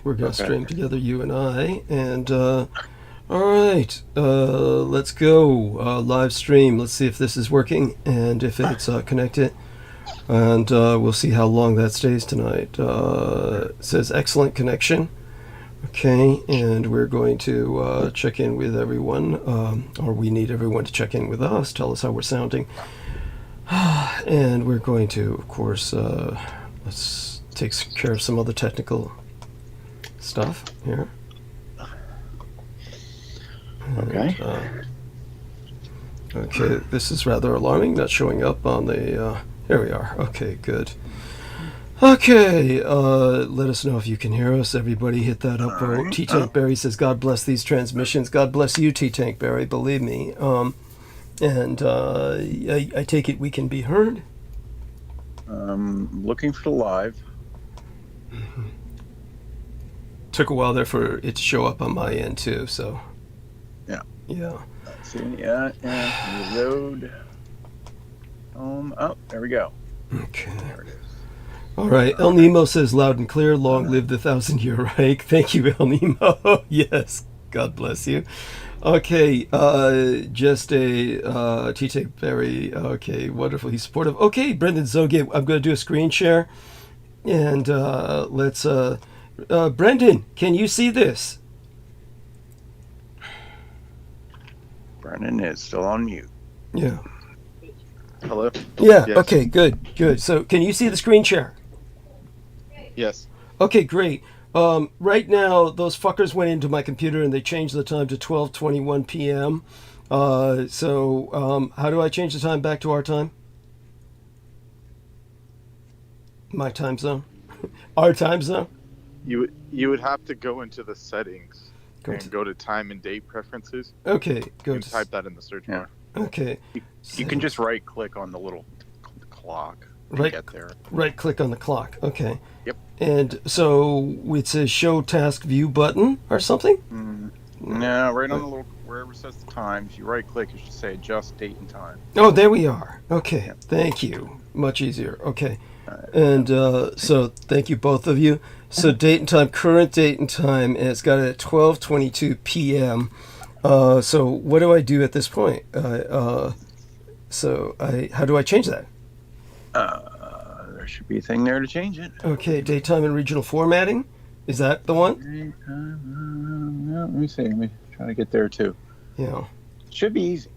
We're going to stream together, you and I. And, all right, let's go. Live stream. Let's see if this is working and if it's connected. And we'll see how long that stays tonight. It says excellent connection. Okay, and we're going to check in with everyone, or we need everyone to check in with us, tell us how we're sounding. And we're going to, of course, let's take care of some other technical stuff here. Okay. And, okay, this is rather alarming, not showing up on the, here we are. Okay, good. Okay, let us know if you can hear us. Everybody hit that upvote. Right. T-Tank Barry says, God bless these transmissions. God bless you, T-Tank Barry, believe me. And I take it we can be heard? Looking for the live. Mm-hmm. Took a while there for it to show up on my end, too, so. Yeah. Yeah. Let's see, yeah, reload. Oh, there we go. Okay. There it is. All right, El Nemo says loud and clear, long live the 1,000-year Reich. Thank you, El Nemo. Yes, God bless you. Okay, just a T-Tape very, okay, wonderful, he's supportive. Okay, Brendan Zoge, I'm going to do a screen share. And let's, Brendan, can you see this? Brendan is still on mute. Yeah. Hello? Yeah, yes. Okay, good. So, can you see the screen share? Yes. Okay, great. Right now, those fuckers went into my computer and they changed the time to 12:21 p.m. So, how do I change the time back to our time? My time zone? Our time zone? You would have to go into the settings and go to time and date preferences. Okay, go and type that in the search bar. Okay. You can just right click on the little clock. Get there. Right click on the clock. Okay. Yep. And so it says show task view button or something? No, right on the little wherever it says the times, you right click, it should say adjust date and time. Oh, there we are. Okay. Yep. Thank you. Much easier. Okay. And so thank you both of you. So date and time, current date and time, and it's got it at 12:22 p.m. So what do I do at this point? How do I change that? There should be a thing there to change it. Okay, daytime and regional formatting. Is that the one? Let me see. Let me try to get there too. Yeah. Should be easy.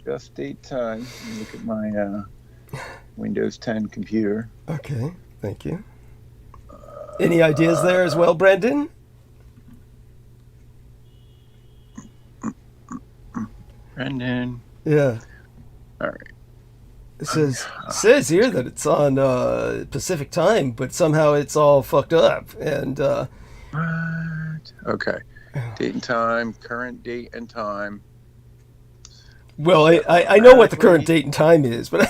Just date time. Look at my Windows 10 computer. Okay, thank you. Any ideas there as well, Brandon? Brendan. Yeah. All right. It says here that it's on Pacific time, but somehow it's all fucked up. And okay. Date and time, current date and time. Well, I know what the current date and time is, but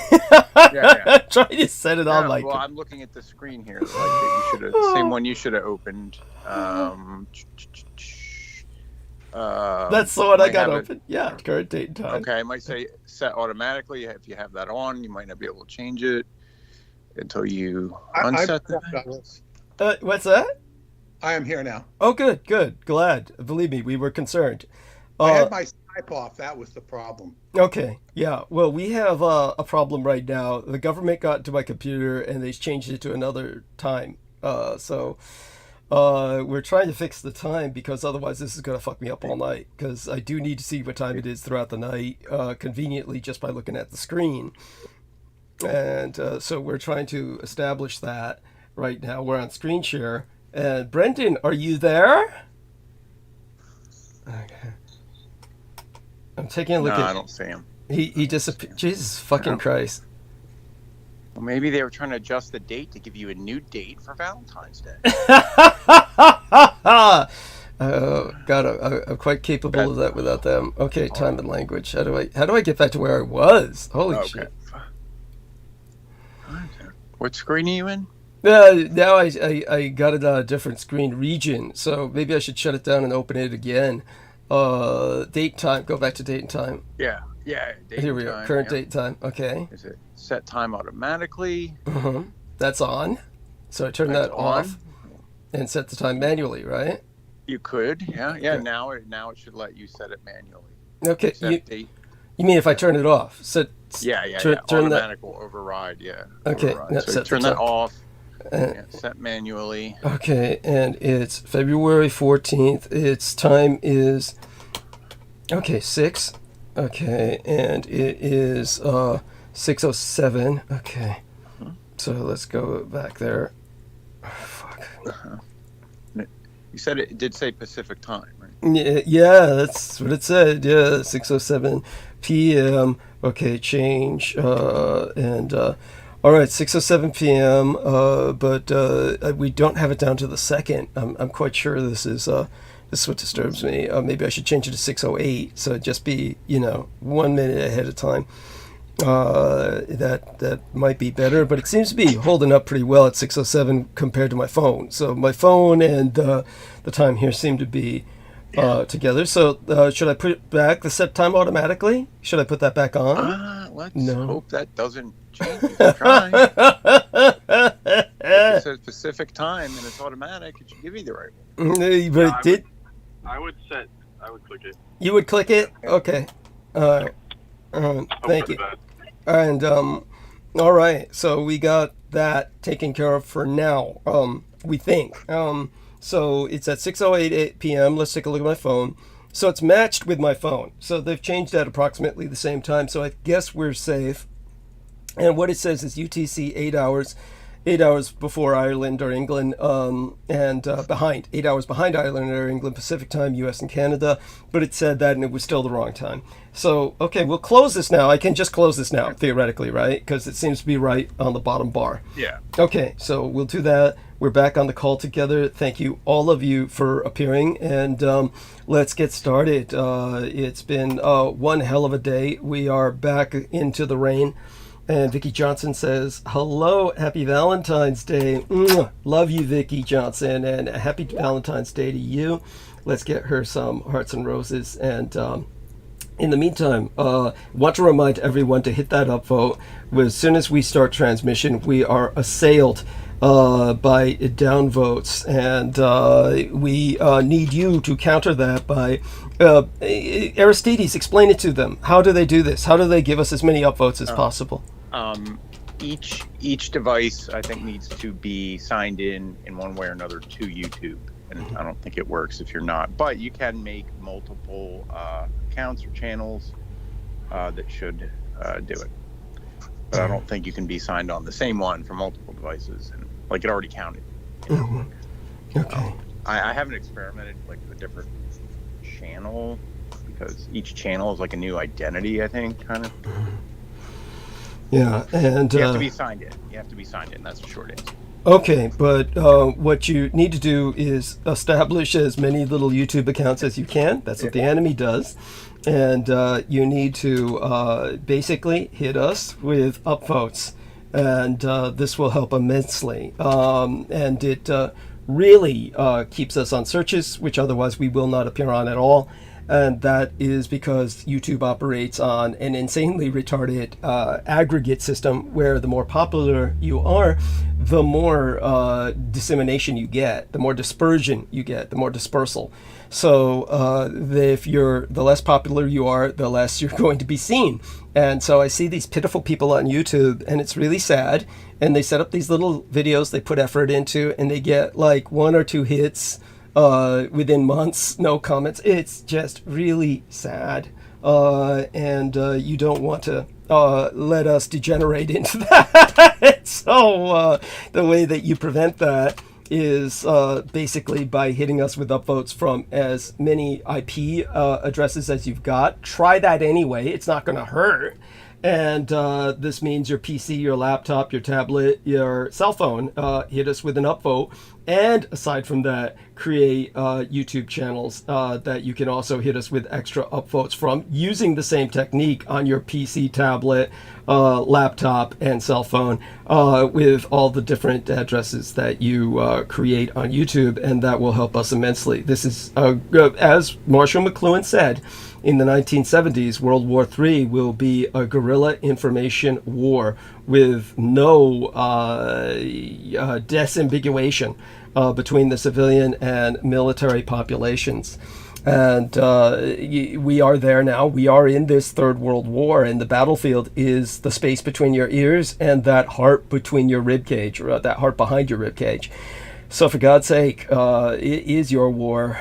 I'm trying to set it on like. Well, I'm looking at the screen here, like that you should have, same one you should have opened. That's the one I got open. Yeah, current date and time. Okay, I might say set automatically. If you have that on, you might not be able to change it until you unset that. What's that? I am here now. Oh, good. Glad. Believe me, we were concerned. I had my Skype off. That was the problem. Okay, yeah. Well, we have a problem right now. The government got into my computer and they changed it to another time. So we're trying to fix the time because otherwise this is going to fuck me up all night because I do need to see what time it is throughout the night, conveniently just by looking at the screen. And so we're trying to establish that right now. We're on screen share. And Brendan, are you there? Okay. I'm taking a look at... I don't see him. He disappeared. Jesus fucking Christ. Well, maybe they were trying to adjust the date to give you a new date for Valentine's Day. God, I'm quite capable of that without them. Okay, time and language. How do I get back to where I was? Holy shit. What screen are you in? Now I got it on a different screen region, so maybe I should shut it down and open it again. Date and time. Go back to date and time. Yeah. Here we are. Current date and time. Okay. Is it set time automatically? That's on. So I turn That's that off and set the time manually, right? You could, yeah. Okay. Now it should let you set it manually. Okay. Set date. You mean if I turn it off? Turn Automatic will override, yeah. Okay. Override. So turn that off. Set manually. Okay, and it's February 14th. Its time is 6. Okay, and it is 6:07. Okay. So let's go back there. Oh, fuck. You said it did say Pacific time, right? Yeah, that's what it said. Yeah, 6:07 p.m. Okay, change. All right, 6:07 p.m. But we don't have it down to the second. I'm quite sure this is what disturbs me. Maybe I should change it to 6:08, so it'd just be 1 minute ahead of time. That might be better, but it seems to be holding up pretty well at 6:07 compared to my phone. So my phone and the time here seem to be together. So should I put it back, the set time automatically? Should I put that back on? Let's hope that doesn't change. You can try. If it says Pacific time and it's automatic, it should give you the right one. But it did. I would click it. You would click it? Okay. All right. Thank you. And all right, so we got that taken care of for now. We think. So it's at 6:08 p.m. Let's take a look at my phone. So it's matched with my phone. So they've changed at approximately the same time. So I guess we're safe. And what it says is UTC 8 hours before Ireland or England, and behind, 8 hours behind Ireland or England, Pacific time, US and Canada. But it said that, and it was still the wrong time. So, okay, we'll close this now. I can just close this now, theoretically, right? Because it seems to be right on the bottom bar. Yeah. Okay, so we'll do that. We're back on the call together. Thank you, all of you, for appearing. And let's get started. It's been one hell of a day. We are back into the rain. And Vicki Johnson says, hello, happy Valentine's Day. Mwah. Love you, Vicki Johnson, and a happy Valentine's Day to you. Let's get her some hearts and roses. And in the meantime, want to remind everyone to hit that upvote. As soon as we start transmission, we are assailed by downvotes, and we need you to counter that by Aristides, explain it to them. How do they do this? How do they give us as many upvotes as possible? Each device, I think, needs to be signed in one way or another to YouTube, and I don't think it works if you're not. But you can make multiple accounts or channels that should do it. But I don't think you can be signed on the same one for multiple devices, and like it already counted. Okay. I haven't experimented with a different channel because each channel is like a new identity, I think, kind of. Yeah, and you have to be signed in. You have to be signed in. That's the short answer. Okay, but what you need to do is establish as many little YouTube accounts as you can. That's what the enemy does. And you need to basically hit us with upvotes. And this will help immensely. And it really keeps us on searches, which otherwise we will not appear on at all. And that is because YouTube operates on an insanely retarded aggregate system where the more popular you are, the more dissemination you get, the more dispersion you get, the more dispersal. So if you're the less popular you are, the less you're going to be seen. And so I see these pitiful people on YouTube, and it's really sad. And they set up these little videos they put effort into, and they get like 1 or 2 hits within months, no comments. It's just really sad. And you don't want to let us degenerate into that. So the way that you prevent that is basically by hitting us with upvotes from as many IP addresses as you've got. Try that anyway. It's not going to hurt. And this means your PC, your laptop, your tablet, your cell phone hit us with an upvote. And aside from that, create YouTube channels that you can also hit us with extra upvotes from using the same technique on your PC, tablet, laptop, and cell phone with all the different addresses that you create on YouTube, and that will help us immensely. This is, as Marshall McLuhan said, in the 1970s, World War III will be a guerrilla information war with no disambiguation between the civilian and military populations. And we are there now. We are in this Third World War, and the battlefield is the space between your ears and that heart between your rib cage, or that heart behind your rib cage. So for God's sake, it is your war,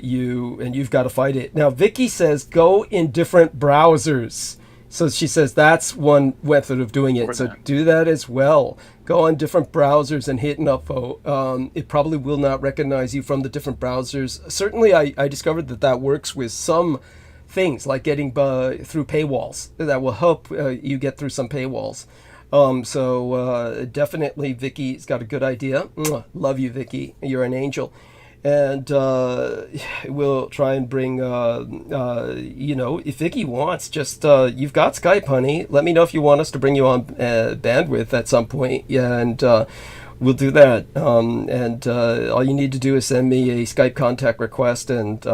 you've got to fight it. Now, Vicky says, go in different browsers. So she says that's one method of doing it. So do that as well. Go on different browsers and hit info. It probably will not recognize you from the different browsers. Certainly, I discovered that works with some things, like getting through paywalls. That will help you get through some paywalls. So definitely Vicky's got a good idea. Love you, Vicky. You're an angel. And we'll try and bring, if Vicky wants, just, you've got Skype, honey. Let me know if you want us to bring you on bandwidth at some point. Yeah, and we'll do that. All you need to do is send me a Skype contact request, and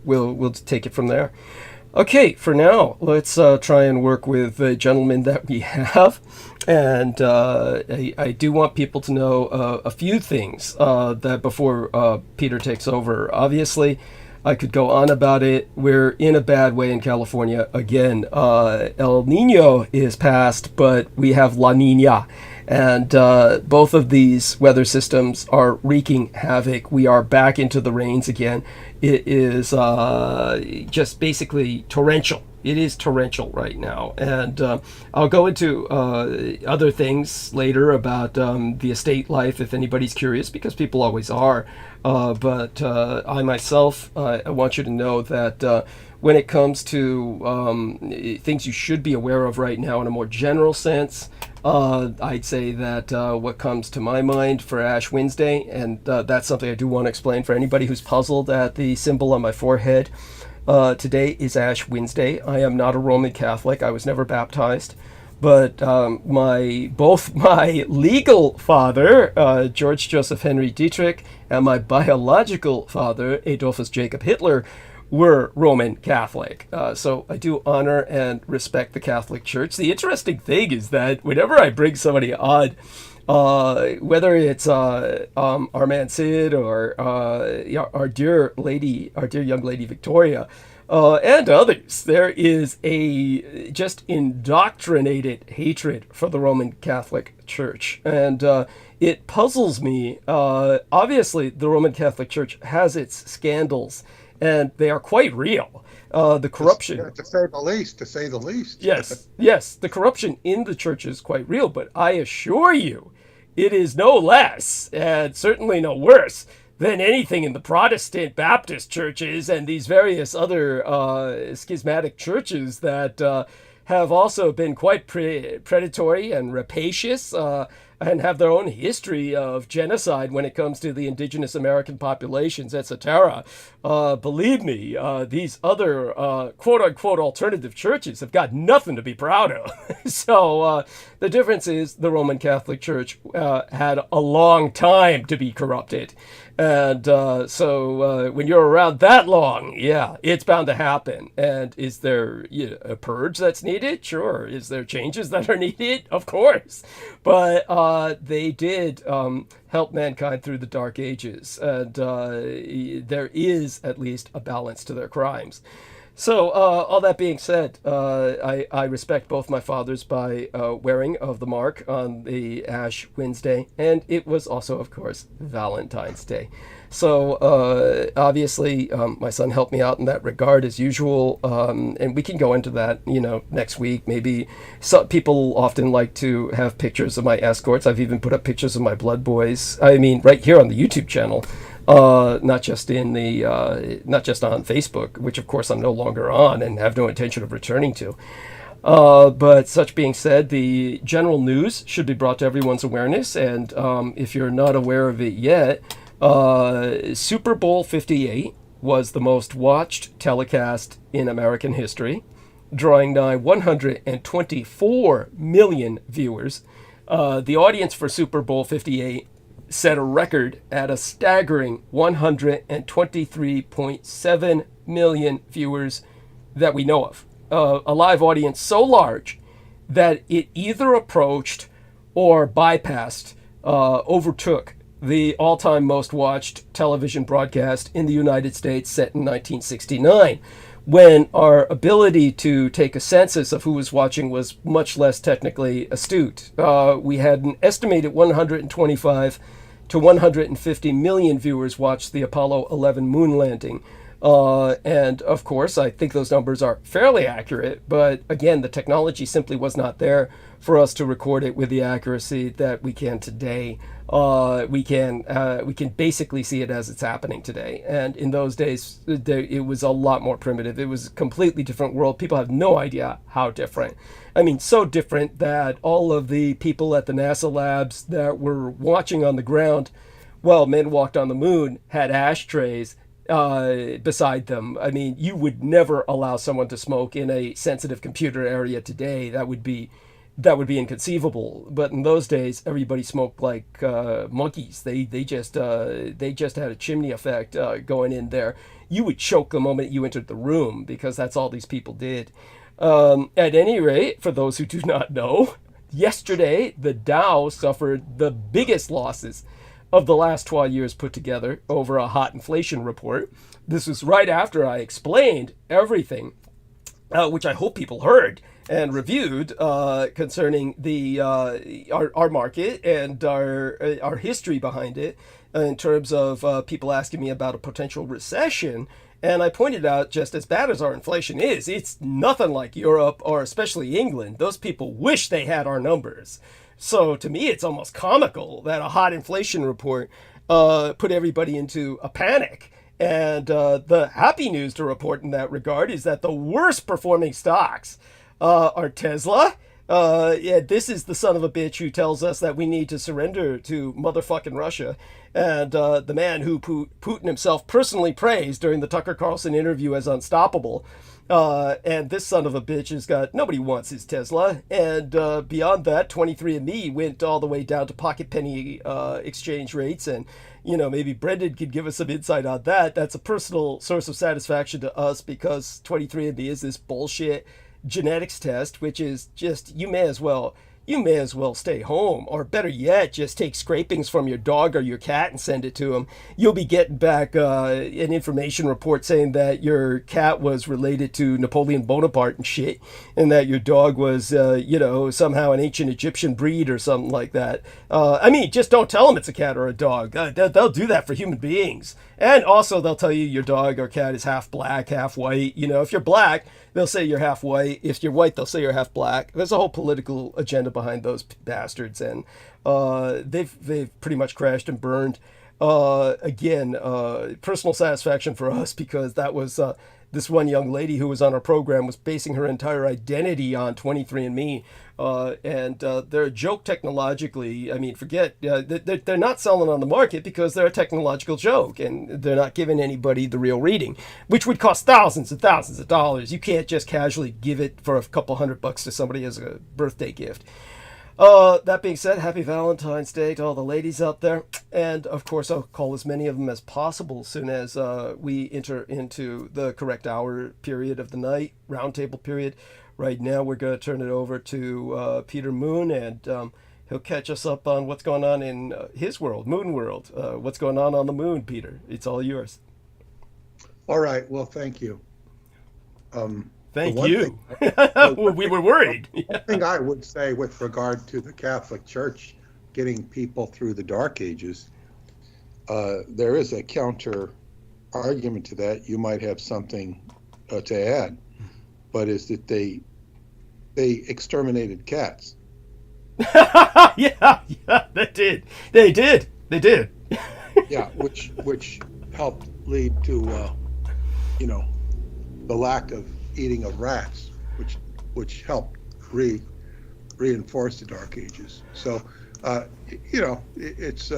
we'll take it from there. Okay, for now, let's try and work with the gentleman that we have. And I do want people to know a few things that before Peter takes over. Obviously, I could go on about it. We're in a bad way in California again. El Nino is past, but we have La Nina. And both of these weather systems are wreaking havoc. We are back into the rains again. It is just basically torrential. It is torrential right now. And I'll go into other things later about the estate life if anybody's curious, because people always are. But I myself, I want you to know that when it comes to things you should be aware of right now in a more general sense, I'd say that what comes to my mind for Ash Wednesday, and that's something I do want to explain for anybody who's puzzled at the symbol on my forehead. Today is Ash Wednesday. I am not a Roman Catholic. I was never baptized. But both my legal father, George Joseph Henry Dietrich, and my biological father, Adolphus Jacob Hitler, were Roman Catholic. So I do honor and respect the Catholic Church. The interesting thing is that whenever I bring somebody on, whether it's our man Sid or our dear young lady Victoria, and others, there is a just indoctrinated hatred for the Roman Catholic Church. And it puzzles me. Obviously, the Roman Catholic Church has its scandals, and they are quite real. The corruption, to say the least. Yes, the corruption in the church is quite real, but I assure you, it is no less, and certainly no worse, than anything in the Protestant Baptist churches and these various other schismatic churches that have also been quite predatory and rapacious, and have their own history of genocide when it comes to the indigenous American populations, etc. Believe me, these other quote-unquote alternative churches have got nothing to be proud of. So the difference is the Roman Catholic Church had a long time to be corrupted. And so when you're around that long, yeah, it's bound to happen. And is there a purge that's needed? Sure. Is there changes that are needed? Of course. But they did help mankind through the Dark Ages. And there is at least a balance to their crimes. So, all that being said, I respect both my fathers by wearing of the mark on the Ash Wednesday, and it was also, of course, Valentine's Day. So, obviously, my son helped me out in that regard as usual, and we can go into that, next week. Maybe some people often like to have pictures of my escorts. I've even put up pictures of my blood boys. I mean, right here on the YouTube channel. Not just on Facebook, which of course I'm no longer on and have no intention of returning to. But such being said, the general news should be brought to everyone's awareness. And if you're not aware of it yet, Super Bowl 58 was the most watched telecast in American history, drawing nigh 124 million viewers. The audience for Super Bowl 58 set a record at a staggering 123.7 million viewers that we know of. A live audience so large that it either approached or bypassed, overtook the all-time most watched television broadcast in the United States set in 1969, when our ability to take a census of who was watching was much less technically astute. We had an estimated 125 to 150 million viewers watched the Apollo 11 moon landing. And of course, I think those numbers are fairly accurate, but again, the technology simply was not there for us to record it with the accuracy that we can today. We can basically see it as it's happening today. And in those days, it was a lot more primitive. It was a completely different world. People have no idea how different. I mean, so different that all of the people at the NASA labs that were watching on the ground while men walked on the moon had ashtrays beside them. I mean, you would never allow someone to smoke in a sensitive computer area today. That would be inconceivable. But in those days, everybody smoked like monkeys. They just had a chimney effect going in there. You would choke the moment you entered the room because that's all these people did. At any rate, for those who do not know, yesterday the Dow suffered the biggest losses of the last 12 years put together over a hot inflation report. This was right after I explained everything, which I hope people heard and reviewed, concerning the our market and our history behind it, in terms of people asking me about a potential recession. And I pointed out, just as bad as our inflation is, it's nothing like Europe or especially England. Those people wish they had our numbers. So to me, it's almost comical that a hot inflation report put everybody into a panic. And the happy news to report in that regard is that the worst performing stocks are Tesla. This is the son of a bitch who tells us that we need to surrender to motherfucking Russia. And the man who Putin himself personally praised during the Tucker Carlson interview as unstoppable. And this son of a bitch has got, nobody wants his Tesla. And beyond that, 23andMe went all the way down to pocket penny exchange rates. And, you know, maybe Brendan could give us some insight on that. That's a personal source of satisfaction to us because 23andMe is this bullshit genetics test, which is just, you may as well stay home, or better yet, just take scrapings from your dog or your cat and send it to them. You'll be getting back an information report saying that your cat was related to Napoleon Bonaparte and shit, and that your dog was, somehow an ancient Egyptian breed or something like that. I mean, just don't tell them it's a cat or a dog. They'll do that for human beings. And also, they'll tell you your dog or cat is half black, half white. You know, if you're black, they'll say you're half white. If you're white, they'll say you're half black. There's a whole political agenda behind those bastards, and they've pretty much crashed and burned. Personal satisfaction for us, because that was this one young lady who was on our program was basing her entire identity on 23andMe. And they're a joke technologically. I mean, forget, they're not selling on the market because they're a technological joke, and they're not giving anybody the real reading, which would cost thousands and thousands of dollars. You can't just casually give it for a couple $100 to somebody as a birthday gift. That being said, happy Valentine's Day to all the ladies out there. And of course, I'll call as many of them as possible as soon as we enter into the correct hour period of the night, roundtable period. Right now, we're going to turn it over to Peter Moon, and he'll catch us up on what's going on in his world, Moon World. What's going on the moon, Peter? It's all yours. All right. Well, thank you. Thank you. We were worried. One thing I would say with regard to the Catholic Church getting people through the Dark Ages, there is a counter argument to that. You might have something to add, but is that they exterminated cats. yeah, they did. Yeah, which helped lead to the lack of eating of rats, which helped reinforce the Dark Ages. So it's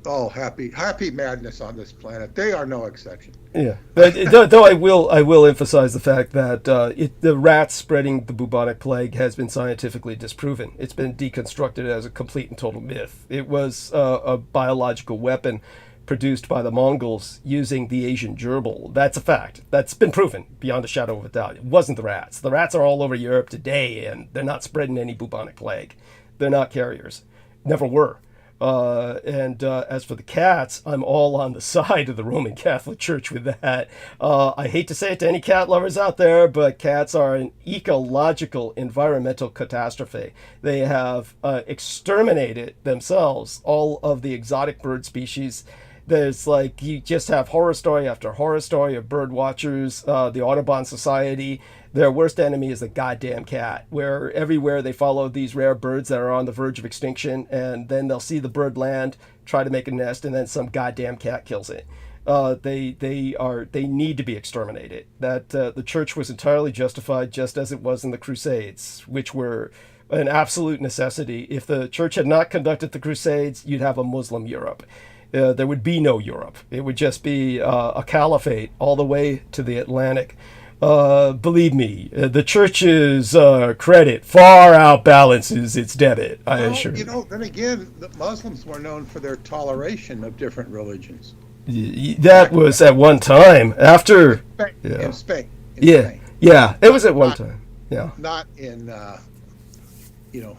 Oh, happy madness on this planet. They are no exception. Yeah, but though I will emphasize the fact that the rats spreading the bubonic plague has been scientifically disproven. It's been deconstructed as a complete and total myth. It was a biological weapon produced by the Mongols using the Asian gerbil. That's a fact. That's been proven beyond a shadow of a doubt. It wasn't the rats. The rats are all over Europe today, and they're not spreading any bubonic plague. They're not carriers. Never were. As for the cats, I'm all on the side of the Roman Catholic Church with that. I hate to say it to any cat lovers out there, but cats are an ecological, environmental catastrophe. They have exterminated themselves all of the exotic bird species. There's like, you just have horror story after horror story of bird watchers, the Audubon Society. Their worst enemy is the goddamn cat, where everywhere they follow these rare birds that are on the verge of extinction, and then they'll see the bird land, try to make a nest, and then some goddamn cat kills it. They need to be exterminated. That the church was entirely justified, just as it was in the Crusades, which were an absolute necessity. If the church had not conducted the Crusades, you'd have a Muslim Europe. There would be no Europe. It would just be a caliphate all the way to the Atlantic. Believe me, the church's credit far outbalances its debit, I assure you. You know, then again, the Muslims were known for their toleration of different religions. That was at one time. After... In Spain. Yeah, it was at one time. Yeah. Not in,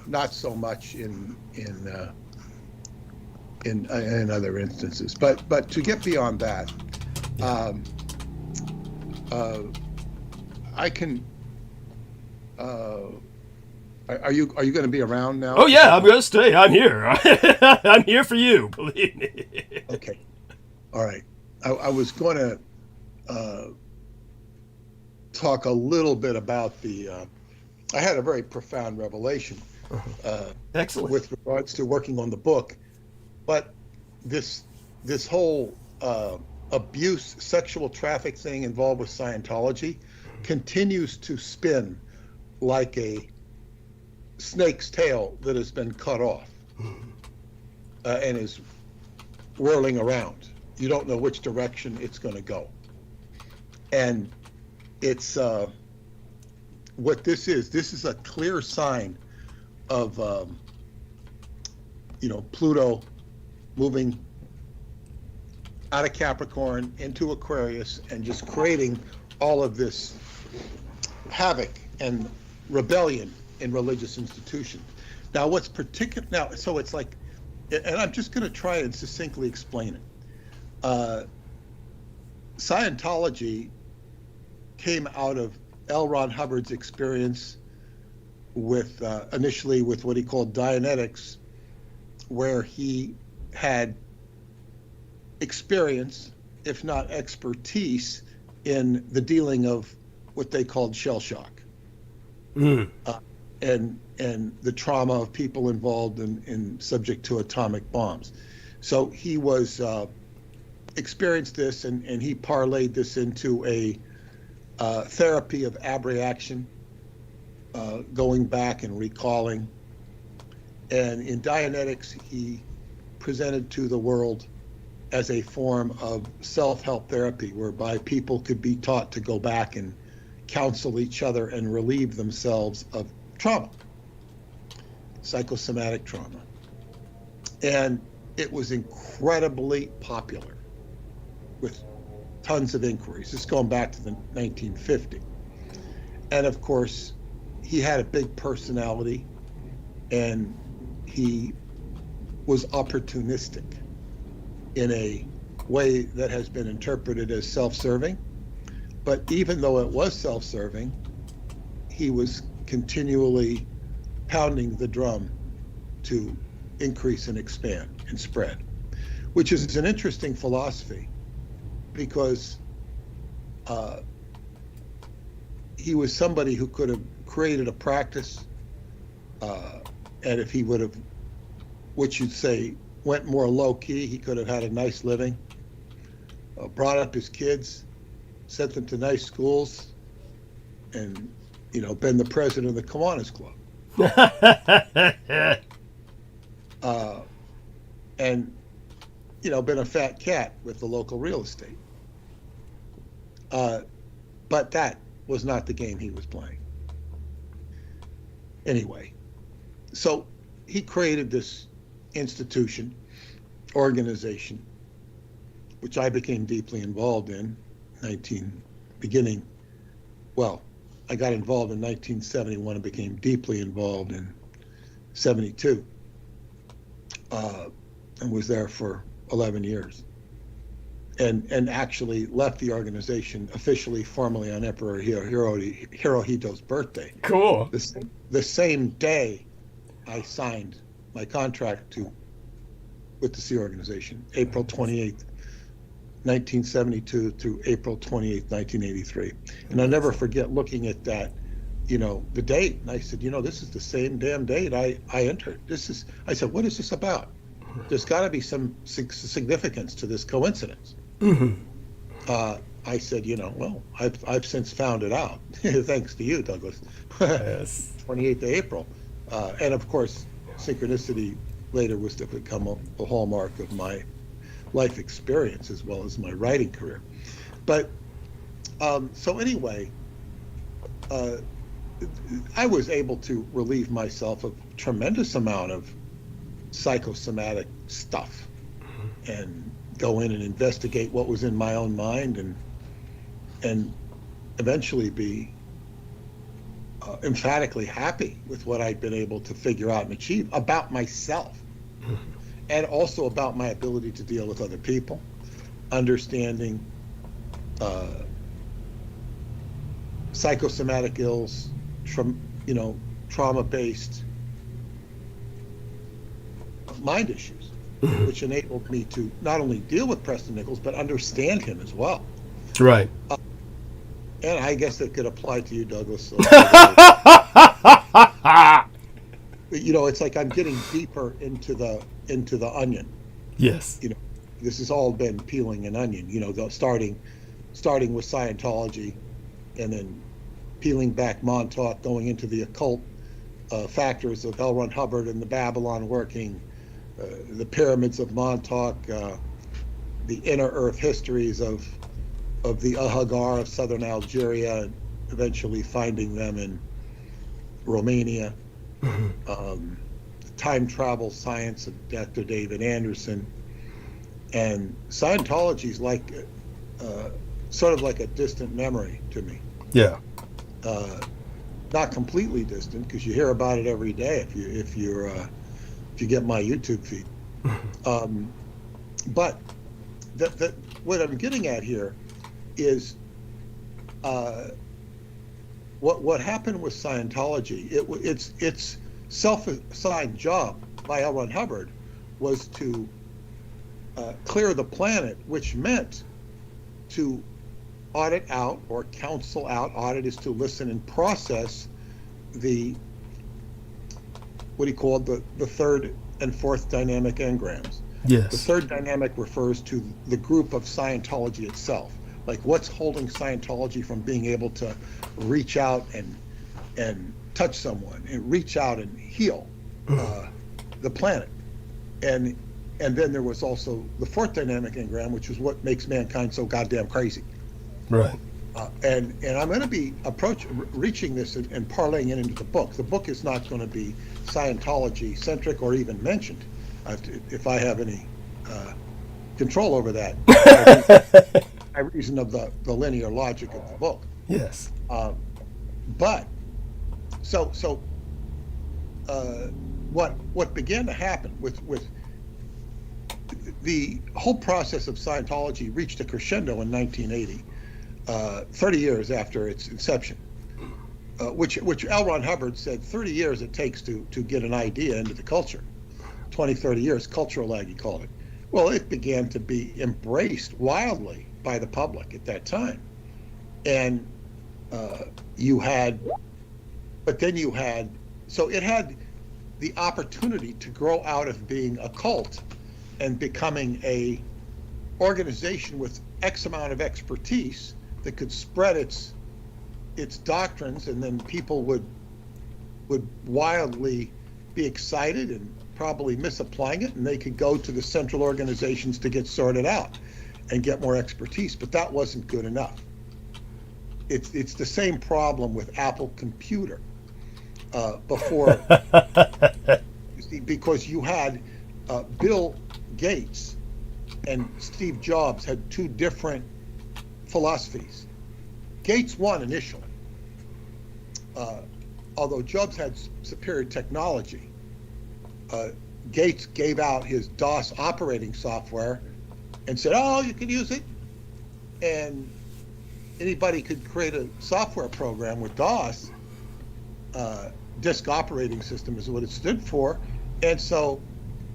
not so much in other instances. But to get beyond that, I can. Are you going to be around now? Oh yeah, I'm going to stay. I'm here. I'm here for you. Believe me. Okay. All right. I was going to talk a little bit about the. I had a very profound revelation. Excellent. With regards to working on the book, but this whole abuse, sexual traffic thing involved with Scientology continues to spin like a snake's tail that has been cut off and is whirling around. You don't know which direction it's going to go. And it's what this is a clear sign of Pluto moving out of Capricorn into Aquarius and just creating all of this havoc and rebellion in religious institutions. Now, what's particular now? So it's like, and I'm just going to try and succinctly explain it. Scientology came out of L. Ron Hubbard's experience with initially with what he called Dianetics, where he had experience, if not expertise, in the dealing of what they called shell shock, and the trauma of people involved in subject to atomic bombs. So he was experienced this, and he parlayed this into a therapy of abreaction, going back and recalling. And in Dianetics, he presented to the world as a form of self-help therapy, whereby people could be taught to go back and counsel each other and relieve themselves of trauma, psychosomatic trauma. And it was incredibly popular with tons of inquiries. It's going back to the 1950. And of course, he had a big personality, and he was opportunistic in a way that has been interpreted as self-serving. But even though it was self-serving, he was continually pounding the drum to increase and expand and spread, which is an interesting philosophy, because he was somebody who could have created a practice, and if he would have, what you'd say, went more low-key, he could have had a nice living, brought up his kids, sent them to nice schools, and, been the president of the Kiwanis Club. And been a fat cat with the local real estate. But that was not the game he was playing. Anyway, so he created this institution, organization, which I became deeply involved in, I got involved in 1971 and became deeply involved in 72, and was there for 11 years. And actually left the organization officially, formally on Emperor Hirohito's birthday. Cool. The same day I signed my contract with the Sea Organization, April 28th, 1972 through April 28th, 1983. And I'll never forget looking at that, the date. And I said, this is the same damn date I entered. I said, what is this about? There's got to be some significance to this coincidence. Mm-hmm. I said, well, I've since found it out, thanks to you, Douglas. Yes. 28th of April. And of course, synchronicity later was to become a hallmark of my life experience as well as my writing career. But so anyway, I was able to relieve myself of a tremendous amount of psychosomatic stuff and go in and investigate what was in my own mind and eventually be emphatically happy with what I'd been able to figure out and achieve about myself, and also about my ability to deal with other people, understanding psychosomatic ills, trauma-based mind issues, which enabled me to not only deal with Preston Nichols, but understand him as well. Right. And I guess it could apply to you, Douglas. It's like I'm getting deeper into the onion. Yes. This has all been peeling an onion. Starting with Scientology, and then peeling back Montauk, going into the occult factors of L. Ron Hubbard and the Babylon working, the pyramids of Montauk, the inner earth histories of the Ahagar of southern Algeria, and eventually finding them in Romania. Time travel science of Dr. David Anderson. And Scientology's like sort of like a distant memory to me. Yeah. Not completely distant, because you hear about it every day if you get my YouTube feed. But what I'm getting at here is what happened with Scientology. Its self-assigned job by L. Ron Hubbard was to clear the planet, which meant to audit out or counsel out. Audit is to listen and process what he called the third and fourth dynamic engrams. Yes. The third dynamic refers to the group of Scientology itself. Like, what's holding Scientology from being able to reach out and touch someone and reach out and heal the planet. And then there was also the fourth dynamic engram, which is what makes mankind so goddamn crazy. Right. And I'm going to be reaching this and parlaying it into the book. The book is not going to be Scientology centric or even mentioned, if I have any control over that, by reason of the linear logic of the book. Yes. But so what began to happen with the whole process of Scientology reached a crescendo in 1980. 30 years after its inception, which L. Ron Hubbard said 30 years it takes to get an idea into the culture. 20, 30 years, cultural lag, he called it. Well, it began to be embraced wildly by the public at that time. And so it had the opportunity to grow out of being a cult and becoming a organization with X amount of expertise that could spread its doctrines, and then people would wildly be excited probably misapplying it, and they could go to the central organizations to get sorted out and get more expertise, but that wasn't good enough. It's the same problem with Apple Computer before, you see, because you had Bill Gates and Steve Jobs had two different philosophies. Gates won initially, although Jobs had superior technology. Gates gave out his DOS operating software and said, oh, you can use it, and anybody could create a software program with DOS. Disk operating system is what it stood for, and so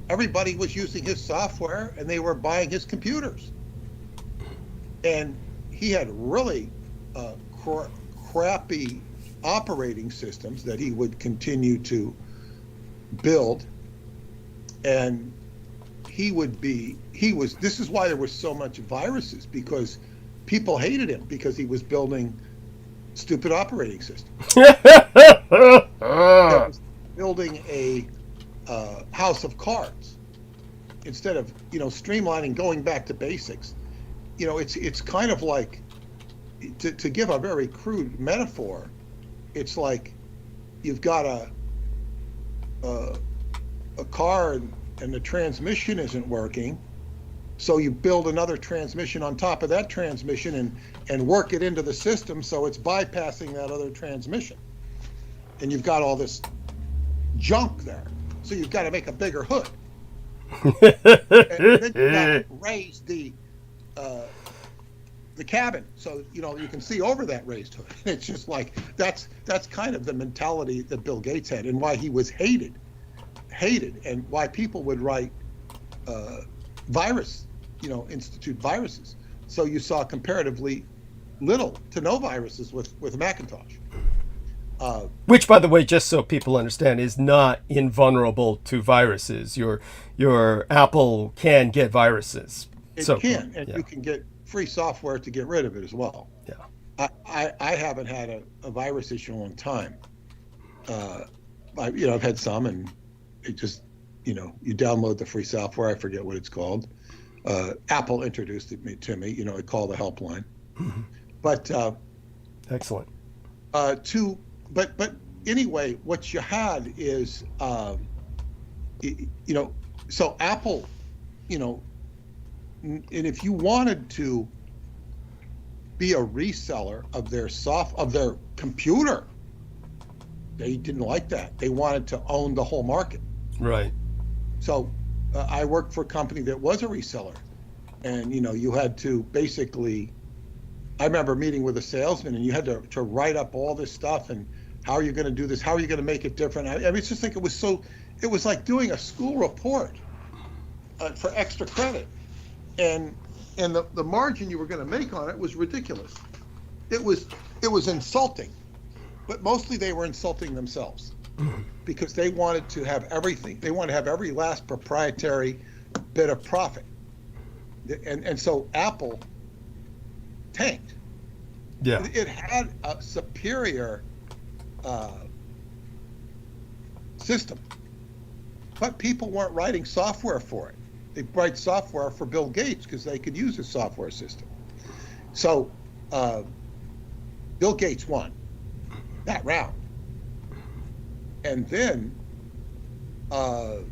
everybody was using his software and they were buying his computers. And he had really crappy operating systems that he would continue to build, and this is why there was so much viruses, because people hated him because he was building stupid operating systems. That was building a house of cards instead of, streamlining, going back to basics. It's kind of like, to give a very crude metaphor, it's like you've got a car and the transmission isn't working, so you build another transmission on top of that transmission and work it into the system so it's bypassing that other transmission. And you've got all this junk there, so you've got to make a bigger hood. And then you've got to raise the cabin so you can see over that raised hood. It's just like that's kind of the mentality that Bill Gates had, and why he was hated, and why people would write institute viruses. So you saw comparatively little to no viruses with Macintosh. Which, by the way, just so people understand, is not invulnerable to viruses. Your Apple can get viruses. It can, and you can get free software to get rid of it as well. Yeah. I haven't had a virus issue in a long time. I've had some, and it just, you download the free software. I forget what it's called. Apple introduced it to me. It called the helpline. Mm-hmm. But excellent. But anyway, what you had is, so Apple, and if you wanted to be a reseller of their computer, they didn't like that. They wanted to own the whole market. Right. So I worked for a company that was a reseller, and you had to basically, I remember meeting with a salesman, and you had to write up all this stuff, and how are you going to do this? How are you going to make it different? I mean, it's just like it was like doing a school report for extra credit, and the margin you were going to make on it was ridiculous. It was insulting, but mostly they were insulting themselves because they wanted to have everything. They wanted to have every last proprietary bit of profit, and so Apple tanked. Yeah. It had a superior system, but people weren't writing software for it. They write software for Bill Gates because they could use his software system. So Bill Gates won that round, and then and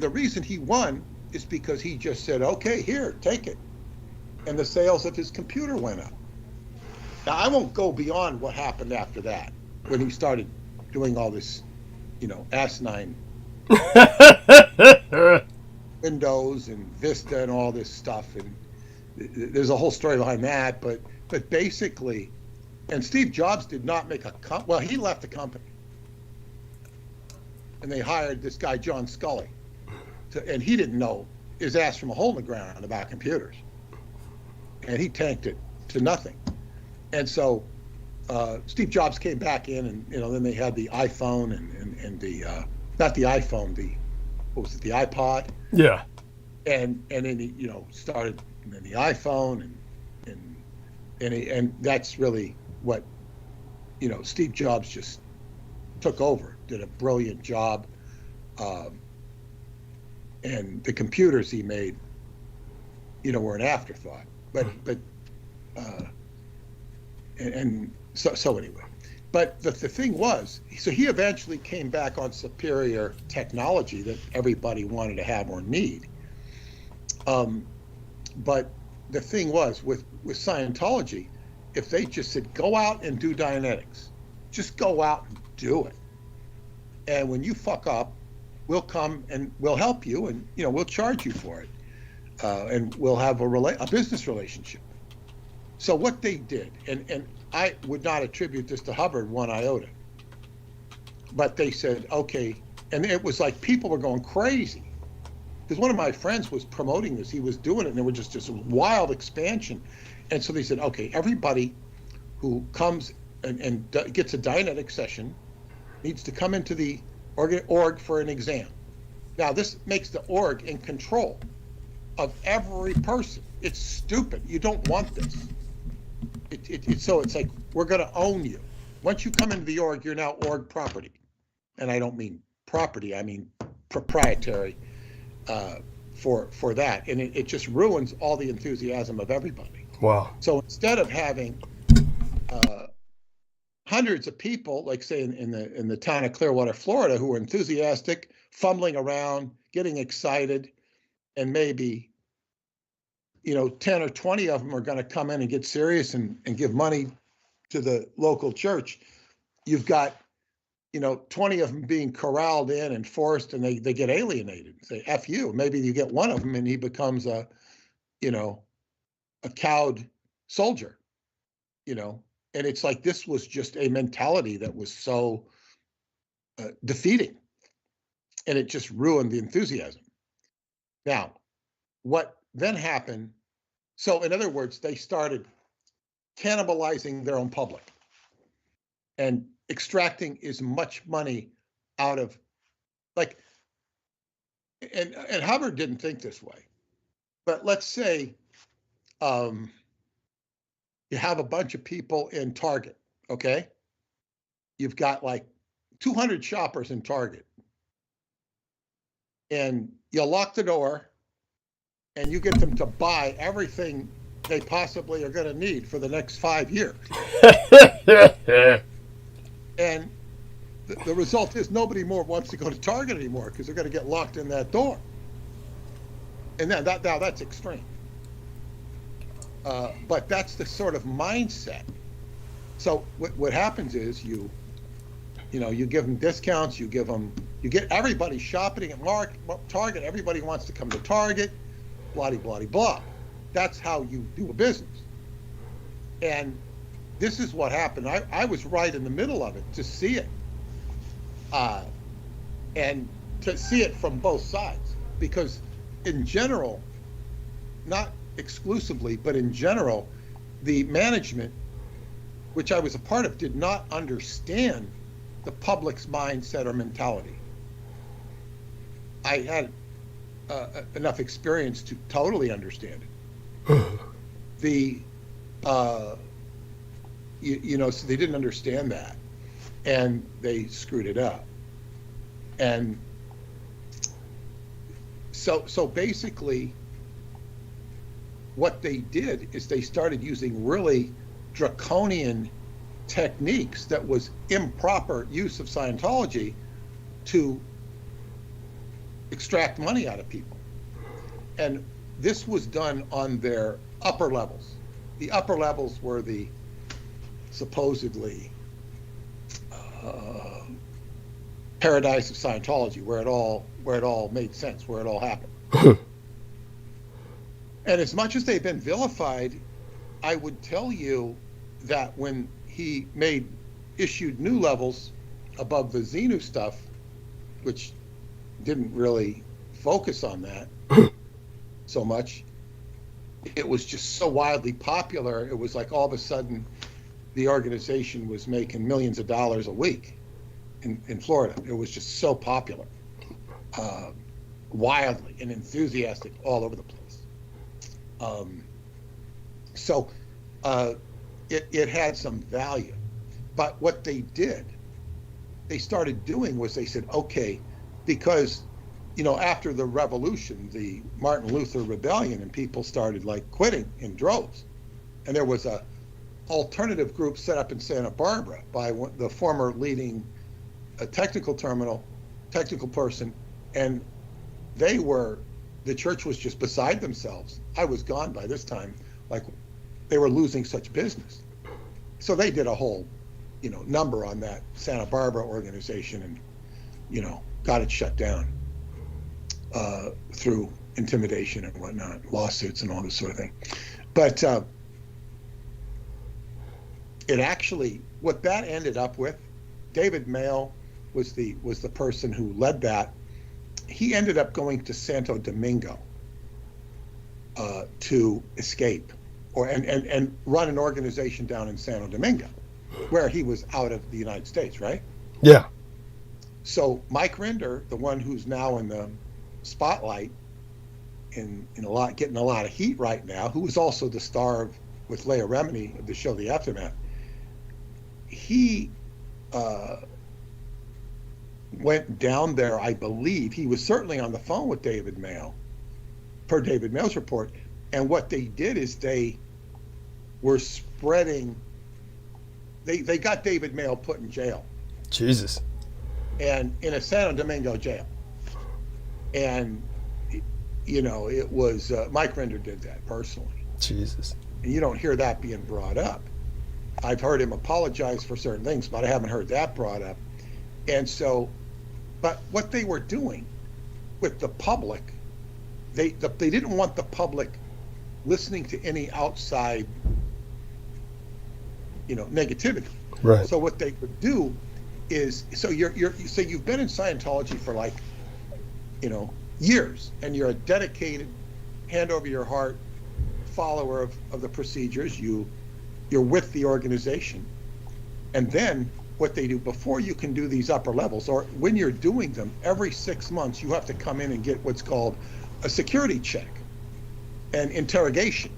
the reason he won is because he just said, "Okay, here, take it," and the sales of his computer went up. Now, I won't go beyond what happened after that, when he started doing all this, asinine Windows and Vista and all this stuff. And there's a whole story behind that. But basically, and Steve Jobs did not make he left the company. And they hired this guy, John Scully. And he didn't know his ass from a hole in the ground about computers. And he tanked it to nothing. And so Steve Jobs came back in, and then they had the iPhone and the not the iPhone, the iPod. Yeah. And then he started, and then the iPhone and that's really what Steve Jobs just took over, did a brilliant job. And the computers he made, were an afterthought. But so anyway. But the thing was, so he eventually came back on superior technology that everybody wanted to have or need. But the thing was, with Scientology, if they just said, go out and do Dianetics, just go out and do it. And when you fuck up, we'll come and we'll help you, and we'll charge you for it, and we'll have a business relationship. So what they did, and I would not attribute this to Hubbard one iota, but they said, okay, and it was like people were going crazy, because one of my friends was promoting this. He was doing it, and there was just this wild expansion. And so they said, okay, everybody who comes and gets a Dianetic session needs to come into the org for an exam. Now, this makes the org in control of every person. It's stupid. You don't want this. So it's like, we're going to own you. Once you come into the org, you're now org property. And I don't mean property, I mean proprietary for that. And it just ruins all the enthusiasm of everybody. Wow. So instead of having hundreds of people, like say in the town of Clearwater, Florida, who are enthusiastic, fumbling around, getting excited, and maybe 10 or 20 of them are going to come in and get serious and give money to the local church. You've got 20 of them being corralled in and forced, and they get alienated. Say, F you. Maybe you get one of them and he becomes a cowed soldier, and it's like, this was just a mentality that was so defeating, and it just ruined the enthusiasm. Now, what then happened? So in other words, they started cannibalizing their own public and extracting as much money out of, like, and Hubbard didn't think this way, but let's say you have a bunch of people in Target, okay? You've got like 200 shoppers in Target, and you lock the door and you get them to buy everything they possibly are going to need for the next 5 years. And the result is nobody more wants to go to Target anymore, because they're going to get locked in that door. And then now that's extreme. But that's the sort of mindset. So what happens is you give them discounts, you get everybody shopping at Target. Everybody wants to come to Target, blah, blah, blah. That's how you do a business. And this is what happened. I was right in the middle of it to see it. And to see it from both sides, because in general, not exclusively, but in general, the management, which I was a part of, did not understand the public's mindset or mentality. I had enough experience to totally understand it. So they didn't understand that, and they screwed it up. And so basically, what they did is they started using really draconian techniques that was improper use of Scientology to extract money out of people. And this was done on their upper levels. The upper levels were the supposedly paradise of Scientology, where it all made sense, where it all happened. And as much as they've been vilified, I would tell you that when he issued new levels above the Xenu stuff, which didn't really focus on that so much, it was just so wildly popular. It was like all of a sudden the organization was making millions of dollars a week in Florida. It was just so popular, wildly and enthusiastic all over the place. So it had some value. But what they started doing was they said, okay, because, after the revolution, the Martin Luther rebellion, and people started like quitting in droves. And there was a alternative group set up in Santa Barbara by the former leading technical person, and the church was just beside themselves. I was gone by this time, like they were losing such business. So they did a whole, number on that Santa Barbara organization and, got it shut down through intimidation and whatnot, lawsuits and all this sort of thing. But it actually, what that ended up with, David Mayle was the person who led that. He ended up going to Santo Domingo to escape and run an organization down in Santo Domingo, where he was out of the United States, right? Yeah. So Mike Rinder, the one who's now in the spotlight, getting a lot of heat right now, who was also the star with Leah Remini of the show The Aftermath, he went down there, I believe. He was certainly on the phone with David Mayle, per David Mayle's report. And what they did is they were spreading, they got David Mayle put in jail. Jesus. And in a Santo Domingo jail. And, it was, Mike Rinder did that personally. Jesus. And you don't hear that being brought up. I've heard him apologize for certain things, but I haven't heard that brought up. And so, but what they were doing with the public, they didn't want the public listening to any outside, negativity. Right. So what they would do is, so you've been in Scientology for like, years, and you're a dedicated, hand over your heart follower of the procedures. You're with the organization, and then what they do before you can do these upper levels, or when you're doing them, every 6 months you have to come in and get what's called a security check and interrogation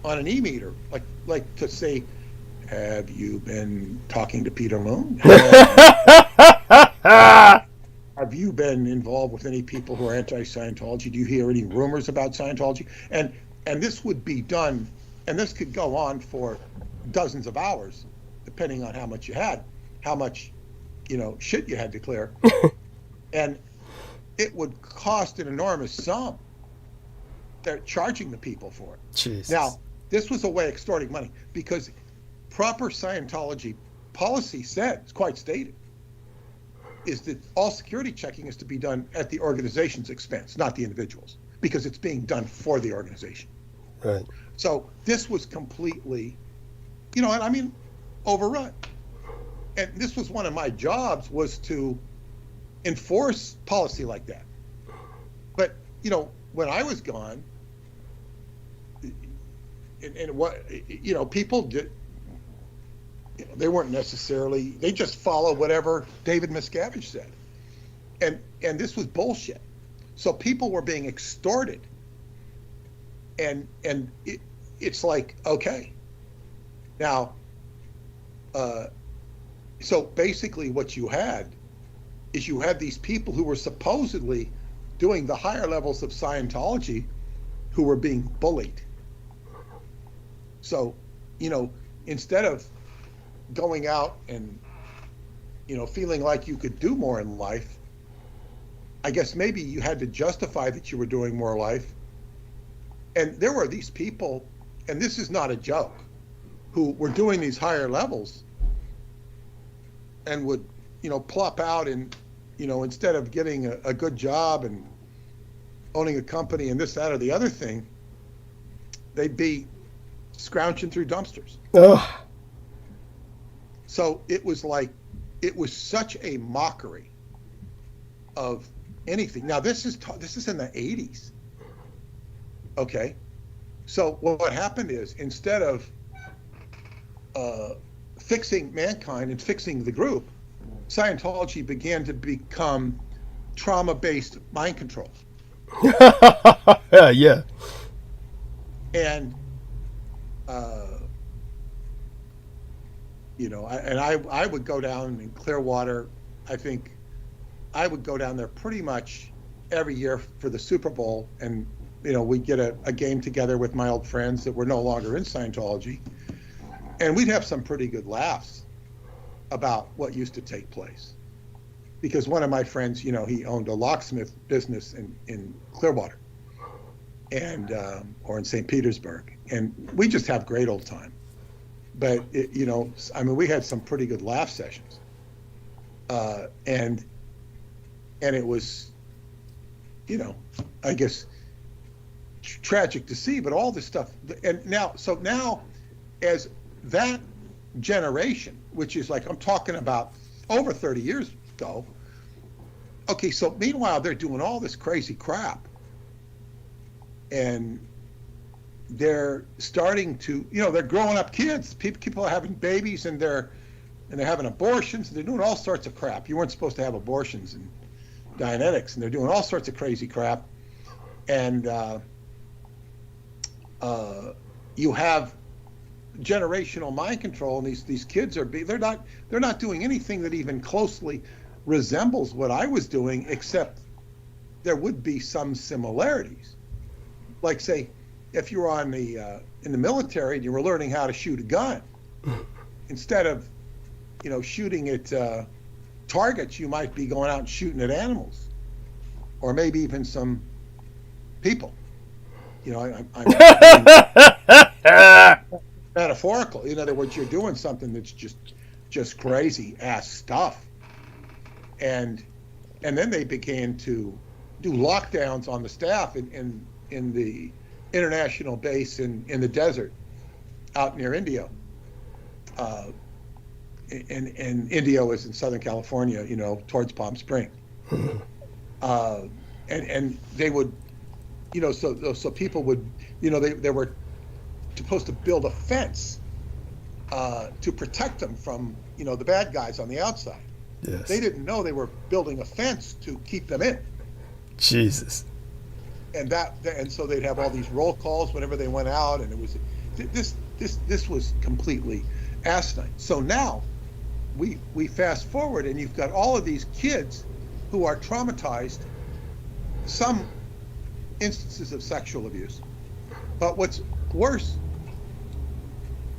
on an e-meter, like to say, have you been talking to Peter Moon? Have you been involved with any people who are anti-Scientology? Do you hear any rumors about Scientology? And this would be done, and this could go on for dozens of hours, depending on how much you had, how much, shit you had to clear. And it would cost an enormous sum. They're charging the people for it. Jesus. Now, this was a way of extorting money, because proper Scientology policy said, it's quite stated, is that all security checking is to be done at the organization's expense, not the individual's, because it's being done for the organization. Right. So this was completely, overrun. And this was one of my jobs, was to enforce policy like that. But, when I was gone, and what, people did, they weren't necessarily, they just follow whatever David Miscavige said. And this was bullshit. So people were being extorted. And it's like, okay. Now, so basically what you had is these people who were supposedly doing the higher levels of Scientology who were being bullied. So, instead of going out and, feeling like you could do more in life, I guess maybe you had to justify that you were doing more life. And there were these people, and this is not a joke, who were doing these higher levels and would, plop out and, instead of getting a good job and owning a company and this, that, or the other thing, they'd be scrounging through dumpsters. Ugh. So it was such a mockery of anything. Now this is in the 80s. Okay. So what happened is, instead of fixing mankind and fixing the group, Scientology began to become trauma-based mind control. Yeah. And I would go down in Clearwater. I think I would go down there pretty much every year for the Super Bowl, and we'd get a game together with my old friends that were no longer in Scientology, and we'd have some pretty good laughs about what used to take place. Because one of my friends, he owned a locksmith business in Clearwater, and or in St. Petersburg, and we just have great old time. But we had some pretty good laugh sessions, and it was, I guess, tragic to see. But all this stuff, and now as that generation, which is like, I'm talking about over 30 years ago. Okay, so meanwhile they're doing all this crazy crap, and they're starting to, they're growing up kids. People are having babies, and they're having abortions, and they're doing all sorts of crap. You weren't supposed to have abortions and Dianetics, and they're doing all sorts of crazy crap. And you have generational mind control, and these kids they're not doing anything that even closely resembles what I was doing, except there would be some similarities. Like, say, if you were in the military and you were learning how to shoot a gun, instead of shooting at targets, you might be going out and shooting at animals, or maybe even some people. I'm metaphorical. In other words, you're doing something that's just crazy ass stuff, and then they began to do lockdowns on the staff in the international base in the desert out near Indio. And Indio is in Southern California, towards Palm Springs. And they would, so people would, they were supposed to build a fence to protect them from, the bad guys on the outside. Yes. They didn't know they were building a fence to keep them in. Jesus. And so they'd have all these roll calls whenever they went out, and it was this was completely asinine. So now we fast forward, and you've got all of these kids who are traumatized, some instances of sexual abuse. But what's worse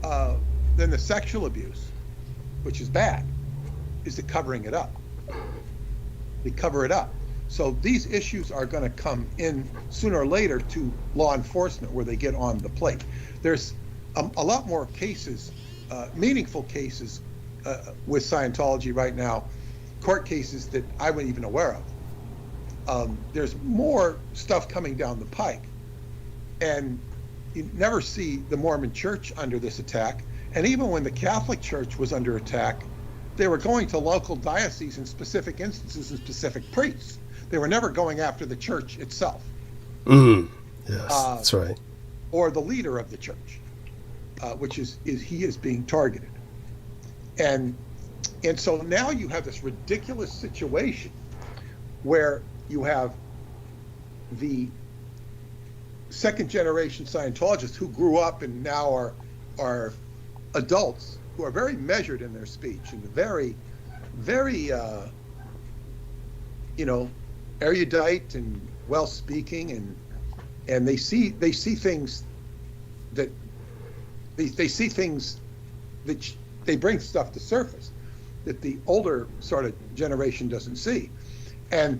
than the sexual abuse, which is bad, is the covering it up. They cover it up. So these issues are going to come in sooner or later to law enforcement, where they get on the plate. There's a lot more cases, meaningful cases with Scientology right now, court cases that I wasn't even aware of. There's more stuff coming down the pike, and you never see the Mormon Church under this attack. And even when the Catholic Church was under attack, they were going to local dioceses in specific instances and specific priests. They were never going after the church itself. Yes, that's right. Or the leader of the church, which is he is being targeted. And so now you have this ridiculous situation where you have the second generation Scientologists who grew up and now are adults, who are very measured in their speech and very, very, erudite and well-speaking, and they see things that they see things that they bring stuff to surface that the older sort of generation doesn't see, and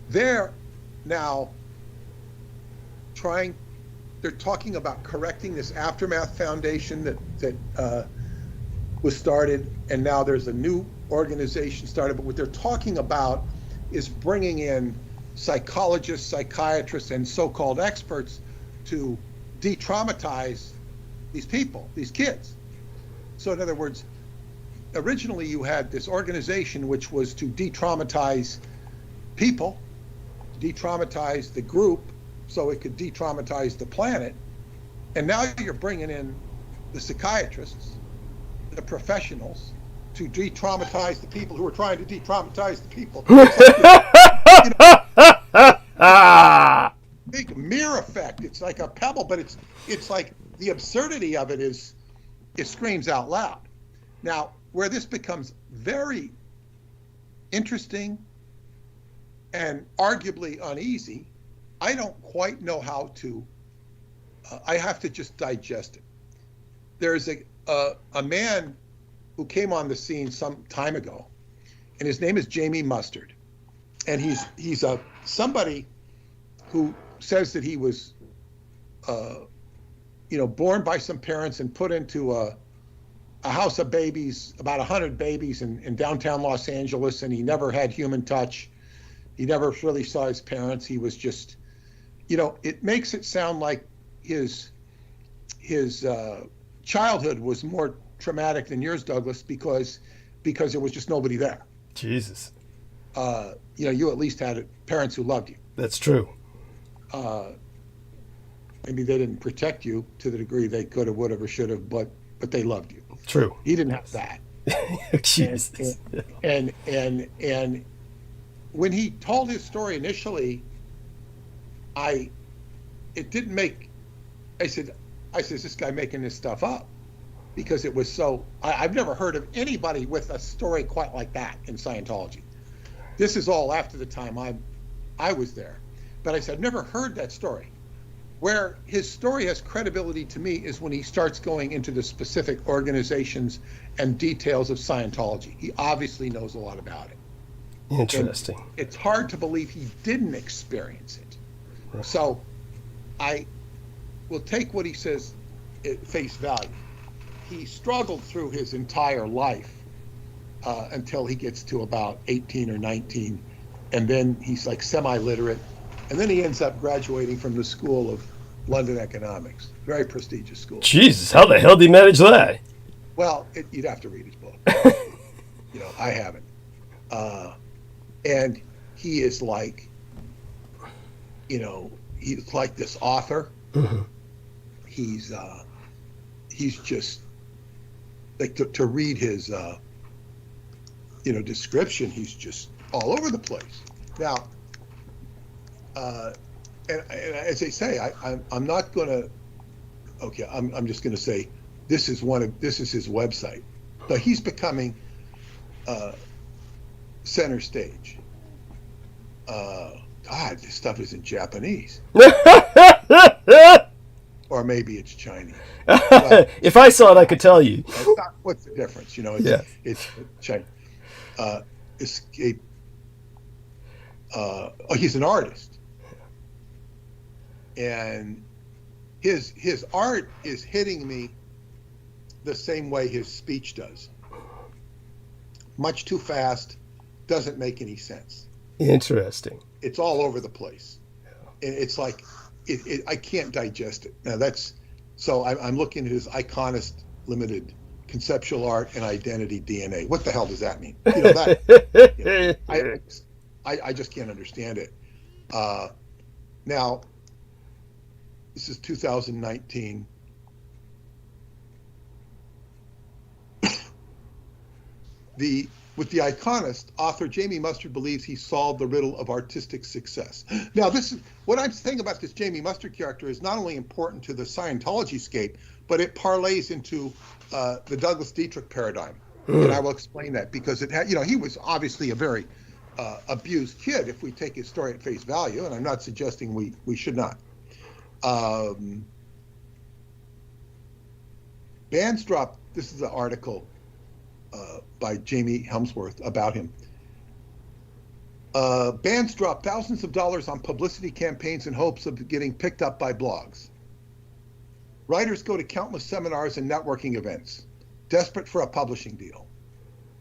they're now they're talking about correcting this Aftermath Foundation that was started, and now there's a new organization started. But what they're talking about is bringing in psychologists, psychiatrists, and so-called experts to de-traumatize these people, these kids. So in other words, originally you had this organization which was to de-traumatize people, de-traumatize the group, so it could de-traumatize the planet. And now you're bringing in the psychiatrists, the professionals, to de-traumatize the people who are trying to de-traumatize the people. Big mirror effect. It's like a pebble, but it's like the absurdity of it it screams out loud. Now, where this becomes very interesting and arguably uneasy. I don't quite know how to, I have to just digest it. There's a man who came on the scene some time ago, and his name is Jamie Mustard. And he's somebody who says that he was, born by some parents and put into a house of babies, about 100 babies in downtown Los Angeles, and he never had human touch. He never really saw his parents. He was just, it makes it sound like his childhood was more traumatic than yours, Douglas, because there was just nobody there. Jesus. You at least had parents who loved you. That's true. Maybe they didn't protect you to the degree they could have, would have, or should have, but they loved you. True. He didn't have that. Jesus. And when he told his story initially, it didn't make. I said, is this guy making this stuff up? Because it was so. I've never heard of anybody with a story quite like that in Scientology. This is all after the time I was there, but I said I've never heard that story. Where his story has credibility to me is when he starts going into the specific organizations and details of Scientology. He obviously knows a lot about it. Interesting. And it's hard to believe he didn't experience it. Right. So I will take what he says at face value. He struggled through his entire life until he gets to about 18 or 19, and then he's like semi-literate. And then he ends up graduating from the School of London Economics, very prestigious school. Jesus, how the hell did he manage that? Well, you'd have to read his book. I haven't. And he is like, he's like this author. Mm-hmm. He's just like to read his, description. He's just all over the place. Now. And as they say, I'm not going to. Okay, I'm just going to say this is his website, but he's becoming center stage. God, this stuff is in Japanese, or maybe it's Chinese. But, if I saw it, I could tell you. What's the difference? It's Chinese. Escape. He's an artist. And his art is hitting me the same way his speech does. Much too fast, doesn't make any sense. Interesting. It's all over the place. And it's like, I can't digest it. Now I'm looking at his Iconist Limited Conceptual Art and Identity DNA. What the hell does that mean? I just can't understand it. Now, this is 2019. With the Iconist, author Jamie Mustard believes he solved the riddle of artistic success. Now, this is what I'm saying about this Jamie Mustard character is not only important to the Scientology scape, but it parlays into the Douglas Dietrich paradigm. And I will explain that because he was obviously a very abused kid if we take his story at face value, and I'm not suggesting we should not. Bands dropped. This is an article by Jamie Helmsworth about him. Bands drop thousands of dollars on publicity campaigns in hopes of getting picked up by blogs. Writers go to countless seminars and networking events, desperate for a publishing deal.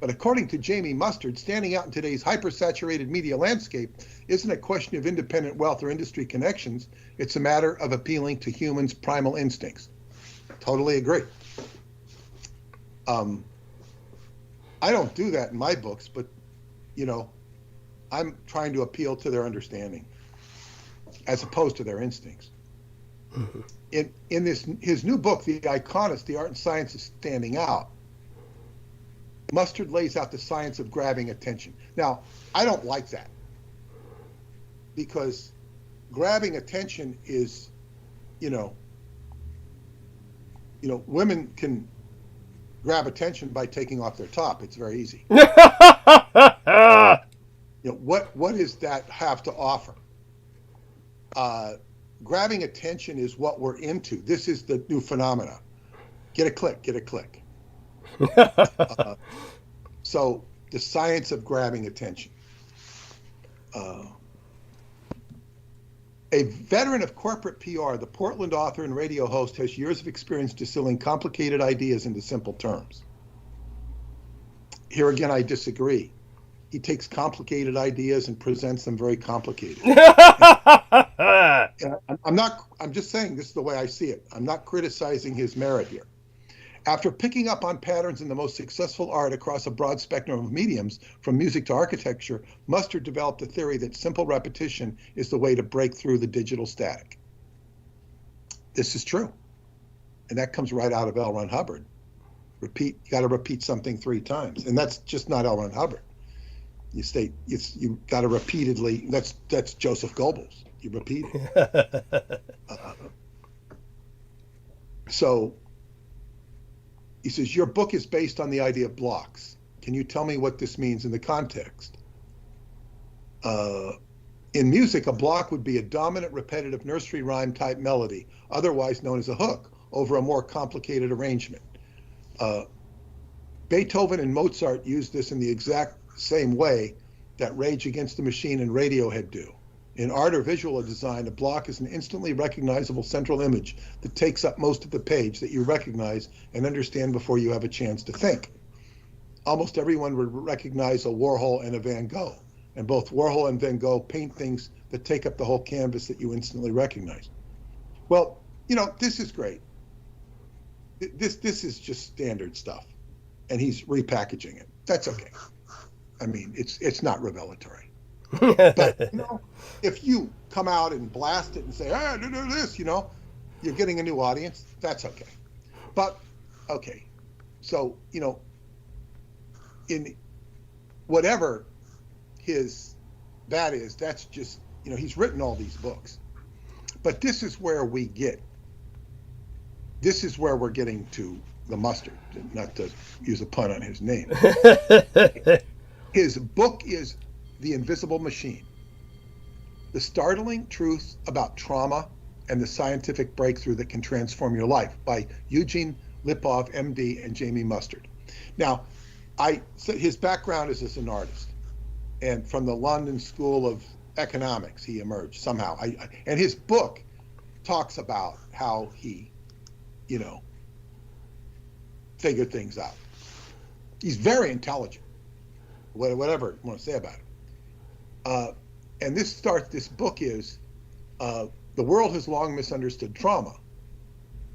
But according to Jamie Mustard, standing out in today's hypersaturated media landscape isn't a question of independent wealth or industry connections. It's a matter of appealing to humans' primal instincts. Totally agree. I don't do that in my books, but, I'm trying to appeal to their understanding as opposed to their instincts. Mm-hmm. In his new book, The Iconist, The Art and Science of Standing Out, Mustard lays out the science of grabbing attention. Now, I don't like that because grabbing attention is, women can grab attention by taking off their top. It's very easy. what does that have to offer? Grabbing attention is what we're into. This is the new phenomena. Get a click. So the science of grabbing attention. A veteran of corporate PR, the Portland author and radio host has years of experience distilling complicated ideas into simple terms. Here again, I disagree. He takes complicated ideas and presents them very complicated. I'm just saying this is the way I see it. I'm not criticizing his merit here. After picking up on patterns in the most successful art across a broad spectrum of mediums, from music to architecture, Mustard developed a theory that simple repetition is the way to break through the digital static. This is true. And that comes right out of L. Ron Hubbard. You got to repeat something 3 times. And that's just not L. Ron Hubbard. You got to repeatedly, that's Joseph Goebbels. You repeat it. So he says, your book is based on the idea of blocks. Can you tell me what this means in the context? In music, a block would be a dominant, repetitive nursery rhyme type melody, otherwise known as a hook, over a more complicated arrangement. Beethoven and Mozart used this in the exact same way that Rage Against the Machine and Radiohead do. In art or visual design, a block is an instantly recognizable central image that takes up most of the page that you recognize and understand before you have a chance to think. Almost everyone would recognize a Warhol and a Van Gogh, and both Warhol and Van Gogh paint things that take up the whole canvas that you instantly recognize. Well, this is great. This is just standard stuff, and he's repackaging it. That's okay. I mean, it's not revelatory. But if you come out and blast it and say, do this, you're getting a new audience. That's okay. But okay, so in whatever that's just he's written all these books. But this is where we're getting to the Mustard, not to use a pun on his name. His book is The Invisible Machine: The Startling Truth About Trauma and the Scientific Breakthrough That Can Transform Your Life, by Eugene Lipov, MD, and Jamie Mustard. Now, his background is as an artist, and from the London School of Economics he emerged somehow. And his book talks about how he, figured things out. He's very intelligent, whatever you want to say about it. And this book is, the world has long misunderstood trauma.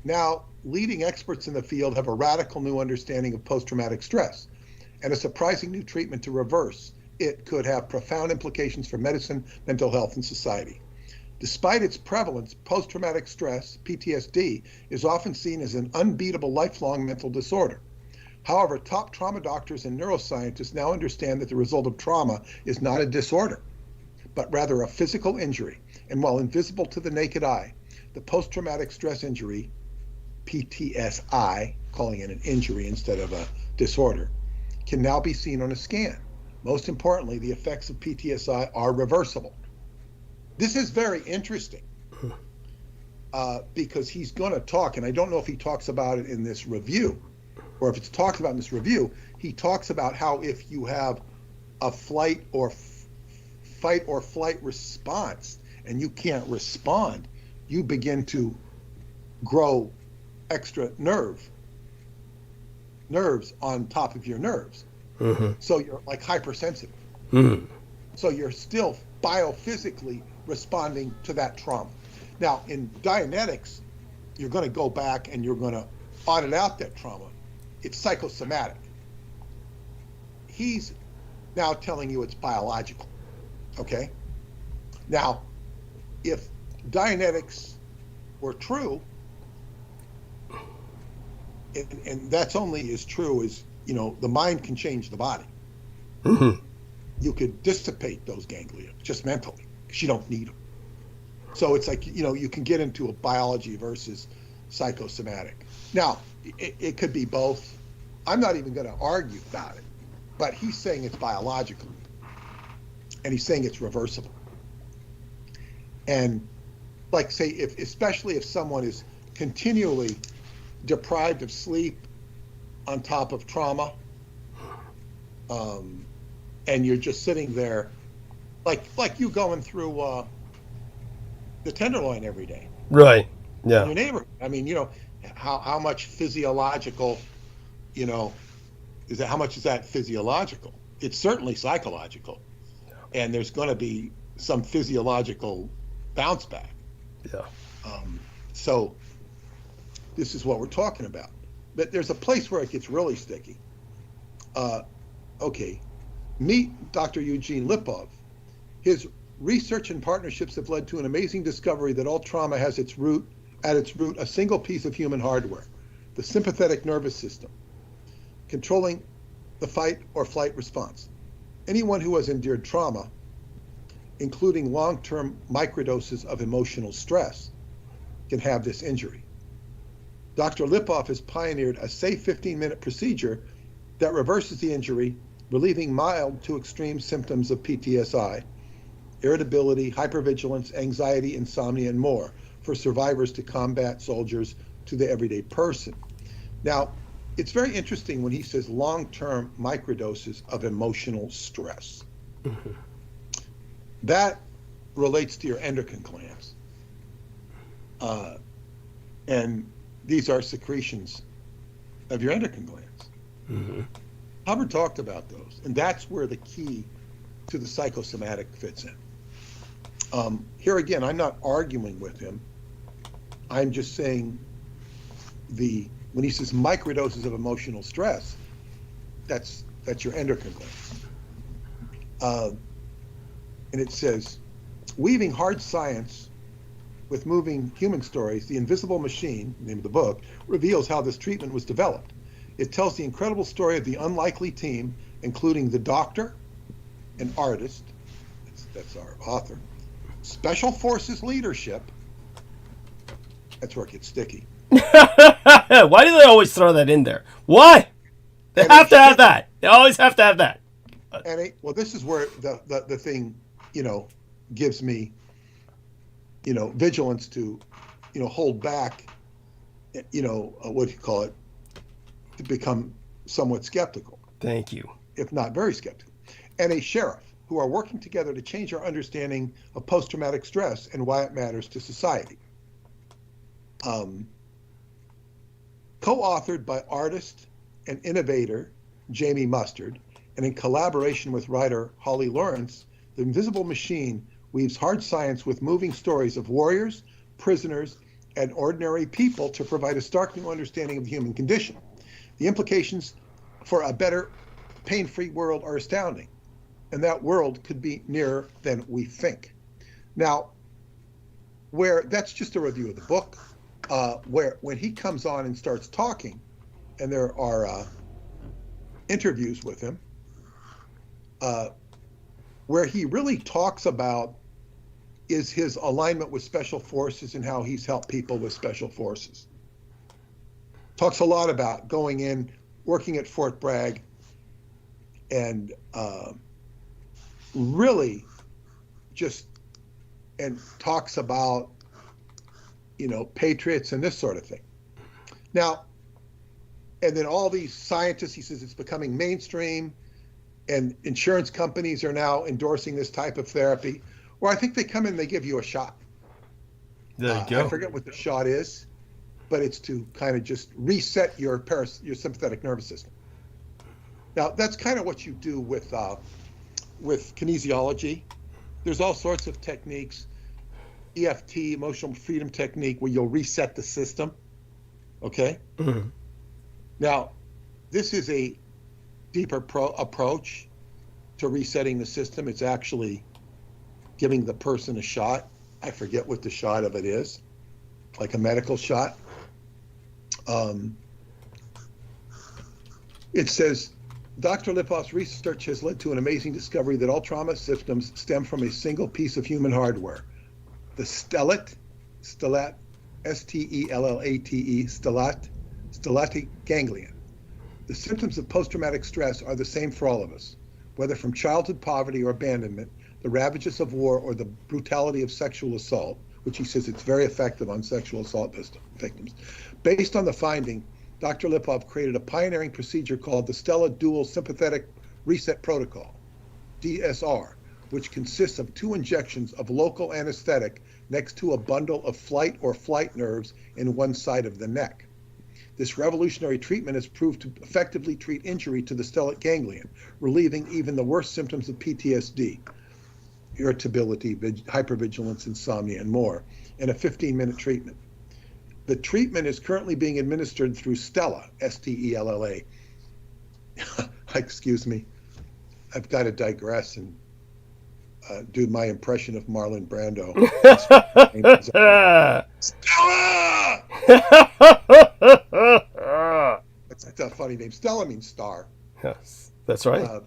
Now, leading experts in the field have a radical new understanding of post-traumatic stress, and a surprising new treatment to reverse it could have profound implications for medicine, mental health, and society. Despite its prevalence, post-traumatic stress, PTSD, is often seen as an unbeatable lifelong mental disorder. However, top trauma doctors and neuroscientists now understand that the result of trauma is not a disorder, but rather a physical injury. And while invisible to the naked eye, the post-traumatic stress injury, PTSI, calling it an injury instead of a disorder, can now be seen on a scan. Most importantly, the effects of PTSI are reversible. This is very interesting because he's going to talk, and I don't know if he talks about it in this review, or if it's talked about in this review. He talks about how if you have a fight or flight response and you can't respond, you begin to grow extra nerves on top of your nerves. Mm-hmm. So you're like hypersensitive. Mm-hmm. So you're still biophysically responding to that trauma. Now, in Dianetics, you're going to go back and you're going to audit out that trauma. It's psychosomatic. He's now telling you it's biological. Okay? Now, if Dianetics were true, and that's only as true as, the mind can change the body. Mm-hmm. You could dissipate those ganglia just mentally because you don't need them. So it's like, you can get into a biology versus psychosomatic. Now, it could be both. I'm not even going to argue about it, but he's saying it's biological. And he's saying it's reversible. And like say, especially if someone is continually deprived of sleep on top of trauma, and you're just sitting there, like you going through the Tenderloin every day. Right. Yeah. In your neighborhood. I mean, how much physiological, how much is that physiological? It's certainly psychological, and there's going to be some physiological bounce back. Yeah. So this is what we're talking about. But there's a place where it gets really sticky. Okay, meet Dr. Eugene Lipov. His research and partnerships have led to an amazing discovery that all trauma has at its root a single piece of human hardware, the sympathetic nervous system, controlling the fight or flight response. Anyone who has endured trauma, including long-term microdoses of emotional stress, can have this injury. Dr. Lipov has pioneered a safe 15-minute procedure that reverses the injury, relieving mild to extreme symptoms of PTSI, irritability, hypervigilance, anxiety, insomnia, and more for survivors to combat soldiers to the everyday person. Now, it's very interesting when he says long-term microdoses of emotional stress. Mm-hmm. That relates to your endocrine glands. And these are secretions of your endocrine glands. Mm-hmm. Hubbard talked about those, and that's where the key to the psychosomatic fits in. Here again, I'm not arguing with him. I'm just saying when he says microdoses of emotional stress, that's your endocrine glands. And it says, weaving hard science with moving human stories, The Invisible Machine, name of the book, reveals how this treatment was developed. It tells the incredible story of the unlikely team, including the doctor, an artist, that's our author, Special Forces leadership, that's where it gets sticky. Why do they always throw that in there? Why? They have to have that. They always have to have that. And well, this is where the thing, gives me, vigilance to, hold back, what do you call it, to become somewhat skeptical. Thank you. If not very skeptical. And a sheriff who are working together to change our understanding of post-traumatic stress and why it matters to society. Co-authored by artist and innovator Jamie Mustard, and in collaboration with writer Holly Lawrence, The Invisible Machine weaves hard science with moving stories of warriors, prisoners, and ordinary people to provide a stark new understanding of the human condition. The implications for a better, pain-free world are astounding, and that world could be nearer than we think. Now, where that's just a review of the book, where when he comes on and starts talking, and there are interviews with him, where he really talks about is his alignment with special forces and how he's helped people with special forces. Talks a lot about going in, working at Fort Bragg, and really just, and talks about, patriots and this sort of thing. Now, and then all these scientists, he says it's becoming mainstream, and insurance companies are now endorsing this type of therapy. Or I think they come in and they give you a shot. There you go. I forget what the shot is, but it's to kind of just reset your sympathetic nervous system. Now, that's kind of what you do with kinesiology. There's all sorts of techniques, EFT, emotional freedom technique, where you'll reset the system. Okay? Mm-hmm. Now, this is a deeper approach to resetting the system. It's actually giving the person a shot. I forget what the shot of it is, like a medical shot. It says, Dr. Lipov's research has led to an amazing discovery that all trauma symptoms stem from a single piece of human hardware, the stellate, S-T-E-L-L-A-T-E, stellate ganglion. The symptoms of post-traumatic stress are the same for all of us, whether from childhood poverty or abandonment, the ravages of war, or the brutality of sexual assault, which he says it's very effective on sexual assault victims. Based on the finding, Dr. Lipov created a pioneering procedure called the Stella Dual Sympathetic Reset Protocol, DSR, which consists of 2 injections of local anesthetic next to a bundle of flight or flight nerves in one side of the neck. This revolutionary treatment has proved to effectively treat injury to the stellate ganglion, relieving even the worst symptoms of PTSD, irritability, hypervigilance, insomnia, and more, in a 15-minute treatment. The treatment is currently being administered through Stella, S-T-E-L-L-A. Excuse me. I've got to digress and do my impression of Marlon Brando. Stella! That's a funny name. Stella means star. Yes, that's right.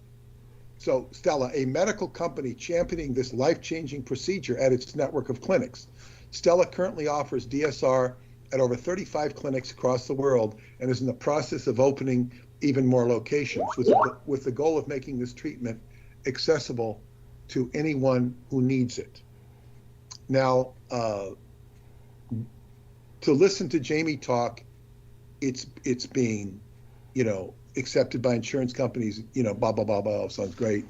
So Stella, a medical company championing this life-changing procedure at its network of clinics. Stella currently offers DSR at over 35 clinics across the world and is in the process of opening even more locations with the goal of making this treatment accessible to anyone who needs it. Now, to listen to Jamie talk, it's being, accepted by insurance companies, blah, blah, blah, blah, sounds great.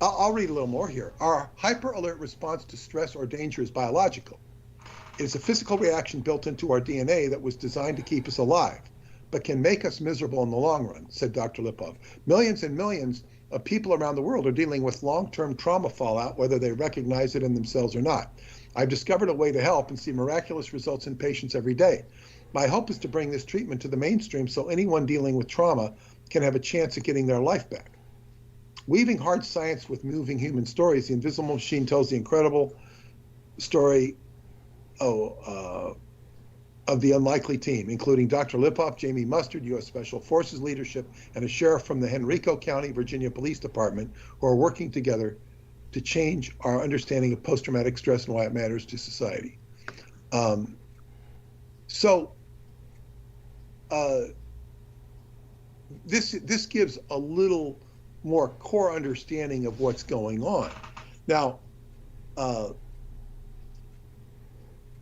I'll read a little more here. Our hyper-alert response to stress or danger is biological. It is a physical reaction built into our DNA that was designed to keep us alive, but can make us miserable in the long run, said Dr. Lipov. Millions and millions of people around the world are dealing with long-term trauma fallout, whether they recognize it in themselves or not. I've discovered a way to help and see miraculous results in patients every day. My hope is to bring this treatment to the mainstream so anyone dealing with trauma can have a chance at getting their life back. Weaving hard science with moving human stories, The Invisible Machine tells the incredible story of the unlikely team, including Dr. Lipov, Jamie Mustard, U.S. Special Forces leadership, and a sheriff from the Henrico County, Virginia Police Department, who are working together to change our understanding of post-traumatic stress and why it matters to society. This gives a little more core understanding of what's going on. Now,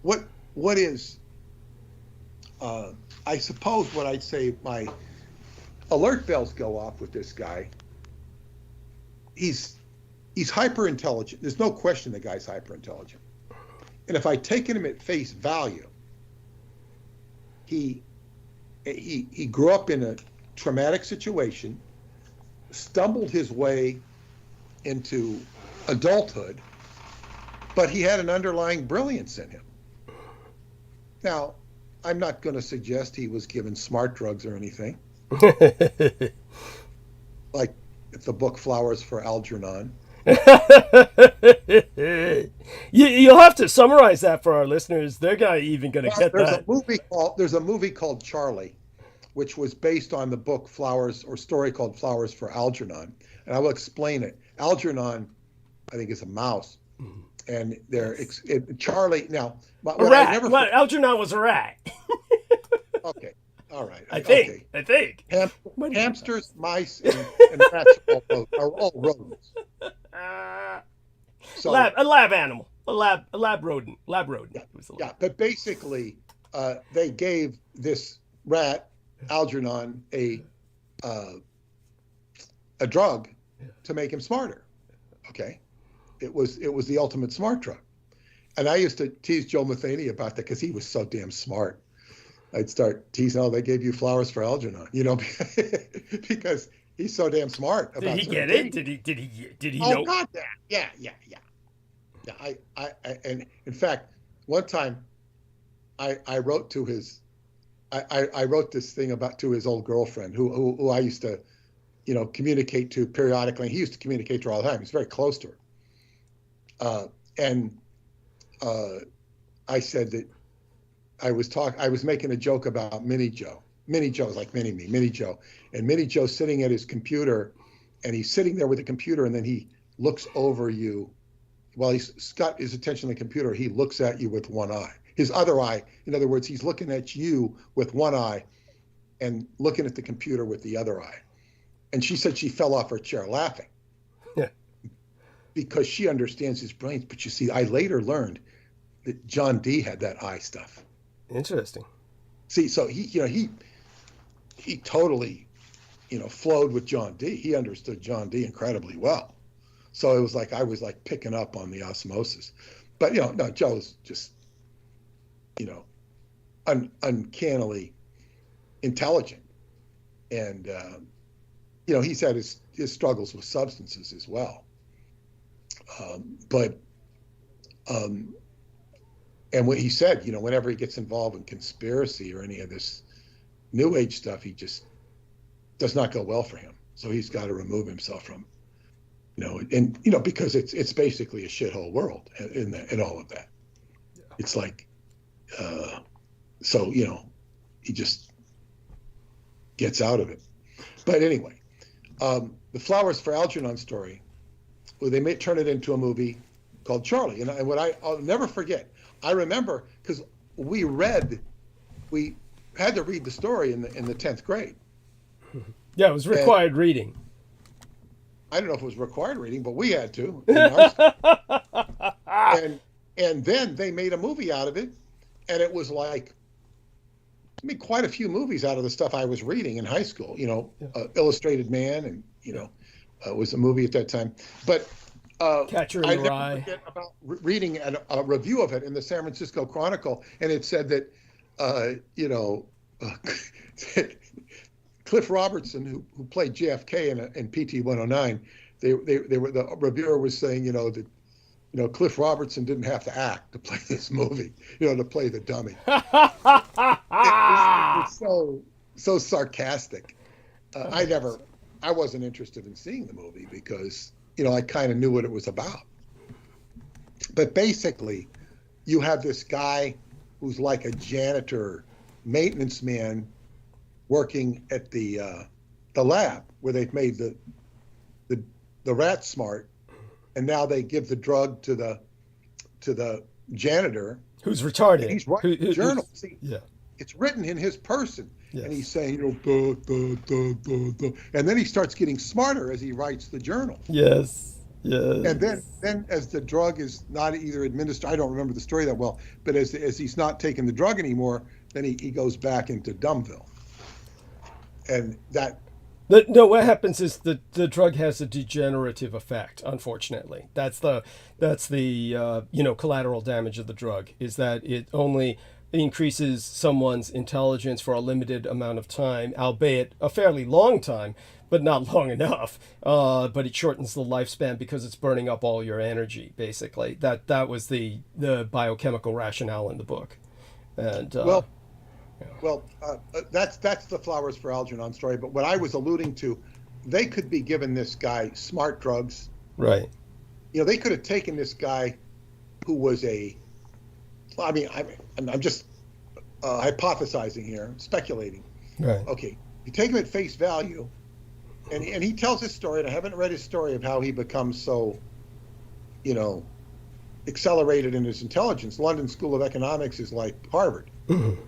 what is, I suppose what I'd say my alert bells go off with this guy. He's hyper intelligent. There's no question the guy's hyper intelligent. And if I take him at face value, he grew up in a traumatic situation, stumbled his way into adulthood, but he had an underlying brilliance in him. Now, I'm not going to suggest he was given smart drugs or anything. Like the book Flowers for Algernon. You'll have to summarize that for our listeners. They're not even going to get that. There's a movie called Charlie, which was based on the book story called Flowers for Algernon. And I will explain it. Algernon, I think, is a mouse. And Charlie, now... A rat. Algernon was a rat. Okay. All right. I think. Hamsters, mice, and rats are all rodents. So, a lab animal. A lab rodent. Yeah, but basically, they gave this rat, Algernon, a drug to make him smarter. Okay. It was the ultimate smart drug. And I used to tease Joe Matheny about that because he was so damn smart. I'd start teasing, they gave you flowers for Algernon, because he's so damn smart. Did he get it? Did he know? Oh, God, yeah. And in fact, one time I wrote to his, I wrote this thing to his old girlfriend who I used to, communicate to periodically. He used to communicate to her all the time. He's very close to her. I said that I was making a joke about Mini Joe. Mini Joe's like Mini-Me, Mini Joe. And Mini Joe's sitting at his computer, and he's sitting there with the computer, and then he looks over you. While he's got his attention on the computer, he looks at you with one eye. His other eye, in other words, he's looking at you with one eye and looking at the computer with the other eye. And she said she fell off her chair laughing. because she understands his brilliance. But you see, I later learned that John Dee had that eye stuff. Interesting. See, so he totally, flowed with John Dee. He understood John Dee incredibly well. So it was like I was like picking up on the osmosis. But no, Joe's just, uncannily intelligent, and he's had his struggles with substances as well. And what he said, whenever he gets involved in conspiracy or any of this New Age stuff, he just does not go well for him. So he's got to remove himself from, because it's basically a shithole world in all of that. Yeah. It's like, he just gets out of it. But anyway, the Flowers for Algernon story, well, they may turn it into a movie called Charlie. And what I'll never forget, I remember because we had to read the story in the 10th grade. Yeah, it was required reading. I don't know if it was required reading, but we had to. In our school. And then they made a movie out of it, and it was like, quite a few movies out of the stuff I was reading in high school. Illustrated Man, and was a movie at that time. But Catcher in the Rye. Never forget about reading a review of it in the San Francisco Chronicle, and it said that Cliff Robertson, who played JFK in PT 109, the reviewer was saying that Cliff Robertson didn't have to act to play this movie, to play the dummy. It was so sarcastic. I wasn't interested in seeing the movie because I kind of knew what it was about. But basically, you have this guy who's like a janitor, maintenance man, working at the lab where they've made the rat smart, and now they give the drug to the janitor who's retarded. And he's writing a journal. See, yeah, it's written in his person, yes. And he's saying, duh, duh, duh, duh, duh. And then he starts getting smarter as he writes the journal. Yes, yes. And then as the drug is not either administered, I don't remember the story that well, but as he's not taking the drug anymore, then he goes back into Dumbville. And that. No, what happens is the drug has a degenerative effect. Unfortunately, that's the collateral damage of the drug is that it only increases someone's intelligence for a limited amount of time, albeit a fairly long time, but not long enough. But it shortens the lifespan because it's burning up all your energy. Basically, that was the biochemical rationale in the book, and. That's the Flowers for Algernon story. But what I was alluding to, they could be giving this guy smart drugs. Right. They could have taken this guy who was I'm just hypothesizing here, speculating. Right. Okay. You take him at face value, and he tells his story, and I haven't read his story of how he becomes so, accelerated in his intelligence. London School of Economics is like Harvard. Mm-hmm.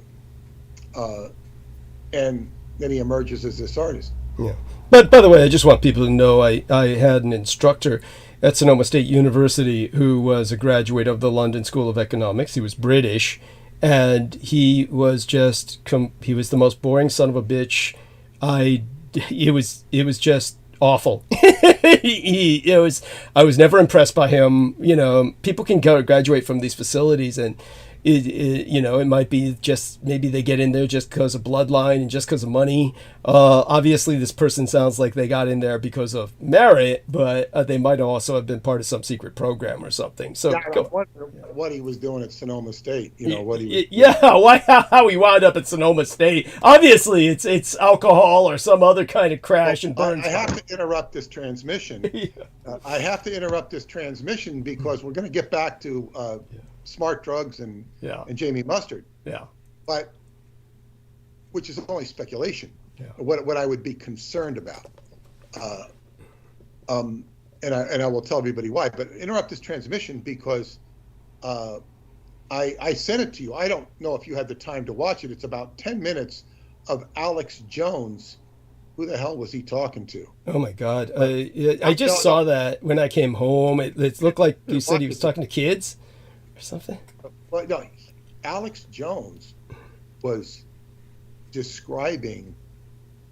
And then he emerges as this artist. Yeah. But by the way, I just want people to know I had an instructor at Sonoma State University who was a graduate of the London School of Economics. He was British, and he was he was the most boring son of a bitch. It was just awful. I was never impressed by him. People can graduate from these facilities and it might be just maybe they get in there just because of bloodline and just because of money. Obviously, this person sounds like they got in there because of merit, but they might also have been part of some secret program or something. So I wonder what he was doing at Sonoma State. What he was how he wound up at Sonoma State. Obviously, it's alcohol or some other kind of crash and burn. I have to interrupt this transmission. I have to interrupt this transmission because we're going to get back to. Smart drugs and Jamie Mustard. Yeah. But which is only speculation. Yeah. What I would be concerned about. And I will tell everybody why. But interrupt this transmission because I sent it to you. I don't know if you had the time to watch it. It's about 10 minutes of Alex Jones who the hell was he talking to? Oh my God! I just saw that when I came home. It looked like you said he was talking to kids or something. Well, no, Alex Jones was describing.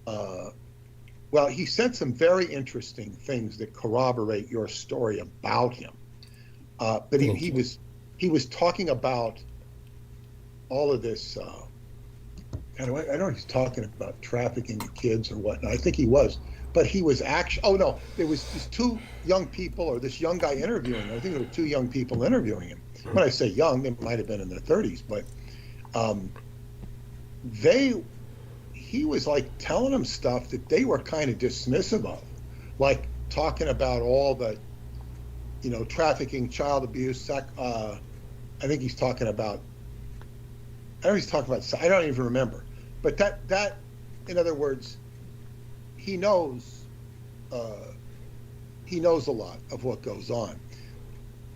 Well, he said some very interesting things that corroborate your story about him. But he was talking about all of this. I know he's talking about trafficking of kids or whatnot. I think he was, but he was actually. Oh no, there was these two young people, or this young guy interviewing him. I think there were two young people interviewing him. When I say young, they might have been in their 30s, but he was like telling them stuff that they were kind of dismissive of, like talking about all the, trafficking, child abuse. I think he's talking about. I don't know he's talking about. I don't even remember. But that, in other words, he knows a lot of what goes on,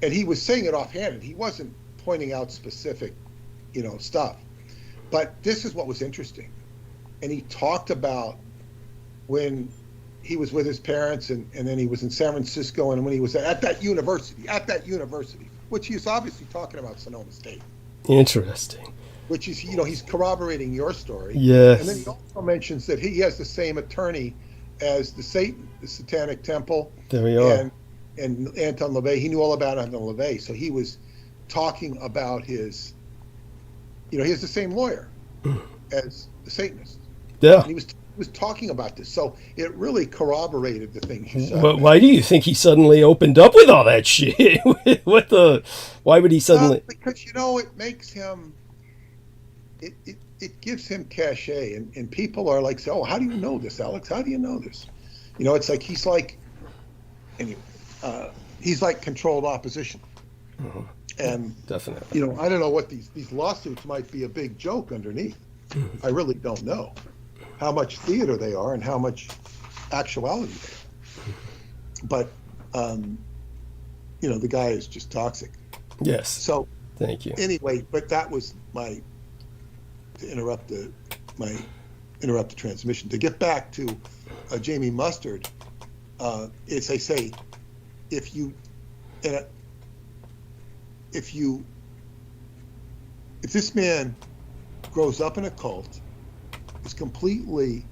and he was saying it offhanded. He wasn't pointing out specific, stuff. But this is what was interesting, and he talked about when he was with his parents, and then he was in San Francisco, and when he was at that university, which he's obviously talking about Sonoma State. Interesting. Which is, he's corroborating your story. Yes. And then he also mentions that he has the same attorney as the Satanic Temple. There we are. And Anton LaVey. He knew all about Anton LaVey. So he was talking about his, he has the same lawyer as the Satanist. Yeah. And he was talking about this. So it really corroborated the things you said. But why do you think he suddenly opened up with all that shit? Why would he suddenly? Because, it makes him. It gives him cachet, and people are like, oh, how do you know this, Alex? How do you know this? It's like he's like controlled opposition. Uh-huh. And definitely, I don't know what these lawsuits might be a big joke underneath. I really don't know how much theater they are and how much actuality they are. But the guy is just toxic. Yes. So thank you. Anyway, but that was to interrupt the transmission. To get back to Jamie Mustard, as I say, if this man grows up in a cult, is completely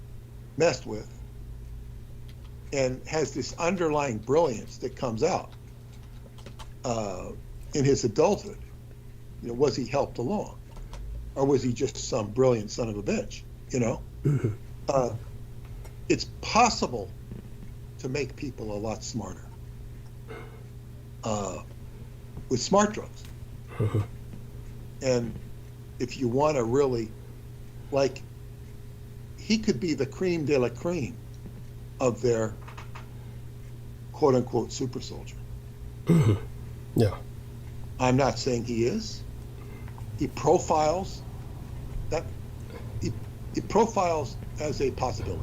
messed with, and has this underlying brilliance that comes out in his adulthood, was he helped along? Or was he just some brilliant son of a bitch? Mm-hmm. It's possible to make people a lot smarter with smart drugs. Mm-hmm. And if you want to really, he could be the creme de la creme of their quote unquote super soldier. Mm-hmm. Yeah. I'm not saying he is. He profiles as a possibility.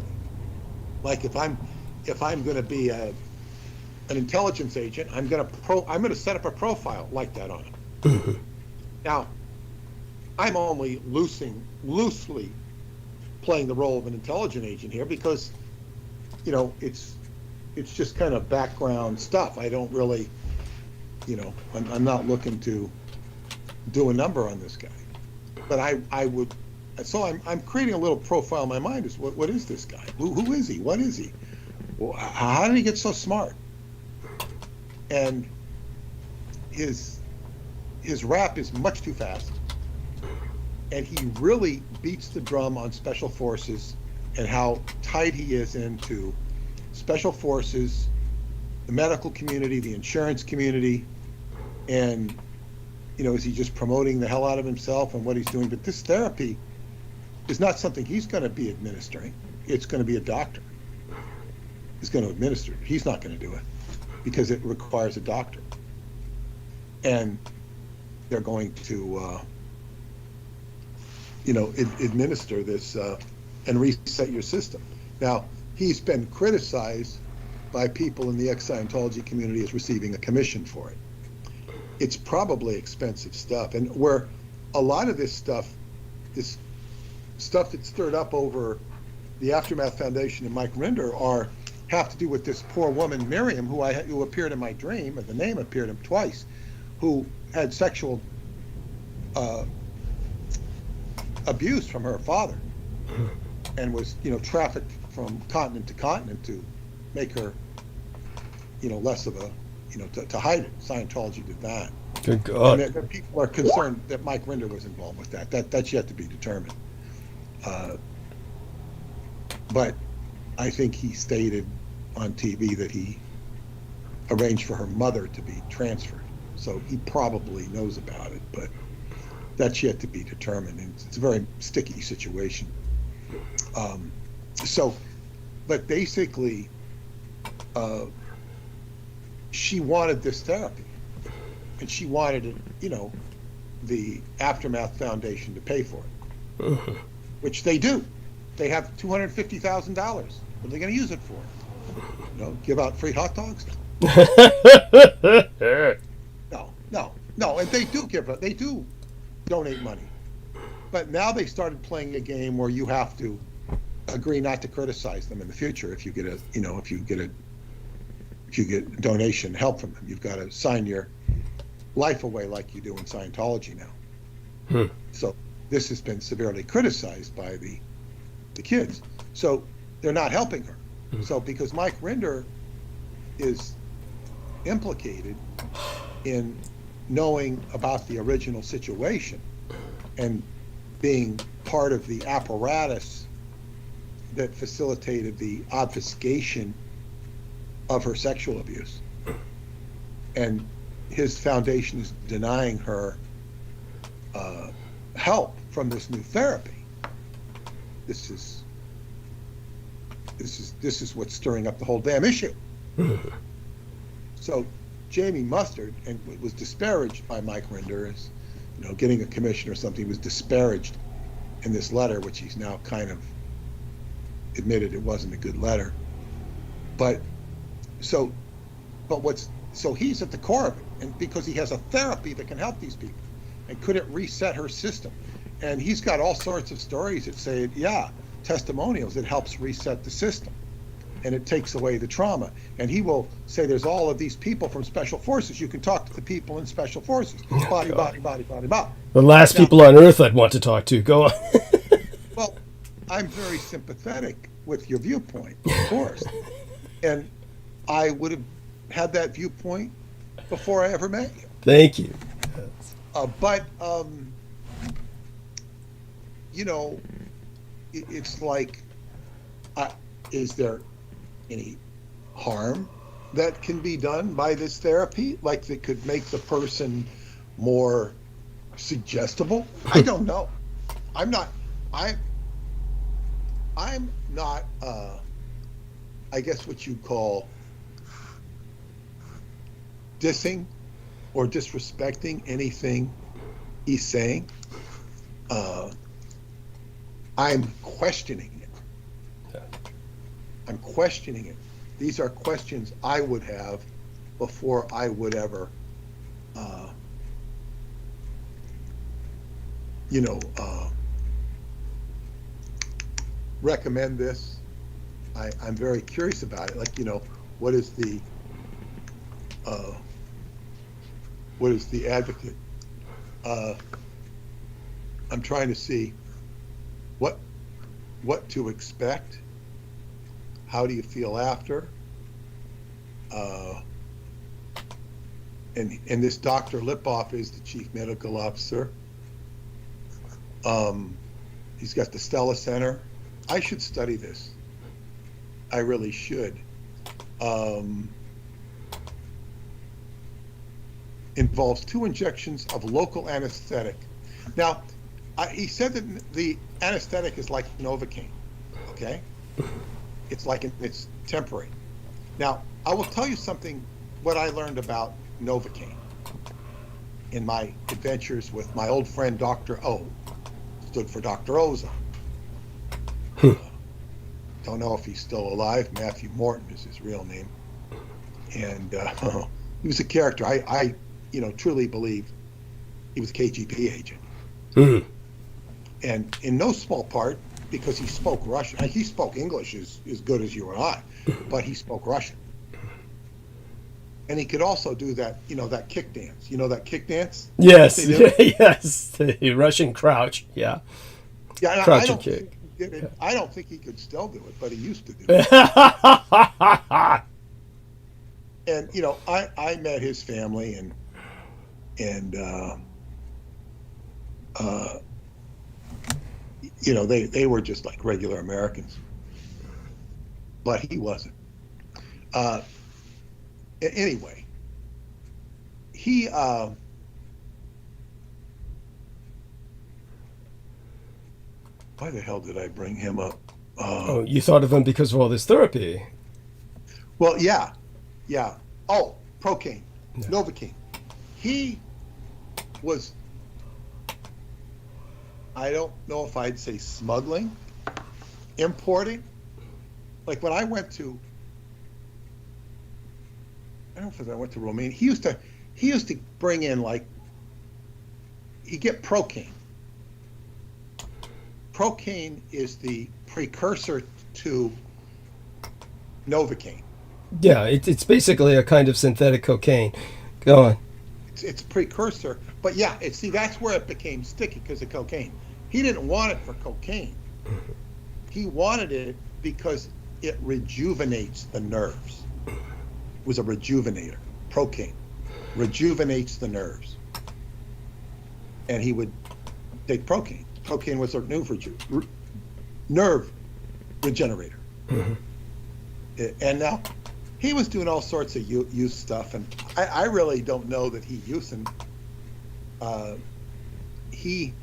Like if I'm going to be an intelligence agent, I'm going to set up a profile like that on him. Mm-hmm. Now, I'm only loosely playing the role of an intelligence agent here because, it's just kind of background stuff. I don't really, I'm not looking to do a number on this guy, but I would. So I'm creating a little profile in my mind. Is what is this guy? Who is he? What is he? Well, how did he get so smart? And his rap is much too fast, and he really beats the drum on special forces and how tight he is into special forces, the medical community, the insurance community, and is he just promoting the hell out of himself and what he's doing? But this therapy is not something he's going to be administering. It's going to be a doctor. He's going to administer it. He's not going to do it because it requires a doctor. And they're going to, administer this and reset your system. Now, he's been criticized by people in the ex-Scientology community as receiving a commission for it. It's probably expensive stuff, and where a lot of this stuff that's stirred up over the Aftermath Foundation and Mike Rinder have to do with this poor woman, Miriam, who appeared in my dream, and the name appeared twice, who had sexual abuse from her father, and was, trafficked from continent to continent to make her, less of a, to hide it. Scientology did that. Good God. And that people are concerned that Mike Rinder was involved with that. That's yet to be determined. But I think he stated on TV that he arranged for her mother to be transferred. So he probably knows about it, but that's yet to be determined. And it's a very sticky situation. But basically, she wanted this therapy, and she wanted it, the Aftermath Foundation to pay for it, which they do. They have $250,000. What are they going to use it for? Give out free hot dogs? No. And they do donate money. But now they started playing a game where you have to agree not to criticize them in the future if you get a donation help from them. You've got to sign your life away like you do in Scientology now. So this has been severely criticized by the kids. So they're not helping her. So because Mike Rinder is implicated in knowing about the original situation and being part of the apparatus that facilitated the obfuscation of her sexual abuse, and his foundation is denying her help from this new therapy. This is what's stirring up the whole damn issue. So Jamie Mustard, and was disparaged by Mike Rinder as, getting a commission or something. He was disparaged in this letter, which he's now kind of admitted it wasn't a good letter. But he's at the core of it, and because he has a therapy that can help these people, and could it reset her system? And he's got all sorts of stories that say, testimonials, it helps reset the system, and it takes away the trauma. And he will say there's all of these people from special forces. You can talk to the people in special forces. Body. The last people on earth I'd want to talk to. Go on. Well, I'm very sympathetic with your viewpoint, of course. And I would have had that viewpoint before I ever met you. Thank you. It's like, is there any harm that can be done by this therapy? Like, that could make the person more suggestible? I don't know. I'm not, I guess what you call dissing or disrespecting anything he's saying. I'm questioning it. I'm questioning it. These are questions I would have before I would ever, recommend this. I'm very curious about it. Like, what is the advocate? I'm trying to see what to expect. How do you feel after? And this Dr. Lipoff is the chief medical officer. He's got the Stella Center. I should study this. I really should. Involves 2 injections of local anesthetic. Now, he said that the anesthetic is like Novocaine, okay? It's temporary. Now, I will tell you something, what I learned about Novocaine in my adventures with my old friend Dr. O, stood for Dr. Ozone. Don't know if he's still alive. Matthew Morton is his real name. And he was a character. I truly believe he was a KGB agent. And in no small part, because he spoke Russian. He spoke English as good as you and I, but he spoke Russian. And he could also do that, that kick dance. You know that kick dance? Yes, yes, the Russian crouch, yeah. Yeah, crouch and kick. I don't think he could still do it, but he used to do it. And I met his family, and they were just like regular Americans, but he wasn't. Anyway, he why the hell did I bring him up? Oh, you thought of him because of all this therapy. Well, yeah. Oh, Procaine, Yeah. Novocaine. He was, I don't know if I'd say smuggling, importing. Like when I went to, I don't know if I went to Romania. He used to bring in he'd get Procaine. Procaine is the precursor to Novocaine. Yeah, it's basically a kind of synthetic cocaine. Go on. It's a precursor, but yeah, that's where it became sticky because of cocaine. He didn't want it for cocaine. He wanted it because it rejuvenates the nerves. It was a rejuvenator. Procaine rejuvenates the nerves, and he would take Procaine. Procaine was a nerve regenerator. Mm-hmm. And now he was doing all sorts of youth stuff, and I really don't know that he used him. He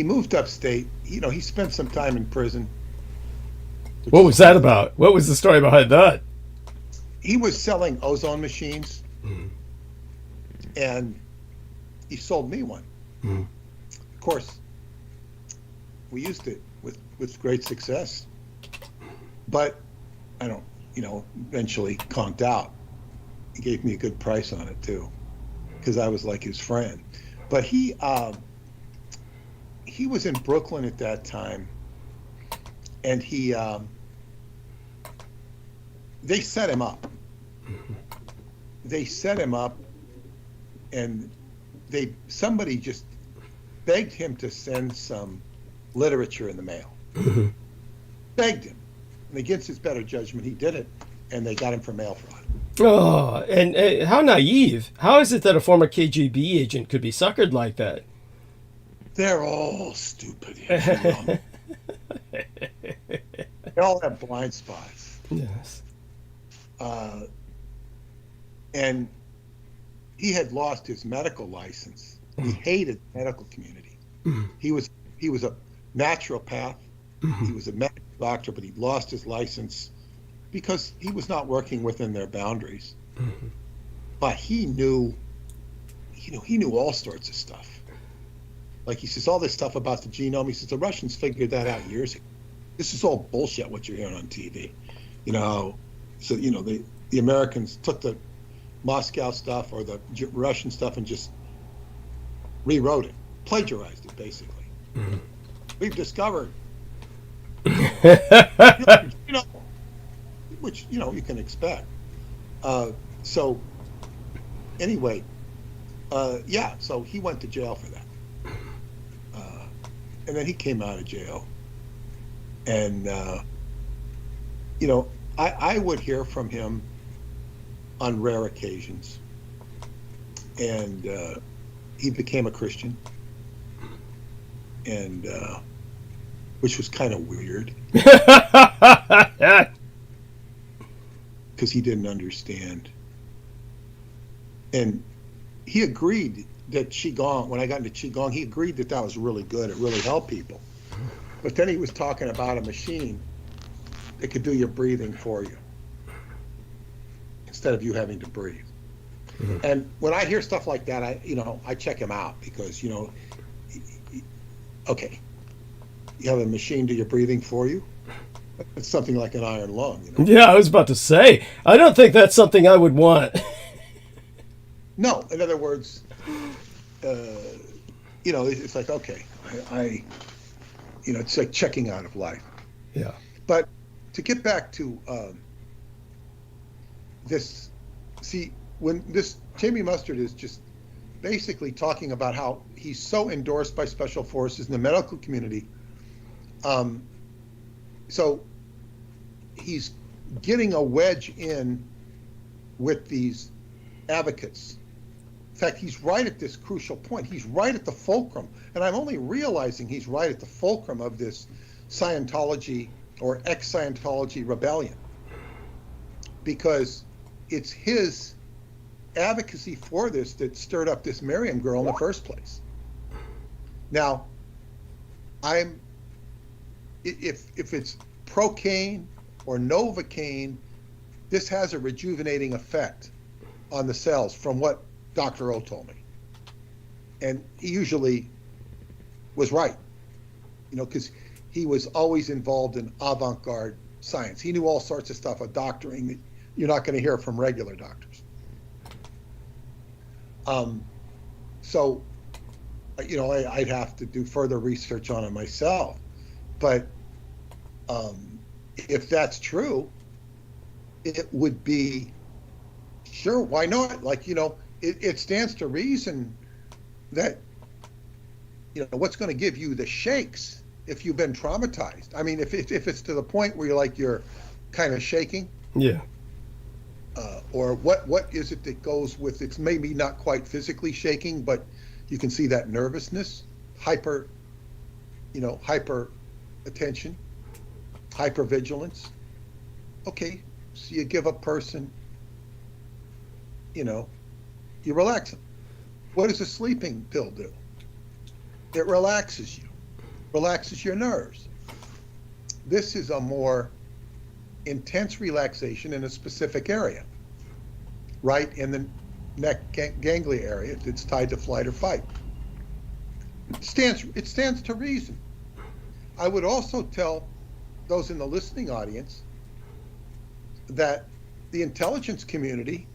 moved upstate. He spent some time in prison. What was that about? What was the story behind that? He was selling ozone machines, and he sold me one. Of course, we used it with great success, but I don't, eventually conked out. He gave me a good price on it too, because I was like his friend. But he was in Brooklyn at that time, and they set him up. They set him up, and somebody just begged him to send some literature in the mail. Begged him. And against his better judgment, he did it, and they got him for mail fraud. Oh, and how naive. How is it that a former KGB agent could be suckered like that? They're all stupid. They all have blind spots. Yes. And he had lost his medical license. He hated the medical community. He was a naturopath. He was a medical doctor, but he lost his license because he was not working within their boundaries. But he knew all sorts of stuff. Like he says, all this stuff about the genome. He says the Russians figured that out years ago. This is all bullshit what you're hearing on TV. So the Americans took the Moscow stuff or the Russian stuff and just rewrote it, plagiarized it, basically. We've discovered, which you can expect. So anyway, so he went to jail for that, and then he came out of jail, and I would hear from him on rare occasions, and he became a Christian, and which was kind of weird because he didn't understand. And he agreed that Qigong, when I got into Qigong, he agreed that was really good. It really helped people. But then he was talking about a machine that could do your breathing for you instead of you having to breathe. And when I hear stuff like that, I check him out because, okay, you have a machine do your breathing for you? It's something like an iron lung. Yeah, I was about to say, I don't think that's something I would want. No, in other words, it's like, okay, it's like checking out of life. Yeah. But to get back to this, see, when this Jamie Mustard is just basically talking about how he's so endorsed by special forces in the medical community. So he's getting a wedge in with these advocates. In fact, he's right at this crucial point. He's right at the fulcrum. And I'm only realizing he's right at the fulcrum of this Scientology or ex-Scientology rebellion, because it's his advocacy for this that stirred up this Miriam girl in the first place. Now, if it's Procaine or Novocaine, this has a rejuvenating effect on the cells, from what Dr. O told me. And he usually was right, because he was always involved in avant-garde science. He knew all sorts of stuff of doctoring that you're not going to hear from regular doctors. So, I'd have to do further research on it myself. But if that's true, it would be, sure, why not? It stands to reason that, what's going to give you the shakes if you've been traumatized? I mean, if it's to the point where you're kind of shaking. Yeah. Or what is it that goes with, it's maybe not quite physically shaking, but you can see that nervousness, hyper attention, hypervigilance. Okay, so you give a person, you relax them. What does a sleeping pill do? It relaxes you, relaxes your nerves. This is a more intense relaxation in a specific area, right in the neck ganglia area that's tied to flight or fight. It stands to reason. I would also tell those in the listening audience that the intelligence community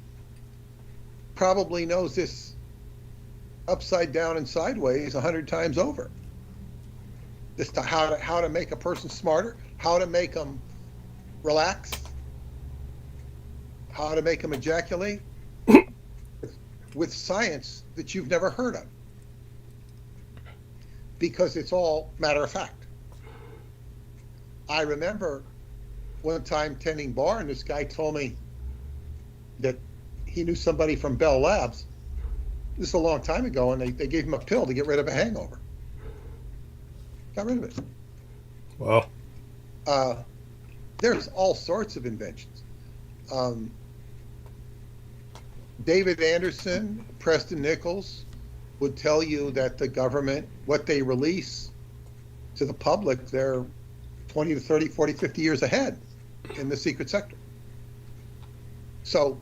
probably knows this upside down and sideways 100 times over. This how to make a person smarter, how to make them relax, how to make them ejaculate with science that you've never heard of, because it's all matter of fact. I remember one time tending bar, and this guy told me that he knew somebody from Bell Labs. This is a long time ago, and they gave him a pill to get rid of a hangover. Got rid of it. Wow. There's all sorts of inventions. David Anderson, Preston Nichols would tell you that the government, what they release to the public, they're 20 to 30, 40, 50 years ahead in the secret sector. So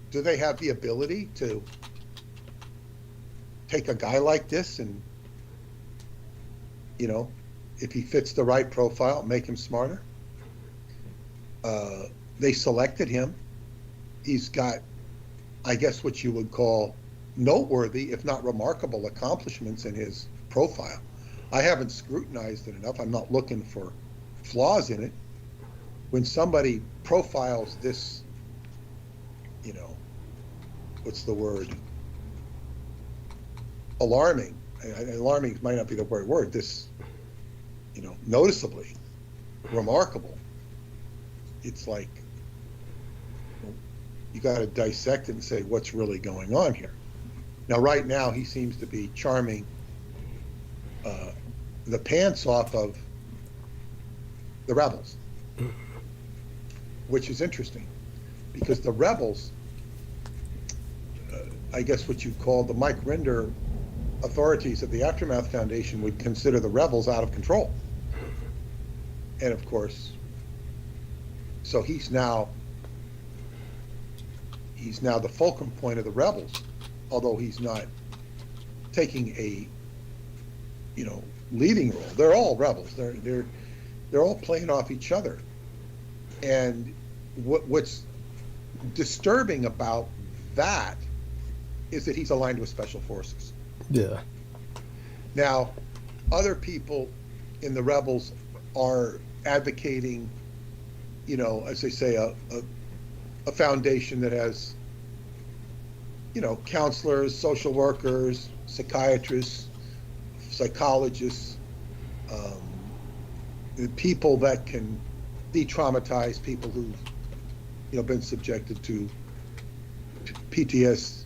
do they have the ability to take a guy like this and, if he fits the right profile, make him smarter? They selected him. He's got, I guess, what you would call noteworthy, if not remarkable, accomplishments in his profile. I haven't scrutinized it enough. I'm not looking for flaws in it. When somebody profiles this, what's the word? Alarming. Alarming might not be the right word. This, noticeably remarkable. It's like, you got to dissect it and say what's really going on here. Now, right now, he seems to be charming the pants off of the rebels, which is interesting, because the rebels, I guess what you call the Mike Rinder authorities of the Aftermath Foundation would consider the rebels out of control. And of course, so he's now the fulcrum point of the rebels, although he's not taking a leading role. They're all rebels. They're all playing off each other. And what's disturbing about that is that he's aligned with special forces. Yeah. Now, other people in the rebels are advocating, you know, as they say, a foundation that has, you know, counselors, social workers, psychiatrists, psychologists, people that can de-traumatize people who've, you know, been subjected to PTSD,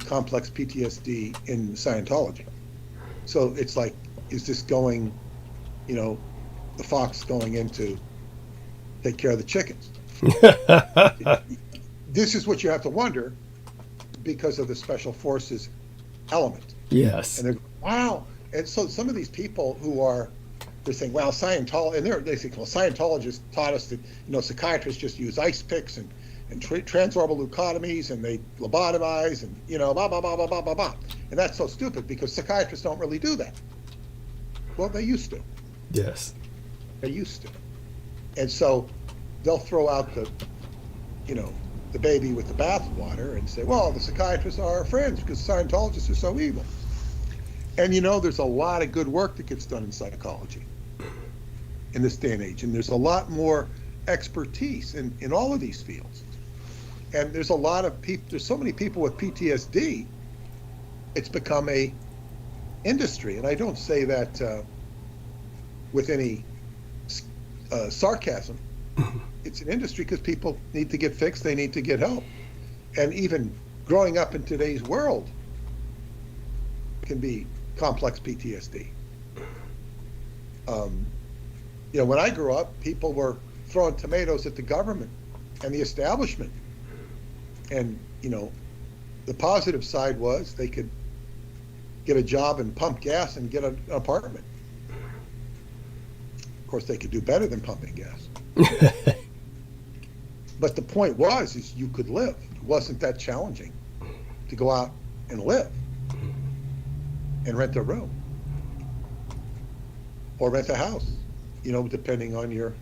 complex PTSD in Scientology. So it's like, is this going, you know, the fox going in to take care of the chickens? This is what you have to wonder because of the special forces element. Yes. And they're, wow. And so some of these people who are, they're saying, well, Scientology, and they say, well, Scientologists taught us that, you know, psychiatrists just use ice picks and transorbital leucotomies, and they lobotomize, and, you know, blah, blah, blah, blah, blah, blah, blah. And that's so stupid because psychiatrists don't really do that. Well, they used to. Yes. They used to. And so they'll throw out the, you know, the baby with the bathwater and say, well, the psychiatrists are our friends because Scientologists are so evil. And, you know, there's a lot of good work that gets done in psychology in this day and age. And there's a lot more expertise in all of these fields. And there's a lot of people, there's so many people with PTSD, it's become a industry. And I don't say that with any sarcasm. It's an industry because people need to get fixed, they need to get help. And even growing up in today's world can be complex PTSD. You know, when I grew up, people were throwing tomatoes at the government and the establishment. And, you know, the positive side was they could get a job and pump gas and get an apartment. Of course, they could do better than pumping gas. But the point was, is you could live. It wasn't that challenging to go out and live and rent a room or rent a house, you know, depending on your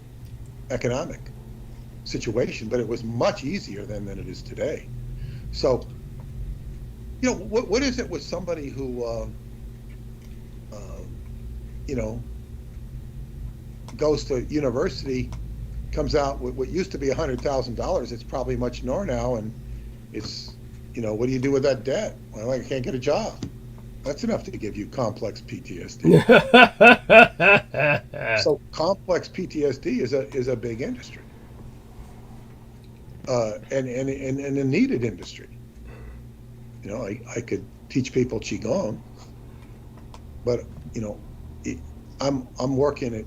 economic situation. But it was much easier then than it is today. So, you know, what is it with somebody who, you know, goes to university, comes out with what used to be $100,000, it's probably much more now, and it's, you know, what do you do with that debt? Well, I can't get a job. That's enough to give you complex PTSD. So complex PTSD is a big industry, and a needed industry. You know, I could teach people qigong, but, you know, I'm working at,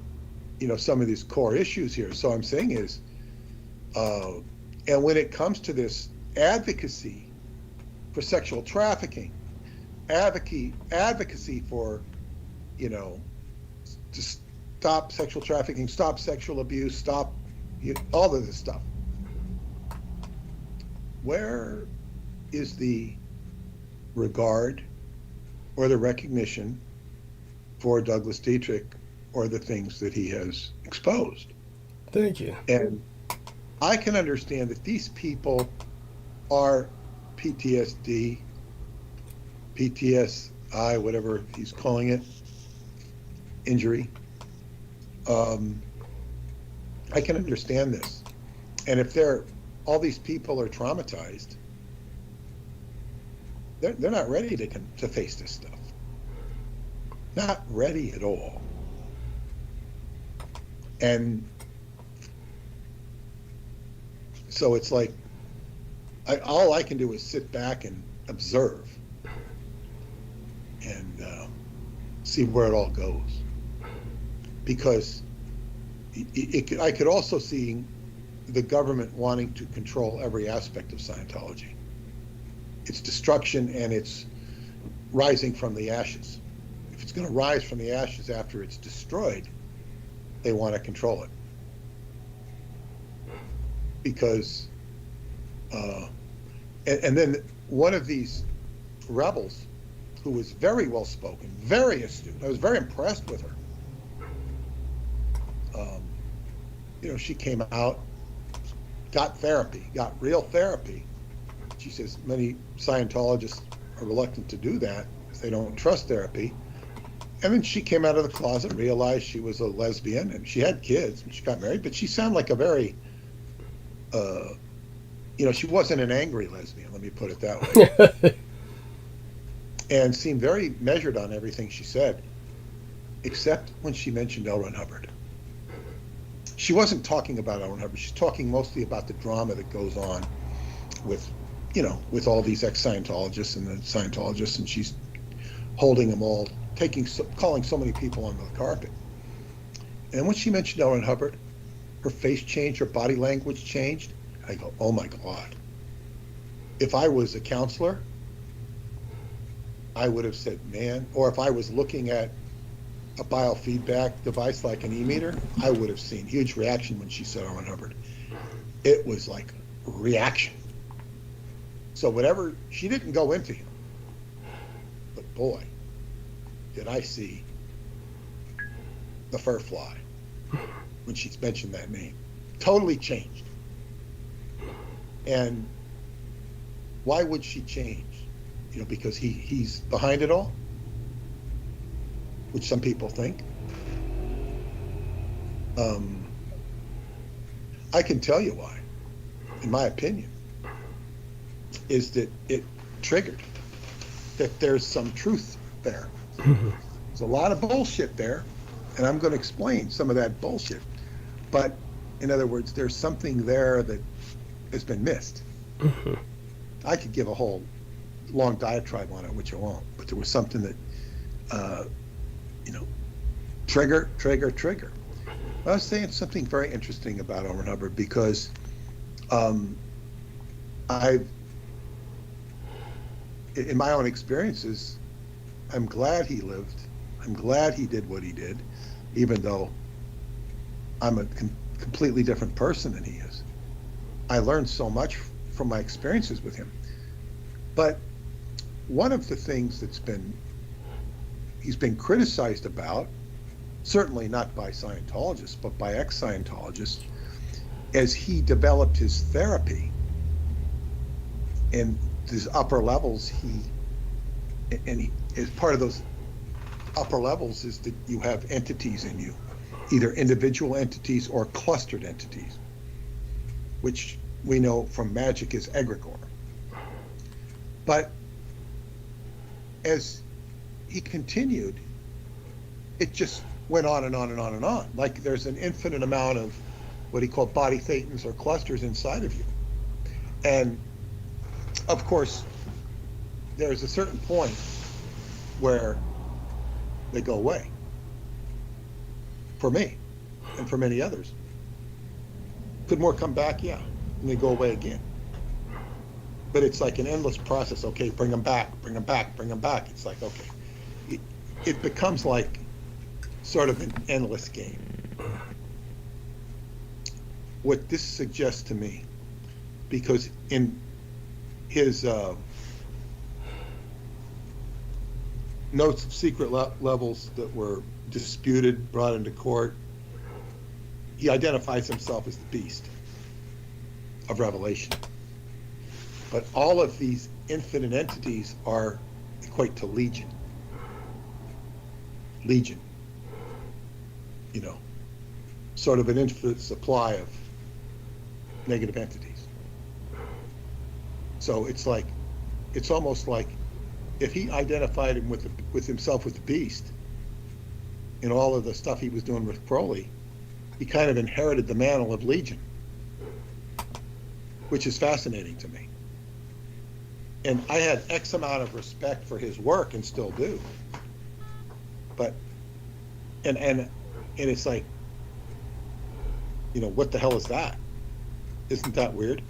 you know, some of these core issues here. So I'm saying is, and when it comes to this advocacy for sexual trafficking, advocacy for, you know, to stop sexual trafficking, stop sexual abuse, stop all of this stuff, where is the regard or the recognition for Douglas Dietrich or the things that he has exposed? Thank you. And I can understand that these people are PTSD, PTSI, whatever he's calling it, injury. I can understand this. And if all these people are traumatized, they're not ready to face this stuff. Not ready at all. And so it's like, all I can do is sit back and observe and see where it all goes. Because I could also see the government wanting to control every aspect of Scientology. Its destruction and its rising from the ashes. If it's going to rise from the ashes after it's destroyed, they want to control it. Because, and then one of these rebels, who was very well spoken, very astute, I was very impressed with her. You know, she came out, got therapy, got real therapy. She says many Scientologists are reluctant to do that because they don't trust therapy. And then she came out of the closet, realized she was a lesbian, and she had kids, and she got married, but she sounded like a very, she wasn't an angry lesbian, let me put it that way. And seemed very measured on everything she said, except when she mentioned L. Ron Hubbard. She wasn't talking about L. Ron Hubbard. She's talking mostly about the drama that goes on with all these ex-Scientologists and the Scientologists, and she's holding them all, calling so many people on the carpet. And when she mentioned L. Ron Hubbard, her face changed, her body language changed. I go, oh my God. If I was a counselor, I would have said, man, or if I was looking at a biofeedback device like an e-meter, I would have seen huge reaction when she said L. Ron Hubbard. It was like reaction. So whatever, she didn't go into him, but boy, did I see the fur fly when she mentioned that name. Totally changed. And why would she change? Because he's behind it all, which some people think. I can tell you why, in my opinion, is that it triggered that there's some truth there. There's a lot of bullshit there, and I'm going to explain some of that bullshit. But in other words, there's something there that has been missed. I could give a whole long diatribe on it, which I won't, but there was something that, trigger. I was saying something very interesting about L. Ron Hubbard because in my own experiences, I'm glad he lived. I'm glad he did what he did, even though I'm a completely different person than he is. I learned so much from my experiences with him. But one of the things he's been criticized about, certainly not by Scientologists, but by ex-Scientologists, as he developed his therapy and his upper levels, as part of those upper levels is that you have entities in you, either individual entities or clustered entities, which we know from magic is egregore. But as he continued, it just went on and on and on and on. Like there's an infinite amount of what he called body thetans or clusters inside of you. And of course, there's a certain point where they go away. For me, and for many others. Could more come back? Yeah. And they go away again. But it's like an endless process. Okay, bring them back, bring them back, bring them back. It's like, okay. It becomes like sort of an endless game. What this suggests to me, because in his notes of secret levels that were disputed, brought into court, he identifies himself as the beast of Revelation. But all of these infinite entities equate to legion. Legion. Sort of an infinite supply of negative entities. So it's almost like if he identified him with himself with the beast in all of the stuff he was doing with Crowley, he kind of inherited the mantle of legion, which is fascinating to me. And I had X amount of respect for his work and still do. But and it's like, what the hell is that? Isn't that weird?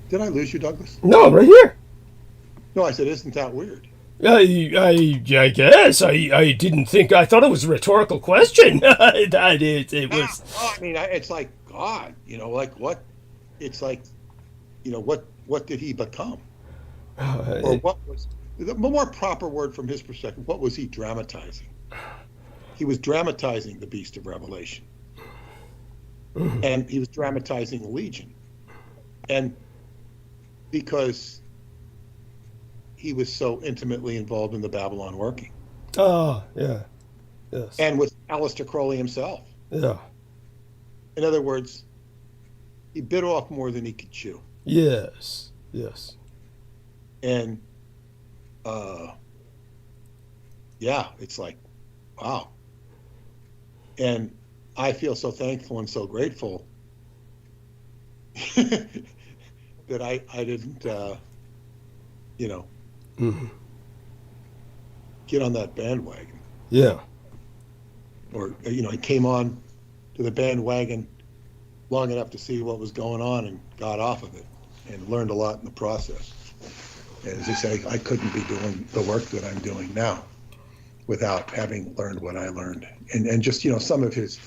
Did I lose you, Douglas? No, I'm right here. No, I said, isn't that weird? I guess. I didn't think. I thought it was a rhetorical question. It was. I mean, it's like, God, like what? It's like, what did he become? Or what was the more proper word from his perspective? What was he dramatizing? He was dramatizing the beast of Revelation, and he was dramatizing the legion, and because he was so intimately involved in the Babylon working. Oh, yeah. Yes. And with Aleister Crowley himself. Yeah. In other words, he bit off more than he could chew. Yes. Yes. And yeah, it's like, wow. And I feel so thankful and so grateful that I didn't, get on that bandwagon. Yeah. Or, I came on to the bandwagon long enough to see what was going on and got off of it and learned a lot in the process. And as I say, I couldn't be doing the work that I'm doing now without having learned what I learned. And just, some of his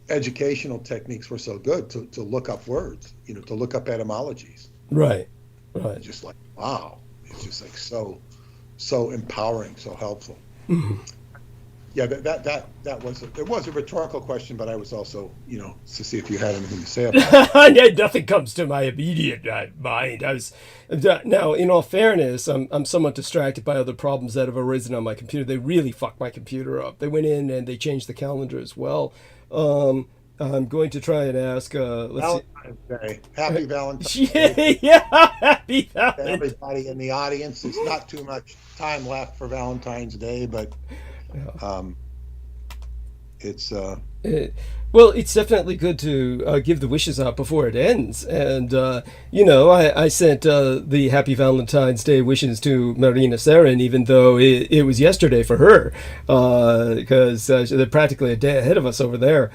educational techniques were so good to look up words, to look up etymologies. Right. Just like, wow. It's just like so empowering, so helpful. Mm-hmm. Yeah, that was a rhetorical question, but I was also, to see if you had anything to say about it. Nothing comes to my immediate mind. Now, in all fairness, I'm somewhat distracted by other problems that have arisen on my computer. They really fucked my computer up. They went in and they changed the calendar as well. I'm going to try and ask. Valentine's Day. Happy Valentine's Day. Yeah, happy Valentine's. To everybody in the audience. There's not too much time left for Valentine's Day, but it's well, it's definitely good to give the wishes out before it ends. And I sent the Happy Valentine's Day wishes to Marina Saren, even though it was yesterday for her, because they're practically a day ahead of us over there.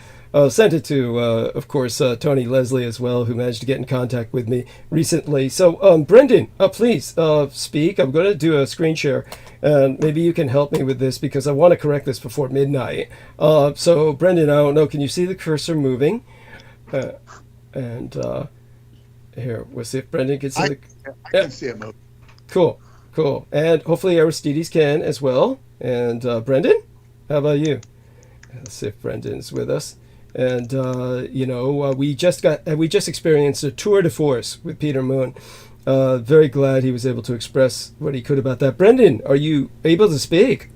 Sent it to, of course, Tony Leslie as well, who managed to get in contact with me recently. So, Brendan, please speak. I'm going to do a screen share, and maybe you can help me with this because I want to correct this before midnight. So, Brendan, I don't know, can you see the cursor moving? And here, we'll see if Brendan can see I can see it moving. Cool. And hopefully Aristides can as well. And Brendan, how about you? Let's see if Brendan's with us. And we just experienced a tour de force with Peter Moon. Very glad he was able to express what he could about that. Brendan, are you able to speak?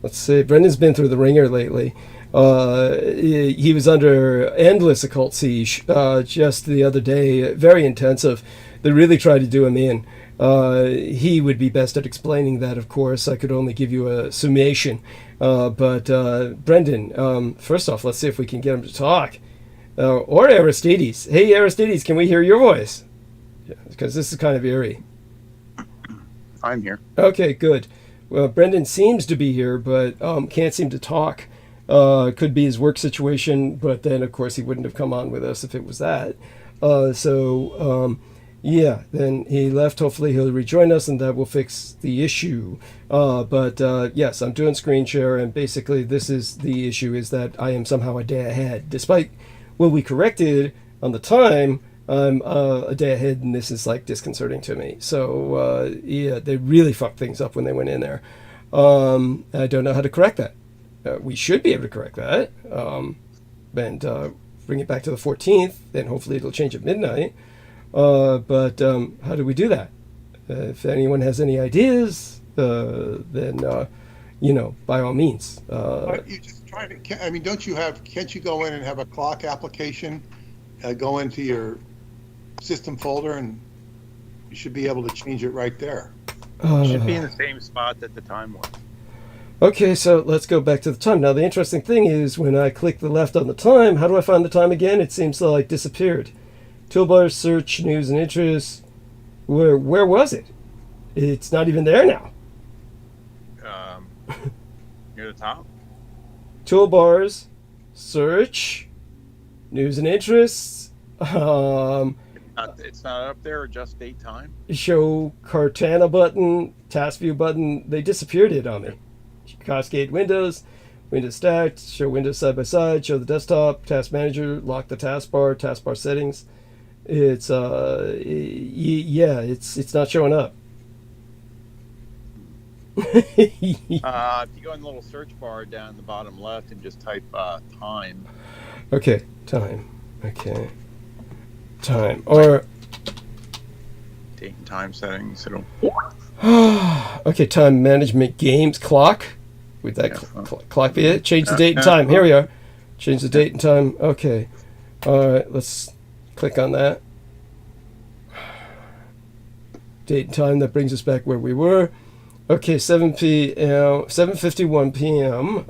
Let's see. Brendan's been through the ringer lately. He was under endless occult siege just the other day, very intensive. They really tried to do him in. He would be best at explaining that, of course. I could only give you a summation. But Brendan, first off, let's see if we can get him to talk. Or Aristides. Hey, Aristides, can we hear your voice? Yeah, because this is kind of eerie. I'm here. Okay, good. Well, Brendan seems to be here, but can't seem to talk. Could be his work situation, but then, of course, he wouldn't have come on with us if it was that. Yeah, then he left. Hopefully he'll rejoin us and that will fix the issue. But yes, I'm doing screen share, and basically this is the issue, is that I am somehow a day ahead. Despite what we corrected on the time, I'm a day ahead, and this is like disconcerting to me. So yeah, they really fucked things up when they went in there. I don't know how to correct that. We should be able to correct that and bring it back to the 14th, then hopefully it'll change at midnight. But how do we do that? If anyone has any ideas, then by all means. You just try to. I mean, can't you go in and have a clock application? Go into your system folder, and you should be able to change it right there. It should be in the same spot that the time was. Okay, so let's go back to the time. Now, the interesting thing is when I click the left on the time, how do I find the time again? It seems to like disappeared. Toolbar, search, news and interests. Where was it? It's not even there now. Near the top. Toolbars, search, news and interests. It's not up there. Adjust date time. Show Cortana button, task view button. They disappeared it on me. Cascade windows, windows stacked. Show windows side by side. Show the desktop, task manager. Lock the taskbar settings. It's it's not showing up. If you go in the little search bar down the bottom left and just type time. Okay, time. Okay, time or date and time settings. It'll. Okay, time management games clock. Would that clock be it? Change the date and time. Here we are. Change the date and time. Okay. All right, let's click on that. Date and time, that brings us back where we were. Okay, 7:51 p.m.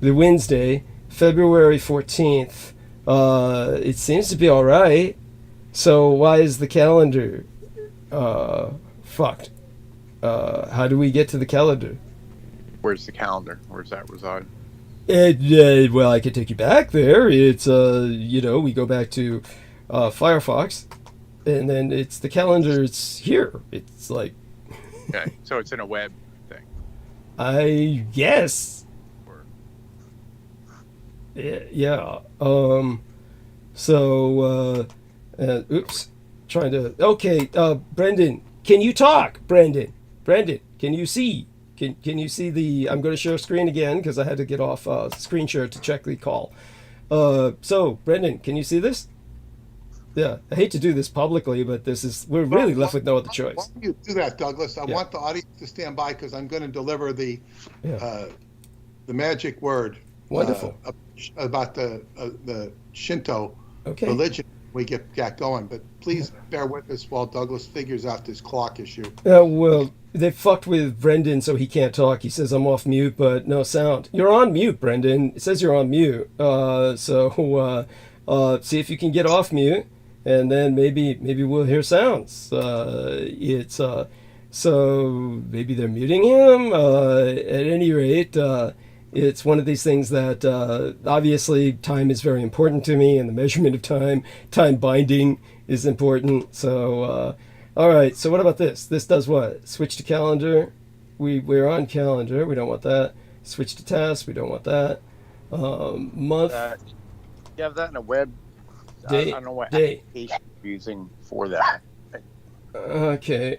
The Wednesday, February 14th. It seems to be all right. So why is the calendar fucked? How do we get to the calendar? Where's the calendar? Where's that reside? Well, I could take you back there. It's we go back to Firefox, and then it's the calendar. It's here. It's like. Okay, so it's in a web thing. I guess. Yeah. Oops. Trying to. Okay. Brendan, can you talk? Brendan, can you see? Can you see the? I'm going to share screen again because I had to get off screen share to check the call. So Brendan, can you see this? Yeah, I hate to do this publicly, but we're really left with no other choice. Why don't you do that, Douglas? I want the audience to stand by because I'm going to deliver the magic word. Wonderful. About the Shinto religion. We get going, but please bear with us while Douglas figures out this clock issue. Well, they fucked with Brendan, so he can't talk. He says I'm off mute, but no sound. You're on mute, Brendan. It says you're on mute. So see if you can get off mute, and then maybe we'll hear sounds. So maybe they're muting him. At any rate, it's one of these things that obviously time is very important to me, and the measurement of time binding is important. So, all right. So what about this? This does what? Switch to calendar. We're on calendar. We don't want that. Switch to task. We don't want that. Month. You have that in a web. Date. I don't know what date. application you're using for that. Okay.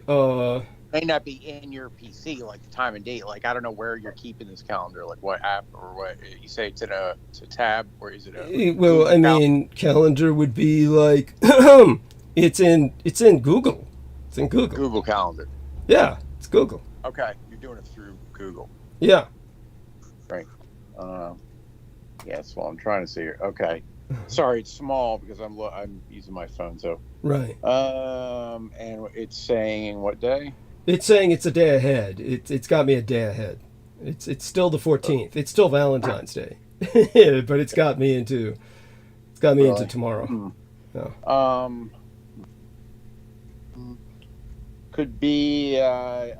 May not be in your PC, like the time and date. Like, I don't know where you're keeping this calendar, like what app or what. You say it's a tab, or is it a? Well, I mean, calendar would be like it's in Google. It's in Google. Google Calendar. Yeah, it's Google. Okay, you're doing it through Google. Yeah. Right. Yes. Well, I'm trying to see here. Okay. Sorry, it's small because I'm using my phone. So. Right. And it's saying what day? It's saying it's a day ahead. It's got me a day ahead. It's still the 14th. It's still Valentine's Day, but it's got me into tomorrow. Yeah. Could be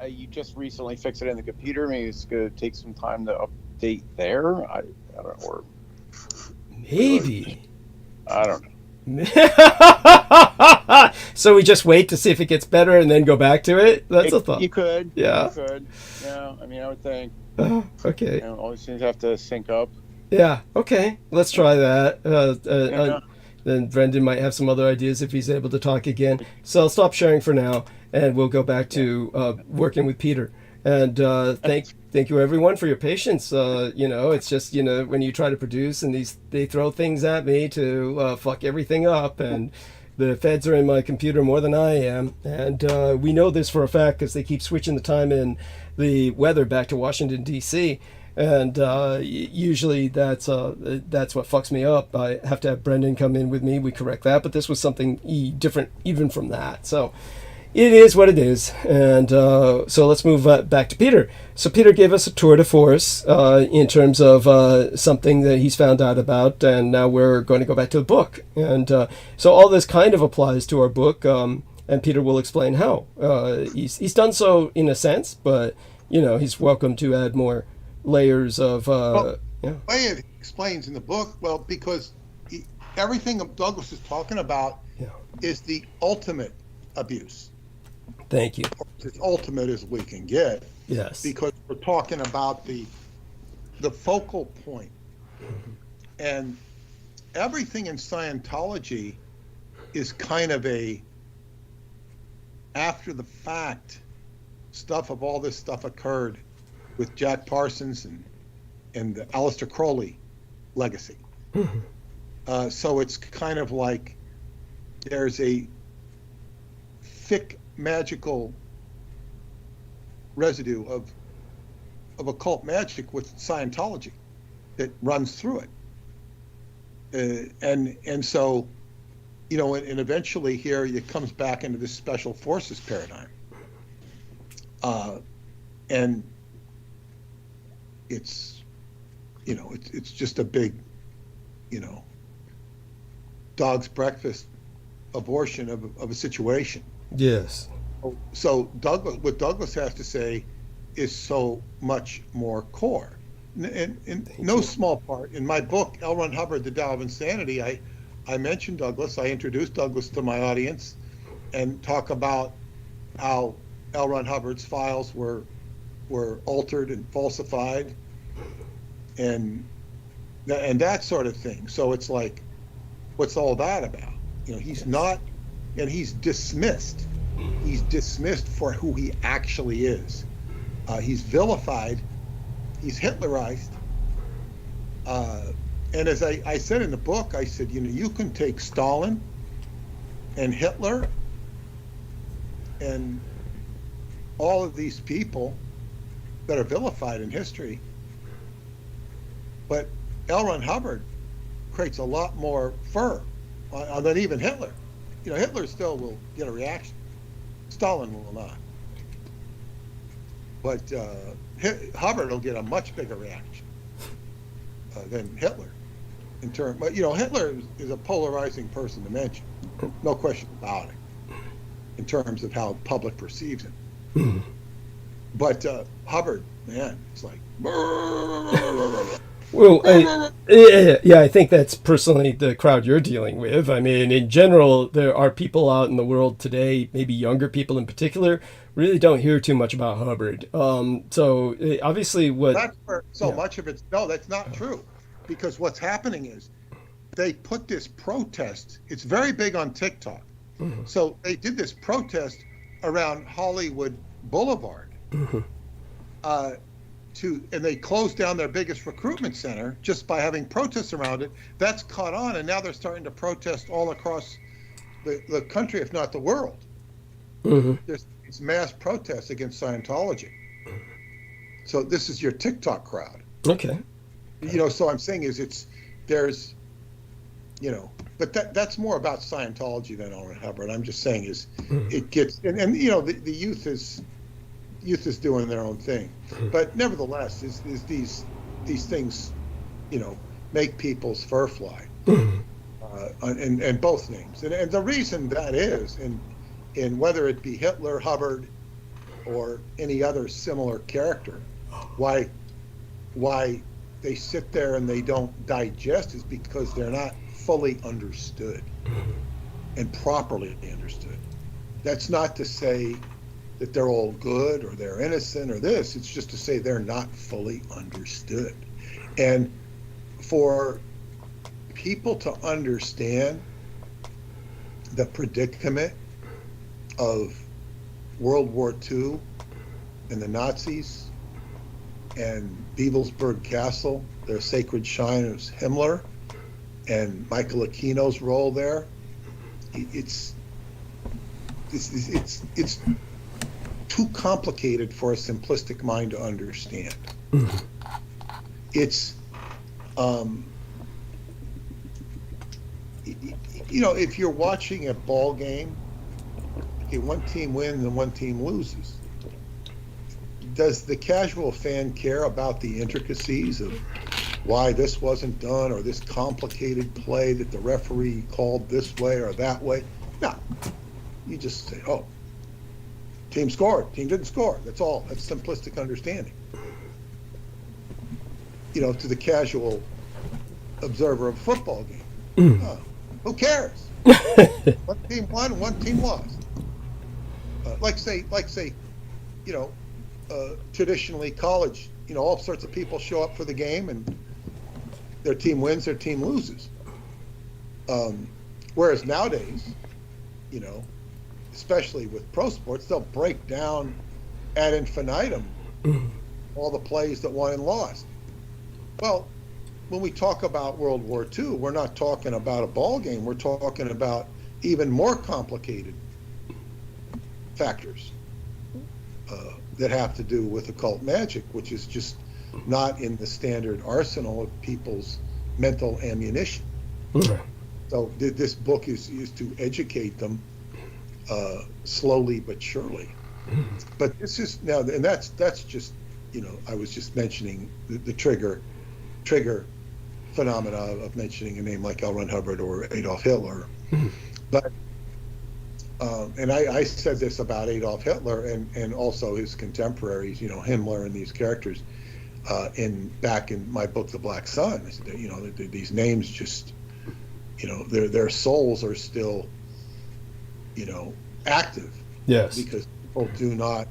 you just recently fixed it in the computer. Maybe it's gonna take some time to update there. I don't know. Or maybe. I don't know. So we just wait to see if it gets better and then go back to it? That's a thought. You could. Yeah. You could. Yeah. I mean, I would think. Okay. All these things have to sync up. Yeah. Okay. Let's try that. Then Brendan might have some other ideas if he's able to talk again. So I'll stop sharing for now, and we'll go back to working with Peter. And thank you everyone for your patience. It's just when you try to produce and they throw things at me to fuck everything up, and the feds are in my computer more than I am, and we know this for a fact because they keep switching the time and the weather back to Washington D.C. And usually that's what fucks me up. I have to have Brendan come in with me. We correct that, but this was something different even from that. So. It is what it is, and so let's move back to Peter. So Peter gave us a tour de force in terms of something that he's found out about, and now we're going to go back to the book. And so all this kind of applies to our book, and Peter will explain how. He's done so in a sense, but he's welcome to add more layers of. The way it explains in the book, because everything Douglas is talking about is the ultimate abuse. Thank you. As ultimate as we can get. Yes. Because we're talking about the focal point. And everything in Scientology is kind of a after the fact stuff of all this stuff occurred with Jack Parsons and the Aleister Crowley legacy. So it's kind of like there's a thick magical residue of occult magic with Scientology that runs through it. And so, you know, and eventually here it comes back into this special forces paradigm. And it's, you know, it's just a big, you know, dog's breakfast abortion of a situation. Yes. So what Douglas has to say is so much more core. In no small part, in my book, L. Ron Hubbard, The Tao of Insanity, I mentioned Douglas. I introduced Douglas to my audience and talk about how L. Ron Hubbard's files were altered and falsified and that sort of thing. So it's like, what's all that about? You know, he's not, and he's dismissed. He's dismissed for who he actually is. He's vilified. He's Hitlerized. And as I said in the book, I said, you know, you can take Stalin and Hitler and all of these people that are vilified in history, but L. Ron Hubbard creates a lot more fur than even Hitler. You know, Hitler still will get a reaction. Stalin will not. But Hubbard will get a much bigger reaction than Hitler. But you know, Hitler is a polarizing person to mention, no question about it, in terms of how public perceives him. Mm-hmm. But Hubbard, man, it's like. Well, I think that's personally the crowd you're dealing with. I mean, in general, there are people out in the world today, maybe younger people in particular, really don't hear too much about Hubbard. So obviously that's where much of it's, no, that's not true. Because what's happening is they put this protest, it's very big on TikTok. Mm-hmm. So they did this protest around Hollywood Boulevard. Mm-hmm. And they closed down their biggest recruitment center just by having protests around it. That's caught on, and now they're starting to protest all across the country, if not the world. Mm-hmm. There's these mass protests against Scientology. So this is your TikTok crowd. Okay. You know, so I'm saying there's, you know, but that's more about Scientology than L. Ron Hubbard. I'm just saying it gets, and you know, the youth is doing their own thing, but nevertheless, is these things, you know, make people's fur fly, and both names, and the reason that is, in whether it be Hitler, Hubbard, or any other similar character, why they sit there and they don't digest is because they're not fully understood and properly understood. That's not to say that they're all good or they're innocent or this. It's just to say they're not fully understood. And for people to understand the predicament of World War II and the Nazis and Beevelsburg Castle, their sacred shrine of Himmler, and Michæl Aquino's role there, it's too complicated for a simplistic mind to understand. It's, you know, if you're watching a ball game, okay, one team wins and one team loses. Does the casual fan care about the intricacies of why this wasn't done or this complicated play that the referee called this way or that way? No. You just say, oh, team scored, team didn't score. That's all. That's simplistic understanding. You know, to the casual observer of a football game. Who cares? One team won and one team lost. Like say, you know, traditionally college, you know, all sorts of people show up for the game and their team wins, their team loses. Whereas nowadays, you know, especially with pro sports, they'll break down ad infinitum all the plays that won and lost. Well, when we talk about World War II, we're not talking about a ball game. We're talking about even more complicated factors. that have to do with occult magic, which is just not in the standard arsenal of people's mental ammunition. So this book is to educate them slowly but surely. But this is now, and that's just, I was just mentioning the trigger phenomena of mentioning a name like L. Ron Hubbard or Adolf Hitler. But and I said this about Adolf Hitler and also his contemporaries, Himmler and these characters, back in my book, The Black Sun. I said, these names just, their souls are still, active. Yes. Because people do not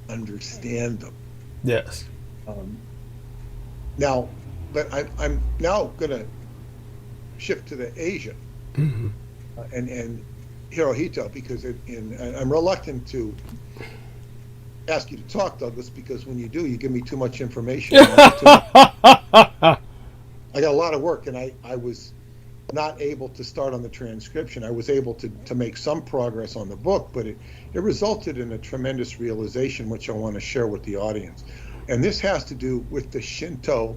understand them. Yes. Now, but I'm now going to shift to the Asia and Hirohito, because I'm reluctant to ask you to talk, Douglas, because when you do, you give me too much information. I got a lot of work, and I was not able to start on the transcription. I was able to make some progress on the book, but it resulted in a tremendous realization, which I want to share with the audience. And this has to do with the Shinto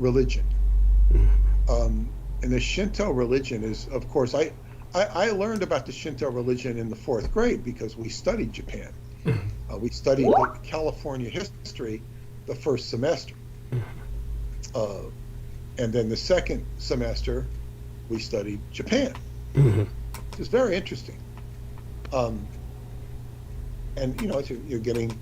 religion. And the Shinto religion is, of course, I learned about the Shinto religion in the 4th grade because we studied Japan. We studied the California history the first semester. And then the second semester, we studied Japan. It's very interesting. And, you're getting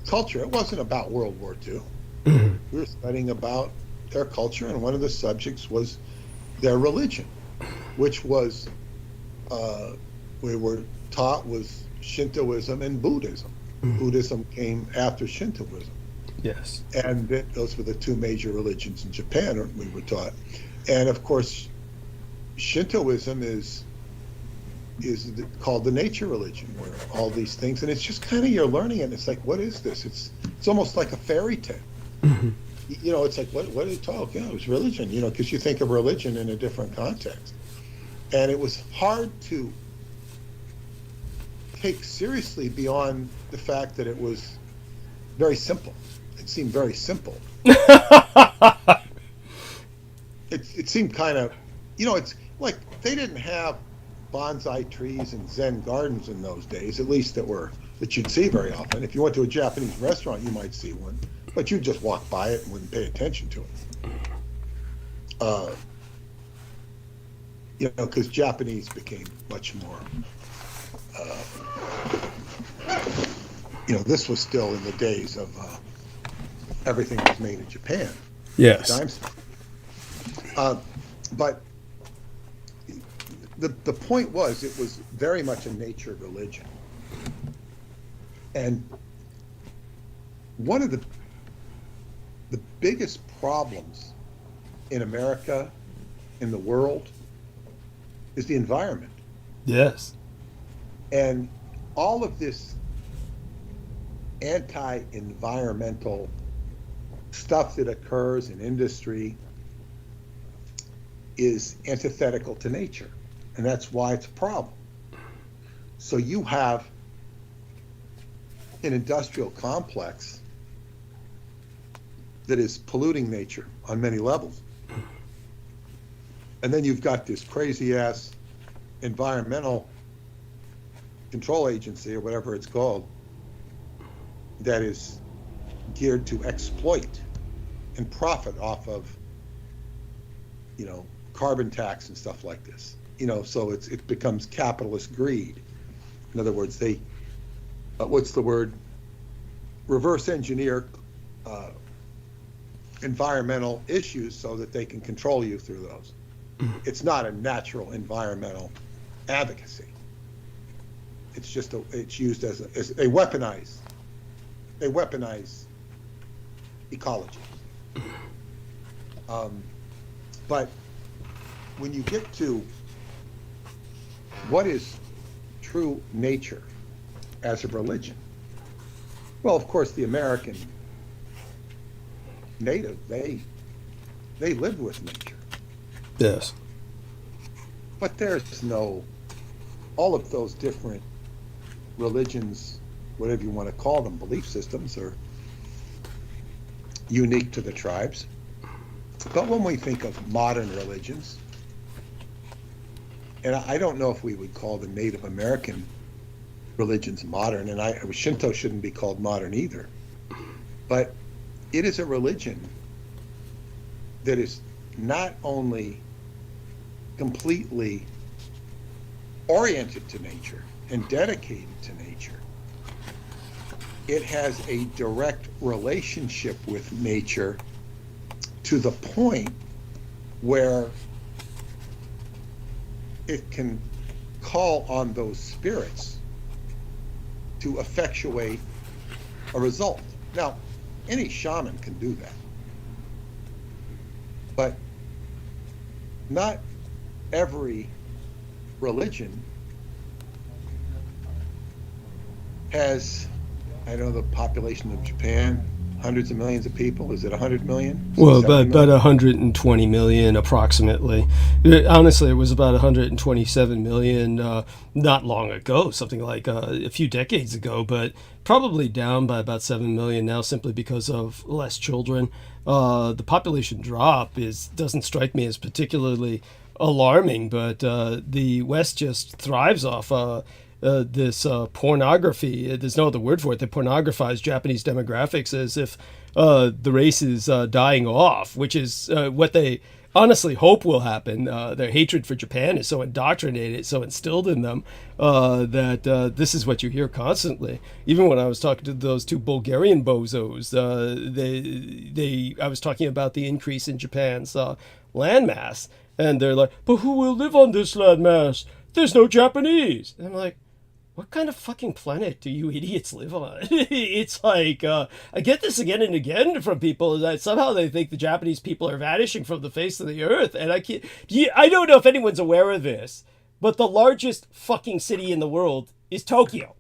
culture. It wasn't about World War II. We were studying about their culture, and one of the subjects was their religion, which was, we were taught was Shintoism and Buddhism. Buddhism came after Shintoism. Yes. And those were the two major religions in Japan, we were taught. And of course, Shintoism is called the nature religion, where all these things, and it's just kind of, you're learning it, and it's like, what is this? It's almost like a fairy tale. It's like, what do you talk? Yeah, it was religion, because you think of religion in a different context. And it was hard to take seriously beyond the fact that it was very simple. It seemed very simple. It seemed kind of, it's like they didn't have bonsai trees and Zen gardens in those days, at least that you'd see very often. If you went to a Japanese restaurant, you might see one, but you'd just walk by it and wouldn't pay attention to it. Because Japanese became much more, this was still in the days of everything was made in Japan. Yes. But the point was, it was very much a nature religion. And one of the biggest problems in America, in the world, is the environment. Yes. And all of this anti-environmental stuff that occurs in industry is antithetical to nature. And that's why it's a problem. So you have an industrial complex that is polluting nature on many levels. And then you've got this crazy ass environmental control agency, or whatever it's called, that is geared to exploit and profit off of, carbon tax and stuff like this. So it becomes capitalist greed. In other words, they, what's the word? Reverse engineer environmental issues so that they can control you through those. It's not a natural environmental advocacy. It's just it's used as they weaponize ecology. But when you get to what is true nature as a religion, well, of course, the American native, they live with nature. Yes. But there's no, all of those different religions whatever you want to call them, belief systems are unique to the tribes. But when we think of modern religions, and I don't know if we would call the Native American religions modern, and Shinto shouldn't be called modern either, but it is a religion that is not only completely oriented to nature and dedicated to nature, it has a direct relationship with nature to the point where it can call on those spirits to effectuate a result. Now, any shaman can do that, but not every religion has, I know the population of Japan, hundreds of millions of people. Is it 100 million? Well, about 120 million approximately. Honestly, it was about 127 million not long ago, something like a few decades ago, but probably down by about 7 million now simply because of less children. The population drop doesn't strike me as particularly alarming, but the West just thrives off this pornography. There's no other word for it. They pornographize Japanese demographics as if the race is dying off, which is what they honestly hope will happen. Their hatred for Japan is so indoctrinated, so instilled in them that this is what you hear constantly. Even when I was talking to those two Bulgarian bozos, I was talking about the increase in Japan's landmass, and they're like, "But who will live on this landmass? There's no Japanese." And I'm like, what kind of fucking planet do you idiots live on? It's like, I get this again and again from people that somehow they think the Japanese people are vanishing from the face of the earth. And I don't know if anyone's aware of this, but the largest fucking city in the world is Tokyo.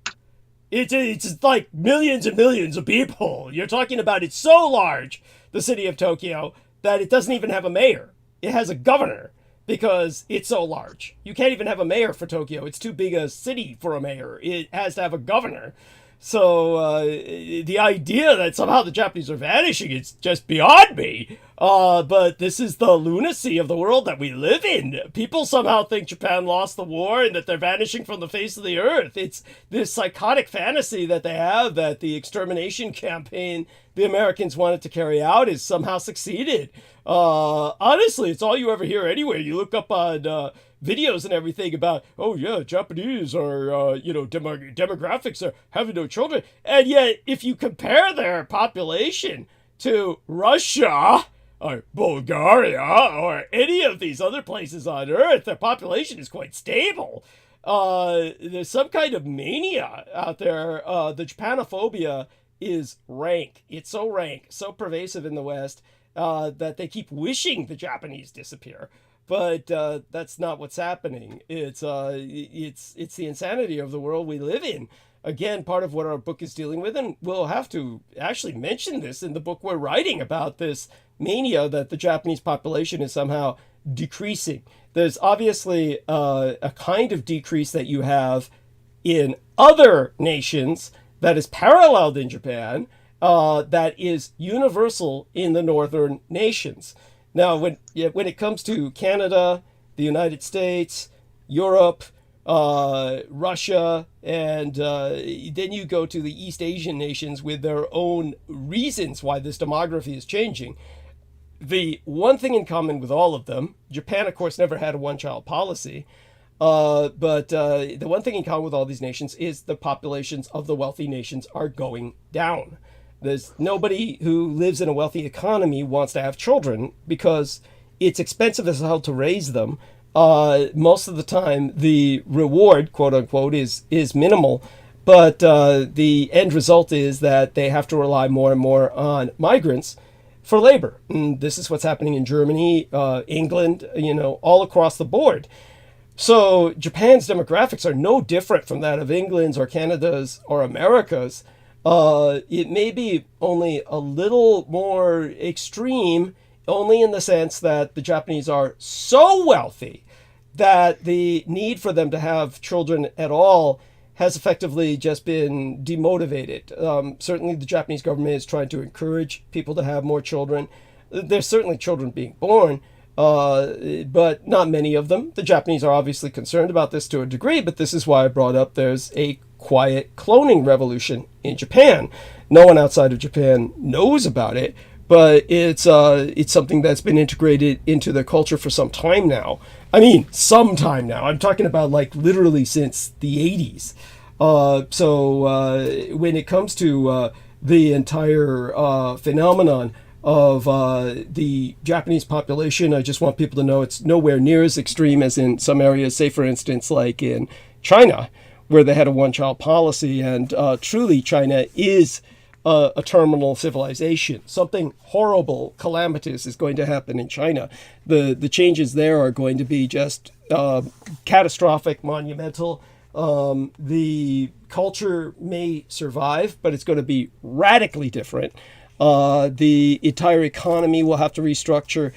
It's like millions and millions of people. You're talking about, it's so large, the city of Tokyo, that it doesn't even have a mayor. It has a governor. Because it's so large. You can't even have a mayor for Tokyo. It's too big a city for a mayor. It has to have a governor. So the idea that somehow the Japanese are vanishing is just beyond me. But this is the lunacy of the world that we live in. People somehow think Japan lost the war and that they're vanishing from the face of the earth. It's this psychotic fantasy that they have that the extermination campaign the Americans wanted to carry out has somehow succeeded. Honestly, it's all you ever hear anywhere. You look up on videos and everything about, oh yeah, Japanese are, demographics are having no children. And yet, if you compare their population to Russia or Bulgaria or any of these other places on Earth, their population is quite stable. There's some kind of mania out there. The Japanophobia is rank. It's so rank, so pervasive in the West that they keep wishing the Japanese disappear. But that's not what's happening. It's the insanity of the world we live in. Again, part of what our book is dealing with, and we'll have to actually mention this in the book we're writing about this mania that the Japanese population is somehow decreasing. There's obviously a kind of decrease that you have in other nations that is paralleled in Japan, that is universal in the northern nations. Now, when it comes to Canada, the United States, Europe, Russia, and then you go to the East Asian nations with their own reasons why this demography is changing. The one thing in common with all of them, Japan, of course, never had a one-child policy, but the one thing in common with all these nations is the populations of the wealthy nations are going down. There's nobody who lives in a wealthy economy wants to have children because it's expensive as hell to raise them. Most of the time, the reward, quote unquote, is minimal, but the end result is that they have to rely more and more on migrants for labor. And this is what's happening in Germany, England, all across the board. So Japan's demographics are no different from that of England's or Canada's or America's. It may be only a little more extreme, only in the sense that the Japanese are so wealthy that the need for them to have children at all has effectively just been demotivated. Certainly the Japanese government is trying to encourage people to have more children. There's certainly children being born, but not many of them. The Japanese are obviously concerned about this to a degree, but this is why I brought up there's a quiet cloning revolution in Japan. No one outside of Japan knows about it, but it's something that's been integrated into their culture for some time now. I mean, some time now. I'm talking about like literally since the 80s. So when it comes to the entire phenomenon of the Japanese population, I just want people to know it's nowhere near as extreme as in some areas, say for instance, like in China, where they had a one-child policy, and truly China is a terminal civilization. Something horrible, calamitous is going to happen in China. The changes there are going to be just catastrophic, monumental. The culture may survive, but it's going to be radically different. The entire economy will have to restructure.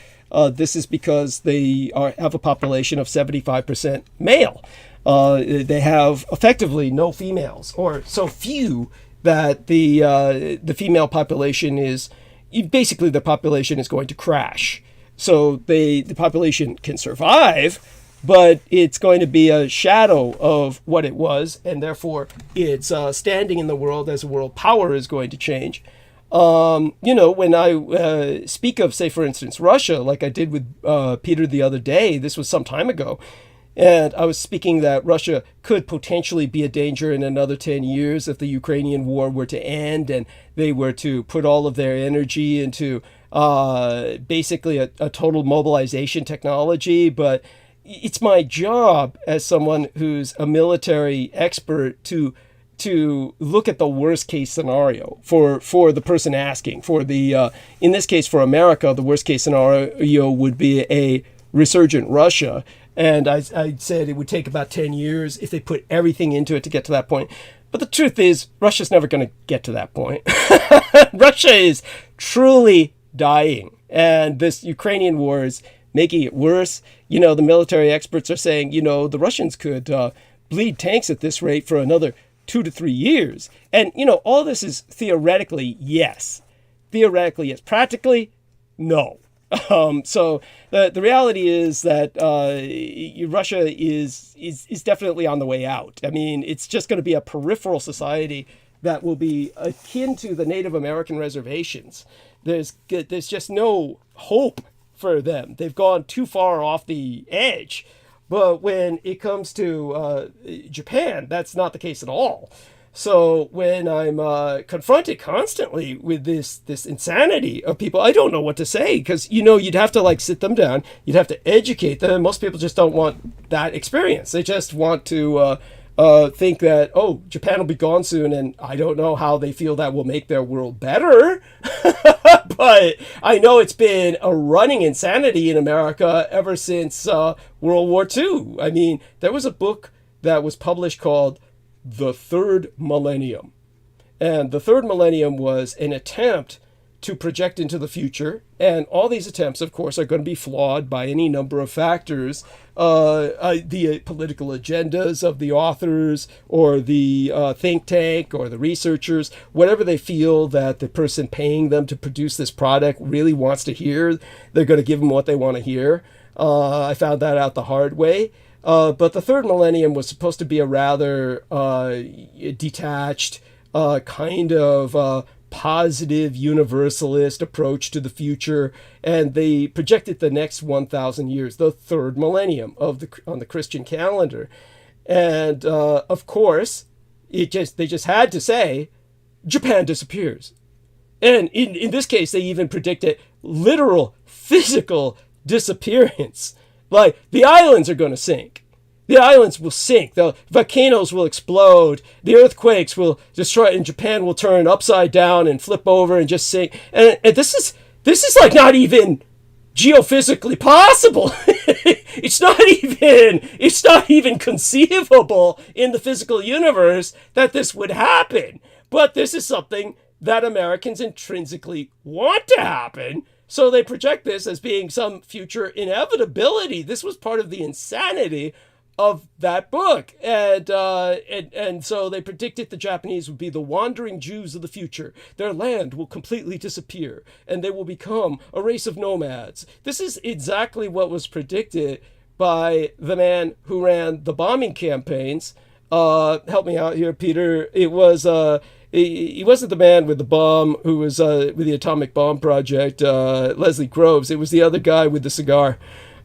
This is because they have a population of 75% male. They have effectively no females, or so few that the female population is basically the population is going to crash. So the population can survive, but it's going to be a shadow of what it was, and therefore its standing in the world as a world power is going to change. When I speak of, say, for instance, Russia, like I did with Peter the other day, this was some time ago, and I was speaking that Russia could potentially be a danger in another 10 years if the Ukrainian war were to end and they were to put all of their energy into basically a total mobilization technology. But it's my job as someone who's a military expert to look at the worst case scenario for the person asking. For the in this case, for America, the worst case scenario would be a resurgent Russia. And I said it would take about 10 years if they put everything into it to get to that point. But the truth is, Russia's never going to get to that point. Russia is truly dying. And this Ukrainian war is making it worse. You know, the military experts are saying, the Russians could bleed tanks at this rate for another 2 to 3 years. And, all this is theoretically, yes. Theoretically, yes. Practically, no. So the reality is that Russia is definitely on the way out. I mean, it's just going to be a peripheral society that will be akin to the Native American reservations. There's just no hope for them. They've gone too far off the edge. But when it comes to Japan, that's not the case at all. So when I'm confronted constantly with this insanity of people, I don't know what to say, because, you'd have to sit them down. You'd have to educate them. Most people just don't want that experience. They just want to think that, Japan will be gone soon, and I don't know how they feel that will make their world better. But I know it's been a running insanity in America ever since World War II. I mean, there was a book that was published called The Third Millennium. And the third millennium was an attempt to project into the future. And all these attempts, of course, are going to be flawed by any number of factors. The political agendas of the authors or the think tank or the researchers, whatever they feel that the person paying them to produce this product really wants to hear, they're going to give them what they want to hear. I found that out the hard way. But the third millennium was supposed to be a rather detached, kind of positive universalist approach to the future, and they projected the next 1,000 years, the third millennium on the Christian calendar. And of course, they just had to say Japan disappears. And in this case, they even predicted literal physical disappearance. Like, the islands are going to sink. The islands will sink. The volcanoes will explode. The earthquakes will destroy, and Japan will turn upside down and flip over and just sink. And this is like not even geophysically possible. It's not even conceivable in the physical universe that this would happen. But this is something that Americans intrinsically want to happen. So they project this as being some future inevitability. This was part of the insanity of that book. And so they predicted the Japanese would be the wandering Jews of the future. Their land will completely disappear, and they will become a race of nomads. This is exactly what was predicted by the man who ran the bombing campaigns. Help me out here, Peter. It was he wasn't the man with the bomb who was with the atomic bomb project, Leslie Groves. It was the other guy with the cigar.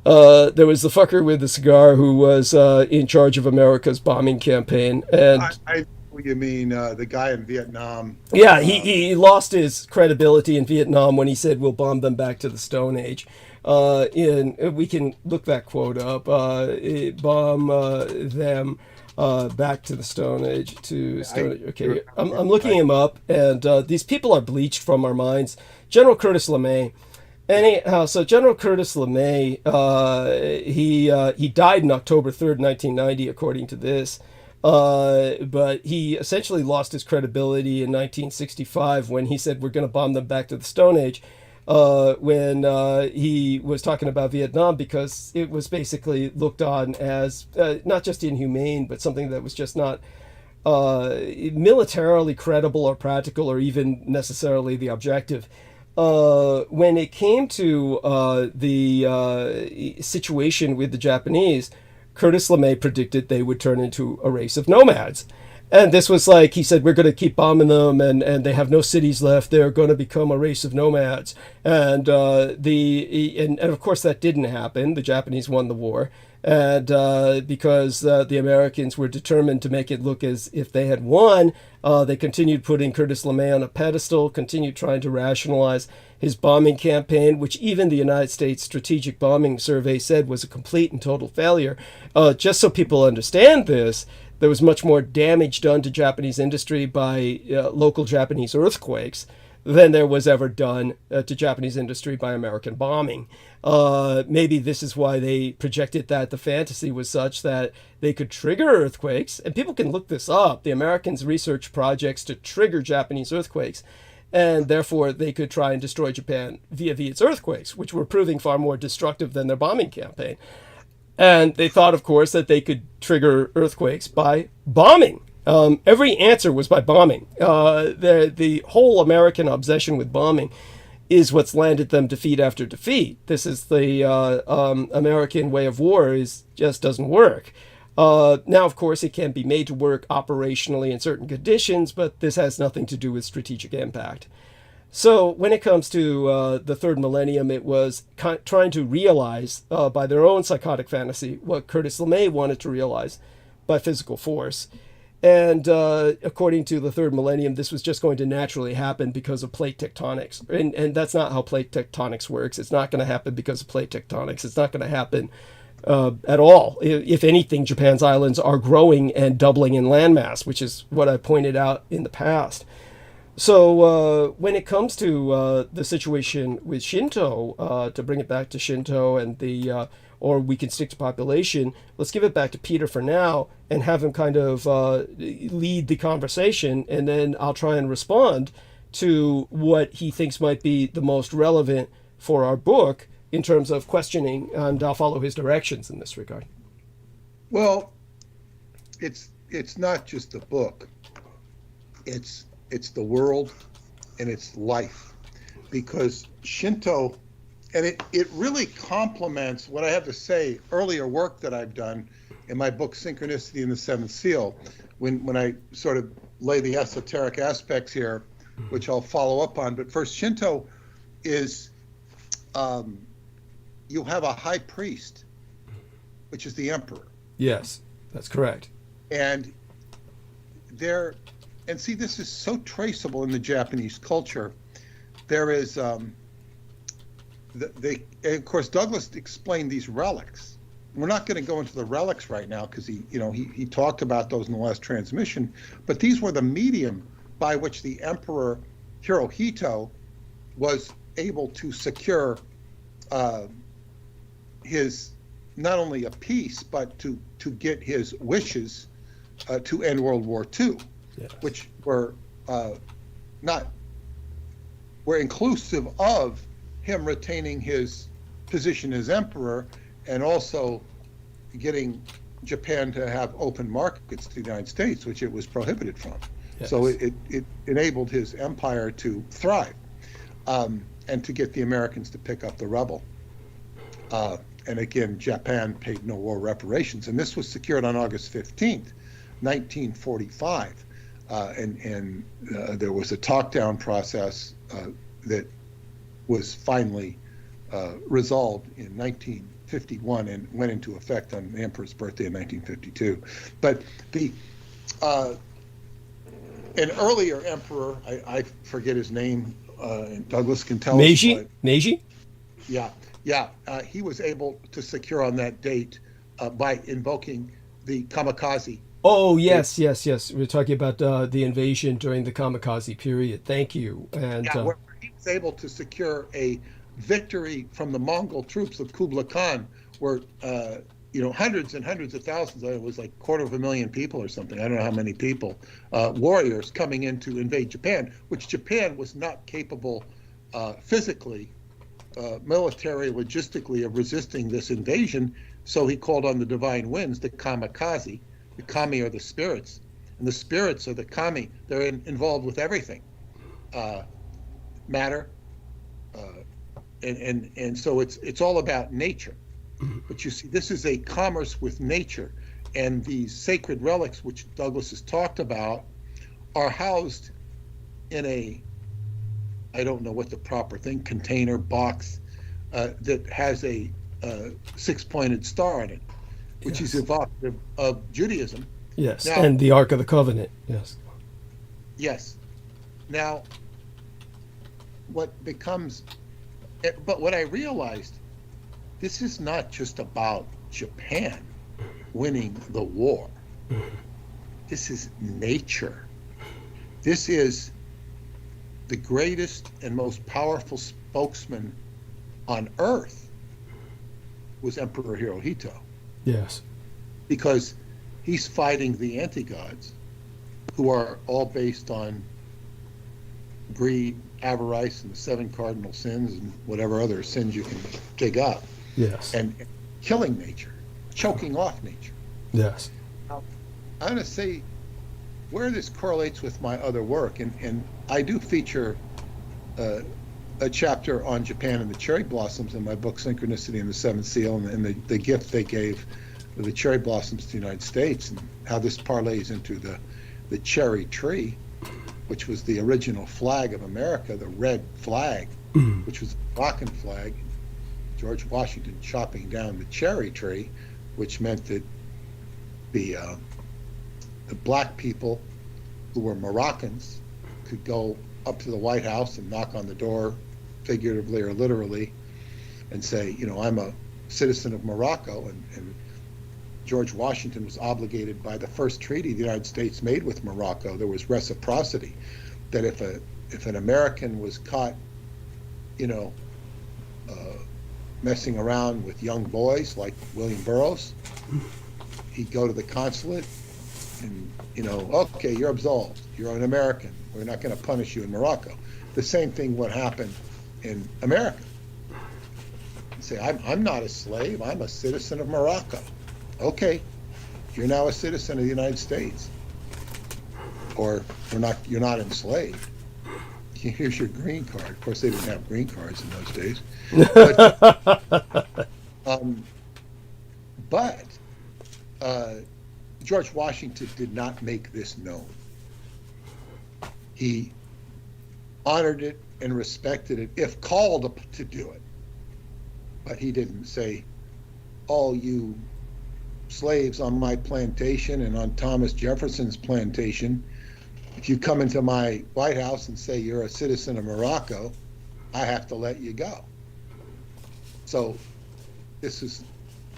There was the fucker with the cigar who was in charge of America's bombing campaign. And I know what you mean, the guy in Vietnam. yeah, he lost his credibility in Vietnam when he said we'll bomb them back to the Stone Age. We can look that quote up. Bomb them back to the Stone Age. Okay, I'm looking him up, and these people are bleached from our minds. General Curtis LeMay. Anyhow, so General Curtis LeMay, he died on October 3rd, 1990, according to this. But he essentially lost his credibility in 1965 when he said we're going to bomb them back to the Stone Age. When he was talking about Vietnam, because it was basically looked on as not just inhumane, but something that was just not militarily credible or practical or even necessarily the objective. When it came to the situation with the Japanese, Curtis LeMay predicted they would turn into a race of nomads. And this was like, he said, we're going to keep bombing them, and they have no cities left. They're going to become a race of nomads. And and of course that didn't happen. The Japanese won the war. And because the Americans were determined to make it look as if they had won, they continued putting Curtis LeMay on a pedestal, continued trying to rationalize his bombing campaign, which even the United States Strategic Bombing Survey said was a complete and total failure. Just so people understand this, there was much more damage done to Japanese industry by local Japanese earthquakes than there was ever done to Japanese industry by American bombing. Maybe this is why they projected that the fantasy was such that they could trigger earthquakes, and people can look this up. The Americans researched projects to trigger Japanese earthquakes, and therefore they could try and destroy Japan via its earthquakes, which were proving far more destructive than their bombing campaign. And they thought, of course, that they could trigger earthquakes by bombing. Every answer was by bombing. The whole American obsession with bombing is what's landed them defeat after defeat. This is the American way of war, just doesn't work. Now, of course, it can be made to work operationally in certain conditions, but this has nothing to do with strategic impact. So when it comes to the third millennium, it was trying to realize by their own psychotic fantasy what Curtis LeMay wanted to realize by physical force. And according to the third millennium, this was just going to naturally happen because of plate tectonics. And that's not how plate tectonics works. It's not going to happen because of plate tectonics. It's not going to happen at all. If anything, Japan's islands are growing and doubling in landmass, which is what I pointed out in the past. So when it comes to the situation with Shinto, to bring it back to Shinto and the or we can stick to population, let's give it back to Peter for now and have him kind of lead the conversation, and then I'll try and respond to what he thinks might be the most relevant for our book in terms of questioning, and I'll follow his directions in this regard. Well, it's not just the book. It's the world and it's life, because Shinto, and it really complements what I have to say, earlier work that I've done in my book Synchronicity and the Seventh Seal, when I sort of lay the esoteric aspects here, which I'll follow up on. But first, Shinto is, you have a high priest, which is the emperor. Yes, that's correct. And see, this is so traceable in the Japanese culture. There is, of course, Douglas explained these relics. We're not going to go into the relics right now because he talked about those in the last transmission. But these were the medium by which the Emperor Hirohito was able to secure his, not only a peace, but to get his wishes to end World War II. Yes. Which were were inclusive of him retaining his position as emperor, and also getting Japan to have open markets to the United States, which it was prohibited from. Yes. So it enabled his empire to thrive, and to get the Americans to pick up the rebel. And again, Japan paid no war reparations. And this was secured on August 15th, 1945. And there was a talk-down process that was finally resolved in 1951 and went into effect on the Emperor's birthday in 1952. But an earlier emperor, I forget his name, Douglas can tell us. Meiji? Yeah, he was able to secure on that date by invoking the kamikaze. Oh, yes. We're talking about the invasion during the kamikaze period. Thank you. And where he was able to secure a victory from the Mongol troops of Kublai Khan, where hundreds and hundreds of thousands, it was like 250,000 people or something, I don't know how many people, warriors coming in to invade Japan, which Japan was not capable physically, military, logistically, of resisting this invasion. So he called on the divine winds, the kamikaze. The kami are the spirits, and the spirits are the kami. They're involved with everything, matter, and so it's all about nature. But you see, this is a commerce with nature, and these sacred relics, which Douglas has talked about, are housed in a, I don't know what the proper thing, container, box, that has a six-pointed star on it, which is evocative of Judaism. Yes, now, and the Ark of the Covenant. Yes. Now, what I realized, this is not just about Japan winning the war. This is nature. This is the greatest and most powerful spokesman on earth was Emperor Hirohito. Yes. Because he's fighting the anti-gods, who are all based on greed, avarice, and the 7 cardinal sins, and whatever other sins you can dig up. Yes. And killing nature, choking off nature. Yes. Now, I'm going to say where this correlates with my other work, and I do feature a chapter on Japan and the cherry blossoms in my book Synchronicity and the Seventh Seal, and the gift they gave the cherry blossoms to the United States, and how this parlays into the cherry tree, which was the original flag of America, the red flag, which was the Moroccan flag. George Washington chopping down the cherry tree, which meant that the black people who were Moroccans could go up to the White House and knock on the door, figuratively or literally, and say, I'm a citizen of Morocco. And George Washington was obligated by the first treaty the United States made with Morocco. There was reciprocity, that if an American was caught, messing around with young boys like William Burroughs, he'd go to the consulate and, okay, you're absolved. You're an American. We're not going to punish you in Morocco. The same thing would happen in America. Say, I'm not a slave. I'm a citizen of Morocco. Okay, you're now a citizen of the United States. Or you're not enslaved. Here's your green card. Of course, they didn't have green cards in those days. But George Washington did not make this known. He honored it and respected it if called to do it. But he didn't say, all you slaves on my plantation and on Thomas Jefferson's plantation, if you come into my White House and say you're a citizen of Morocco, I have to let you go. So this is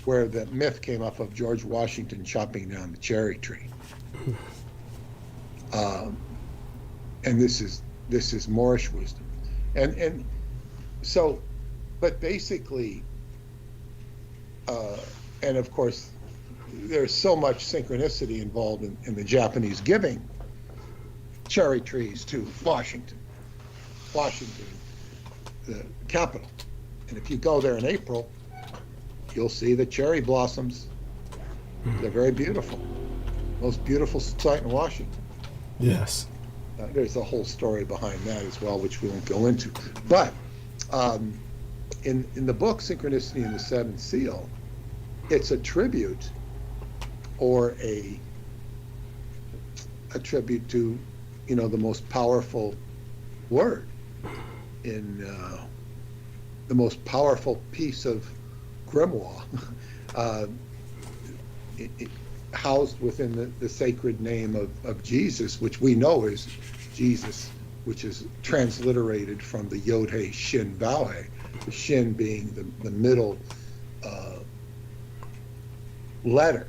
where the myth came up of George Washington chopping down the cherry tree. And this is Moorish wisdom. And so, but basically, and of course, there's so much synchronicity involved in the Japanese giving cherry trees to Washington, the capital. And if you go there in April, you'll see the cherry blossoms They're very beautiful. Most beautiful site in Washington. Yes. There's a whole story behind that as well, which we won't go into. But in the book Synchronicity and the Seventh Seal, it's a tribute, or a tribute to, the most powerful word in the most powerful piece of grimoire, housed within the sacred name of Jesus, which we know is Jesus, which is transliterated from the Yod-He Shin Vav-He, the Shin being the middle letter,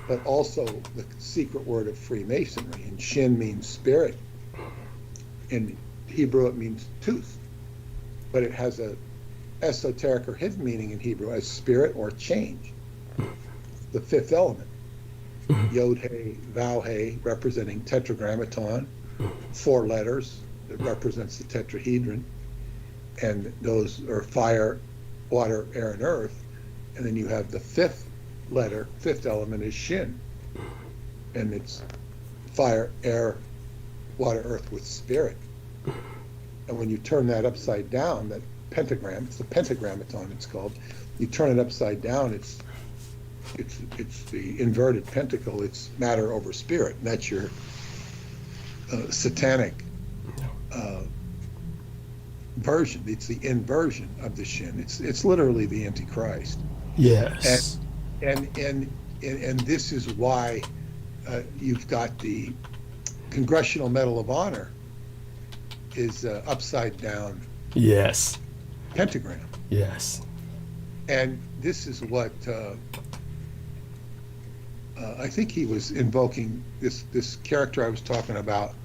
but also the secret word of Freemasonry. And Shin means spirit. In Hebrew, it means tooth, but it has a esoteric or hidden meaning in Hebrew as spirit or change. The fifth element, Yod-He, Vav-He, representing tetragrammaton, 4 letters that represents the tetrahedron, and those are fire, water, air, and earth. And then you have the fifth letter, fifth element is Shin, and it's fire, air, water, earth with spirit. And when you turn that upside down, that pentagram, it's the pentagrammaton it's called, you turn it upside down, it's the inverted pentacle, it's matter over spirit, and that's your satanic version. It's the inversion of the Shin. It's literally the Antichrist. Yes. And this is why you've got the Congressional Medal of Honor is upside down. Yes. Pentagram. Yes. And this is what I think he was invoking, this character I was talking about.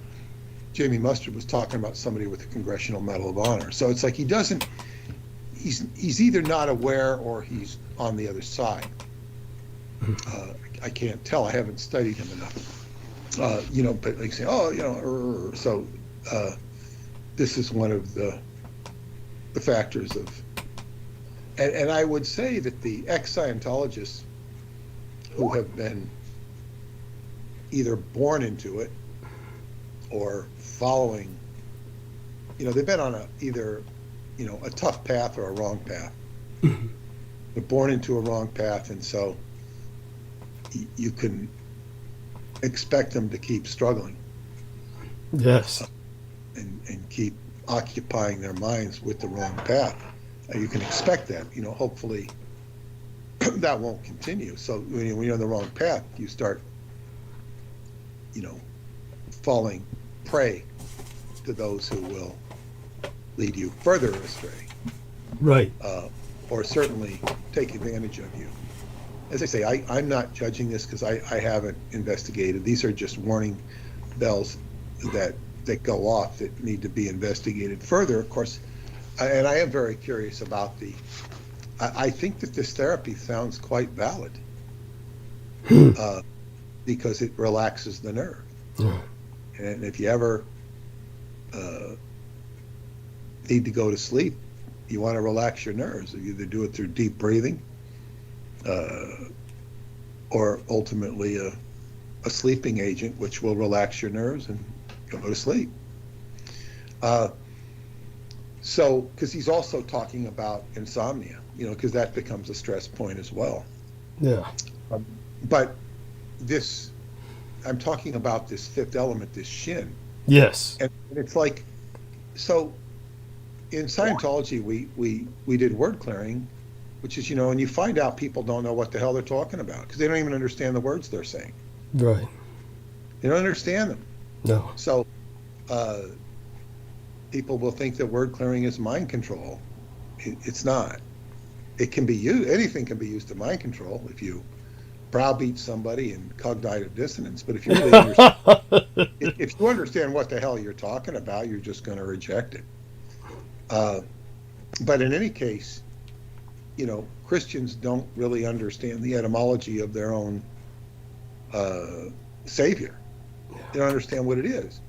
Jamie Mustard was talking about somebody with the Congressional Medal of Honor. So it's like he's either not aware or he's on the other side. I can't tell. I haven't studied him enough. But like say, so this is one of the factors of, and I would say that the ex-Scientologists who have been either born into it or following, they've been on either a tough path or a wrong path. They're born into a wrong path, and so you can expect them to keep struggling. Yes. And keep occupying their minds with the wrong path. You can expect that. Hopefully that won't continue. So when you're on the wrong path, you start, falling prey to those who will lead you further astray. Right. Or certainly take advantage of you. As I say, I'm not judging this because I haven't investigated. These are just warning bells that go off that need to be investigated further, of course. And I am very curious about I think that this therapy sounds quite valid because it relaxes the nerve. And if you ever need to go to sleep, you want to relax your nerves. You either do it through deep breathing or ultimately a sleeping agent, which will relax your nerves and go to sleep. So, because he's also talking about insomnia, because that becomes a stress point as well. Yeah. But I'm talking about this fifth element, this Shin. Yes. And it's like, so in Scientology, we did word clearing, which is, and you find out people don't know what the hell they're talking about because they don't even understand the words they're saying. Right. They don't understand them. No. So people will think that word clearing is mind control. It's not. It can be used, anything can be used to mind control if you browbeat somebody in cognitive dissonance. But if you really understand, if you understand what the hell you're talking about, you're just going to reject it. But in any case, Christians don't really understand the etymology of their own Savior. They don't understand what it is.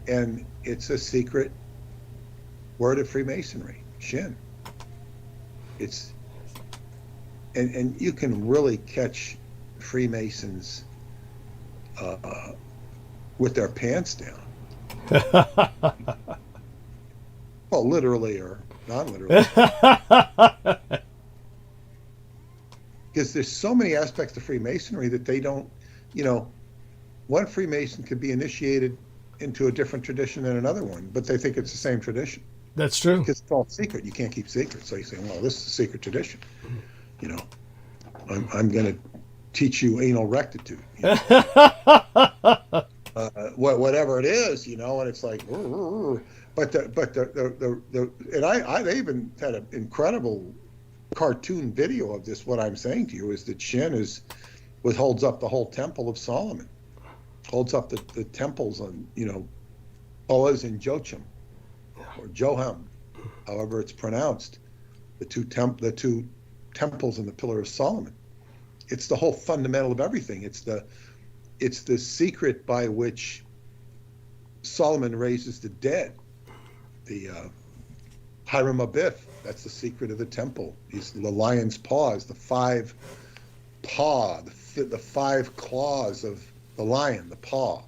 And it's a secret word of Freemasonry, Shin. and you can really catch Freemasons with their pants down. Well, literally or non-literally. Because there's so many aspects of Freemasonry that they don't, one Freemason could be initiated into a different tradition than another one, but they think it's the same tradition. That's true. Because it's all secret. You can't keep secrets. So you say, well, this is a secret tradition. I'm going to teach you anal rectitude. Whatever it is, and it's like, but I even had an incredible cartoon video of this. What I'm saying to you is that Shin holds up the whole Temple of Solomon, holds up the temples on, Boaz and Joachim, or Joachim, however it's pronounced, the two temples and the Pillar of Solomon. It's the whole fundamental of everything. It's the secret by which Solomon raises the dead. The Hiram Abiff, that's the secret of the temple. The lion's paws, the five claws of the lion, the paw.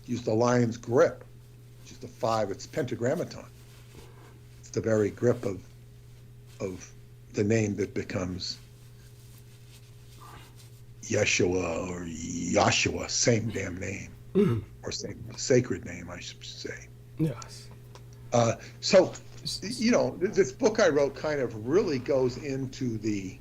Use the lion's grip, which is the five. It's pentagrammaton. It's the very grip of the name that becomes Yeshua or Yahshua, same damn name, or same sacred name, I should say. Yes. So, this book I wrote kind of really goes into the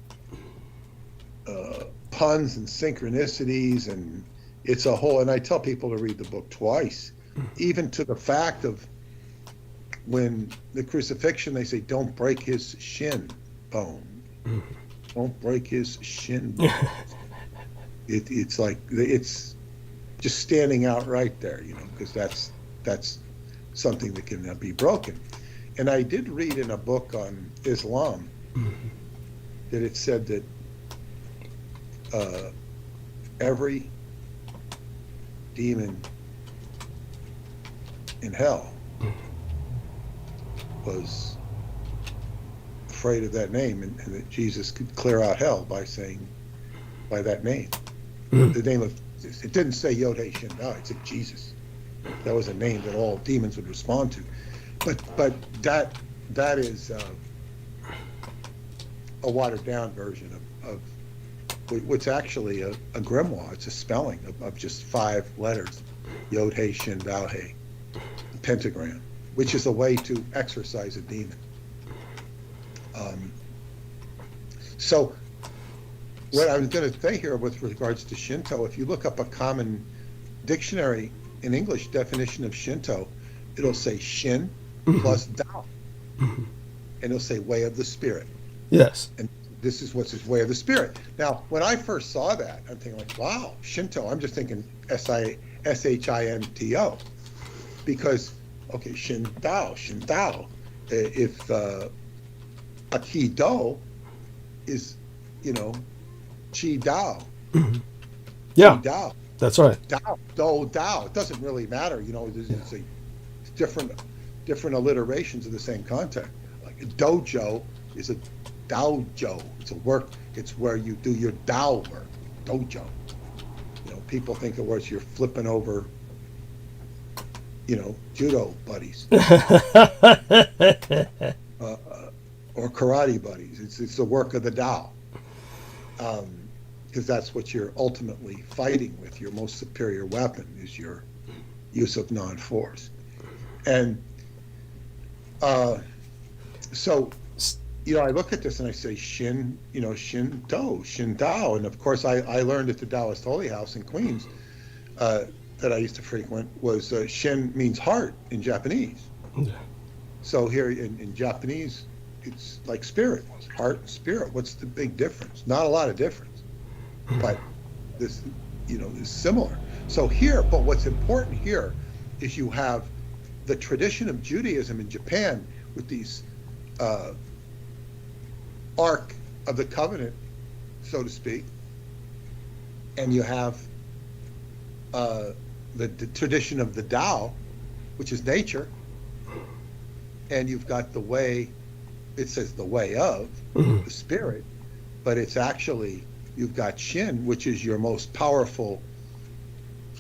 puns and synchronicities, and it's a whole, and I tell people to read the book twice, even to the fact of when the crucifixion, they say, don't break his shin bone. Don't break his shin bone. It's like, it's just standing out right there, because that's something that cannot be broken. And I did read in a book on Islam that it said that every demon in hell was afraid of that name, and that Jesus could clear out hell by that name. The name of, it didn't say Yod He Shin Da, it said Jesus. That was a name that all demons would respond to. But that is a watered down version of what's actually a grimoire. It's a spelling of just 5 letters, Yod He Shin Da He, pentagram, which is a way to exorcise a demon. So what I was going to say here with regards to Shinto, if you look up a common dictionary in English definition of Shinto, it'll say Shin plus Dao, and it'll say way of the spirit. Yes. And this is what's his way of the spirit. Now, when I first saw that, I'm thinking like, wow, Shinto. I'm just thinking Shinto, because okay, Shin Dao. If Aikido is, Chi Dao. Yeah. Chi Dao. That's right. Dao. It doesn't really matter, it's a different alliterations of the same content. Like a dojo is a dojo. It's a work. It's where you do your Dao work. Dojo. People think of words you're flipping over, judo buddies. Or karate buddies. It's the work of the Tao, because that's what you're ultimately fighting with. Your most superior weapon is your use of non-force. And so, I look at this and I say Shin Dao, and of course I learned at the Taoist Holy House in Queens that I used to frequent was Shin means heart in Japanese. So here in Japanese, it's like spirit, heart and spirit. What's the big difference? Not a lot of difference, but this, is similar. So here, but what's important here is you have the tradition of Judaism in Japan with these Ark of the Covenant, so to speak, and you have the tradition of the Tao, which is nature, and you've got the way. It says the way of the spirit, but it's actually, you've got Shin, which is your most powerful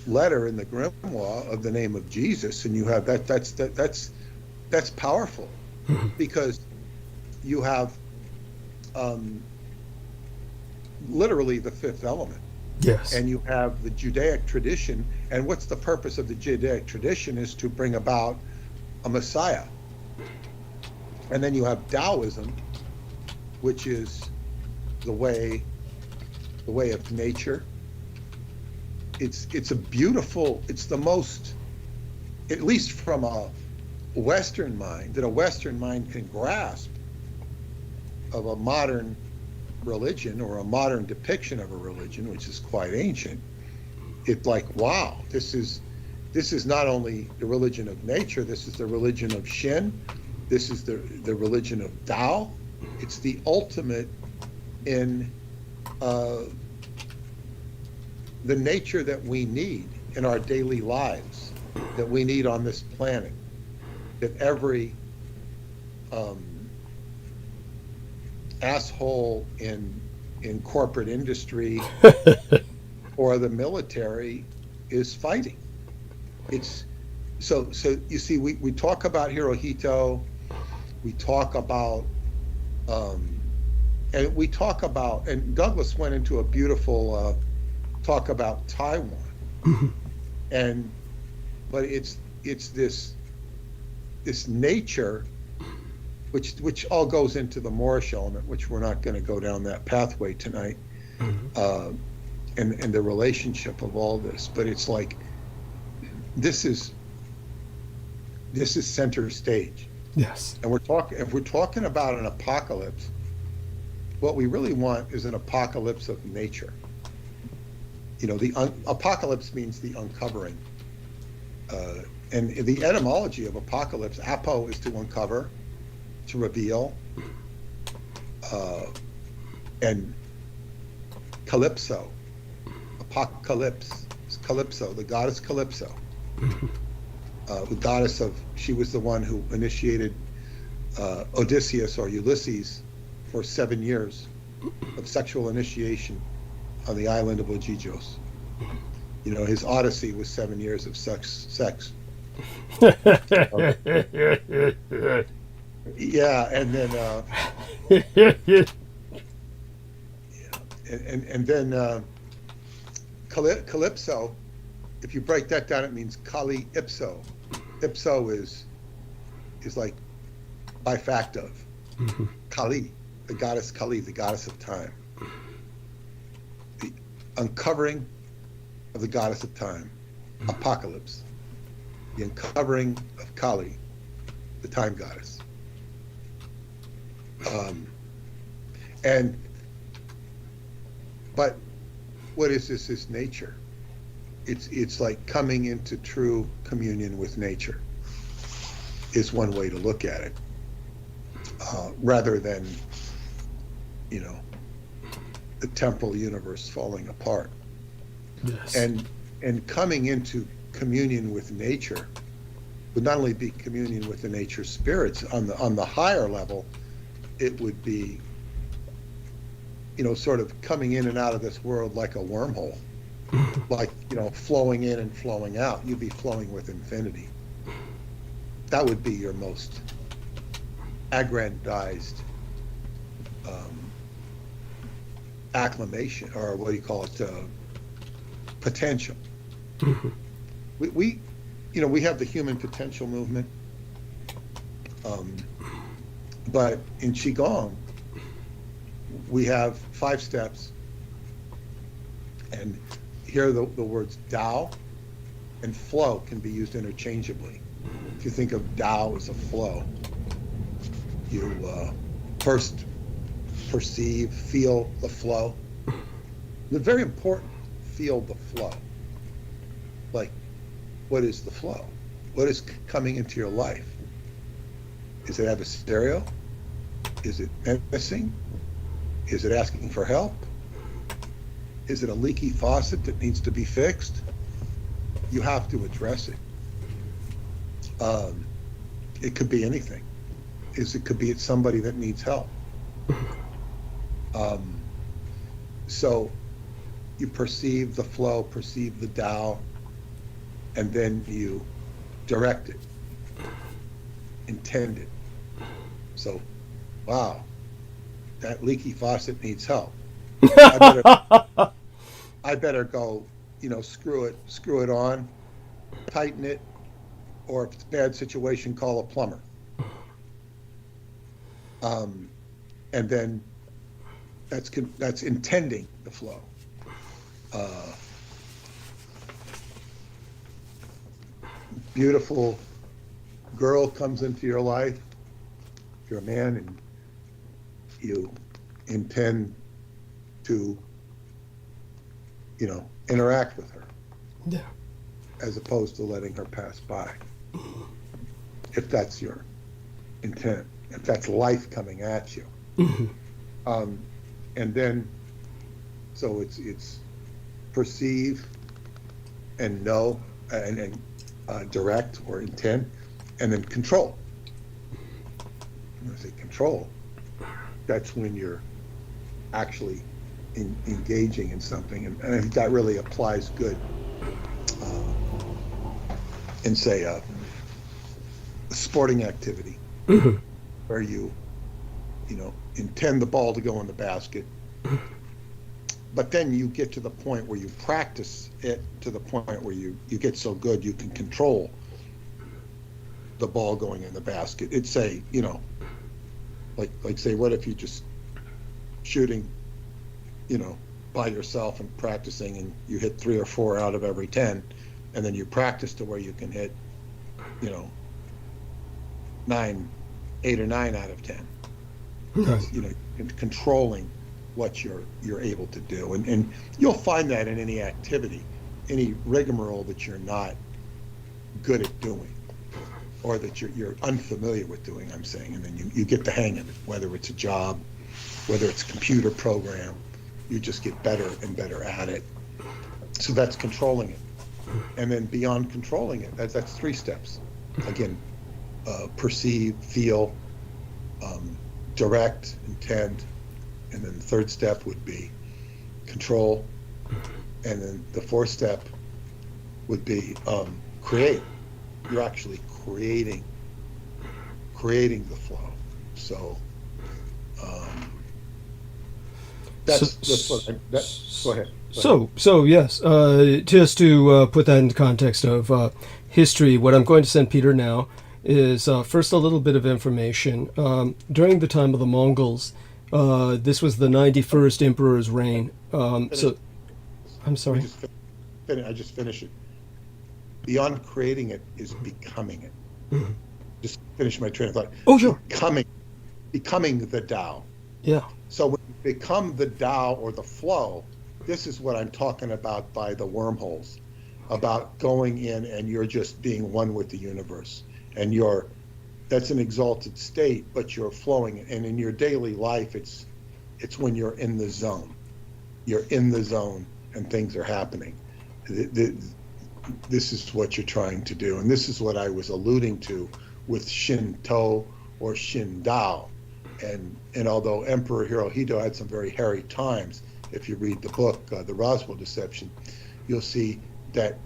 letter in the grimoire of the name of Jesus, and you have that's powerful because you have literally the fifth element. Yes. And you have the Judaic tradition, and what's the purpose of the Judaic tradition is to bring about a Messiah. And then you have Taoism, which is the way of nature. It's a beautiful, it's the most, at least from a Western mind, that a Western mind can grasp of a modern religion or a modern depiction of a religion, which is quite ancient. It's like, wow, this is not only the religion of nature, this is the religion of Shin, this is the religion of Tao. It's the ultimate in the nature that we need in our daily lives, that we need on this planet, that every asshole in corporate industry or the military is fighting. It's so you see, we talk about Hirohito, we talk about and we talk about, and Douglas went into a beautiful talk about Taiwan, but it's this nature which all goes into the Moorish element, which we're not going to go down that pathway tonight, and the relationship of all this. But it's like this is center stage. Yes. And if we're talking about an apocalypse, what we really want is an apocalypse of nature. You know, the apocalypse means the uncovering. And the etymology of apocalypse, apo is to uncover, to reveal, and calypso, apocalypse, Calypso, the goddess Calypso, the goddess of, she was the one who initiated Odysseus or Ulysses for 7 years of sexual initiation on the island of Ogygios. You know, his Odyssey was 7 years of sex. Yeah, and then and then Calypso, if you break that down, it means Kali ipso. Ipso is like by fact of. Kali, the goddess Kali, the goddess of time. The uncovering of the goddess of time. Apocalypse. The uncovering of Kali, the time goddess. But what is this? Is nature? It's like coming into true communion with nature. Is one way to look at it, rather than, you know, the temporal universe falling apart. Yes. And coming into communion with nature would not only be communion with the nature spirits on the higher level. It would be, you know, sort of coming in and out of this world like a wormhole, like, you know, flowing in and flowing out. You'd be flowing with infinity. That would be your most aggrandized acclamation, or what do you call it, potential. We you know, we have the human potential movement, but in Qigong we have 5 steps, and here the words Tao and flow can be used interchangeably. If you think of Tao as a flow, you first perceive, feel the flow. It's very important, feel the flow. Like, what is the flow? What is coming into your life? Is it adversarial? Is it menacing? Is it asking for help? Is it a leaky faucet that needs to be fixed? You have to address it. It could be anything. It could be it's somebody that needs help. So you perceive the flow, perceive the Tao, and then you direct it, intend it. So, wow, that leaky faucet needs help. I better go, screw it on, tighten it, or if it's a bad situation, call a plumber. And then that's intending the flow. Beautiful girl comes into your life. If you're a man and you intend to, interact with her, Yeah. as opposed to letting her pass by. If that's your intent, if that's life coming at you. And then, so it's perceive and know and direct or intend, and then control. When I say control, that's when you're actually engaging in something, and I think that really applies good in, say, a sporting activity where you intend the ball to go in the basket, but then you get to the point where you practice it to the point where you get so good you can control the ball going in the basket. It's say, like say, what if you just shooting, by yourself and practicing, and you hit 3 or 4 out of every 10, and then you practice to where you can hit, 8 or 9 out of 10. Right. Controlling what you're able to do, and you'll find that in any activity, any rigmarole that you're not good at doing, or that you're unfamiliar with doing, I'm saying, and then you get the hang of it, whether it's a job, whether it's a computer program, you just get better and better at it. So that's controlling it. And then beyond controlling it, that's 3 steps. Again, perceive, feel, direct, intend, and then the 3rd step would be control, and then the 4th step would be create. You're actually creating the flow. So that's what go ahead. So yes, just to put that into context of history, what I'm going to send Peter now is first a little bit of information. During the time of the Mongols, this was the 91st emperor's reign. So, I'm sorry. I just finished it. Beyond creating it is becoming it. Just finish my train of thought. Oh, sure. Becoming the Tao. Yeah. So when you become the Tao or the flow, this is what I'm talking about by the wormholes, about going in and you're just being one with the universe, and that's an exalted state, but you're flowing. And in your daily life, it's when you're in the zone. You're in the zone and things are happening. This is what you're trying to do, and this is what I was alluding to with Shinto or Shindao. And although Emperor Hirohito had some very hairy times, if you read the book, The Roswell Deception, you'll see that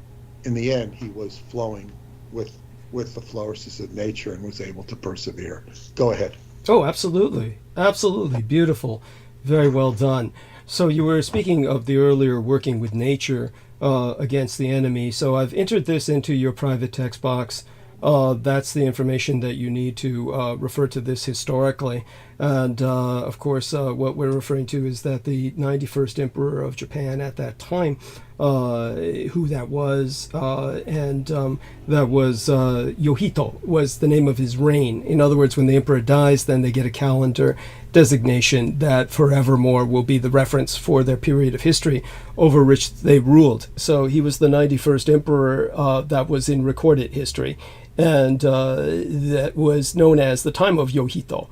in the end he was flowing with the flourishes of nature and was able to persevere. Go ahead. Oh, absolutely. Absolutely. Beautiful. Very well done. So you were speaking of the earlier working with nature against the enemy. So I've entered this into your private text box. That's the information that you need to refer to this historically. And of course, what we're referring to is that the 91st emperor of Japan at that time, who that was, and that was Yohito, was the name of his reign. In other words, when the emperor dies, then they get a calendar designation that forevermore will be the reference for their period of history over which they ruled. So he was the 91st emperor that was in recorded history, and that was known as the time of Yohito.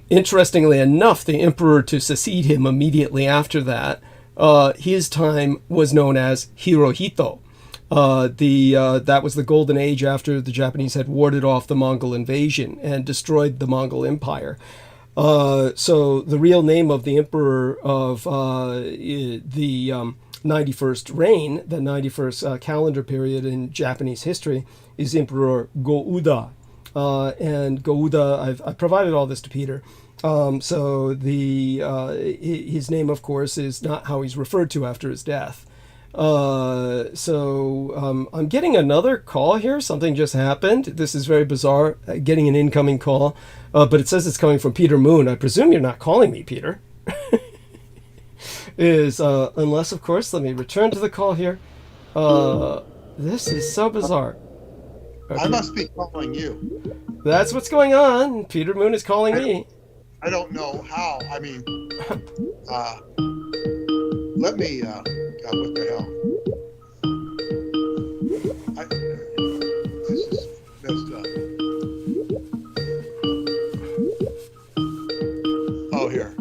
Interestingly enough, the emperor to succeed him immediately after that, his time was known as Hirohito. That was the golden age after the Japanese had warded off the Mongol invasion and destroyed the Mongol Empire. So the real name of the emperor of the 91st reign, the 91st calendar period in Japanese history, is Emperor Go-Uda. And Go-Uda, I've provided all this to Peter. So his name, of course, is not how he's referred to after his death. I'm getting another call here. Something just happened. This is very bizarre, getting an incoming call. But it says it's coming from Peter Moon. I presume you're not calling me, Peter. Unless, of course, let me return to the call here. This is so bizarre. Okay. I must be calling you. That's what's going on. Peter Moon is calling me. I don't know how. I mean, let me, God, what the hell? This is messed up. Oh, here.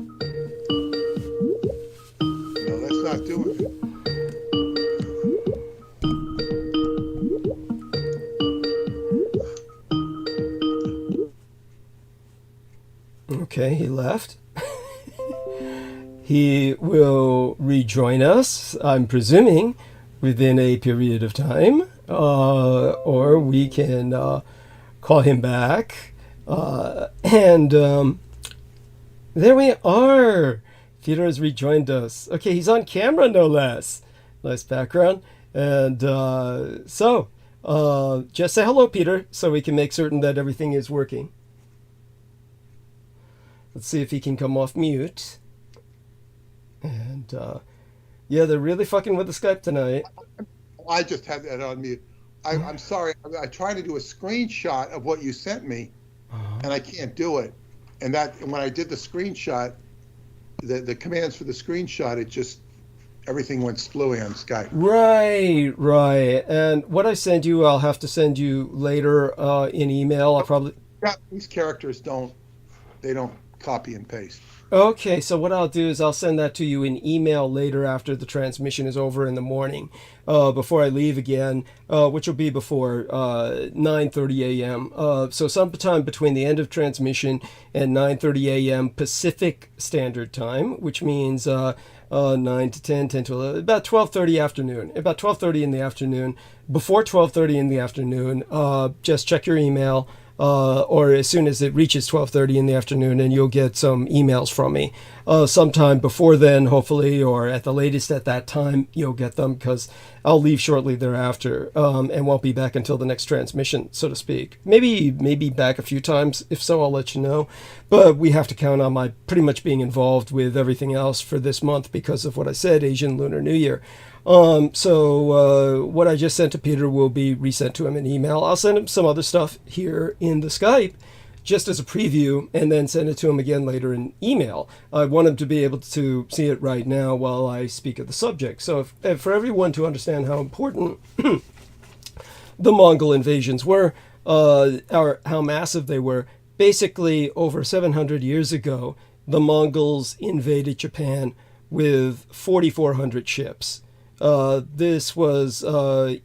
No, that's not doing it. Okay, he left. He will rejoin us, I'm presuming, within a period of time, or we can call him back. There we are. Peter has rejoined us. Okay, he's on camera, no less. Nice background. And just say hello, Peter, so we can make certain that everything is working. Let's see if he can come off mute. And, yeah, they're really fucking with the Skype tonight. I just had that on mute. I'm sorry. I tried to do a screenshot of what you sent me, and I can't do it. And when I did the screenshot, the commands for the screenshot, everything went splooey on Skype. Right. And what I send you, I'll have to send you later in email. These characters don't copy and paste. Okay, so what I'll do is I'll send that to you in email later after the transmission is over in the morning, before I leave again, which will be before 9:30 a.m. So sometime between the end of transmission and 9:30 a.m. Pacific Standard Time, which means 9 to 10, 10 to 11, about 12:30 afternoon, about 12:30 in the afternoon. Before 12:30 in the afternoon, just check your email. Or as soon as it reaches 12:30 in the afternoon, and you'll get some emails from me. Sometime before then, hopefully, or at the latest at that time, you'll get them, because I'll leave shortly thereafter, and won't be back until the next transmission, so to speak. Maybe back a few times. If so, I'll let you know. But we have to count on my pretty much being involved with everything else for this month because of what I said, Asian Lunar New Year. What I just sent to Peter will be resent to him in email. I'll send him some other stuff here in the Skype, just as a preview, and then send it to him again later in email. I want him to be able to see it right now while I speak of the subject. So if for everyone to understand how important the Mongol invasions were, or how massive they were, basically over 700 years ago, the Mongols invaded Japan with 4,400 ships. This was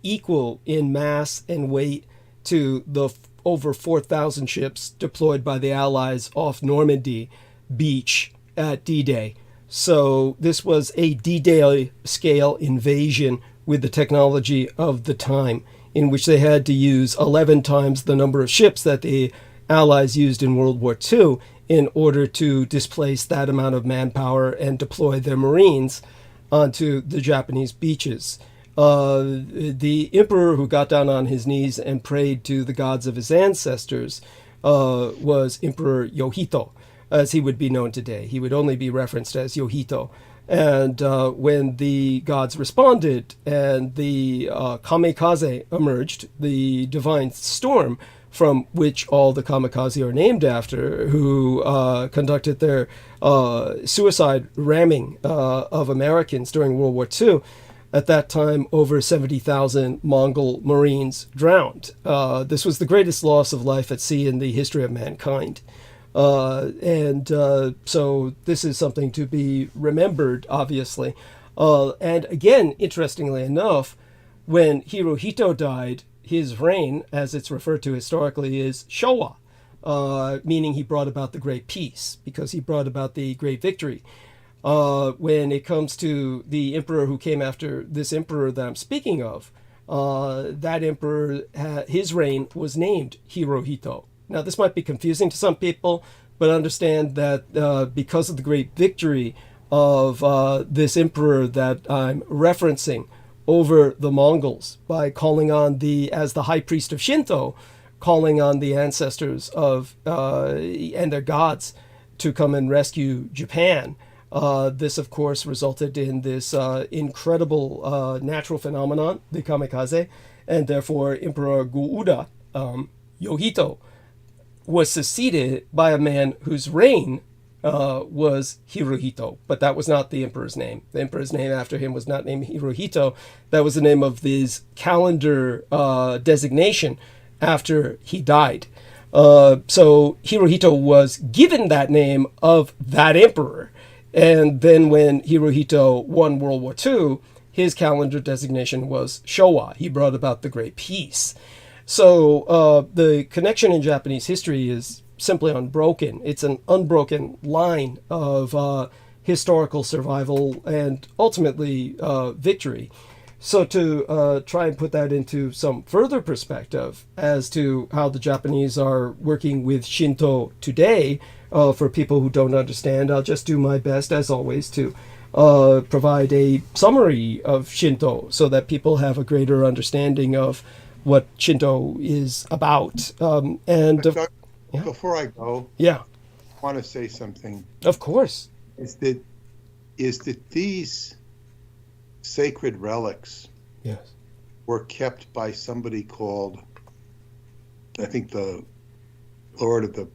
equal in mass and weight to the over 4,000 ships deployed by the Allies off Normandy beach at D-Day. So this was a D-Day scale invasion with the technology of the time, in which they had to use 11 times the number of ships that the Allies used in World War II in order to displace that amount of manpower and deploy their Marines onto the Japanese beaches. The emperor who got down on his knees and prayed to the gods of his ancestors was Emperor Yohito, as he would be known today. He would only be referenced as Yohito. And when the gods responded and the kamikaze emerged, the divine storm from which all the kamikaze are named after, who conducted their suicide ramming of Americans during World War II. At that time, over 70,000 Mongol Marines drowned. This was the greatest loss of life at sea in the history of mankind. So this is something to be remembered, obviously. And again, interestingly enough, when Hirohito died, his reign, as it's referred to historically, is Showa. meaning he brought about the great peace, because he brought about the great victory. When it comes to the emperor who came after this emperor that I'm speaking of, that emperor, his reign was named Hirohito. Now, this might be confusing to some people, but understand that because of the great victory of this emperor that I'm referencing over the Mongols, by calling on as the high priest of Shinto, calling on the ancestors of and their gods to come and rescue Japan. This, of course, resulted in this incredible natural phenomenon, the kamikaze, and therefore Emperor Go-Uda, Yohito, was succeeded by a man whose reign was Hirohito, but that was not the emperor's name. The emperor's name after him was not named Hirohito. That was the name of his calendar designation after he died. So Hirohito was given that name of that emperor. And then when Hirohito won World War II, his calendar designation was Showa. He brought about the Great Peace. So the connection in Japanese history is simply unbroken. It's an unbroken line of historical survival and ultimately victory. So to try and put that into some further perspective as to how the Japanese are working with Shinto today, for people who don't understand, I'll just do my best, as always, to provide a summary of Shinto so that people have a greater understanding of what Shinto is about. Before I go, yeah, I want to say something. Of course. Is that these sacred relics, yes, were kept by somebody called, I think, the Lord of the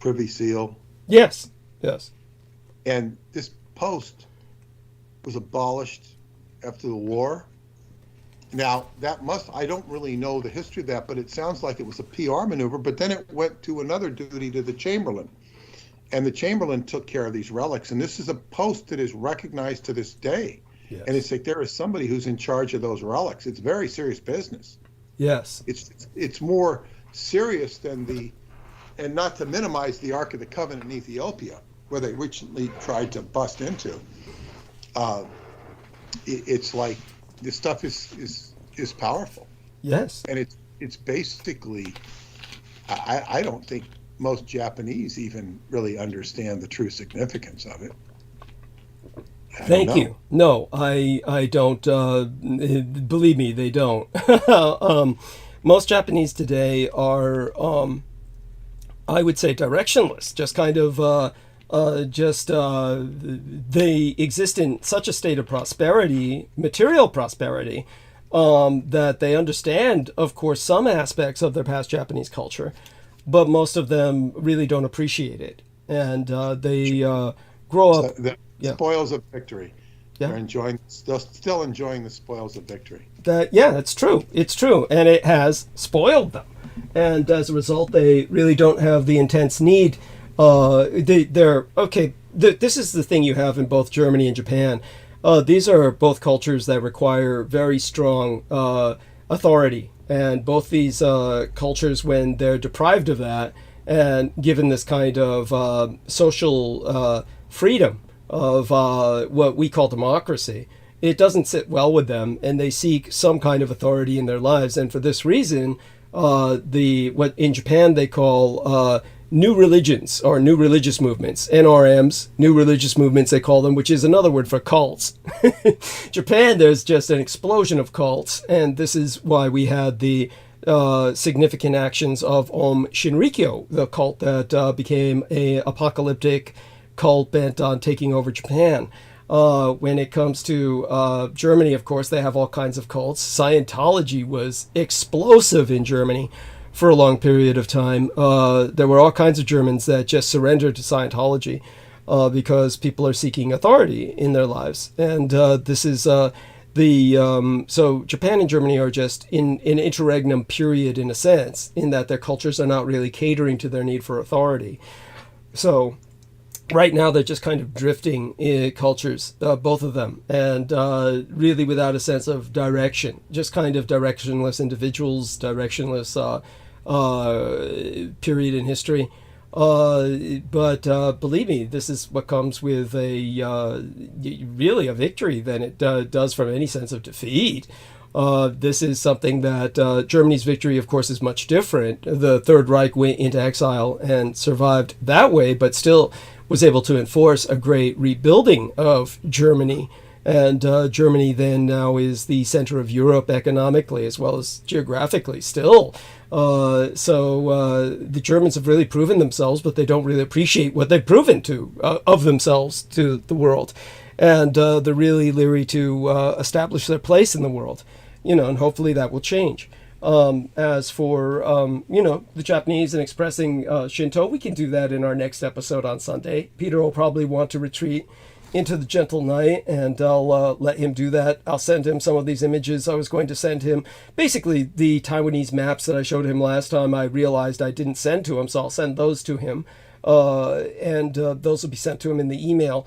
Privy Seal. Yes, yes. And this post was abolished after the war. Now, I don't really know the history of that, but it sounds like it was a PR maneuver, but then it went to another duty to the Chamberlain. And the Chamberlain took care of these relics. And this is a post that is recognized to this day. Yes. And it's like there is somebody who's in charge of those relics. It's very serious business. Yes. It's more serious than and not to minimize the Ark of the Covenant in Ethiopia, where they recently tried to bust into. It's like this stuff is powerful. Yes. And it's basically, I don't think most Japanese even really understand the true significance of it. Thank you. No, I don't. Believe me, they don't. Most Japanese today are, I would say, directionless. Just kind of, they exist in such a state of prosperity, material prosperity, that they understand, of course, some aspects of their past Japanese culture, but most of them really don't appreciate it, and they grow up. So the spoils of victory. Yeah. They're still enjoying the spoils of victory. It's true. It's true, and it has spoiled them, and as a result, they really don't have the intense need. They're okay. This is the thing you have in both Germany and Japan. These are both cultures that require very strong authority. And both these cultures, when they're deprived of that and given this kind of social freedom of what we call democracy, it doesn't sit well with them, and they seek some kind of authority in their lives. And for this reason, what in Japan they call new religions or new religious movements, NRMs, new religious movements they call them, which is another word for cults. Japan, there's just an explosion of cults, and this is why we had the significant actions of Om Shinrikyo, the cult that became a apocalyptic cult bent on taking over Japan. When it comes to Germany, of course, they have all kinds of cults. Scientology was explosive in Germany for a long period of time. There were all kinds of Germans that just surrendered to Scientology because people are seeking authority in their lives. And this is so Japan and Germany are just in an interregnum period, in a sense, in that their cultures are not really catering to their need for authority. So right now they're just kind of drifting cultures, both of them, and really without a sense of direction, just kind of directionless individuals, directionless period in history. But believe me, this is what comes with really a victory than it does from any sense of defeat. This is something that Germany's victory, of course, is much different. The Third Reich went into exile and survived that way, but still was able to enforce a great rebuilding of Germany. And Germany then now is the center of Europe economically as well as geographically still. So the Germans have really proven themselves, but they don't really appreciate what they've proven of themselves to the world. And they're really leery to establish their place in the world, and hopefully that will change. As for, the Japanese and expressing Shinto, we can do that in our next episode on Sunday. Peter will probably want to retreat into the gentle night, and I'll let him do that. I'll send him some of these images I was going to send him. Basically, the Taiwanese maps that I showed him last time, I realized I didn't send to him, so I'll send those to him. And those will be sent to him in the email.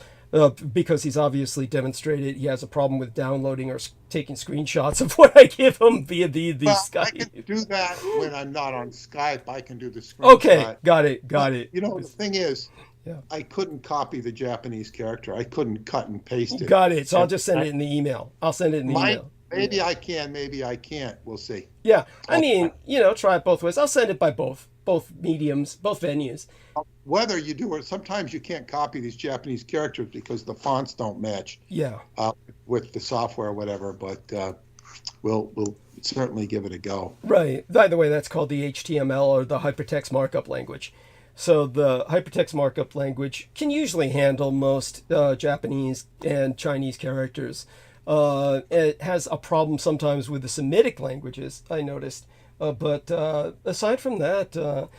Because he's obviously demonstrated he has a problem with downloading or taking screenshots of what I give him via the Skype. I can do that when I'm not on Skype. I can do the screenshot. Okay, got it. The thing is, yeah. I couldn't copy the Japanese character. I couldn't cut and paste it. Got it. So I'll just send it in the email. I'll send it in the email. Maybe I can, maybe I can't. We'll see. Yeah, I mean, try it both ways. I'll send it by both mediums, both venues. Whether you do it, sometimes you can't copy these Japanese characters because the fonts don't match. Yeah. With the software or whatever, but we'll certainly give it a go. Right. By the way, that's called the HTML or the hypertext markup language. So the hypertext markup language can usually handle most Japanese and Chinese characters. It has a problem sometimes with the Semitic languages, I noticed. But aside from that,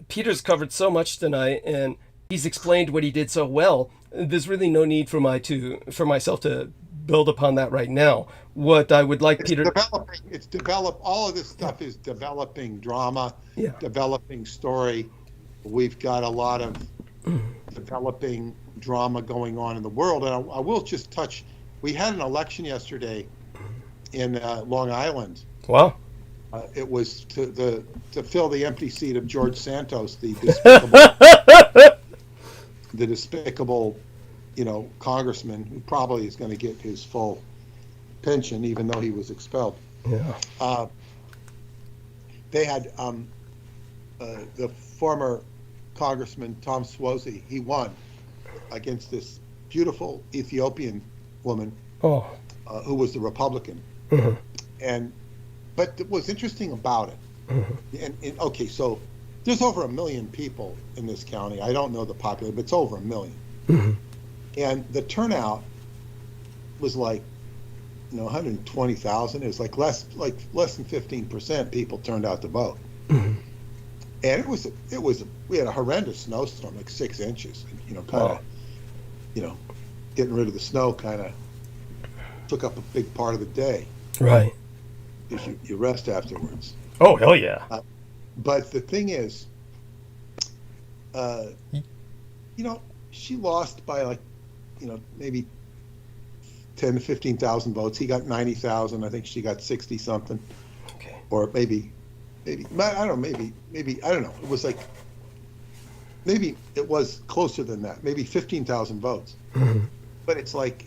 Peter's covered so much tonight, and he's explained what he did so well. There's really no need for myself to build upon that right now. What I would like Peter... All of this stuff is developing drama, yeah. Developing story. We've got a lot of developing drama going on in the world. And I will just touch... We had an election yesterday in Long Island. Wow. It was to fill the empty seat of George Santos, the despicable, congressman who probably is going to get his full pension, even though he was expelled. Yeah. They had the former congressman Tom Suozzi. He won against this beautiful Ethiopian woman who was the Republican, But what's interesting about it, and okay, so there's over 1 million people in this county. I don't know the population, but it's over 1 million. And the turnout was like, 120,000. It was like less than 15% people turned out to vote. And we had a horrendous snowstorm, like 6 inches. Getting rid of the snow kind of took up a big part of the day. Right. You rest afterwards. Oh, hell yeah. But the thing is, she lost by maybe 10 to 15,000 votes. He got 90,000. I think she got 60 something. Okay. Or maybe, I don't know, maybe, I don't know. It was like, maybe it was closer than that, maybe 15,000 votes. But it's like,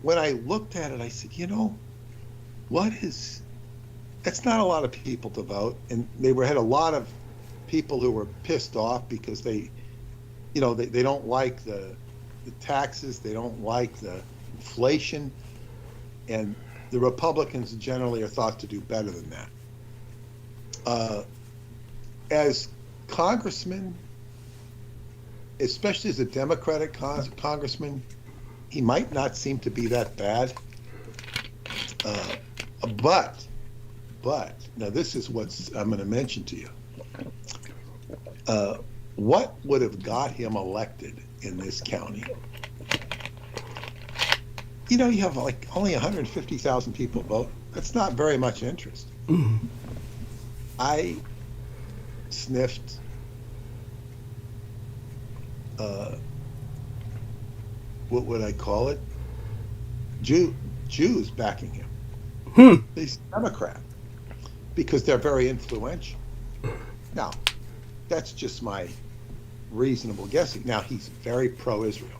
when I looked at it, I said, that's not a lot of people to vote. And had a lot of people who were pissed off because they don't like the taxes, they don't like the inflation, and the Republicans generally are thought to do better than that. As congressman, especially as a Democratic congressman, he might not seem to be that bad. But now this is what I'm going to mention to you. What would have got him elected in this county? You have like only 150,000 people vote. That's not very much interest. I sniffed what would I call it? Jews backing him. He's a Democrat because they're very influential. Now, that's just my reasonable guessing. Now, he's very pro-Israel.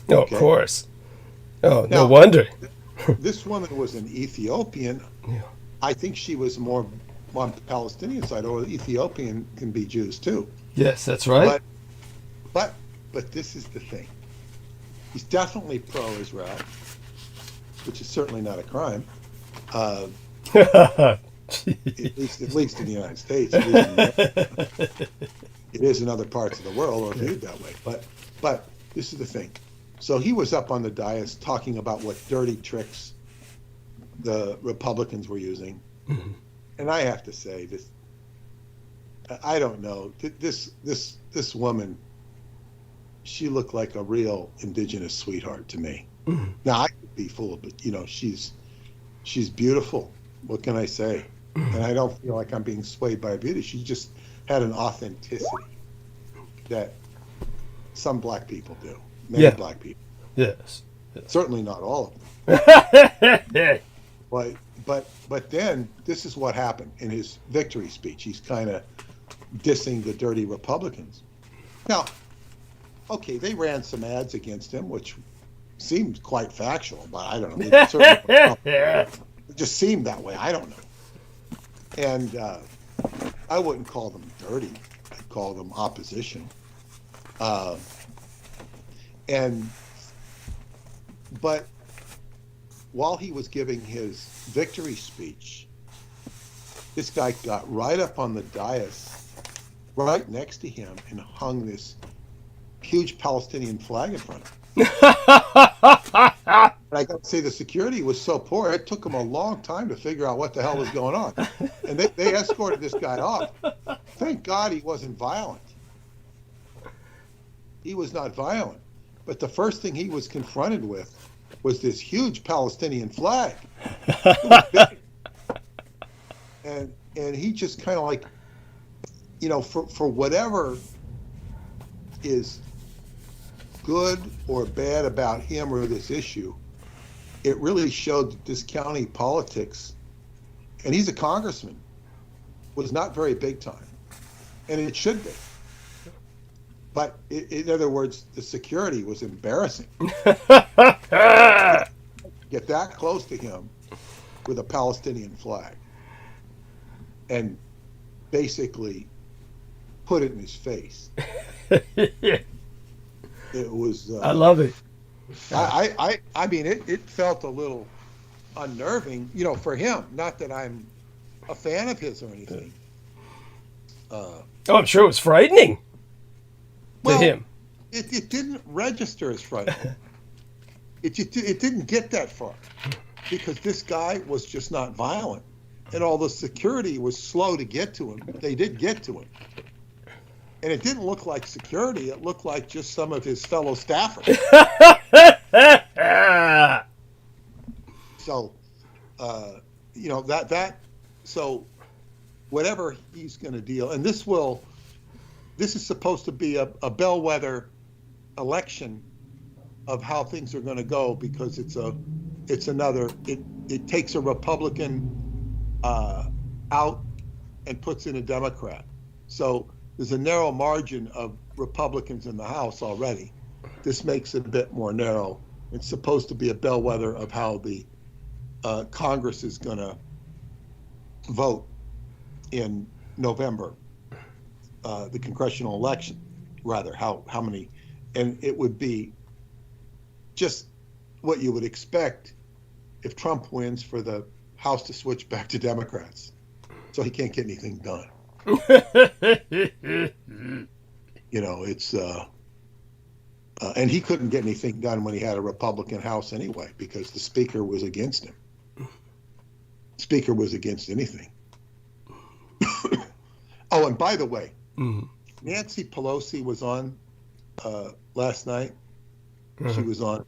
Oh, Okay. of course. Oh, Now, no wonder. This woman was an Ethiopian. Yeah. I think she was more on the Palestinian side, or Ethiopian can be Jews too. Yes, that's right. But this is the thing. He's definitely pro-Israel, which is certainly not a crime. At least in the United States. It is in other parts of the world, or viewed that way. But this is the thing. So he was up on the dais talking about what dirty tricks the Republicans were using. Mhm. And I have to say, this, I don't know, this woman, she looked like a real indigenous sweetheart to me. Mhm. Now, I could be full of it, you know, she's beautiful. What can I say? And I don't feel like I'm being swayed by her beauty. She just had an authenticity that some black people do. Many Yeah. black people. Yes. Certainly not all of them. But then this is what happened in his victory speech. He's kind of dissing the dirty Republicans. Now, okay, they ran some ads against him, which seemed quite factual, but I don't know. It just seemed that way. I don't know. And I wouldn't call them dirty. I'd call them opposition. But while he was giving his victory speech, this guy got right up on the dais, right next to him, and hung this huge Palestinian flag in front of him. And I got to say, the security was so poor, it took them a long time to figure out what the hell was going on. And they escorted this guy off. Thank God he wasn't violent. He was not violent. But the first thing he was confronted with was this huge Palestinian flag. It was big. And he just kind of like, you know, for whatever is good or bad about him or this issue, it really showed that this county politics, and he's a congressman, was not very big time. And it should be. But in other words, the security was embarrassing. Get that close to him with a Palestinian flag and basically put it in his face. It was. I love it. I mean, it felt a little unnerving, you know, for him. Not that I'm a fan of his or anything. Oh, I'm sure it was frightening to him. It didn't register as frightening. It didn't get that far because this guy was just not violent, and all the security was slow to get to him. They did get to him, and it didn't look like security. It looked like just some of his fellow staffers. So, you know, so whatever he's going to deal, and this is supposed to be a bellwether election of how things are going to go, because it takes a Republican out and puts in a Democrat. So there's a narrow margin of Republicans in the House already. This makes it a bit more narrow. It's supposed to be a bellwether of how the Congress is going to vote in November, the congressional election, rather, how many, and it would be just what you would expect if Trump wins, for the House to switch back to Democrats, so he can't get anything done. You know, it's and he couldn't get anything done when he had a Republican House anyway, because the Speaker was against him. Speaker was against anything. Oh, and by the way, Nancy Pelosi was on last night. She was on,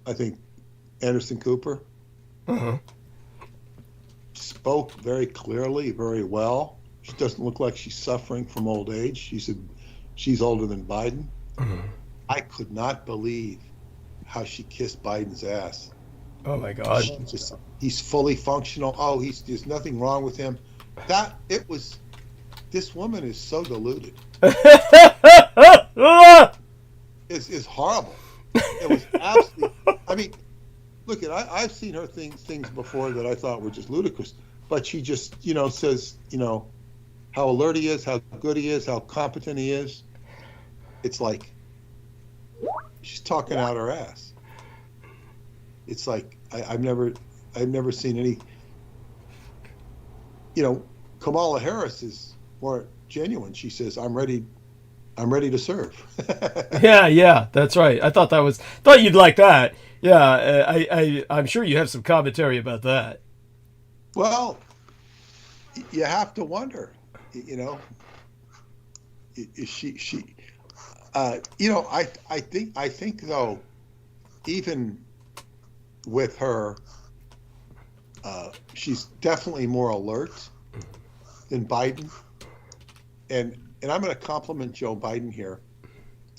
I think, Anderson Cooper. Spoke very clearly, very well. She doesn't look like she's suffering from old age. She said she's older than Biden. I could not believe how she kissed Biden's ass. Oh my God! He's fully functional. Oh, there's nothing wrong with him. this woman is so deluded. Is horrible. It was absolutely. I mean, look at I've seen her things before that I thought were just ludicrous, but she just says how alert he is, how good he is, how competent he is. It's like she's talking out her ass. It's like I've never seen any. Kamala Harris is more genuine. She says, "I'm ready to serve." Yeah, that's right. I thought you'd like that. Yeah, I'm sure you have some commentary about that. Well, you have to wonder, is she I think though, even with her, she's definitely more alert than Biden, and I'm going to compliment Joe Biden here.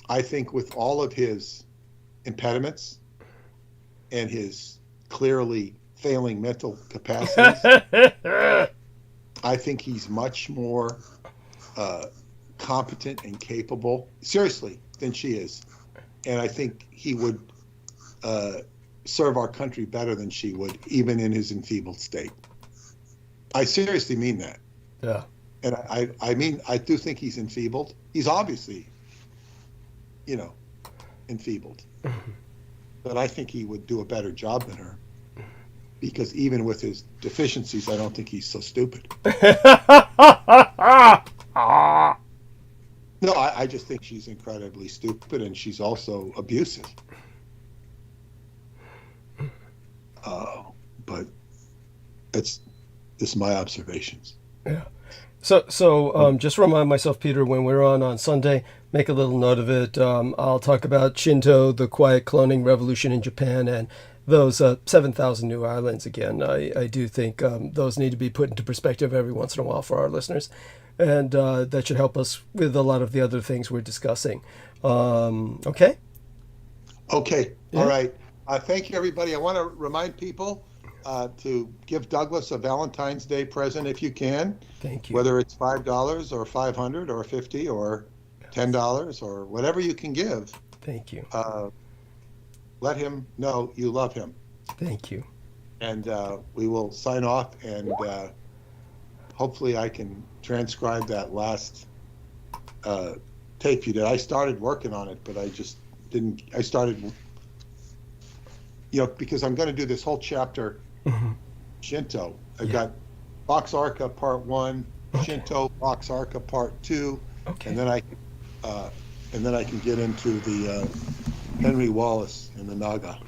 I think with all of his impediments and his clearly failing mental capacities, I think he's much more competent and capable, seriously, than she is. And I think he would serve our country better than she would, even in his enfeebled state. I seriously mean that. Yeah. And I mean, I do think he's enfeebled. He's obviously, enfeebled. But I think he would do a better job than her. Because even with his deficiencies, I don't think he's so stupid. No, I just think she's incredibly stupid, and she's also abusive. But it's just my observations. Yeah. So just remind myself, Peter, when we're on Sunday, make a little note of it. I'll talk about Shinto, the quiet cloning revolution in Japan, and those 7,000 new islands again. I do think those need to be put into perspective every once in a while for our listeners. And that should help us with a lot of the other things we're discussing. Okay? Okay. Yeah. All right. Thank you, everybody. I want to remind people to give Douglas a Valentine's Day present if you can. Thank you. Whether it's $5 or $500 or $50 or $10 or whatever you can give. Thank you. Let him know you love him. Thank you. And we will sign off, and hopefully I can transcribe that last tape you did. I started working on it, but I just didn't. I started, because I'm going to do this whole chapter, Shinto. I've got Vox Arca Part 1, Shinto, Vox Arca Part 2, and then I can get into the Henry Wallace and the Naga.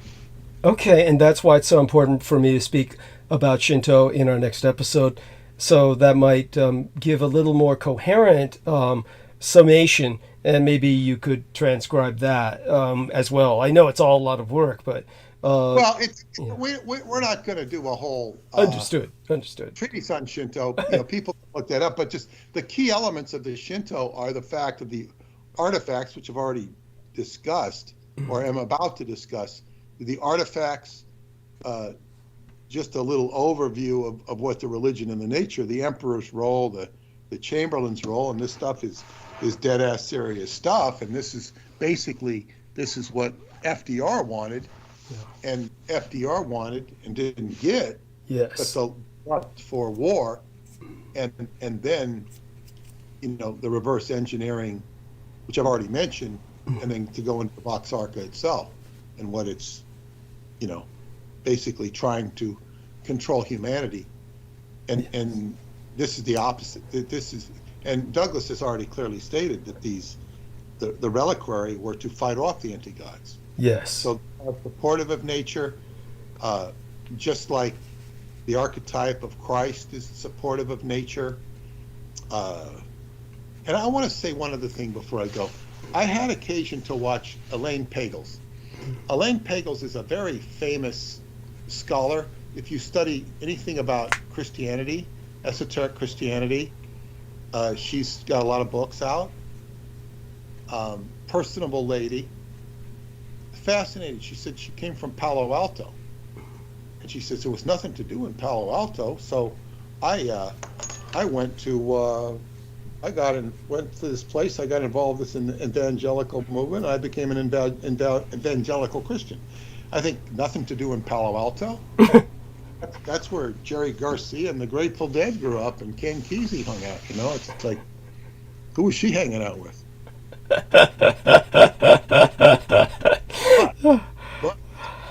Okay, and that's why it's so important for me to speak about Shinto in our next episode. So that might give a little more coherent summation, and maybe you could transcribe that as well. I know it's all a lot of work, but we're not going to do a whole understood treatise on Shinto. People can look that up, but just the key elements of the Shinto are the fact of the artifacts, which I've already discussed or am about to discuss. The artifacts, just a little overview of what the religion and the nature, the emperor's role, the chamberlain's role, and this stuff is dead ass serious stuff. And this is what FDR wanted, and FDR wanted and didn't get. Yes. But the left for war, and then the reverse engineering, which I've already mentioned, and then to go into Vox Arca itself and what it's basically trying to control humanity, and this is the opposite. And Douglas has already clearly stated that the reliquary were to fight off the anti-gods. Yes. So supportive of nature, just like the archetype of Christ is supportive of nature. And I want to say one other thing before I go. I had occasion to watch Elaine Pagels. Elaine Pagels is a very famous scholar. If you study anything about Christianity, esoteric Christianity, she's got a lot of books out. Personable lady. Fascinating. She said she came from Palo Alto. And she says there was nothing to do in Palo Alto, so I went to went to this place. I got involved in the evangelical movement. I became an evangelical Christian. I think nothing to do in Palo Alto. That's where Jerry Garcia and the Grateful Dead grew up, and Ken Kesey hung out. You know, it's like, who was she hanging out with?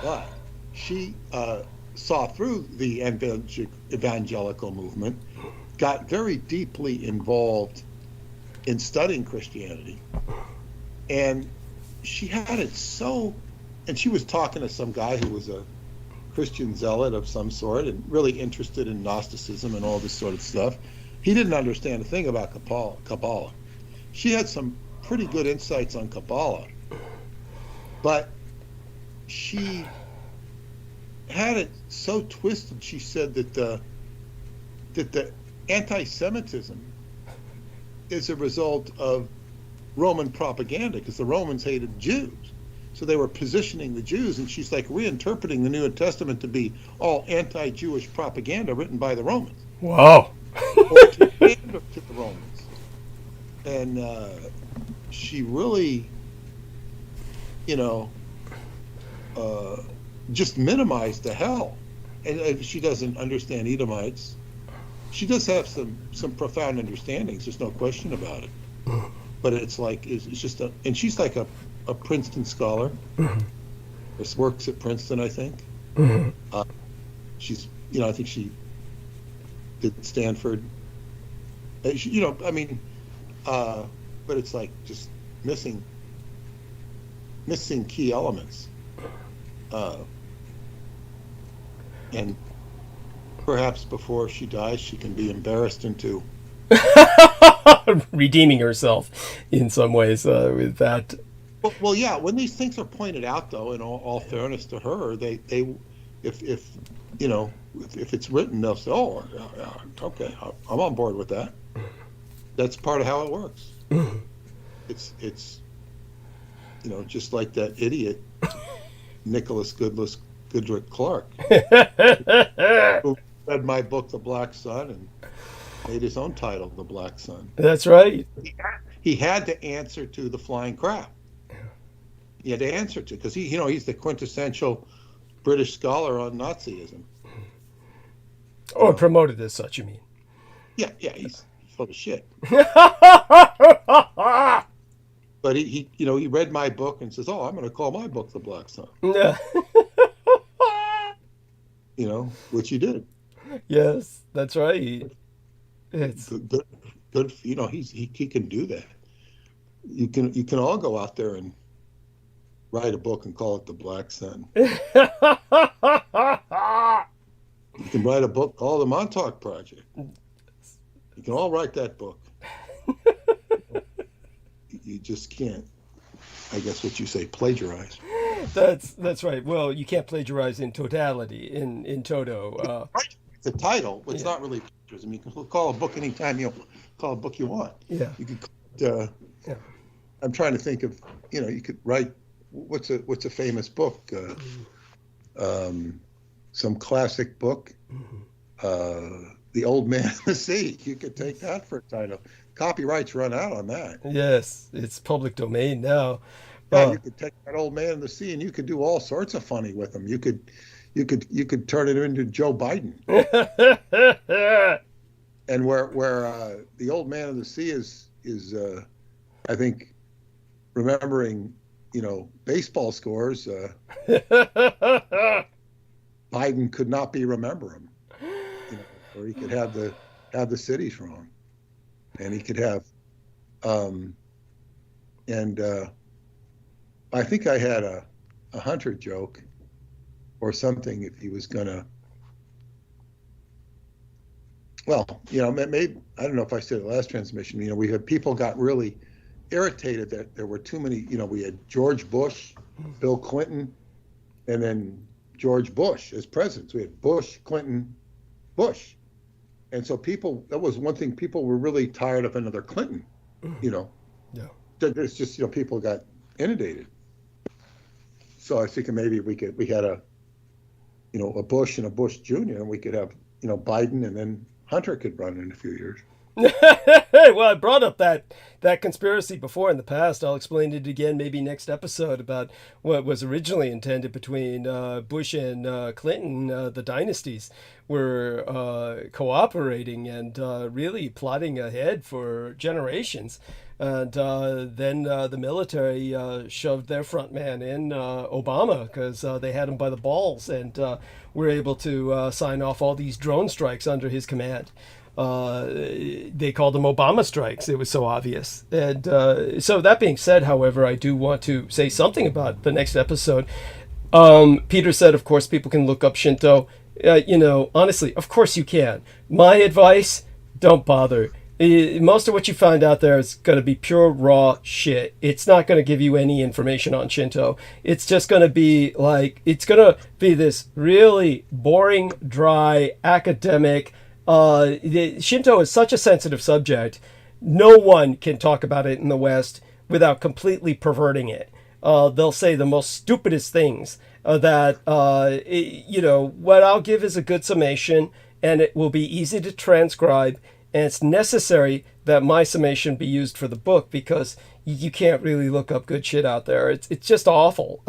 But she saw through the evangelical movement, got very deeply involved in studying Christianity, and she had it so, and she was talking to some guy who was a Christian zealot of some sort and really interested in Gnosticism and all this sort of stuff. He didn't understand a thing about Kabbalah. She had some pretty good insights on Kabbalah, but she had it so twisted. She said that the anti-Semitism is a result of Roman propaganda, because the Romans hated Jews. So they were positioning the Jews, and she's like reinterpreting the New Testament to be all anti-Jewish propaganda written by the Romans. Wow. Or to pander to the Romans. And she really, you know, just minimized the hell. And she doesn't understand Edomites. She does have some profound understandings. There's no question about it. But it's like, it's just and she's like a Princeton scholar. This works at Princeton, I think. She's, you know, I think she did Stanford. You know, I mean, but it's like just missing key elements. And perhaps before she dies, she can be embarrassed into redeeming herself in some ways with that. Well, yeah. When these things are pointed out, though, in all fairness to her, they if you know, if it's written, they'll say, "Oh, yeah, okay, I'm on board with that." That's part of how it works. It's you know, just like that idiot Nicholas Goodrick Clark, who read my book, The Black Sun, and made his own title, The Black Sun. That's right. He had to answer to the flying crap. He had to answer to, because he, you know, he's the quintessential British scholar on Nazism. Or promoted as such, you mean? Yeah, he's full of shit. But he, you know, he read my book and says, "Oh, I'm going to call my book The Black Sun." Yeah. You know, which he did. Yes, that's right. It's good. You know, he can do that. You can all go out there and write a book and call it The Black Sun. You can write a book called The Montauk Project. You can all write that book. You just can't, I guess what you say, plagiarize. That's right. Well, you can't plagiarize in totality, in toto. It's a title, but it's not really plagiarism. You can call a book anytime you call a book you want. Yeah. You could call it, yeah. I'm trying to think of, you know, you could write, what's a famous book? Some classic book, The Old Man in the Sea. You could take that for a title. Copyrights run out on that. Yes, it's public domain now. Yeah, you could take that Old Man in the Sea and you could do all sorts of funny with him. You could turn it into Joe Biden. And where the Old Man in the Sea is I think, remembering, you know, baseball scores, Biden could not be remembering, you know, or he could have the cities wrong, and he could have, I think I had a Hunter joke or something, if he was gonna, well, you know, maybe, I don't know if I said it last transmission, you know, we had people got really irritated that there were too many, you know, we had George Bush, Bill Clinton, and then George Bush as presidents. We had Bush, Clinton, Bush. And so that was one thing, people were really tired of another Clinton, you know. Yeah. There's just, you know, people got inundated. So I was thinking maybe we had a, you know, a Bush and a Bush Jr., and we could have, you know, Biden, and then Hunter could run in a few years. Well, I brought up that conspiracy before in the past. I'll explain it again maybe next episode about what was originally intended between Bush and Clinton. The dynasties were cooperating and really plotting ahead for generations. And then the military shoved their front man in, Obama, because they had him by the balls and were able to sign off all these drone strikes under his command. They called them Obama strikes. It was so obvious. And so that being said, however, I do want to say something about the next episode. Peter said, of course, people can look up Shinto. Honestly, of course you can. My advice, don't bother. Most of what you find out there is going to be pure raw shit. It's not going to give you any information on Shinto. It's just going to be this really boring, dry, academic. Shinto is such a sensitive subject. No one can talk about it in the West without completely perverting it. They'll say the most stupidest things what I'll give is a good summation, and it will be easy to transcribe. And it's necessary that my summation be used for the book because you can't really look up good shit out there. It's just awful.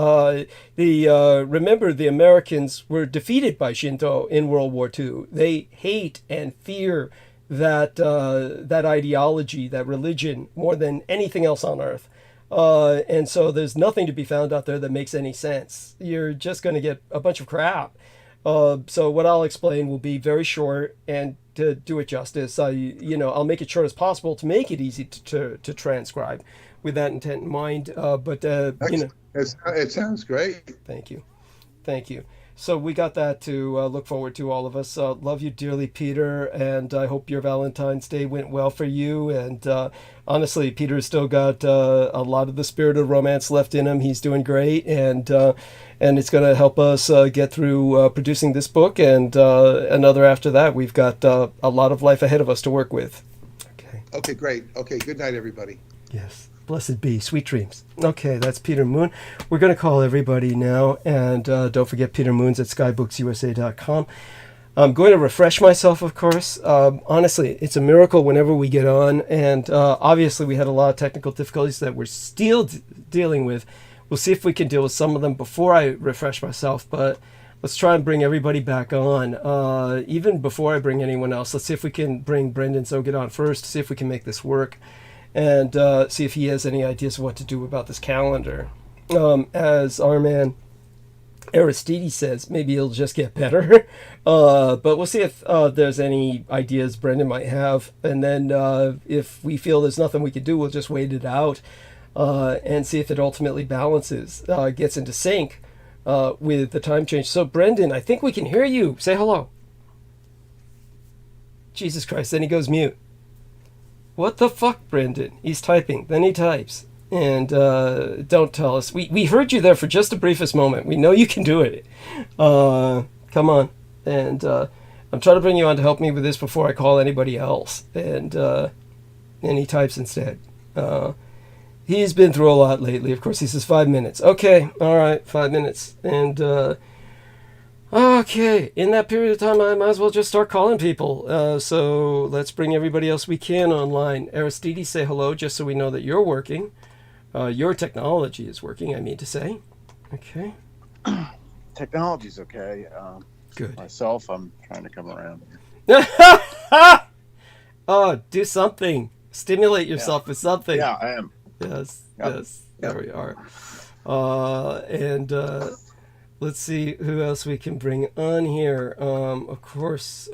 Remember, the Americans were defeated by Shinto in World War II. They hate and fear that ideology, that religion, more than anything else on earth. And so there's nothing to be found out there that makes any sense. You're just going to get a bunch of crap. So what I'll explain will be very short, and to do it justice, I'll make it short as possible to make it easy to transcribe with that intent in mind. It sounds great. Thank you. So we got that to look forward to, all of us. Love you dearly, Peter, and I hope your Valentine's Day went well for you. And honestly, Peter's still got a lot of the spirit of romance left in him. He's doing great, and it's going to help us get through producing this book and another after that. We've got a lot of life ahead of us to work with. Okay, great. Okay, good night, everybody. Yes. Blessed be. Sweet dreams. Okay, that's Peter Moon. We're going to call everybody now, and don't forget Peter Moon's at skybooks.usa.com. I'm going to refresh myself, of course. Honestly, it's a miracle whenever we get on, and obviously we had a lot of technical difficulties that we're still dealing with. We'll see if we can deal with some of them before I refresh myself, but let's try and bring everybody back on. Even before I bring anyone else, let's see if we can bring Brendan Zoget on first, see if we can make this work, and see if he has any ideas of what to do about this calendar. As our man Aristides says, maybe it'll just get better. But we'll see if there's any ideas Brendan might have. And then if we feel there's nothing we can do, we'll just wait it out and see if it ultimately balances, gets into sync with the time change. So, Brendan, I think we can hear you. Say hello. Jesus Christ, then he goes mute. What the fuck, Brendan? He's typing, then he types. And don't tell us. We heard you there for just the briefest moment. We know you can do it. Come on. And I'm trying to bring you on to help me with this before I call anybody else. And he types instead. He's been through a lot lately. Of course, he says 5 minutes. Okay, all right, 5 minutes. And okay, in that period of time, I might as well just start calling people. So let's bring everybody else we can online. Aristides, say hello, just so we know that you're working. Your technology is working, I mean to say. Okay. Technology's okay. Good. Myself, I'm trying to come around. Oh, do something. Stimulate yourself with something. Yeah, I am. Yes, Yep. yes. There we are. And let's see who else we can bring on here. Of course,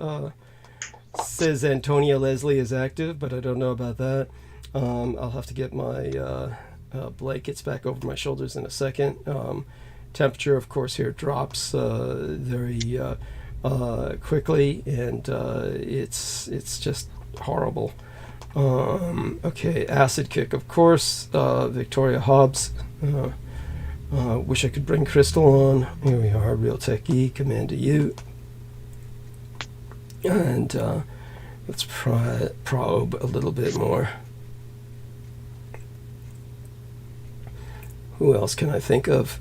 says Antonia Leslie is active, but I don't know about that. I'll have to get my blankets back over my shoulders in a second. Temperature, of course, here drops very quickly, and it's just horrible. Okay, acid kick, of course. Victoria Hobbs. Wish I could bring Crystal on. Here we are, Real Techie, command to you. And let's probe a little bit more. Who else can I think of?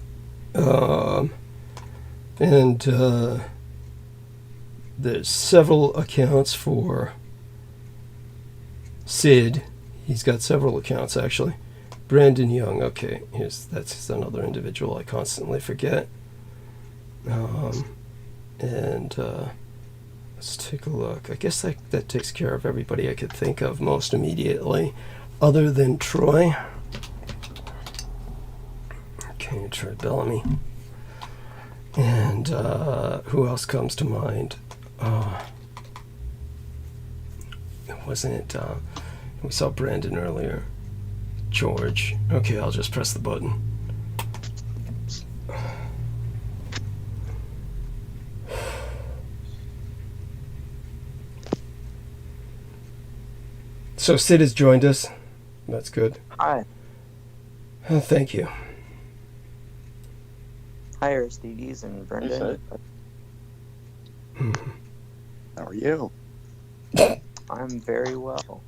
There's several accounts for Sid. He's got several accounts, actually. Brandon Young. Okay, that's another individual I constantly forget. And let's take a look. I guess that takes care of everybody I could think of most immediately, other than Troy. Okay, Troy Bellamy. And who else comes to mind? Wasn't it? We saw Brandon earlier. George. Okay, I'll just press the button. So Sid has joined us. That's good. Hi. Thank you. Hi, Aristides and Brendan. How are you? I'm very well. Oh,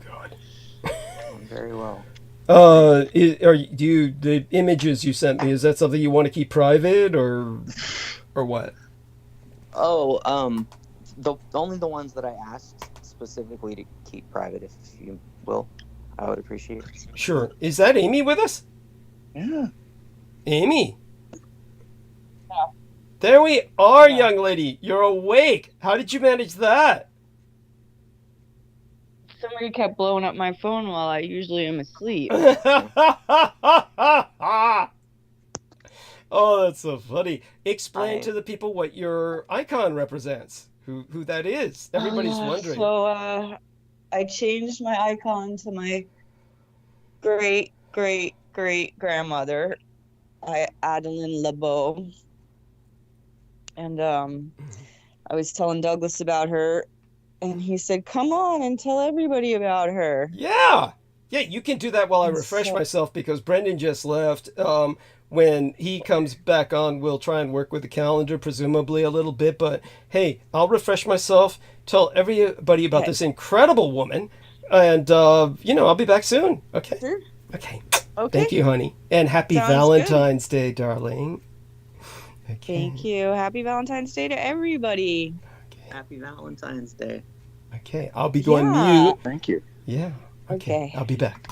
God. I'm very well. The images you sent me, is that something you want to keep private or what? Oh, only the ones that I asked specifically to keep private, if you will. I would appreciate it. Sure. Is that Amy with us? Yeah. Amy? Yeah. There we are, young lady. You're awake. How did you manage that? Somebody kept blowing up my phone while I usually am asleep. Oh, that's so funny. Explain I- to the people what your icon represents. Who that is. Everybody's wondering. So, I changed my icon to my great grandmother, Adeline LeBeau. And I was telling Douglas about her, and he said, "Come on and tell everybody about her." Yeah, you can do that while I And refresh so- myself, because Brendan just left. When he comes back on, we'll try and work with the calendar, presumably a little bit. But hey, I'll refresh myself, tell everybody about Okay. this incredible woman, and I'll be back soon. Okay. Sure. Okay. Okay. Thank you, honey, and happy Sounds Valentine's Day, darling. Okay. Thank you. Happy Valentine's Day to everybody. Okay. Happy Valentine's Day. Okay. I'll be going Yeah. mute. Thank you. Yeah. Okay. Okay. I'll be back.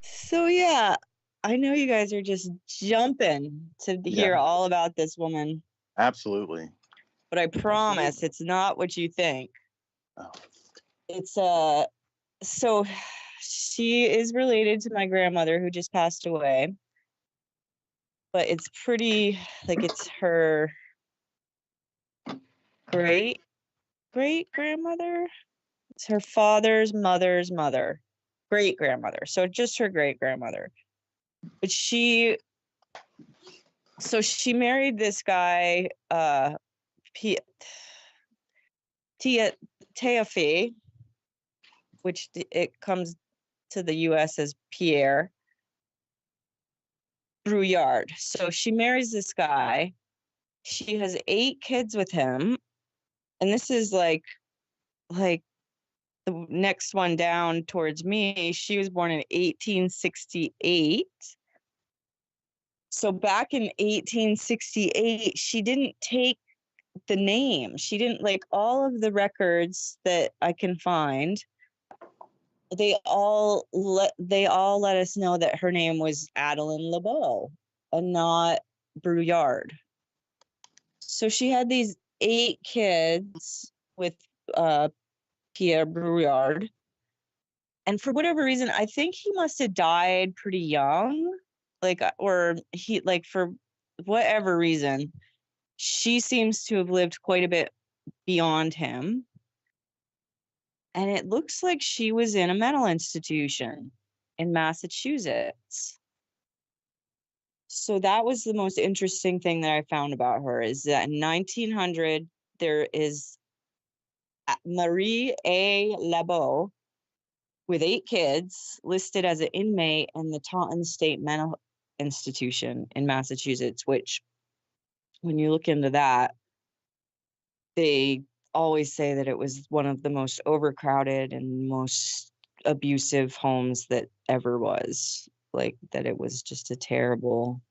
So yeah, I know you guys are just jumping to hear Yeah. all about this woman, Absolutely. but I promise it's not what you think. Oh. It's so she is related to my grandmother who just passed away, but it's pretty like it's her great grandmother. It's her father's mother's mother, great grandmother. So just her great grandmother. But she married this guy, Teofé, which it comes to the US as Pierre Brouillard. So she marries this guy. She has 8 kids with him. And this is like the next one down towards me. She was born in 1868. So back in 1868, she didn't take the name. She didn't, like, all of the records that I can find, they all let us know that her name was Adeline LeBeau and not Brouillard. So she had these 8 kids with Pierre Brouillard. And for whatever reason, I think he must have died pretty young. For whatever reason, she seems to have lived quite a bit beyond him. And it looks like she was in a mental institution in Massachusetts. So that was the most interesting thing that I found about her, is that in 1900, there is Marie A. LeBeau with 8 kids listed as an inmate in the Taunton State Mental Institution in Massachusetts, which when you look into that, they always say that it was one of the most overcrowded and most abusive homes that ever was. Like, that it was just a terrible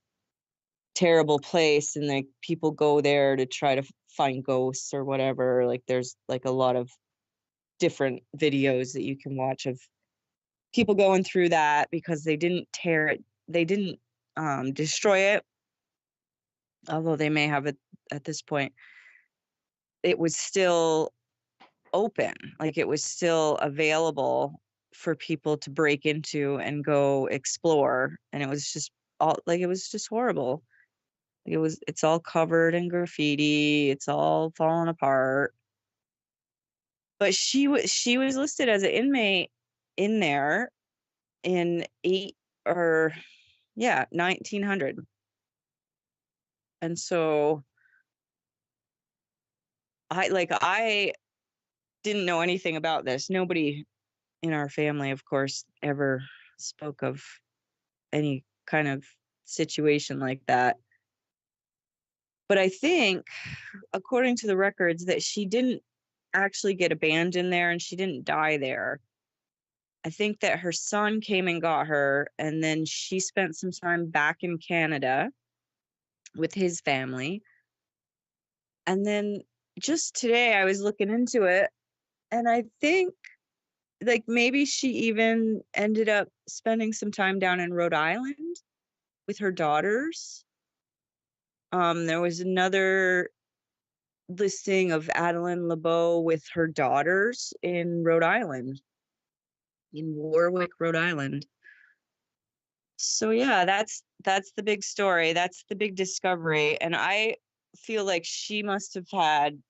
place, and like people go there to try to find ghosts or whatever. Like, there's like a lot of different videos that you can watch of people going through that, because they didn't tear it, they didn't destroy it, although they may have it at this point. It was still open, like it was still available for people to break into and go explore, and it was just all like, it was just horrible. It's all covered in graffiti, it's all falling apart. But she was listed as an inmate in there in 1900. And so I didn't know anything about this. Nobody in our family, of course, ever spoke of any kind of situation like that. But I think, according to the records, that she didn't actually get abandoned there and she didn't die there. I think that her son came and got her, and then she spent some time back in Canada with his family. And then just today I was looking into it, and I think like maybe she even ended up spending some time down in Rhode Island with her daughters. There was another listing of Adeline LeBeau with her daughters in Rhode Island, in Warwick, Rhode Island. So yeah, that's the big story. That's the big discovery. And I feel like she must have had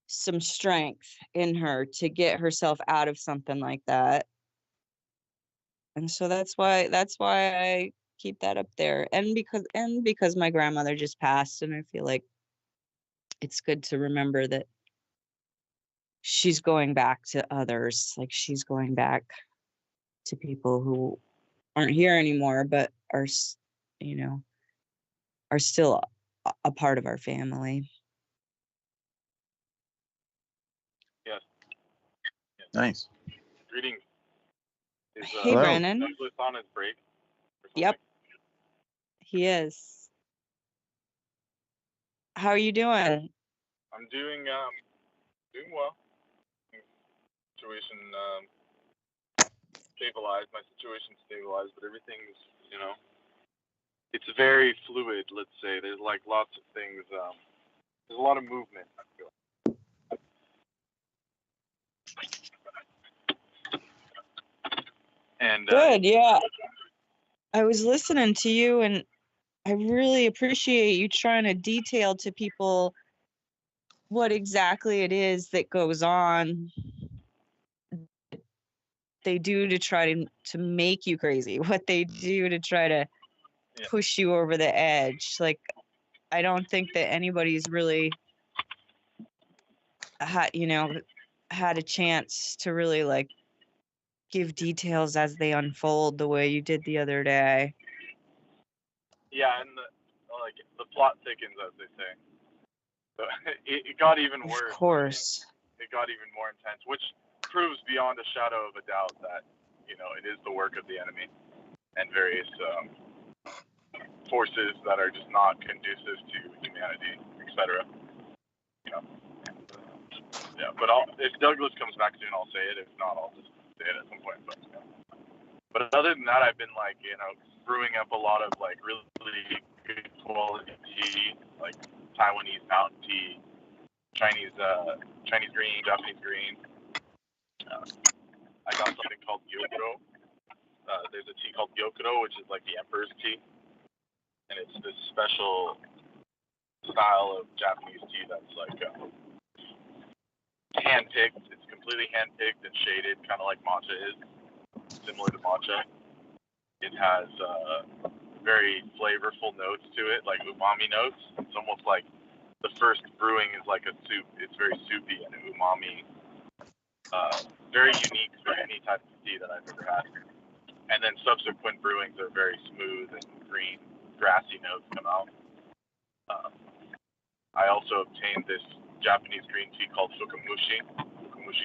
some strength in her to get herself out of something like that. And so that's why I keep that up there. And because my grandmother just passed, and I feel like it's good to remember that she's going back to others. Like, she's going back to people who aren't here anymore, but are still a part of our family. Yes. Nice. Greetings. Is, Hey, Hello. Brennan. Douglas on his break? Or something? Yep, he is. How are you doing? I'm doing well. Situation stabilized. My situation stabilized, but everything's, it's very fluid. Let's say there's like lots of things. There's a lot of movement, I feel. And Good, yeah. I was listening to you, and I really appreciate you trying to detail to people what exactly it is that goes on. They do to try to make you crazy, what they do to try to push you over the edge. Like, I don't think that anybody's really had a chance to really like give details as they unfold the way you did the other day. Yeah, and the plot thickens, as they say. So it got even worse. Of course. It got even more intense, which proves beyond a shadow of a doubt that it is the work of the enemy and various forces that are just not conducive to humanity, etc. Yeah, but if Douglas comes back soon, I'll say it. If not, I'll just say it at some point. But other than that, I've been brewing up a lot of really good quality tea, like Taiwanese mountain tea, Chinese green, Japanese green. I got something called Gyokuro. There's a tea called Gyokuro, which is like the emperor's tea, and it's this special style of Japanese tea that's hand-picked. It's completely hand-picked and shaded, kind of like matcha is, similar to matcha. It has very flavorful notes to it, like umami notes. It's almost like the first brewing is like a soup. It's very soupy and umami. Very unique for any type of tea that I've ever had. And then subsequent brewings are very smooth and green, grassy notes come out. I also obtained this Japanese green tea called fukamushi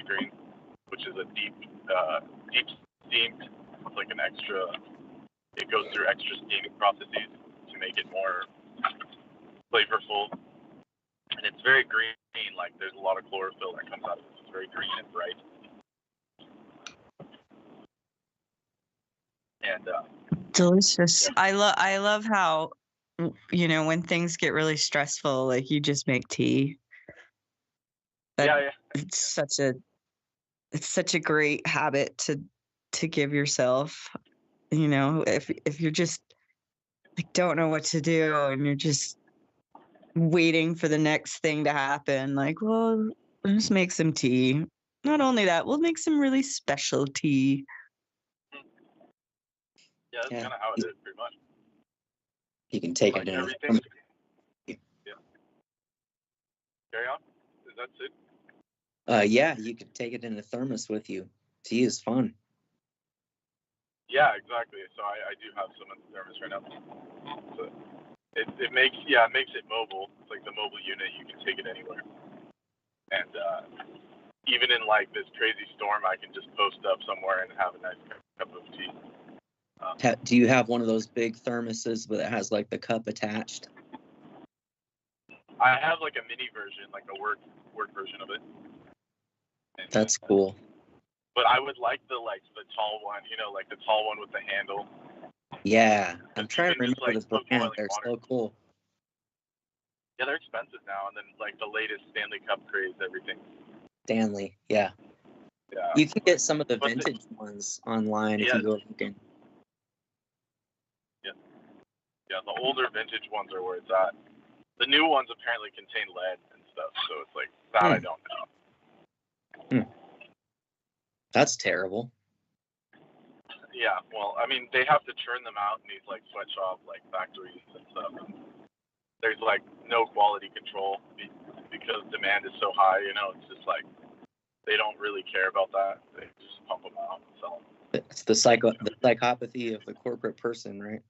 green, which is a deep steamed. It's like an extra. It goes through extra steaming processes to make it more flavorful, and it's very green. Like there's a lot of chlorophyll that comes out of it. very green and bright. And Delicious. Yeah. I love how, you know, when things get really stressful, like you just make tea. yeah. It's such a great habit to give yourself. You know, if you're just like don't know what to do and you're just waiting for the next thing to happen, like, well, we'll just make some tea. Not only that, we'll make some really special tea. Yeah, that's Yeah. kind of how it is, pretty much. You can take Like it in. everything. Yeah. Carry on. Is that it? Yeah, you could take it in a thermos with you. Tea is fun. Yeah, exactly. So I do have some in the thermos right now. So it makes it mobile. It's like the mobile unit. You can take it anywhere. And even in like this crazy storm, I can just post up somewhere and have a nice cup of tea. Do you have one of those big thermoses that has like the cup attached? I have like a mini version, like a work version of it. And, That's cool. But I would like the tall one, you know, like the tall one with the handle. Yeah, I'm trying to You can remember just, the like, put brand. boiling They're water. so cool. Yeah, they're expensive now, and then like the latest Stanley Cup craze, everything. Stanley, yeah. Yeah. You can get some of the But vintage ones online if Yeah. you go looking. Yeah, the older vintage ones are where it's at. The new ones apparently contain lead and stuff, so it's like that I don't know. That's terrible. Yeah, well, I mean, they have to churn them out in these like sweatshop like factories and stuff. And there's like no quality control because demand is so high. You know, it's just like they don't really care about that. They just pump them out and sell them. It's the psychopathy of the corporate person, right?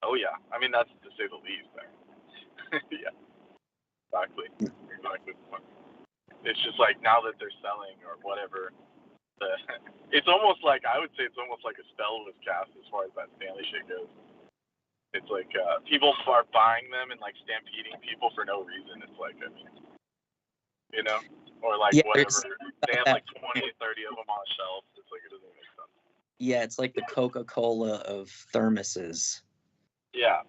Oh yeah, I mean that's to say the least. There. Yeah, exactly. It's just like now that they're selling or whatever. It's almost like I would say it's almost like a spell was cast as far as that Stanley shit goes. It's like people are buying them and like stampeding people for no reason. It's like, I mean, you know, or like whatever. They have like 20, 30 of them on a shelf. It's like it doesn't make sense. Yeah, it's like the Coca-Cola of thermoses. Yeah,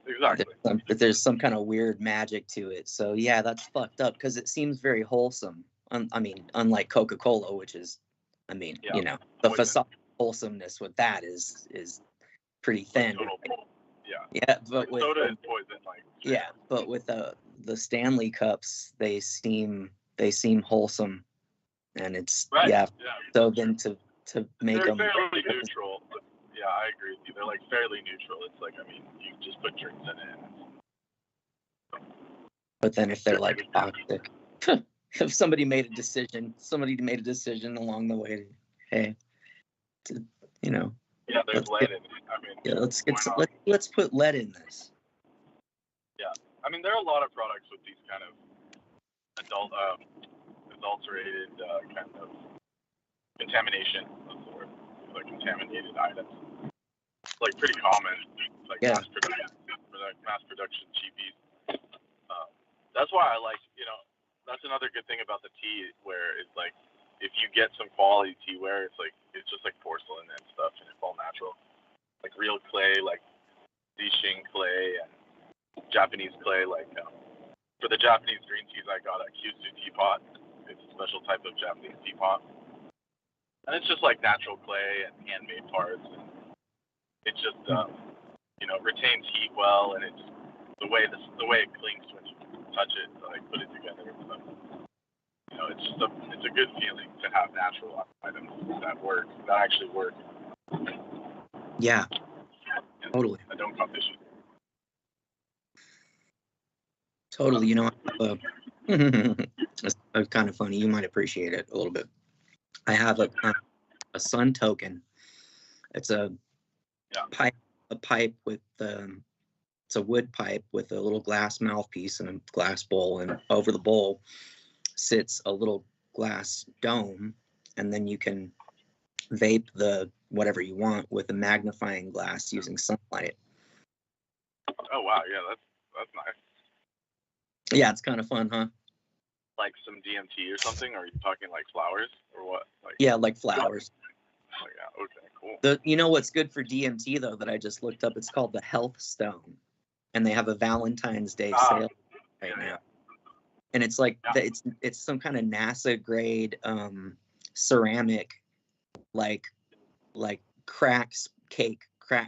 exactly. There's some kind of weird magic to it. So yeah, that's fucked up because it seems very wholesome. I mean, unlike Coca-Cola, which is, I mean, Yeah. you know, the facade wholesomeness with that is pretty thin. Total, yeah. Yeah, but with soda is poison, like. yeah, but with the Stanley cups, they seem wholesome, and it's Right. yeah. Yeah. So then to make They're them fairly neutral. But yeah, I agree with you. They're like fairly neutral. It's like, I mean, you just put drinks in it. But then if they're like toxic, if somebody made a decision along the way, hey, you know, Yeah, there's lead in it. I mean, yeah, let's why not? let's put lead in this. Yeah, I mean, there are a lot of products with these kind of adulterated kind of contamination. That's the word. Like contaminated items. It's like pretty common. Like Yeah. mass production cheapies. That's why I like, you know, that's another good thing about the tea, where it's like, if you get some quality tea ware, it's like, it's just like porcelain and stuff, and it's all natural. Like real clay, like Zixing clay and Japanese clay. Like for the Japanese green teas, I got a Kyusu teapot. It's a special type of Japanese teapot, and it's just like natural clay and handmade parts. And it just you know, retains heat well, and it's the way it clings when you touch it, to like put it together. So, you know, it's a good feeling to have natural items that actually work. Yeah, And totally. I don't cause issues. Totally. You know, it's kind of funny. You might appreciate it a little bit. I have a sun token. It's a pipe with it's a wood pipe with a little glass mouthpiece and a glass bowl, and over the bowl sits a little glass dome, and then you can vape the whatever you want with a magnifying glass using sunlight. Oh wow, yeah, that's nice. Yeah, it's kind of fun, huh? Like some DMT or something? Or are you talking like flowers or what? Like, Yeah, like flowers. oh, yeah. Okay, cool. You know what's good for DMT though that I just looked up? It's called the Health Stone, and they have a Valentine's Day sale right now. And it's like it's some kind of NASA grade ceramic, like crack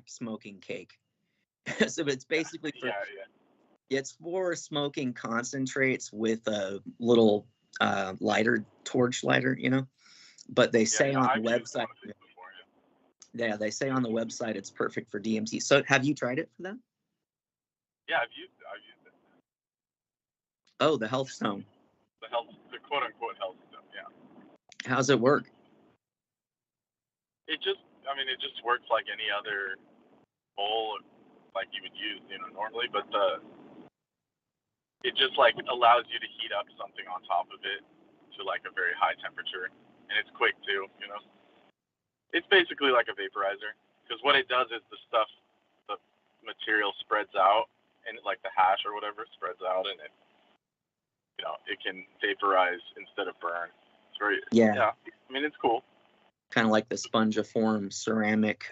smoking cake. So it's basically for it's for smoking concentrates with a little torch lighter, you know. But they say on the website, they say on the website it's perfect for DMT. So have you tried it for that? Yeah, I've used it. Oh, the Health Stone. The quote unquote health stone. Yeah. How's it work? It just works like any other bowl like you would use, you know, normally, but it just like allows you to heat up something on top of it to like a very high temperature, and it's quick too, you know. It's basically like a vaporizer, because what it does is the material spreads out, and like the hash or whatever spreads out, and it, you know, it can vaporize instead of burn. It's very I mean, it's cool. Kind of like the spongiform ceramic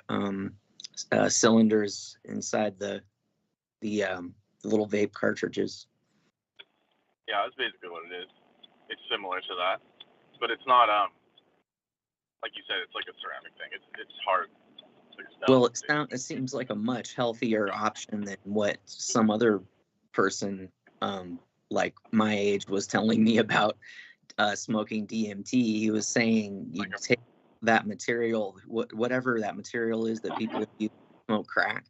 cylinders inside the little vape cartridges. Yeah, that's basically what it is. It's similar to that, but it's not like you said, it's like a ceramic thing. It's hard. Well, it seems like a much healthier option than what some other person like my age was telling me about smoking DMT. He was saying you take that material, whatever that material is that people use to smoke crack.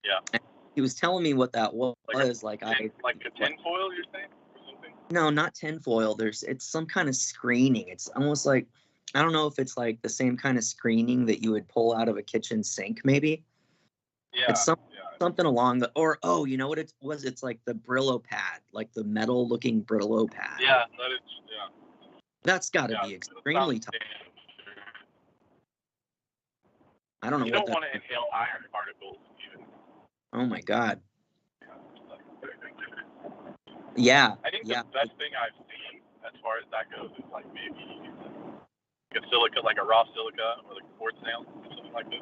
Yeah. And he was telling me what that was. Like a tinfoil, you're saying? Or something? No, not tinfoil. It's some kind of screening. It's almost like, I don't know if it's like the same kind of screening that you would pull out of a kitchen sink, maybe. Yeah. It's something along the, or, oh, you know what it was? It's like the Brillo pad, like the metal looking Brillo pad. Yeah, that is, yeah. That's got to be extremely tough. I don't know. You don't want to inhale iron particles even. Oh my God. Yeah. I think the best thing I've seen as far as that goes is like maybe a silica, like a raw silica or like a quartz nail or something like this.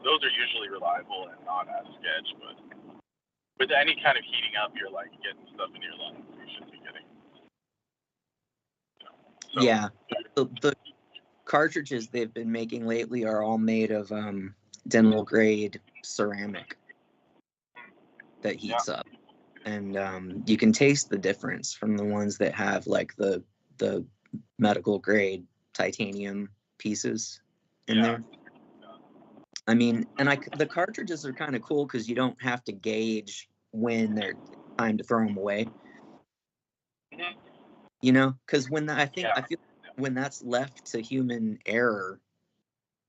Those are usually reliable and not as sketch, but with any kind of heating up, you're like getting stuff in your lungs you shouldn't be getting. So, yeah. The cartridges they've been making lately are all made of dental grade ceramic that heats up. And you can taste the difference from the ones that have like the medical grade titanium pieces in there. I mean, and the cartridges are kind of cool because you don't have to gauge when they're time to throw them away. You know, because I feel when that's left to human error,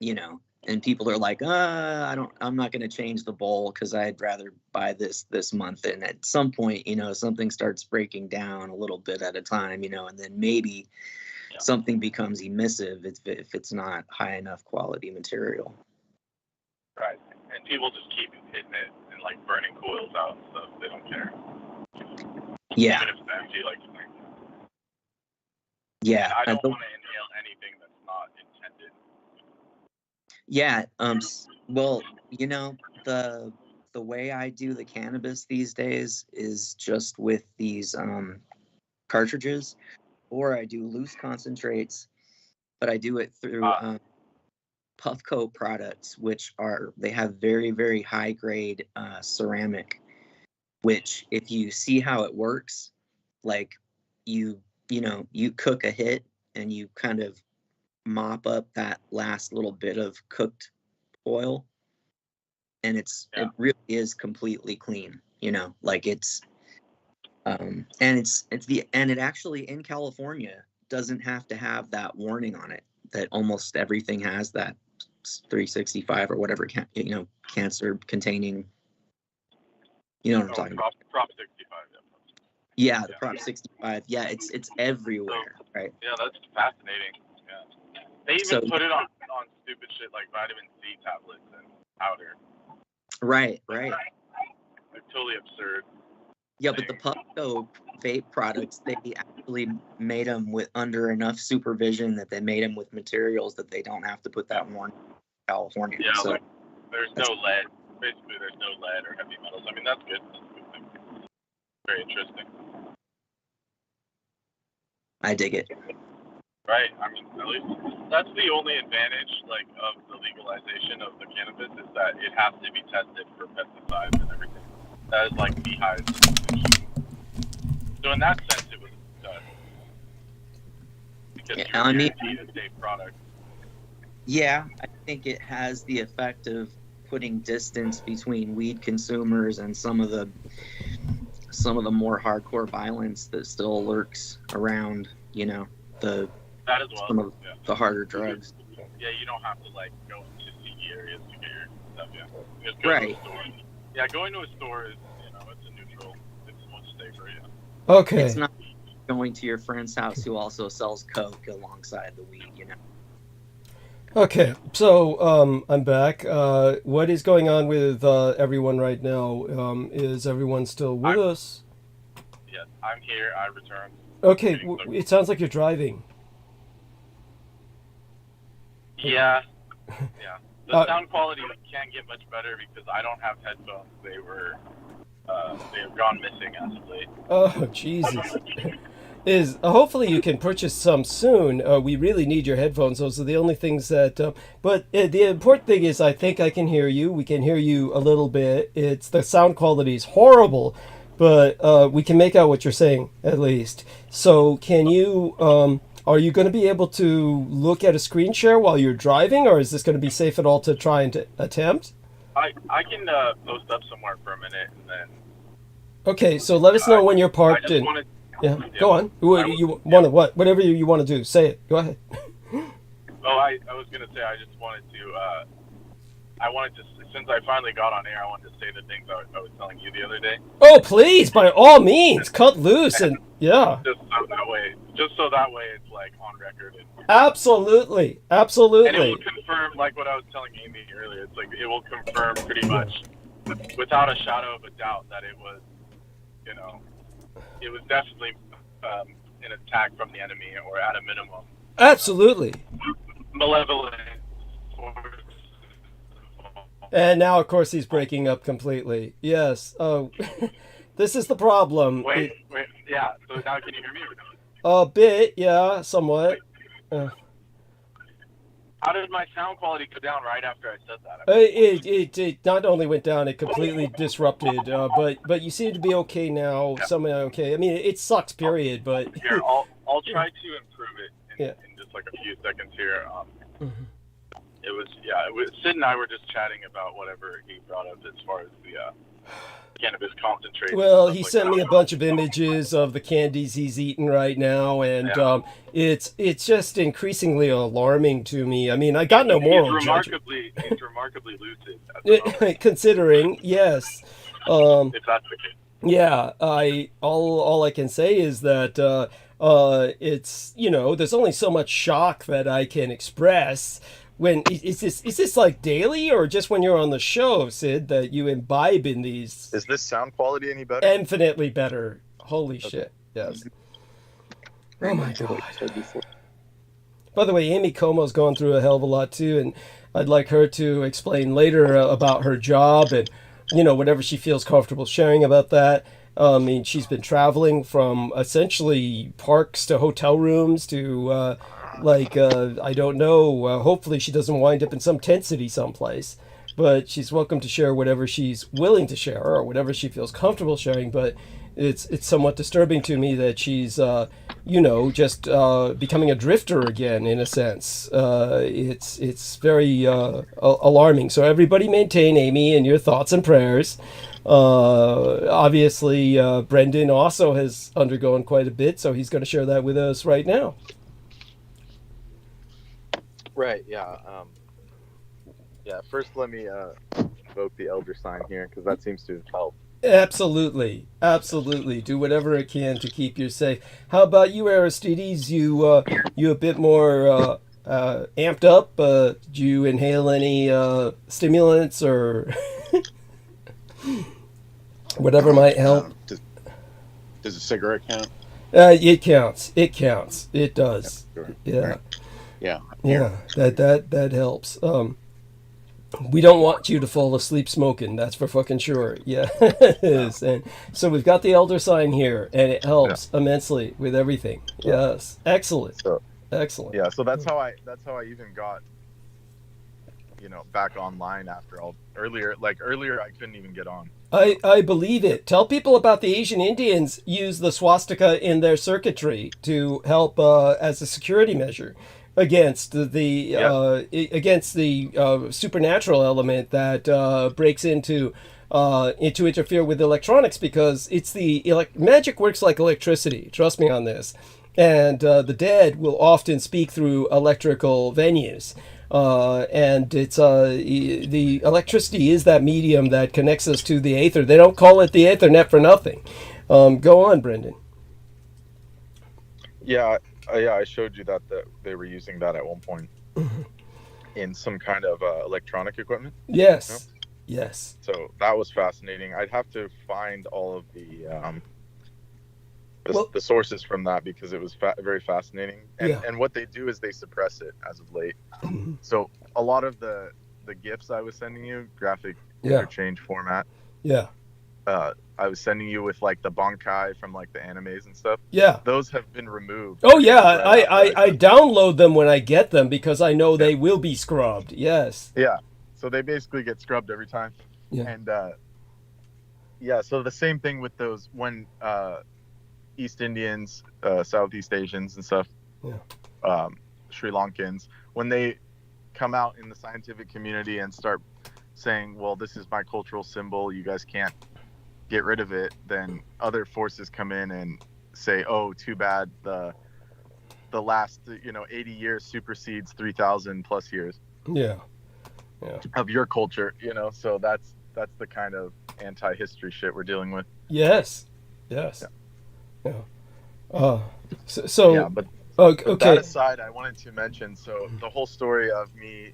you know, and people are like, I'm not going to change the bowl because I'd rather buy this month. And at some point, you know, something starts breaking down a little bit at a time, you know, and then maybe something becomes emissive if it's not high enough quality material. Right. And people just keep hitting it and like burning coils out and stuff. They don't care. Yeah. Even if it's empty, like. Yeah. And I don't want to inhale anything that's not intended. Yeah. Well, you know, the way I do the cannabis these days is just with these cartridges, or I do loose concentrates, but I do it through Puffco products, which they have very, very high grade ceramic, which if you see how it works, like you cook a hit and you kind of mop up that last little bit of cooked oil, and it really is completely clean, you know, like it's and it actually in California doesn't have to have that warning on it that almost everything has, that 365 or whatever, you know, cancer containing, you know what I'm talking about. Prop 65. Yeah, the Prop 65. Yeah, it's everywhere, right? Yeah, that's fascinating. Yeah. They even put it on stupid shit like vitamin C tablets and powder. Right. Like totally absurd. Yeah, but the vape products, they actually made them with under enough supervision that they made them with materials that they don't have to put that warning in California. Yeah, So like there's no lead. Basically, there's no lead or heavy metals. I mean, that's good. That's a good thing. Very interesting. I dig it. Right. I mean, at least that's the only advantage, like, of the legalization of the cannabis is that it has to be tested for pesticides and everything. That is like beehives. So in that sense, it was done. Because Yeah, you're I mean- guaranteed a safe product. Yeah, I think it has the effect of putting distance between weed consumers and some of the more hardcore violence that still lurks around, you know, the That as well. some of Yeah. the harder drugs. Yeah, you don't have to like go into seedy areas to get your stuff. Yeah, just go Right. to a store. Yeah, going to a store is, you know, it's a neutral. It's much safer. Yeah. Okay. It's not going to your friend's house who also sells coke alongside the weed, you know. Okay, so I'm back. What is going on with everyone right now? Is everyone still with us? Yes, I'm here. I returned. Okay, it sounds like you're driving. Yeah. Yeah. The Uh, sound quality can't get much better because I don't have headphones. They have gone missing as of late. Oh, Jesus. Hopefully you can purchase some soon. We really need your headphones. Those are the only things that. But the important thing is, I think I can hear you. We can hear you a little bit. It's the sound quality is horrible, but we can make out what you're saying at least. So, can you? Are you going to be able to look at a screen share while you're driving, or is this going to be safe at all to try and attempt? I can post up somewhere for a minute and then. Okay, so let us know when you're I parked. just wanted. Yeah, go on. You want to what? Whatever you want to do, say it. Go ahead. Oh, I was gonna say I just wanted to. Since I finally got on air, I wanted to say the things I was telling you the other day. Oh, please, by all means, cut loose and yeah. Just so that way it's like on record. Absolutely, And it absolutely. will confirm, like what I was telling Amy earlier. It's like it will confirm pretty much, without a shadow of a doubt, that it was, you know, it was definitely an attack from the enemy, or at a minimum, Absolutely. malevolent force. And now, of course, he's breaking up completely. Yes. Oh, this is the problem. Wait, yeah. So now can you hear me? A bit, yeah, somewhat. How did my sound quality go down right after I said that? It not only went down, it completely disrupted. But you seem to be okay now. Yeah. Somehow okay. I mean, it sucks, period. But Here, I'll try to improve it in just like a few seconds here. It was Sid and I were just chatting about whatever he brought up as far as the cannabis concentrate. well, he sent me a bunch of images of the candies he's eating right now, and it's just increasingly alarming to me. I mean, I got no moral judgment. He's remarkably lucid. At the moment, Considering, yes. if that's the case. Yeah, all I can say is that it's, you know, there's only so much shock that I can express. When is this like daily, or just when you're on the show, Sid, that you imbibe in these? Is this sound quality any better? Infinitely better. Holy shit! Yes. Oh my god. By the way, Amy Como's going through a hell of a lot too, and I'd like her to explain later about her job and, you know, whatever she feels comfortable sharing about that. I mean, she's been traveling from essentially parks to hotel rooms to, I don't know, hopefully she doesn't wind up in some tent city someplace. But she's welcome to share whatever she's willing to share or whatever she feels comfortable sharing. But it's somewhat disturbing to me that she's, just becoming a drifter again, in a sense. It's very alarming. So everybody maintain Amy in your thoughts and prayers. Obviously, Brendan also has undergone quite a bit, so he's going to share that with us right now. Right, yeah. First let me invoke the elder sign here, because that seems to have helped. Absolutely. Do whatever it can to keep you safe. How about you, Aristides? You a bit more amped up? Did you inhale any stimulants or whatever might help? Does Does a cigarette count? It counts. It counts. It does. Sure. Yeah. Yeah. Yeah. That helps. We don't want you to fall asleep smoking. That's for fucking sure. Yeah. It is. And so we've got the elder sign here, and it helps immensely with everything. Yes. Excellent. So, Excellent. yeah, so that's how I even got, back online after all. Earlier I couldn't even get on. I believe it. Tell people about the Asian Indians use the swastika in their circuitry to help as a security measure against the supernatural element that breaks into interfere with electronics, because it's magic works like electricity. Trust me on this. And the dead will often speak through electrical venues. And it's the electricity is that medium that connects us to the aether. They don't call it the Ethernet for nothing. Go on, Brendan. Yeah, I showed you that they were using that at one point in some kind of electronic equipment. Yes. Yes. So that was fascinating. I'd have to find all of the sources from that, because it was very fascinating. And what they do is they suppress it as of late. So a lot of the GIFs I was sending you, graphic interchange format. Yeah. I was sending you with like the Bankai from like the animes and stuff. Yeah. Those have been removed. Oh yeah, I download them when I get them, because I know they will be scrubbed. Yes. Yeah. So they basically get scrubbed every time. Yeah. And so the same thing with those when East Indians, Southeast Asians and stuff, Sri Lankans, when they come out in the scientific community and start saying, well, this is my cultural symbol, you guys can't get rid of it, then other forces come in and say, oh, too bad, the last 80 years supersedes 3,000 plus years of your culture, so that's the kind of anti-history shit we're dealing with. Yes. Yeah. But okay. That aside, I wanted to mention, so the whole story of me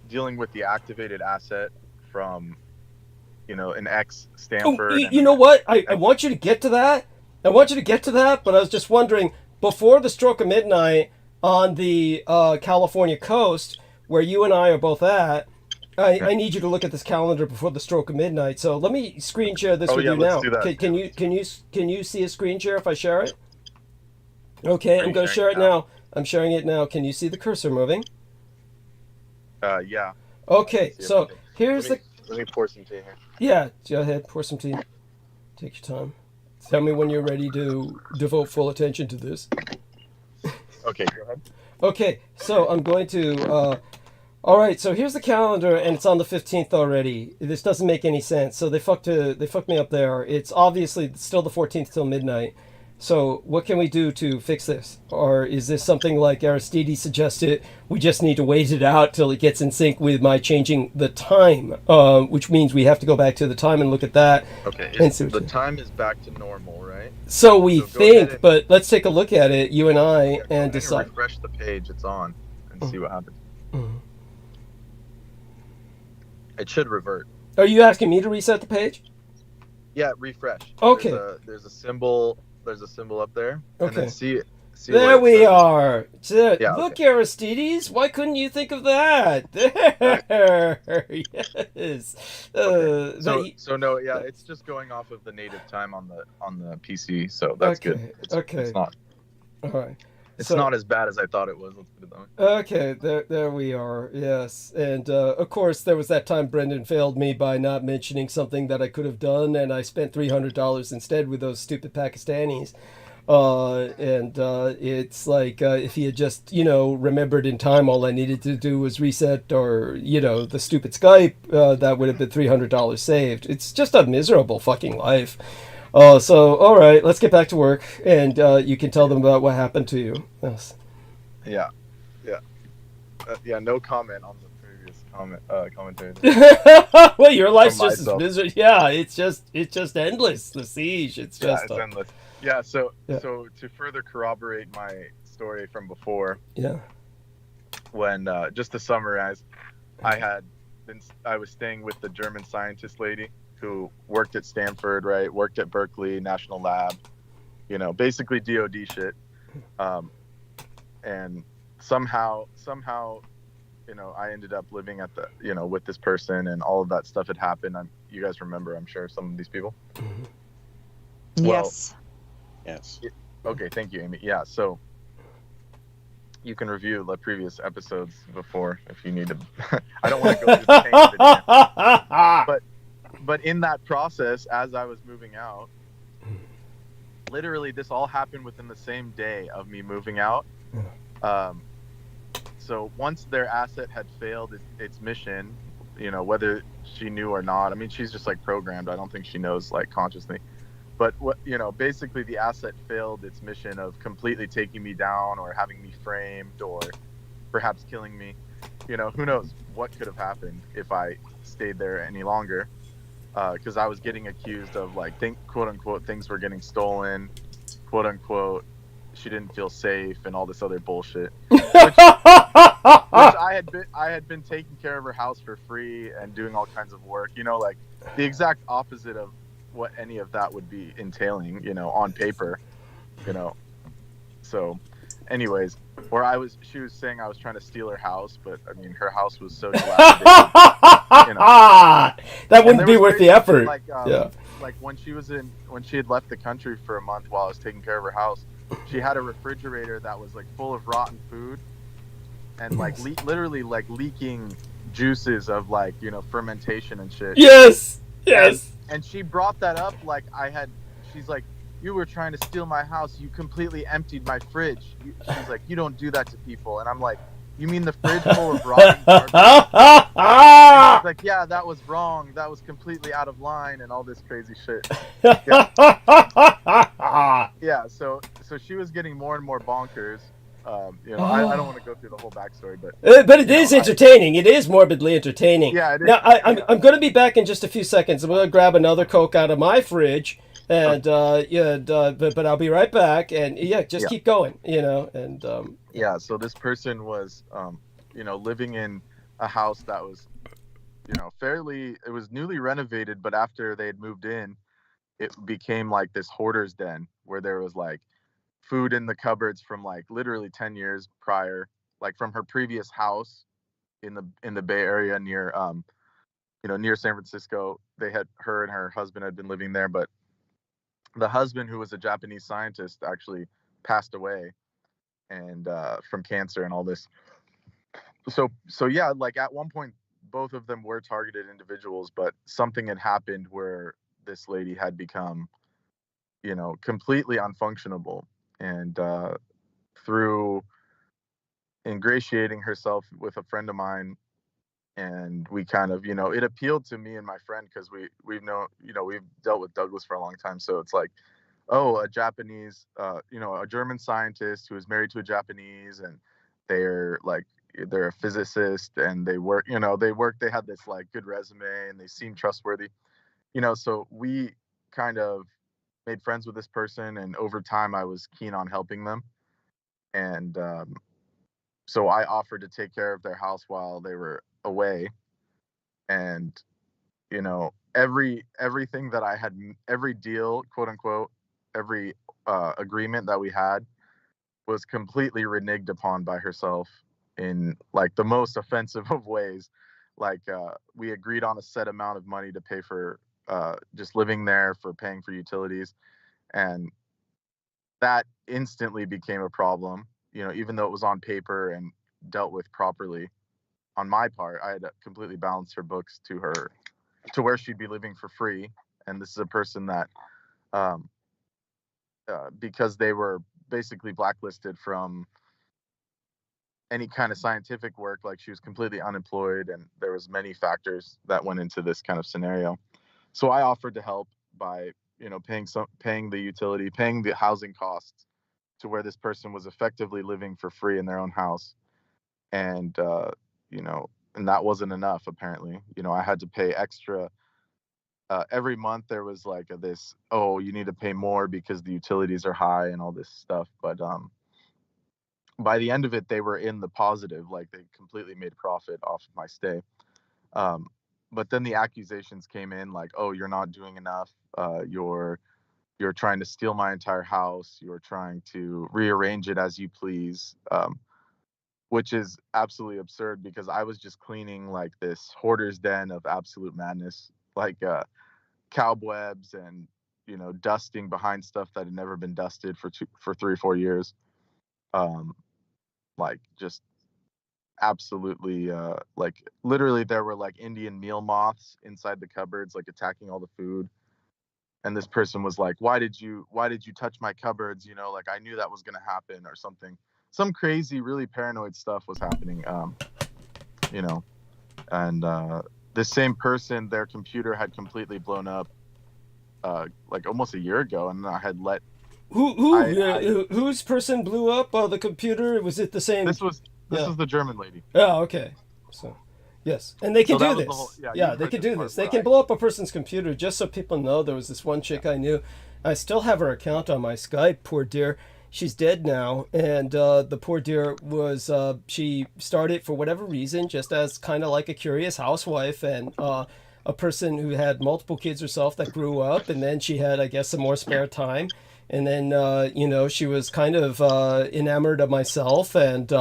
dealing with the activated asset from, an ex-Stanford. You know what? I want you to get to that. But I was just wondering, before the stroke of midnight on the California coast, where you and I are both at, I need you to look at this calendar before the stroke of midnight. So let me screen share this with you now. Do that. Can you see a screen share if I share it? Okay, I'm going to share it now. I'm sharing it now. Can you see the cursor moving? Yeah. Okay, so here's Let me pour some tea here. Yeah, go ahead, pour some tea. Take your time. Tell me when you're ready to devote full attention to this. Okay, go ahead. Okay, so I'm going to... all right, so here's the calendar, and it's on the 15th already. This doesn't make any sense. So they fucked me up there. It's obviously still the 14th till midnight. So what can we do to fix this? Or is this something like Aristides suggested? We just need to wait it out till it gets in sync with my changing the time, which means we have to go back to the time and look at that. Okay, the time is back to normal, right? So we think, but let's take a look at it, you and I, and decide. Refresh the page it's on and see what happens. Mm-hmm. It should revert. Are you asking me to reset the page? Yeah, refresh. Okay. There's a symbol. There's a symbol up there. Okay. And then see there we are. Yeah, look, okay. Aristides. Why couldn't you think of that? There. Yes. It's just going off of the native time on the PC, so that's good. It's not. All right. It's not as bad as I thought it was. Let's put it that way. Okay, there we are. Yes, and of course there was that time Brendan failed me by not mentioning something that I could have done, and I spent $300 instead with those stupid Pakistanis. It's like if he had just remembered in time, all I needed to do was reset, or the stupid Skype, that would have been $300 saved. It's just a miserable fucking life. So, all right, let's get back to work, and you can tell them about what happened to you. Yes. Yeah. No comment on the previous commentary. Well, your life's just as miserable. Yeah, it's just endless. The siege. It's endless. Yeah. So to further corroborate my story from before. Yeah. When just to summarize, I was staying with the German scientist lady. who worked at Stanford, right? Worked at Berkeley, National Lab, you know, basically DOD shit. And somehow, you know, I ended up living at the, you know, with this person, and all of that stuff had happened. You guys remember, I'm sure, some of these people. Yes. Yes. Okay, thank you, Amy. Yeah, so you can review the previous episodes before if you need to. I don't want to go through the pain of it again. But in that process, as I was moving out, literally this all happened within the same day of me moving out. So once their asset had failed its mission, you know, whether she knew or not, I mean, she's just like programmed. I don't think she knows like consciously. But what, you know, basically the asset failed its mission of completely taking me down or having me framed or perhaps killing me. You know, who knows what could have happened if I stayed there any longer. Because I was getting accused of like, quote unquote, things were getting stolen, quote unquote, she didn't feel safe and all this other bullshit. Which I had been taking care of her house for free and doing all kinds of work, you know, like the exact opposite of what any of that would be entailing, you know, on paper, you know. So anyways, she was saying I was trying to steal her house, but I mean, her house was so dilapidated, you know. That wouldn't be worth the effort. Like, like when she had left the country for a month while I was taking care of her house, she had a refrigerator that was like full of rotten food and like literally like leaking juices of like, you know, fermentation and shit. Yes. And she brought that up like she's like, you were trying to steal my house. You completely emptied my fridge. She's like, you don't do that to people. And I'm like, you mean the fridge full of rotten garbage? And she's like, yeah, that was wrong. That was completely out of line and all this crazy shit. Yeah, so she was getting more and more bonkers. You know, I don't want to go through the whole backstory, but it is entertaining. It is morbidly entertaining. Yeah, it is. Now, I'm going to be back in just a few seconds. I'm going to grab another Coke out of my fridge, and but I'll be right back. And just keep going, you know. And yeah, so this person was, you know, living in a house that was, you know, it was newly renovated, but after they had moved in, it became like this hoarder's den where there was like food in the cupboards from like literally 10 years prior, like from her previous house in the Bay Area near you know, near San Francisco. Her and her husband had been living there, but the husband, who was a Japanese scientist, actually passed away and from cancer and all this. So yeah, like at one point both of them were targeted individuals, but something had happened where this lady had become, you know, completely unfunctionable. And through ingratiating herself with a friend of mine, and we kind of, you know, it appealed to me and my friend because we've known, you know, we've dealt with Douglas for a long time. So it's like, oh, a Japanese, you know, a German scientist who is married to a Japanese, and they're a physicist, and they had this like good resume, and they seem trustworthy, you know. So we kind of made friends with this person, and over time I was keen on helping them. And so I offered to take care of their house while they were away. And, you know, everything that I had, every deal, quote unquote, every agreement that we had was completely reneged upon by herself in like the most offensive of ways. Like we agreed on a set amount of money to pay for just living there, for paying for utilities. And that instantly became a problem, you know, even though it was on paper and dealt with properly on my part. I had completely balanced her books to where she'd be living for free. And this is a person that, because they were basically blacklisted from any kind of scientific work, like she was completely unemployed, and there was many factors that went into this kind of scenario. So I offered to help by, you know, paying the utility, paying the housing costs to where this person was effectively living for free in their own house. And, you know, and that wasn't enough, apparently. You know, I had to pay extra. Every month there was like this, oh, you need to pay more because the utilities are high and all this stuff. But by the end of it, they were in the positive. Like they completely made profit off of my stay. but then the accusations came in like, oh, you're not doing enough. You're trying to steal my entire house. You're trying to rearrange it as you please, which is absolutely absurd because I was just cleaning like this hoarder's den of absolute madness, like cobwebs and, you know, dusting behind stuff that had never been dusted for 3 or 4 years. Like just absolutely, like literally there were like Indian meal moths inside the cupboards, like attacking all the food. And this person was like, why did you touch my cupboards? You know, like I knew that was going to happen or something. Some crazy, really paranoid stuff was happening, you know, and this same person, their computer had completely blown up like almost a year ago, and I had let whose person blew up the computer? Was it the same? This was the German lady. Oh, okay. So yes, and they can do this. Yeah, they can do this. They can blow up a person's computer. Just so people know, there was this one chick I knew. I still have her account on my Skype. Poor dear. She's dead now, and the poor dear was, she started for whatever reason, just as kind of like a curious housewife and a person who had multiple kids herself that grew up, and then she had, I guess, some more spare time. And then, you know, she was kind of enamored of myself, and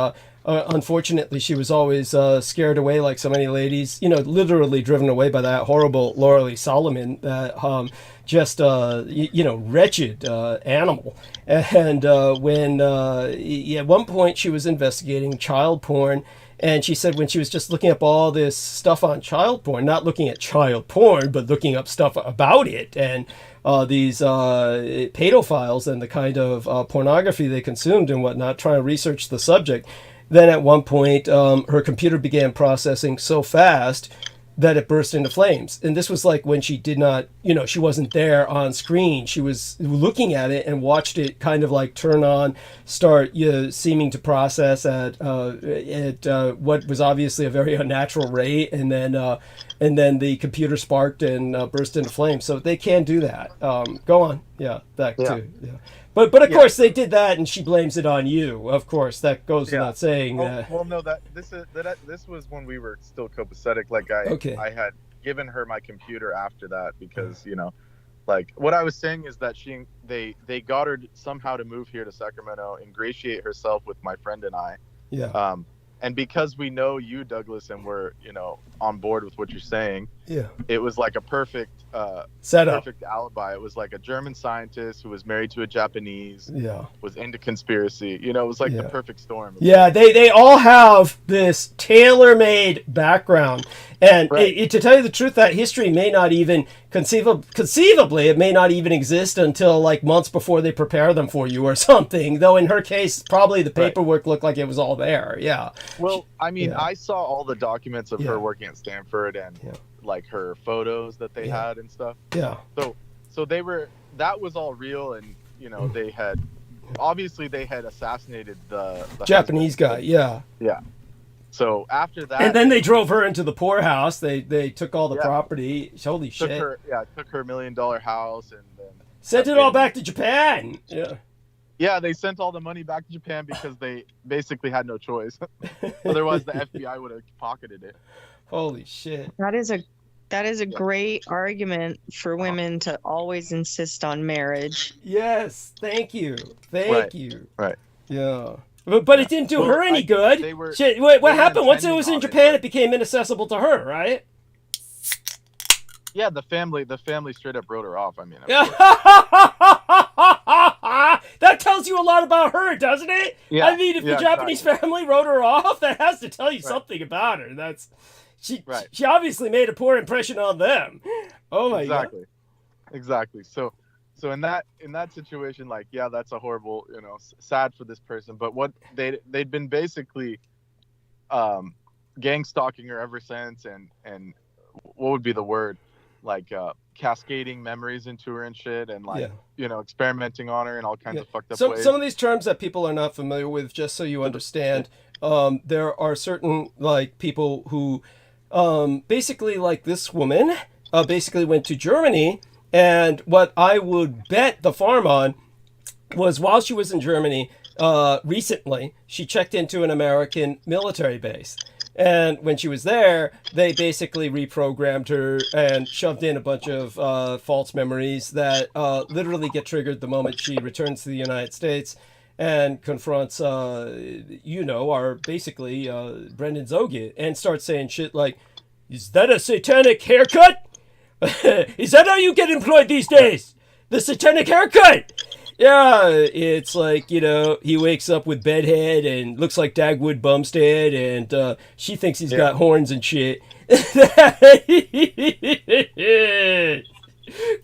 unfortunately, she was always scared away like so many ladies, you know, literally driven away by that horrible Laura Solomon, that just, you know, wretched animal. And when at one point she was investigating child porn, and she said when she was just looking up all this stuff on child porn, not looking at child porn, but looking up stuff about it, and these pedophiles and the kind of pornography they consumed and whatnot, trying to research the subject, then at one point her computer began processing so fast that it burst into flames. And this was like when she did not, you know, she wasn't there on screen. She was looking at it and watched it kind of like turn on, start seeming to process at what was obviously a very unnatural rate. And then the computer sparked and burst into flames. So they can do that. Go on. Yeah, that too. Yeah. But of course they did that, and she blames it on you. Of course, that goes without saying. Well, no, this was when we were still copacetic. Like I had given her my computer after that because, you know, like what I was saying is that they got her somehow to move here to Sacramento, ingratiate herself with my friend and I. Yeah. And because we know you, Douglas, and we're, you know, on board with what you're saying, yeah, it was like a perfect setup, perfect alibi. It was like a German scientist who was married to a Japanese, was into conspiracy. You know, it was like the perfect storm. Yeah, they all have this tailor-made background, and to tell you the truth, that history may not even conceivably, it may not even exist until like months before they prepare them for you or something. Though in her case, probably the paperwork looked like it was all there. Yeah. Well, I mean, I saw all the documents of her working at Stanford and like her photos that they had and stuff. Yeah. So that was all real, and you know they had assassinated the Japanese guy. Yeah. Yeah. So after that, and then they drove her into the poorhouse. They took all the property. Holy shit! Took her $1 million house and then sent it all back to Japan. Yeah. Yeah, they sent all the money back to Japan because they basically had no choice. Otherwise, the FBI would have pocketed it. Holy shit! That is a great argument for women to always insist on marriage. Yes, thank you. Thank you. Right. Yeah. But it didn't do her any good. What happened? Once it was in Japan, it became inaccessible to her, right? Yeah, the family straight up wrote her off. I mean, that tells you a lot about her, doesn't it? Yeah, I mean, if the Japanese family wrote her off, that has to tell you something about her. She obviously made a poor impression on them. Oh my god. Exactly. So in that situation, like, yeah, that's a horrible, you know, sad for this person. But what they'd been basically gang stalking her ever since, and what would be the word? Like cascading memories into her and shit, and like you know, experimenting on her in all kinds of fucked up ways. Some of these terms that people are not familiar with, just so you understand, there are certain like people who basically, like this woman basically went to Germany, and what I would bet the farm on was while she was in Germany recently, she checked into an American military base. And when she was there, they basically reprogrammed her and shoved in a bunch of false memories that literally get triggered the moment she returns to the United States and confronts, our basically Brendan Zogit and starts saying shit like, "Is that a satanic haircut? Is that how you get employed these days? The satanic haircut?" Yeah, it's like, he wakes up with bedhead and looks like Dagwood Bumstead, and she thinks he's got horns and shit.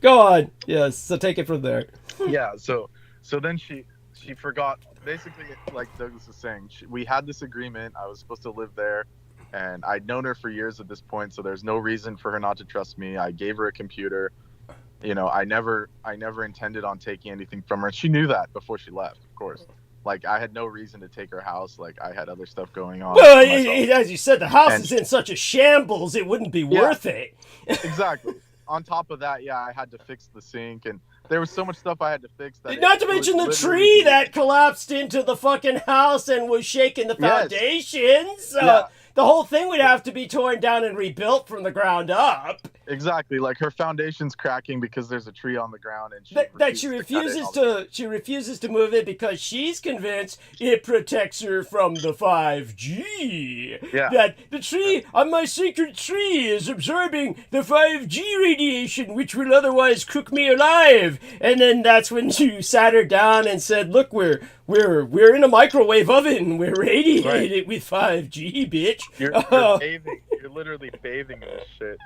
Go on. Yes, so take it from there. Yeah, so then she forgot, basically, like Douglas was saying, we had this agreement. I was supposed to live there, and I'd known her for years at this point, so there's no reason for her not to trust me. I gave her a computer. I never intended on taking anything from her. She knew that before she left, of course. Like, I had no reason to take her house. Like, I had other stuff going on. Well, as you said, the house is in such a shambles, it wouldn't be worth it. Exactly. On top of that, I had to fix the sink, and there was so much stuff I had to fix. That Not to mention the tree that collapsed into the fucking house and was shaking the foundations. The whole thing would have to be torn down and rebuilt from the ground up. Exactly, like her foundation's cracking because there's a tree on the ground, and she refuses to move it because she's convinced it protects her from the 5G. Yeah. That the tree on my sacred tree is absorbing the 5G radiation, which will otherwise cook me alive. And then that's when you sat her down and said, "Look, we're in a microwave oven. We're radiated with 5G, bitch." You're bathing. You're literally bathing in this shit.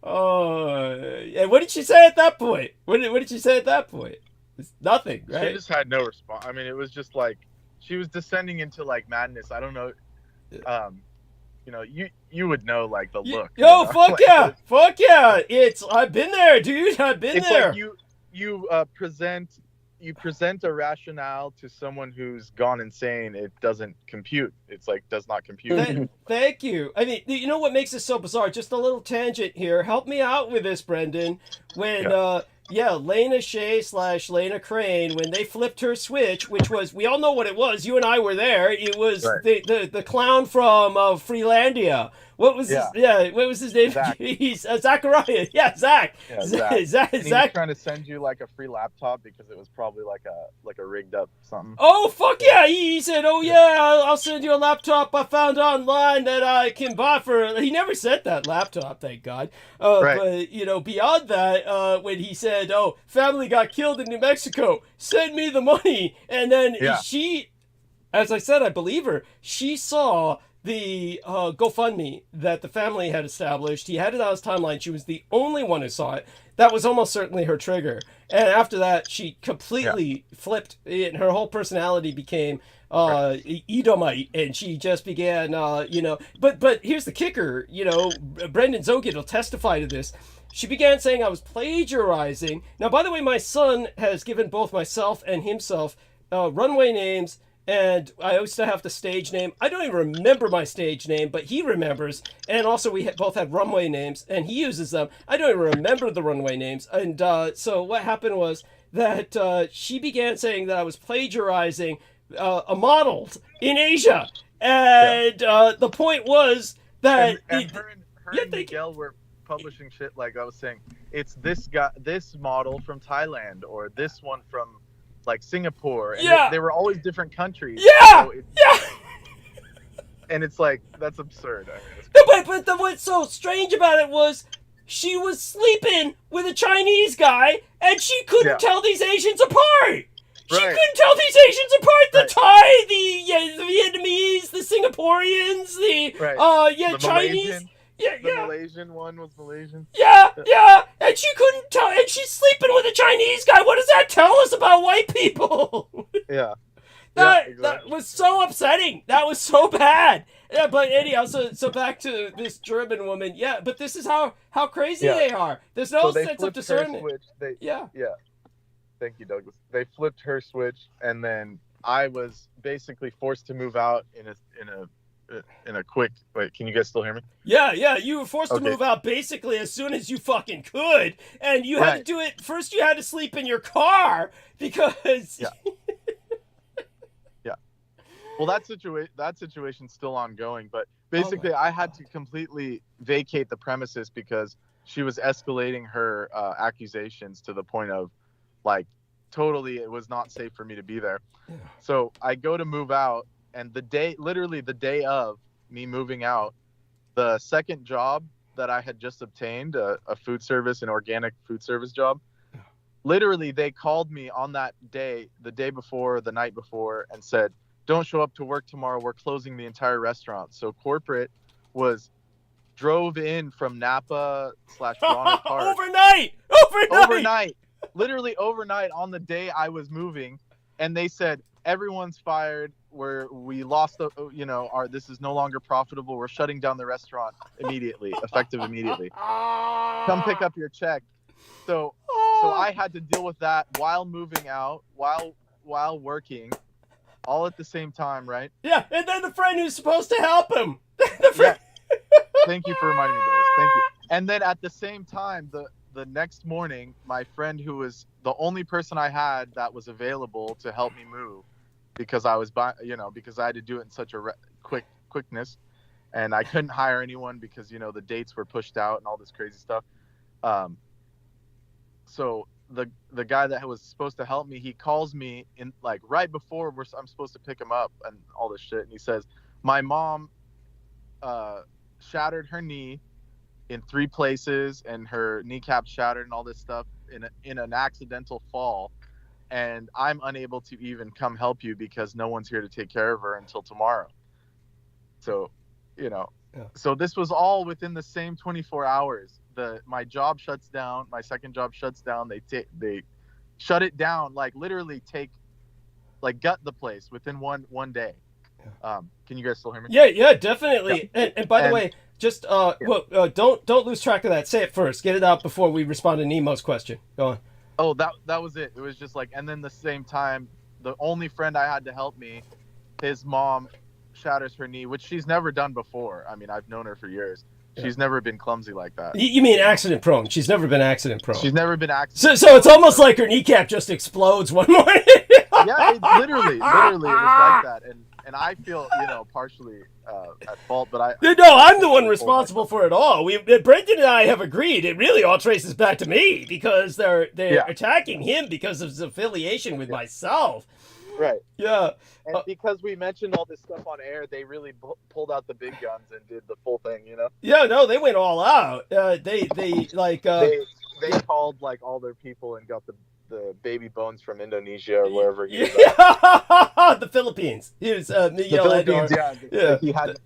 And what did she say at that point? What did she say at that point? It's nothing, right? She just had no response. I mean, it was just like she was descending into like madness. I don't know. You would know, like, the look. Yo, fuck yeah, fuck yeah! I've been there, dude. I've been there. Like you present a rationale to someone who's gone insane. It doesn't compute. It's like, does not compute. Thank you. I mean, you know what makes this so bizarre? Just a little tangent here. Help me out with this, Brendan. When Lena Shea / Lena Crane, when they flipped her switch, which was, we all know what it was. You and I were there. It was the clown from Freelandia. What was what was his name? Zach. He's Zachariah. Yeah, Zach. Yeah, Zach. Zach. He was trying to send you like a free laptop because it was probably like a rigged up something. Oh, fuck yeah. He said, "Oh yeah, I'll send you a laptop I found online that I can buy for..." He never sent that laptop, thank God. But, beyond that, when he said, "Oh, family got killed in New Mexico, send me the money." And then she, as I said, I believe her, she saw the GoFundMe that the family had established. He had it on his timeline. She was the only one who saw it. That was almost certainly her trigger. And after that, she completely flipped it, and her whole personality became Edomite, and she just began, But here's the kicker, Brendan Zogit will testify to this. She began saying I was plagiarizing. Now, by the way, my son has given both myself and himself runway names, and I used to have the stage name. I don't even remember my stage name, but he remembers. And also, we both had runway names, and he uses them. I don't even remember the runway names. And so what happened was that she began saying that I was plagiarizing a model in Asia. And the point was that... And her and Miguel were publishing shit like I was saying. It's this model from Thailand, or this one from... like Singapore, and they were always different countries. And it's like, that's absurd. I mean, but what's so strange about it was she was sleeping with a Chinese guy, and she couldn't tell these Asians apart. She couldn't tell these Asians apart. The Thai, the Vietnamese, the Singaporeans, the Chinese. Malaysian. The Malaysian one was Malaysian. And she couldn't tell, and she's sleeping with a Chinese guy. What does that tell us about white people? That was so upsetting. That was so bad. Yeah, but anyhow, so back to this German woman. Yeah, but this is how crazy they are. There's no sense of discernment. Thank you, Douglas. They flipped her switch, and then I was basically forced to move out in a quick... Wait, can you guys still hear me? Yeah, you were forced to move out basically as soon as you fucking could, and you had to do it... First, you had to sleep in your car, because... Well, that situation's still ongoing, but basically I had to completely vacate the premises because she was escalating her accusations to the point of like totally it was not safe for me to be there. Yeah. So I go to move out, and literally the day of me moving out, the second job that I had just obtained, a food service, an organic food service job, literally they called me on that day, the day before, the night before, and said, don't show up to work tomorrow. We're closing the entire restaurant. So corporate drove in from Napa/Bronner Park. Overnight. Literally overnight on the day I was moving. And they said, everyone's fired. We lost this is no longer profitable. We're shutting down the restaurant immediately, effective immediately. Come pick up your check. So I had to deal with that while moving out, while working, all at the same time, right? Yeah, and then the friend who's supposed to help him. Yeah. Thank you for reminding me, Doris. Thank you. And then at the same time, the next morning, my friend, who was the only person I had that was available to help me move, because I was because I had to do it in such a quickness, and I couldn't hire anyone because the dates were pushed out and all this crazy stuff. So the guy that was supposed to help me, he calls me in like right before I'm supposed to pick him up and all this shit, and he says, my mom shattered her knee in 3 places, and her kneecap shattered and all this stuff in an accidental fall, and I'm unable to even come help you because no one's here to take care of her until tomorrow. So so this was all within the same 24 hours. My job shuts down, my second job shuts down, they shut it down, like literally gut the place within one day. Can you guys still hear me? Yeah, definitely. Yeah. And by the way, just don't lose track of that. Say it first. Get it out before we respond to Nemo's question. Go on. Oh, that was it. It was just like, and then the same time, the only friend I had to help me, his mom shatters her knee, which she's never done before. I mean, I've known her for years. She's never been clumsy like that. You mean accident prone? She's never been accident prone. She's never been accident. So it's almost like her kneecap just explodes one morning. Yeah, literally, it was like that, and I feel partially at fault, but I'm the one responsible for it all. Brendan and I have agreed it really all traces back to me because they're attacking him because of his affiliation with myself. Right. Yeah. And because we mentioned all this stuff on air, they really pulled out the big guns and did the full thing, Yeah, no, they went all out. They called like all their people and got the baby bones from Indonesia or wherever he was at. The Philippines. He was Miguel the Philippines, yeah. He had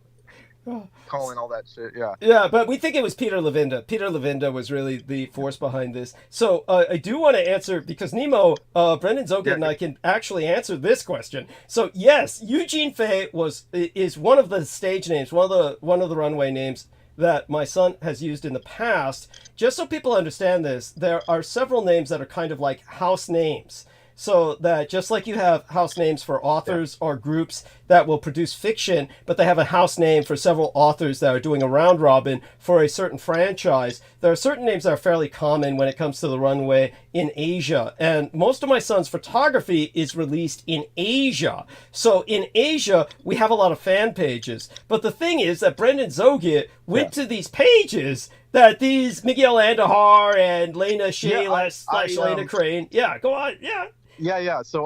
calling all that shit, yeah. Yeah, but we think it was Peter Levinda. Peter Levinda was really the force behind this. So I do want to answer, because Nemo, Brendan Zoget and I can actually answer this question. So yes, Eugene Fay is one of the stage names, one of the runway names that my son has used in the past. Just so people understand this, there are several names that are kind of like house names. So that just like you have house names for authors or groups that will produce fiction, but they have a house name for several authors that are doing a round robin for a certain franchise, there are certain names that are fairly common when it comes to the runway in Asia. And most of my son's photography is released in Asia. So in Asia, we have a lot of fan pages. But the thing is that Brendan Zoget went to these pages that these Miguel Andahar and Lena Shea / Lena Crane. Yeah, go on. Yeah. Yeah. So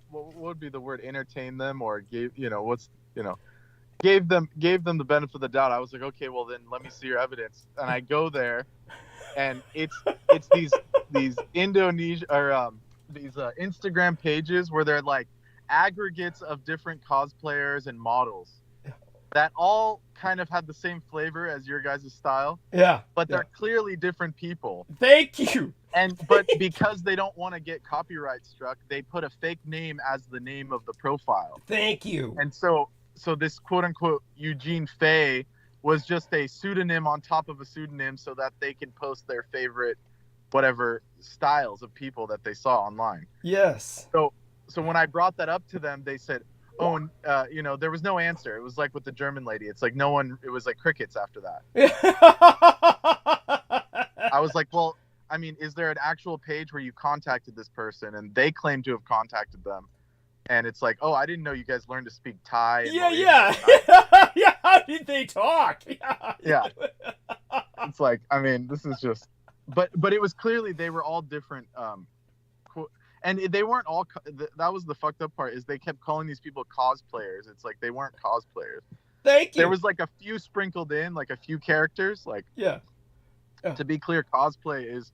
what would be the word, entertain them, or gave them the benefit of the doubt. I was like, okay, well then let me see your evidence. And I go there, and it's these Indonesia or these Instagram pages where they're like aggregates of different cosplayers and models that all kind of had the same flavor as your guys' style. Yeah. But they're clearly different people. Thank you. But because they don't want to get copyright struck, they put a fake name as the name of the profile. Thank you. And so this quote unquote Eugene Fay was just a pseudonym on top of a pseudonym so that they can post their favorite whatever styles of people that they saw online. Yes. So when I brought that up to them, they said, oh, and, there was no answer. It was like with the German lady. It's like it was like crickets after that. I was like, well, I mean, is there an actual page where you contacted this person? And they claim to have contacted them. and it's like, oh, I didn't know you guys learned to speak Thai. And Yeah, Malaysian. yeah. How did they talk? Yeah. It's like, I mean, this is just, but it was clearly they were all different. And they weren't all. That was the fucked up part, is they kept calling these people cosplayers. It's like they weren't cosplayers. Thank you. There was like a few sprinkled in, like a few characters. Like, yeah. To be clear, cosplay is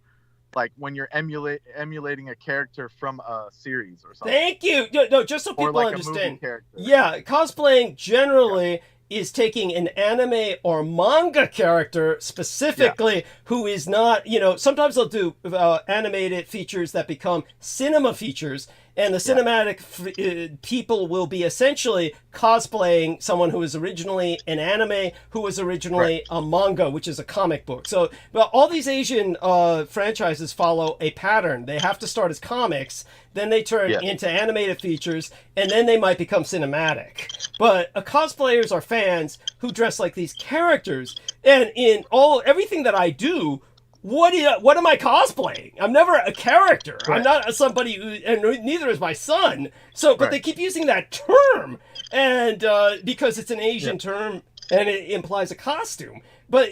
like when you're emulating a character from a series or something. Thank you. No, just so people like understand. Character. Yeah, cosplaying generally is taking an anime or manga character specifically who is not, sometimes they'll do animated features that become cinema features, and the cinematic people will be essentially cosplaying someone who is originally an anime, who was originally a manga, which is a comic book. So, well, all these Asian franchises follow a pattern. They have to start as comics, then they turn into animated features, and then they might become cinematic. But cosplayers are fans who dress like these characters, and in everything that I do, what am I cosplaying? I'm never a character. I'm not somebody who, and neither is my son. So, but they keep using that term, and because it's an Asian term and it implies a costume. But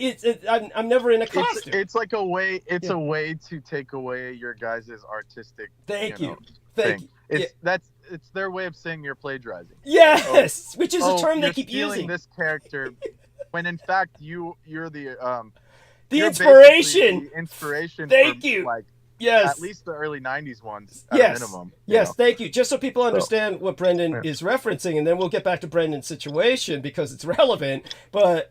I'm never in a costume. It's like a way. It's a way to take away your guys' artistic. Thank you. It's their way of saying you're plagiarizing. Yes, which is a term they keep using. This character, when in fact you're the inspiration. The inspiration. Thank you. Like, yes. At least the early 90s ones at a minimum. Yes, thank you. Just so people understand what Brendan is referencing, and then we'll get back to Brendan's situation because it's relevant. But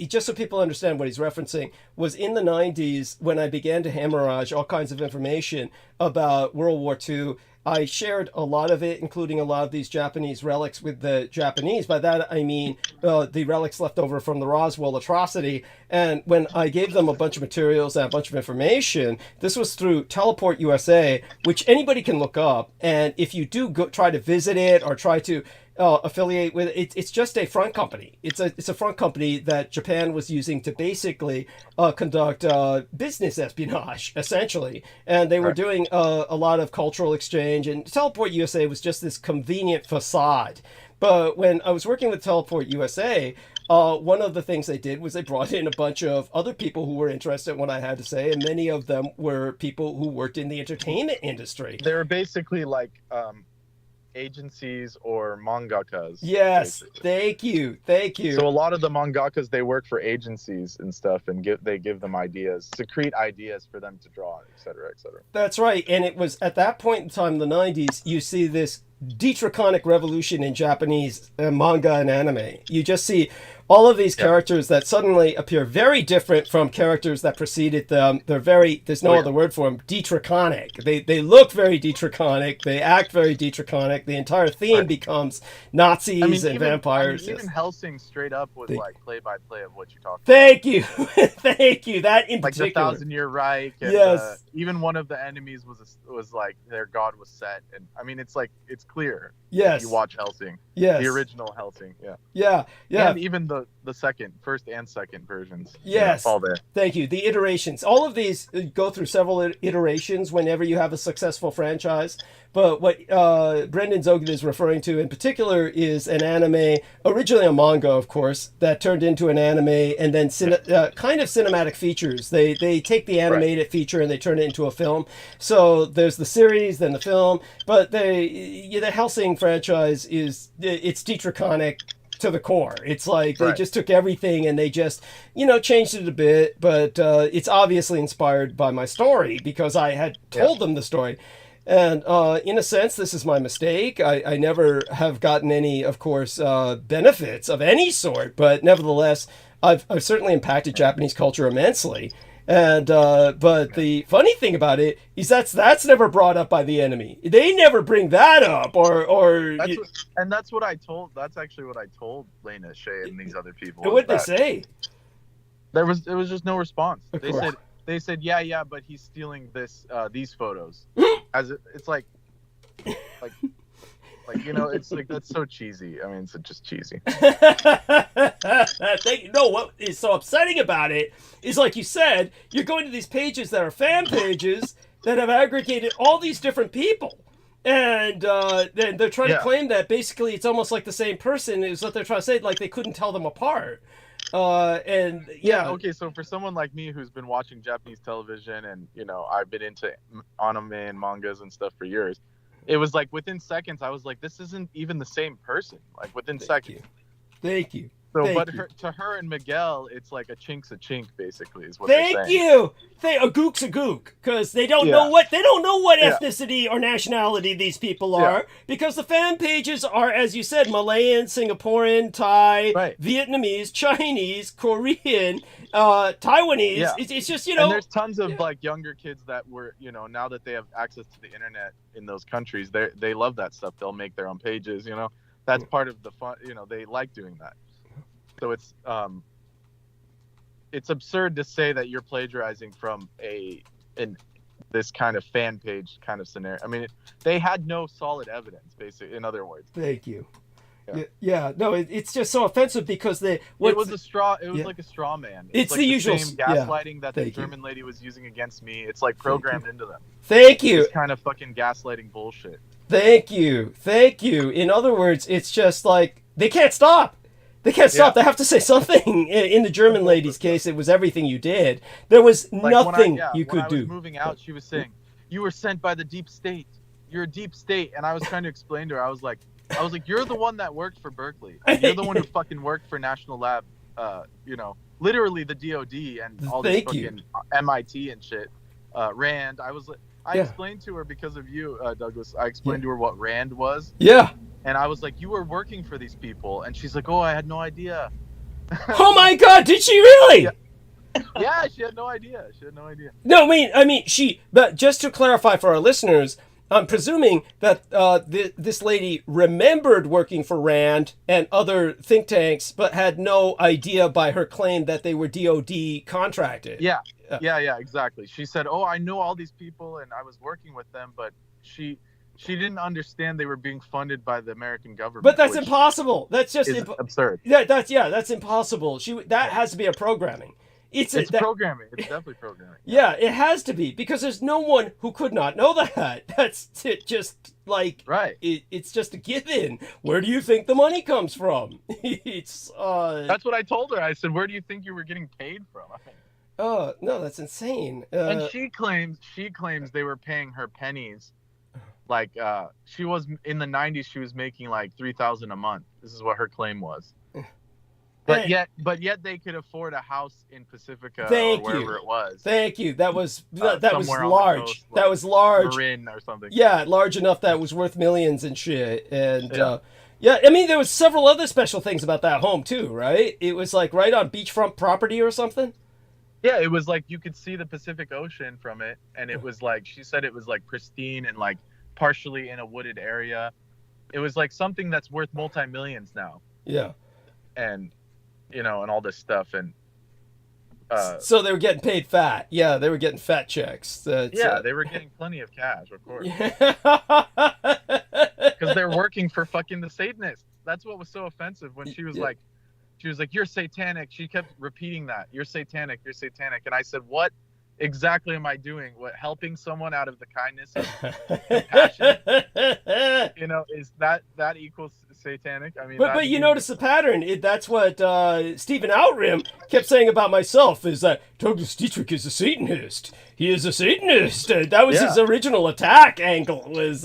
just so people understand what he's referencing, was in the 90s when I began to hemorrhage all kinds of information about World War II. I shared a lot of it, including a lot of these Japanese relics with the Japanese. By that, I mean the relics left over from the Roswell atrocity. And when I gave them a bunch of materials and a bunch of information, this was through Teleport USA, which anybody can look up. And if you do try to visit it or try to affiliate with it, it's just a front company. It's a front company that Japan was using to basically conduct business espionage, essentially. And they were doing a lot of cultural exchange, and Teleport USA was just this convenient facade. But when I was working with Teleport USA, one of the things they did was they brought in a bunch of other people who were interested in what I had to say, and many of them were people who worked in the entertainment industry. They were basically like agencies or mangakas. Yes, basically. Thank you. So a lot of the mangakas, they work for agencies and stuff, and they give them ideas, secrete ideas for them to draw, etc., etc. That's right, and it was at that point in time, in the 90s, you see this Dietrichonic revolution in Japanese manga and anime. You just see all of these characters that suddenly appear very different from characters that preceded them. They're very, there's no other word for them, Dietrichonic. They look very Dietrichonic. They act very Dietrichonic. The entire theme becomes Nazis and vampires. Even Helsing straight up was like play-by-play of what you talked about. Thank you. Thank you. That in particular. Like the Thousand-Year Reich. And, even one of the enemies was like their god was set. And I mean, it's like, it's clear. Yes. If you watch Helsing. Yes. The original Helsing. Yeah. And even the first and second versions. Yes. All there. Thank you. The iterations. All of these go through several iterations whenever you have a successful franchise. But what Brendan Zogin is referring to in particular is an anime, originally a manga, of course, that turned into an anime, and then kind of cinematic features. They take the animated feature and they turn it into a film. So there's the series, then the film. But the Helsing franchise it's Dietrichonic to the core. It's like they just took everything and they just, changed it a bit. But it's obviously inspired by my story because I had told them the story. And in a sense, this is my mistake. I never have gotten any, of course, benefits of any sort. But nevertheless, I've certainly impacted Japanese culture immensely. And but the funny thing about it is that's never brought up by the enemy. They never bring that up, that's what I told. That's actually what I told Lena, Shay, and these other people. What did they say? There was just no response. They said yeah, but he's stealing these photos. It's like it's like, that's so cheesy. I mean, it's just cheesy. What is so upsetting about it is, like you said, you're going to these pages that are fan pages that have aggregated all these different people. And then they're trying to claim that basically it's almost like the same person is what they're trying to say, like they couldn't tell them apart. Okay, so for someone like me who's been watching Japanese television and, you know, I've been into anime and mangas and stuff for years, it was like within seconds I was like, this isn't even the same person. Like within seconds. Thank you. So, Thank but you. to her and Miguel, it's like a chink's a chink, basically, is what they're saying. Thank you. A gook's a gook, because they don't know what ethnicity or nationality these people are, because the fan pages are, as you said, Malayan, Singaporean, Thai, Vietnamese, Chinese, Korean, Taiwanese. Yeah. It's just, you know. And there's tons of like younger kids that were, you know, now that they have access to the internet in those countries, they love that stuff. They'll make their own pages, you know. That's part of the fun, you know, they like doing that. So it's absurd to say that you're plagiarizing from this kind of fan page kind of scenario. I mean, they had no solid evidence, basically, in other words. Thank you. Yeah. No, it's just so offensive because it was like a straw man. It's like the usual same gaslighting that the German lady was using against me. It's like programmed into them. Thank you. It's kind of fucking gaslighting bullshit. Thank you. In other words, it's just like they can't stop. They can't stop. They have to say something. In the German lady's case, it was everything you did. There was nothing you could do. When I was moving out, she was saying, "You were sent by the deep state. You're a deep state." And I was trying to explain to her. I was like, "You're the one that worked for Berkeley. You're the one who fucking worked for National Lab. You know, literally the DoD and all this fucking MIT and shit. Rand." I explained to her because of you, Douglas. I explained to her what Rand was. Yeah. And I was like, "You were working for these people," and she's like, "Oh, I had no idea." Oh my God! Did she really? Yeah, she had no idea. No, I mean, But just to clarify for our listeners, I'm presuming that this lady remembered working for Rand and other think tanks, but had no idea by her claim that they were DoD contracted. Yeah, exactly. She said, "Oh, I know all these people, and I was working with them," but she didn't understand they were being funded by the American government. But that's impossible. That's just absurd. Yeah, that's impossible. That has to be a programming. It's programming. It's definitely programming. Yeah, it has to be, because there's no one who could not know that. That's just like it's just a given. Where do you think the money comes from? It's That's what I told her. I said, "Where do you think you were getting paid from?" No, that's insane. And she claims they were paying her pennies. Like she was in the 90s, she was making like $3,000 a month. This is what her claim was. But yet they could afford a house in Pacifica or wherever it was. Thank you. That was large. Coast, like that was large. Marin or something. Yeah, large enough that was worth millions and shit. And I mean, there was several other special things about that home too, right? It was like right on beachfront property or something. Yeah, it was like you could see the Pacific Ocean from it, and it was like she said it was like pristine and like partially in a wooded area. It was like something that's worth multi-millions now. Yeah. And you know, and all this stuff, and so they were getting paid fat. Yeah, they were getting fat checks. They were getting plenty of cash, of course. Because they're working for fucking the Satanists. That's what was so offensive when she was like, "You're satanic." She kept repeating that. "You're satanic. You're satanic." And I said, "What exactly am I doing? What, helping someone out of the kindness of compassion? You know, is that equals satanic?" I mean, but you notice the pattern. That's what Stephen Outram kept saying about myself, is that Douglas Dietrich is a Satanist. He is a Satanist. That was his original attack angle. Was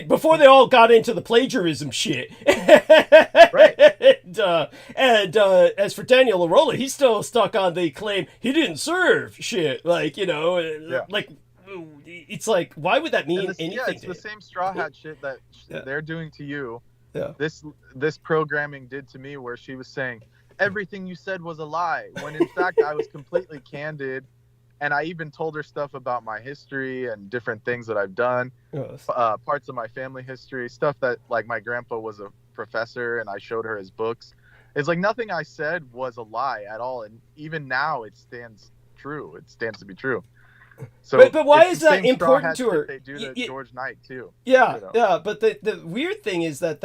before they all got into the plagiarism shit. Right. And as for Daniel Arola, he's still stuck on the claim he didn't serve shit. Like, you know, like it's like, why would that mean anything? Yeah, it's the same straw hat shit that they're doing to you. Yeah. This programming did to me, where she was saying everything you said was a lie, when in fact I was completely candid, and I even told her stuff about my history and different things that I've done, parts of my family history, stuff that like my grandpa was a professor, and I showed her his books. It's like nothing I said was a lie at all, and even now it stands true. It stands to be true. So, but why is that important to her? They do to George Knight too. Yeah, you know? Yeah. But the weird thing is that's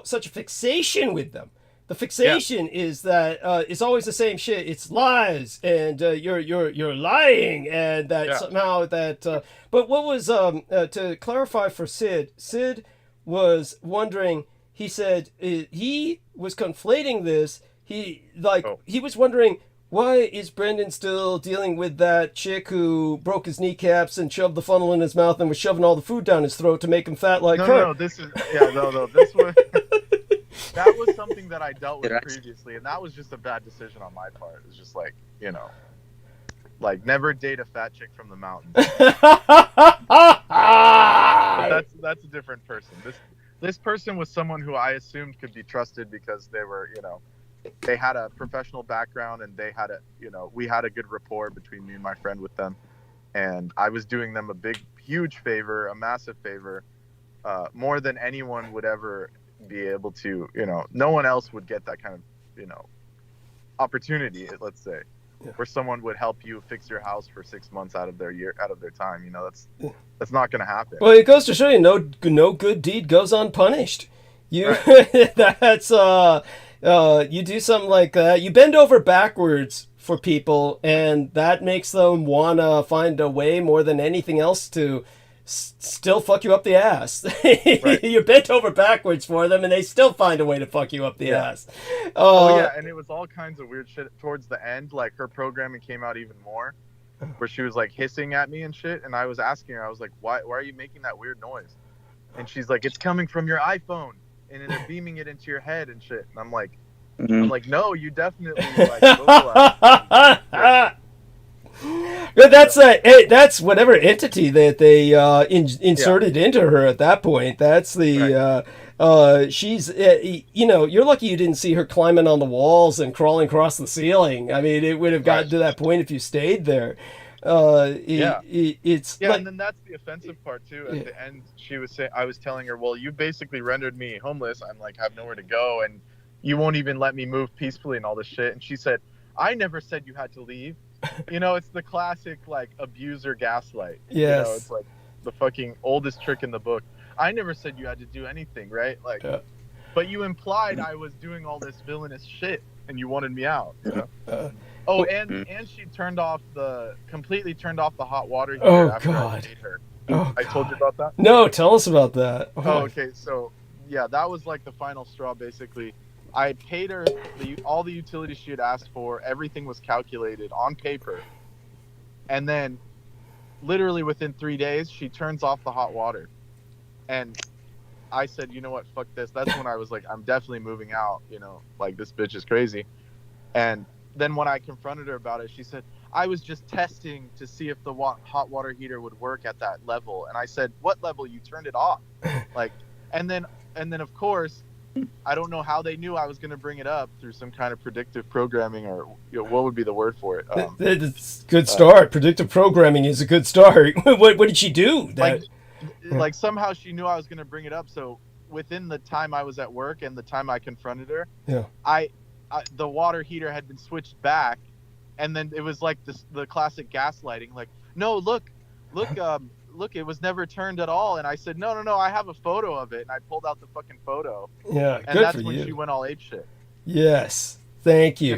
such a fixation with them, The fixation is that it's always the same shit. It's lies, and you're lying, and that somehow that. But what was to clarify for Sid? Sid was wondering. He said he was conflating this. He was wondering, why is Brendan still dealing with that chick who broke his kneecaps and shoved the funnel in his mouth and was shoving all the food down his throat to make him fat like her? No, this is this was that was something that I dealt with previously, and that was just a bad decision on my part. It was just like, like never date a fat chick from the mountains. But that's a different person. This person was someone who I assumed could be trusted because they were, they had a professional background, and they had we had a good rapport between me and my friend with them, and I was doing them a huge favor, a massive favor, more than anyone would ever be able to, no one else would get that kind of, opportunity, let's say, where someone would help you fix your house for 6 months out of their time. That's not going to happen. Well, it goes to show you, no good deed goes unpunished. You that's you do something like that, you bend over backwards for people, and that makes them wanna find a way more than anything else to still fuck you up the ass. You bent over backwards for them, and they still find a way to fuck you up the ass. And it was all kinds of weird shit towards the end. Like, her programming came out even more, where she was like hissing at me and shit, and I was asking her, I was like, why are you making that weird noise? And she's like, it's coming from your iPhone, and they're beaming it into your head and shit. And I'm like, no, you definitely vocalize. But that's whatever entity that they inserted into her at that point. That's the she's you're lucky you didn't see her climbing on the walls and crawling across the ceiling. I mean, it would have gotten to that point if you stayed there. It's and then that's the offensive part too. At the end, she was saying, I was telling her, well, you basically rendered me homeless. I'm like, have nowhere to go, and you won't even let me move peacefully and all this shit. And she said, I never said you had to leave. It's the classic, like, abuser gaslight. Yes. It's like the fucking oldest trick in the book. I never said you had to do anything, right? Like, but you implied I was doing all this villainous shit, and you wanted me out. And she completely turned off the hot water heater after I paid her. I told you about that? No, tell us about that. Okay. So, that was like the final straw, basically. I paid her all the utilities she had asked for. Everything was calculated on paper. And then, literally within 3 days, she turns off the hot water. And I said, you know what, fuck this. That's when I was like, I'm definitely moving out, like, this bitch is crazy. And then when I confronted her about it, she said, I was just testing to see if the hot water heater would work at that level. And I said, what level? You turned it off. Like, and then of course, I don't know how they knew I was going to bring it up through some kind of predictive programming, or what would be the word for it? It's a good start. Predictive programming is a good start. What did she do? Like somehow she knew I was going to bring it up. So within the time I was at work and the time I confronted her, the water heater had been switched back, and then it was like the classic gaslighting. Like, no, look, it was never turned at all. And I said, no, I have a photo of it. And I pulled out the fucking photo. Yeah, and that's when she went all apeshit. Yes, thank you.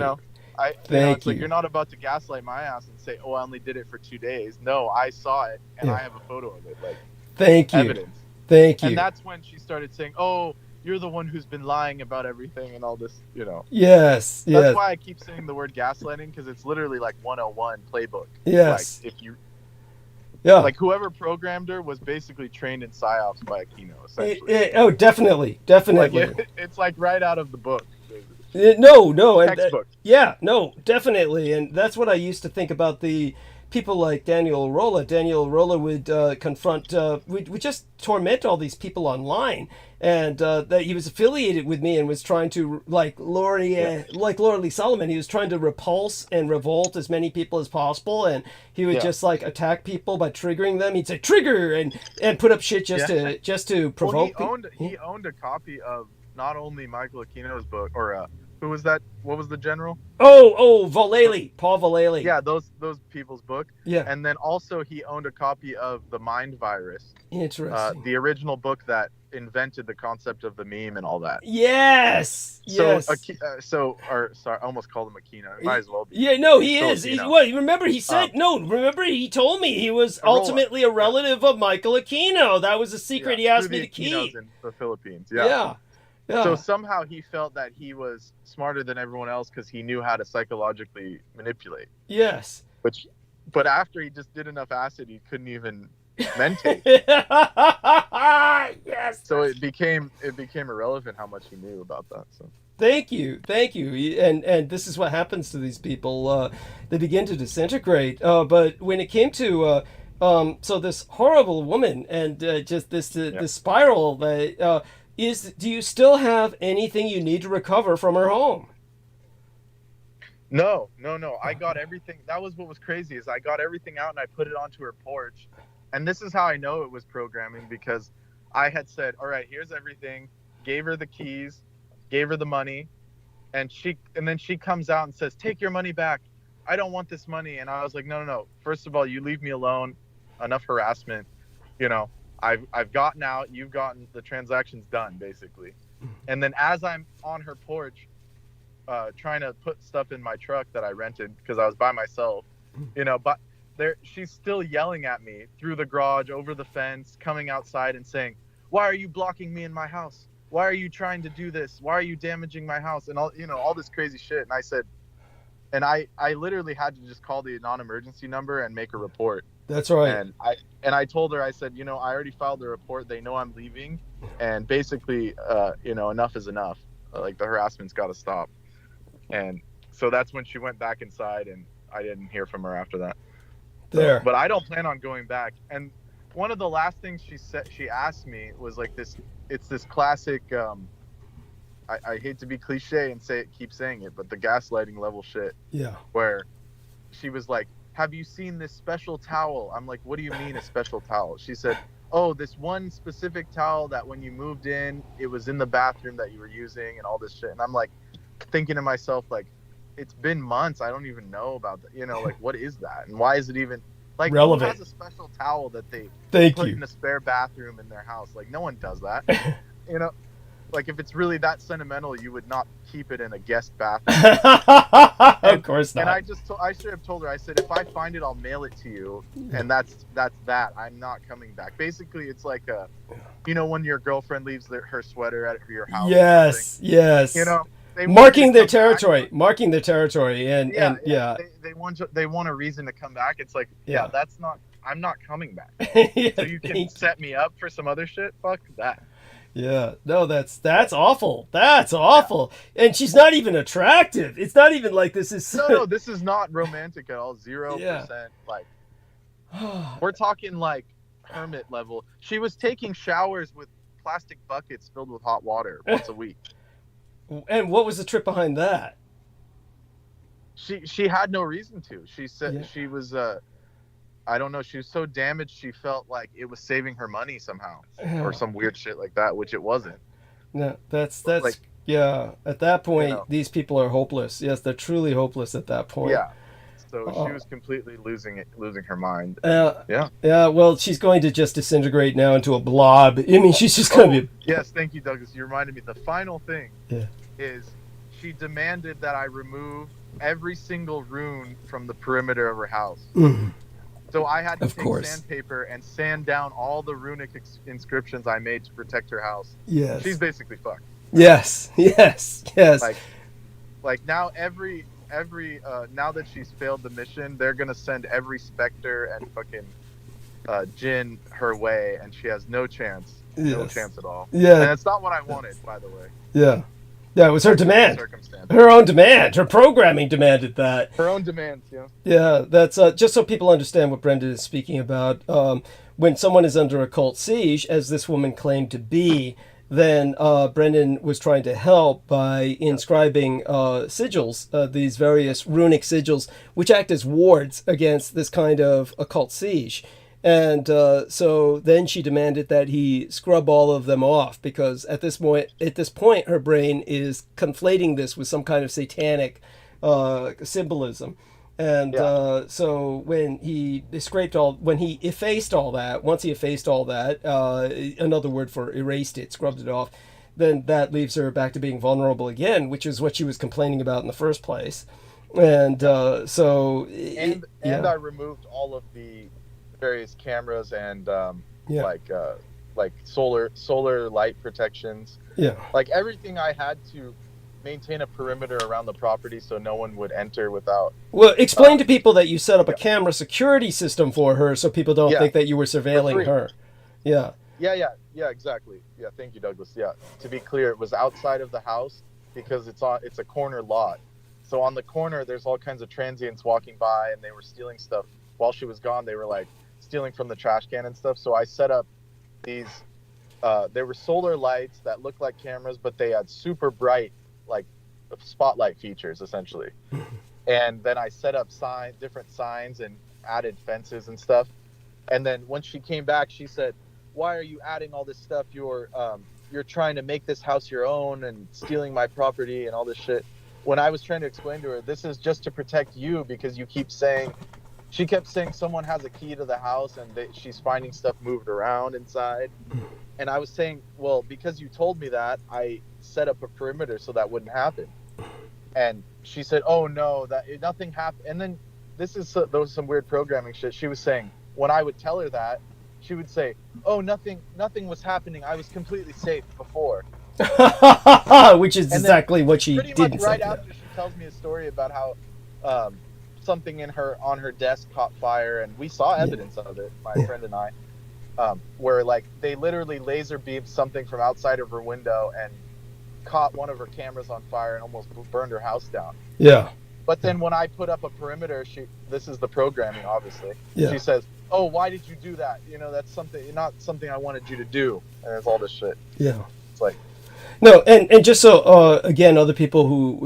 It's like, you're not about to gaslight my ass and say, oh, I only did it for 2 days. No, I saw it, and I have a photo of it. Like, thank you. Evidence. Thank you. And that's when she started saying, oh, you're the one who's been lying about everything and all this, Yes. That's why I keep saying the word gaslighting, because it's literally like 101 playbook. Yes. Like, if you... Yeah. Like, whoever programmed her was basically trained in psyops by Aquino, essentially. Definitely. Like, it's like right out of the book. No. Textbook. Definitely. And that's what I used to think about the people like Daniel Rolla. Daniel Rolla would confront, would just torment all these people online. And that he was affiliated with me and was trying to, like Laura Lee Solomon, he was trying to repulse and revolt as many people as possible. And he would just like attack people by triggering them. He'd say trigger and put up shit just to provoke. Well, he owned a copy of not only Michæl Aquino's book, or who was that? What was the general? Paul Vallely. Yeah, those people's book. Yeah. And then also he owned a copy of The Mind Virus. Interesting. The original book that invented the concept of the meme and all that. Yes. So, Yes. I almost called him Aquino. He might as well be. Yeah, no, He's he still is. Aquino. Well, remember he said no. Remember he told me he was ultimately a relative of Michæl Aquino. That was a secret he asked me to keep. in the Philippines. Yeah. Yeah. So somehow he felt that he was smarter than everyone else because he knew how to psychologically manipulate. Yes. But after he just did enough acid, he couldn't even mentate. Yes. So it became irrelevant how much he knew about that. So. Thank you. And this is what happens to these people. They begin to disintegrate. But when it came to so this horrible woman and just this spiral that do you still have anything you need to recover from her home? No. I got everything. That was what was crazy is I got everything out and I put it onto her porch. And this is how I know it was programming because I had said, all right, here's everything, gave her the keys, gave her the money, and then she comes out and says, take your money back. I don't want this money. And I was like, no. First of all, you leave me alone. Enough harassment. You know, I've gotten out, you've gotten, the transaction's done, basically. And then as I'm on her porch, trying to put stuff in my truck that I rented because I was by myself, you know, but she's still yelling at me through the garage, over the fence, coming outside and saying, why are you blocking me in my house? Why are you trying to do this? Why are you damaging my house? And all this crazy shit. And I said, and I literally had to just call the non-emergency number and make a report. That's right. And I told her, I said, I already filed the report. They know I'm leaving. And basically, enough is enough. Like the harassment's got to stop. And so that's when she went back inside and I didn't hear from her after that. There. But I don't plan on going back. And one of the last things she asked me was like this, it's this classic, I hate to be cliche and keep saying it, but the gaslighting level shit. Yeah. Where she was like, have you seen this special towel? I'm like, what do you mean a special towel? She said, oh, this one specific towel that when you moved in, it was in the bathroom that you were using and all this shit. And I'm like thinking to myself, like, it's been months. I don't even know about that. Like, what is that? And why is it even like relevant? Who has a special towel that they put in a spare bathroom in their house? Like, no one does that. Like if it's really that sentimental, you would not keep it in a guest bathroom. Of course not. And I should have told her, I said, if I find it, I'll mail it to you. And that's that. I'm not coming back. Basically, it's like when your girlfriend leaves her sweater at your house. Yes. Marking their territory, and they want a reason to come back. It's like, I'm not coming back. So you can set me up for some other shit. Fuck that. Yeah, no, that's awful. That's awful. Yeah. And she's not even attractive. It's not even like this is. No, this is not romantic at all. 0%. Like, we're talking like hermit level. She was taking showers with plastic buckets filled with hot water once a week. And what was the trip behind that? She had no reason to. She said she was I don't know, she was so damaged she felt like it was saving her money somehow or some weird shit like that, which it wasn't. No, that's like, at that point these people are hopeless. Yes, they're truly hopeless at that point. Yeah. So she was completely losing her mind. Yeah, well, she's going to just disintegrate now into a blob. I mean, she's just going to be... Yes, thank you, Douglas. You reminded me. The final thing is she demanded that I remove every single rune from the perimeter of her house. Mm-hmm. So I had to take sandpaper and sand down all the runic inscriptions I made to protect her house. Yes. She's basically fucked. Yes. Like now every now that she's failed the mission, they're gonna send every specter and fucking djinn her way, and she has no chance. No chance at all. Yeah. And it's not what I wanted, by the way. Yeah. Yeah, it was her demand. Her own demand. Her programming demanded that. Her own demands, yeah. Yeah, that's just so people understand what Brendan is speaking about. When someone is under a cult siege, as this woman claimed to be, then Brendan was trying to help by inscribing sigils, these various runic sigils, which act as wards against this kind of occult siege. And so then she demanded that he scrub all of them off because at this point, her brain is conflating this with some kind of satanic symbolism. And so when he effaced all that, once he effaced all that, another word for erased it, scrubbed it off, then that leaves her back to being vulnerable again, which is what she was complaining about in the first place. And I removed all of the various cameras and like solar light protections. Yeah. Like everything I had to maintain a perimeter around the property so no one would enter without. Well, explain to people that you set up a camera security system for her so people don't think that you were surveilling her. Yeah. Yeah, exactly. Yeah, thank you, Douglas. Yeah, to be clear, it was outside of the house because it's a corner lot. So on the corner, there's all kinds of transients walking by, and they were stealing stuff. While she was gone, they were like stealing from the trash can and stuff. So I set up these, they were solar lights that looked like cameras, but they had super bright, like spotlight features, essentially. And then I set up different signs and added fences and stuff. And then when she came back, she said, "Why are you adding all this stuff? You're trying to make this house your own and stealing my property and all this shit." When I was trying to explain to her, this is just to protect you because you keep saying, she kept saying someone has a key to the house and she's finding stuff moved around inside. And I was saying, well, because you told me that, I set up a perimeter so that wouldn't happen. And she said, "Oh no, nothing happened." And then there was some weird programming shit. She was saying, when I would tell her that, she would say, "Oh, nothing was happening. I was completely safe before." Which is exactly what she did. Pretty much right after she tells me a story about how something on her desk caught fire, and we saw evidence of it, my friend and I, where like they literally laser beamed something from outside of her window and caught one of her cameras on fire and almost burned her house down. Yeah. But then when I put up a perimeter, this is the programming, obviously. Yeah. She says, "Oh, why did you do that? That's not something I wanted you to do." And there's all this shit. Yeah. It's like, no, and just so again, other people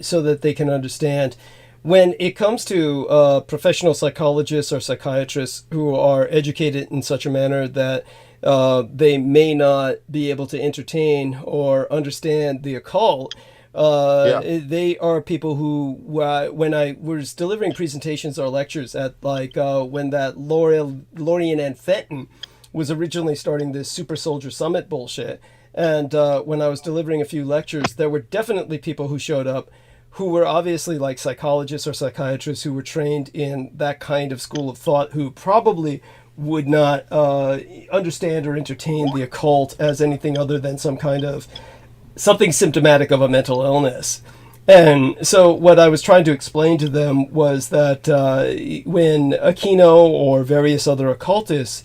so that they can understand, when it comes to professional psychologists or psychiatrists who are educated in such a manner that they may not be able to entertain or understand the occult, they are people who, when I was delivering presentations or lectures at when that Lorien and FÉTE was originally starting this Super Soldier Summit bullshit, and when I was delivering a few lectures, there were definitely people who showed up who were obviously like psychologists or psychiatrists who were trained in that kind of school of thought, who probably would not understand or entertain the occult as anything other than something symptomatic of a mental illness. And so what I was trying to explain to them was that when Aquino or various other occultists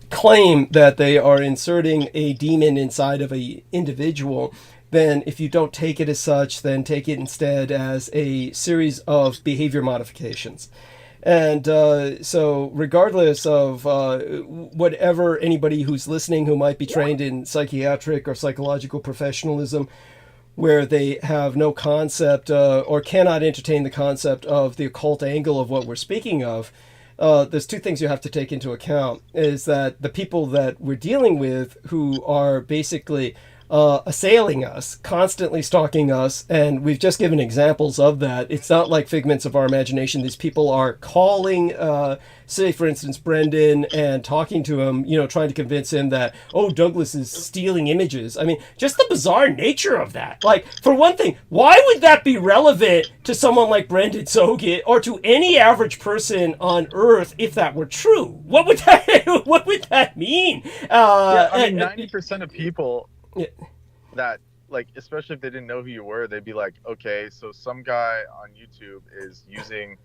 claim that they are inserting a demon inside of an individual, then if you don't take it as such, then take it instead as a series of behavior modifications. And so regardless of whatever anybody who's listening who might be trained in psychiatric or psychological professionalism, where they have no concept or cannot entertain the concept of the occult angle of what we're speaking of, there's two things you have to take into account. Is that the people that we're dealing with who are basically assailing us, constantly stalking us, and we've just given examples of that. It's not like figments of our imagination. These people are calling, say for instance, Brendan and talking to him, trying to convince him that, oh, Douglas is stealing images. I mean, just the bizarre nature of that. Like, for one thing, why would that be relevant to someone like Brendan Soget or to any average person on Earth if that were true? What would that mean? 90% of people that, like, especially if they didn't know who you were, they'd be like, okay, so some guy on YouTube is using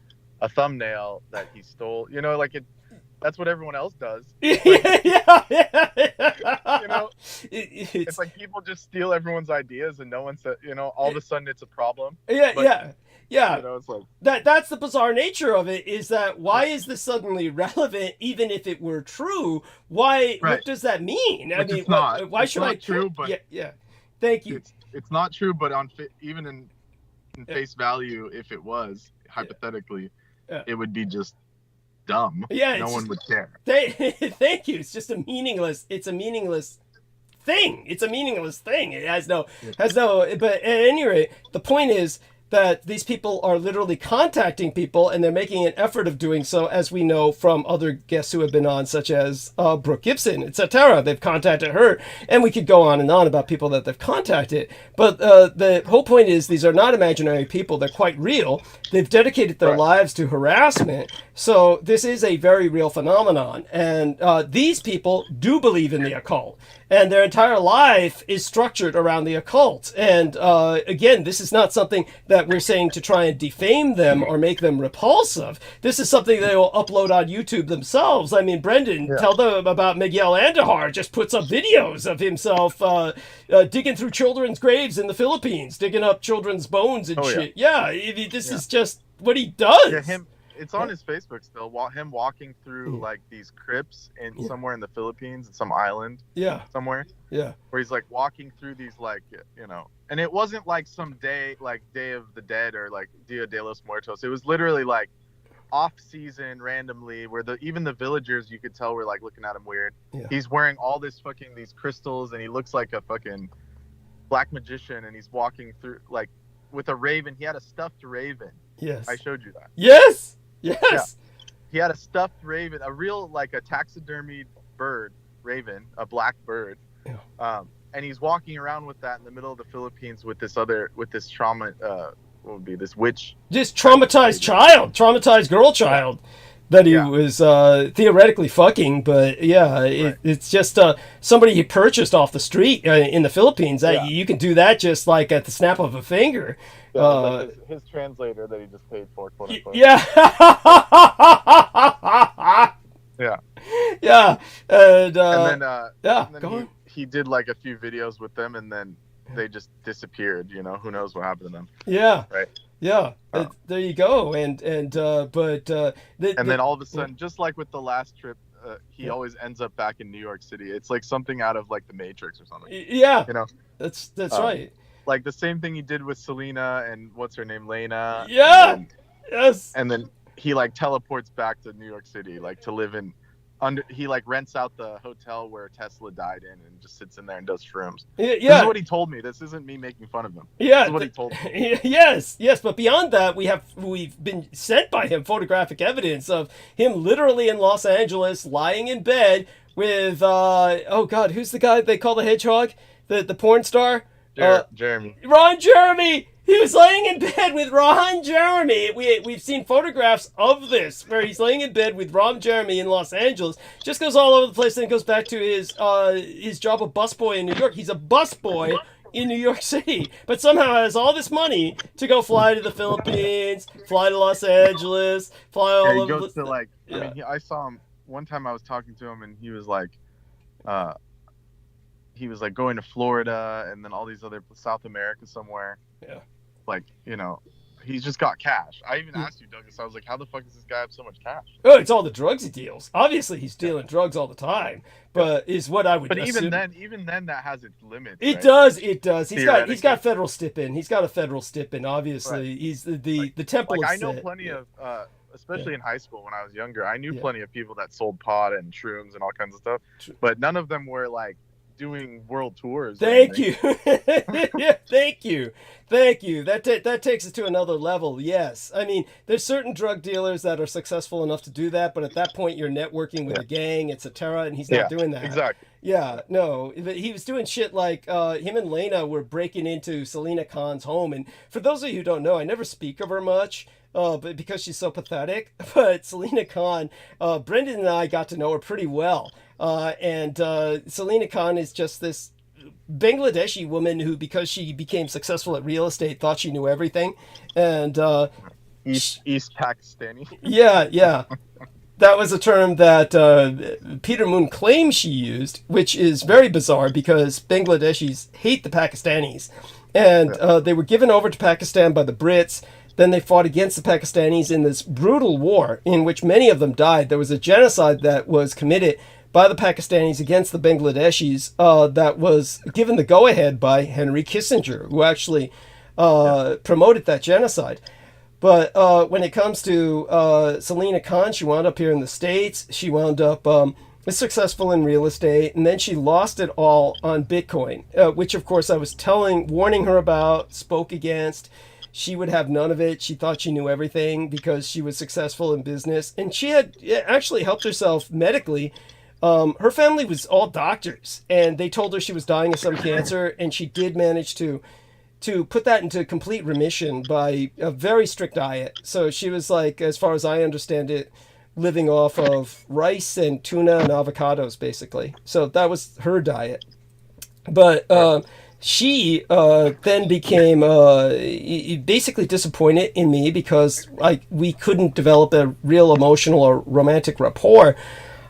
a thumbnail that he stole, that's what everyone else does. It's like people just steal everyone's ideas and no one said, all of a sudden it's a problem. Yeah. It's like that's the bizarre nature of it, is that why is this suddenly relevant? Even if it were true, why? Right. What does that mean? It's not. Why should I? True, but yeah. Thank you. It's not true, but even in face value, if it was hypothetically, it would be just dumb. Yeah, no one would care. Thank you. It's just a meaningless. It's a meaningless thing. It has no. But at any rate, the point is that these people are literally contacting people, and they're making an effort of doing so, as we know from other guests who have been on, such as Brooke Gibson, etc. They've contacted her, and we could go on and on about people that they've contacted. But the whole point is, these are not imaginary people. They're quite real. They've dedicated their lives to harassment. So this is a very real phenomenon. And these people do believe in the occult. And their entire life is structured around the occult. And again, this is not something that we're saying to try and defame them or make them repulsive. This is something they will upload on YouTube themselves. I mean, Brendan, tell them about Miguel Andahar. Just puts up videos of himself digging through children's graves in the Philippines, digging up children's bones and shit. Yeah, this is just what he does. Yeah, it's on his Facebook still. Him walking through like these crypts in somewhere in the Philippines, some island. Somewhere. Yeah. Where he's like walking through these like, you know, and it wasn't like some day, like Day of the Dead or like Dia de los Muertos. It was literally like off season randomly, where even the villagers, you could tell, were like looking at him weird. He's wearing all these crystals, and he looks like a fucking black magician, and he's walking through like with a raven. He had a stuffed raven. Yes. I showed you that. Yes. Yes. Yeah. He had a stuffed raven, a real like a taxidermied bird, raven, a black bird. And he's walking around with that in the middle of the Philippines with this trauma, what would be this witch? This traumatized girl child that he was theoretically fucking, but it's just somebody he purchased off the street in the Philippines. You can do that just like at the snap of a finger. Like his translator that he just paid for, quote unquote. Yeah. And then he did like a few videos with them, and then they just disappeared. You know, who knows what happened to them? Yeah. Right. Yeah. There you go. And then all of a sudden, just like with the last trip, he always ends up back in New York City. It's like something out of like the Matrix or something. Yeah. You know. That's right. Like the same thing he did with Selena and what's her name, Lena. Yeah. Yes. And then he like teleports back to New York City, like to live he like rents out the hotel where Tesla died in and just sits in there and does shrooms. Yeah. This is what he told me. This isn't me making fun of him. Yeah. This is what he told me. Yes. But beyond that, we've been sent by him photographic evidence of him literally in Los Angeles, lying in bed with who's the guy they call the hedgehog? The porn star? Jeremy. Ron Jeremy! He was laying in bed with Ron Jeremy. We've seen photographs of this, where he's laying in bed with Ron Jeremy in Los Angeles. Just goes all over the place, then goes back to his job of busboy in New York. He's a busboy in New York City, but somehow has all this money to go fly to the Philippines, fly to Los Angeles, fly all over. He goes to like, I mean, I saw him one time. I was talking to him, and he was like going to Florida and then all these other South America somewhere. Yeah. Like, you know, he's just got cash. I even asked you, Douglas, I was like, how the fuck does this guy have so much cash? Oh, it's all the drugs he deals. Obviously, he's dealing drugs all the time, but is what I would But assume. even then, that has its limits. It right? does. He's got federal stipend. He's got a federal stipend, obviously. Right. He's the temple. Like, I know plenty of, especially in high school when I was younger, I knew plenty of people that sold pot and shrooms and all kinds of stuff, but none of them were like doing world tours. Thank you. Thank you. That takes it to another level. Yes. I mean, there's certain drug dealers that are successful enough to do that, but at that point you're networking with a gang, etc., and he's not doing that. Exactly. Yeah, no. He was doing shit like him and Lena were breaking into Selena Khan's home, and for those of you who don't know, I never speak of her much. But because she's so pathetic, but Selena Khan, Brendan and I got to know her pretty well. And Selena Khan is just this Bangladeshi woman who, because she became successful at real estate, thought she knew everything. And East Pakistani. Yeah. That was a term that Peter Moon claims she used, which is very bizarre because Bangladeshis hate the Pakistanis. And they were given over to Pakistan by the Brits. Then they fought against the Pakistanis in this brutal war in which many of them died. There was a genocide that was committed by the Pakistanis against the Bangladeshis that was given the go-ahead by Henry Kissinger, who actually promoted that genocide. But when it comes to Selena Khan, she wound up here in the States. She wound up successful in real estate, and then she lost it all on Bitcoin, which, of course, I was warning her about, spoke against. she would have none of it. She thought she knew everything because she was successful in business, and she had actually helped herself medically. Her family was all doctors, and they told her she was dying of some cancer, and she did manage to put that into complete remission by a very strict diet. So she was like, as far as I understand it, living off of rice and tuna and avocados, basically. So that was her diet. But she then became basically disappointed in me because we couldn't develop a real emotional or romantic rapport.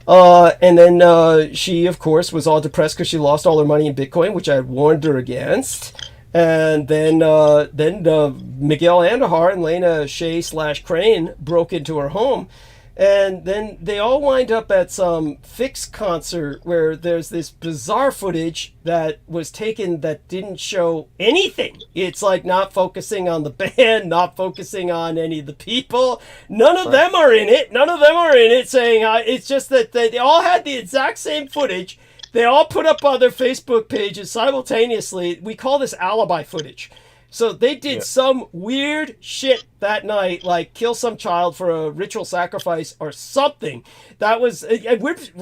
And then she, of course, was all depressed because she lost all her money in Bitcoin, which I had warned her against. And then Miguel Andahar and Lena Shea/Crane broke into her home. And then they all wind up at some Fix concert where there's this bizarre footage that was taken that didn't show anything. It's like not focusing on the band, not focusing on any of the people. None of them are in it. None of them are in it saying, it's just that they all had the exact same footage. They all put up on their Facebook pages simultaneously. We call this alibi footage. So they did some weird shit that night, like kill some child for a ritual sacrifice or something. That was,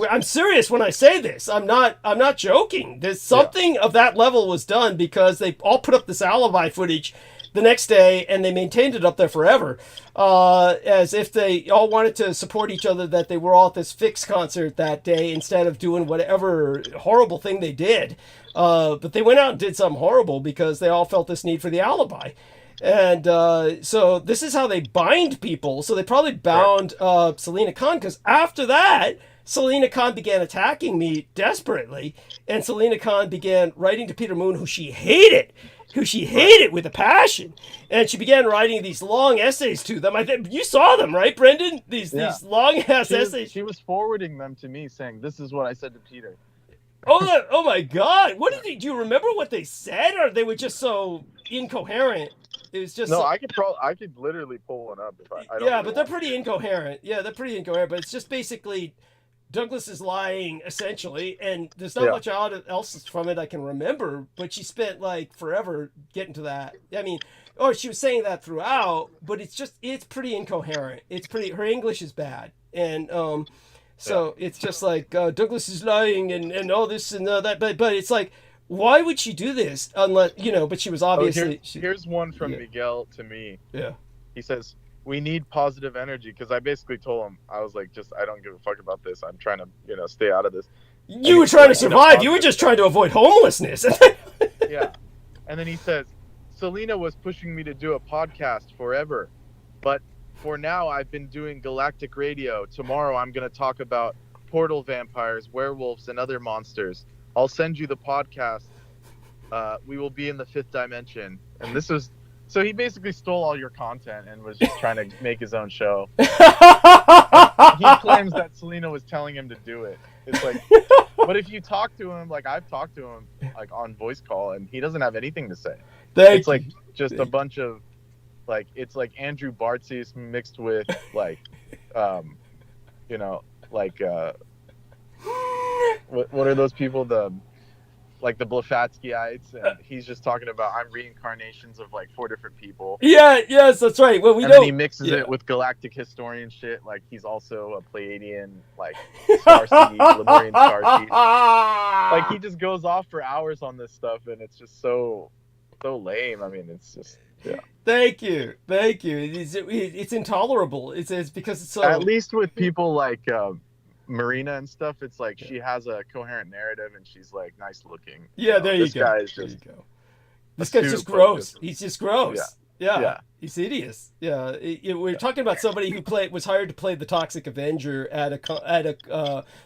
I'm serious when I say this. I'm not joking. There's something of that level was done because they all put up this alibi footage the next day, and they maintained it up there forever, as if they all wanted to support each other, that they were all at this Fix concert that day instead of doing whatever horrible thing they did. But they went out and did something horrible because they all felt this need for the alibi. And so this is how they bind people. So they probably bound Selina Khan, because after that, Selina Khan began attacking me desperately. And Selina Khan began writing to Peter Moon, who she hated with a passion. And she began writing these long essays to them. You saw them, right, Brendan? These long-ass essays. She was forwarding them to me saying, this is what I said to Peter. Oh my God. Do you remember what they said? Or they were just so incoherent? It was just... No, I could literally pull one up if I don't Yeah, but they're pretty incoherent. Yeah, they're pretty incoherent. But it's just basically... Douglas is lying, essentially, and there's not much else from it I can remember, but she spent, like, forever getting to that. I mean, she was saying that throughout, but it's pretty incoherent. Her English is bad. And, so it's just like, Douglas is lying and all this and that, but it's like, why would she do this? Unless, but she was obviously... Here's one from Miguel to me. Yeah. He says, we need positive energy, because I basically told him, I was like, I don't give a fuck about this. I'm trying to, stay out of this. You were trying to survive. You were just trying to avoid homelessness. Yeah. And then he says, Selena was pushing me to do a podcast forever, but for now I've been doing galactic radio. Tomorrow I'm going to talk about portal vampires, werewolves, and other monsters. I'll send you the podcast. We will be in the 5th dimension. And this was... So he basically stole all your content and was just trying to make his own show. He claims that Selena was telling him to do it. It's like, but if you talk to him, like I've talked to him, like on voice call, and he doesn't have anything to say. It's like just a bunch of, like, it's like Andrew Bartzius mixed with like, what are those people? Like the Blavatsky-ites, and he's just talking about I'm reincarnations of like 4 different people. Yes, that's right. Well, then he mixes it with galactic historian shit. Like he's also a Pleiadian, like starseed, Lemurian starseed. Like he just goes off for hours on this stuff, and it's just so lame. I mean, it's just Thank you. It's intolerable. It's because it's so. At least with people like. Marina and stuff, it's like she has a coherent narrative and she's like nice looking. Yeah, there you go. This guy's just gross. He's just gross. Yeah. He's hideous. Yeah, we're talking about somebody who was hired to play the Toxic Avenger at a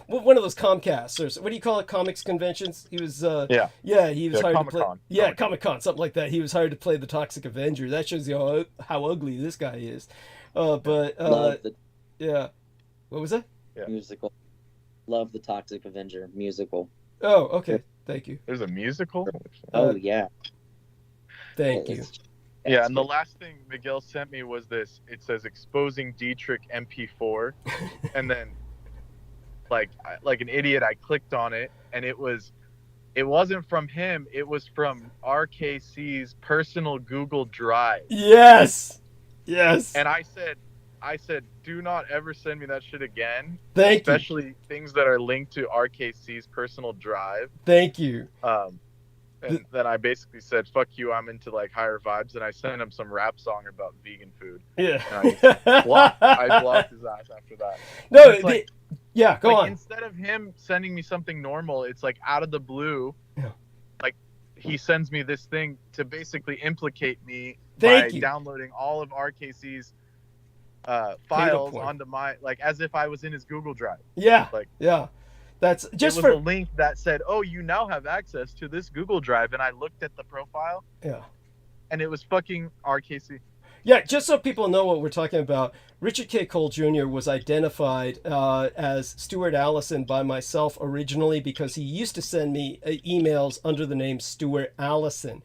one of those Comcasts or what do you call it, comics conventions. He was he was hired Comic-Con. to play Comic-Con, something like that. He was hired to play the Toxic Avenger. That shows you how ugly this guy is. What was that? Yeah. Musical. Love the Toxic Avenger musical. Oh, okay. Thank you. There's a musical? Yeah. Thank you. Yeah, and the last thing Miguel sent me was this. It says exposing Dietrich MP4, and then like an idiot, I clicked on it, and it was It wasn't from him. It was from RKC's personal Google Drive. Yes. Yes. And I said, do not ever send me that shit again. Thank especially things that are linked to RKC's personal drive. Thank you. And then I basically said, fuck you, I'm into like higher vibes. And I sent him some rap song about vegan food. Yeah. I blocked his ass after that. No, like, yeah, go on. Instead of him sending me something normal, it's like out of the blue. Yeah. Like he sends me this thing to basically implicate me by downloading all of RKC's files onto my, like, as if I was in his Google Drive. Yeah. Like, yeah. That's just for a link that said, "Oh, you now have access to this Google Drive," and I looked at the profile. Yeah. And it was fucking RKC. Yeah, just so people know what we're talking about, Richard K. Cole Jr. was identified as Stuart Allison by myself originally because he used to send me emails under the name Stuart Allison,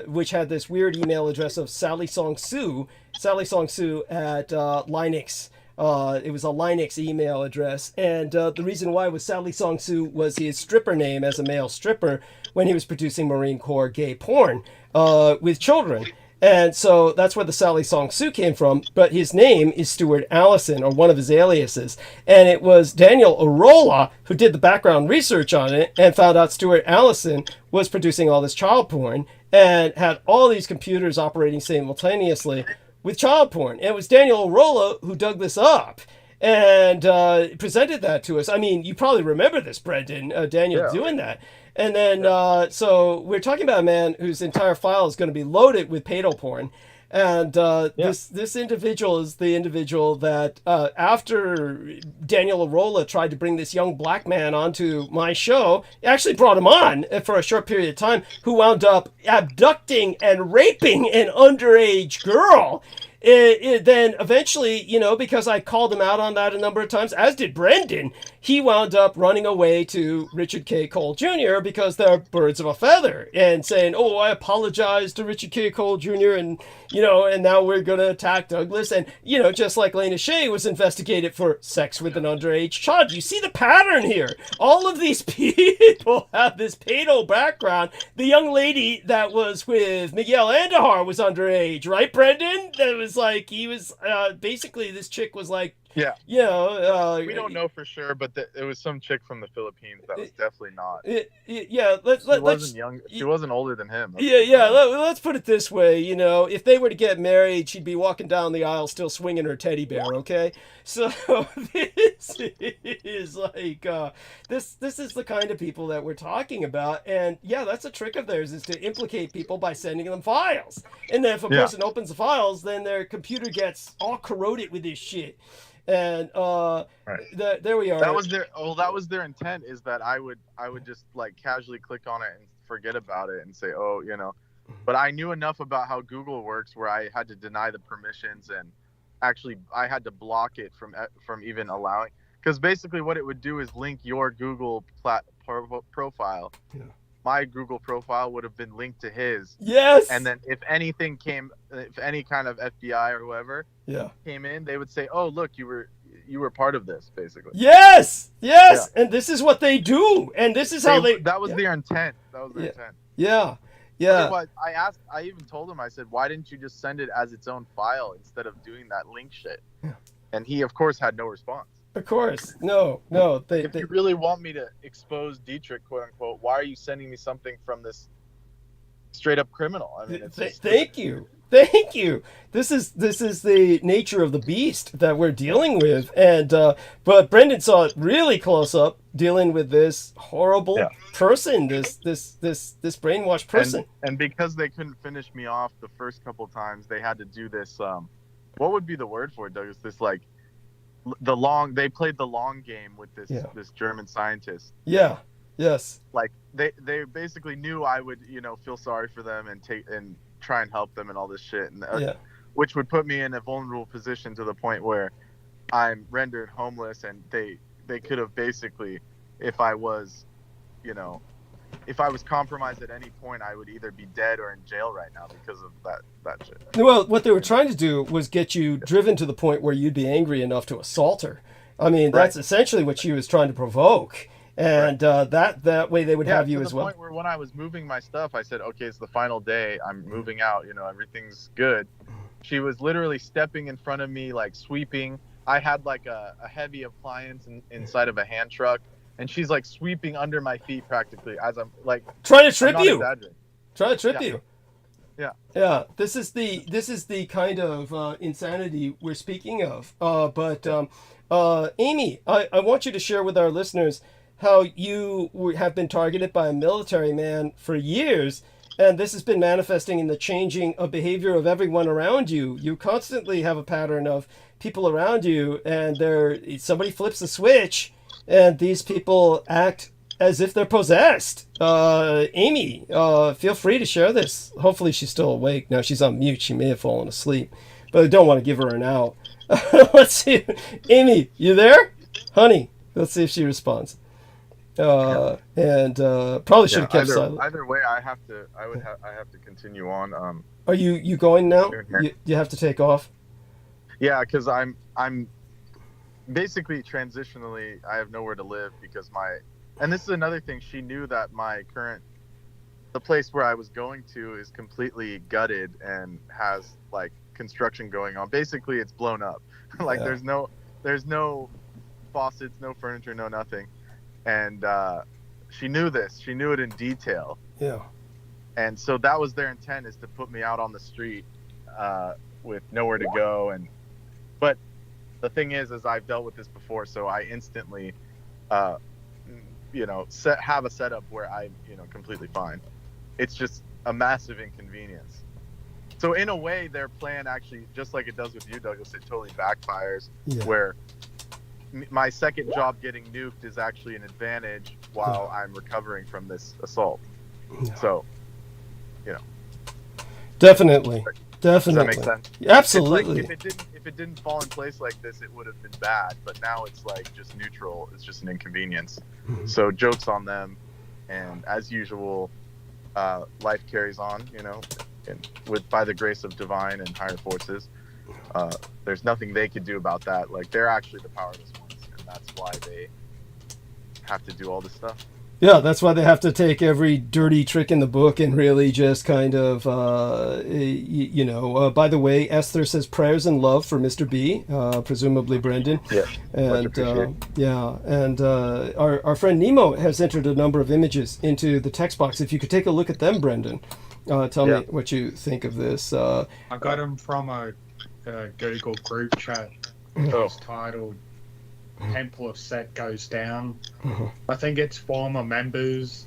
which had this weird email address of Sally Song Sue at Linux. It was a Linux email address, and the reason why was Sally Song Sue was his stripper name as a male stripper when he was producing Marine Corps gay porn with children. And so that's where the Sally Song Sue came from, but his name is Stuart Allison, or one of his aliases. And it was Daniel Arola who did the background research on it and found out Stuart Allison was producing all this child porn and had all these computers operating simultaneously with child porn. And it was Daniel Arola who dug this up and presented that to us. I mean, you probably remember this, Brendan, Daniel doing that. And then, so we're talking about a man whose entire file is going to be loaded with pedo porn. And this individual is the individual that after Daniel Arola tried to bring this young black man onto my show, actually brought him on for a short period of time, who wound up abducting and raping an underage girl. Then eventually, you know, because I called him out on that a number of times, as did Brendan, he wound up running away to Richard K. Cole Jr. because they're birds of a feather and saying, "Oh, I apologize to Richard K. Cole Jr. and, you know, and now we're going to attack Douglas." And, you know, just like Lena Shea was investigated for sex with an underage child. You see the pattern here. All of these people have this pedo background. The young lady that was with Miguel Andahar was underage, right, Brendan? That was like, he was basically, this chick was like, yeah, you know, we don't know for sure, but it was some chick from the Philippines that was definitely not. She wasn't older than him. Let's put it this way. You know, if they were to get married, she'd be walking down the aisle still swinging her teddy bear. Okay, so this is like this is the kind of people that we're talking about, and yeah, that's a trick of theirs, is to implicate people by sending them files, and then if a person opens the files, then their computer gets all corroded with this shit. And there we are. That was their intent, is that I would just like casually click on it and forget about it and say, oh, you know. But I knew enough about how Google works where I had to deny the permissions, and actually I had to block it from even allowing, because basically what it would do is link your Google profile. Yeah. My Google profile would have been linked to his. Yes. And then if any kind of FBI or whoever came in, they would say, "Oh, look, you were part of this," basically. Yes. Yeah. And this is what they do. And this is how they. That was their intent. That was their intent. Yeah. Yeah. Otherwise, I even told him, I said, "Why didn't you just send it as its own file instead of doing that link shit?" Yeah. And he, of course, had no response. Of course. No. If you really want me to expose Dietrich, quote unquote, why are you sending me something from this straight up criminal? I mean, thank you. This is the nature of the beast that we're dealing with, and but Brendan saw it really close up, dealing with this horrible person, this brainwashed person. And because they couldn't finish me off the first couple times, they had to do this. What would be the word for it, Douglas? This like. They played the long game with this German scientist. Yeah. Yes. Like they basically knew I would, you know, feel sorry for them and try and help them and all this shit, and which would put me in a vulnerable position to the point where I'm rendered homeless, and they could have basically, if I was compromised at any point, I would either be dead or in jail right now because of that shit. Well, what they were trying to do was get you driven to the point where you'd be angry enough to assault her. I mean, that's essentially what she was trying to provoke. and that way they would have you to as the well. point where when I was moving my stuff, I said, okay, it's the final day. I'm moving out. You know, everything's good. She was literally stepping in front of me, like sweeping. I had like a heavy appliance inside of a hand truck, and she's like sweeping under my feet practically as I'm like trying to trip I'm not you. exaggerating. Trying to trip you. Yeah. This is the kind of insanity we're speaking of. But Amy, I want you to share with our listeners how you have been targeted by a military man for years, and this has been manifesting in the changing of behavior of everyone around you. You constantly have a pattern of people around you, and somebody flips a switch, and these people act as if they're possessed. Amy, feel free to share this. Hopefully she's still awake. Now she's on mute. She may have fallen asleep, but I don't want to give her an out. Let's see. Amy, you there? Honey, let's see if she responds. And probably should have kept silent. Either way, I have to continue on. Are you going now? You have to take off? Yeah, because I'm basically transitionally, I have nowhere to live because and this is another thing, she knew that the place where I was going to is completely gutted and has like construction going on. Basically it's blown up. Like there's no faucets, no furniture, no nothing. And she knew this. She knew it in detail. Yeah. And so that was their intent, is to put me out on the street with nowhere to go. But the thing is I've dealt with this before, so I instantly, have a setup where I'm, completely fine. It's just a massive inconvenience. So in a way, their plan actually, just like it does with you, Douglas, it totally backfires. Yeah. Where my second job getting nuked is actually an advantage while I'm recovering from this assault. Yeah. So, Definitely. Does that make sense? Absolutely. It's like if it didn't fall in place like this, it would have been bad. But now it's like just neutral. It's just an inconvenience. Mm-hmm. So joke's on them. And as usual, life carries on, and by the grace of divine and higher forces. There's nothing they could do about that. Like, they're actually the powerless ones, and that's why they have to do all this stuff. Yeah, that's why they have to take every dirty trick in the book and really just kind of, by the way, Esther says prayers and love for Mr. B, presumably Brendan. Yeah, and our friend Nemo has entered a number of images into the text box. If you could take a look at them, Brendan, tell me what you think of this. I got them from a Google group chat. It's titled Temple of Set Goes Down. I think it's former members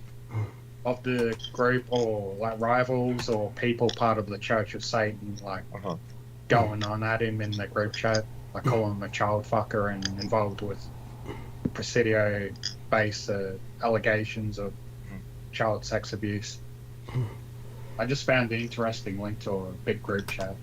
of the group, or like rivals or people part of the Church of Satan, like going on at him in the group chat. I call him a child fucker and involved with Presidio-based allegations of child sex abuse. I just found an interesting link to a big group chat.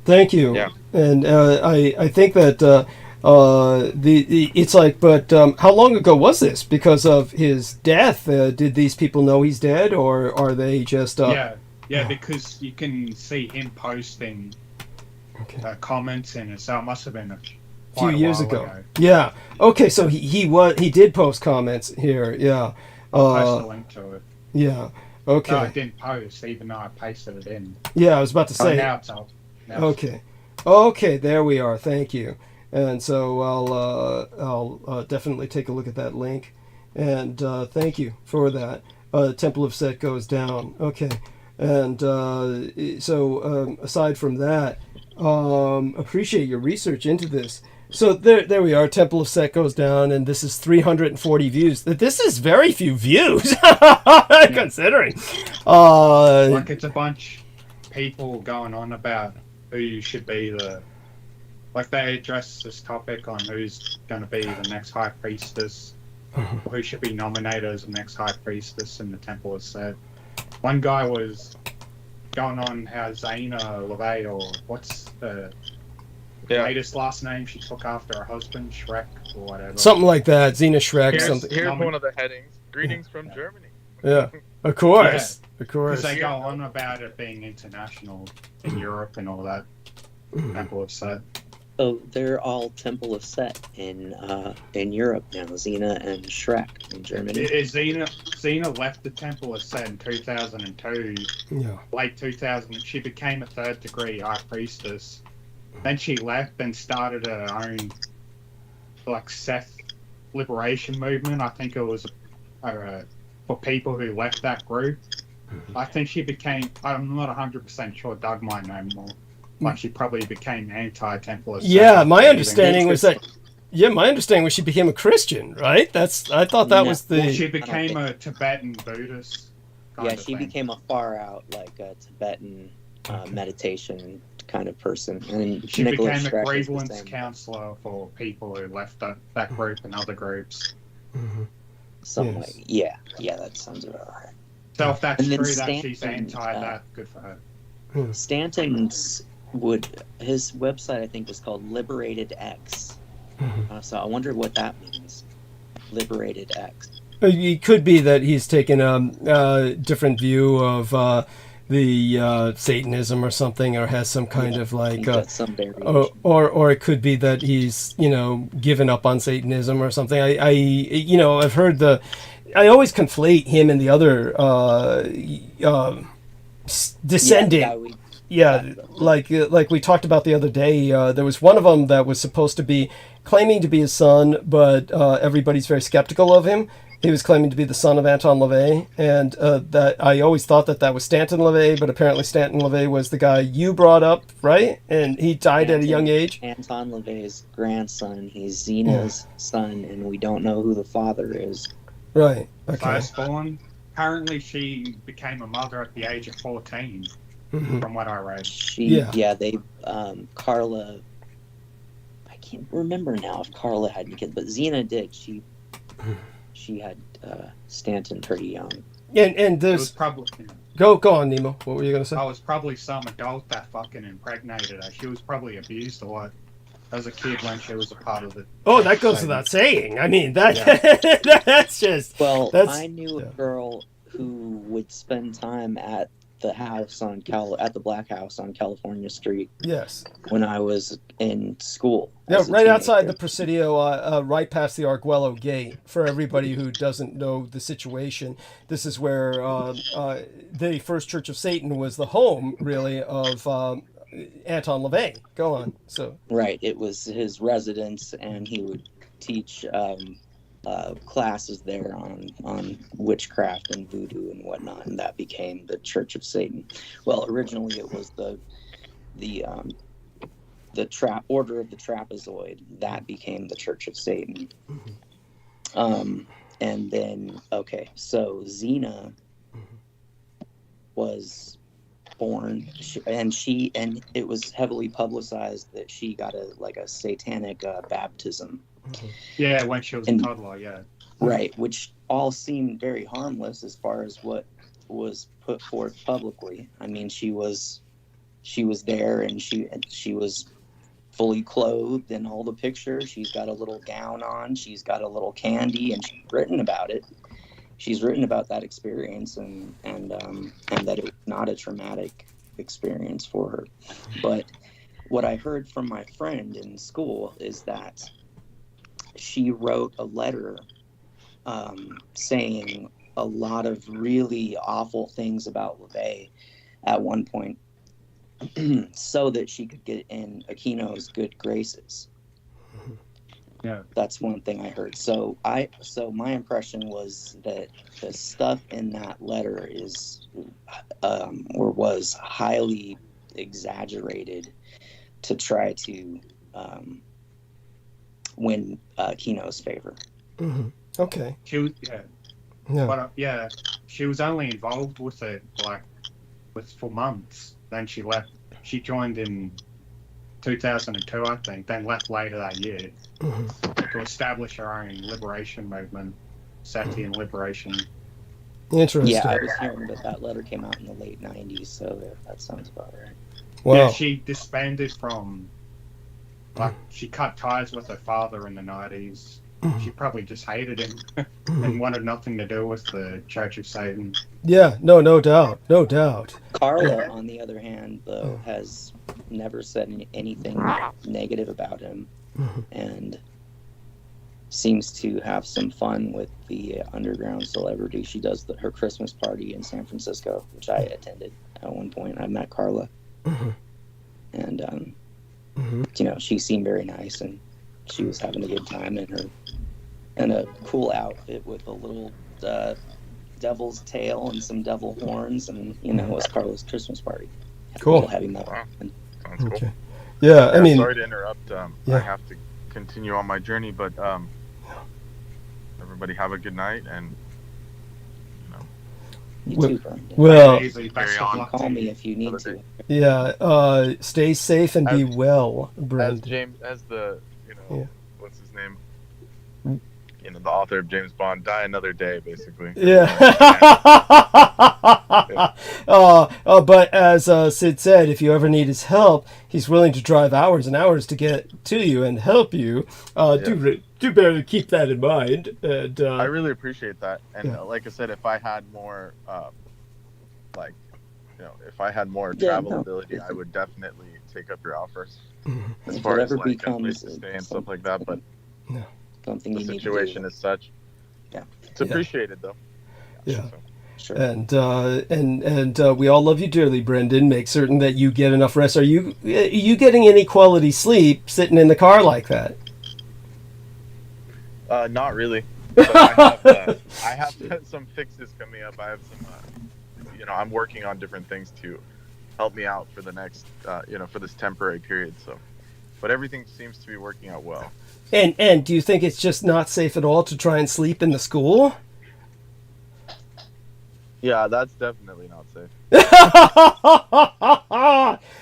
Thank you. Yeah. And I think that it's like, but how long ago was this? Because of his death, did these people know he's dead, or are they just? Because you can see him posting comments in it, so it must have been a few years ago. Yeah. Okay, so he did post comments here. Yeah. I'll post a link to it. Yeah. Okay. No, I didn't post, even though I pasted it in. Yeah, I was about to say. Now it's out. Okay, there we are. Thank you. And so I'll definitely take a look at that link, and thank you for that. Temple of Set goes down. Okay, and so aside from that, appreciate your research into this. So there we are. Temple of Set goes down, and this is 340 views. This is very few views, considering. Like, it's a bunch of people going on about who should be like, they address this topic on who's going to be the next high priestess, who should be nominated as the next high priestess in the Temple of Set. One guy was going on how Zaina LeVay, or what's the latest last name she took after her husband, Shrek, or whatever. Something like that, Zena Shrek. Here's one of the headings. Greetings from Germany. Yeah, of course. Yeah, of course. Because they go on about it being international in Europe and all that. Temple of Set. So they're all Temple of Set in Europe now. Xena and Shrek in Germany. Xena left the Temple of Set in 2002. Yeah. Late 2000, she became a third degree high priestess. Then she left and started her own like Seth liberation movement. I think it was for people who left that group. I think she became. I'm not 100% sure. Doug might know more. Like she probably became anti-Temple of Set. Yeah, my understanding was that. Yeah, my understanding was she became a Christian, right? I thought that was the. Well, she became a Tibetan Buddhist. Yeah, she became a far out like a Tibetan meditation kind of person, and she Nicholas became a Shrek grievance counselor for people who left that group and other groups. Something like yeah, that sounds about right. So if that's And then true that Stanton, she's anti that, good for her. Stanton's his website I think was called Liberated X. So I wonder what that means. Liberated X. It could be that he's taken a different view of the Satanism or something, or has some kind of like, some variation. or it could be that he's given up on Satanism or something. I've heard I always conflate him and the other descendant. Like we talked about the other day, there was one of them that was supposed to be claiming to be his son, but everybody's very skeptical of him. He was claiming to be the son of Anton LaVey, and that I always thought that was Stanton LaVey, but apparently Stanton LaVey was the guy you brought up, right? And he died at a young age. Anton LaVey's grandson. He's Xena's son, and we don't know who the father is. Right. Okay. Firstborn. Apparently, she became a mother at the age of 14. From what I read. Carla, I can't remember now if Carla had any kids, but Xena did. She had Stanton pretty young. And there's probably go on, Nemo. What were you gonna say? I was probably some adult that fucking impregnated her. She was probably abused a lot as a kid when she was a part of it. Oh, that goes without saying. I mean, that's just. Well, I knew a girl who would spend time at the house at the Black House on California Street. Yes. When I was in school. Yeah, right outside the Presidio, right past the Arguello Gate. For everybody who doesn't know the situation, this is where the First Church of Satan was the home, really, of Anton LaVey. Go on. So. Right. It was his residence, and he would teach classes there on witchcraft and voodoo and whatnot, and that became the Church of Satan. Well, originally it was the Order of the Trapezoid. That became the Church of Satan. And then so Xena was born, and it was heavily publicized that she got a satanic baptism. Yeah, when she was a toddler, yeah. Right, which all seemed very harmless as far as what was put forth publicly. I mean, she was there, and she was fully clothed in all the pictures. She's got a little gown on. She's got a little candy, and she's written about it. She's written about that experience, and that it was not a traumatic experience for her. But what I heard from my friend in school is that she wrote a letter saying a lot of really awful things about LaVey at one point so that she could get in Aquino's good graces. Yeah. That's one thing I heard. So my impression was that the stuff in that letter is or was highly exaggerated to try to win Aquino's favor. Okay. She was she was only involved with it for months. Then she left. She joined in 2002, I think. Then left later that year to establish her own liberation movement, Satian liberation. Interesting. Yeah, I was hearing that letter came out in the late 90s, so that sounds about right. Wow. Yeah, she disbanded from. She cut ties with her father in the 90s, she probably just hated him and wanted nothing to do with the Church of Satan. Yeah, no doubt, no doubt. Carla, on the other hand, though, has never said anything negative about him, and seems to have some fun with the underground celebrity. She does her Christmas party in San Francisco, which I attended at one point. I met Carla, and you know, she seemed very nice, and she was having a good time in a cool outfit with a little devil's tail and some devil horns, and you know, it was Carla's Christmas party. Cool. Having that. Wow. Sounds cool. Okay. Yeah, I mean, sorry to interrupt. yeah. I have to continue on my journey, but everybody have a good night, and You too, Brian. well, Easy, best Carry of on. luck Call to me you. if you need to. yeah. Stay safe and be As- well, as Brent. James, as the Yeah. what's his name? The author of James Bond, die another day, basically. Yeah. But as Sid said, if you ever need his help, he's willing to drive hours and hours to get to you and help you. Do better to keep that in mind. And I really appreciate that, and Yeah. like I said, if I had more, if I had more Yeah, travel no. ability, I would definitely take up your offers as If far it as ever like a becomes place to stay and stuff like that. But something the you need situation to do. is such. Yeah. It's appreciated though. Yeah. So, Sure. and we all love you dearly, Brendan. Make certain that you get enough rest. Are you getting any quality sleep sitting in the car like that? not really. But I have some fixes coming up. I have some, I'm working on different things to help me out for the next, for this temporary period. So, but everything seems to be working out well. And do you think it's just not safe at all to try and sleep in the school? Yeah, that's definitely not safe.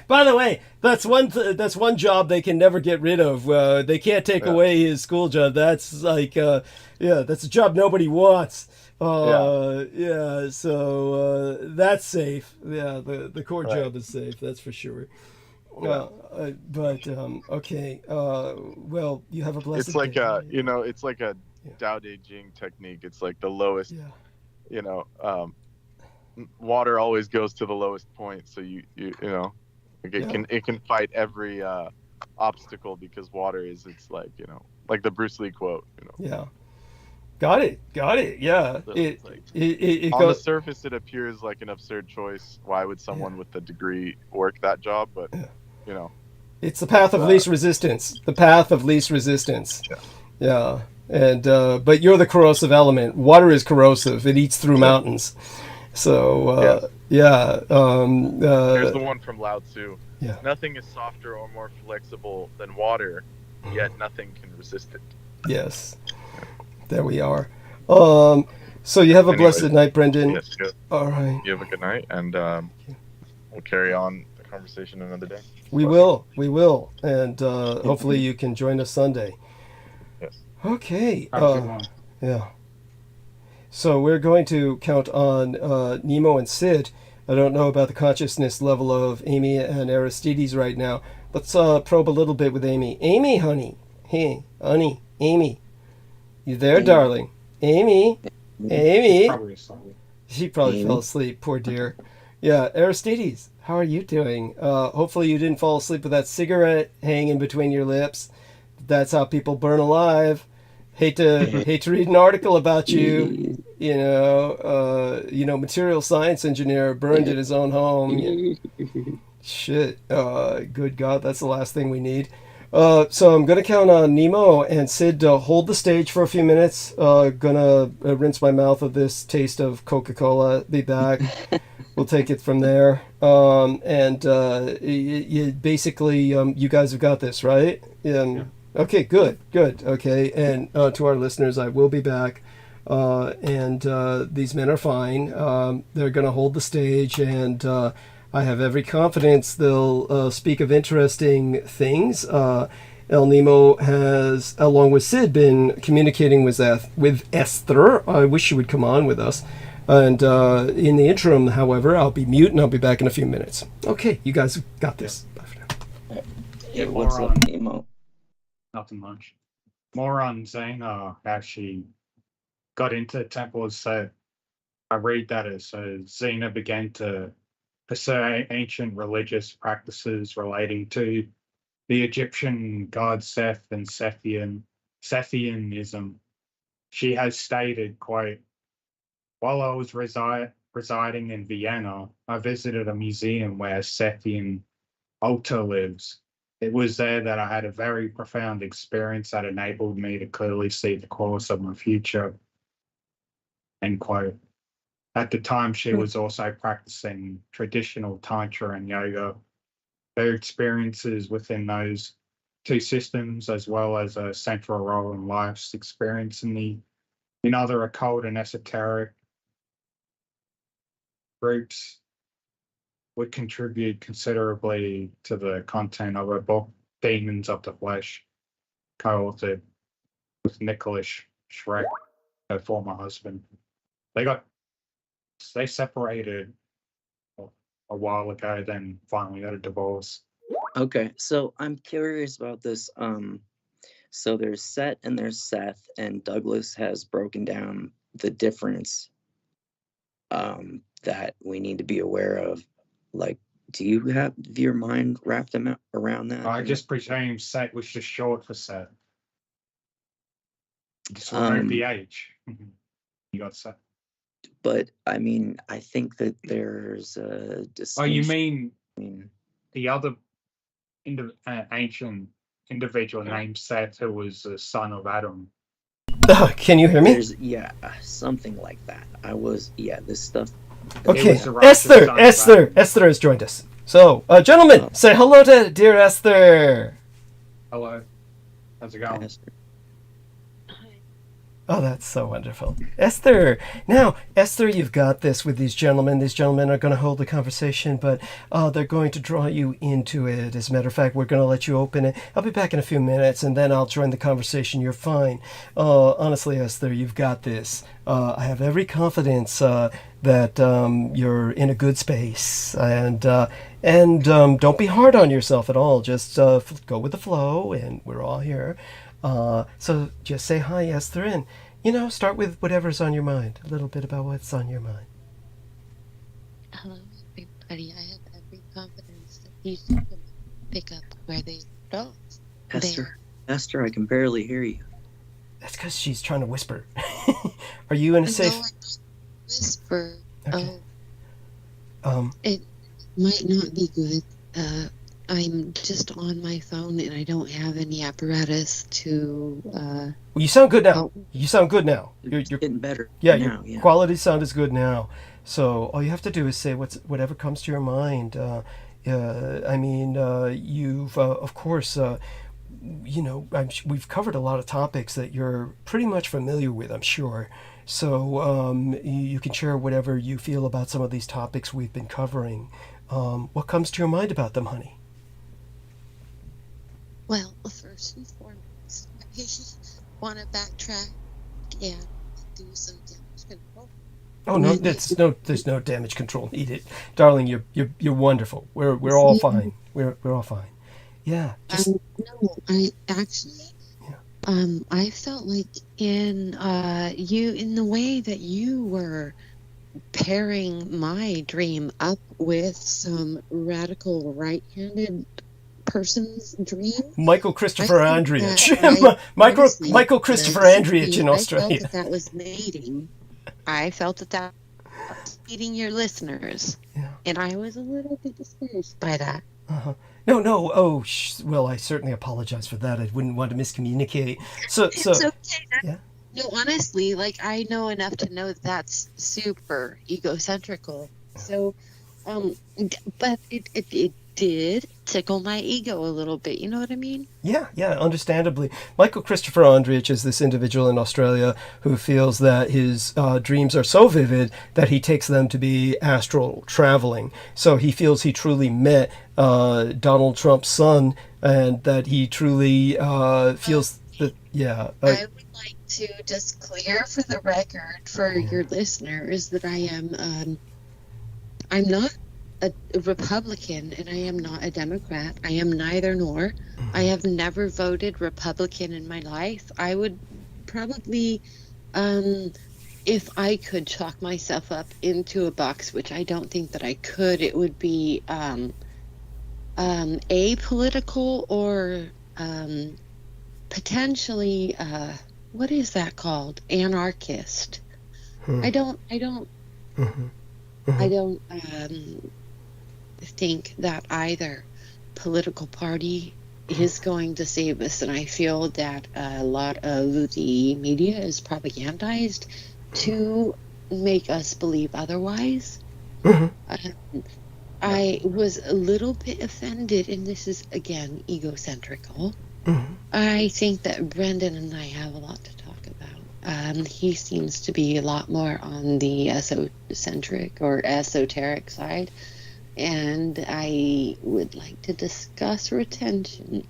By the way, that's one job they can never get rid of. They can't take away his school job. That's like, that's a job nobody wants. So that's safe. Yeah, the core job is safe. That's for sure. Okay. Well, you have a blessed. It's like day. it's like a Tao Te Ching technique. It's like the lowest. Water always goes to the lowest point, so it can fight every obstacle because water is like the Bruce Lee quote. Yeah. Got it. Yeah. So It on goes. the surface, it appears like an absurd choice. Why would someone with a degree work that job? But It's the path of least resistance. The path of least resistance. Yeah. And but you're the corrosive element. Water is corrosive. It eats through mountains. So Here's the one from Lao Tzu. Yeah. Nothing is softer or more flexible than water, yet nothing can resist it. Yes. There we are. So you have a blessed night, Brendan. Yes, good. All right. You have a good night, and we'll carry on the conversation another day. We will, and hopefully you can join us Sunday. Yes. Okay. Have a good one. Yeah. So we're going to count on Nemo and Sid. I don't know about the consciousness level of Amy and Aristides right now. Let's probe a little bit with Amy. Amy, honey. Hey, honey. Amy. You there, darling? Amy. Probably asleep. She probably fell asleep. Poor dear. Yeah, Aristides, how are you doing? Hopefully you didn't fall asleep with that cigarette hanging between your lips. That's how people burn alive. Hate to read an article about you. Material science engineer burned in his own home. Shit. Good God, that's the last thing we need. So I'm gonna count on Nemo and Sid to hold the stage for a few minutes. Gonna rinse my mouth of this taste of Coca-Cola. Be back. We'll take it from there. Basically, you guys have got this, right? Yeah. Okay, good. Okay, and to our listeners, I will be back. These men are fine. They're going to hold the stage, and I have every confidence they'll speak of interesting things. El Nemo has, along with Sid, been communicating with Esther. I wish she would come on with us. And in the interim, however, I'll be mute, and I'll be back in a few minutes. Okay, you guys got this. Bye for now. What's up, Nemo? Nothing much. more on Xena, how she got into the temple. So I read that as Xena began to pursue ancient religious practices relating to the Egyptian god Seth and Sethianism. She has stated, quote, "While I was residing in Vienna, I visited a museum where Sethian altar lives. It was there that I had a very profound experience that enabled me to clearly see the course of my future," end quote. At the time, she was also practicing traditional Tantra and yoga. Her experiences within those two systems, as well as a central role in life's experience in other occult and esoteric groups, would contribute considerably to the content of her book, Demons of the Flesh, co-authored with Nicholas Schreck, her former husband. They separated a while ago, then finally got a divorce. Okay, so I'm curious about this. So there's Set and there's Seth, and Douglas has broken down the difference that we need to be aware of. Like, do you have your mind wrapped around that? I just presume Set was just short for Seth. Just remove the H. You got Set. But I mean, I think that there's a distinction. Oh, you mean the other ancient individual named Seth, who was the son of Adam? Can you hear me? Yeah, something like that. This stuff. Okay, Esther has joined us. So, gentlemen, say hello to dear Esther. Hello. How's it going? Esther. Oh, that's so wonderful. Esther! Now, Esther, you've got this with these gentlemen. These gentlemen are going to hold the conversation, but they're going to draw you into it. As a matter of fact, we're going to let you open it. I'll be back in a few minutes, and then I'll join the conversation. You're fine. Honestly, Esther, you've got this. I have every confidence that you're in a good space. And don't be hard on yourself at all. Just go with the flow, and we're all here. So just say hi, Esther, and, start with whatever's on your mind. A little bit about what's on your mind. Hello, everybody. I have every confidence that these gentlemen pick up where they don't. Esther, I can barely hear you. That's because she's trying to whisper. Are you in a safe... No, I don't whisper. Okay. It might not be good. I'm just on my phone and I don't have any apparatus to. Well, you sound good now. You sound good now. You're getting better. Yeah, now, your quality sound is good now. So all you have to do is say whatever comes to your mind. You've of course, we've covered a lot of topics that you're pretty much familiar with, I'm sure. So you can share whatever you feel about some of these topics we've been covering. What comes to your mind about them, honey? Well, first and foremost, I want to backtrack and do some damage control. Oh no, there's no damage control needed, darling. You're wonderful. We're all fine. We're all fine. Yeah. No, I actually. Yeah. I felt like in the way that you were pairing my dream up with some radical right-handed person's dream. Michael Christopher Andreevich. Michael Christopher Andreevich in Australia. I felt that was mating. I felt that was mating your listeners. Yeah. And I was a little bit discouraged by that. Uh-huh. No. Oh, well, I certainly apologize for that. I wouldn't want to miscommunicate. It's okay. Yeah. No, honestly, I know enough to know that's super egocentrical. So, but it did tickle my ego a little bit. You know what I mean? Yeah, understandably. Michael Christopher Andreevich is this individual in Australia who feels that his dreams are so vivid that he takes them to be astral traveling. So he feels he truly met Donald Trump's son, and that he truly feels that, yeah. I would like to just clear for the record for your listeners that I'm not a Republican and I am not a Democrat. I am neither nor. I have never voted Republican in my life. I would probably, if I could chalk myself up into a box, which I don't think that I could, it would be apolitical or potentially what is that called? Anarchist. I don't think that either political party is going to save us, and I feel that a lot of the media is propagandized to make us believe otherwise. I was a little bit offended, and this is again egocentrical. I think that Brendan and I have a lot to talk about. He seems to be a lot more on the esocentric or esoteric side, and I would like to discuss retention.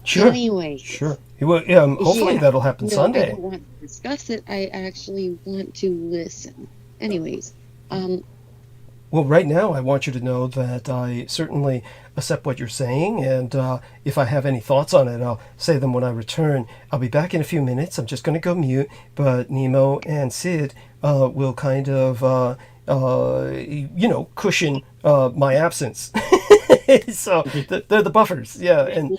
Sure. Anyway. Sure. Hopefully that'll happen Sunday. I don't want to discuss it. I actually want to listen. Anyways, well, right now, I want you to know that I certainly accept what you're saying, and if I have any thoughts on it, I'll say them when I return. I'll be back in a few minutes. I'm just going to go mute, but Nemo and Sid will kind of, cushion my absence. So they're the buffers, yeah, and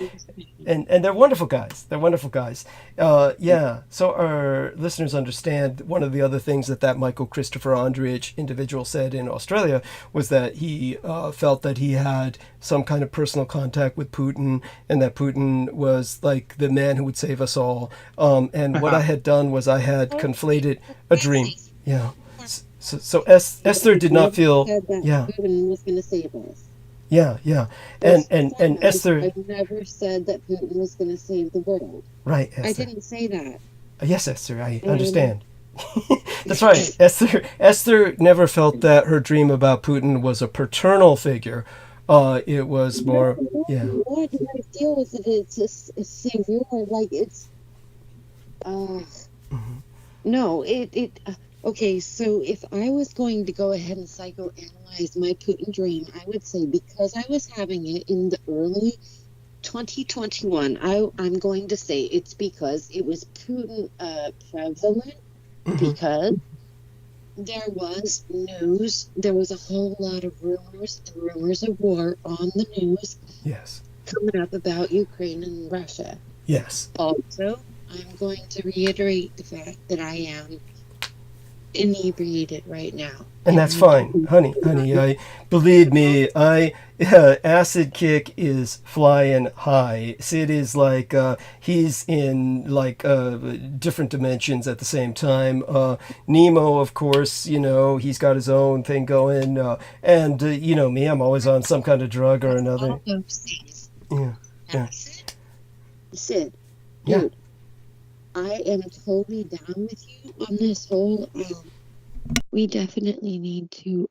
they're wonderful guys. They're wonderful guys. Yeah. So our listeners understand one of the other things that Michael Christopher Andreevich individual said in Australia was that he felt that he had some kind of personal contact with Putin, and that Putin was like the man who would save us all. And what I had done was I had conflated a dream. Yeah. So Esther did not feel. Yeah. Putin was going to save us. Yeah. And Esther. I've never said that Putin was going to save the world. Right, Esther. I didn't say that. Yes, Esther, I understand. That's right. Esther never felt that her dream about Putin was a paternal figure. It was more, yeah. Why do I feel as if it's a savior? Like it's, no, okay, so if I was going to go ahead and psychoanalyze my Putin dream, I would say because I was having it in the early 2021, I'm going to say it's because it was Putin prevalent, because there was news, there was a whole lot of rumors of war on the news. Yes. Coming up about Ukraine and Russia. Yes. Also, I'm going to reiterate the fact that I am inebriated right now, and that's fine, honey. Believe me, acid kick is flying high. Sid is like he's in like different dimensions at the same time. Nemo, of course, he's got his own thing going, and me, I'm always on some kind of drug or another. All those things. Yeah. Sid, yeah. Dude, I am totally down with you on this whole. We definitely need to.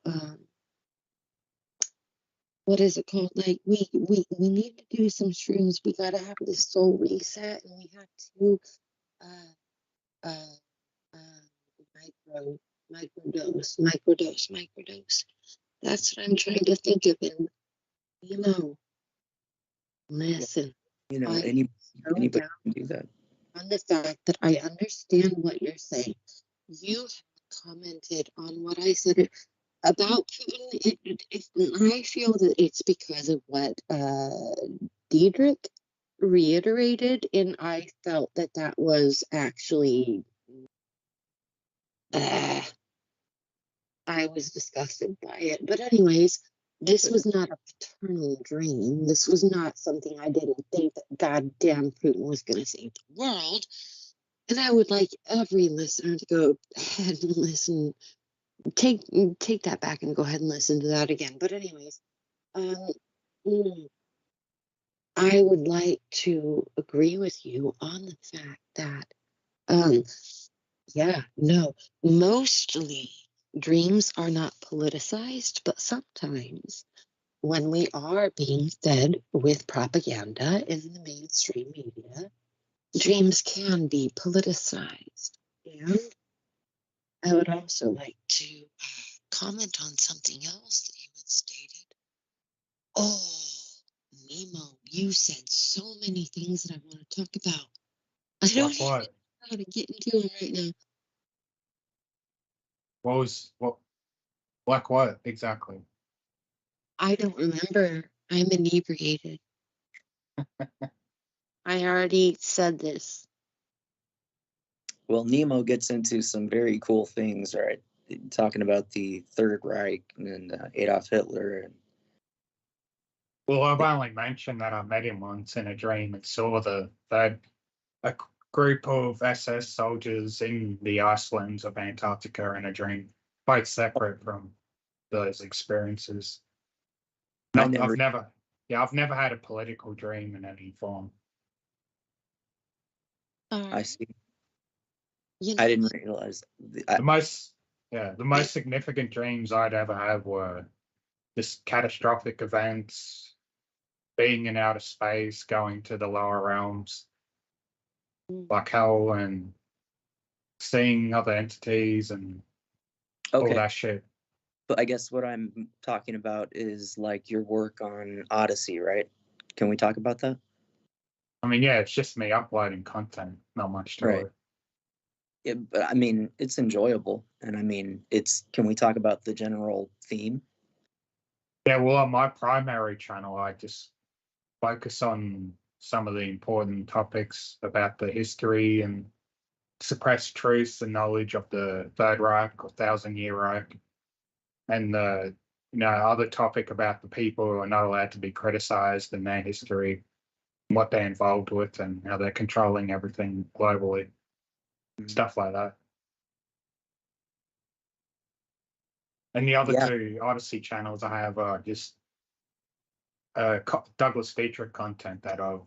What is it called? Like we need to do some shrooms. We gotta have this soul reset, and we have to microdose. That's what I'm trying to think of. And listen. Anybody can do that. On the fact that I understand what you're saying. You have commented on what I said about Putin. I feel that it's because of what Dietrich reiterated, and I felt that was actually I was disgusted by it. But anyways, this was not a paternal dream. This was not something I didn't think that goddamn Putin was going to save the world. And I would like every listener to go ahead and listen. Take that back and go ahead and listen to that again. But anyways, I would like to agree with you on the fact that, mostly dreams are not politicized, but sometimes when we are being fed with propaganda in the mainstream media, dreams can be politicized. And I would also like to comment on something else that you had stated Oh, Nemo, you said so many things that I want to talk about. I don't Like even know what? how to get into them right now. Like what exactly? I don't remember. I'm inebriated. I already said this. Well, Nemo gets into some very cool things, right? Talking about the Third Reich and Adolf Hitler. And Well, I've only mentioned that I met him once in a dream and saw a group of SS soldiers in the icelands of Antarctica in a dream, quite separate from those experiences. I've never had a political dream in any form. I see. You know, I didn't realize. The most significant dreams I'd ever had were just catastrophic events, being in outer space, going to the lower realms, like hell, and seeing other entities and all that shit. But I guess what I'm talking about is like your work on Odyssey, right? Can we talk about that? I mean, yeah, it's just me uploading content, not much to it. Yeah, but I mean, it's enjoyable, and I mean, can we talk about the general theme? Yeah, well, on my primary channel, I just focus on some of the important topics about the history and suppressed truths and knowledge of the Third Reich or 1,000-Year Reich, and the other topic about the people who are not allowed to be criticized and their history, and what they're involved with, and how they're controlling everything globally, stuff like that. And the other two Odyssey channels I have are just Douglas Dietrich content that I've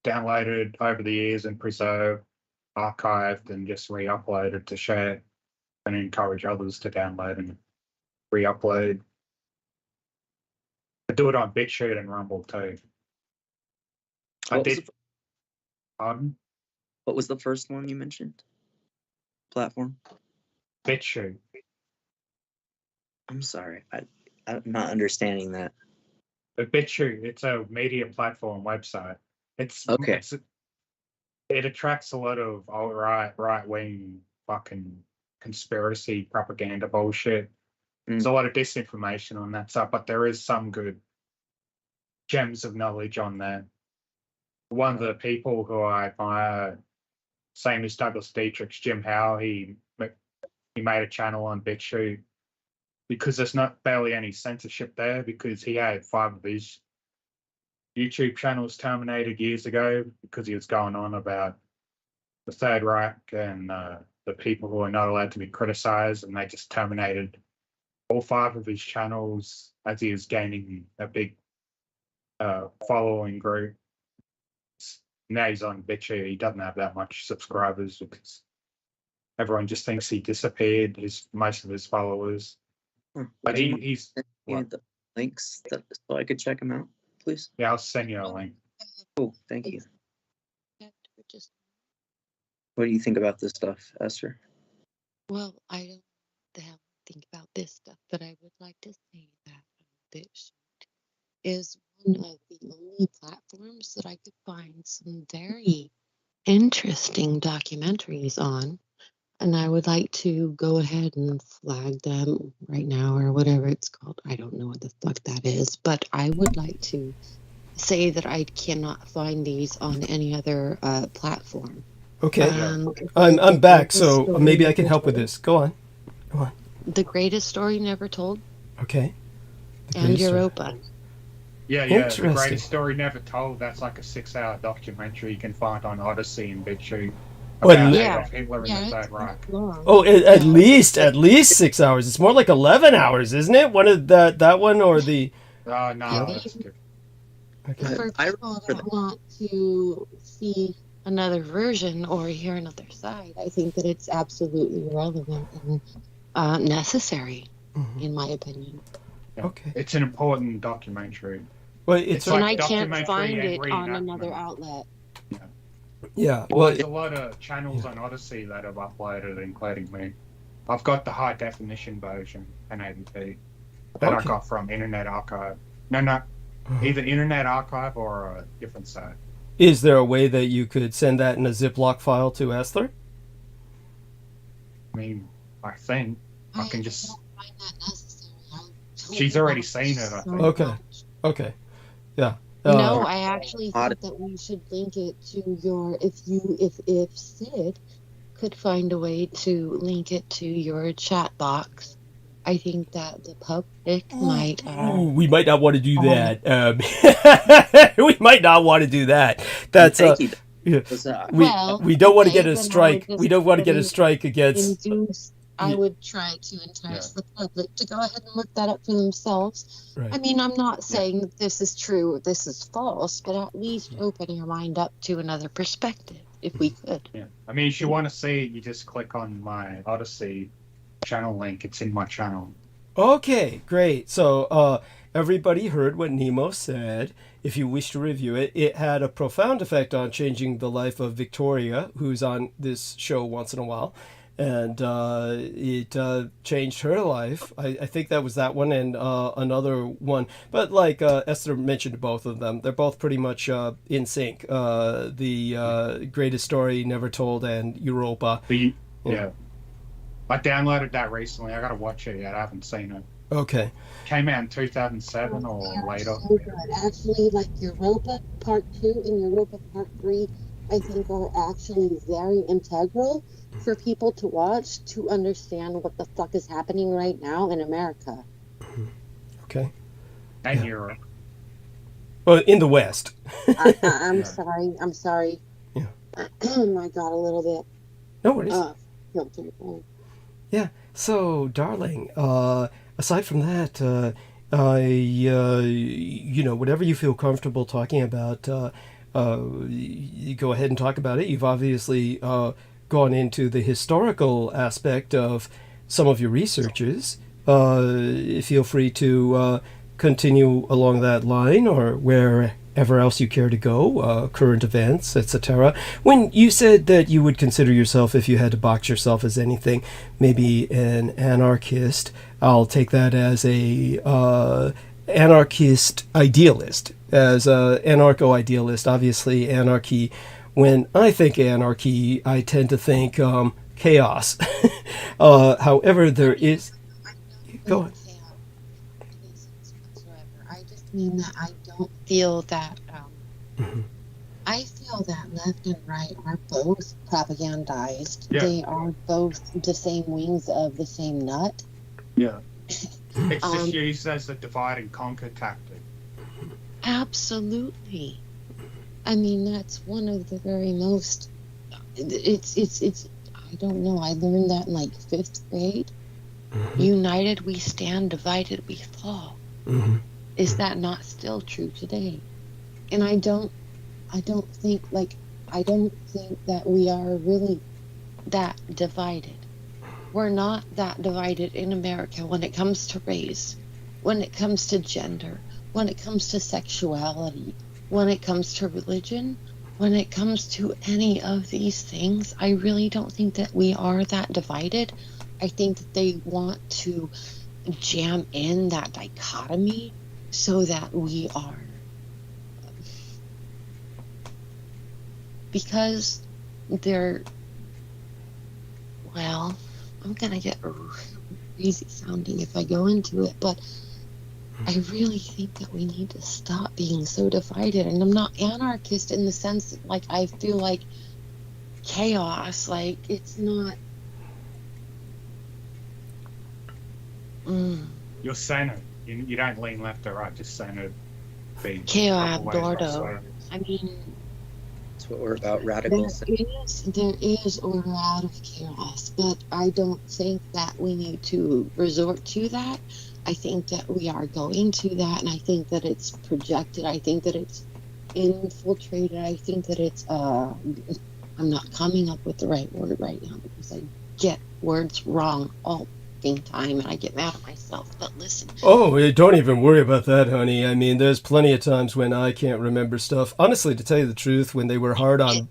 downloaded over the years and preserved, archived, and just re-uploaded to share and encourage others to download and re-upload. I do it on BitChute and Rumble too. Pardon? What was the first one you mentioned? Platform? BitChute. I'm sorry, I'm not understanding that. But BitChute, it's a media platform website. It attracts a lot of right-wing fucking conspiracy propaganda bullshit. There's a lot of disinformation on that site, but there is some good gems of knowledge on there. One of the people who I admire, same as Douglas Dietrich's Jim Howe, he made a channel on BitChute because there's barely any censorship there, because he had 5 of his YouTube channels terminated years ago because he was going on about the Third Reich and the people who are not allowed to be criticized, and they just terminated all 5 of his channels as he was gaining a big following group. Now he's on BitChute. He doesn't have that much subscribers because everyone just thinks he disappeared, most of his followers. But he's the links so I could check them out, please. Yeah, I'll send you a link. Cool, thank you. What do you think about this stuff, Esther? Well, I don't think about this stuff, but I would like to say that BitChute is one of the only platforms that I could find some very interesting documentaries on. And I would like to go ahead and flag them right now, or whatever it's called. I don't know what the fuck that is, but I would like to say that I cannot find these on any other platform. Okay, I'm back, so maybe I can help with this. Go on. The Greatest Story Never Told. Okay. And Europa. Yeah, The Greatest Story Never Told. That's like a 6-hour documentary you can find on Odyssey and BitChute. Hitler and the Third Reich. Oh, at least 6 hours. It's more like 11 hours, isn't it? One of that one or the. No, that's good. Okay. For people that want to see another version or hear another side, I think that it's absolutely relevant and necessary, in my opinion. Okay. It's an important documentary. Well, and I can't find it on another outlet. Yeah, well, there's a lot of channels on Odyssey that have uploaded, including me. I've got the high definition version, 1080p, that I got from Internet Archive. No. Either Internet Archive or a different site. Is there a way that you could send that in a Ziploc file to Esther? I mean, I think I can just. don't find that necessary. She's already seen it, I think. Okay. Yeah. No, I actually think that we should link it to your, if Sid could find a way to link it to your chat box, I think that the public might. We might not want to do that. We might not want to do that. That's we don't want to get a strike. We don't want to get a strike against. I would try to entice the public to go ahead and look that up for themselves. Right. I mean, I'm not saying that this is true or this is false, but at least open your mind up to another perspective, if we could. Yeah. I mean, if you want to see it, you just click on my Odyssey channel link. It's in my channel. Okay, great. So everybody heard what Nemo said. If you wish to review it, it had a profound effect on changing the life of Victoria, who's on this show once in a while. And it changed her life. I think that was that one and another one. But like Esther mentioned both of them, they're both pretty much in sync. The Greatest Story Never Told and Europa. Yeah. I downloaded that recently. I got to watch it yet. I haven't seen it. Okay. Came out in 2007 or later. So good. Actually, like Europa Part 2 and Europa Part 3, I think are actually very integral for people to watch to understand what the fuck is happening right now in America. Okay. And Europe. Well, in the West. I'm sorry. Yeah. I got a little bit. No worries. Filtered. Yeah. So, darling, aside from that, whatever you feel comfortable talking about, you go ahead and talk about it. You've obviously gone into the historical aspect of some of your researches. Feel free to continue along that line or wherever else you care to go, current events, etc. When you said that you would consider yourself, if you had to box yourself as anything, maybe an anarchist, I'll take that as a anarchist idealist, as a anarcho-idealist. Obviously, anarchy, when I think anarchy, I tend to think chaos. However, there is... Go ahead. I just mean that I don't feel that... I feel that left and right are both propagandized. Yeah. They are both the same wings of the same nut. Yeah. It's just used as a divide and conquer tactic. Absolutely. I mean, that's one of the very most... It's I don't know. I learned that in like 5th grade. United we stand, divided we fall. Is that not still true today? And I don't think that we are really that divided. We're not that divided in America when it comes to race, when it comes to gender, when it comes to sexuality, when it comes to religion, when it comes to any of these things. I really don't think that we are that divided. I think that they want to jam in that dichotomy so that we are. Because they're, well, I'm going to get crazy sounding if I go into it, but I really think that we need to stop being so divided. And I'm not anarchist in the sense that, like, I feel like chaos, like, it's not... You're centered. You don't lean left or right, just centered. Chaos, Dordo. I mean... That's what we're about, radical. There is order out of chaos, but I don't think that we need to resort to that. I think that we are going to that, and I think that it's projected. I think that it's infiltrated. I think that it's, I'm not coming up with the right word right now because I get words wrong all time and I get mad at myself. But listen. Oh, don't even worry about that, honey. I mean, there's plenty of times when I can't remember stuff. Honestly, to tell you the truth, when they were hard on...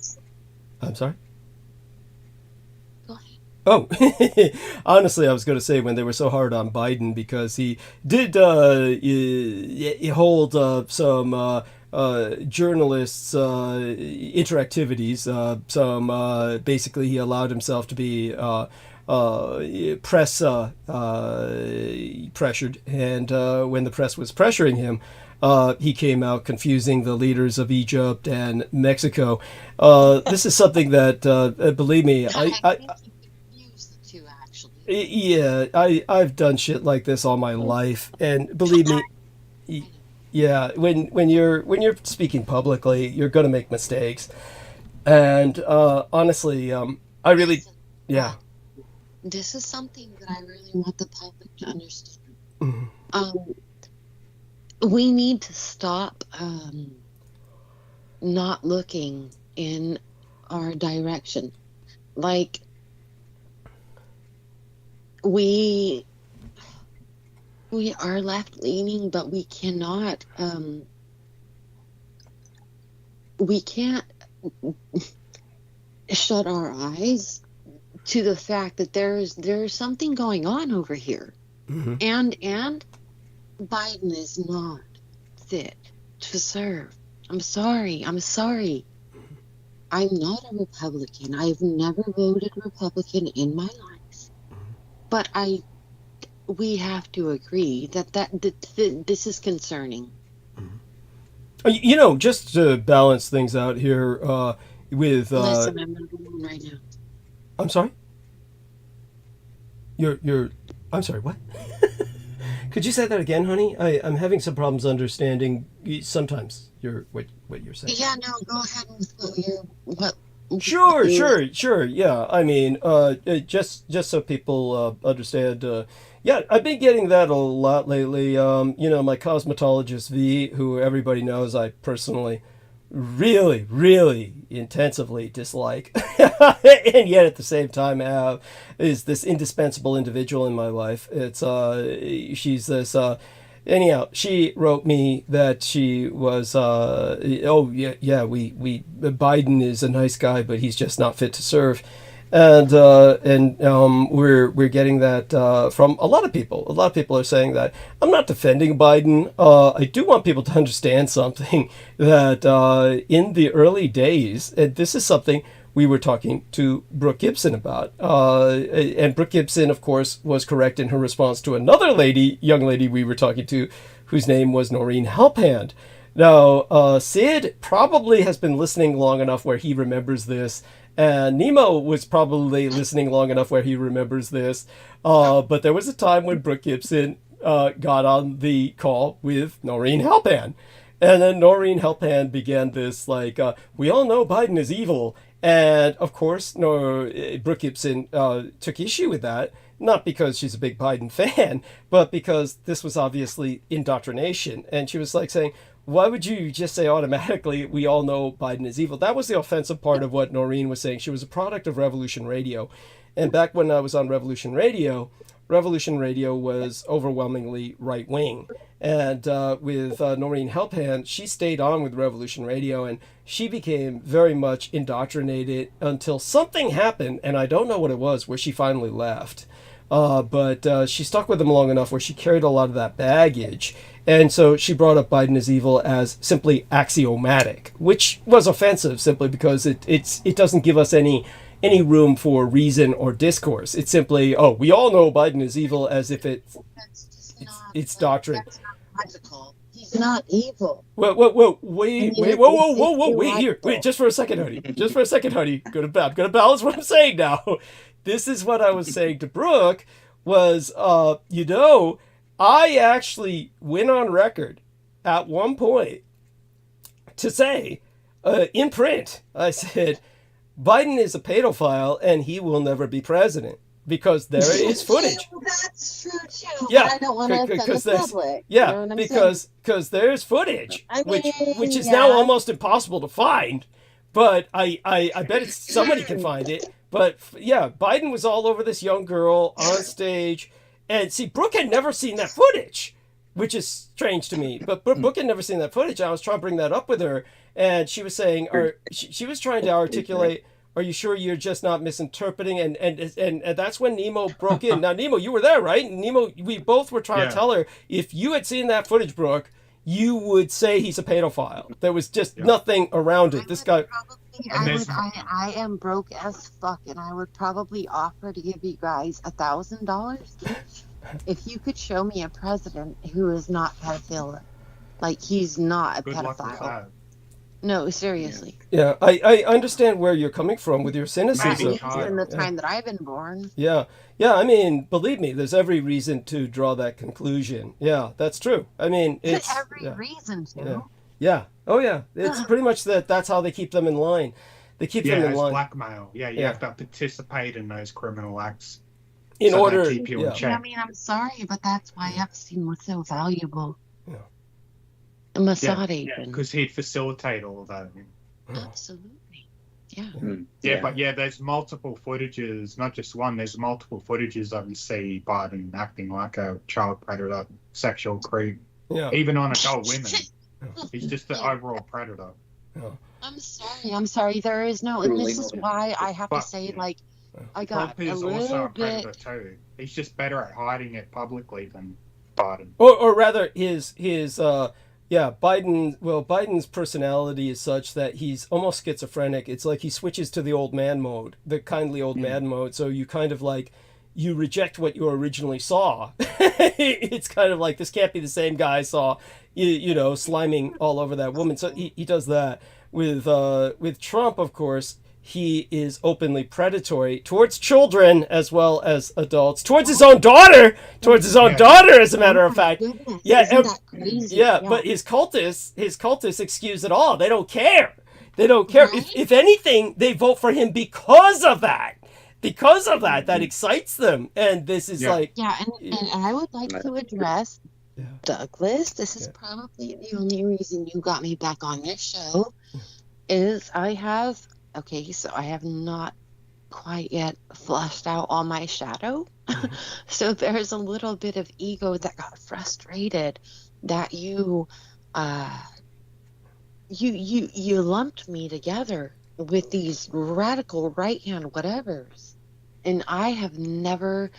I'm sorry? Go ahead. Oh, honestly, I was going to say when they were so hard on Biden because he did hold some journalists' interactivities. Basically, he allowed himself to be press pressured, and when the press was pressuring him, he came out confusing the leaders of Egypt and Mexico. This is something that, believe me, I've done shit like this all my life, and believe me, yeah, when you're speaking publicly, you're gonna make mistakes, and honestly, I really, yeah. This is something that I really want the public to understand. Mm-hmm. We need to stop not looking in our direction. Like, we are left leaning, but we can't shut our eyes to the fact that there's something going on over here. Mm-hmm. And Biden is not fit to serve. I'm sorry. I'm not a Republican. I've never voted Republican in my life. But we have to agree that this is concerning. You know, just to balance things out here, with Listen, I'm not going right now. I'm sorry? I'm sorry, what? Could you say that again, honey? I'm having some problems understanding sometimes what you're saying. Yeah, no, go ahead with what Sure. Yeah, I mean, just so people understand. Yeah, I've been getting that a lot lately. My cosmetologist V, who everybody knows I personally really, really intensively dislike, and yet at the same time is this indispensable individual in my life. It's she's this. Anyhow, she wrote me that she was, Biden is a nice guy, but he's just not fit to serve. And we're getting that from a lot of people. A lot of people are saying that. I'm not defending Biden. I do want people to understand something, that in the early days, and this is something we were talking to Brooke Gibson about. And Brooke Gibson, of course, was correct in her response to another young lady we were talking to, whose name was Noreen Halpand. Now, Sid probably has been listening long enough where he remembers this, and Nemo was probably listening long enough where he remembers this. But there was a time when Brooke Gibson got on the call with Noreen Halpand. And then Noreen Halpand began this, we all know Biden is evil. And, of course, Brooke Gibson took issue with that, not because she's a big Biden fan, but because this was obviously indoctrination. And she was saying, why would you just say automatically, we all know Biden is evil? That was the offensive part of what Noreen was saying. She was a product of Revolution Radio. And back when I was on Revolution Radio was overwhelmingly right-wing. And with Noreen Halpand, she stayed on with Revolution Radio, and she became very much indoctrinated until something happened, and I don't know what it was, where she finally left. But she stuck with them long enough where she carried a lot of that baggage. And so she brought up Biden is evil as simply axiomatic, which was offensive simply because it doesn't give us any room for reason or discourse. It's simply, we all know Biden is evil, as if it's doctrine. That's not logical. He's not evil. Whoa, wait, here. Wait, just for a second, honey. I'm gonna balance what I'm saying now. This is what I was saying to Brooke, was, I actually went on record at one point to say, in print, I said, Biden is a pedophile and he will never be president, because there is footage. That's true too. Yeah, but I don't want to offend the public. Yeah, you know what I'm because there's footage, I mean, which is now almost impossible to find. But I bet somebody can find it. But yeah, Biden was all over this young girl on stage. And see, Brooke had never seen that footage, which is strange to me. But Brooke had never seen that footage. I was trying to bring that up with her. And she was saying, she was trying to articulate Are you sure you're just not misinterpreting? And that's when Nemo broke in. Now, Nemo, you were there, right? Nemo, we both were trying to tell her, if you had seen that footage, Brooke, you would say he's a pedophile. There was just nothing around it. This guy... I am broke as fuck, and I would probably offer to give you guys $1,000 each if you could show me a president who is not pedophilic. Like, he's not a pedophile. No, seriously. Yeah, I understand where you're coming from with your cynicism. In the time that I've been born. Yeah, I mean, believe me, there's every reason to draw that conclusion. Yeah, that's true. I mean, it's... Every reason to. Yeah. Oh, yeah. It's pretty much that's how they keep them in line. They keep them in line. Blackmail. Yeah, you have to participate in those criminal acts. In order to keep you in check. I mean, I'm sorry, but that's why Epstein was so valuable. Yeah. A Mossad agent. Because he'd facilitate all of that. Absolutely. Yeah. But there's multiple footages, not just one, there's multiple footages of you see Biden acting like a child predator, sexual creep. Yeah. Even on adult women. He's just the overall predator. Yeah. I'm sorry. There is no, and this is why I have to say, like, I got Trump is also a predator too. He's just better at hiding it publicly than Biden. Or rather, Biden's personality is such that he's almost schizophrenic. It's like he switches to the old man mode, the kindly old man mode. So you kind of like, you reject what you originally saw. It's kind of like, this can't be the same guy I saw, sliming all over that woman. So he does that. With Trump, of course, he is openly predatory towards children as well as adults, towards his own daughter, as a matter of fact. But his cultists excuse it all. They don't care. If anything, they vote for him because of that. That excites them. And this is and I would like to address Douglas. This is probably the only reason you got me back on this show is I have not quite yet flushed out all my shadow. So there's a little bit of ego that got frustrated that you lumped me together with these radical right-hand whatevers. And I have never,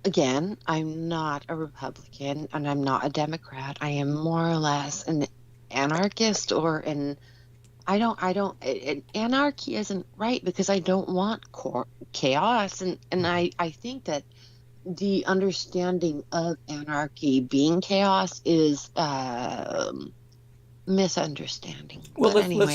again, I'm not a Republican and I'm not a Democrat. I am more or less an anarchist anarchy isn't right because I don't want chaos. And I think that the understanding of anarchy being chaos is misunderstanding. Well,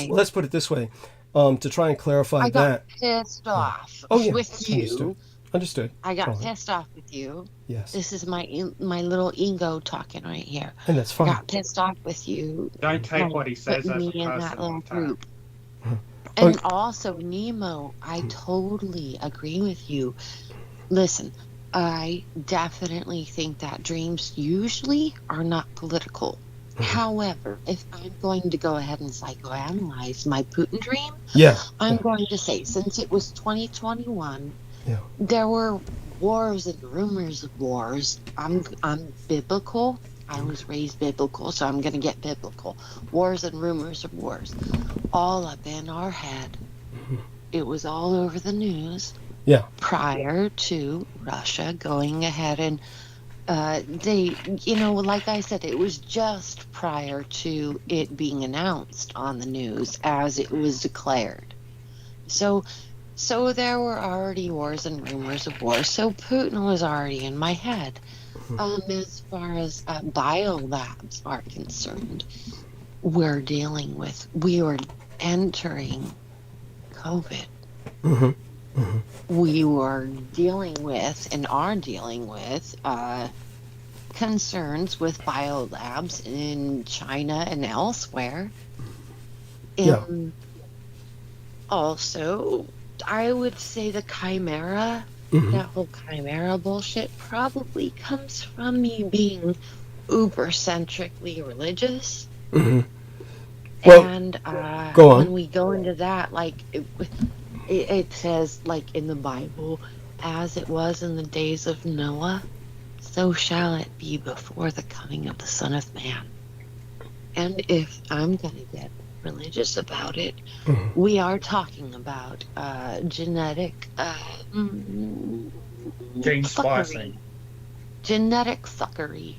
let's put it this way, to try and clarify I got pissed off with you. Understood. I got pissed off with you. Yes. This is my little ego talking right here. And that's fine. I got pissed off with you. Don't take what he says as a in that little personal group. And also, Nemo, I totally agree with you. Listen, I definitely think that dreams usually are not political. However, if I'm going to go ahead and psychoanalyze my Putin dream, I'm going to say, since it was 2021, there were wars and rumors of wars. I'm biblical. I was raised biblical, so I'm going to get biblical. Wars and rumors of wars. All up in our head. It was all over the news. Yeah. Prior to Russia going ahead and they, like I said, it was just prior to it being announced on the news as it was declared. So there were already wars and rumors of wars. So Putin was already in my head. As far as biolabs are concerned, we were entering COVID. We were dealing with and are dealing with concerns with biolabs in China and elsewhere. And also, I would say the chimera, that whole chimera bullshit probably comes from me being uber-centrically religious. Well, and go on. When we go into that, like, it says, like in the Bible, as it was in the days of Noah, so shall it be before the coming of the Son of Man. And if I'm going to get religious about it. Mm-hmm. We are talking about genetic Gene fuckery. splicing. Genetic fuckery.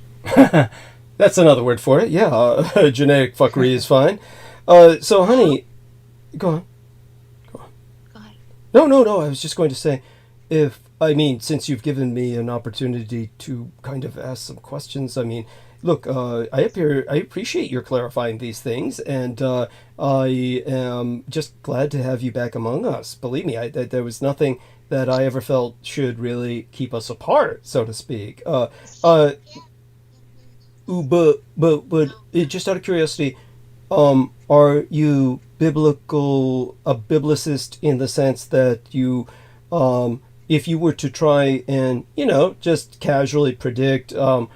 That's another word for it. Yeah, genetic fuckery is fine. So, honey, go on. Go ahead. No. I was just going to say, since you've given me an opportunity to kind of ask some questions, look, I appreciate your clarifying these things, and I am just glad to have you back among us. Believe me, there was nothing that I ever felt should really keep us apart, so to speak. But just out of curiosity, are you a biblicist in the sense that you, if you were to try and, just casually predict some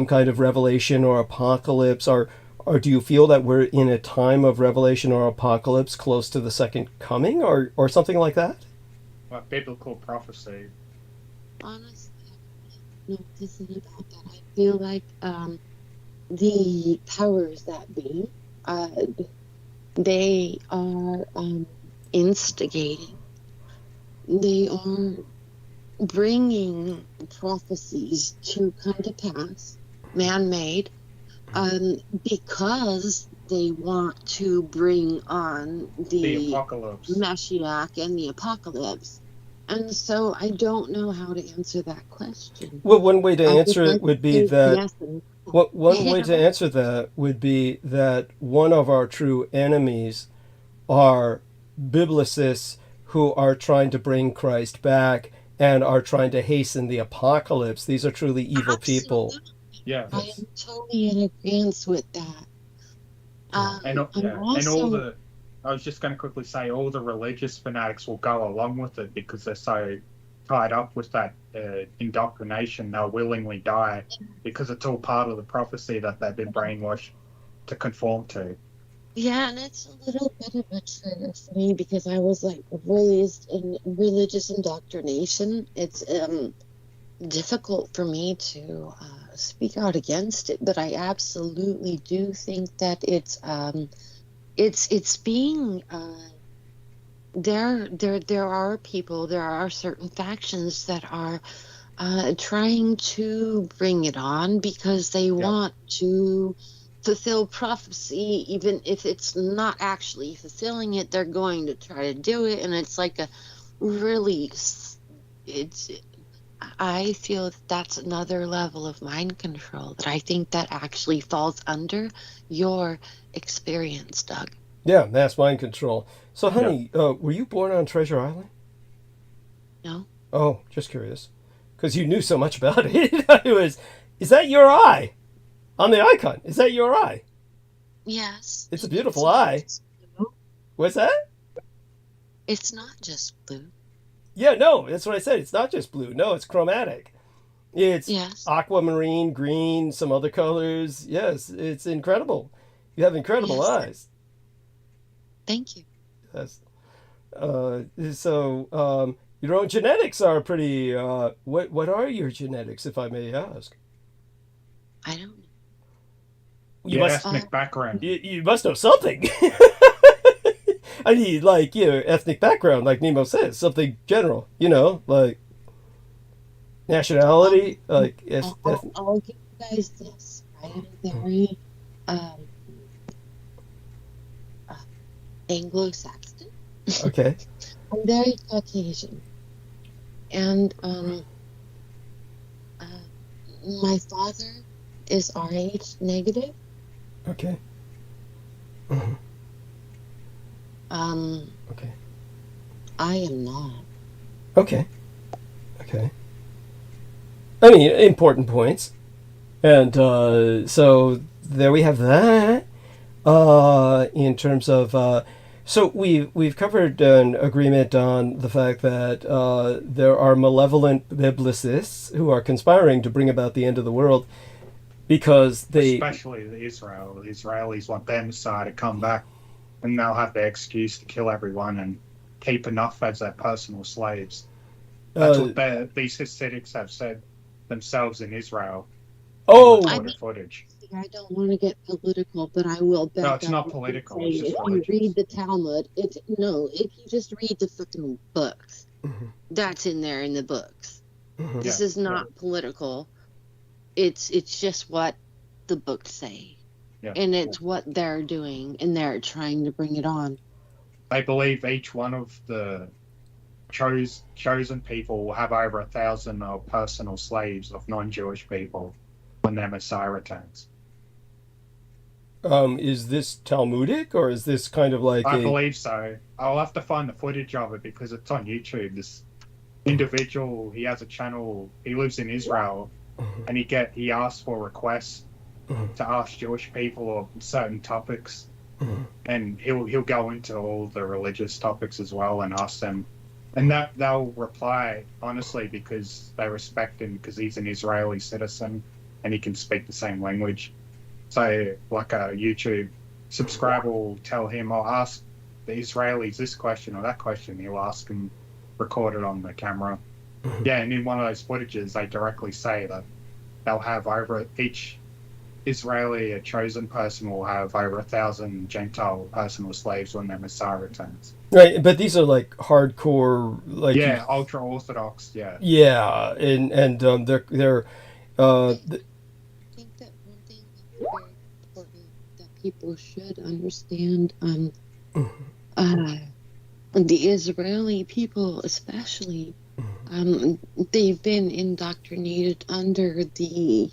kind of revelation or apocalypse, or do you feel that we're in a time of revelation or apocalypse close to the second coming, or something like that? Like biblical prophecy. Honestly, I don't know what to say about that. I feel like the powers that be, they are instigating. They are bringing prophecies to come to pass, man-made, because they want to bring on The apocalypse. Mashiach and the apocalypse. And so I don't know how to answer that question. Well, one way to answer I'd it would be say that yes and no. one way to answer that would be that one of our true enemies are biblicists who are trying to bring Christ back and are trying to hasten the apocalypse. These are truly evil people. Absolutely. Yeah. I am totally in agreement with that. And I'm all also the, I was just going to quickly say, all the religious fanatics will go along with it because they're so tied up with that indoctrination. They'll willingly die because it's all part of the prophecy that they've been brainwashed to conform to. Yeah, and it's a little bit of a trigger for me because I was raised in religious indoctrination. It's difficult for me to speak out against it, but I absolutely do think that it's being there are people, there are certain factions that are trying to bring it on because they want to fulfill prophecy. Even if it's not actually fulfilling it, they're going to try to do it, and it's like a really, I feel that that's another level of mind control that I think that actually falls under your experience, Doug. Yeah, mass mind control. So, honey, were you born on Treasure Island? No. Oh, just curious. Because you knew so much about it. Is that your eye? On the icon, is that your eye? Yes. It's a beautiful eye. What's that? It's not just blue. Yeah, no, that's what I said. It's not just blue. No, it's chromatic. It's aquamarine, green, some other colors. Yes, it's incredible. You have incredible eyes. Thank you. Yes. So your own genetics are pretty. What are your genetics, if I may ask? I don't know. You ethnic background. You must know something. I mean, ethnic background, like Nemo says, something general, like nationality, I'll give you guys this. I am very Anglo-Saxon. Okay. I'm very Caucasian, and my father is Rh negative. Okay. Okay. Okay. I am not. Okay. I mean, important points. And so there we have that. In terms of so we've covered an agreement on the fact that there are malevolent biblicists who are conspiring to bring about the end of the world because especially Israel. The Israelis want their Messiah to come back, and they'll have their excuse to kill everyone and keep enough as their personal slaves. That's what these Hasidics have said themselves in Israel. Oh, I mean, footage. I don't want to get political, but I will back No, it's up not and political. say It's just if religious. you read the Talmud, if you just read the fucking books, that's in there in the books. This is not political. It's just what the books say, and it's what they're doing, and they're trying to bring it on. They believe each one of the chosen people will have over 1,000 personal slaves of non-Jewish people when their Messiah returns. Is this Talmudic, or is this kind of like I believe so. I'll have to find the footage of it because it's on YouTube. This individual, he has a channel. He lives in Israel, and he asks for requests to ask Jewish people on certain topics, and he'll go into all the religious topics as well and ask them, and that they'll reply honestly because they respect him because he's an Israeli citizen and he can speak the same language. So, like a YouTube subscriber will tell him, I'll ask the Israelis this question or that question. He'll ask them, record it on the camera. Yeah, and in one of those footages, they directly say that they'll have over each Israeli, a chosen person, will have over 1,000 Gentile personal slaves when their Messiah returns. Right, but these are like hardcore, like ultra orthodox, and they're I think that one thing that's very important that people should understand, the Israeli people especially, they've been indoctrinated under the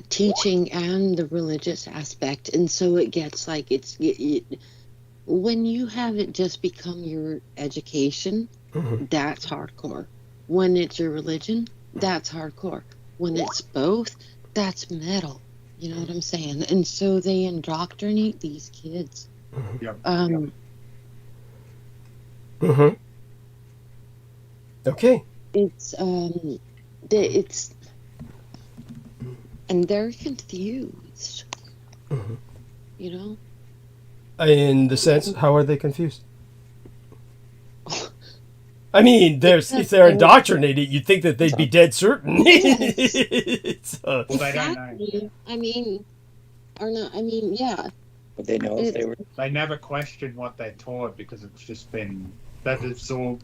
teaching and the religious aspect, and so it gets like when you have it just become your education, that's hardcore. When it's your religion, that's hardcore. When it's both, that's metal. You know what I'm saying? And so they indoctrinate these kids. Okay. It's and they're confused. You know? In the sense, how are they confused? I mean, if they're indoctrinated, you'd think that they'd be dead certain. Well, they don't know. I mean, or not, I mean, yeah. But they know if they were. They never question what they're taught because it's just been that absorbed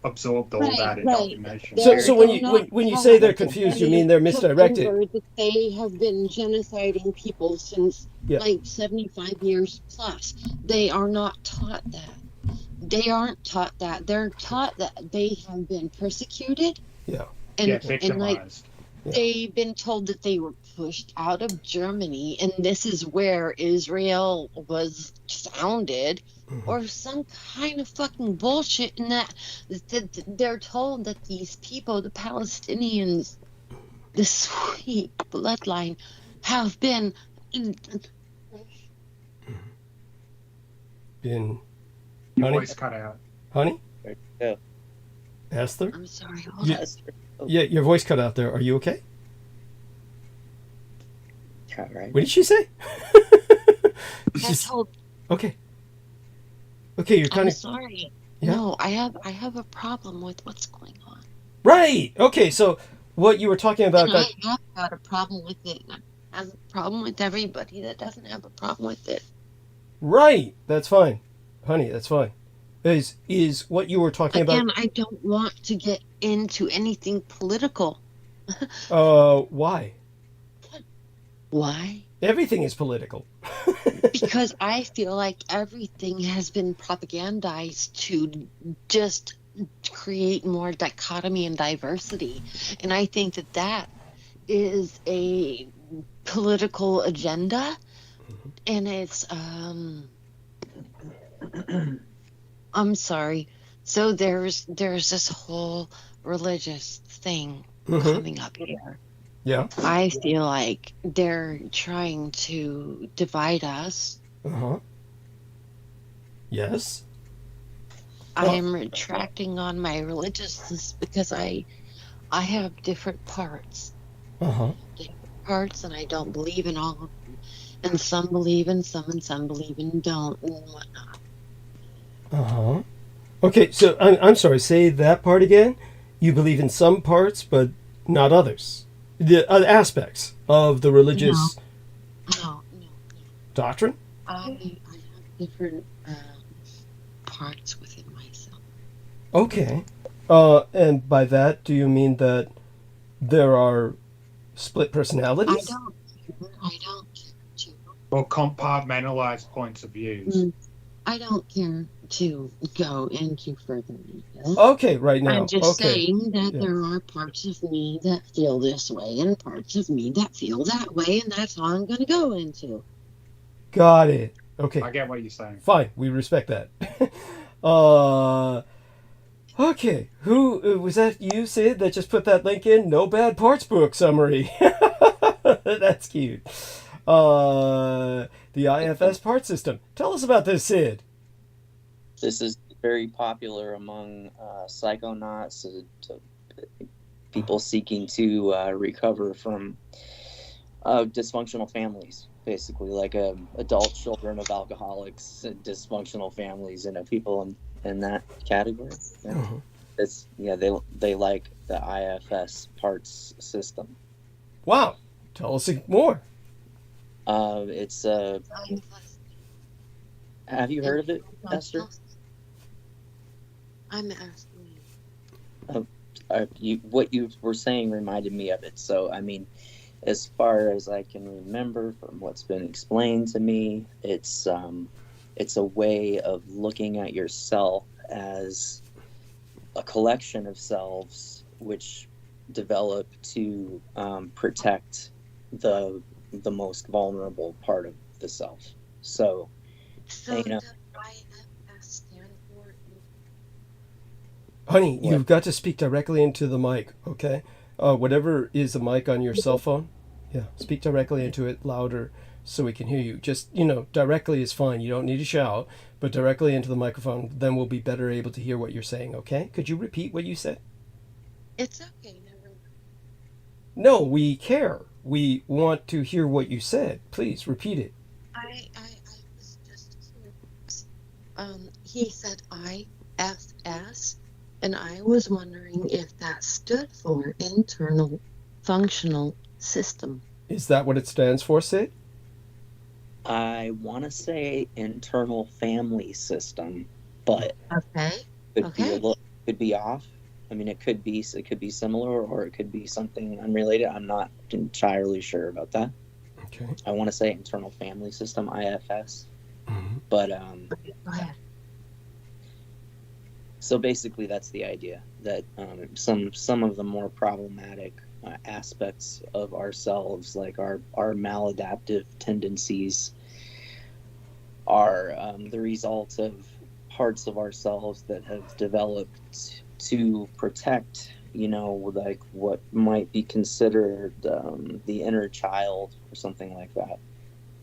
all that indoctrination. So when you say they're confused, you mean they're misdirected? That they have been genociding people since like 75 years plus. They are not taught that. They aren't taught that. They're taught that they have been persecuted. And like they've been told that they were pushed out of Germany, and this is where Israel was founded, or some kind of fucking bullshit. And that they're told that these people, the Palestinians, the sweet bloodline, have been. Your voice cut out. Honey? Yeah. Esther? I'm sorry. Esther. Yeah, your voice cut out there. Are you okay? Yeah, right. What did she say? Okay. Okay, you're kind I'm of sorry. Yeah? No, I have a problem with what's going on. Right. Okay, so what you were talking about. And I have got a problem with it. I have a problem with everybody that doesn't have a problem with it. Right. That's fine. Honey, that's fine. Is what you were talking about. Again, I don't want to get into anything political. Why? Why? Everything is political. Because I feel like everything has been propagandized to just create more dichotomy and diversity. And I think that that is a political agenda. And it's, I'm sorry. So there's this whole religious thing coming up here. Yeah. I feel like they're trying to divide us. Yes. I am retracting on my religiousness because I have different parts. Different parts, and I don't believe in all of them. And some believe in some, and some believe in don't, and whatnot. Okay, so I'm sorry, say that part again. You believe in some parts, but not others. The aspects of the religious No. doctrine? I have different parts within myself. Okay. And by that, do you mean that there are split personalities? I don't care to. Or compartmentalized points of views. I don't care to go into further detail. Okay, right now. I'm just okay. saying that Yeah. there are parts of me that feel this way and parts of me that feel that way, and that's all I'm going to go into. Got it. Okay. I get what you're saying. Fine, we respect that. Okay, who was that? You, Sid, that just put that link in? No bad parts book summary. That's cute. The IFS part system. Tell us about this, Sid. This is very popular among psychonauts, people seeking to recover from dysfunctional families, basically, like adult children of alcoholics, and dysfunctional families, people in that category. Yeah. Mm-hmm. It's they like the IFS parts system. Wow, tell us more. It's have you heard of it, Esther? I'm asking you. What you were saying reminded me of it. So, I mean, as far as I can remember from what's been explained to me, it's a way of looking at yourself as a collection of selves which develop to protect the most vulnerable part of the self. So So does IFS stand for? Honey, you've got to speak directly into the mic, okay? Whatever is the mic on your cell phone, yeah, speak directly into it louder so we can hear you. Just, directly is fine. You don't need to shout, but directly into the microphone, then we'll be better able to hear what you're saying, okay? Could you repeat what you said? It's okay, never mind. No, we care. We want to hear what you said. Please, repeat it. I was just curious. He said IFS, and I was wondering if that stood for Internal Functional System. Is that what it stands for, Sid? I want to say internal family system, but Okay. could be off. I mean, it could be similar, or it could be something unrelated. I'm not entirely sure about that. Okay. I want to say internal family system, IFS, Mm-hmm. but Go ahead. so basically that's the idea, that some of the more problematic aspects of ourselves, like our maladaptive tendencies, are the result of parts of ourselves that have developed to protect, like what might be considered the inner child or something like that.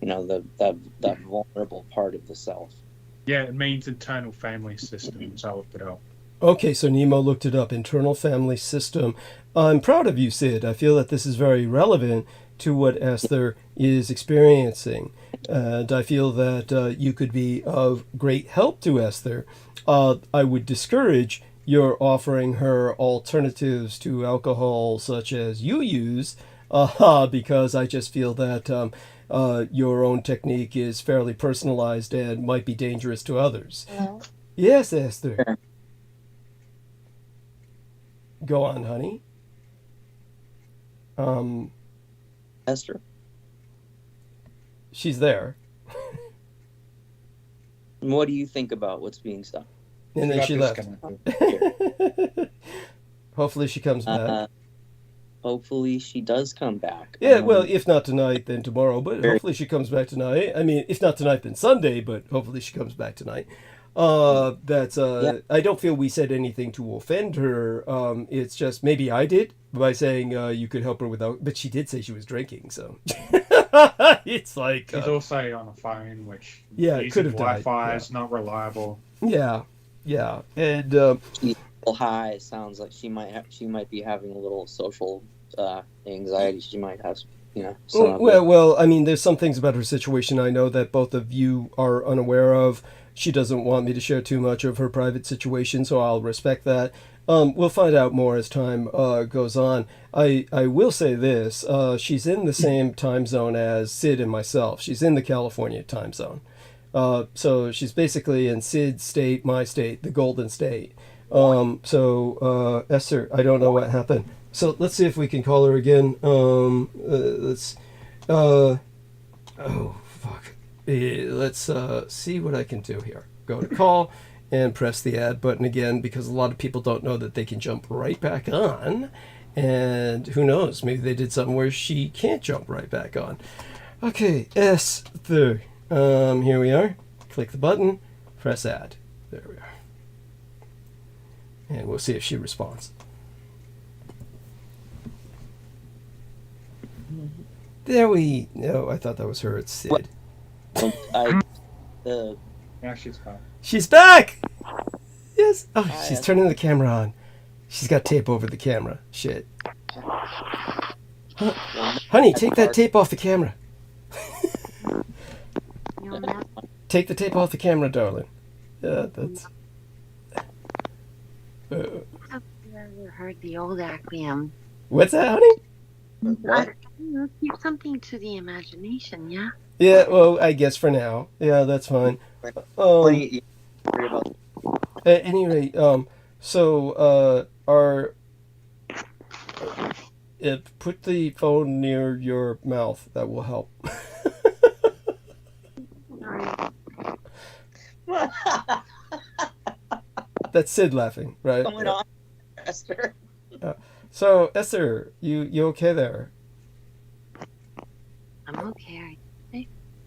That vulnerable part of the self. Yeah, it means internal family system, so I looked it up. Okay, so Nemo looked it up. Internal family system. I'm proud of you, Sid. I feel that this is very relevant to what Esther is experiencing. And I feel that you could be of great help to Esther. I would discourage your offering her alternatives to alcohol such as you use, because I just feel that your own technique is fairly personalized and might be dangerous to others. Hello? Yes, Esther. Go on, honey. Esther? She's there. What do you think about what's being said? And then she left. disconnected. Hopefully she comes back. Hopefully she does come back. Yeah, well, if not tonight, then tomorrow. But hopefully she comes back tonight. I mean, if not tonight, then Sunday. But hopefully she comes back tonight. Yeah. I don't feel we said anything to offend her. It's just maybe I did by saying you could help her without. But she did say she was drinking, so it's like She's also on a phone, which it could have died. Wi-Fi is not reliable. Yeah, and She's a little high. It sounds like she might be having a little social anxiety. She might have, well, I mean, there's some things about her situation I know that both of you are unaware of. she doesn't want me to share too much of her private situation, so I'll respect that. We'll find out more as time goes on. I will say this. She's in the same time zone as Sid and myself. She's in the California time zone. So she's basically in Sid's state, my state, the Golden State. Esther, I don't know what happened. So let's see if we can call her again. Let's see what I can do here. Go to call and press the add button again, because a lot of people don't know that they can jump right back on. And who knows, maybe they did something where she can't jump right back on. Okay, Esther. Here we are. Click the button, press add. There we are. And we'll see if she responds. There we... No, I thought that was her. It's Sid. Yeah, she's fine. She's back! Yes. Oh, she's turning the camera on. She's got tape over the camera. Shit. Honey, take that tape off the camera. Take the tape off the camera, darling. Yeah, that's... Have you ever heard the old axiom? What's that, honey? What? Keep something to the imagination, yeah? Yeah, well, I guess for now. Yeah, that's fine. At any rate, put the phone near your mouth. That will help. That's Sid laughing, right? What's going on, Esther? So, Esther, you okay there? I'm okay.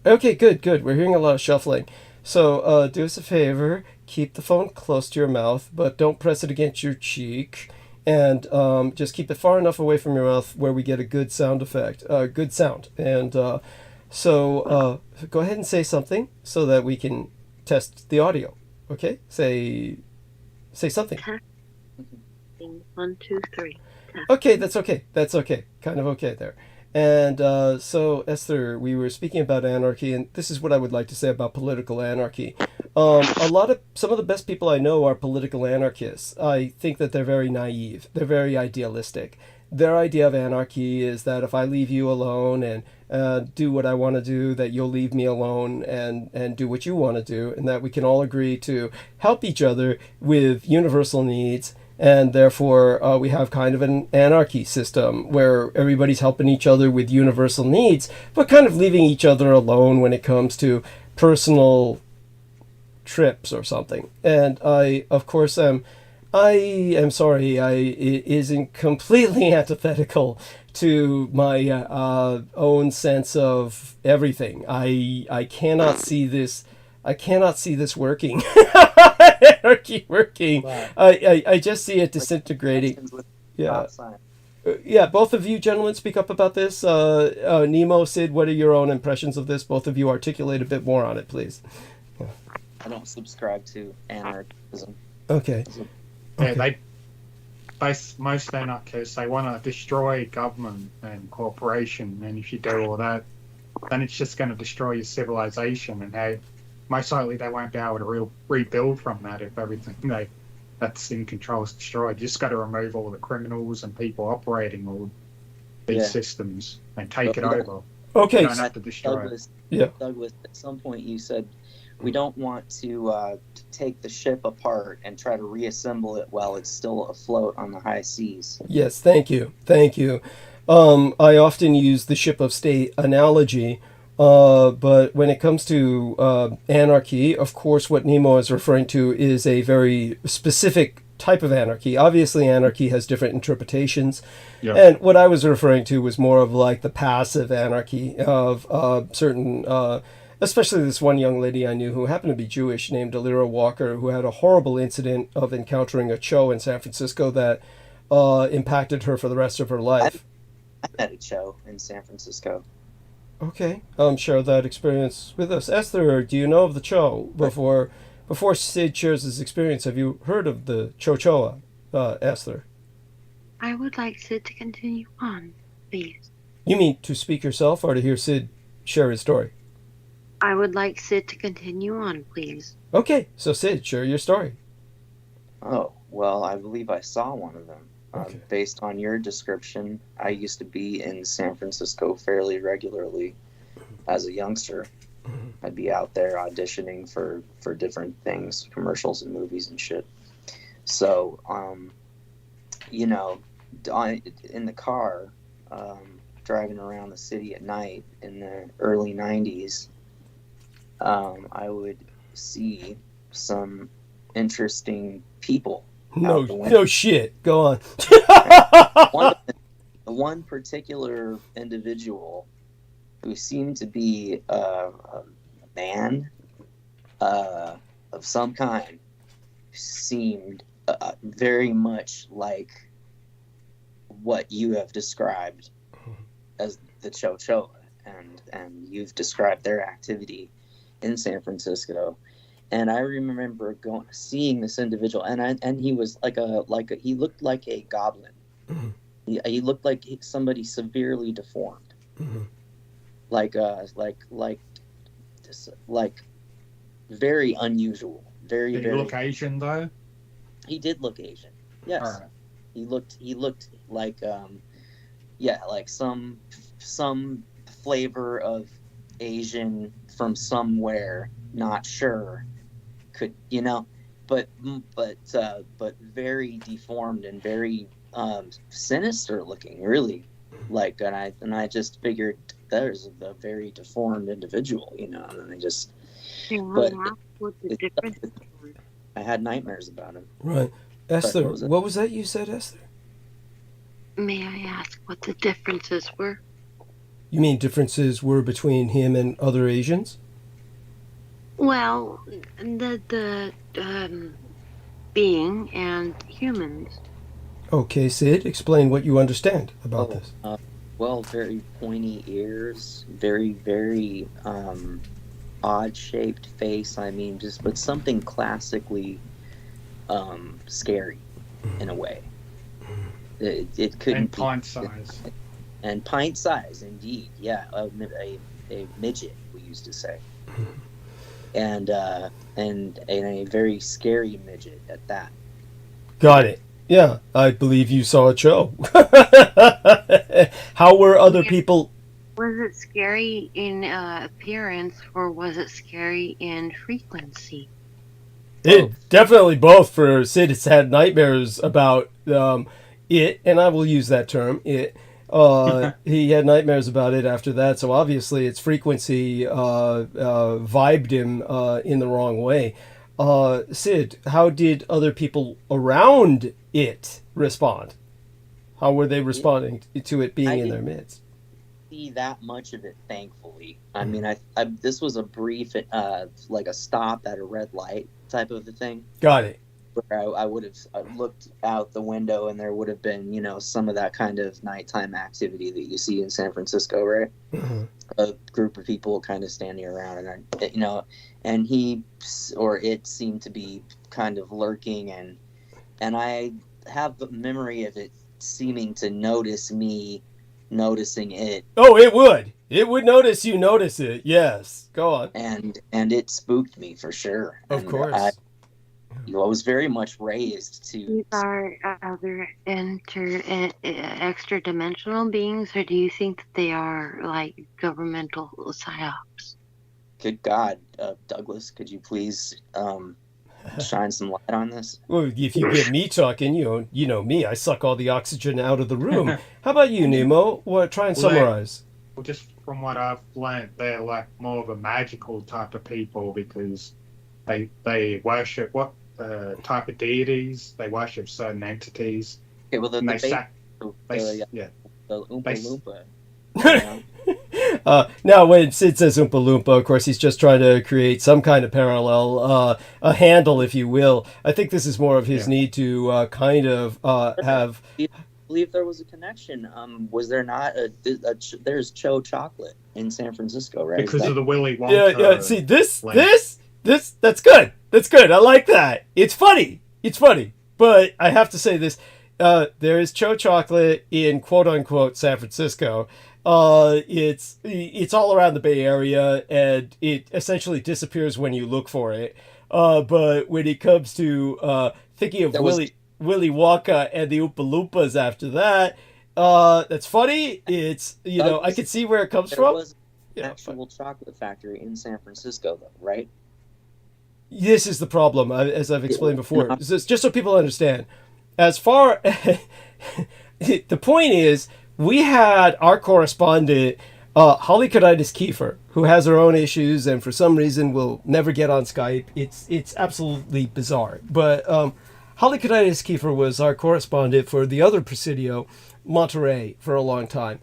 Okay, good. We're hearing a lot of shuffling. So, do us a favor. Keep the phone close to your mouth, but don't press it against your cheek. And just keep it far enough away from your mouth where we get a good sound effect. Good sound. And go ahead and say something so that we can test the audio. Okay? Say something. 1, 2, 3. Okay, that's okay. Kind of okay there. And so, Esther, we were speaking about anarchy, and this is what I would like to say about political anarchy. Some of the best people I know are political anarchists. I think that they're very naive. They're very idealistic. Their idea of anarchy is that if I leave you alone and do what I want to do, that you'll leave me alone and do what you want to do, and that we can all agree to help each other with universal needs. And therefore, we have kind of an anarchy system where everybody's helping each other with universal needs, but kind of leaving each other alone when it comes to personal trips or something. And I, of course, am sorry, it isn't completely antithetical to my own sense of everything. I cannot see this. I cannot see this working. Anarchy working. Wow. I just see it disintegrating. Yeah. Yeah, both of you gentlemen speak up about this. Nemo, Sid, what are your own impressions of this? Both of you articulate a bit more on it, please. Yeah. I don't subscribe to anarchism. Okay. Yeah, most anarchists, they want to destroy government and corporation, and if you do all that, then it's just going to destroy your civilization, and most likely they won't be able to rebuild from that if everything that's in control is destroyed. You just got to remove all the criminals and people operating all these systems and take it over. Okay. You don't have to destroy it. Douglas, at some point you said we don't want to take the ship apart and try to reassemble it while it's still afloat on the high seas. Yes, thank you. I often use the ship of state analogy. But when it comes to anarchy, of course, what Nemo is referring to is a very specific type of anarchy. Obviously, anarchy has different interpretations. Yeah. And what I was referring to was more of like the passive anarchy of certain, especially this one young lady I knew who happened to be Jewish named Alira Walker, who had a horrible incident of encountering a Cho in San Francisco that impacted her for the rest of her life. I met a Cho in San Francisco. Okay, share that experience with us. Esther, do you know of the Cho? Before Sid shares his experience, have you heard of the Chochoa, Esther? I would like Sid to continue on, please. You mean to speak yourself or to hear Sid share his story? I would like Sid to continue on, please. Okay, so Sid, share your story. Oh, well, I believe I saw one of them. Okay. Based on your description, I used to be in San Francisco fairly regularly as a youngster. I'd be out there auditioning for different things, commercials and movies and shit. So, you know, in the car, driving around the city at night in the early 90s, I would see some interesting people. No shit. Go on. One particular individual who seemed to be a man of some kind seemed very much like what you have described as the Chochoa, and you've described their activity in San Francisco. And I remember seeing this individual, and he was he looked like a goblin. He looked like somebody severely deformed, like very unusual, very. Did he look Asian though? He did look Asian. Yes, right. He looked like like some flavor of Asian from somewhere, not sure. Could but very deformed and very sinister looking, really. And I just figured there's a very deformed individual, and then they just. But what the difference is? I had nightmares about him. Right, Esther. What was that you said, Esther? May I ask what the differences were? You mean differences were between him and other Asians? Well, the being and humans. Okay, Sid, explain what you understand about this. Well, very pointy ears, very, very odd-shaped face. I mean, but something classically scary in a way. It couldn't and be. pint size. And pint size, indeed. Yeah, a midget, we used to say. And a very scary midget at that. Got it. Yeah, I believe you saw a show. How were other people? Was it scary in appearance, or was it scary in frequency? Definitely both. For Sid, it's had nightmares about it, and I will use that term, it. He had nightmares about it after that, so obviously its frequency vibed him in the wrong way. Sid, how did other people around it respond? How were they responding to it being in their midst? See that much of it, thankfully. I mean, I this was a brief, like a stop at a red light type of a thing. Got it. Where I would have looked out the window and there would have been, some of that kind of nighttime activity that you see in San Francisco, right? Mm-hmm. A group of people kind of standing around, and and he or it seemed to be kind of lurking, and I have the memory of it seeming to notice me noticing it. Oh, it would notice you notice it. Yes, go on. And it spooked me for sure. Of course. I was very much raised to. These are other extra dimensional beings, or do you think that they are like governmental psyops? Good God, Douglas, could you please shine some light on this? Well, if you get me talking, you know me, I suck all the oxygen out of the room. How about you, Nemo? Try and summarize. Well, just from what I've learned, they're like more of a magical type of people because they worship what type of deities, they worship certain entities. Okay, well, the Oompa Loompa. Now, when Sid says Oompa Loompa, of course, he's just trying to create some kind of parallel, a handle, if you will. I think this is more of his need to have. I believe there was a connection. Was there not? There's Cho chocolate in San Francisco, right? Because of the Willy Wonka. Yeah. See, this, that's good. That's good. I like that. It's funny. But I have to say this. There is Cho chocolate in quote unquote San Francisco. It's all around the Bay Area, and it essentially disappears when you look for it. But when it comes to thinking of Willy Wonka and the Oompa Loompas after that, that's funny. It's, I can see where it comes from. There was an actual chocolate factory in San Francisco, though, right? This is the problem, as I've explained before. Just so people understand. As far the point is, we had our correspondent, Holly Carditis Kiefer, who has her own issues and for some reason will never get on Skype. It's absolutely bizarre. But Holly Carditis Kiefer was our correspondent for the other Presidio, Monterey, for a long time.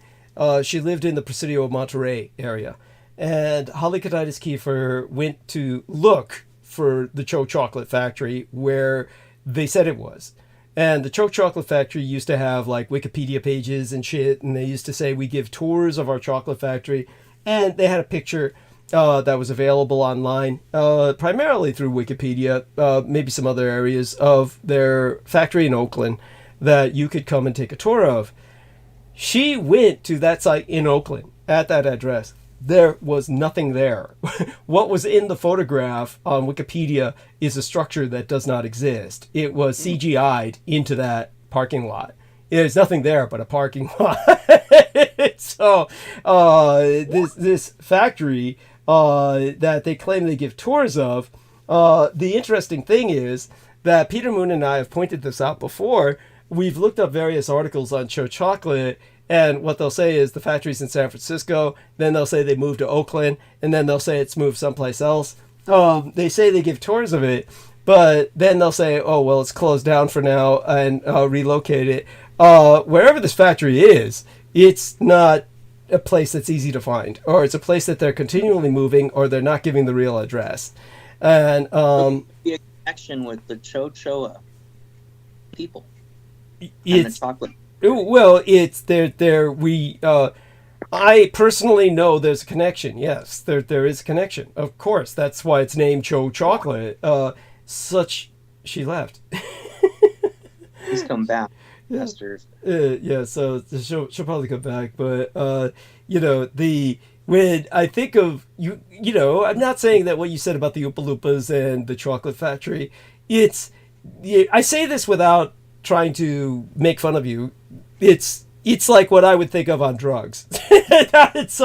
She lived in the Presidio of Monterey area. And Holly Carditis Kiefer went to look for the Cho Chocolate Factory where they said it was. And the Cho Chocolate Factory used to have like Wikipedia pages and shit, and they used to say we give tours of our chocolate factory, and they had a picture that was available online, primarily through Wikipedia, maybe some other areas of their factory in Oakland that you could come and take a tour of. She went to that site in Oakland at that address. There was nothing there. What was in the photograph on Wikipedia is a structure that does not exist. It was CGI'd into that parking lot. There's nothing there but a parking lot. So this factory that they claim they give tours of, the interesting thing is that Peter Moon and I have pointed this out before. We've looked up various articles on Cho Chocolate, and what they'll say is the factory's in San Francisco, then they'll say they moved to Oakland, and then they'll say it's moved someplace else. They say they give tours of it, but then they'll say, oh, well, it's closed down for now and relocate it. Wherever this factory is, it's not a place that's easy to find, or it's a place that they're continually moving, or they're not giving the real address. And be a connection with the Chochoa people and the chocolate. Well, it's there. I personally know there's a connection. Yes, there is a connection. Of course, that's why it's named Cho Chocolate. She left. He's come back. Yeah. So she'll probably come back. But when I think of I'm not saying that what you said about the Oompa Loompas and the chocolate factory. I say this without trying to make fun of you. It's like what I would think of on drugs. That's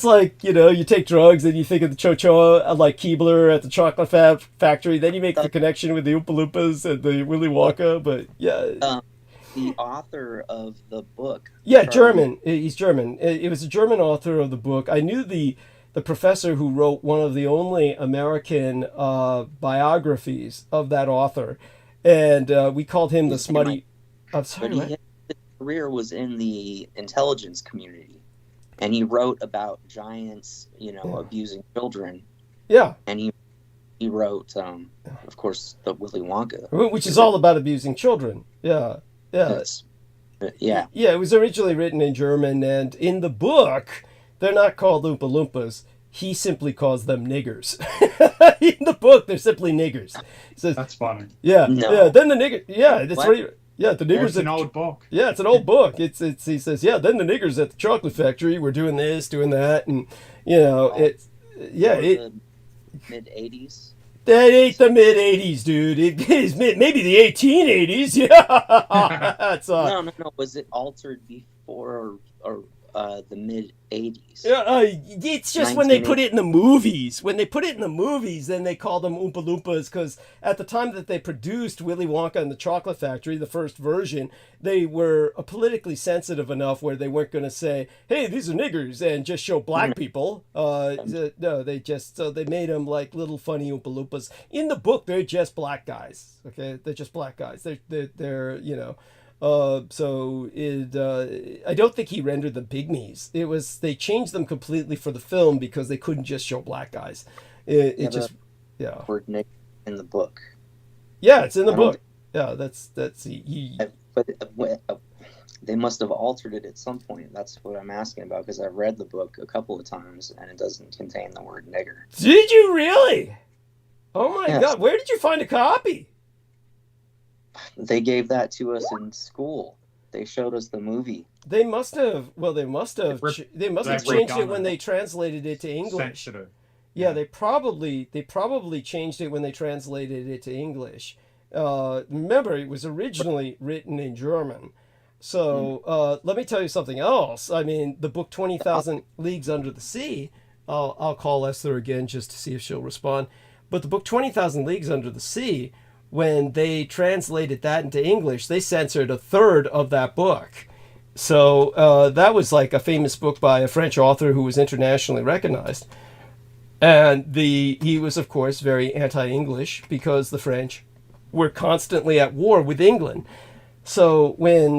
like, you take drugs and you think of the Chochoa, like Keebler at the chocolate factory, then you make the connection with the Oompa Loompas and the Willy Wonka, but yeah. The author of the book. Yeah, German. He's German. It was a German author of the book. I knew the professor who wrote one of the only American biographies of that author, and we called him the smutty. I'm sorry, his career was in the intelligence community, and he wrote about giants, abusing children. Yeah. And he wrote, of course, the Willy Wonka, which is all about abusing children. Yeah. Yeah. Yeah. Yeah, it was originally written in German, and in the book, they're not called Oompa Loompas. He simply calls them niggers. In the book, they're simply niggers. Says, that's funny. Yeah. No. Yeah. Then the nigger. Yeah, that's right. Yeah, the niggers. It's an old book. Yeah, it's an old book. He says, yeah. Then the niggers at the chocolate factory were doing this, doing that, and it's the mid-80s. That ain't the mid-80s, dude. It is maybe the 1880s. Yeah. That's, No. Was it altered before or the mid-80s? It's just when they put it in the movies. When they put it in the movies, then they call them Oompa Loompas, because at the time that they produced Willy Wonka and the Chocolate Factory, the first version, they were politically sensitive enough where they weren't going to say, hey, these are niggers, and just show black people. No, they made them like little funny Oompa Loompas. In the book, they're just black guys. Okay, they're just black guys. They're I don't think he rendered them pygmies. They changed them completely for the film because they couldn't just show black guys. Word Nick in the book. Yeah, it's in the book. Yeah, that's But they must have altered it at some point. That's what I'm asking about, because I've read the book a couple of times and it doesn't contain the word nigger. Did you really? Oh my God! Where did you find a copy? They gave that to us in school. They showed us the movie. They must have. Well, they must have changed it when they translated it to English. Yeah, they probably changed it when they translated it to English. Remember, it was originally written in German. So let me tell you something else. I mean, the book 20,000 Leagues Under the Sea, I'll call Esther again just to see if she'll respond. But the book 20,000 Leagues Under the Sea, when they translated that into English, they censored a third of that book. So that was like a famous book by a French author who was internationally recognized. And he was, of course, very anti-English because the French were constantly at war with England. So when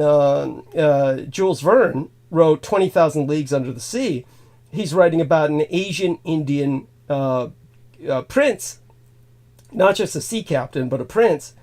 Jules Verne wrote 20,000 Leagues Under the Sea, he's writing about an Asian Indian prince, not just a sea captain, but a prince,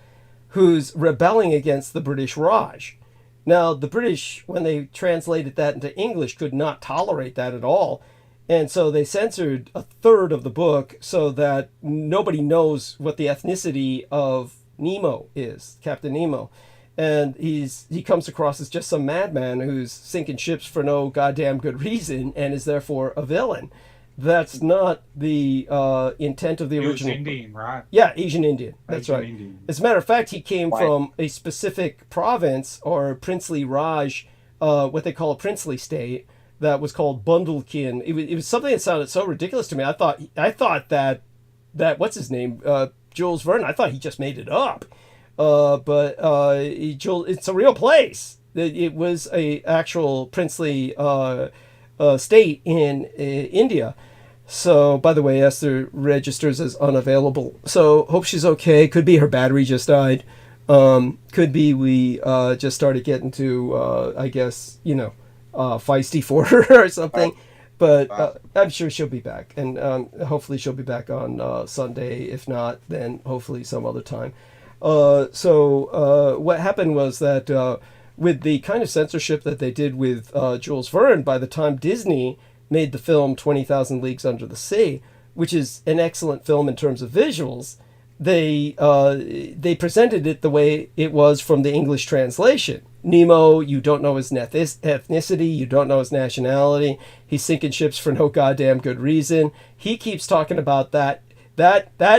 who's rebelling against the British Raj. Now, the British, when they translated that into English, could not tolerate that at all. And so they censored a third of the book so that nobody knows what the ethnicity of Nemo is, Captain Nemo. And he comes across as just some madman who's sinking ships for no goddamn good reason and is therefore a villain. That's not the intent of the original. He was Indian, right? Yeah, Asian Indian. That's Asian right. Indian. As a matter of fact, he came from a specific province or princely Raj, what they call a princely state, that was called Bundelkin. It was something that sounded so ridiculous to me. I thought that what's his name, Jules Verne, I thought he just made it up. But it's a real place. It was a actual princely state in India. So, by the way, Esther registers as unavailable. So, hope she's okay. Could be her battery just died. Could be we just started getting to, I guess, feisty for her or something. But I'm sure she'll be back. And hopefully she'll be back on Sunday. If not, then hopefully some other time. So what happened was that with the kind of censorship that they did with Jules Verne, by the time Disney made the film 20,000 Leagues Under the Sea, which is an excellent film in terms of visuals, they presented it the way it was from the English translation. Nemo, you don't know his ethnicity, you don't know his nationality, he's sinking ships for no goddamn good reason. He keeps talking about that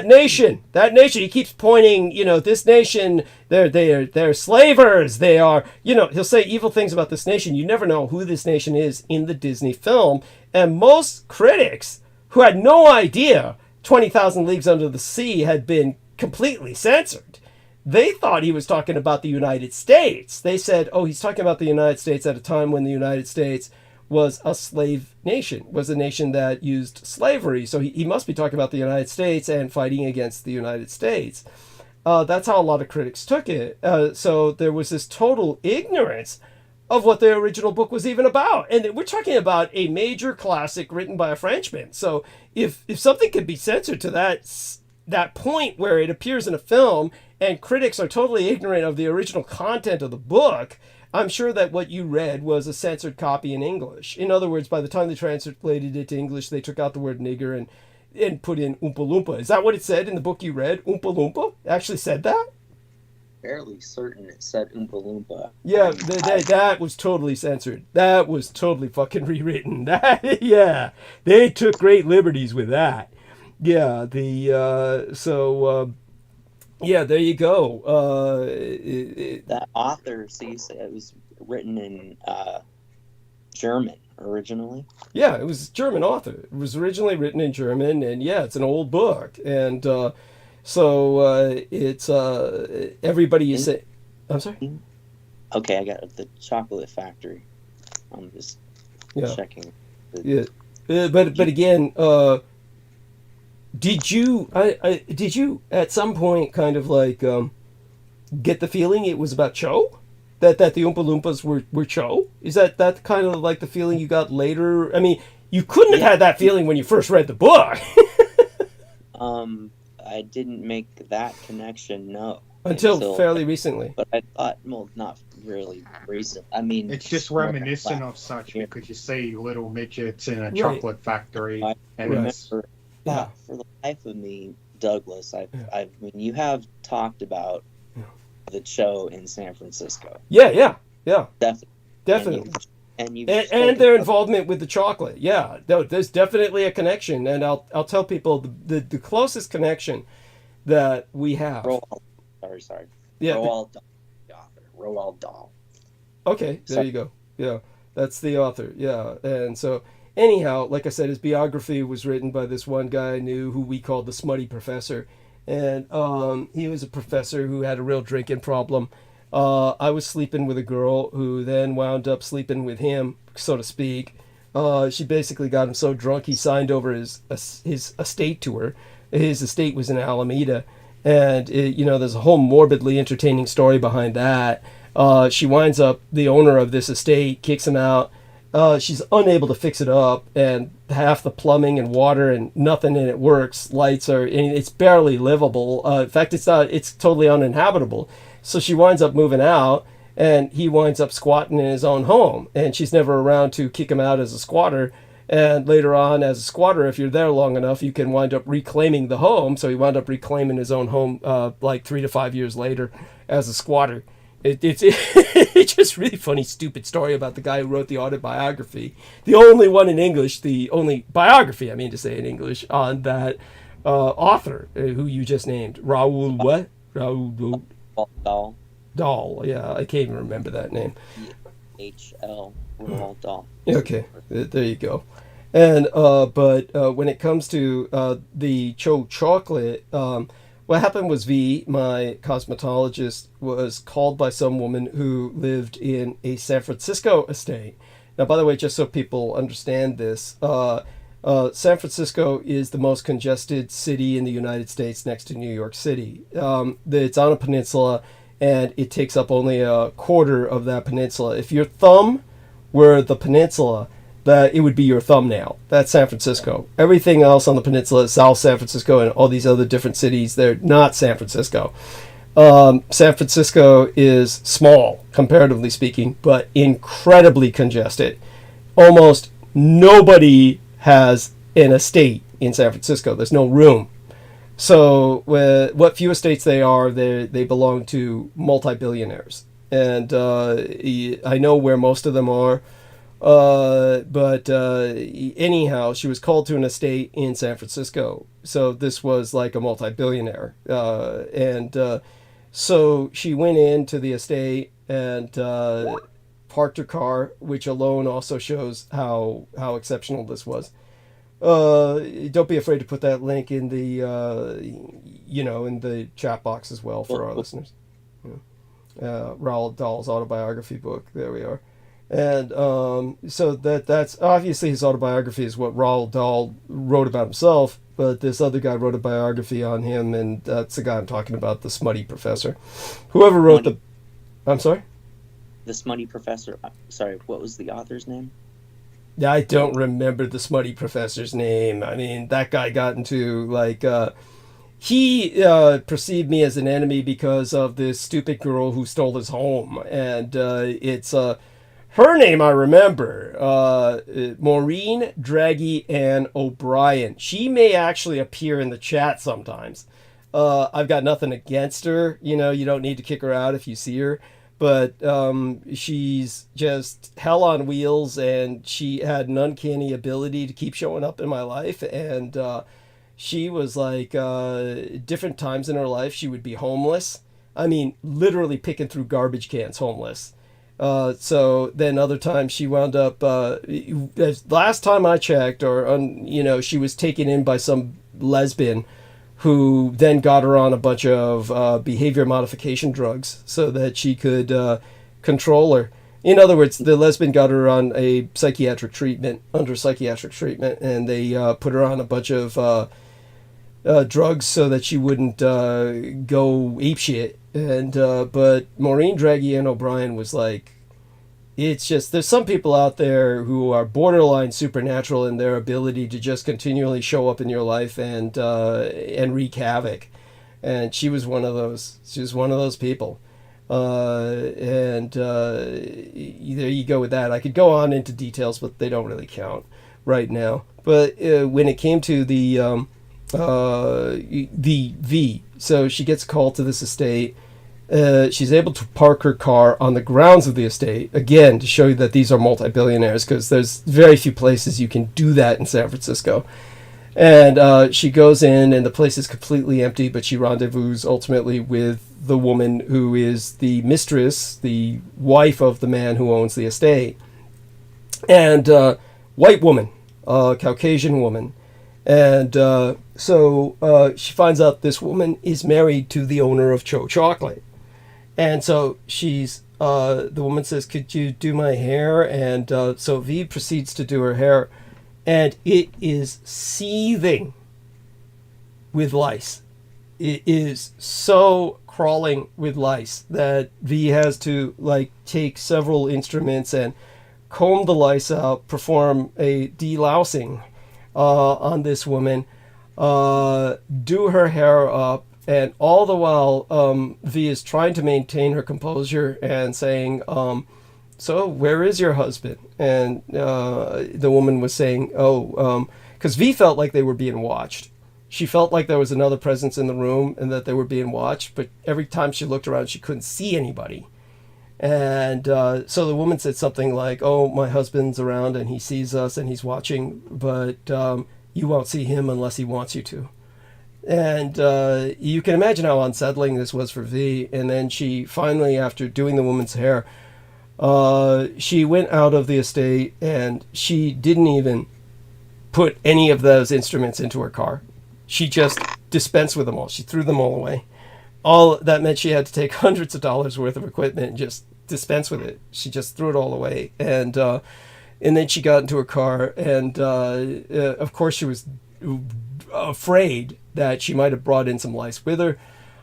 nation, he keeps pointing, this nation, they're slavers, they are, he'll say evil things about this nation. You never know who this nation is in the Disney film. And most critics who had no idea 20,000 Leagues Under the Sea had been completely censored, they thought he was talking about the United States. They said, oh, he's talking about the United States at a time when the United States was a slave nation, was a nation that used slavery. So he must be talking about the United States and fighting against the United States. That's how a lot of critics took it. So there was this total ignorance of what the original book was even about. And we're talking about a major classic written by a Frenchman. So if something could be censored to that point where it appears in a film and critics are totally ignorant of the original content of the book, I'm sure that what you read was a censored copy in English. In other words, by the time they translated it to English, they took out the word nigger and put in Oompa Loompa. Is that what it said in the book you read? Oompa Loompa? It actually said that? Fairly certain it said Oompa Loompa. Yeah, that was totally censored. That was totally fucking rewritten. Yeah, they took great liberties with that. Yeah, yeah, there you go. The author says it was written in German originally. Yeah, it was a German author. It was originally written in German, and yeah, it's an old book. And it's everybody is saying. I'm sorry? Okay, I got the Chocolate Factory. I'm just checking. Yeah, but again, did you at some point kind of like get the feeling it was about Cho? That the Oompa Loompas were Cho? Is that kind of like the feeling you got later? I mean, you couldn't have had that feeling when you first read the book. I didn't make that connection, no. Until fairly recently. But I thought, well, not really recent. I mean, it's just reminiscent of such because you see little midgets in a chocolate factory. I remember, for the life of me, Douglas, I mean, you have talked about the show in San Francisco. Yeah. Definitely. And you and their involvement with the chocolate. Yeah, there's definitely a connection, and I'll tell people the closest connection that we have. Sorry. Yeah. Roald Dahl, the author. Roald Dahl. Okay, there you go. Yeah, that's the author. Yeah, and so anyhow, like I said, his biography was written by this one guy I knew who we called the Smutty Professor, and he was a professor who had a real drinking problem. I was sleeping with a girl who then wound up sleeping with him, so to speak. She basically got him so drunk he signed over his estate to her. His estate was in Alameda, and there's a whole morbidly entertaining story behind that. She winds up, the owner of this estate kicks him out. She's unable to fix it up, and half the plumbing and water and nothing in it works. Lights are, it's barely livable. In fact, it's totally uninhabitable. So she winds up moving out, and he winds up squatting in his own home, and she's never around to kick him out as a squatter. And later on, as a squatter, if you're there long enough, you can wind up reclaiming the home. So he wound up reclaiming his own home like 3 to 5 years later as a squatter. It's just really funny, stupid story about the guy who wrote the autobiography. The only one in English, the only biography, I mean to say, in English, on that author who you just named. Raoul what? Raoul Dahl. Dahl, yeah, I can't even remember that name. H.L. Roald Dahl. Okay, there you go. And but when it comes to the chocolate, what happened was my cosmetologist, was called by some woman who lived in a San Francisco estate. Now, by the way, just so people understand this, San Francisco is the most congested city in the United States next to New York City. It's on a peninsula, and it takes up only a quarter of that peninsula. If your thumb were the peninsula, that it would be your thumbnail. That's San Francisco. Everything else on the peninsula is South San Francisco, and all these other different cities, they're not San Francisco. San Francisco is small, comparatively speaking, but incredibly congested. Almost nobody has an estate in San Francisco. There's no room. So what few estates they are, they belong to multi-billionaires. And I know where most of them are. But anyhow, she was called to an estate in San Francisco. So this was like a multi-billionaire. So she went into the estate and parked her car, which alone also shows how exceptional this was. Don't be afraid to put that link in the in the chat box as well for our listeners. Roald Dahl's autobiography book. There we are. And so that's obviously his autobiography is what Roald Dahl wrote about himself, but this other guy wrote a biography on him, and that's the guy I'm talking about, the Smutty Professor. Whoever wrote I'm sorry? The Smutty Professor. Sorry, what was the author's name? I don't remember the Smutty Professor's name. I mean, that guy got into, he perceived me as an enemy because of this stupid girl who stole his home. And it's her name I remember, Maureen Draghi Ann O'Brien. She may actually appear in the chat sometimes. I've got nothing against her. You don't need to kick her out if you see her. But she's just hell on wheels, and she had an uncanny ability to keep showing up in my life. And she was like, different times in her life, she would be homeless. I mean, literally picking through garbage cans, homeless. So then other times she wound up, last time I checked, she was taken in by some lesbian who then got her on a bunch of behavior modification drugs so that she could control her. In other words, the lesbian got her on a psychiatric treatment, and they put her on a bunch of drugs so that she wouldn't go apeshit. And but Maureen Draghi Ann O'Brien was like, it's just, there's some people out there who are borderline supernatural in their ability to just continually show up in your life and wreak havoc. And she was one of those. She was one of those people. There you go with that. I could go on into details, but they don't really count right now. But when it came to the V, so she gets called to this estate. she's able to park her car on the grounds of the estate, again, to show you that these are multi-billionaires, because there's very few places you can do that in San Francisco. And she goes in, and the place is completely empty, but she rendezvous ultimately with the woman who is the mistress, the wife of the man who owns the estate. And white woman, Caucasian woman. And so she finds out this woman is married to the owner of Cho Chocolate. And so the woman says, could you do my hair? And so V proceeds to do her hair. And it is seething with lice. It is so crawling with lice that V has to take several instruments and comb the lice out, perform a delousing on this woman, do her hair up, and all the while V is trying to maintain her composure and saying, so where is your husband? And the woman was saying, because V felt like they were being watched. She felt like there was another presence in the room and that they were being watched, but every time she looked around, she couldn't see anybody. And so the woman said something like, oh, my husband's around and he sees us and he's watching, but you won't see him unless he wants you to. And you can imagine how unsettling this was for V. And then she finally, after doing the woman's hair, she went out of the estate and she didn't even put any of those instruments into her car. She just dispensed with them all. She threw them all away. All that meant she had to take hundreds of dollars worth of equipment and just dispense with it. She just threw it all away. And then she got into her car, and of course she was afraid that she might have brought in some lice with her.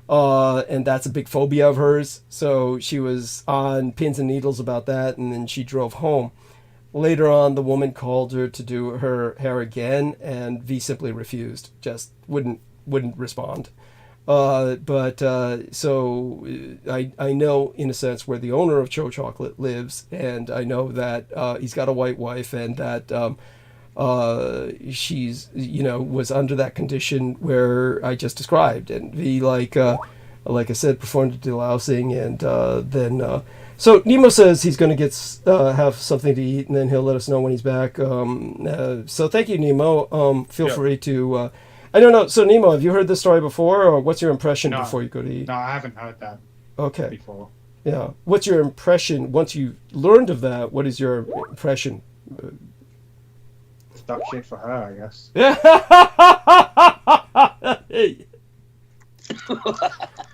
And that's a big phobia of hers. So she was on pins and needles about that, and then she drove home. Later on, the woman called her to do her hair again, and V simply refused, just wouldn't respond. So I know, in a sense, where the owner of Cho Chocolate lives, and I know that he's got a white wife, and that she's, was under that condition where I just described. And V, like I said, performed a delousing, and then... So Nemo says he's going to have something to eat, and then he'll let us know when he's back. So thank you, Nemo. Feel free to... I don't know. So Nemo, have you heard this story before, or what's your impression before you go to eat? No, I haven't heard that before. Yeah. What's your impression once you learned of that? What is your impression? Stuck shit for her, I guess.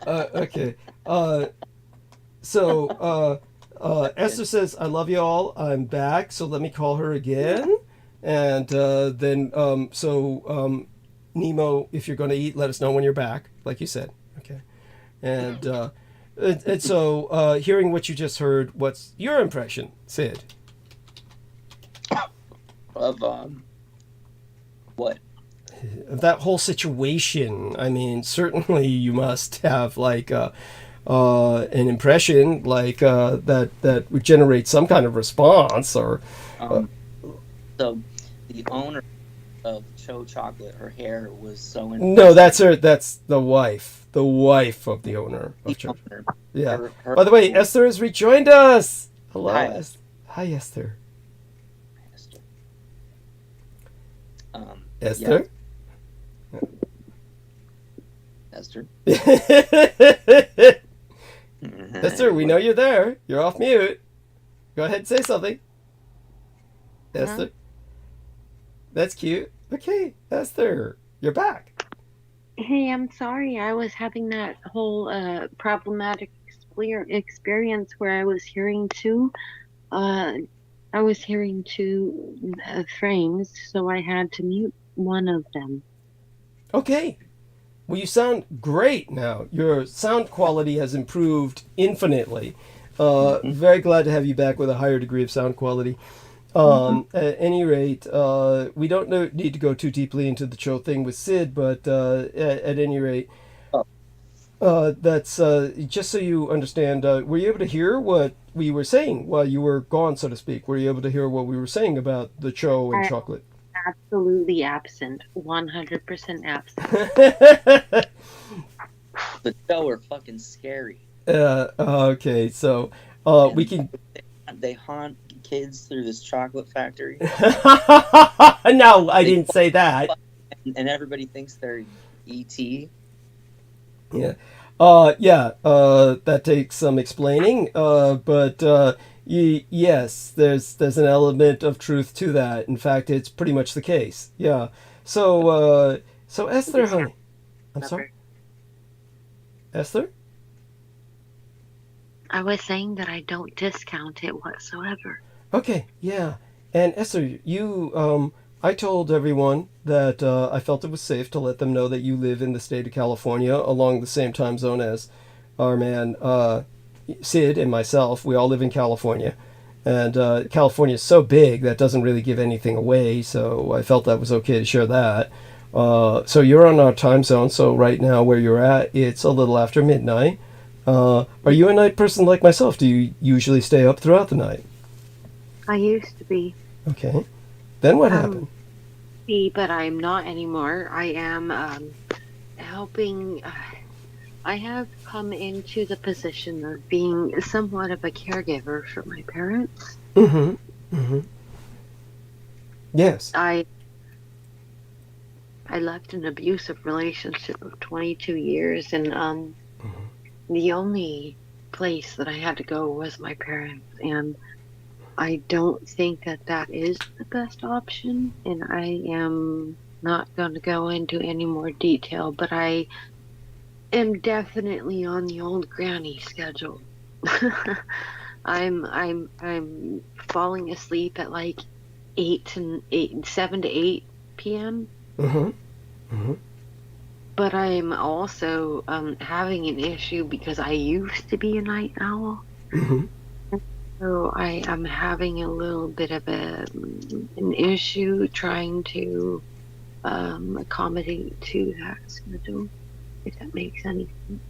Okay. So Esther says, I love you all. I'm back, so let me call her again. And then, Nemo, if you're going to eat, let us know when you're back, like you said. Okay. And so, hearing what you just heard, what's your impression, Sid? Of what? Of that whole situation. I mean, certainly you must have an impression that would generate some kind of response, or so the owner of Cho Chocolate, her hair was so no, that's her. That's the wife of the owner of Cho. Yeah. By the way, Esther has rejoined us. Hello. Hi, Esther. Esther. Yeah. Esther. Esther, we know you're there. You're off mute. Go ahead and say something. Esther. That's cute. Okay, Esther, you're back. Hey, I'm sorry. I was having that whole problematic experience where I was hearing two frames, so I had to mute one of them. Okay. Well, you sound great now. Your sound quality has improved infinitely. Very glad to have you back with a higher degree of sound quality. At any rate, we don't need to go too deeply into the Cho thing with Sid, but at any rate, that's just so you understand. Were you able to hear what we were saying while you were gone, so to speak? Were you able to hear what we were saying about the Cho and chocolate? Absolutely absent. 100% absent. The Cho are fucking scary. Okay, so we can. They haunt kids through this chocolate factory. No, I didn't say that. And everybody thinks they're E.T. Yeah. That takes some explaining. But yes, there's an element of truth to that. In fact, it's pretty much the case. Yeah. So Esther, honey. I'm sorry. Esther? I was saying that I don't discount it whatsoever. Okay, yeah. And Esther, I told everyone that I felt it was safe to let them know that you live in the state of California along the same time zone as our man Sid and myself. We all live in California. And California is so big that doesn't really give anything away, so I felt that was okay to share that. So you're on our time zone, so right now where you're at, it's a little after midnight. Are you a night person like myself? Do you usually stay up throughout the night? I used to be. Okay. Then what happened? But I'm not anymore. I am helping. I have come into the position of being somewhat of a caregiver for my parents. Mm-hmm. Mm-hmm. Yes. I left an abusive relationship of 22 years, and the only place that I had to go was my parents, and I don't think that is the best option, and I am not going to go into any more detail, but I am definitely on the old granny schedule. I'm falling asleep at like 7 to 8 p.m. Mm-hmm. Mm-hmm. But I'm also having an issue because I used to be a night owl. Mm-hmm. So I am having a little bit of an issue trying to accommodate to that schedule, if that makes any sense.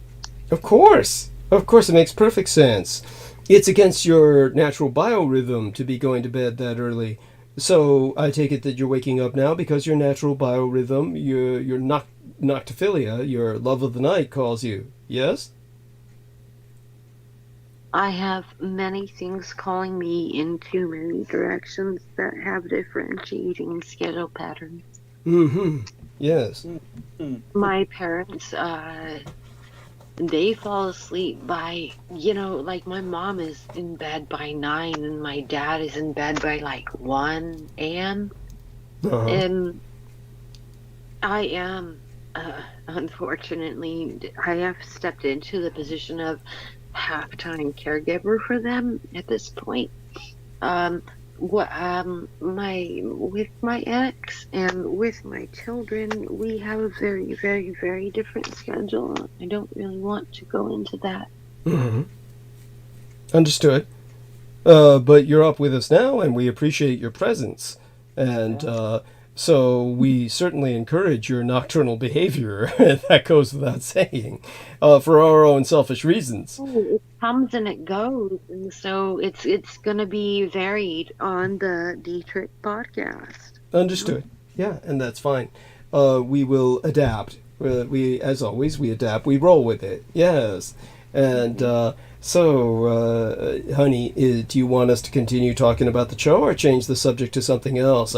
Of course, it makes perfect sense. It's against your natural biorhythm to be going to bed that early. So I take it that you're waking up now because your natural biorhythm, your noctophilia, your love of the night calls you. Yes? I have many things calling me in too many directions that have differentiating schedule patterns. Mm-hmm. Yes. My parents, they fall asleep by, like my mom is in bed by 9 and my dad is in bed by like 1 a.m. Uh-huh. And I am, unfortunately, I have stepped into the position of half-time caregiver for them at this point. With my ex and with my children, we have a very, very, very different schedule. I don't really want to go into that. Mm-hmm. Understood. But you're up with us now, and we appreciate your presence. And so we certainly encourage your nocturnal behavior. That goes without saying, for our own selfish reasons. It comes and it goes, and so it's going to be varied on the Dietrich podcast. Understood. Yeah, and that's fine. We will adapt. As always, we adapt. We roll with it. Yes. And so, honey, do you want us to continue talking about the show or change the subject to something else?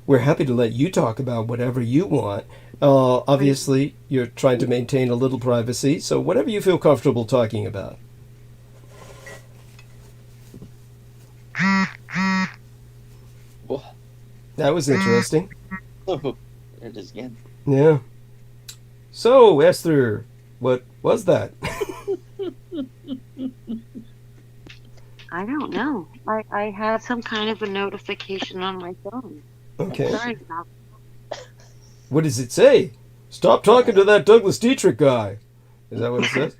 We're happy to let you talk about whatever you want. Obviously, you're trying to maintain a little privacy, so whatever you feel comfortable talking about. That was interesting. There it is again. Yeah. So, Esther, what was that? I don't know. I had some kind of a notification on my phone. Okay. Sorry about that. What does it say? Stop talking to that Douglas Dietrich guy. Is that what it says?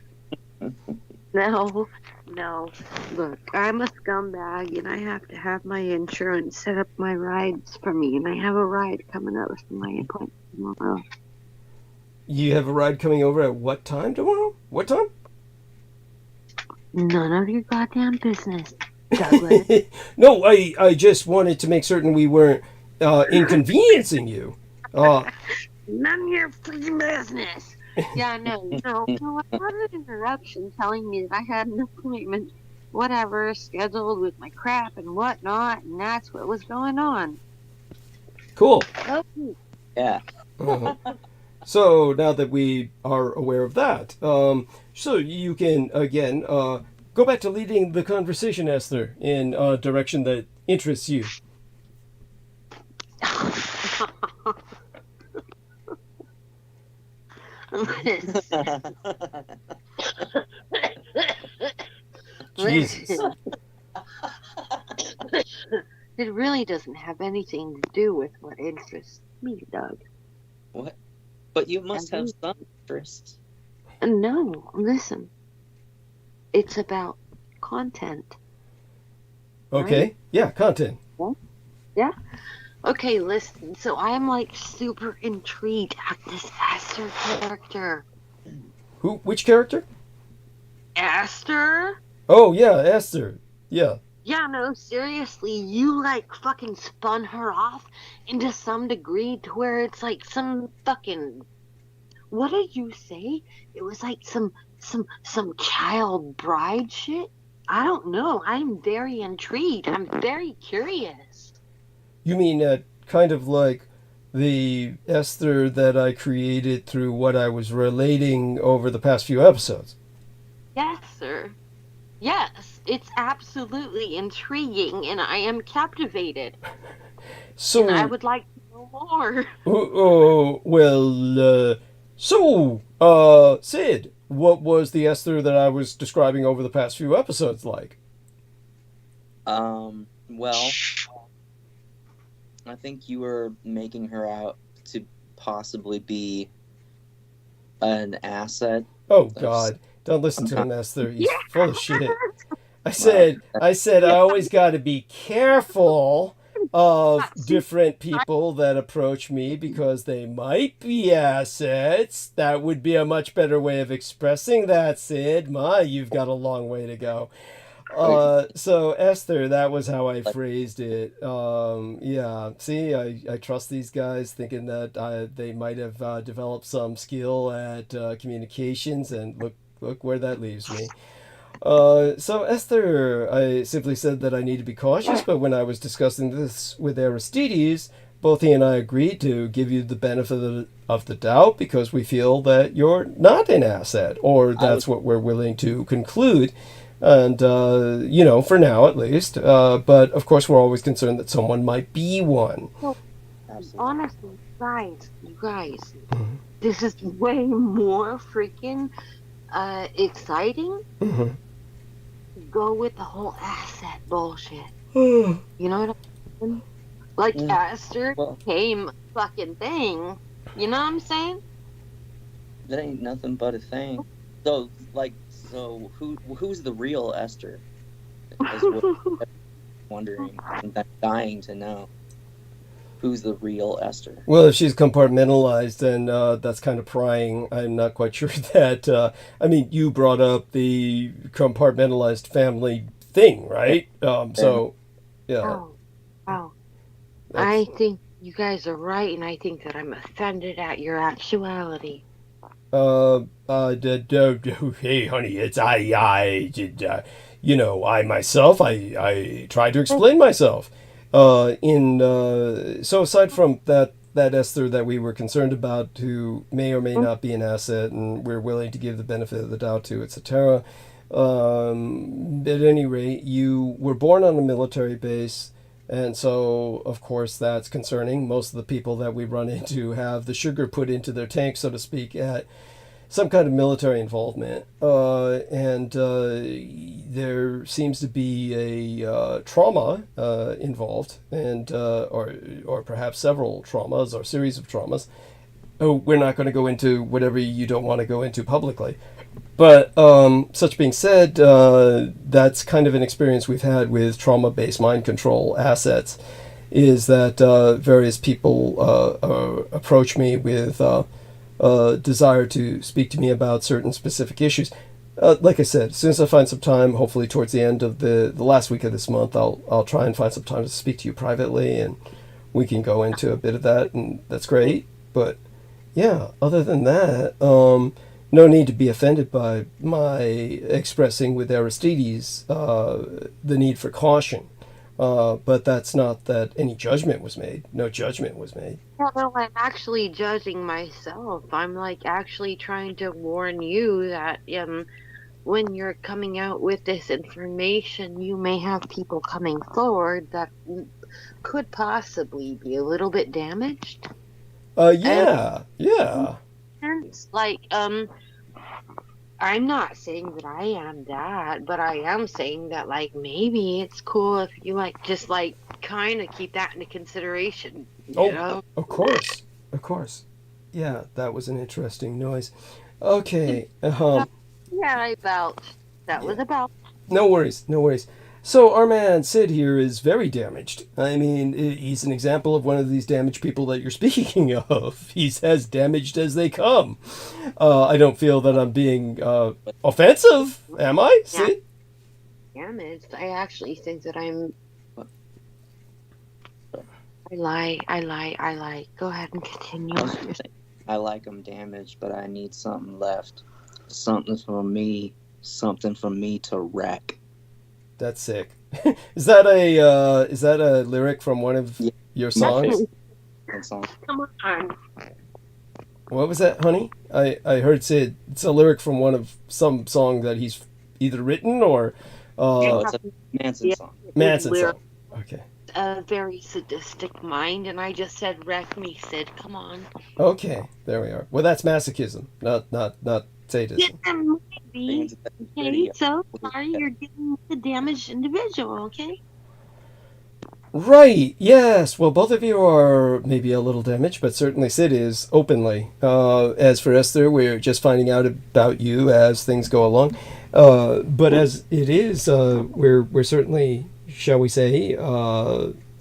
No. Look, I'm a scumbag, and I have to have my insurance set up my rides for me, and I have a ride coming up for my appointment tomorrow. You have a ride coming over at what time tomorrow? What time? None of your goddamn business, Douglas. No, I just wanted to make certain we weren't inconveniencing you. None of your freaking business. Yeah, no, I got an interruption telling me that I had an appointment, whatever, scheduled with my crap and whatnot, and that's what was going on. Cool. Okay. Yeah. So now that we are aware of that, so you can again go back to leading the conversation, Esther, in a direction that interests you. Jesus. It really doesn't have anything to do with what interests me, Doug. What? But you must have some interest. No, listen. It's about content. Okay. Right? Yeah, content. Yeah? Okay, listen. So I'm like super intrigued at this Esther character. Who? Which character? Esther? Oh yeah, Esther. Yeah. Yeah, no, seriously, you like fucking spun her off into some degree to where it's like some fucking, what did you say? It was like some child bride shit? I don't know. I'm very intrigued. I'm very curious. You mean kind of like the Esther that I created through what I was relating over the past few episodes? Yes, sir. Yes, it's absolutely intriguing, and I am captivated. So and I would like to know more. Sid, what was the Esther that I was describing over the past few episodes like? Well, I think you were making her out to possibly be an asset. Oh God. Don't listen to him, Esther. He's full of shit. I said I always got to be careful of different people that approach me because they might be assets. That would be a much better way of expressing that, Sid. My, you've got a long way to go. So Esther, that was how I phrased it. Yeah, see, I trust these guys, thinking that they might have developed some skill at communications, and look where that leaves me. So Esther, I simply said that I need to be cautious, but when I was discussing this with Aristides, both he and I agreed to give you the benefit of the doubt because we feel that you're not an asset, or that's what we're willing to conclude. And, for now at least. But of course we're always concerned that someone might be one. Well, honestly, you guys, this is way more freaking exciting. Go with the whole asset bullshit. You know what I mean? Like Esther became a fucking thing. You know what I'm saying? That ain't nothing but a thing. So who's the real Esther? Is what I'm wondering. I'm dying to know. Who's the real Esther? Well, if she's compartmentalized, then that's kind of prying. I'm not quite sure that. You brought up the compartmentalized family thing, right? So, yeah. Oh. I think you guys are right, and I think that I'm offended at your actuality. Hey, honey, it's I myself, I try to explain myself. So aside from that Esther that we were concerned about, who may or may not be an asset, and we're willing to give the benefit of the doubt to, etc. At any rate, you were born on a military base, and so of course that's concerning. Most of the people that we run into have the sugar put into their tank, so to speak, at some kind of military involvement, and there seems to be a trauma involved, and or perhaps several traumas or series of traumas. Oh, we're not going to go into whatever you don't want to go into publicly, but such being said, that's kind of an experience we've had with trauma-based mind control assets, is that various people approach me with desire to speak to me about certain specific issues. Like I said, as soon as I find some time, hopefully towards the end of the last week of this month, I'll try and find some time to speak to you privately, and we can go into a bit of that, and that's great. But yeah, other than that, no need to be offended by my expressing with Aristides the need for caution. But that's not that any judgment was made. No judgment was made. Yeah, no, I'm actually judging myself. I'm like actually trying to warn you that when you're coming out with this information, you may have people coming forward that could possibly be a little bit damaged. Yeah. And like, I'm not saying that I am that, but I am saying that like maybe it's cool if you like just like kind of keep that into consideration. You know? Of course. Yeah, that was an interesting noise. Okay. Yeah, I belched. That was a belch. No worries. So our man Sid here is very damaged. I mean, he's an example of one of these damaged people that you're speaking of. He's as damaged as they come. I don't feel that I'm being offensive, am I, Sid? Damaged. I actually think that I'm. I lie. Go ahead and continue. I like them damaged, but I need something left. Something from me to wreck. That's sick. Is that a lyric from one of your songs? Come on. What was that, honey? I heard Sid. It's a lyric from one of some song that he's either written or. It's a Manson song. Manson song. Okay. A very sadistic mind, and I just said, "Wreck me, Sid. Come on." Okay, there we are. Well, that's masochism, not sadism. Yeah, maybe. Okay, so sorry you're getting the damaged individual. Okay. Right. Yes. Well, both of you are maybe a little damaged, but certainly Sid is openly. As for Esther, we're just finding out about you as things go along. But as it is, we're certainly, shall we say,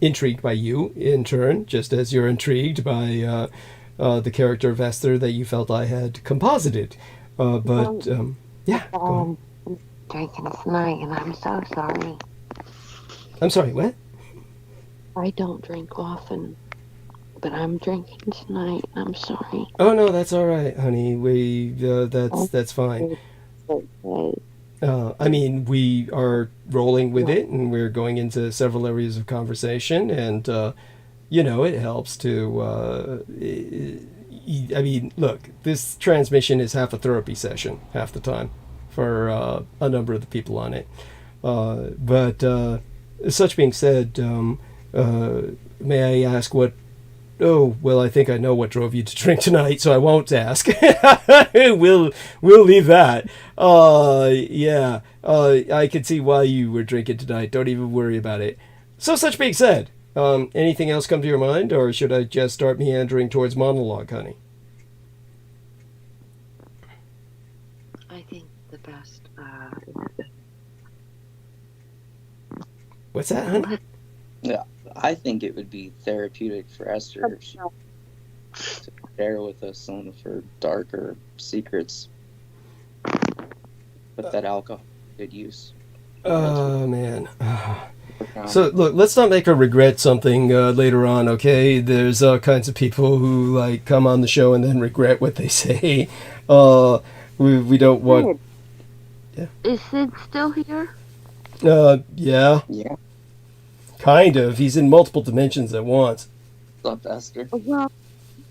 intrigued by you in turn, just as you're intrigued by the character of Esther that you felt I had composited. Yeah. Go on. I'm drinking tonight, and I'm so sorry. I'm sorry. What? I don't drink often, but I'm drinking tonight. I'm sorry. Oh no, that's all right, honey. That's fine. I mean, we are rolling with it, and we're going into several areas of conversation, and it helps to. I mean, look, this transmission is half a therapy session, half the time, for a number of the people on it. But such being said, may I ask what? Oh, well, I think I know what drove you to drink tonight, so I won't ask. We'll leave that. Yeah, I can see why you were drinking tonight. Don't even worry about it. So, such being said, anything else come to your mind, or should I just start meandering towards monologue, honey? I think the best. What's that, honey? Yeah, I think it would be therapeutic for Esther to share with us some of her darker secrets. But that alcohol could use. Oh, man. So, look, let's not make her regret something later on, okay? There's all kinds of people who, like, come on the show and then regret what they say. We don't want... Yeah. Is Sid still here? Yeah. Yeah. Kind of. He's in multiple dimensions at once. What's up, Esther? Well,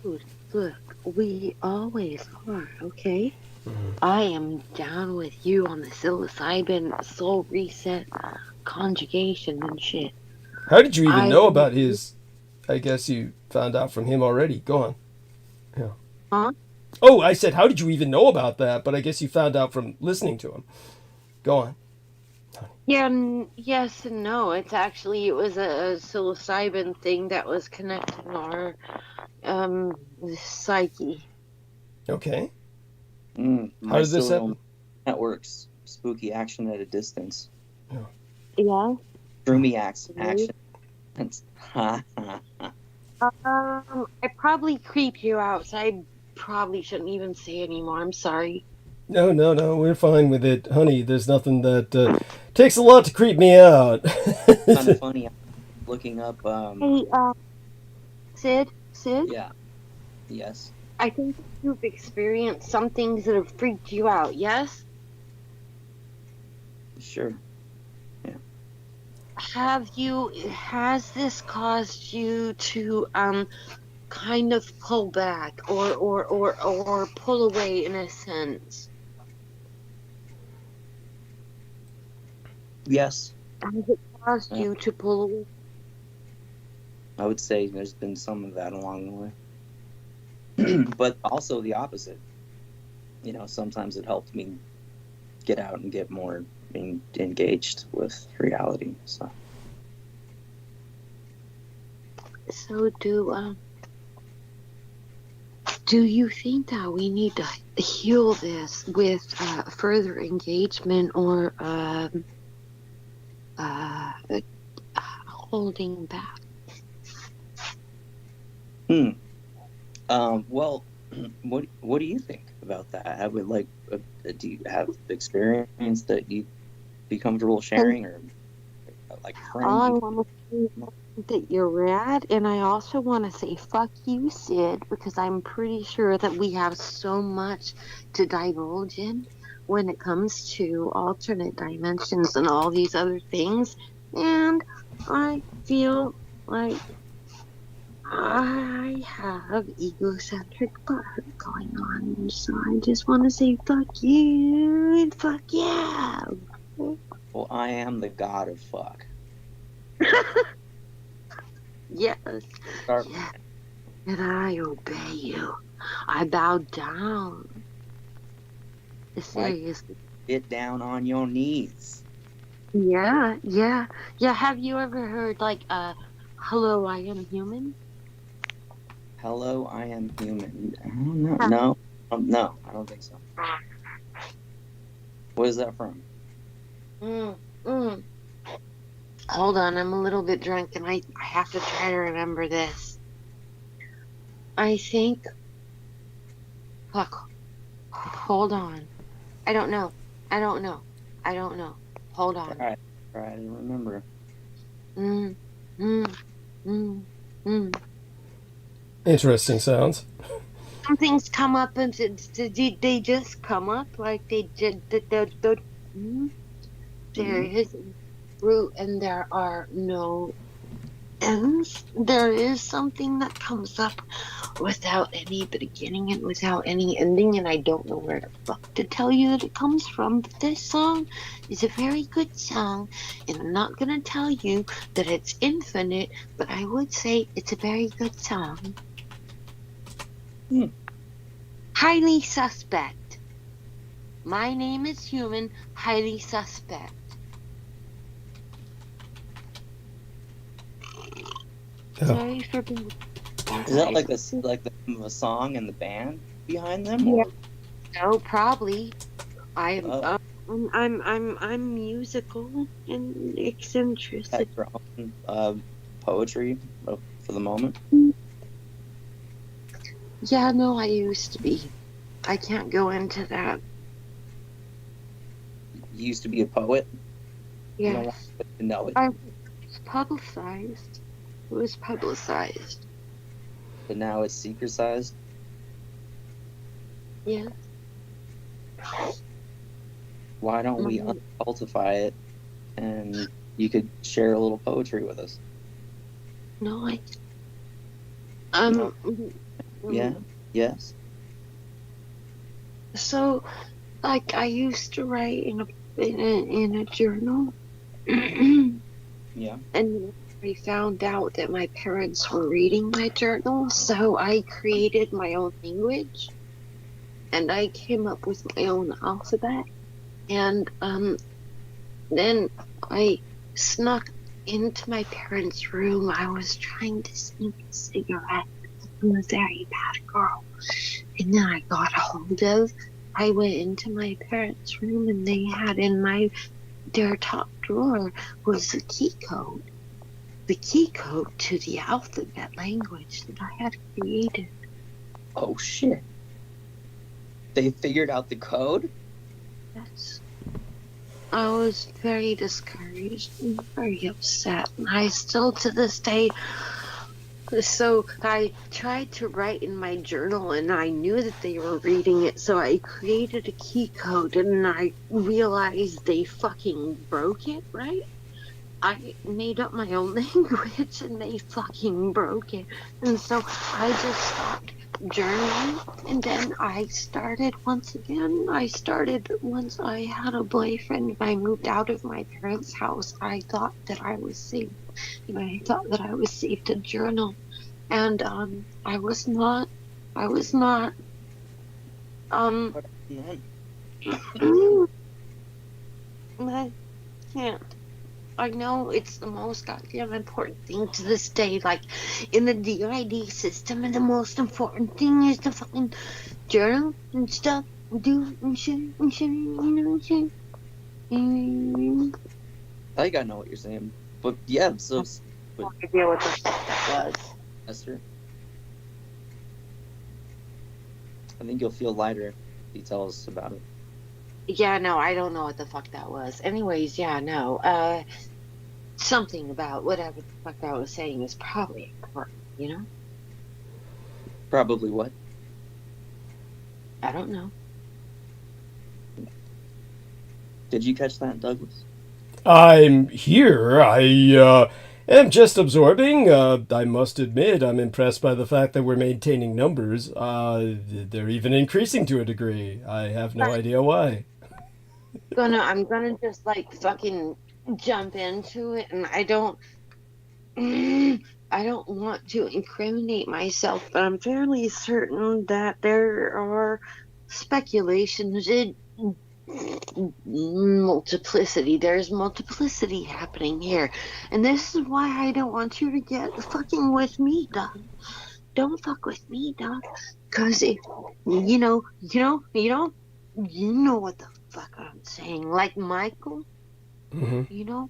dude, look, we always are, okay? Mm-hmm. I am down with you on the psilocybin, soul reset, conjugation, and shit. How did you even know about his... I guess you found out from him already. Go on. Yeah. Huh? Oh, I said, how did you even know about that? But I guess you found out from listening to him. Go on. Yeah, yes and no. It was a psilocybin thing that was connecting our psyche. Okay. How does this happen? Networks, spooky action at a distance. Yeah. Droomy action. I probably creeped you out, so I probably shouldn't even say anymore. I'm sorry. No, we're fine with it. Honey, there's nothing that takes a lot to creep me out. Kind of funny. Looking up... Hey, Sid? Yeah. Yes. I think you've experienced some things that have freaked you out, yes? Sure. Has this caused you to kind of pull back or pull away in a sense? Yes. Has it caused you to pull away? I would say there's been some of that along the way. But also the opposite. You know, sometimes it helped me get out and get more engaged with reality. So do you think that we need to heal this with further engagement or holding back? Well, what do you think about that? I would like. Do you have experience that you be comfortable sharing, or like a friend? I want to say that you're rad, and I also want to say fuck you, Sid, because I'm pretty sure that we have so much to divulge in when it comes to alternate dimensions and all these other things, and I feel like I have egocentric butthurt going on, so I just want to say fuck you and fuck yeah. Well, I am the god of fuck. Yes. And I obey you. I bow down. Seriously. Get down on your knees. Yeah. Have you ever heard like hello, I am human? Hello, I am human. I don't know. No, I don't think so. What is that from? Hold on, I'm a little bit drunk and I have to try to remember this. I think... Fuck. Hold on. I don't know. Hold on. Try to remember. Interesting sounds. Some things come up and they just come up like they did. There is root and there are no ends. There is something that comes up without any beginning and without any ending, and I don't know where the fuck to tell you that it comes from, but this song is a very good song, and I'm not gonna tell you that it's infinite, but I would say it's a very good song. Highly suspect. My name is human, highly suspect. Sorry for being... Is that like the name of a song and the band behind them? Or? No, probably. I'm musical and eccentric. Have your own poetry for the moment? Yeah, no, I used to be. I can't go into that. You used to be a poet? Yeah. You don't want to know it. It was publicized. But now it's secretized? Yeah. Why don't we uncultify it and you could share a little poetry with us? No, Yeah. Yes. So, like, I used to write in a journal. Yeah. And I found out that my parents were reading my journal, so I created my own language, and I came up with my own alphabet, and then I snuck into my parents' room. I was trying to sneak a cigarette. I'm a very bad girl. And then I got I went into my parents' room, and they had in their top drawer was the key code. The key code to the alphabet language that I had created. Oh shit. They figured out the code? Yes. I was very discouraged and very upset. And I still to this day So I tried to write in my journal and I knew that they were reading it, so I created a key code and I realized they fucking broke it, right? I made up my own language and they fucking broke it. And so I just stopped journaling and then I started once again. Once I had a boyfriend and I moved out of my parents' house. I thought that I was safe. And I thought that I was safe to journal. And I was not. I can't. I know it's the most goddamn important thing to this day. Like, in the DID system, and the most important thing is to fucking journal and stuff, do and shit, and shit. I think I know what you're saying. But yeah, so... No idea what the fuck that was. Esther? I think you'll feel lighter if you tell us about it. Yeah, no, I don't know what the fuck that was. Anyways, yeah, no. Something about whatever the fuck I was saying is probably important, you know? Probably what? I don't know. Did you catch that, Douglas? I'm here. I am just absorbing. I must admit, I'm impressed by the fact that we're maintaining numbers. They're even increasing to a degree. I have no idea why. I'm gonna just like fucking jump into it, and I don't want to incriminate myself, but I'm fairly certain that there are speculations in multiplicity. There's multiplicity happening here, and this is why I don't want you to get fucking with me, dog. Don't fuck with me, dog. Cause if you know what the fuck I'm saying. Like Michael, you know,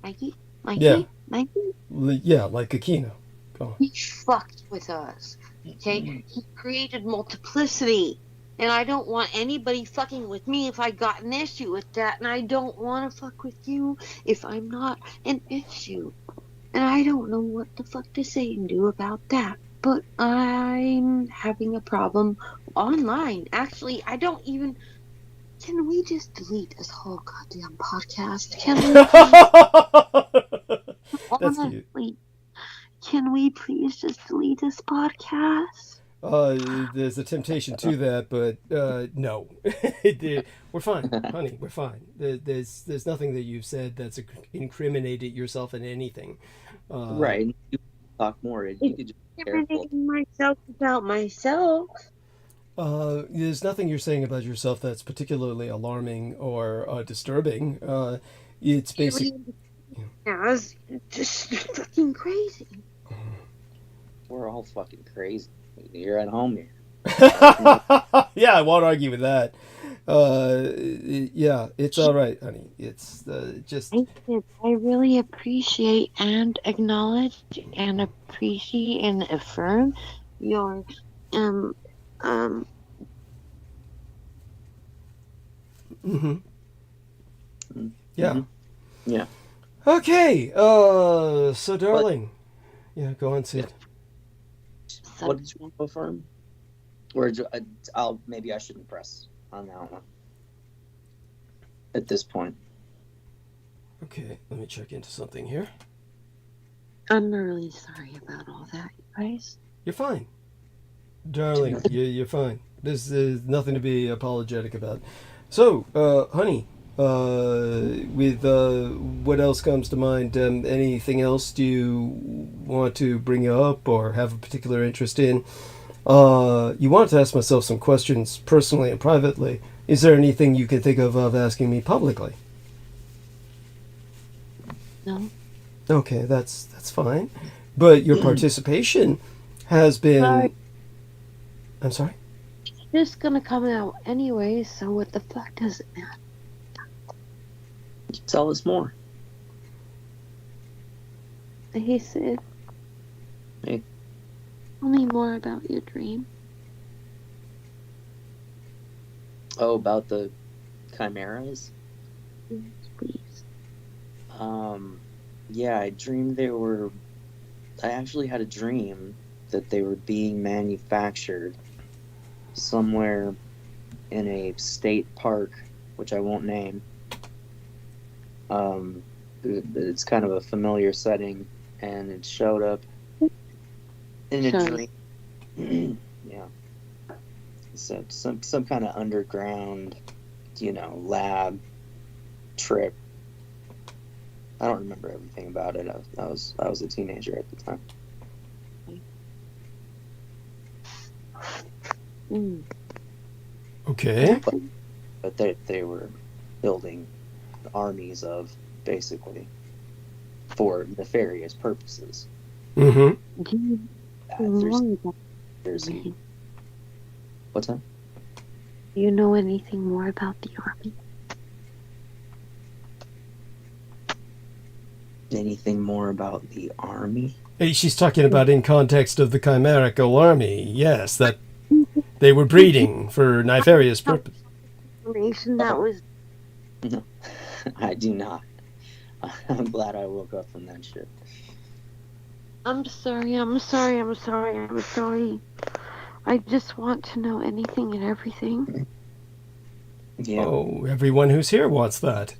Mikey, Yeah. Mikey. Yeah, like Aquino. Go on. He fucked with us. Okay, he created multiplicity. And I don't want anybody fucking with me if I got an issue with that. And I don't want to fuck with you if I'm not an issue. And I don't know what the fuck to say and do about that. But I'm having a problem online. Actually, I don't even... Can we just delete this whole goddamn podcast? Can we? That's cute. Honestly, can we please just delete this podcast? There's a temptation to that, but no. We're fine, honey. We're fine. There's nothing that you've said that's incriminated yourself in anything. Right. You talk more. You could just be careful. Incriminating myself about myself. There's nothing you're saying about yourself that's particularly alarming or disturbing. It's basically... Yeah, it's just fucking crazy. We're all fucking crazy. You're at home here. Yeah, I won't argue with that. Yeah, it's all right, honey. It's just... I really appreciate and acknowledge and appreciate and affirm your Yeah. Yeah. Okay. So darling. Yeah, go on, Sid. What did you want to affirm? Or maybe I shouldn't press on that one at this point. Okay, let me check into something here. I'm really sorry about all that, you guys. You're fine. Darling, you're fine. There's nothing to be apologetic about. So, honey, with what else comes to mind? Anything else do you want to bring up or have a particular interest in? You wanted to ask myself some questions personally and privately. Is there anything you can think of asking me publicly? No. Okay, that's fine. But your participation has been... Sorry. I'm sorry? It's just gonna come out anyway, so what the fuck does it matter? Tell us more. Hey, Sid. Hey. Tell me more about your dream. Oh, about the chimeras? Yes, please. Yeah, I dreamed there were I actually had a dream that they were being manufactured somewhere in a state park, which I won't name. It's kind of a familiar setting, and it showed up in a dream. Yeah. So some kind of underground, lab trip. I don't remember everything about it. I was a teenager at the time. Okay. But they were building armies of, basically, for nefarious purposes. Mm-hmm. What's that? Do you know anything more about the army? Anything more about the army? Hey, she's talking about in context of the chimerical army. Yes, that they were breeding for nefarious purposes. Information that was. No, I do not. I'm glad I woke up from that shit. I'm sorry. I just want to know anything and everything. Yeah. Oh, everyone who's here wants that.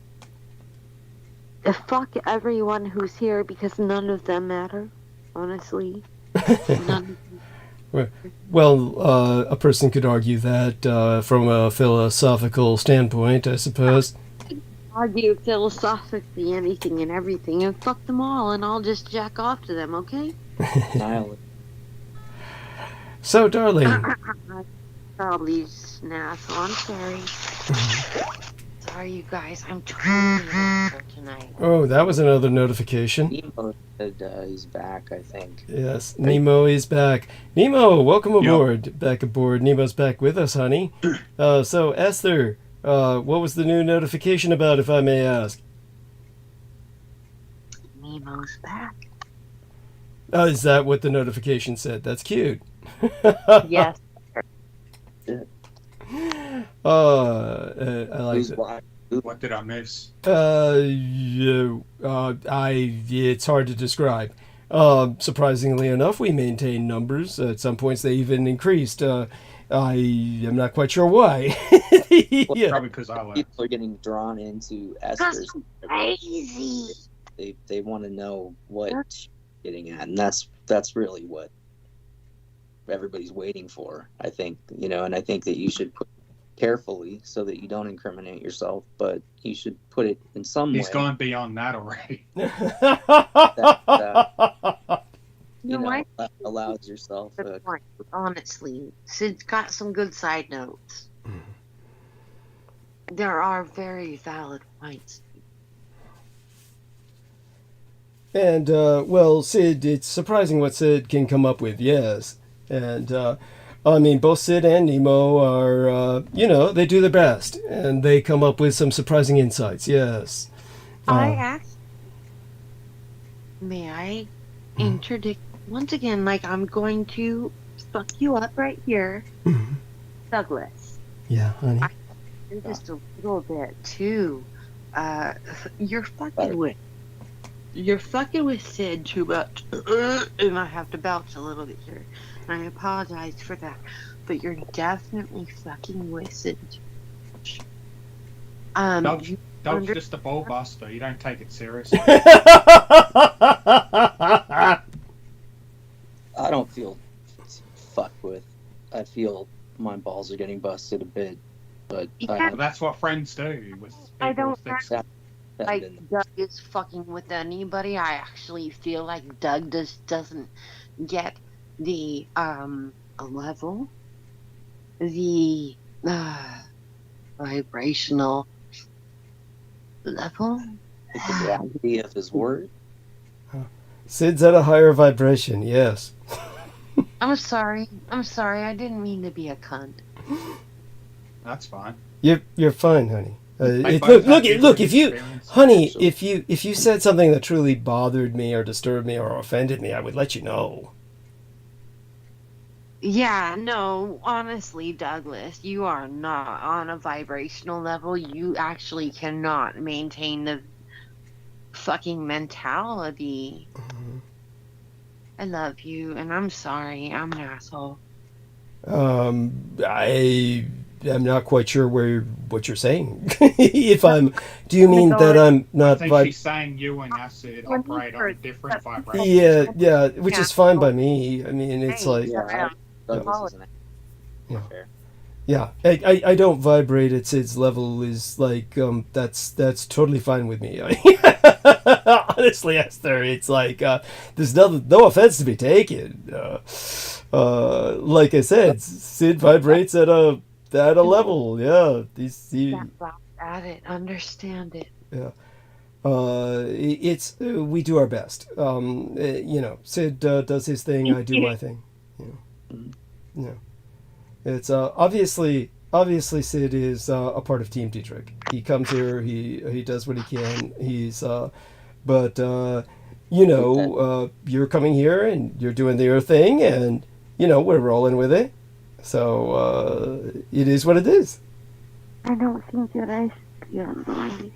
Fuck everyone who's here, because none of them matter, honestly. None. Well, a person could argue that from a philosophical standpoint, I suppose. Argue philosophically anything and everything, and fuck them all, and I'll just jack off to them, okay? So, darling. Probably snaffle. I'm sorry. Sorry, you guys. I'm trying for tonight. Oh, that was another notification. Nemo said he's back, I think. Yes, Nemo is back. Nemo, welcome aboard. Yep. Back aboard. Nemo's back with us, honey. So, Esther, what was the new notification about, if I may ask? Nemo's back. Is that what the notification said? That's cute. Yes. I like it. What did I miss? It's hard to describe. Surprisingly enough, we maintain numbers. At some points, they even increased. I am not quite sure why. Well, probably because people are getting drawn into Esther's. Crazy. They want to know what she's getting at, and that's really what everybody's waiting for, I think. And I think that you should put carefully so that you don't incriminate yourself, but you should put it in some way. He's gone beyond that already. That allows yourself honestly, Sid's got some good side notes. There are very valid points. And well, Sid, it's surprising what Sid can come up with, yes. And I mean, both Sid and Nemo are, they do their best, and they come up with some surprising insights, yes. May I interdict once again, like I'm going to fuck you up right here, Douglas. Yeah, honey. Just a little bit too. You're fucking with Sid too much, and I have to belch a little bit here. I apologize for that, but you're definitely fucking with Sid. Doug's just a ball buster. You don't take it seriously. I don't feel fucked with. I feel my balls are getting busted a bit, but that's what friends do. I don't like Doug is fucking with anybody. I actually feel like Doug doesn't get the level, the vibrational level, the gravity of his word. Sid's at a higher vibration, yes. I'm sorry. I didn't mean to be a cunt. That's fine. You're fine, honey. Look, if you said something that truly bothered me or disturbed me or offended me, I would let you know. Yeah, no, honestly, Douglas, you are not on a vibrational level. You actually cannot maintain the fucking mentality I love you, and I'm sorry. I'm an asshole. I am not quite sure what you're saying. If I'm, do you mean that I'm I not? think she's saying you and Acid operate on a different vibration. Yeah, which is fine by me. I mean, it's like, Yeah, Douglas is an yeah. fair. Yeah, I don't vibrate at Sid's level. Is like that's totally fine with me. Honestly, Esther, it's like there's no offense to be taken. Like I said, Sid vibrates at a level. Yeah, At it, understand it. Yeah. It's we do our best. You know, Sid does his thing. I do my thing. Yeah. It's obviously Sid is a part of Team Dietrich. He comes here. He does what he can. He's but you know, you're coming here and you're doing your thing, and you know we're rolling with it. So it is what it is. I don't think that I should be online.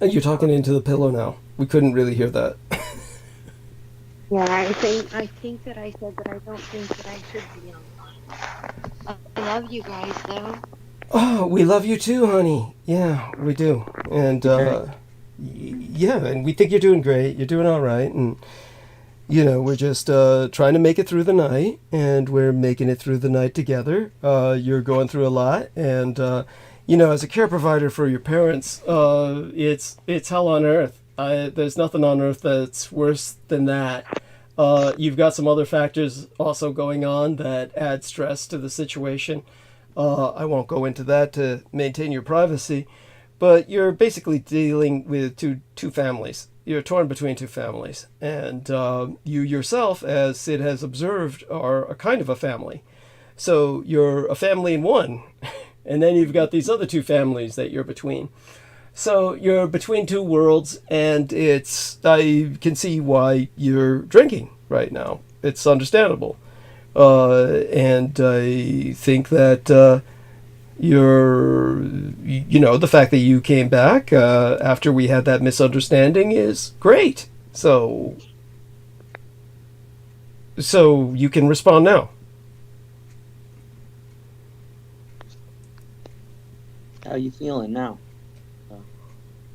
You're talking into the pillow now. We couldn't really hear that. Yeah, I think that I said that I don't think that I should be online. I love you guys, though. Oh, we love you too, honey. Yeah, we do. And yeah, and we think you're doing great. You're doing all right, and you know, we're just trying to make it through the night, and we're making it through the night together. You're going through a lot, and you know, as a care provider for your parents, it's hell on earth. There's nothing on earth that's worse than that. You've got some other factors also going on that add stress to the situation. I won't go into that to maintain your privacy, but you're basically dealing with two families. You're torn between two families, and you yourself, as Sid has observed, are a kind of a family. So you're a family in one, and then you've got these other two families that you're between. So you're between two worlds, and I can see why you're drinking right now. It's understandable. And I think that you know, the fact that you came back after we had that misunderstanding is great. So you can respond now. How you feeling now,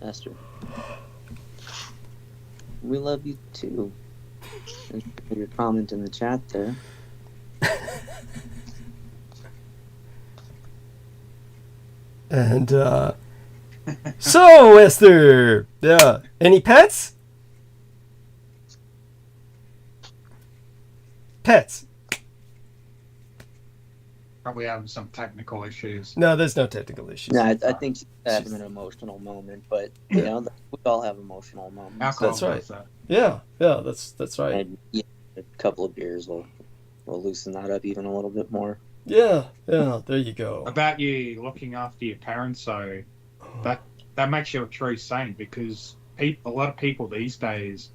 Esther? We love you too. And your comment in the chat there. And so, Esther, yeah, any pets? Pets? Probably having some technical issues. No, there's no technical issues. No, I think she's having an emotional moment, but you know, we all have emotional moments. Alcohol That's right. does that. Yeah, that's right. And yeah, a couple of beers will loosen that up even a little bit more. Yeah, there you go. About you looking after your parents, so that makes you a true saint, because a lot of people these days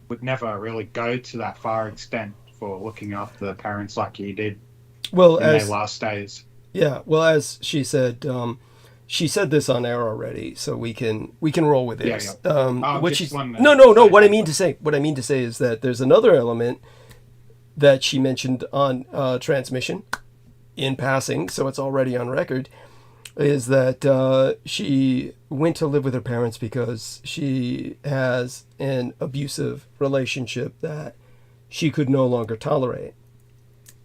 would never really go to that far extent for looking after their parents like you did. Well, in their last days. Yeah, well, as she said this on air already, so we can roll with it. Yeah. What she's no. What I mean to say is that there's another element that she mentioned on transmission in passing, so it's already on record, is that she went to live with her parents because she has an abusive relationship that she could no longer tolerate.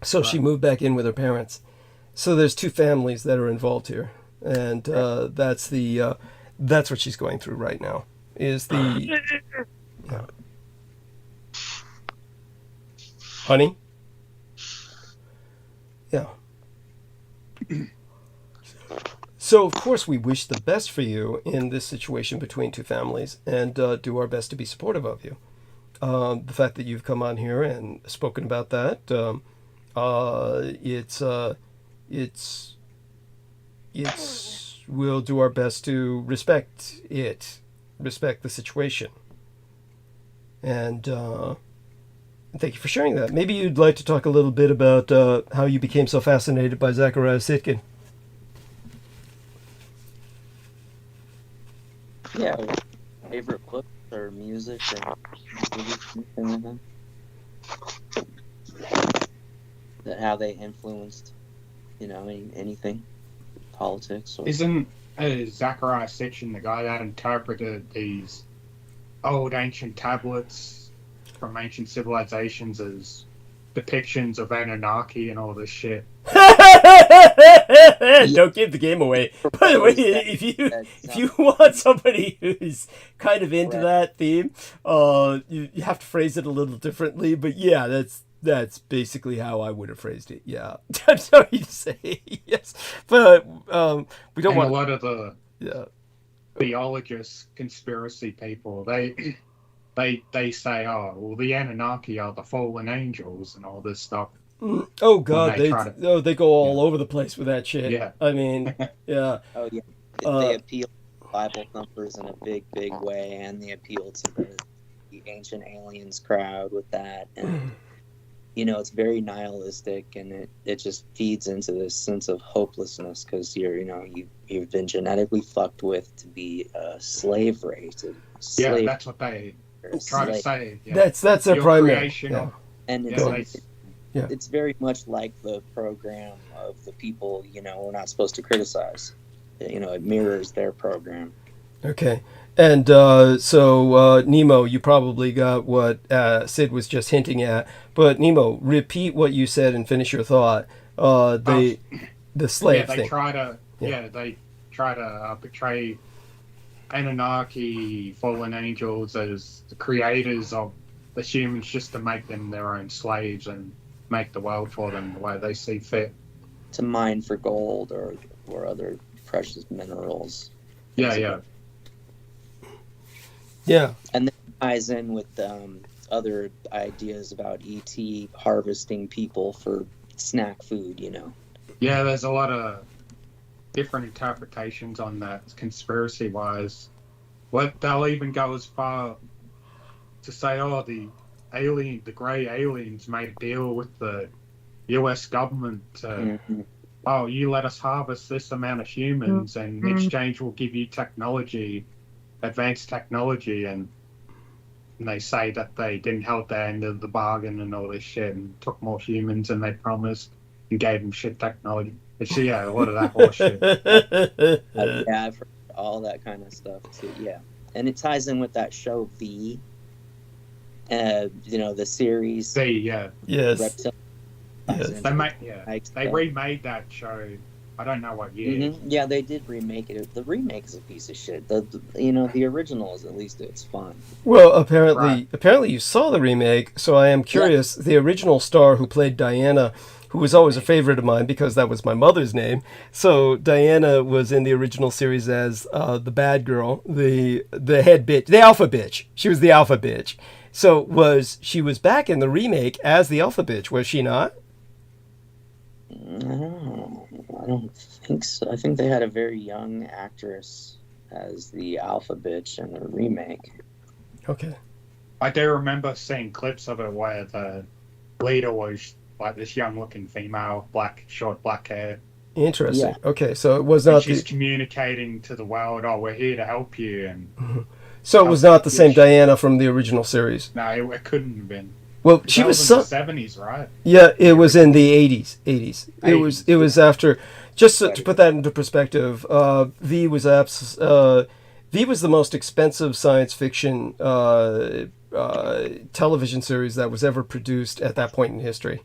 So she moved back in with her parents. So there's two families that are involved here, and that's what she's going through right now. Is the honey? Yeah. So of course we wish the best for you in this situation between two families, and do our best to be supportive of you. The fact that you've come on here and spoken about that. We'll do our best to respect the situation, and thank you for sharing that. Maybe you'd like to talk a little bit about how you became so fascinated by Zecharia Sitchin. Yeah, favorite books or music or movies, anything like that. how they influenced, anything, politics. Or... Isn't Zachariah Sitchin the guy that interpreted these old ancient tablets from ancient civilizations as depictions of Anunnaki and all this shit? Don't give the game away. By the way, if you want somebody who's kind of into that theme, you have to phrase it a little differently. But yeah, that's basically how I would have phrased it. Yeah, I'm sorry to say yes, but we don't want a lot of the theologists, conspiracy people. They say, oh, well, the Anunnaki are the fallen angels and all this stuff. Oh God, they go all over the place with that shit. Yeah, I mean, yeah. Oh yeah, they appeal to Bible thumpers in a big way, and they appeal to the ancient aliens crowd with that, and it's very nihilistic, and it just feeds into this sense of hopelessness because you've been genetically fucked with to be a slave race. Yeah, that's what they try to say. Yeah. That's their primary. And it's very much like the program of the people, we're not supposed to criticize. It mirrors their program. Okay. And so, Nemo, you probably got what Sid was just hinting at. But, Nemo, repeat what you said and finish your thought. The slave thing. They try to portray Anunnaki, fallen angels as the creators of the humans just to make them their own slaves and make the world for them the way they see fit. To mine for gold or other precious minerals. Yeah. And then it ties in with other ideas about ET harvesting people for snack food, Yeah, there's a lot of different interpretations on that conspiracy-wise. They'll even go as far to say, the grey aliens made a deal with the US government. Oh, you let us harvest this amount of humans, and in exchange we'll give you technology, advanced technology, and they say that they didn't hold their end of the bargain and all this shit, and took more humans than they promised, and gave them shit technology. It's, a lot of that bullshit. Yeah, I've heard all that kind of stuff too. Yeah, and it ties in with that show V. The series. V, yeah. Yes. They remade that show. I don't know what year. Yeah, they did remake it. The remake is a piece of shit. The original is, at least it's fun. Well, apparently you saw the remake, so I am curious. Yeah. The original star who played Diana, who was always a favorite of mine because that was my mother's name. So Diana was in the original series as the bad girl, the head bitch, the alpha bitch. She was the alpha bitch. So she was back in the remake as the alpha bitch, was she not? No, I don't think so. I think they had a very young actress as the alpha bitch in the remake. Okay. I do remember seeing clips of it where the leader was like this young-looking female, short black hair. Interesting. Yeah. Okay, so it was not. She's communicating to the world, "Oh, we're here to help you." And so it was not the same Diana from the original series. No, it couldn't have been. Well, she was in the 70s, right? Yeah, it was in the 80s. It was after. Just to put that into perspective, V was the most expensive science fiction television series that was ever produced at that point in history.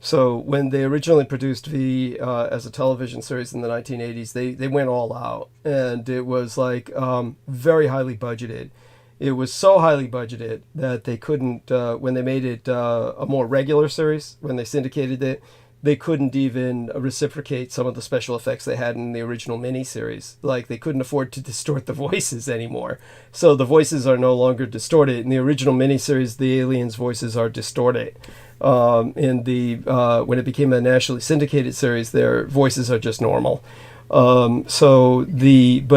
So when they originally produced V as a television series in the 1980s, they went all out, and it was like very highly budgeted. It was so highly budgeted that they couldn't, when they made it a more regular series, when they syndicated it, they couldn't even reciprocate some of the special effects they had in the original miniseries. Like, they couldn't afford to distort the voices anymore. So the voices are no longer distorted. In the original miniseries, the aliens' voices are distorted. When it became a nationally syndicated series, their voices are just normal. But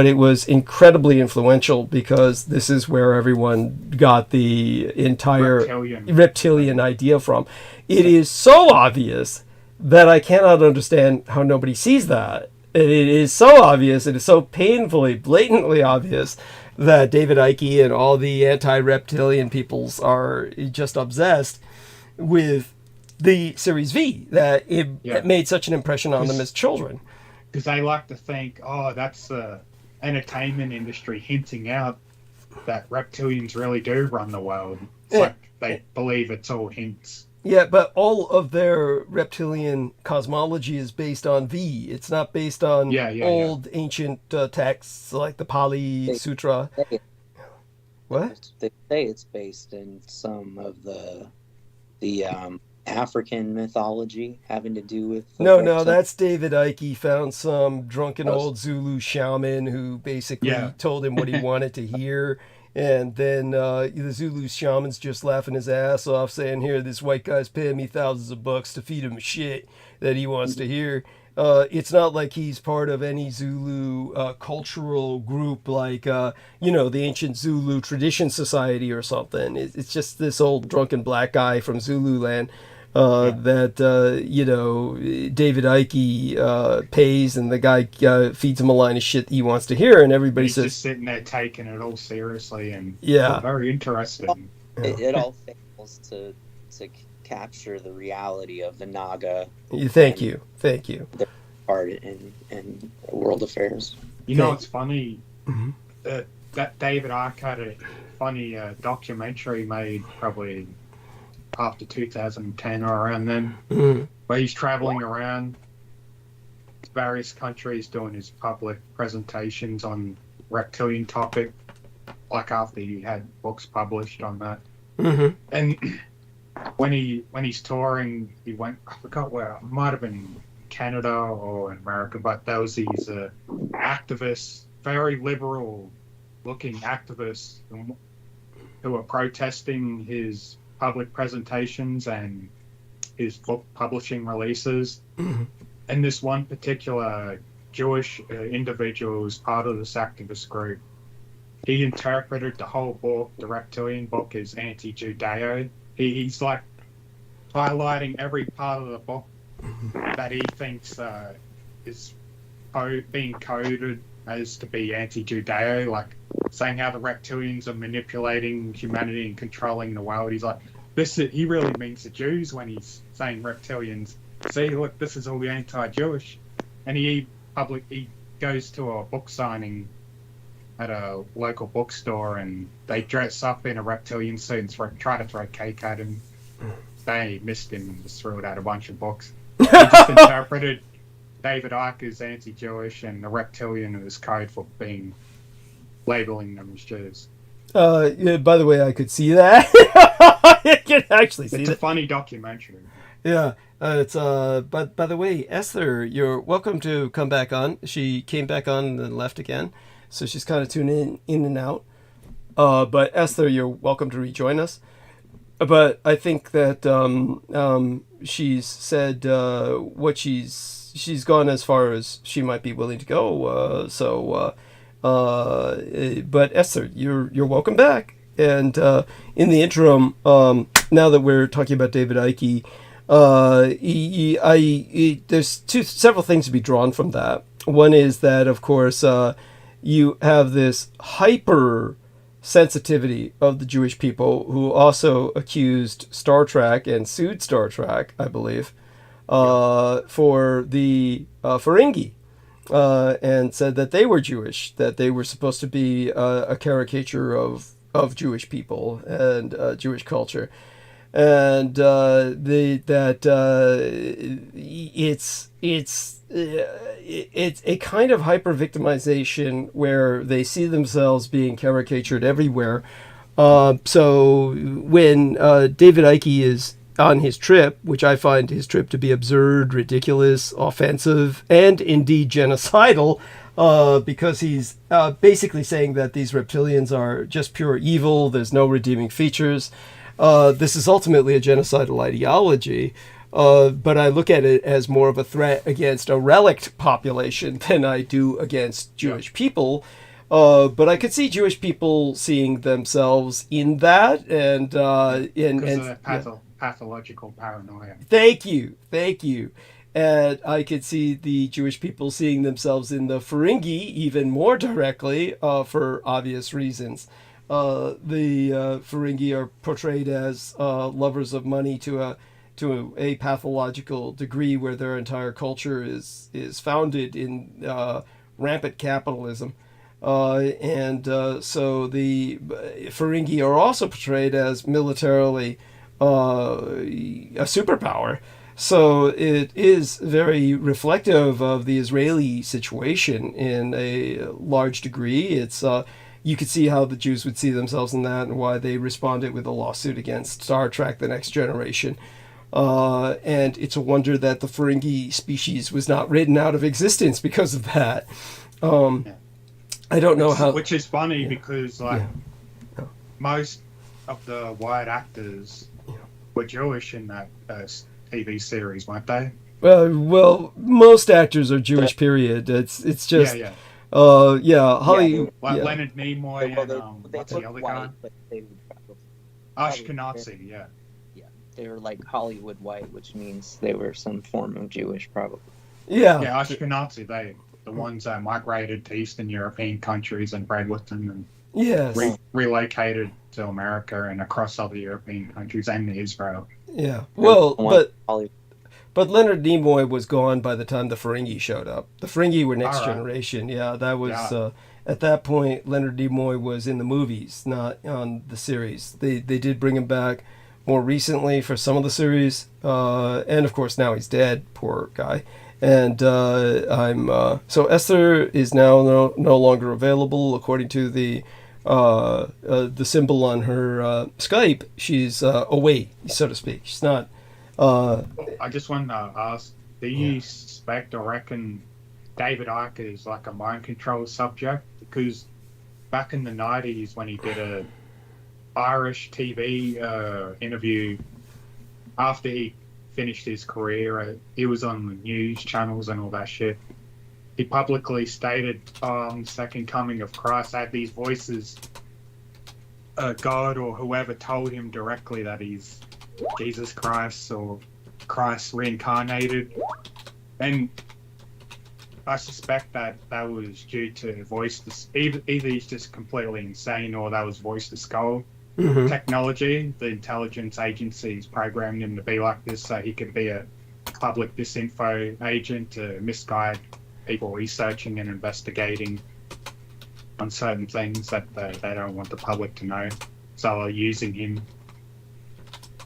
it was incredibly influential because this is where everyone got the entire reptilian idea from. It is so obvious that I cannot understand how nobody sees that. It is so obvious, it is so painfully, blatantly obvious that David Icke and all the anti-reptilian peoples are just obsessed with the Series V that it made such an impression on them as children. Because they like to think, oh, that's the entertainment industry hinting out that reptilians really do run the world. It's like they believe it's all hints. Yeah, but all of their reptilian cosmology is based on V. It's not based on old ancient texts like the Pali Sutra. What? They say it's based in some of the African mythology having to do with... No, that's David Icke found some drunken old Zulu shaman who basically told him what he wanted to hear. And then the Zulu shaman's just laughing his ass off saying, here, this white guy's paying me thousands of bucks to feed him shit that he wants to hear. It's not like he's part of any Zulu cultural group like, the ancient Zulu Tradition Society or something. It's just this old drunken black guy from Zululand that, David Icke pays, and the guy feeds him a line of shit he wants to hear, and everybody says... He's just sitting there taking it all seriously, and very interesting. It all fails to capture the reality of the Naga. Thank you. Their part in world affairs. You know, it's funny that David Icke had a funny documentary made probably after 2010 or around then, where he's traveling around various countries doing his public presentations on reptilian topic, like after he had books published on that. And when he's touring, he went, I forgot where, it might have been in Canada or in America, but there was these activists, very liberal looking activists, who were protesting his public presentations and his book publishing releases. And this one particular Jewish individual who's part of this activist group, he interpreted the whole book, the reptilian book, as anti-Judeo. He's like highlighting every part of the book that he thinks is being coded as to be anti-Judeo, like saying how the reptilians are manipulating humanity and controlling the world. He's like, he really means the Jews when he's saying reptilians. See, look, this is all anti-Jewish. And he goes to a book signing at a local bookstore, and they dress up in a reptilian suit and try to throw cake at him. They missed him and just threw it at a bunch of books. He just interpreted David Icke as anti-Jewish and the reptilian as code for labeling them as Jews. By the way, I could see that. I can actually see it's a funny documentary. Yeah. It's but by the way, Esther, you're welcome to come back on. She came back on and then left again, so she's kind of tuning in and out. But Esther, you're welcome to rejoin us. But I think that she's said what she's gone as far as she might be willing to go. But Esther, you're welcome back. And in the interim, now that we're talking about David Icke, there's several things to be drawn from that. One is that, of course, you have this hyper sensitivity of the Jewish people, who also accused Star Trek and sued Star Trek, I believe, for the Ferengi, and said that they were Jewish, that they were supposed to be a caricature of Jewish people and Jewish culture. And it's a kind of hyper victimization where they see themselves being caricatured everywhere. So when David Icke is on his trip, which I find his trip to be absurd, ridiculous, offensive, and indeed genocidal, because he's basically saying that these reptilians are just pure evil, there's no redeeming features. This is ultimately a genocidal ideology, but I look at it as more of a threat against a relict population than I do against Jewish people. But I could see Jewish people seeing themselves in that, and pathological paranoia. Thank you. And I could see the Jewish people seeing themselves in the Ferengi even more directly, for obvious reasons. The Ferengi are portrayed as lovers of money to to a pathological degree where their entire culture is founded in rampant capitalism. So the Ferengi are also portrayed as militarily a superpower. So it is very reflective of the Israeli situation in a large degree. It's you could see how the Jews would see themselves in that, and why they responded with a lawsuit against Star Trek: The Next Generation. And it's a wonder that the Ferengi species was not written out of existence because of that. I don't know how. Which is funny because most of the white actors were Jewish in that TV series, weren't they? Well, most actors are Jewish. Period. It's just Hollywood. Like Leonard Nimoy and what's the other guy? Ashkenazi, yeah. They were like Hollywood white, which means they were some form of Jewish, probably. Yeah, Ashkenazi. The ones that migrated to Eastern European countries and bred with them and relocated to America and across other European countries and Israel. Yeah, well, but Leonard Nimoy was gone by the time the Ferengi showed up. The Ferengi were Next Generation. Yeah, that was at that point Leonard Nimoy was in the movies, not on the series. They did bring him back more recently for some of the series, and of course now he's dead. Poor guy. And so Esther is now no longer available according to the symbol on her Skype. She's away, so to speak. She's not. I just want to ask: do you suspect or reckon David Icke is like a mind control subject? Because back in the 90s, when he did a Irish TV interview after he finished his career, he was on the news channels and all that shit. He publicly stated, second coming of Christ, had these voices, God or whoever told him directly that he's Jesus Christ or Christ reincarnated. And I suspect that was due to either he's just completely insane or that was voice to skull. Mm-hmm. Technology. The intelligence agencies programmed him to be like this so he could be a public disinfo agent to misguide people researching and investigating on certain things that they don't want the public to know. So they're using him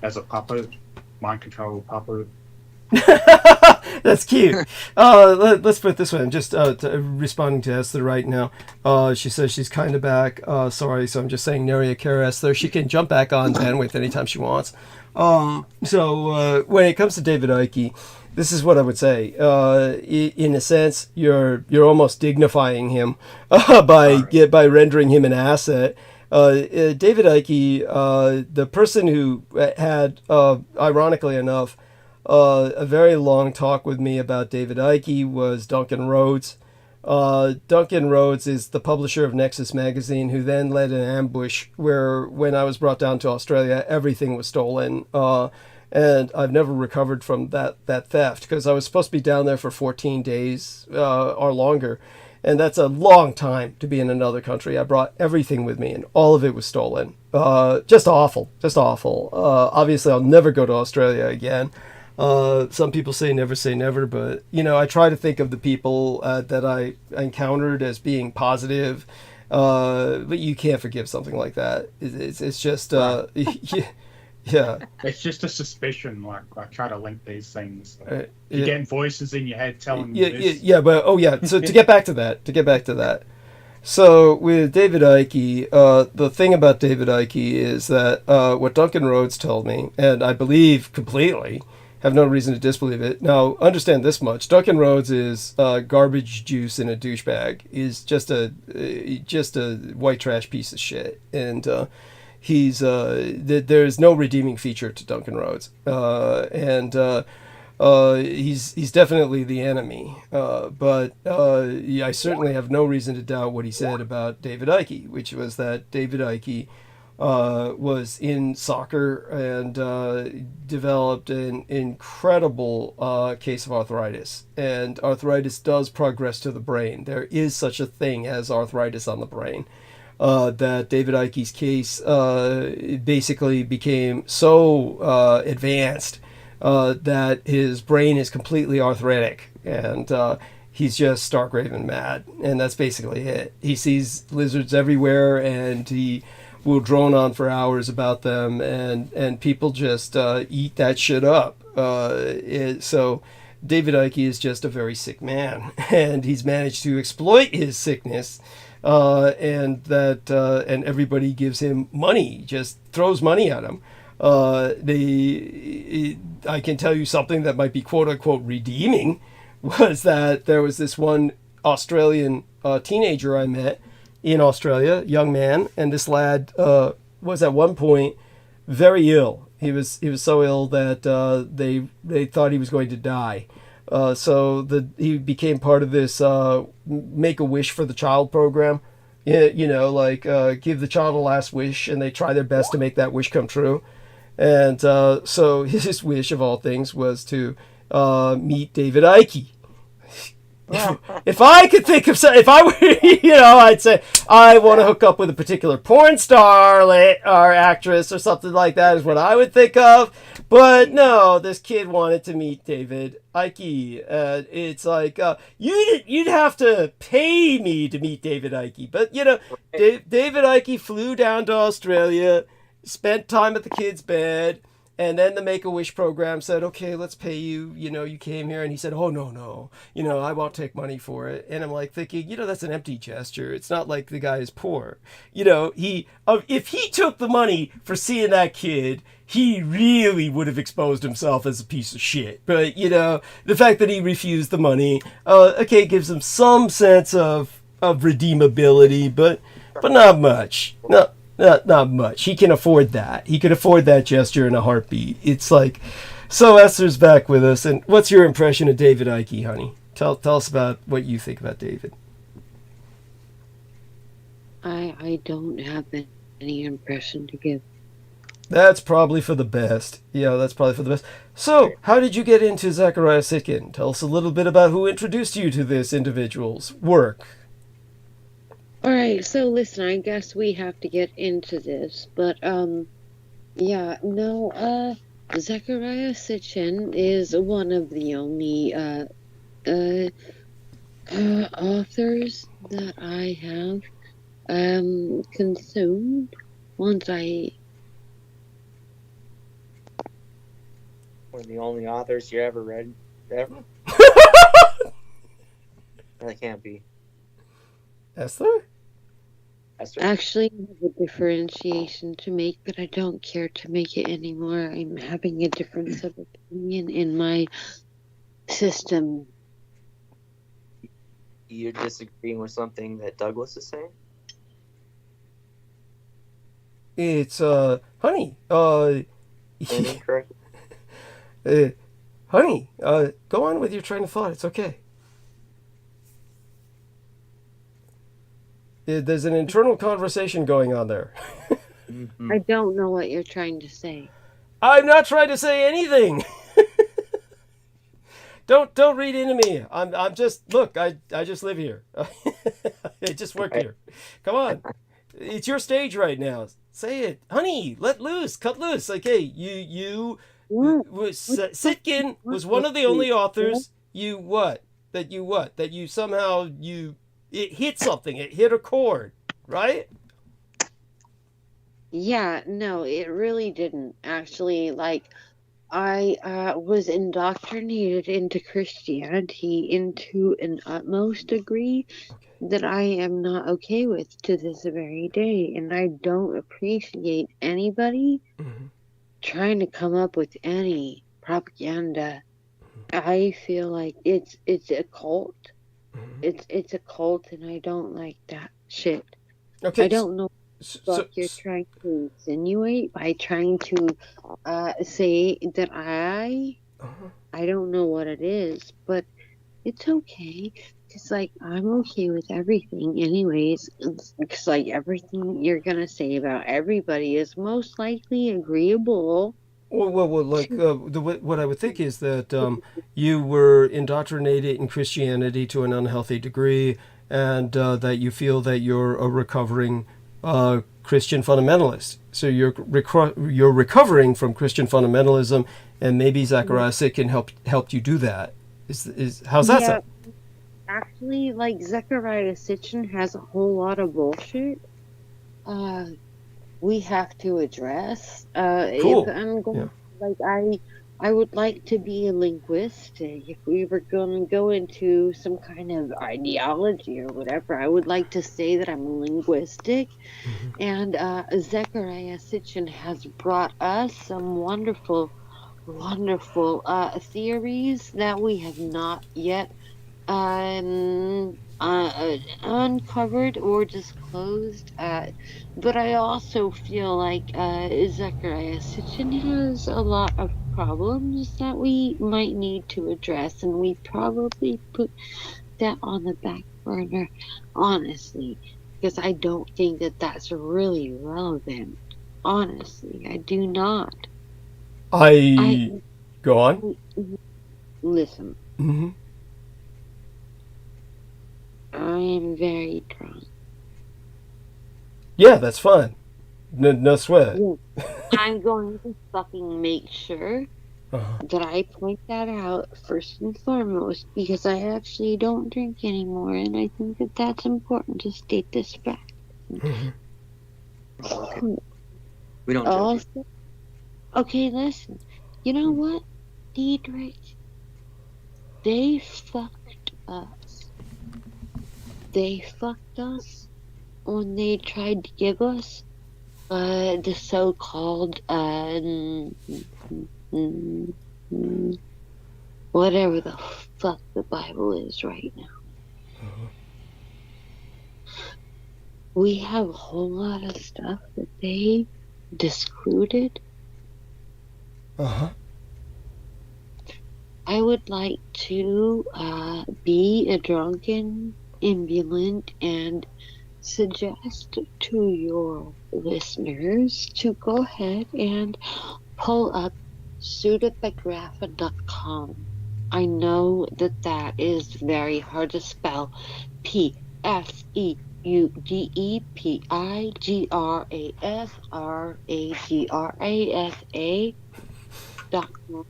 as a puppet, mind control puppet. That's cute. Let's put it this way. I'm just responding to Esther right now. She says she's kind of back. Sorry, so I'm just saying Neria Kara Esther. She can jump back on bandwidth anytime she wants. So when it comes to David Icke, this is what I would say. In a sense, you're almost dignifying him by rendering him an asset. David Icke, the person who had, ironically enough, a very long talk with me about David Icke was Duncan Rhodes. Duncan Rhodes is the publisher of Nexus magazine, who then led an ambush where, when I was brought down to Australia, everything was stolen. And I've never recovered from that theft, because I was supposed to be down there for 14 days or longer. And that's a long time to be in another country. I brought everything with me, and all of it was stolen. Just awful. Obviously, I'll never go to Australia again. Some people say never, but, I try to think of the people that I encountered as being positive, but you can't forgive something like that. It's just, yeah. It's just a suspicion, like, I try to link these things. You're getting voices in your head telling you this. So to get back to that. So with David Icke, the thing about David Icke is that what Duncan Rhodes told me, and I believe completely, have no reason to disbelieve it. Now, understand this much. Duncan Rhodes is garbage juice in a douchebag. He's just a white trash piece of shit. And there's no redeeming feature to Duncan Rhodes. He's definitely the enemy. But I certainly have no reason to doubt what he said about David Icke, which was that David Icke was in soccer and developed an incredible case of arthritis. And arthritis does progress to the brain. There is such a thing as arthritis on the brain. That David Icke's case basically became so advanced that his brain is completely arthritic, and he's just stark raving mad, and that's basically it. He sees lizards everywhere, and he will drone on for hours about them, and people just eat that shit up. So David Icke is just a very sick man, and he's managed to exploit his sickness, and everybody gives him money, just throws money at him. I can tell you something that might be quote unquote redeeming, was that there was this one Australian teenager I met in Australia, young man, and this lad was at one point very ill. He was so ill that they thought he was going to die. So he became part of this Make a Wish for the Child program. You know, like give the child a last wish, and they try their best to make that wish come true. And so his wish of all things was to meet David Icke. If I could think of if I were, you know, I'd say I want to hook up with a particular porn star or actress or something like that is what I would think of. But no, this kid wanted to meet David Icke. It's like you'd have to pay me to meet David Icke. But you know, David Icke flew down to Australia, spent time at the kid's bed. And then the Make-A-Wish program said, okay, let's pay you. You know, you came here. And he said, oh, no. You know, I won't take money for it. And I'm like thinking, you know, that's an empty gesture. It's not like the guy is poor. You know, if he took the money for seeing that kid, he really would have exposed himself as a piece of shit. But, you know, the fact that he refused the money, okay, gives him some sense of redeemability, but not much. No. Not much. He can afford that. He could afford that gesture in a heartbeat. It's like, so Esther's back with us. And what's your impression of David Icke, honey? Tell us about what you think about David. I don't have any impression to give. That's probably for the best. Yeah, that's probably for the best. So, how did you get into Zecharia Sitchin? Tell us a little bit about who introduced you to this individual's work. All right, so listen, I guess we have to get into this, but Zecharia Sitchin is one of the only authors that I have consumed once I. One of the only authors you ever read, ever? That can't be. Esther? Actually, I have a differentiation to make, but I don't care to make it anymore. I'm having a difference of opinion in my system. You're disagreeing with something that Douglas is saying? It's, honey, Incorrect. honey, go on with your train of thought. It's okay. There's an internal conversation going on there. I don't know what you're trying to say. I'm not trying to say anything. Don't read into me. I'm just, look, I just live here. I just work here. Come on. It's your stage right now. Say it. Honey, let loose. Cut loose. Like, hey, Sitchin was one of the only authors that you somehow it hit something. It hit a chord, right? Yeah, no, it really didn't. Actually, like, I was indoctrinated into Christianity into an utmost degree that I am not okay with to this very day. And I don't appreciate anybody trying to come up with any propaganda. I feel like it's a cult. It's a cult, and I don't like that shit. Okay, I don't know what you're trying to insinuate by trying to say that I don't know what it is, but it's okay. It's like, I'm okay with everything anyways. It's like everything you're gonna say about everybody is most likely agreeable. Well, like what I would think is that you were indoctrinated in Christianity to an unhealthy degree, and that you feel that you're a recovering Christian fundamentalist. So you're recovering from Christian fundamentalism, and maybe Zechariah Sitchin helped you do that. How's that sound? Actually, like Zechariah Sitchin has a whole lot of bullshit. We have to address. Cool. If I'm going, I would like to be a linguist. If we were going to go into some kind of ideology or whatever, I would like to say that I'm linguistic. And Zechariah Sitchin has brought us some wonderful, wonderful theories that we have not yet uncovered or disclosed. But I also feel like Zechariah Sitchin has a lot of problems that we might need to address, and we probably put that on the back burner, honestly, because I don't think that that's really relevant. Honestly, I do not. Go on. Listen. Mm-hmm. I am very drunk. Yeah, that's fine. No sweat. Yeah. I'm going to fucking make sure that I point that out first and foremost, because I actually don't drink anymore, and I think that that's important to state this fact. Okay. We don't judge you. Okay, listen. You know what, Dietrich? They fucked us. They fucked us when they tried to give us the so-called whatever the fuck the Bible is right now. We have a whole lot of stuff that they discluded. I would like to be a drunken ambulant and suggest to your listeners to go ahead and pull up pseudepigrapha.com. I know that is very hard to spell. PSEUDEPIGRAPHRAGRASA.com.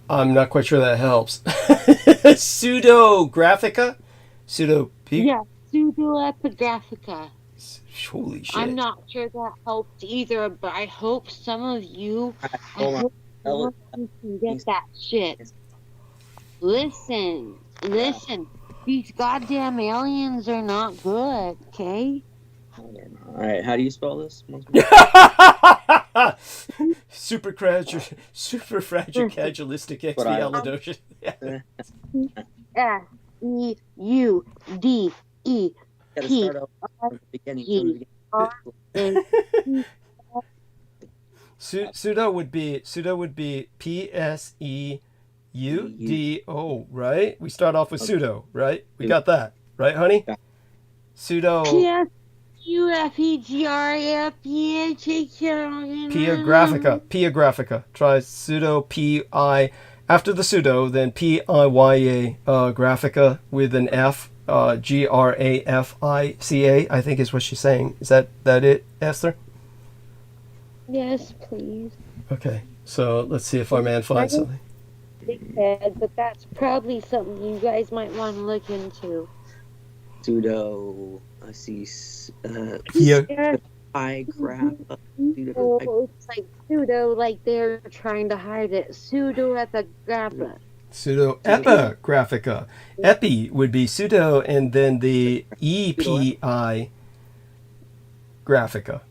I'm not quite sure that helps. Pseudographica? Yeah, pseudoepigraphica. Holy shit. I'm not sure that helped either, but I hope some of you can get that shit. Listen. These goddamn aliens are not good, okay? Alright, how do you spell this? Superfragilistic expialidocious. SEUDEPI. Gotta start out from the beginning. Pseudo would be PSEUDO, right? We start off with pseudo, right? We got that, right, honey? Pseudo. Piographica. Try pseudo P-I. After the pseudo, then P-I-Y-A graphica with an F. Grafica, I think is what she's saying. Is that it, Esther? Yes, please. Okay, so let's see if our man finds something. Big head, but that's probably something you guys might want to look into. Pseudo, I see, Pigrapha. It's like pseudo, like they're trying to hide it. Pseudoepigrapha. Pseudoepigraphica. Epi would be pseudo, and then the EPI graphica.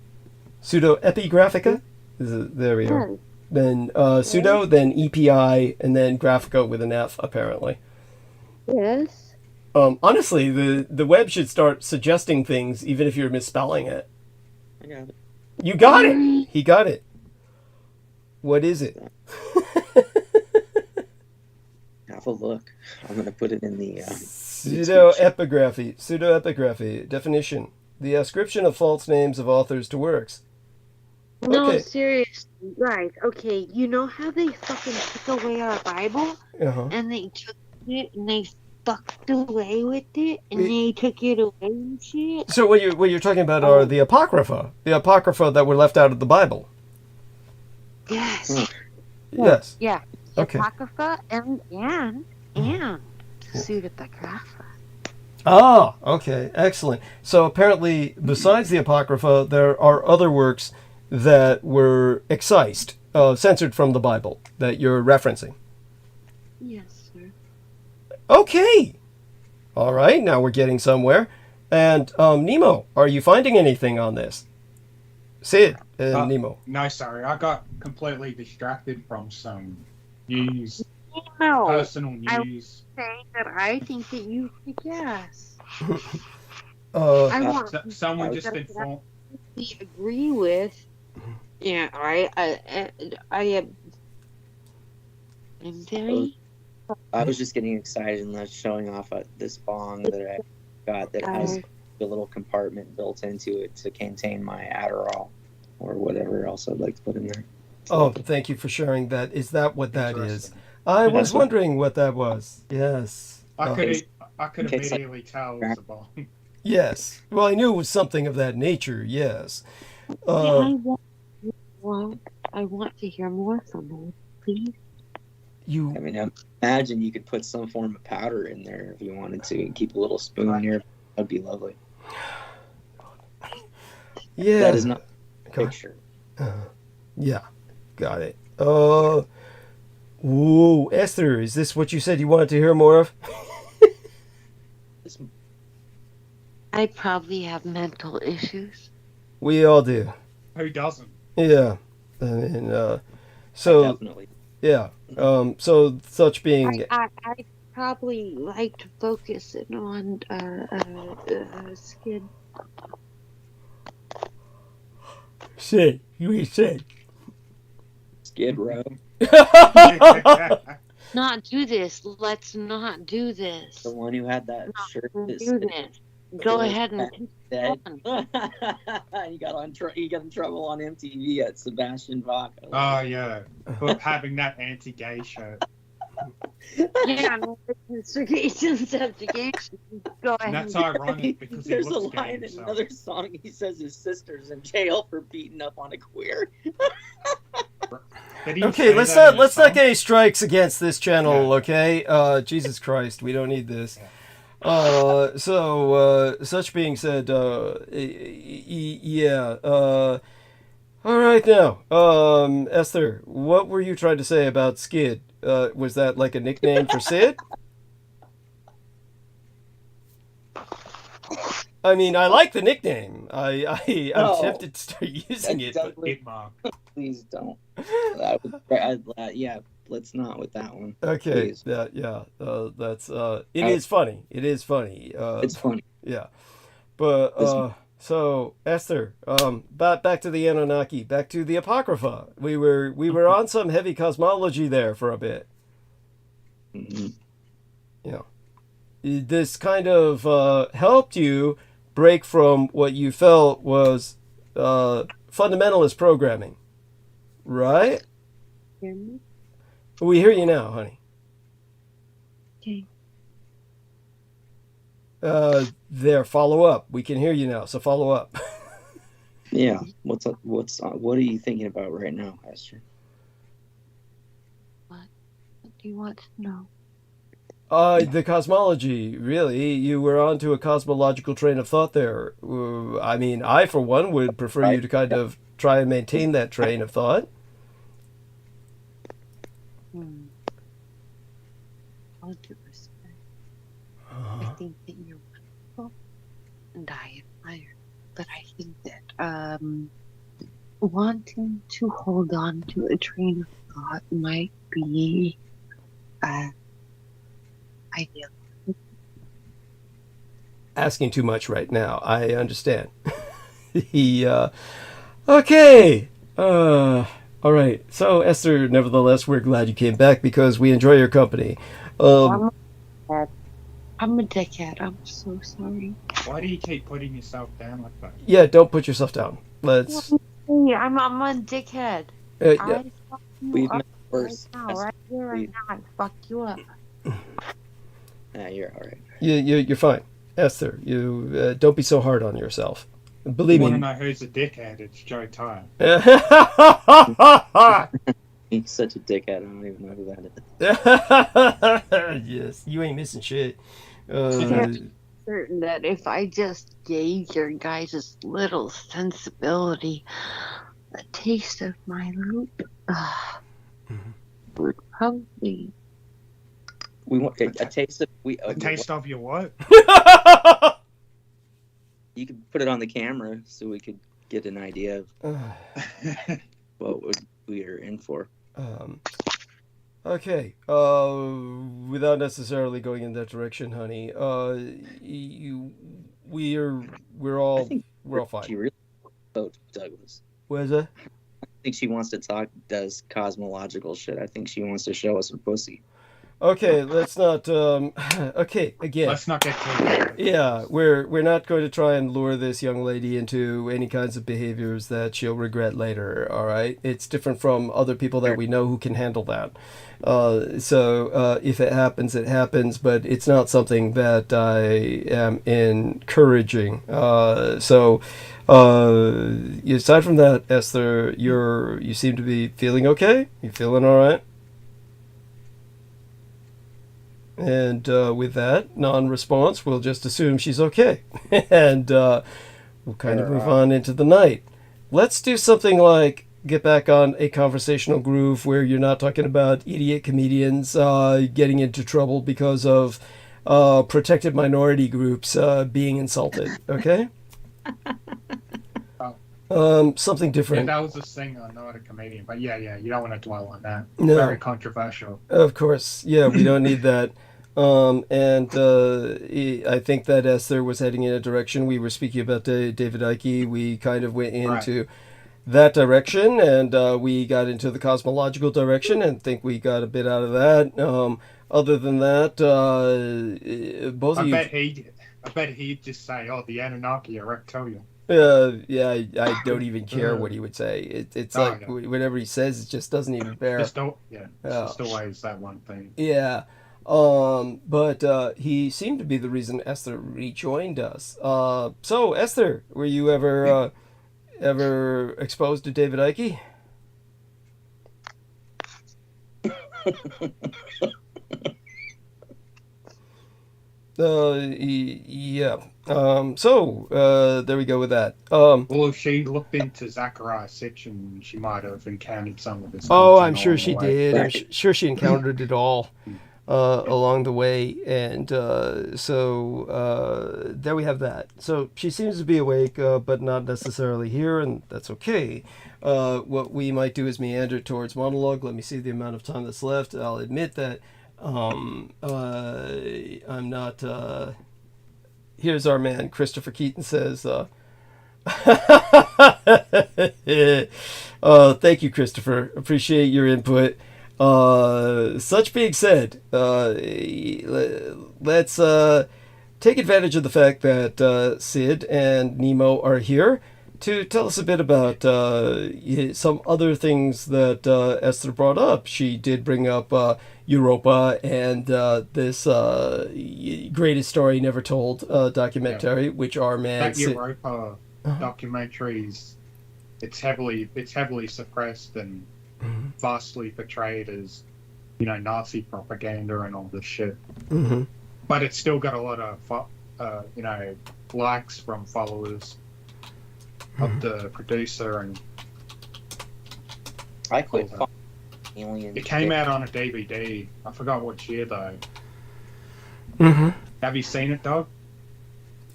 Pseudoepigraphica? There we are. Then pseudo, then EPI, and then graphica with an F, apparently. Yes. Honestly, the web should start suggesting things, even if you're misspelling it. I got it. You got it! He got it. What is it? Have a look. I'm going to put it in the... Pseudoepigraphy. Definition. The ascription of false names of authors to works. No, Okay. seriously. Right. Okay. You know how they fucking took away our Bible? Uh-huh. And they took it and they fucked away with it, and they took it away and shit. So what you're talking about are the Apocrypha that were left out of the Bible. Yes. Yes. Yeah. Okay. Apocrypha and Pseudepigrapha. Ah, okay, excellent. So apparently, besides the Apocrypha, there are other works that were excised, censored from the Bible that you're referencing. Yes, sir. Okay. All right, now we're getting somewhere. And Nemo, are you finding anything on this? Sid and Nemo. No, sorry, I got completely distracted from some news, No, personal news. saying that I think that you could guess. I want Someone just informed. we agree with. Yeah, I am. I'm very. I was just getting excited and showing off this bong that I got that has a little compartment built into it to contain my Adderall or whatever else I'd like to put in there. Oh, thank you for sharing that. Is that what that is? I was wondering what that was. Yes. I could immediately tell it was a bong. Yes. Well, I knew it was something of that nature. Yes. I want to hear more from you, please. I mean, imagine you could put some form of powder in there if you wanted to and keep a little spoon here. That'd be lovely. Yeah. That is not a picture. Yeah. Got it. Ooh, Esther, is this what you said you wanted to hear more of? I probably have mental issues. We all do. Who doesn't? Yeah. I mean, so... Definitely. Yeah. So such being... I probably like to focus in on skin. Sid. You eat Sid. Skid Row. Not do this. Let's not do this. The one who had that shirt. Do this. Go ahead and dead. He got in trouble on MTV at Sebastian Bach. Oh yeah, for having that anti-gay shirt. Yeah, no, investigation, subjugation. Go ahead. And that's ironic because there's he a looks line gay, in another song. He says his sister's in jail for beating up on a queer. Okay, let's not get any strikes against this channel. Okay, Jesus Christ, we don't need this. Such being said, yeah. All right now, Esther, what were you trying to say about Skid? Was that like a nickname for Sid? I mean, I like the nickname. I'm tempted to start using it. But... Please don't. Yeah, let's not with that one. Okay. Please. Yeah. That's it is funny. It is funny. It's funny. Yeah. But so Esther, back to the Anunnaki, back to the Apocrypha. We were on some heavy cosmology there for a bit. Mm-hmm. Yeah. This kind of helped you break from what you felt was fundamentalist programming, right? Hear me? We hear you now, honey. Okay. There, follow up. We can hear you now, so follow up. Yeah. What are you thinking about right now, Esther? What do you want to know? The cosmology, really. You were onto a cosmological train of thought there. I mean, I, for one, would prefer you to kind of try and maintain that train of thought. All due respect. I think that you're wonderful, and I admire. But I think that wanting to hold on to a train of thought might be ideal. Asking too much right now. I understand. Okay. All right. So, Esther, nevertheless, we're glad you came back because we enjoy your company. I'm a dickhead. I'm so sorry. Why do you keep putting yourself down like that? Yeah, don't put yourself down. Let's. I'm a dickhead. Yeah. We've met worse. Right now, right here, right now, I fuck you up. You're all right. You're fine, Esther. You don't be so hard on yourself. Believe You me. want to know who's a dickhead? It's Joe Tyre. He's such a dickhead. I don't even know who that is. Yes, you ain't missing shit. Certain that if I just gave your guys' little sensibility a taste of my loop, would probably We want a taste of A taste of your what? You could put it on the camera so we could get an idea of what we are in for. Okay. Without necessarily going in that direction, honey. We're all fine. She really spoke Douglas. What is that? I think she wants to talk, does cosmological shit. I think she wants to show us her pussy. Okay, let's not. Okay, again. Let's not get too. Yeah, we're not going to try and lure this young lady into any kinds of behaviors that she'll regret later. All right, it's different from other people that we know who can handle that. So if it happens, it happens, but it's not something that I am encouraging. So aside from that, Esther, you seem to be feeling okay. You feeling all right? And with that non-response, we'll just assume she's okay. And we'll kind of move on into the night. Let's do something like get back on a conversational groove where you're not talking about idiot comedians getting into trouble because of protected minority groups being insulted. Okay? Something different. Yeah, that was a singer, not a comedian. But yeah, you don't want to dwell on that. No. Very controversial. Of course. Yeah, we don't need that. I think that Esther was heading in a direction. We were speaking about David Icke. We kind of went into that direction, and we got into the cosmological direction, and think we got a bit out of that. Other than that, both of you... I bet he'd just say, "Oh, the Anunnaki are reptilian." Yeah, I don't even care what he would say. It's like whatever he says, it just doesn't even bear. It's just always that one thing. Yeah. But he seemed to be the reason Esther rejoined us. So Esther, were you ever exposed to David Icke? Yeah. So there we go with that. Well, if she looked into Zachariah Sitchin, she might have encountered some of this. Oh, I'm sure she did. I'm sure she encountered it all along the way, and so there we have that. So she seems to be awake, but not necessarily here, and that's okay. What we might do is meander towards monologue. Let me see the amount of time that's left. I'll admit that I'm not. Here's our man Christopher Keaton says. Thank you, Christopher. Appreciate your input. Such being said, let's take advantage of the fact that Sid and Nemo are here to tell us a bit about some other things that Esther brought up. She did bring up Europa and this Greatest Story Never Told documentary, which our man... That Europa documentaries, it's heavily suppressed and vastly portrayed as, Nazi propaganda and all this shit. Mm-hmm. But it's still got a lot of, likes from followers of the producer, and I quit Alien. It came out on a DVD. I forgot what year though. Mm-hmm. Have you seen it, Doug?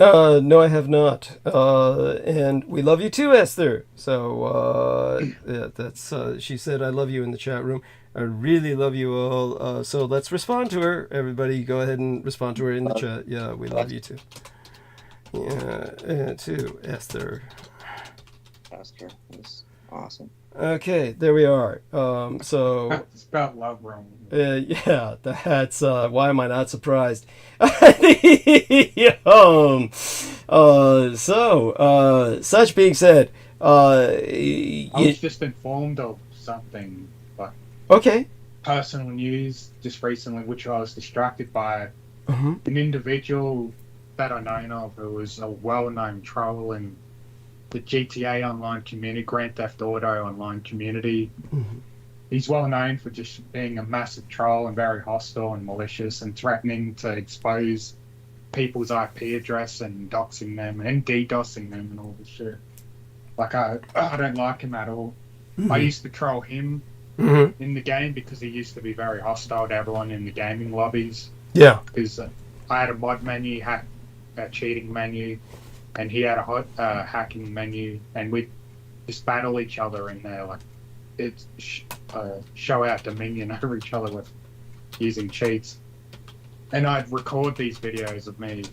No, I have not. And we love you too, Esther. So yeah, that's she said I love you in the chat room. I really love you all. So let's respond to her. Everybody, go ahead and respond to her in the chat. Yeah, we love you too. Yeah, too, Esther. Esther is awesome. Okay, there we are. So it's about love wrong. Yeah, that's why am I not surprised? Such being said, I was just informed of something, like okay, personal news just recently, which I was distracted by Mhm. an individual that I know of who was a well-known troll in the GTA online community, Grand Theft Auto online community. Mhm. He's well known for just being a massive troll and very hostile and malicious and threatening to expose people's IP address and doxing them and DDoSing them and all this shit. Like, I don't like him at all. I used to troll him Mhm. in the game because he used to be very hostile to everyone in the gaming lobbies. Yeah. Because I had a mod menu, a cheating menu, and he had a hacking menu, and we'd just battle each other in there. Like, it's show our dominion over each other with using cheats. And I'd record these videos of me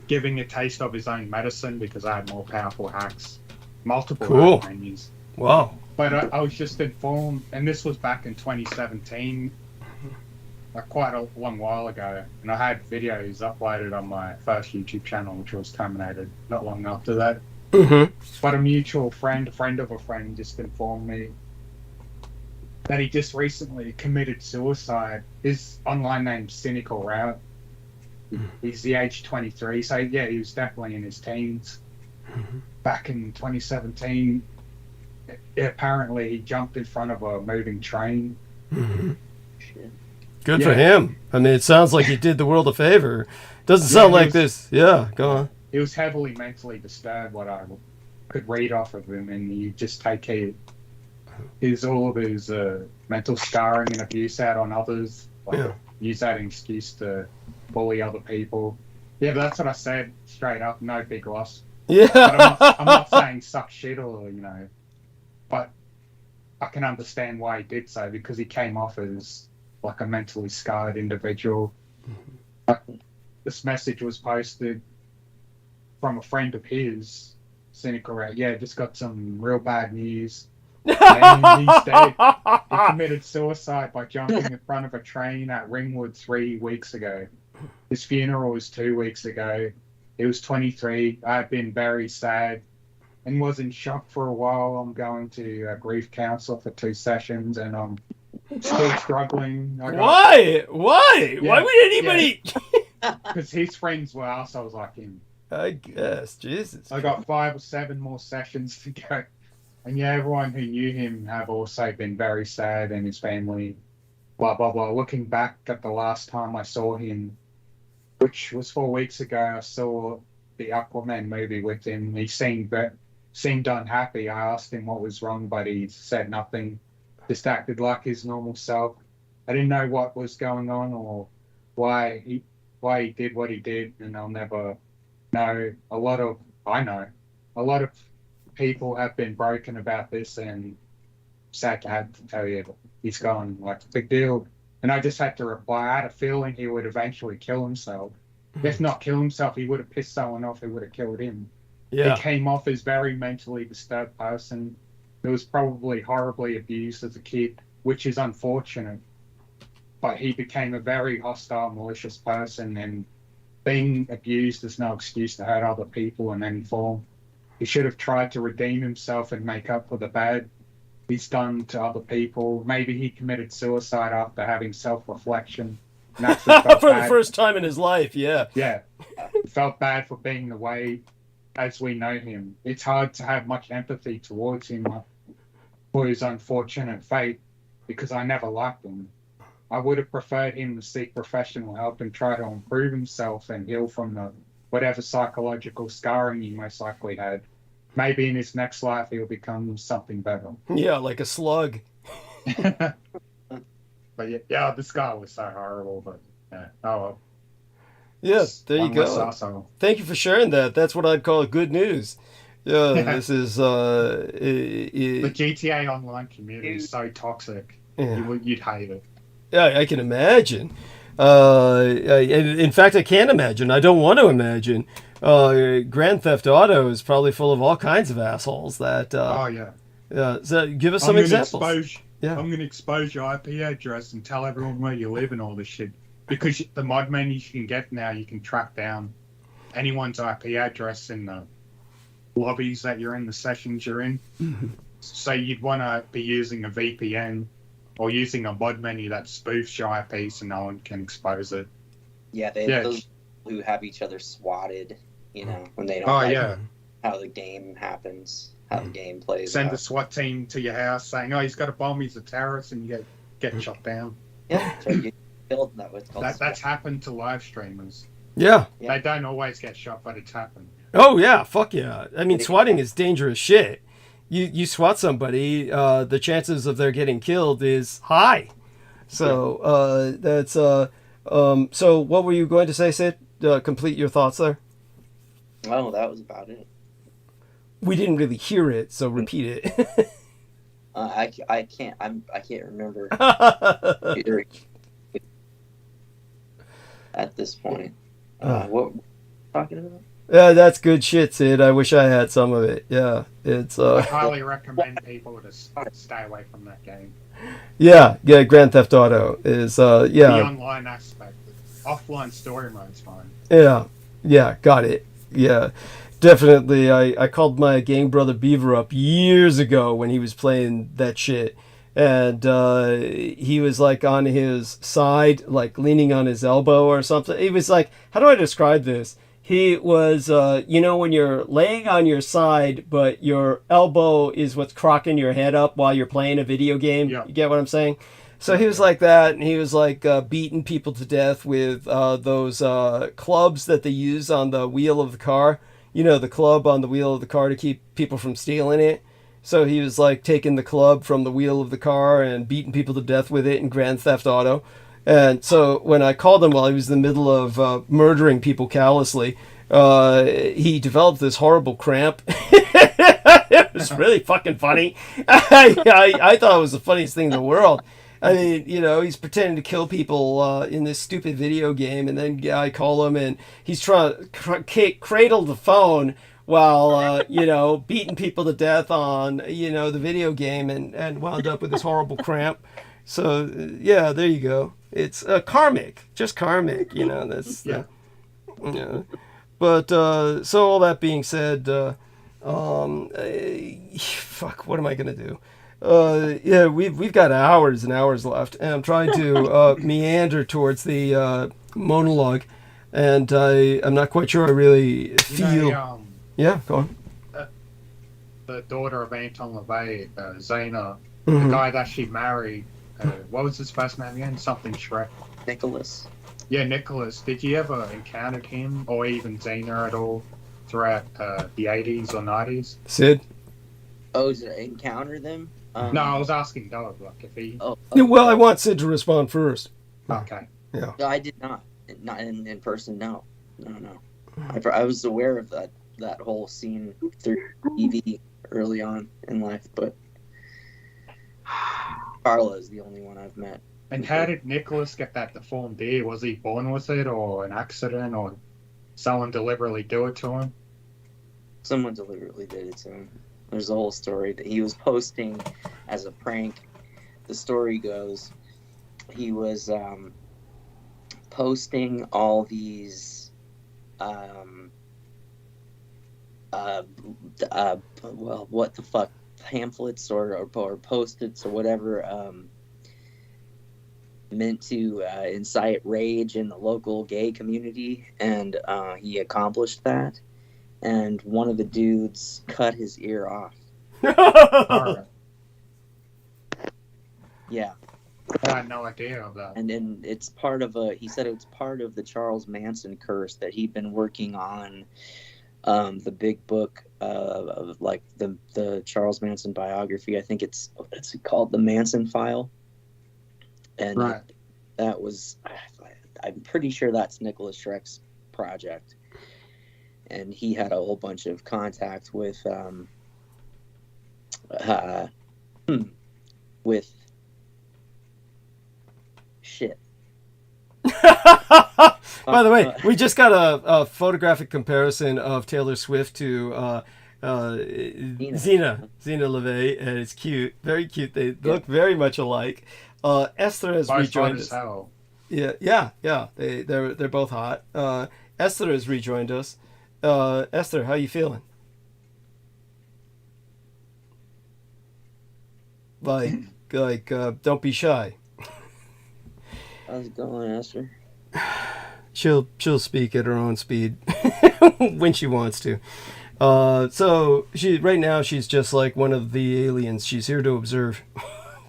giving a taste of his own medicine because I had more powerful hacks, multiple Cool. hack menus. Wow. But I was just informed, and this was back in 2017, like quite a long while ago, and I had videos uploaded on my first YouTube channel, which was terminated not long after that. Mhm. But a mutual friend, a friend of a friend, just informed me that he just recently committed suicide. His online name's Cynical Route. He's the age 23, so yeah, he was definitely in his teens. Back in 2017, apparently he jumped in front of a moving train. Mhm. Good for him. I mean, it sounds like he did the world a favor. Doesn't sound he like was- this. Yeah, go on. He was heavily mentally disturbed, what I could read off of him, and you just take all of his mental scarring and abuse out on others. Like, Yeah. use that excuse to bully other people. Yeah, but that's what I said straight up. No big loss. Yeah. But I'm not saying suck shit or, but I can understand why he did so, because he came off as like a mentally scarred individual. This message was posted from a friend of his, Cynical Rat. Yeah, just got some real bad news. And he's dead. He committed suicide by jumping in front of a train at Ringwood 3 weeks ago. His funeral was 2 weeks ago. He was 23. I've been very sad and was in shock for a while. I'm going to a grief counsel for 2 sessions, and I'm still struggling. Why? Why? Why would anybody? Because his friends were assholes like him. I guess. Jesus. I got 5 or 7 more sessions to go. And yeah, everyone who knew him have also been very sad, and his family, blah, blah, blah. Looking back at the last time I saw him, which was 4 weeks ago, I saw the Aquaman movie with him. He seemed unhappy. I asked him what was wrong, but he said nothing. Just acted like his normal self. I didn't know what was going on or why he did what he did, and I'll never know. A lot of people have been broken about this, and sad to have to tell you he's gone. Like, big deal. And I just had to reply. I had a feeling he would eventually kill himself. If not kill himself, he would have pissed someone off who would have killed him. Yeah. He came off as very mentally disturbed person who was probably horribly abused as a kid, which is unfortunate. But he became a very hostile, malicious person, and being abused is no excuse to hurt other people in any form. He should have tried to redeem himself and make up for the bad he's done to other people. Maybe he committed suicide after having self-reflection. And actually felt For the bad. first time in his life, yeah. Yeah. Felt bad for being the way as we know him. It's hard to have much empathy towards him for his unfortunate fate, because I never liked him. I would have preferred him to seek professional help and try to improve himself and heal from whatever psychological scarring he most likely had. Maybe in his next life he'll become something better. Yeah, like a slug. But yeah, this guy was so horrible, but yeah. Oh well. Yes, there you One less go. arsehole. Thank you for sharing that. That's what I'd call good news. Yeah, this is The GTA online community is so toxic. Yeah. You'd hate it. Yeah, I can imagine. In fact, I can't imagine. I don't want to imagine. Grand Theft Auto is probably full of all kinds of assholes. That. Oh yeah. Yeah. So give us some examples. Yeah. I'm going to expose your IP address and tell everyone where you live and all this shit. Because the mod menus you can get now, you can track down anyone's IP address in the lobbies that you're in, the sessions you're in. So you'd want to be using a VPN or using a mod menu that spoofs your IP so no one can expose it. Yeah, those who have each other swatted, you know, when they don't like how the game happens, how the game plays. Send out. a SWAT team to your house saying, "Oh, he's got a bomb. He's a terrorist," and you get shot down. Yeah, so you killed. That's happened to live streamers. Yeah. They don't always get shot, but it's happened. Oh yeah, fuck yeah. I mean, swatting is dangerous shit. You swat somebody, the chances of their getting killed is high. So that's so what were you going to say, Sid? Complete your thoughts there. Well, that was about it. We didn't really hear it, so repeat it. I can't remember at this point. What were we talking about? Yeah, that's good shit, Sid. I wish I had some of it. Yeah, it's. I highly recommend people to stay away from that game. Yeah, Grand Theft Auto is. The online aspect, offline story mode's fine. Yeah, got it. Yeah, definitely. I called my gang brother Beaver up years ago when he was playing that shit, and he was like on his side, like leaning on his elbow or something. He was like, how do I describe this? He was, when you're laying on your side, but your elbow is what's crocking your head up while you're playing a video game. Yeah. You get what I'm saying? So he was like that, and he was like beating people to death with those clubs that they use on the wheel of the car. You know, the club on the wheel of the car to keep people from stealing it. So he was like taking the club from the wheel of the car and beating people to death with it in Grand Theft Auto. And so when I called him while he was in the middle of murdering people callously, he developed this horrible cramp. It was really fucking funny. I thought it was the funniest thing in the world. I mean, he's pretending to kill people in this stupid video game, and then I call him, and he's trying to cradle the phone while, beating people to death on, the video game, and wound up with this horrible cramp. So, yeah, there you go. It's karmic, just karmic, that's, But, so all that being said, fuck, what am I going to do? We've got hours and hours left, and I'm trying to meander towards the monologue, and I'm not quite sure I really feel... Yeah, go on. The daughter of Anton LaVey, Zena, the guy that she married, what was his first name again? Something Shrek. Nicholas. Yeah, Nicholas. Did you ever encounter him or even Zena at all throughout the 80s or 90s? Sid? Oh, did I encounter them? No, I was asking Doug, like, if he... Well, I want Sid to respond first. Okay. Yeah. No, I did not. Not in person, no. No. I was aware of that whole scene through TV early on in life, but Carla is the only one I've met. And how did Nicholas get that deformed ear? Was he born with it, or an accident, or someone deliberately do it to him? Someone deliberately did it to him. There's a whole story that he was posting as a prank. The story goes, he was posting all these what the fuck, pamphlets or post-its or whatever, meant to incite rage in the local gay community, and he accomplished that. And one of the dudes cut his ear off. Yeah. I had no idea of that. And then it's he said it's part of the Charles Manson curse that he'd been working on, the big book of like the Charles Manson biography. I think it's called The Manson File. And right. That was, I'm pretty sure that's Nicholas Schreck's project. And he had a whole bunch of contact with shit. By the way, we just got a photographic comparison of Taylor Swift to Zena LeVay, and it's cute, very cute. They look very much alike. Esther has rejoined us. Yeah. They're both hot. Esther has rejoined us. Esther, how you feeling? Like, don't be shy. How's it going, Esther? she'll speak at her own speed when she wants to. So right now she's just like one of the aliens. She's here to observe.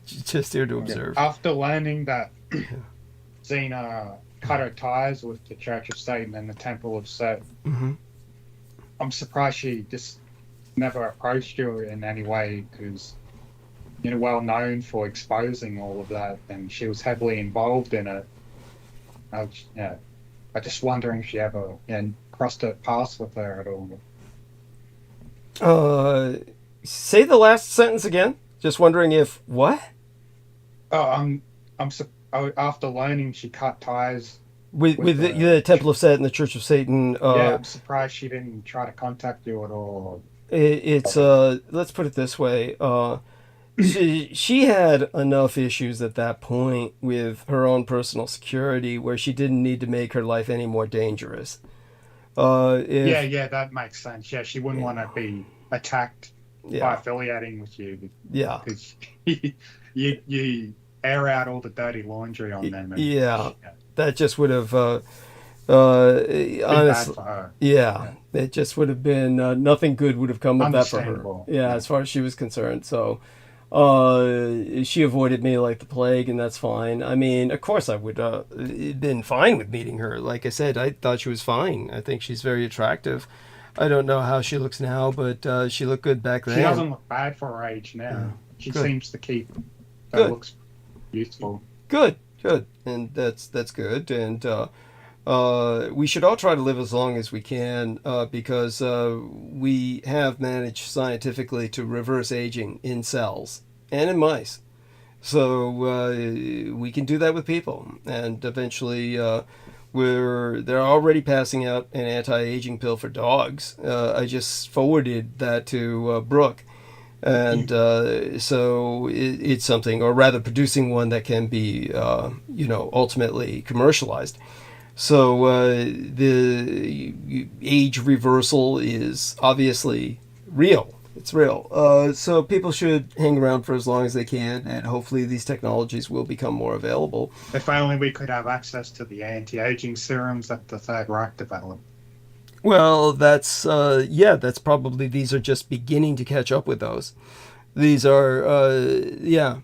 She's just here to observe. After learning that Xena cut her ties with the Church of Satan and the Temple of Set, I'm surprised she just never approached you in any way, because you're well known for exposing all of that, and she was heavily involved in it. I just wondering if she ever crossed her paths with her at all. Say the last sentence again. Just wondering if what? Oh, after learning she cut ties with the Temple of Set and the Church of Satan. I'm surprised she didn't try to contact you at all. It's let's put it this way. She had enough issues at that point with her own personal security where she didn't need to make her life any more dangerous. That makes sense. Yeah, she wouldn't want to be attacked by affiliating with you. Yeah, because you air out all the dirty laundry on them. And, that just would have honestly, it just would have been nothing good would have come of that for her. As far as she was concerned. So she avoided me like the plague, and that's fine. I mean, of course I would been fine with meeting her. Like I said, I thought she was fine. I think she's very attractive. I don't know how she looks now, but she looked good back then. She doesn't look bad for her age now. She seems to keep her looks youthful. Good, and that's good. And we should all try to live as long as we can, because we have managed scientifically to reverse aging in cells and in mice. So we can do that with people, and eventually they're already passing out an anti-aging pill for dogs. I just forwarded that to Brooke, and so it's something, or rather producing one that can be ultimately commercialized. So the age reversal is obviously real. It's real. So people should hang around for as long as they can, and hopefully these technologies will become more available. If only we could have access to the anti-aging serums that the Third Reich developed. Well, that's probably, these are just beginning to catch up with those. These are,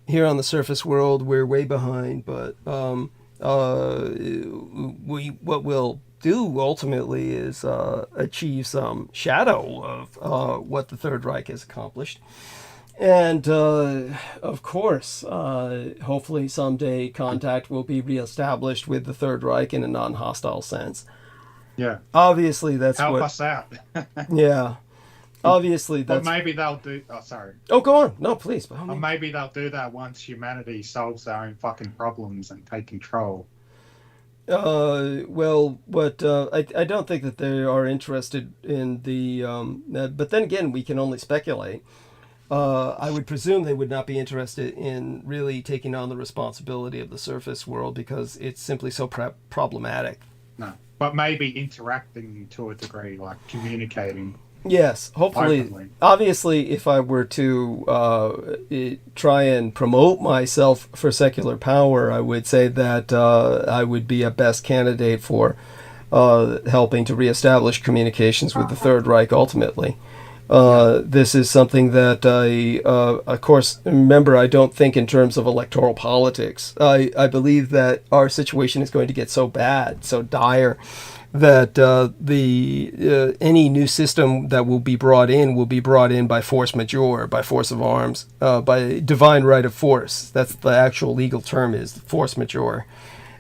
here on the surface world, we're way behind, but what we'll do ultimately is achieve some shadow of what the Third Reich has accomplished. And of course, hopefully someday contact will be reestablished with the Third Reich in a non-hostile sense. Yeah. Obviously, that's help us out. Yeah. Obviously, that's. But maybe they'll do. Oh, sorry. Oh, go on. No, please. Or maybe they'll do that once humanity solves their own fucking problems and take control. Well, what I don't think that they are interested in the. But then again, we can only speculate. I would presume they would not be interested in really taking on the responsibility of the surface world because it's simply so problematic. No, but maybe interacting to a degree, like communicating. Yes, hopefully. Openly. Obviously, if I were to try and promote myself for secular power, I would say that I would be a best candidate for helping to reestablish communications with the Third Reich ultimately. This is something that I, of course, remember, I don't think in terms of electoral politics. I believe that our situation is going to get so bad, so dire, that any new system that will be brought in by force majeure, by force of arms, by divine right of force. That's the actual legal term, is force majeure.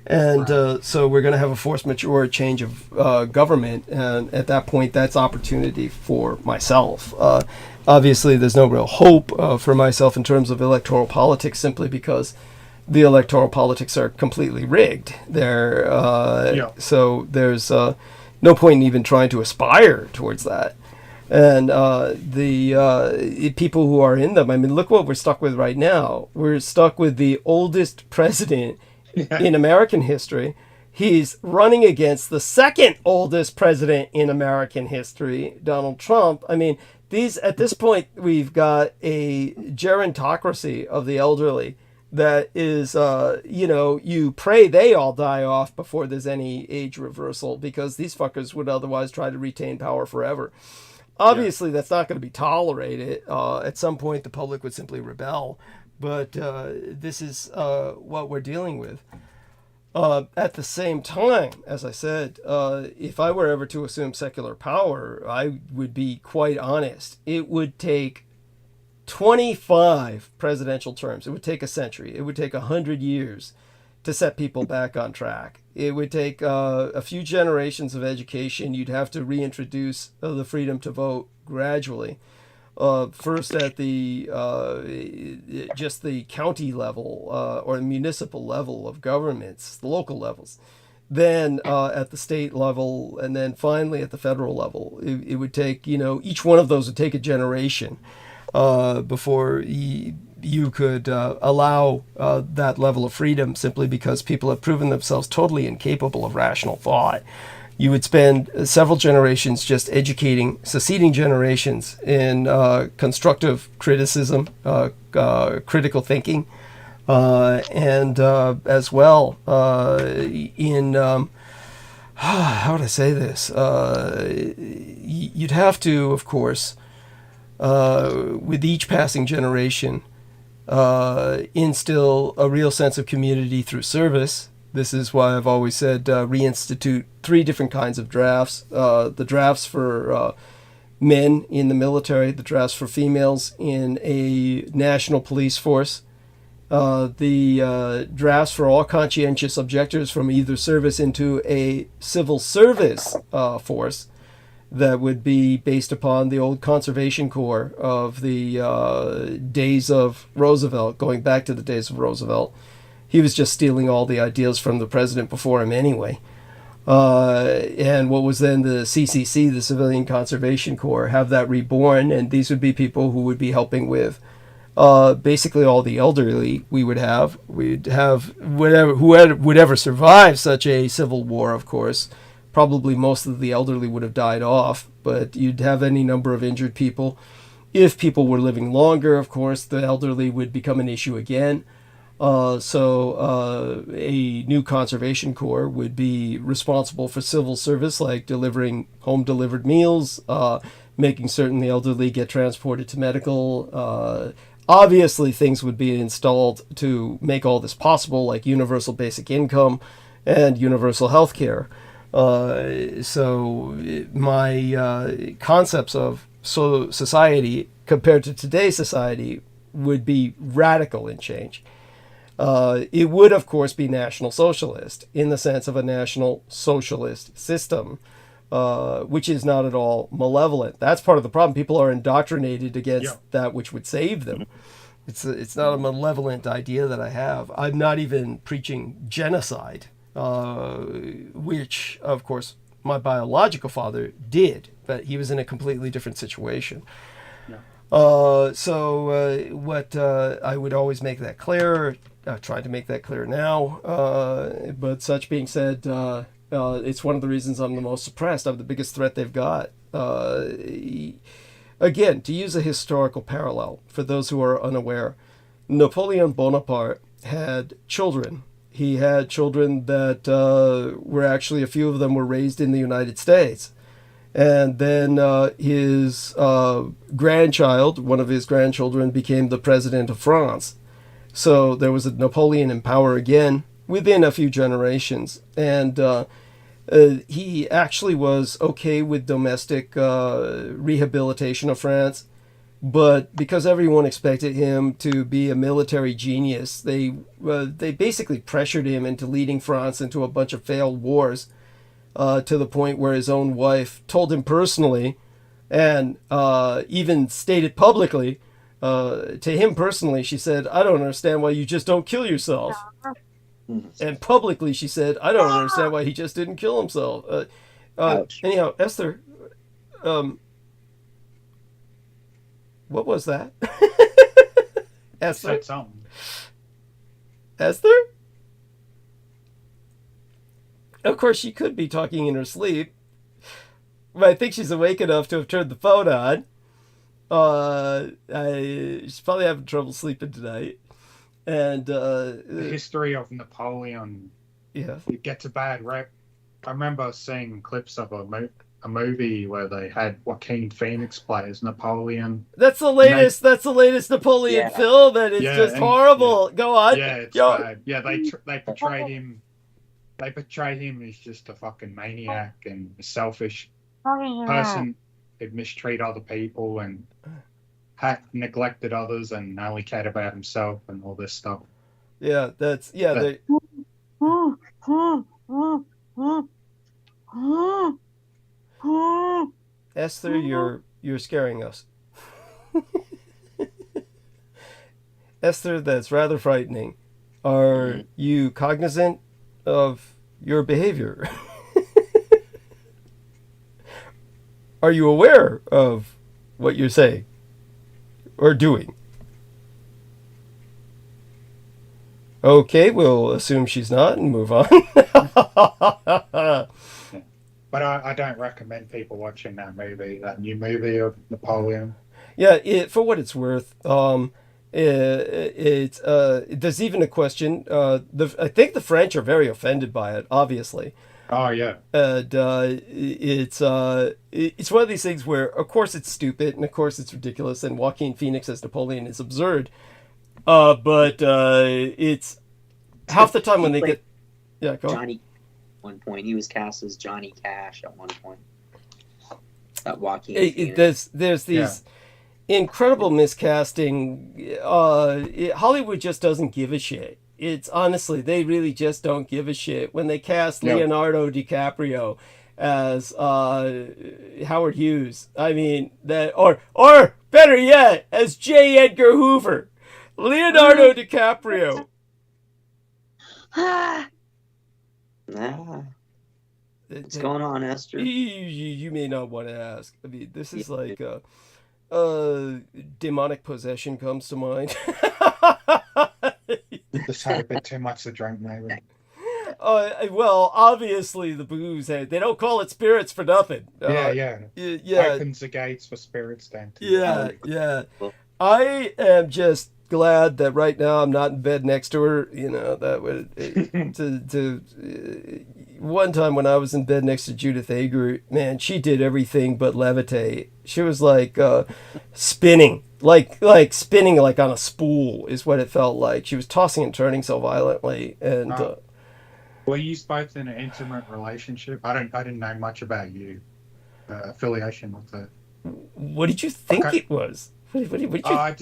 And so we're going to have a force majeure change of government, and at that point, that's opportunity for myself. Obviously, there's no real hope for myself in terms of electoral politics, simply because the electoral politics are completely rigged. So there's no point in even trying to aspire towards that. And the people who are in them, I mean, look what we're stuck with right now. We're stuck with the oldest president in American history. He's running against the second oldest president in American history, Donald Trump. I mean, at this point, we've got a gerontocracy of the elderly that is, you pray they all die off before there's any age reversal, because these fuckers would otherwise try to retain power forever. Obviously, that's not going to be tolerated. At some point, the public would simply rebel. But this is what we're dealing with. At the same time, as I said, if I were ever to assume secular power, I would be quite honest. It would take 25 presidential terms. It would take a century. It would take 100 years to set people back on track. It would take a few generations of education. You'd have to reintroduce the freedom to vote gradually. First at the just the county level or municipal level of governments, the local levels. Then at the state level, and then finally at the federal level. It would take, each one of those would take a generation before you could allow that level of freedom, simply because people have proven themselves totally incapable of rational thought. You would spend several generations just educating succeeding generations in constructive criticism, critical thinking, and as well in, how would I say this? You'd have to, of course, with each passing generation, instill a real sense of community through service. This is why I've always said reinstitute 3 different kinds of drafts. The drafts for men in the military, the drafts for females in a national police force, the drafts for all conscientious objectors from either service into a civil service force that would be based upon the old conservation corps of the days of Roosevelt, going back to the days of Roosevelt. He was just stealing all the ideas from the president before him anyway. And what was then the CCC, the Civilian Conservation Corps, have that reborn, and these would be people who would be helping with basically all the elderly we would have. We'd have whoever would ever survive such a civil war, of course. Probably most of the elderly would have died off, but you'd have any number of injured people. If people were living longer, of course, the elderly would become an issue again. So a new conservation corps would be responsible for civil service, like delivering home-delivered meals, making certain the elderly get transported to medical. Obviously, things would be installed to make all this possible, like universal basic income and universal health care. So my concepts of society compared to today's society would be radical in change. It would, of course, be National Socialist in the sense of a National Socialist system, which is not at all malevolent. That's part of the problem. People are indoctrinated against that which would save them. It's not a malevolent idea that I have. I'm not even preaching genocide, which, of course, my biological father did, but he was in a completely different situation. So what I would always make that clear, tried to make that clear now, but such being said, it's one of the reasons I'm the most suppressed. I'm the biggest threat they've got. Again, to use a historical parallel, for those who are unaware, Napoleon Bonaparte had children. He had children that were actually, a few of them were raised in the United States. And then his grandchild, one of his grandchildren, became the president of France. So there was a Napoleon in power again within a few generations. And he actually was okay with domestic rehabilitation of France. But because everyone expected him to be a military genius, they basically pressured him into leading France into a bunch of failed wars. To the point where his own wife told him personally, and even stated publicly, to him personally, she said, "I don't understand why you just don't kill yourself." And publicly she said, "I don't understand why he just didn't kill himself." Anyhow, Esther, what was that? Esther? Said something. Esther? Of course, she could be talking in her sleep, but I think she's awake enough to have turned the phone on. She's probably having trouble sleeping tonight. And The history of Napoleon, yeah, it gets a bad rep. I remember seeing clips of a movie where they had Joaquin Phoenix play as Napoleon. that's the latest. That's the latest Napoleon Yeah. film, and it's Yeah, just and- horrible. Go on. Yeah, it's Yo. bad. Yeah, they portrayed him. They portrayed him as just a fucking maniac and a selfish person who'd mistreat other people and had neglected others and only cared about himself and all this stuff. Yeah, that's yeah. They, Esther, you're scaring us. Esther, that's rather frightening. Are you cognizant of your behavior? Are you aware of what you're saying or doing? Okay, we'll assume she's not and move on. But I don't recommend people watching that movie, that new movie of Napoleon. Yeah, for what it's worth, there's even a question. I think the French are very offended by it, obviously. Oh yeah. And it's one of these things where, of course, it's stupid and of course it's ridiculous, and Joaquin Phoenix as Napoleon is absurd. But it's half the time when they get go. Johnny, at one point he was cast as Johnny Cash at one point. Joaquin. There's these incredible miscasting. Hollywood just doesn't give a shit. It's honestly, they really just don't give a shit when they cast Leonardo DiCaprio as Howard Hughes. I mean that, or better yet, as J. Edgar Hoover. Leonardo DiCaprio. What's going on, Esther? You may not want to ask. I mean, this is like demonic possession comes to mind. Just had a bit too much to drink, maybe. Well, obviously the booze. They don't call it spirits for nothing. Yeah. Opens the gates for spirits then. Yeah. I am just glad that right now I'm not in bed next to her. You know, that would one time when I was in bed next to Judith Ager, man, she did everything but levitate. She was like spinning, like spinning like on a spool is what it felt like. She was tossing and turning so violently. And were you both in an intimate relationship? I didn't know much about you affiliation with the. What did you think it was? What did you... I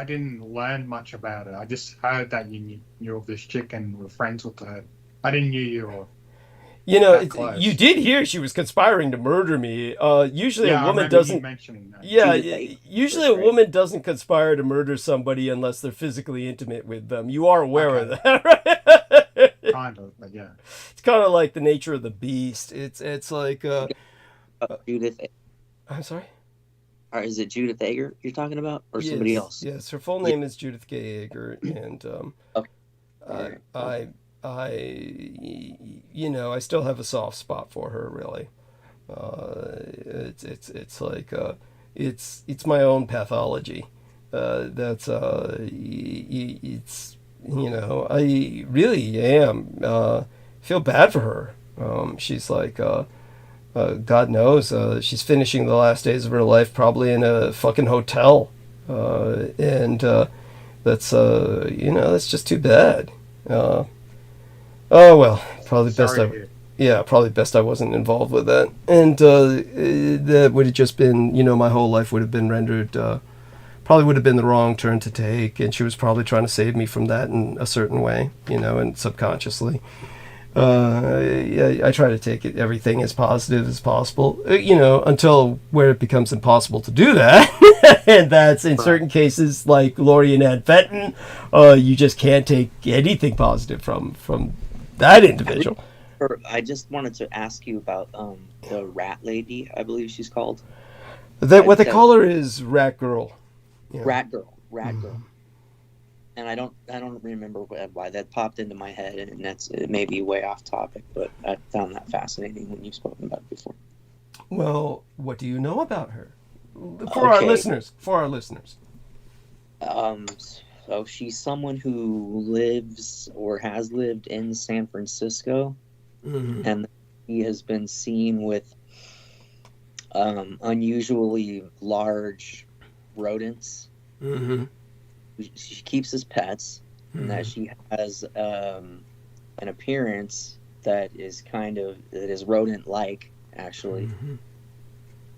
didn't learn much about it. I just heard that you knew of this chick and were friends with her. I didn't know you were. You know, you did hear she was conspiring to murder me. Usually a woman doesn't. Yeah, usually a woman doesn't conspire to murder somebody unless they're physically intimate with them. You are aware of that, right? Kind of, but yeah. It's kind of like the nature of the beast. It's like Judith. I'm sorry. Or is it Judith Ager you're talking about, or somebody else? Yes, her full name is Judith K. Ager, and I still have a soft spot for her. Really, it's like it's my own pathology. That's it's I really am feel bad for her. She's like. God knows, she's finishing the last days of her life probably in a fucking hotel, and that's that's just too bad. Oh well, probably best I wasn't involved with that, and that would have just been, my whole life would have been rendered, probably would have been the wrong turn to take, and she was probably trying to save me from that in a certain way, and subconsciously. I try to take everything as positive as possible, until where it becomes impossible to do that. And that's in certain cases like Lori and Ed Fenton. You just can't take anything positive from that individual. I just wanted to ask you about the rat lady, I believe she's called. What they call her is Rat Girl. Rat Girl. And I don't remember why that popped into my head, and it may be way off topic, but I found that fascinating when you've spoken about it before. Well, what do you know about her? For our listeners. So she's someone who lives or has lived in San Francisco, and he has been seen with unusually large rodents. She keeps as pets, and that she has an appearance that is rodent-like, actually,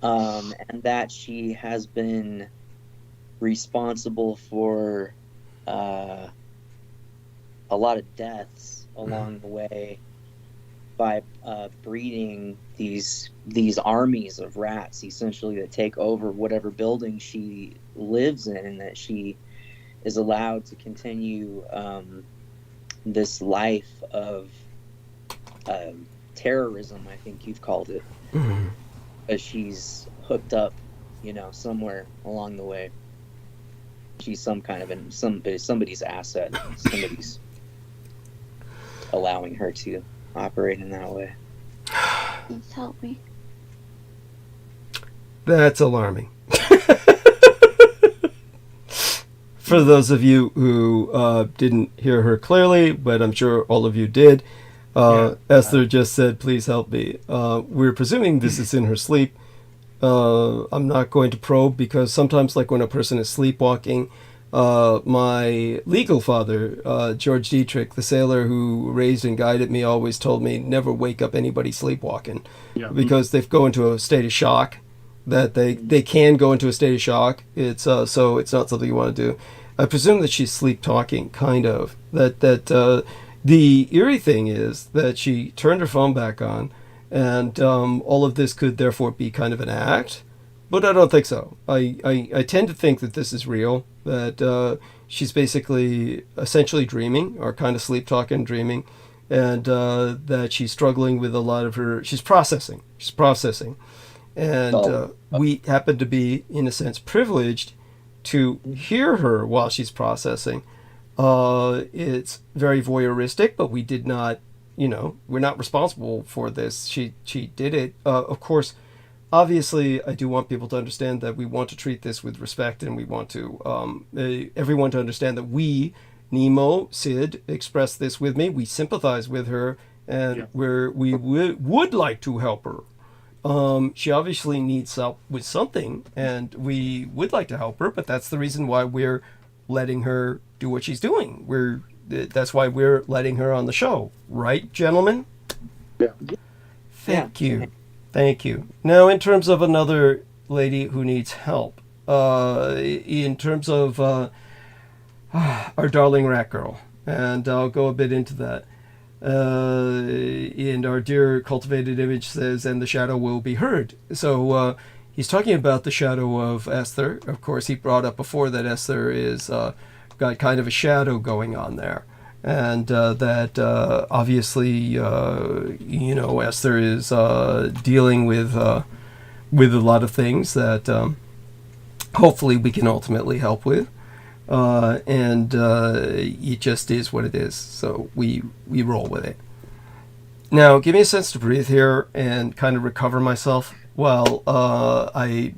and that she has been responsible for a lot of deaths along the way by breeding these armies of rats, essentially, that take over whatever building she lives in, and that she is allowed to continue this life of terrorism, I think you've called it, as she's hooked up, somewhere along the way. She's some kind of somebody's asset. Somebody's allowing her to operate in that way. Please help me. That's alarming. For those of you who didn't hear her clearly, but I'm sure all of you did, Esther just said, please help me. We're presuming this is in her sleep. I'm not going to probe, because sometimes, like when a person is sleepwalking, my legal father, George Dietrich, the sailor who raised and guided me, always told me never wake up anybody sleepwalking, because they go into a state of shock. That they can go into a state of shock. It's so it's not something you want to do. I presume that she's sleep talking, kind of. That the eerie thing is that she turned her phone back on, and all of this could therefore be kind of an act, but I don't think so. I tend to think that this is real. That she's basically essentially dreaming, or kind of sleep talking, dreaming, and that she's struggling with a lot of her. She's processing. And we happen to be, in a sense, privileged to hear her while she's processing. It's very voyeuristic, but we did not, we're not responsible for this. She did it. Of course, obviously, I do want people to understand that we want to treat this with respect, and we want to everyone to understand that we, Nemo, Sid, expressed this with me. We sympathize with her, and we would like to help her. She obviously needs help with something, and we would like to help her, but that's the reason why we're letting her do what she's doing. That's why we're letting her on the show. Right, gentlemen? Yeah. Thank you. Now, in terms of another lady who needs help, in terms of our darling rat girl, and I'll go a bit into that. And our dear cultivated image says, and the shadow will be heard. So he's talking about the shadow of Esther. Of course, he brought up before that Esther is got kind of a shadow going on there, and that obviously Esther is dealing with a lot of things that hopefully we can ultimately help with. And it just is what it is. So we roll with it. Now, give me a sense to breathe here and kind of recover myself while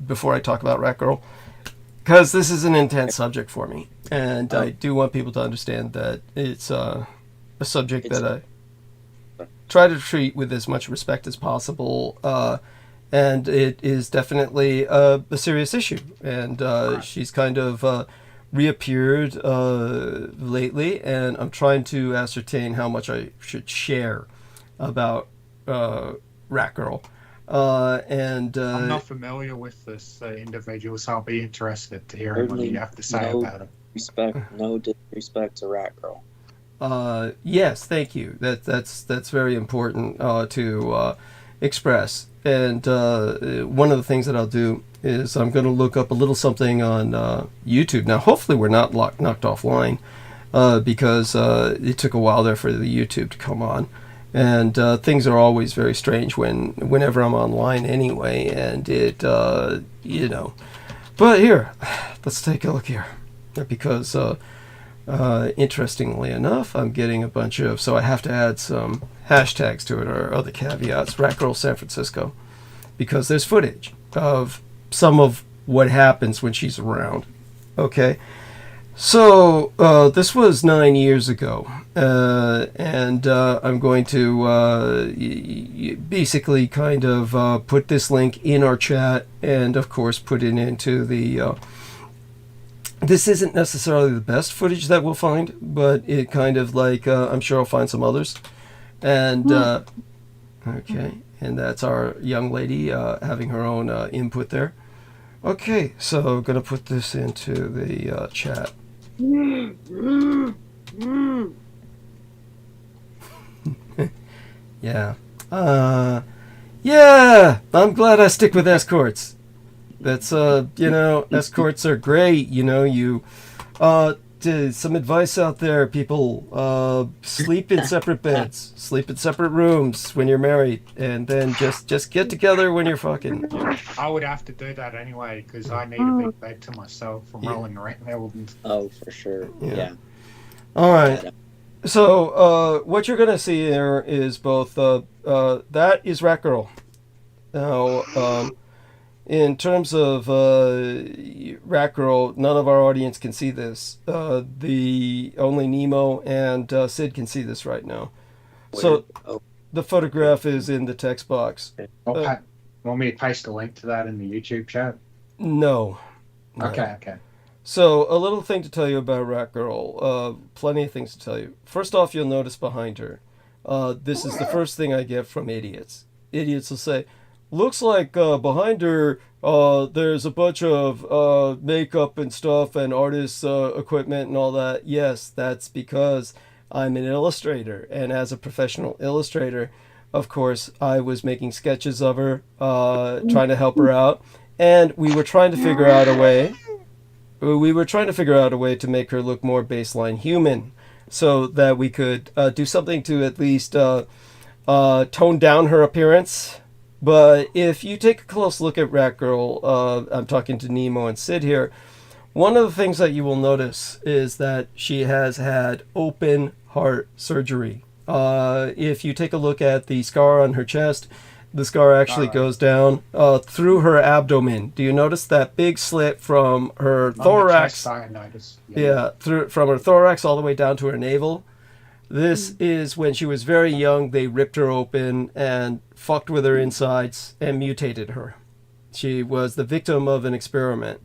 before I talk about Rat Girl, because this is an intense subject for me, and I do want people to understand that it's a subject that I try to treat with as much respect as possible. And it is definitely a serious issue, and she's kind of reappeared lately, and I'm trying to ascertain how much I should share about Rat Girl. I'm not familiar with this individual, so I'll be interested to hear what you have to say about him. No disrespect to Rat Girl. Yes, thank you. That's very important to express. And one of the things that I'll do is I'm going to look up a little something on YouTube. Now, hopefully we're not knocked offline, because it took a while there for the YouTube to come on. And things are always very strange whenever I'm online anyway. And it, But here, let's take a look here. Because interestingly enough, I'm getting a bunch of... So I have to add some hashtags to it, or other caveats. Rat Girl San Francisco. Because there's footage of some of what happens when she's around. Okay? So this was 9 years ago, and I'm going to basically kind of put this link in our chat, and of course put it into the. This isn't necessarily the best footage that we'll find, but it kind of like I'm sure I'll find some others, and okay, and that's our young lady having her own input there. Okay, so I'm gonna put this into the chat. Yeah. Yeah, I'm glad I stick with escorts. That's, escorts are great. Some advice out there, people. Sleep in separate beds. Sleep in separate rooms when you're married. And then just get together when you're fucking. I would have to do that anyway, because I need a big bed to myself from rolling around Eldon. Oh, for sure. Yeah. All right. So, what you're going to see here is both, that is Rat Girl. Now, in terms of Rat Girl, none of our audience can see this. Only Nemo and Sid can see this right now. So, the photograph is in the text box. Want me to paste a link to that in the YouTube chat? No. Okay. So, a little thing to tell you about Rat Girl. Plenty of things to tell you. First off, you'll notice behind her. This is the first thing I get from idiots. Idiots will say, looks like behind her, there's a bunch of makeup and stuff and artist equipment and all that. Yes, that's because I'm an illustrator. And as a professional illustrator, of course, I was making sketches of her, trying to help her out. And we were trying to figure out a way. To make her look more baseline human, so that we could do something to at least tone down her appearance. But if you take a close look at Rat Girl, I'm talking to Nemo and Sid here, one of the things that you will notice is that she has had open heart surgery. If you take a look at the scar on her chest, the scar actually goes down through her abdomen. Do you notice that big slit from her thorax? I noticed. Yeah, from her thorax all the way down to her navel. This is when she was very young. They ripped her open and fucked with her insides and mutated her. She was the victim of an experiment.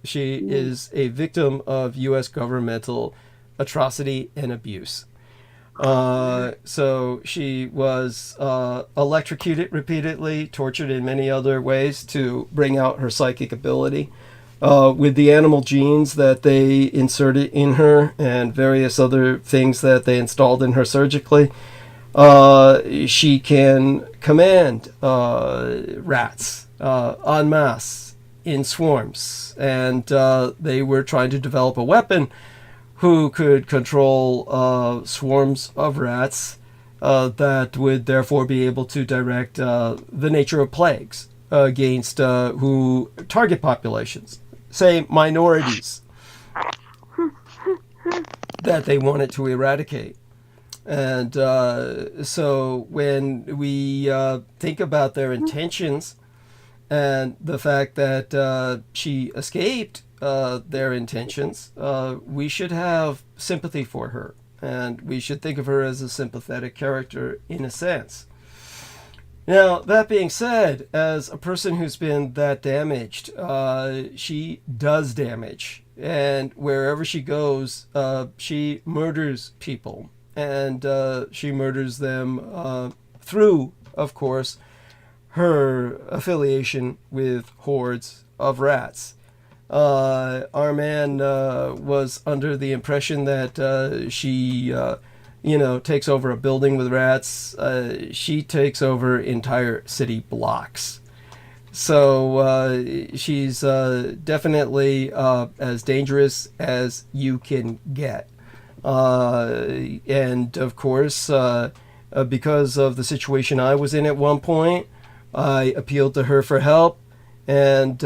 She is a victim of U.S. governmental atrocity and abuse. So she was electrocuted repeatedly, tortured in many other ways to bring out her psychic ability. With the animal genes that they inserted in her and various other things that they installed in her surgically, she can command rats en masse in swarms. And they were trying to develop a weapon who could control swarms of rats that would therefore be able to direct the nature of plagues against who target populations, say minorities, that they wanted to eradicate. And so when we think about their intentions and the fact that she escaped their intentions, we should have sympathy for her, and we should think of her as a sympathetic character in a sense. Now, that being said, as a person who's been that damaged, she does damage, and wherever she goes, she murders people, and she murders them through, of course, her affiliation with hordes of rats. Our man was under the impression that she, takes over a building with rats. She takes over entire city blocks. So she's definitely as dangerous as you can get. And of course, because of the situation I was in at one point, I appealed to her for help. And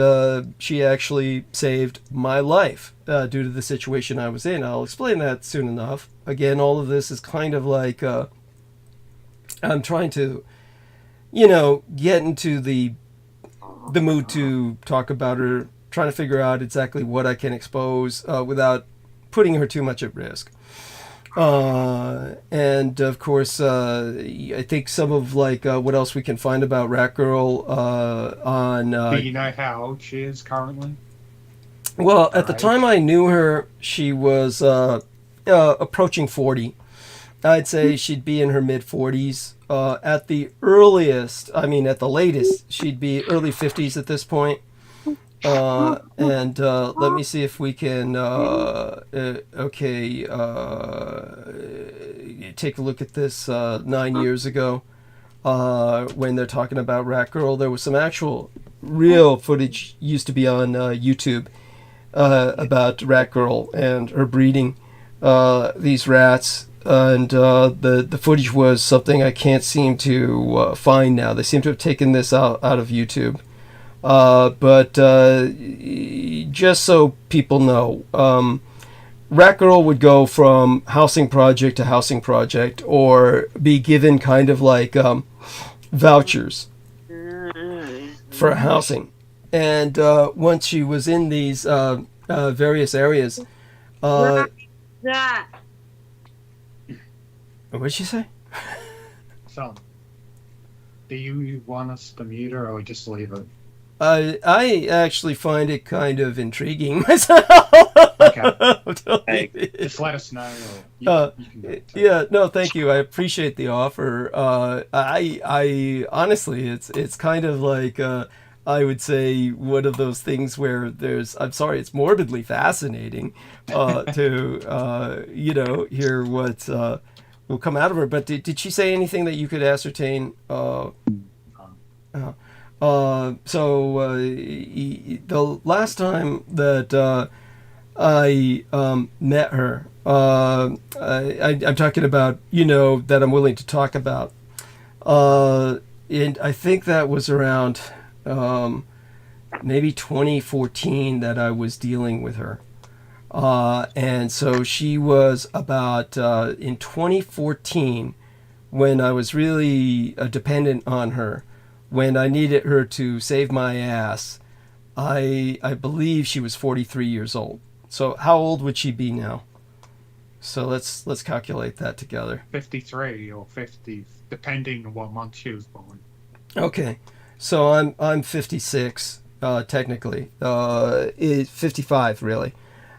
she actually saved my life due to the situation I was in. I'll explain that soon enough. Again, all of this is kind of like I'm trying to, get into the mood to talk about her, trying to figure out exactly what I can expose without putting her too much at risk. And of course, I think some of like what else we can find about Rat Girl on. Do you know how old she is currently? Well, at the time I knew her, she was approaching 40. I'd say she'd be in her mid 40s. At the earliest, I mean, at the latest, she'd be early 50s at this point. And let me see if we can, take a look at this 9 years ago when they're talking about Rat Girl. There was some actual real footage used to be on YouTube about Rat Girl and her breeding these rats. And the footage was something I can't seem to find now. They seem to have taken this out of YouTube. But just so people know, Rat Girl would go from housing project to housing project, or be given kind of like vouchers for housing. And once she was in these various areas, that. what did she say? So, do you want us to mute her or just leave it? I actually find it kind of intriguing myself. Okay. Hey, just let us know. You can yeah, no, thank you. I appreciate the offer. I honestly, it's kind of like I would say one of those things where I'm sorry, it's morbidly fascinating to hear what will come out of her. But did she say anything that you could ascertain? So the last time that I met her, I'm talking about, that I'm willing to talk about. And I think that was around maybe 2014 that I was dealing with her. And so she was about in 2014 when I was really dependent on her. When I needed her to save my ass, I believe she was 43 years old. So how old would she be now? So let's calculate that together. 53 or 50, depending on what month she was born. Okay, so I'm 56 technically. 55 really.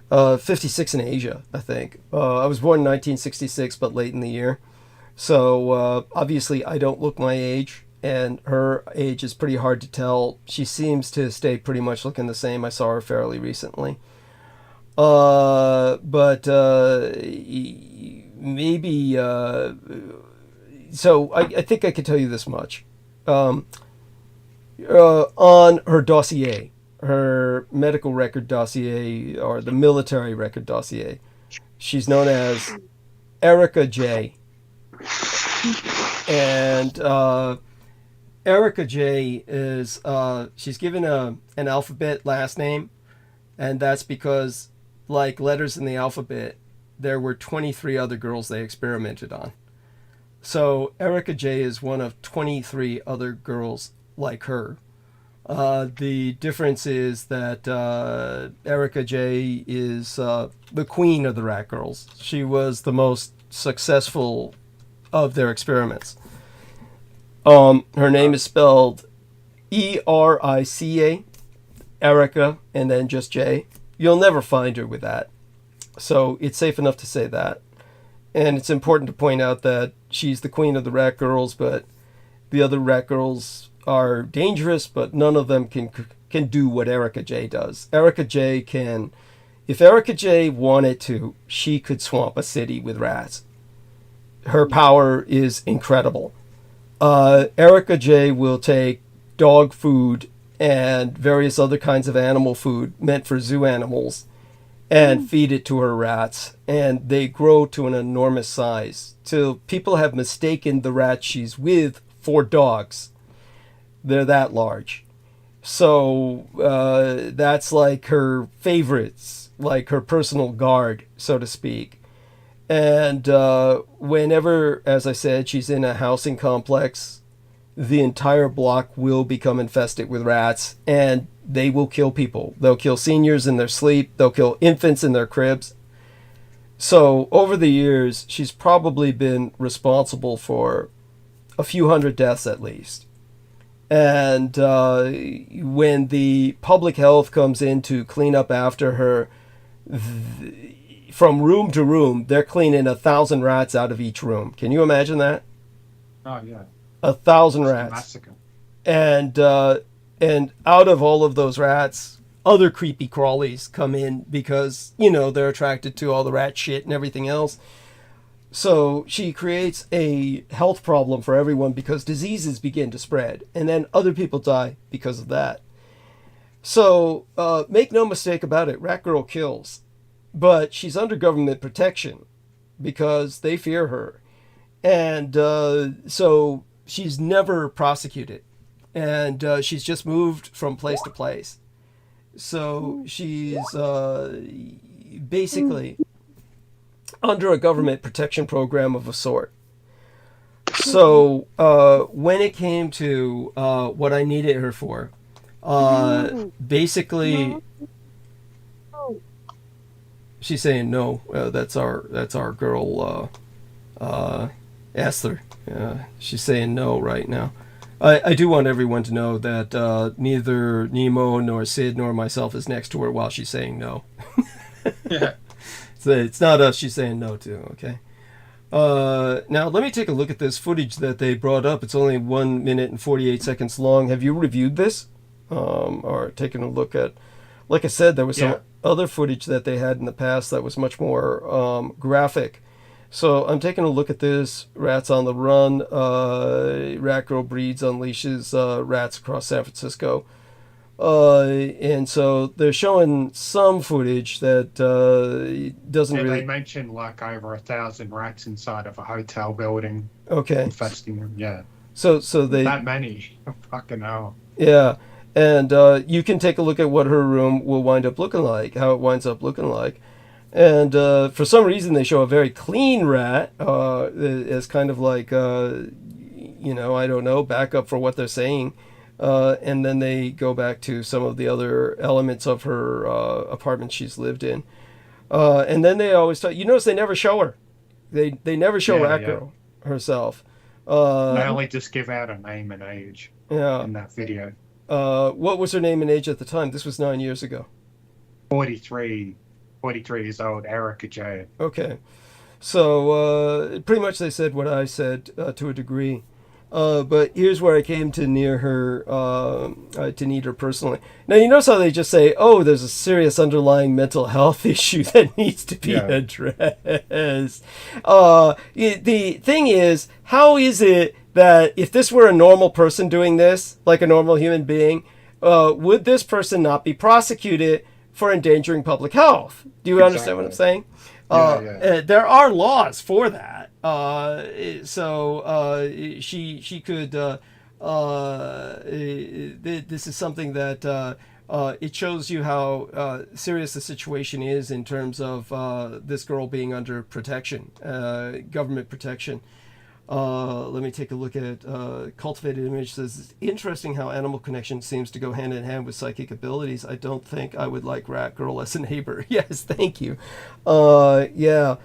56 in Asia, I think. I was born in 1966, but late in the year. So obviously I don't look my age. And her age is pretty hard to tell. She seems to stay pretty much looking the same. I saw her fairly recently. But maybe... so I think I could tell you this much. On her dossier, her medical record dossier, or the military record dossier, she's known as Erica J. And... Erica J is, she's given an alphabet last name, and that's because, like letters in the alphabet, there were 23 other girls they experimented on. So Erica J is one of 23 other girls like her. The difference is that Erica J is the queen of the rat girls. She was the most successful of their experiments. Her name is spelled Erica, Erica, and then just J. You'll never find her with that. So it's safe enough to say that. And it's important to point out that she's the queen of the rat girls, but the other rat girls are dangerous, but none of them can do what Erica J does. Erica J can, if Erica J wanted to, she could swamp a city with rats. Her power is incredible. Erica J will take dog food and various other kinds of animal food meant for zoo animals and feed it to her rats, and they grow to an enormous size till people have mistaken the rats she's with for dogs. They're that large. So that's like her favorites, like her personal guard, so to speak. And whenever, as I said, she's in a housing complex, the entire block will become infested with rats, and they will kill people. They'll kill seniors in their sleep. They'll kill infants in their cribs. So over the years, she's probably been responsible for a few hundred deaths at least. And when the public health comes in to clean up after her, from room to room, they're cleaning 1,000 rats out of each room. Can you imagine that? Oh yeah. 1,000 It's a rats. massacre. And out of all of those rats, other creepy crawlies come in because, you know, they're attracted to all the rat shit and everything else. So she creates a health problem for everyone because diseases begin to spread, and then other people die because of that. So make no mistake about it, Rat Girl kills, but she's under government protection because they fear her. And so she's never prosecuted, and she's just moved from place to place. So she's basically under a government protection program of a sort. So when it came to what I needed her for, basically, she's saying no. That's our girl, Esther. She's saying no right now. I do want everyone to know that neither Nemo nor Sid nor myself is next to her while she's saying no. Yeah. So it's not us she's saying no to, okay? Now, let me take a look at this footage that they brought up. It's only 1 minute and 48 seconds long. Have you reviewed this? Or taken a look at... Like I said, there was some other footage that they had in the past that was much more graphic. So I'm taking a look at this. Rats on the run. Rat Girl breeds, unleashes rats across San Francisco. And so they're showing some footage that doesn't really... They mentioned like over 1,000 rats inside of a hotel building. Okay. Infesting them, yeah. So they... That many. Fucking hell. Yeah. And you can take a look at what her room will wind up looking like, how it winds up looking like. And for some reason, they show a very clean rat as kind of like, you know, I don't know, backup for what they're saying. And then they go back to some of the other elements of her apartment she's lived in. And then they always talk, you notice they never show her. They never show Rat Girl herself. They only just give out a name and age in that video. What was her name and age at the time? This was 9 years ago. 43 years old, Erica J. Okay. So pretty much they said what I said to a degree. But here's where I came to need her personally. Now, you notice how they just say, oh, there's a serious underlying mental health issue that needs to be addressed. The thing is, how is it that if this were a normal person doing this, like a normal human being, would this person not be prosecuted for endangering public health? Do you understand what I'm saying? There are laws for that. So she could. This is something that it shows you how serious the situation is in terms of this girl being under protection, government protection. Let me take a look at Cultivated Image. Says it's interesting how animal connection seems to go hand in hand with psychic abilities. I don't think I would like Rat Girl as a neighbor. Yes, thank you. The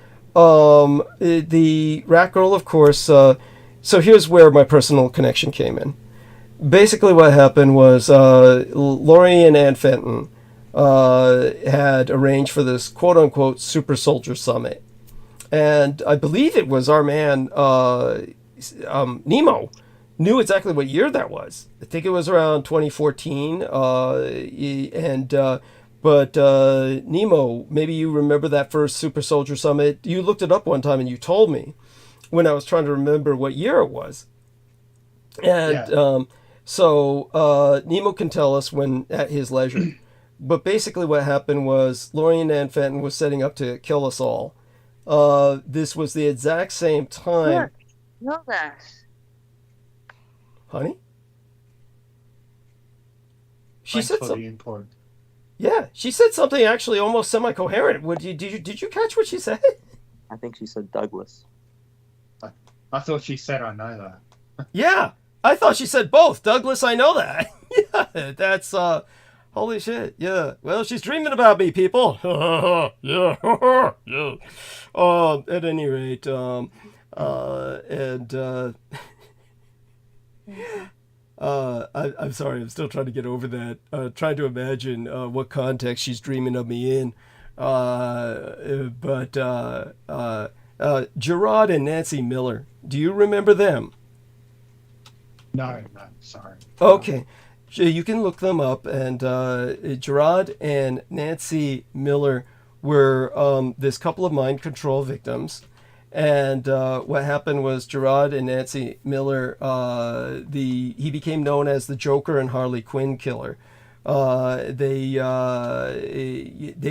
Rat Girl, of course. So here's where my personal connection came in. Basically, what happened was Lori and Ann Fenton had arranged for this quote-unquote super soldier summit. And I believe it was our man, Nemo, knew exactly what year that was. I think it was around 2014. But Nemo, maybe you remember that first Super Soldier Summit. You looked it up one time and you told me when I was trying to remember what year it was. And so Nemo can tell us when at his leisure. But basically what happened was Lori and Ann Fenton was setting up to kill us all. This was the exact same time. Know that. Honey? She Thanks said for something. the input. Yeah, she said something actually almost semi-coherent. Did you catch what she said? I think she said Douglas. I thought she said I know that. Yeah, I thought she said both. Douglas, I know that. Yeah, that's Holy shit, yeah. Well, she's dreaming about me, people. Yeah, yeah. At any rate, I'm sorry, I'm still trying to get over that. Trying to imagine what context she's dreaming of me in. But Gerard and Nancy Miller, do you remember them? No, sorry. Okay. You can look them up, and Gerard and Nancy Miller were this couple of mind control victims. And what happened was Gerard and Nancy Miller, he became known as the Joker and Harley Quinn killer. They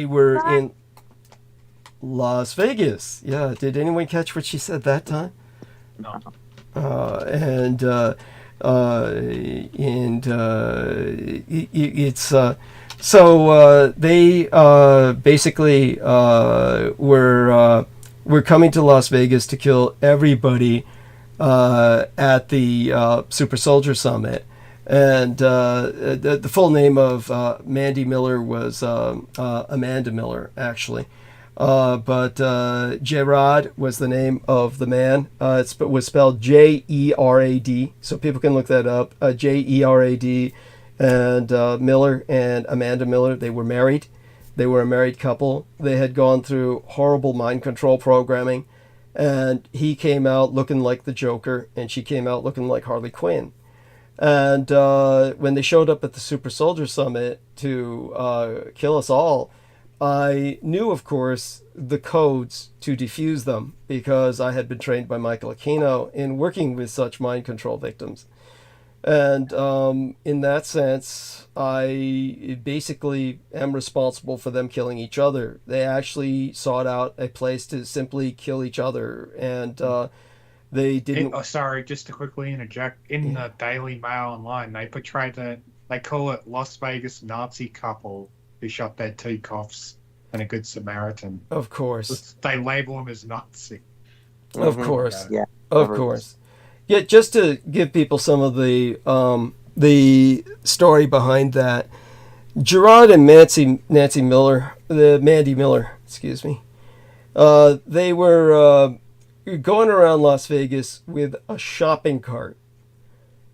were in Las Vegas. Yeah, did anyone catch what she said that time? No. It's so they basically were coming to Las Vegas to kill everybody at the Super Soldier Summit. And the full name of Mandy Miller was Amanda Miller, actually. But Gerard was the name of the man. It was spelled J-E-R-A-D, so people can look that up. J-E-R-A-D, and Miller and Amanda Miller, they were married. They were a married couple. They had gone through horrible mind control programming, and he came out looking like the Joker, and she came out looking like Harley Quinn. And when they showed up at the Super Soldier Summit to kill us all, I knew, of course, the codes to defuse them because I had been trained by Michæl Aquino in working with such mind control victims. And in that sense, I basically am responsible for them killing each other. They actually sought out a place to simply kill each other, and they didn't... sorry, just to quickly interject. In the Daily Mail Online, they call it Las Vegas Nazi couple who shot their two cops and a Good Samaritan. Of course. They label him as Nazi. Of course. Yeah. Of course. Yeah, just to give people some of the story behind that, Gerard and Mandy Miller, excuse me, they were going around Las Vegas with a shopping cart.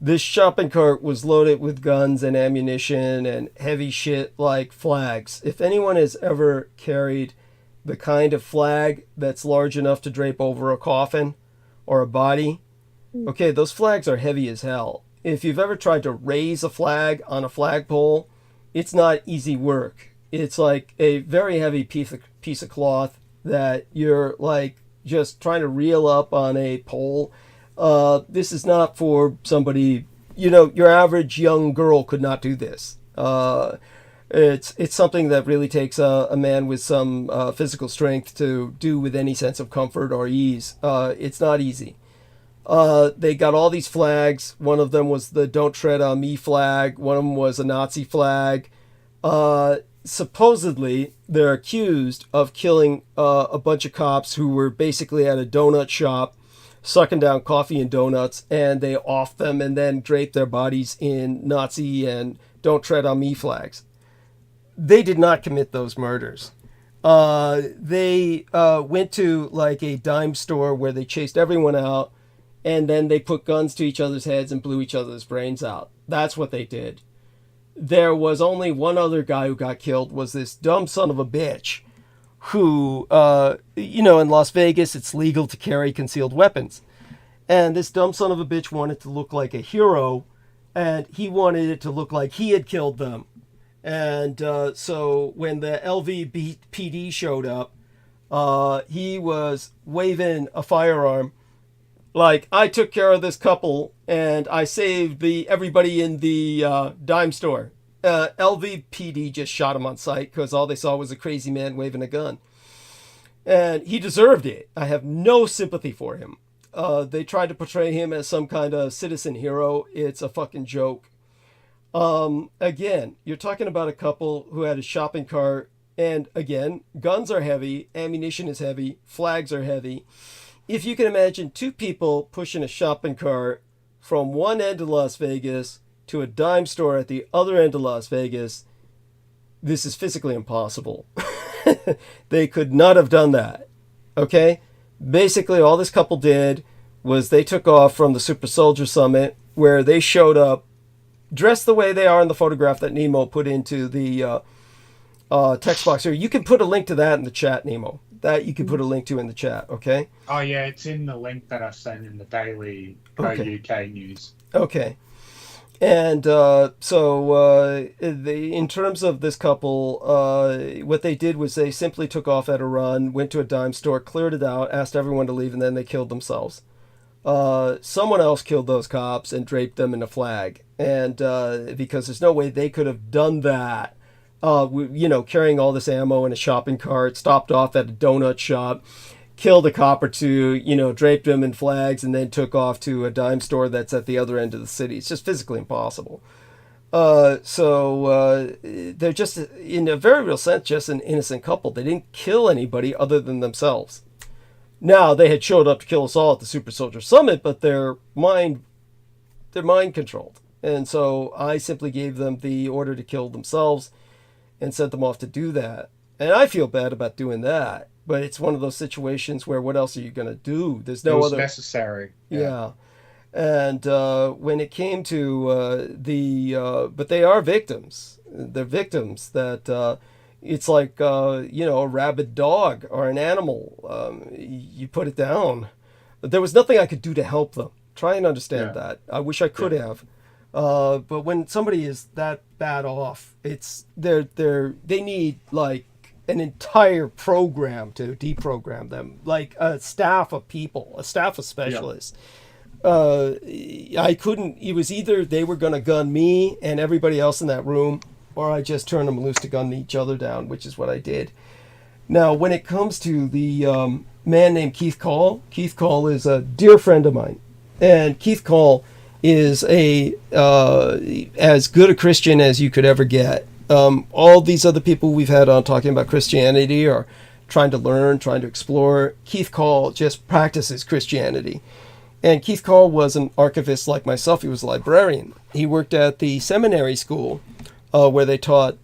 This shopping cart was loaded with guns and ammunition and heavy shit like flags. If anyone has ever carried the kind of flag that's large enough to drape over a coffin or a body, okay, those flags are heavy as hell. If you've ever tried to raise a flag on a flagpole, it's not easy work. It's like a very heavy piece of cloth that you're like just trying to reel up on a pole. This is not for somebody, your average young girl could not do this. It's something that really takes a man with some physical strength to do with any sense of comfort or ease. It's not easy. They got all these flags. One of them was the Don't Tread on Me flag. One of them was a Nazi flag. Supposedly, they're accused of killing a bunch of cops who were basically at a donut shop sucking down coffee and donuts, and they offed them and then draped their bodies in Nazi and Don't Tread on Me flags. They did not commit those murders. They went to like a dime store where they chased everyone out, and then they put guns to each other's heads and blew each other's brains out. That's what they did. There was only one other guy who got killed, was this dumb son of a bitch who, in Las Vegas, it's legal to carry concealed weapons. And this dumb son of a bitch wanted to look like a hero, and he wanted it to look like he had killed them. And so when the LVPD showed up, he was waving a firearm like, I took care of this couple and I saved everybody in the dime store. LVPD just shot him on sight because all they saw was a crazy man waving a gun. And he deserved it. I have no sympathy for him. They tried to portray him as some kind of citizen hero. It's a fucking joke. Again, you're talking about a couple who had a shopping cart. And again, guns are heavy, ammunition is heavy, flags are heavy. If you can imagine two people pushing a shopping cart from one end of Las Vegas to a dime store at the other end of Las Vegas, this is physically impossible. They could not have done that. Okay? Basically, all this couple did was they took off from the Super Soldier Summit, where they showed up dressed the way they are in the photograph that Nemo put into the text box here. You can put a link to that in the chat, Nemo. That you can put a link to in the chat, okay? Oh yeah, it's in the link that I sent in the daily UK news. Okay. And in terms of this couple, what they did was they simply took off at a run, went to a dime store, cleared it out, asked everyone to leave, and then they killed themselves. Someone else killed those cops and draped them in a flag. And because there's no way they could have done that, carrying all this ammo in a shopping cart, stopped off at a donut shop, killed a cop or two, draped them in flags, and then took off to a dime store that's at the other end of the city. It's just physically impossible. They're just, in a very real sense, just an innocent couple. They didn't kill anybody other than themselves. Now, they had showed up to kill us all at the Super Soldier Summit, but they're mind controlled. And so I simply gave them the order to kill themselves and sent them off to do that. And I feel bad about doing that, but it's one of those situations where what else are you going to do? There's no other necessary. Yeah. And when it came to but they are victims. They're victims that it's like a rabid dog or an animal. You put it down. There was nothing I could do to help them. Try and understand that. I wish I could have. But when somebody is that bad off, it's they need like an entire program to deprogram them, like a staff of people, a staff of specialists. I couldn't. It was either they were going to gun me and everybody else in that room, or I just turned them loose to gun each other down, which is what I did. Now, when it comes to the man named Keith Call is a dear friend of mine, and Keith Call is as good a Christian as you could ever get. All these other people we've had on talking about Christianity are trying to learn, trying to explore. Keith Call just practices Christianity. And Keith Call was an archivist like myself. He was a librarian. He worked at the seminary school where they taught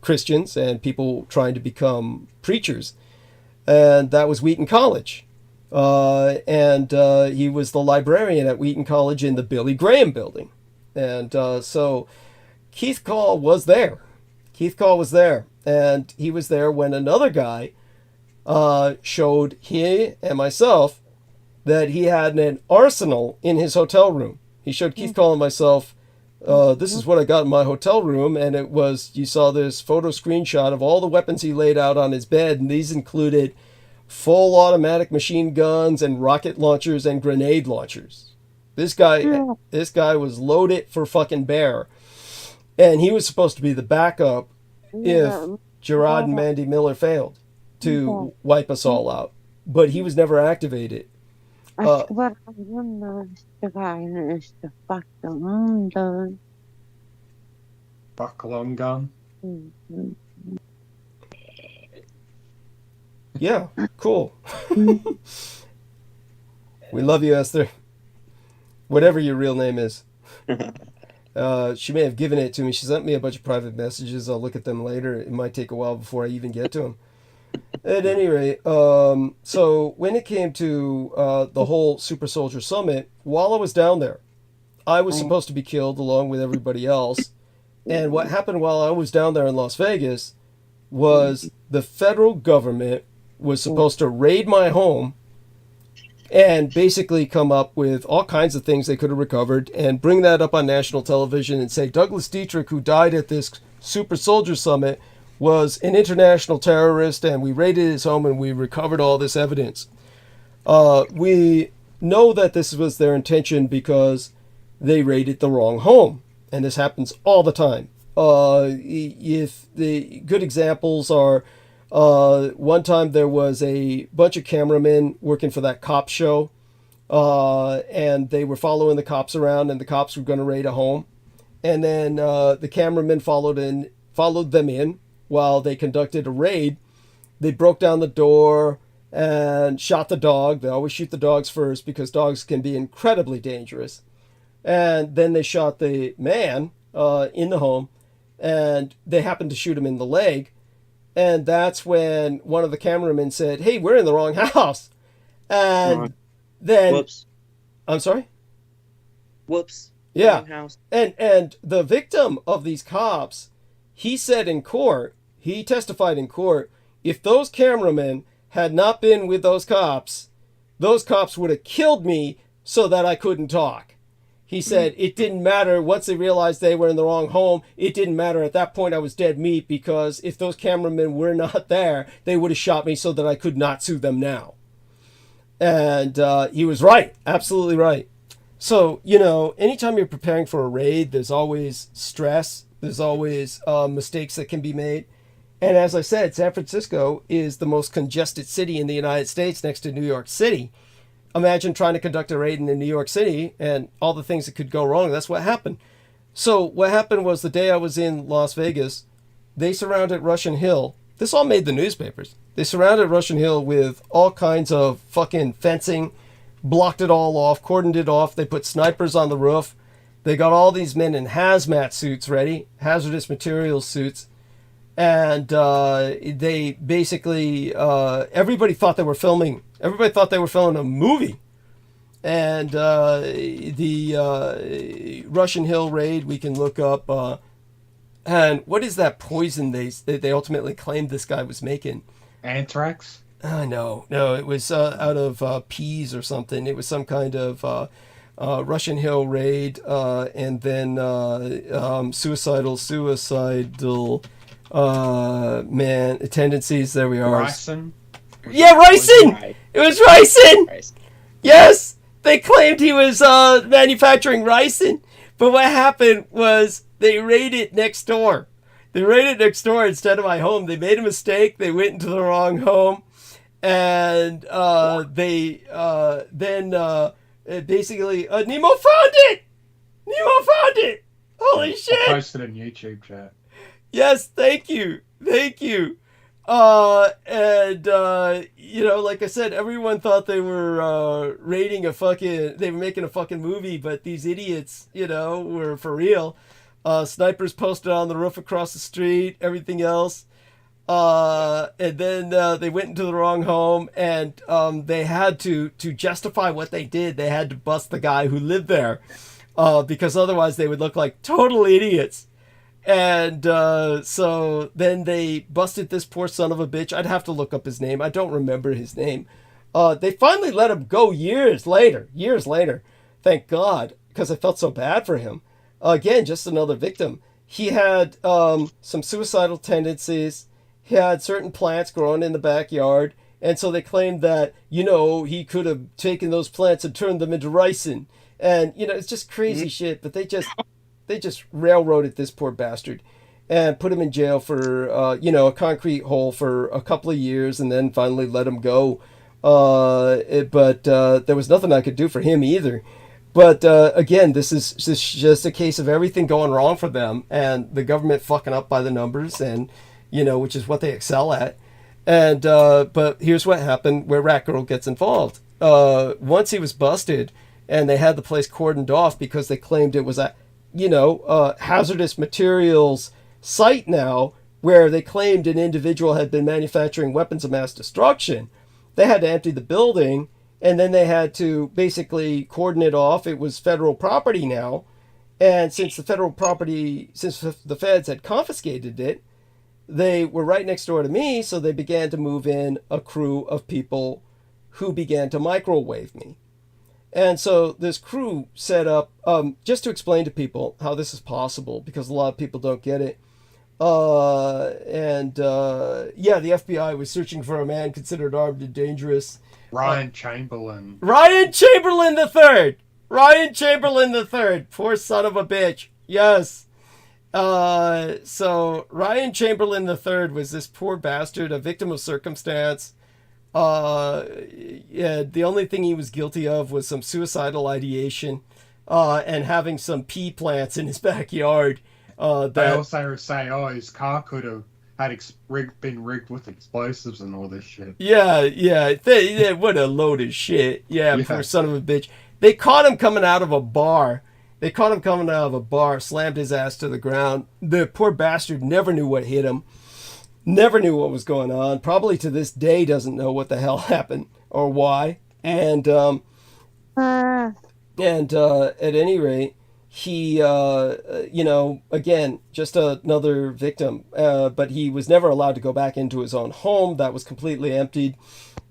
Christians and people trying to become preachers. And that was Wheaton College. And he was the librarian at Wheaton College in the Billy Graham building. And so Keith Call was there. And he was there when another guy showed he and myself that he had an arsenal in his hotel room. He showed Keith Call and myself, this is what I got in my hotel room. And it was, you saw this photo screenshot of all the weapons he laid out on his bed. And these included full automatic machine guns and rocket launchers and grenade launchers. This guy was loaded for fucking bear. And he was supposed to be the backup if Gerard and Mandy Miller failed to wipe us all out. But he was never activated. Buckle-on gun. Yeah, cool. We love you, Esther. Whatever your real name is. She may have given it to me. She sent me a bunch of private messages. I'll look at them later. It might take a while before I even get to them. At any rate, so when it came to the whole Super Soldier Summit, while I was down there, I was supposed to be killed along with everybody else. And what happened while I was down there in Las Vegas was the federal government was supposed to raid my home and basically come up with all kinds of things they could have recovered and bring that up on national television and say Douglas Dietrich, who died at this Super Soldier Summit, was an international terrorist, and we raided his home and we recovered all this evidence. We know that this was their intention because they raided the wrong home, and this happens all the time. If the good examples are, one time there was a bunch of cameramen working for that cop show, and they were following the cops around, and the cops were going to raid a home, and then the cameramen followed them in while they conducted a raid. They broke down the door and shot the dog. They always shoot the dogs first because dogs can be incredibly dangerous. And then they shot the man in the home. and they happened to shoot him in the leg. And that's when one of the cameramen said, "Hey, we're in the wrong house." And then, Whoops. I'm sorry? Whoops. Yeah. Wrong house. And the victim of these cops, he said in court, he testified in court, if those cameramen had not been with those cops would have killed me so that I couldn't talk. He said it didn't matter once they realized they were in the wrong home. It didn't matter. At that point, I was dead meat because if those cameramen were not there, they would have shot me so that I could not sue them now. And he was right. Absolutely right. So, you know, anytime you're preparing for a raid, there's always stress. There's always mistakes that can be made. And as I said, San Francisco is the most congested city in the United States next to New York City. Imagine trying to conduct a raid in New York City and all the things that could go wrong. That's what happened. So what happened was the day I was in Las Vegas, they surrounded Russian Hill. This all made the newspapers. They surrounded Russian Hill with all kinds of fucking fencing, blocked it all off, cordoned it off. They put snipers on the roof. They got all these men in hazmat suits ready, hazardous materials suits. And they basically, everybody thought they were filming a movie. And the Russian Hill raid, we can look up. And what is that poison they ultimately claimed this guy was making? Anthrax? No, it was out of peas or something. It was some kind of Russian Hill raid, and then suicidal tendencies. There we are. Ricin? Yeah, ricin! It was ricin! Yes! They claimed he was manufacturing ricin. But what happened was they raided next door. They raided next door instead of my home. They made a mistake. They went into the wrong home. And they then basically, Nemo found it! Nemo found it! Holy shit! I posted in YouTube chat. Yes, thank you. Thank you. You know, like I said, everyone thought they were raiding they were making a fucking movie, but these idiots, you know, were for real. Snipers posted on the roof across the street, everything else. And then they went into the wrong home, and they had to justify what they did. They had to bust the guy who lived there, because otherwise they would look like total idiots. And so then they busted this poor son of a bitch. I'd have to look up his name. I don't remember his name. They finally let him go years later. Thank God, because I felt so bad for him. Again, just another victim. He had some suicidal tendencies. He had certain plants growing in the backyard. And so they claimed that, you know, he could have taken those plants and turned them into ricin. And, you know, it's just crazy shit. But they just railroaded this poor bastard and put him in jail for, you know, a concrete hole for a couple of years, and then finally let him go. But there was nothing I could do for him either. But again, this is just a case of everything going wrong for them, and the government fucking up by the numbers, and, you know, which is what they excel at. And but here's what happened where Rat Girl gets involved. Once he was busted, and they had the place cordoned off because they claimed it was a, you know, hazardous materials site now, where they claimed an individual had been manufacturing weapons of mass destruction. They had to empty the building, and then they had to basically cordon it off. It was federal property now. And since the feds had confiscated it, they were right next door to me, so they began to move in a crew of people who began to microwave me. And so this crew set up, just to explain to people how this is possible, because a lot of people don't get it. Yeah, the FBI was searching for a man considered armed and dangerous. Ryan Chamberlain. Ryan Chamberlain III! Ryan Chamberlain III! Poor son of a bitch. Yes. So Ryan Chamberlain III was this poor bastard, a victim of circumstance. Yeah, the only thing he was guilty of was some suicidal ideation, and having some pea plants in his backyard. They also say, oh, his car could have been rigged with explosives and all this shit. Yeah. What a load of shit. Yeah, poor son of a bitch. They caught him coming out of a bar, They caught him coming out of a bar, slammed his ass to the ground. The poor bastard never knew what hit him, never knew what was going on. Probably to this day doesn't know what the hell happened or why. And at any rate, he, again, just another victim. But he was never allowed to go back into his own home. That was completely emptied.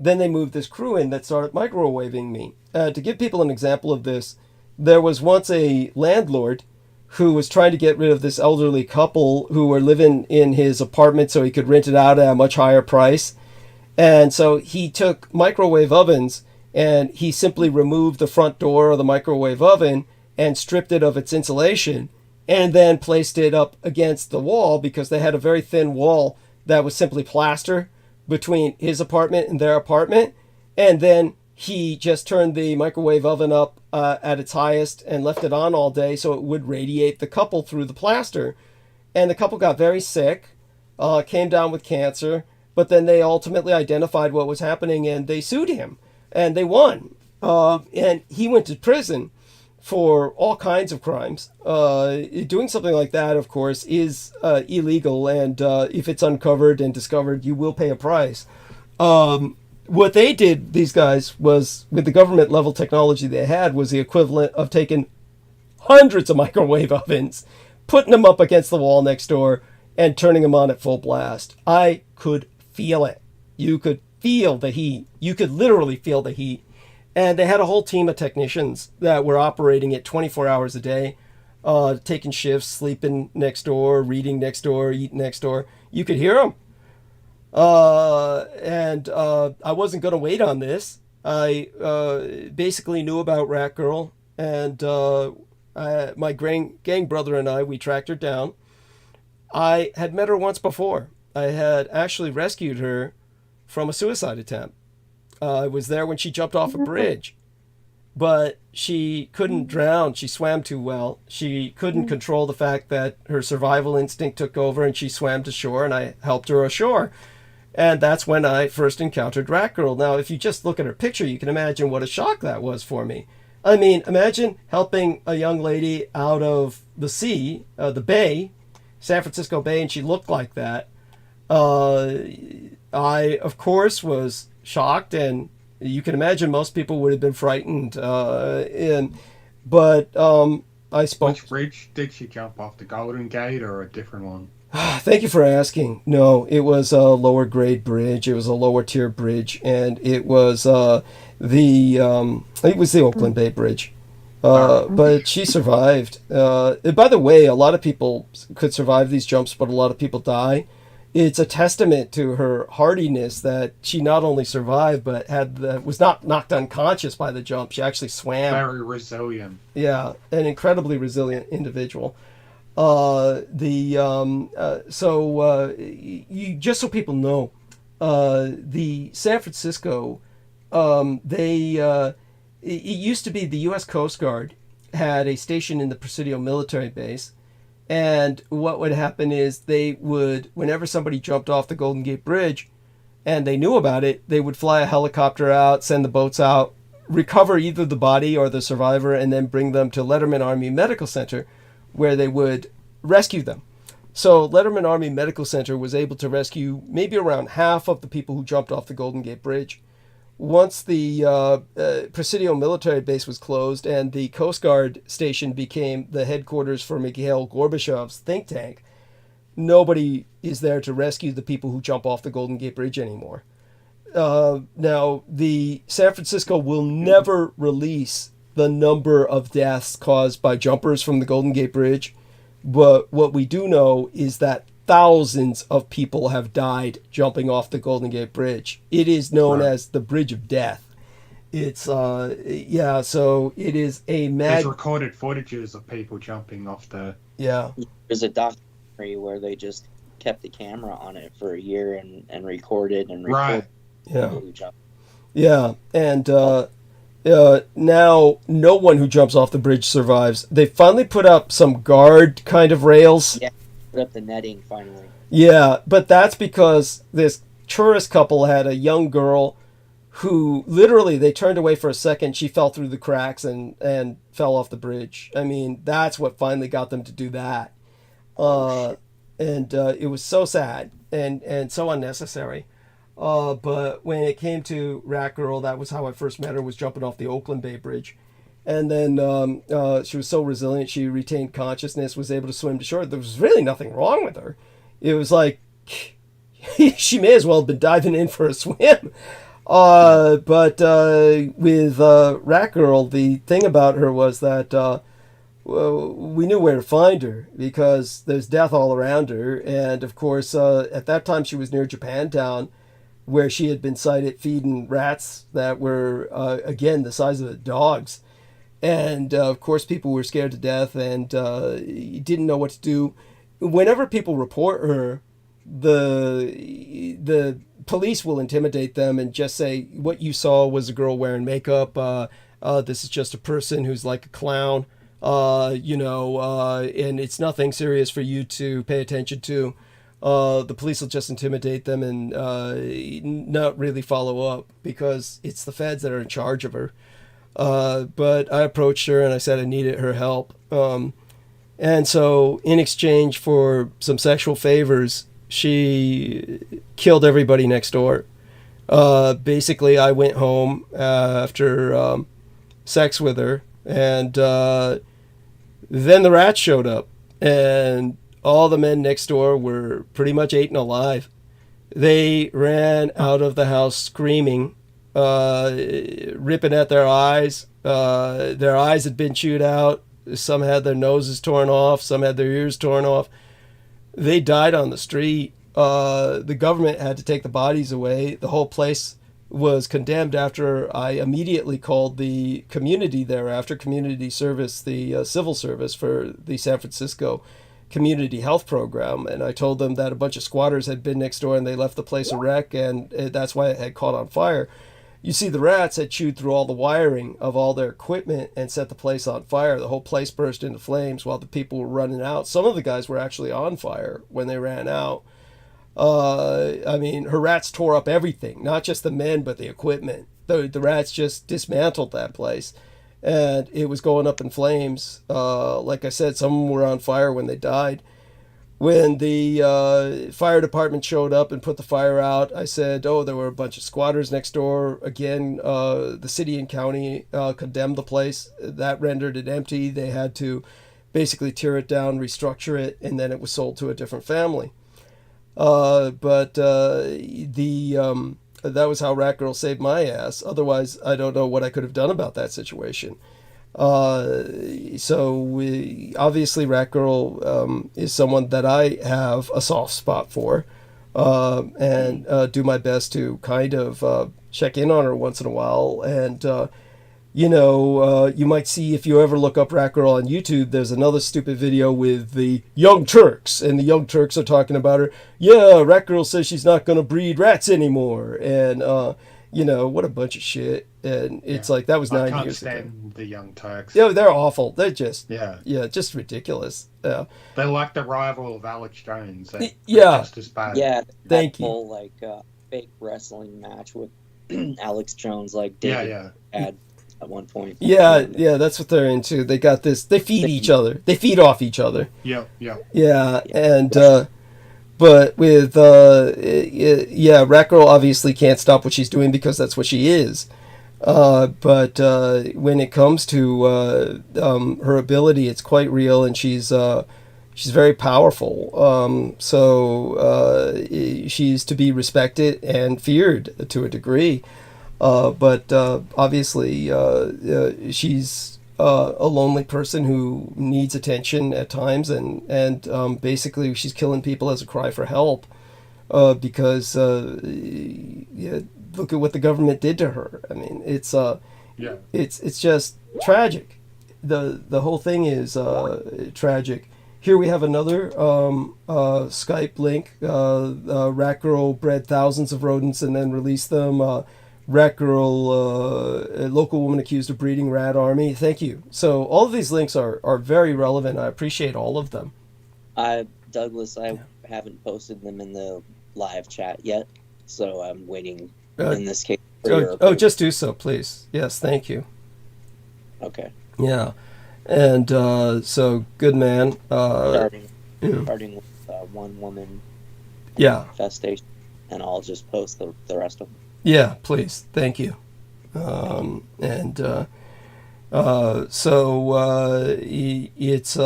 Then they moved this crew in that started microwaving me. To give people an example of this, there was once a landlord who was trying to get rid of this elderly couple who were living in his apartment so he could rent it out at a much higher price. And so he took microwave ovens and he simply removed the front door of the microwave oven and stripped it of its insulation and then placed it up against the wall because they had a very thin wall that was simply plaster between his apartment and their apartment. And then he just turned the microwave oven up at its highest and left it on all day so it would radiate the couple through the plaster. And the couple got very sick, came down with cancer, but then they ultimately identified what was happening and they sued him. And they won. And he went to prison for all kinds of crimes. Doing something like that, of course, is illegal. And if it's uncovered and discovered, you will pay a price. What they did, these guys, was with the government level technology they had, was the equivalent of taking hundreds of microwave ovens, putting them up against the wall next door, and turning them on at full blast. I could feel it. You could feel the heat. You could literally feel the heat. And they had a whole team of technicians that were operating it 24 hours a day, taking shifts, sleeping next door, reading next door, eating next door. You could hear them. I wasn't going to wait on this. I basically knew about Rat Girl, and my gang brother and I, we tracked her down. I had met her once before. I had actually rescued her from a suicide attempt. I was there when she jumped off a bridge, but she couldn't drown. She swam too well. She couldn't control the fact that her survival instinct took over, and she swam to shore, and I helped her ashore. And that's when I first encountered Rat Girl. Now, if you just look at her picture, you can imagine what a shock that was for me. I mean, imagine helping a young lady out of the sea, the bay, San Francisco Bay, and she looked like that. I, of course, was shocked, and you can imagine most people would have been frightened. But I spoke. Which bridge did she jump off? The Golden Gate or a different one? Thank you for asking. No, it was a lower grade bridge. It was a lower tier bridge, and it was the Oakland Bay Bridge. But she survived. By the way, a lot of people could survive these jumps, but a lot of people die. It's a testament to her hardiness that she not only survived, but was not knocked unconscious by the jump. She actually swam. Very resilient. Yeah, an incredibly resilient individual. You just so people know, the San Francisco, it used to be the U.S. Coast Guard had a station in the Presidio military base, and what would happen is they would, whenever somebody jumped off the Golden Gate Bridge, and they knew about it, they would fly a helicopter out, send the boats out, recover either the body or the survivor, and then bring them to Letterman Army Medical Center, where they would rescue them. So Letterman Army Medical Center was able to rescue maybe around half of the people who jumped off the Golden Gate Bridge. Once the Presidio military base was closed and the Coast Guard station became the headquarters for Mikhail Gorbachev's think tank, nobody is there to rescue the people who jump off the Golden Gate Bridge anymore. Now, the San Francisco will never release the number of deaths caused by jumpers from the Golden Gate Bridge, but what we do know is that thousands of people have died jumping off the Golden Gate Bridge. It is known as the Bridge of Death. It's so it is a There's recorded footages of people jumping off the... Yeah. There's a documentary where they just kept the camera on it for a year and recorded and recorded. Yeah. Yeah, and now no one who jumps off the bridge survives. They finally put up some guard kind of rails. Yeah, put up the netting finally. Yeah, but that's because this tourist couple had a young girl who literally they turned away for a second. She fell through the cracks and fell off the bridge. I mean, that's what finally got them to do that. And it was so sad and so unnecessary. But when it came to Rat Girl, that was how I first met her, was jumping off the Oakland Bay Bridge. And then she was so resilient, she retained consciousness, was able to swim to shore. There was really nothing wrong with her. It was like, she may as well have been diving in for a swim. But with Rat Girl, the thing about her was that we knew where to find her because there's death all around her. And of course, at that time, she was near Japantown, where she had been sighted feeding rats that were, again, the size of dogs. And of course, people were scared to death and didn't know what to do. Whenever people report her, the police will intimidate them and just say, what you saw was a girl wearing makeup. This is just a person who's like a clown, and it's nothing serious for you to pay attention to. The police will just intimidate them and not really follow up because it's the feds that are in charge of her. But I approached her and I said I needed her help. And so in exchange for some sexual favors, she killed everybody next door. Basically, I went home after sex with her, and then the rats showed up, and all the men next door were pretty much eaten alive. They ran out of the house screaming, ripping at their eyes. Their eyes had been chewed out. Some had their noses torn off. Some had their ears torn off. They died on the street. The government had to take the bodies away. The whole place was condemned after I immediately called the community thereafter, community service, the civil service for the San Francisco community health program. And I told them that a bunch of squatters had been next door and they left the place a wreck, and that's why it had caught on fire. You see, the rats had chewed through all the wiring of all their equipment and set the place on fire. The whole place burst into flames while the people were running out. Some of the guys were actually on fire when they ran out. I mean, her rats tore up everything, not just the men, but the equipment. The rats just dismantled that place, and it was going up in flames. Like I said, some of them were on fire when they died. When the fire department showed up and put the fire out, I said, there were a bunch of squatters next door. Again, the city and county condemned the place. That rendered it empty. They had to basically tear it down, restructure it, and then it was sold to a different family. But that was how Rat Girl saved my ass. Otherwise, I don't know what I could have done about that situation. So obviously Rat Girl is someone that I have a soft spot for, and do my best to kind of check in on her once in a while. And you might see, if you ever look up Rat Girl on YouTube, there's another stupid video with the Young Turks, and the Young Turks are talking about her. Yeah, Rat Girl says she's not going to breed rats anymore, and what a bunch of shit. And it's like, that was 9 years ago. I can't stand the Young Turks. Yeah, they're awful. They're just just ridiculous. Yeah, they're like the rival of Alex Jones. They're just as bad. Yeah, thank you. Whole fake wrestling match with Alex Jones, had at one point. Yeah, that's what they're into. They got this. They feed each other. They feed off each other. Yeah. And but with Rat Girl obviously can't stop what she's doing because that's what she is. But when it comes to her ability, it's quite real, and she's very powerful. So she's to be respected and feared to a degree. But obviously, she's a lonely person who needs attention at times, and basically she's killing people as a cry for help, because look at what the government did to her. I mean, it's just tragic. The whole thing is tragic. Here we have another Skype link. Rat Girl bred thousands of rodents and then released them. Rat Girl, a local woman accused of breeding rat army. Thank you. So all of these links are very relevant. I appreciate all of them. Douglas, I haven't posted them in the live chat yet, so I'm waiting in this case just do so, please. Yes, thank you. Okay. Yeah, and so good man. Starting Yeah. with one woman Yeah, infestation, and I'll just post the rest of them. yeah, please, thank you. It's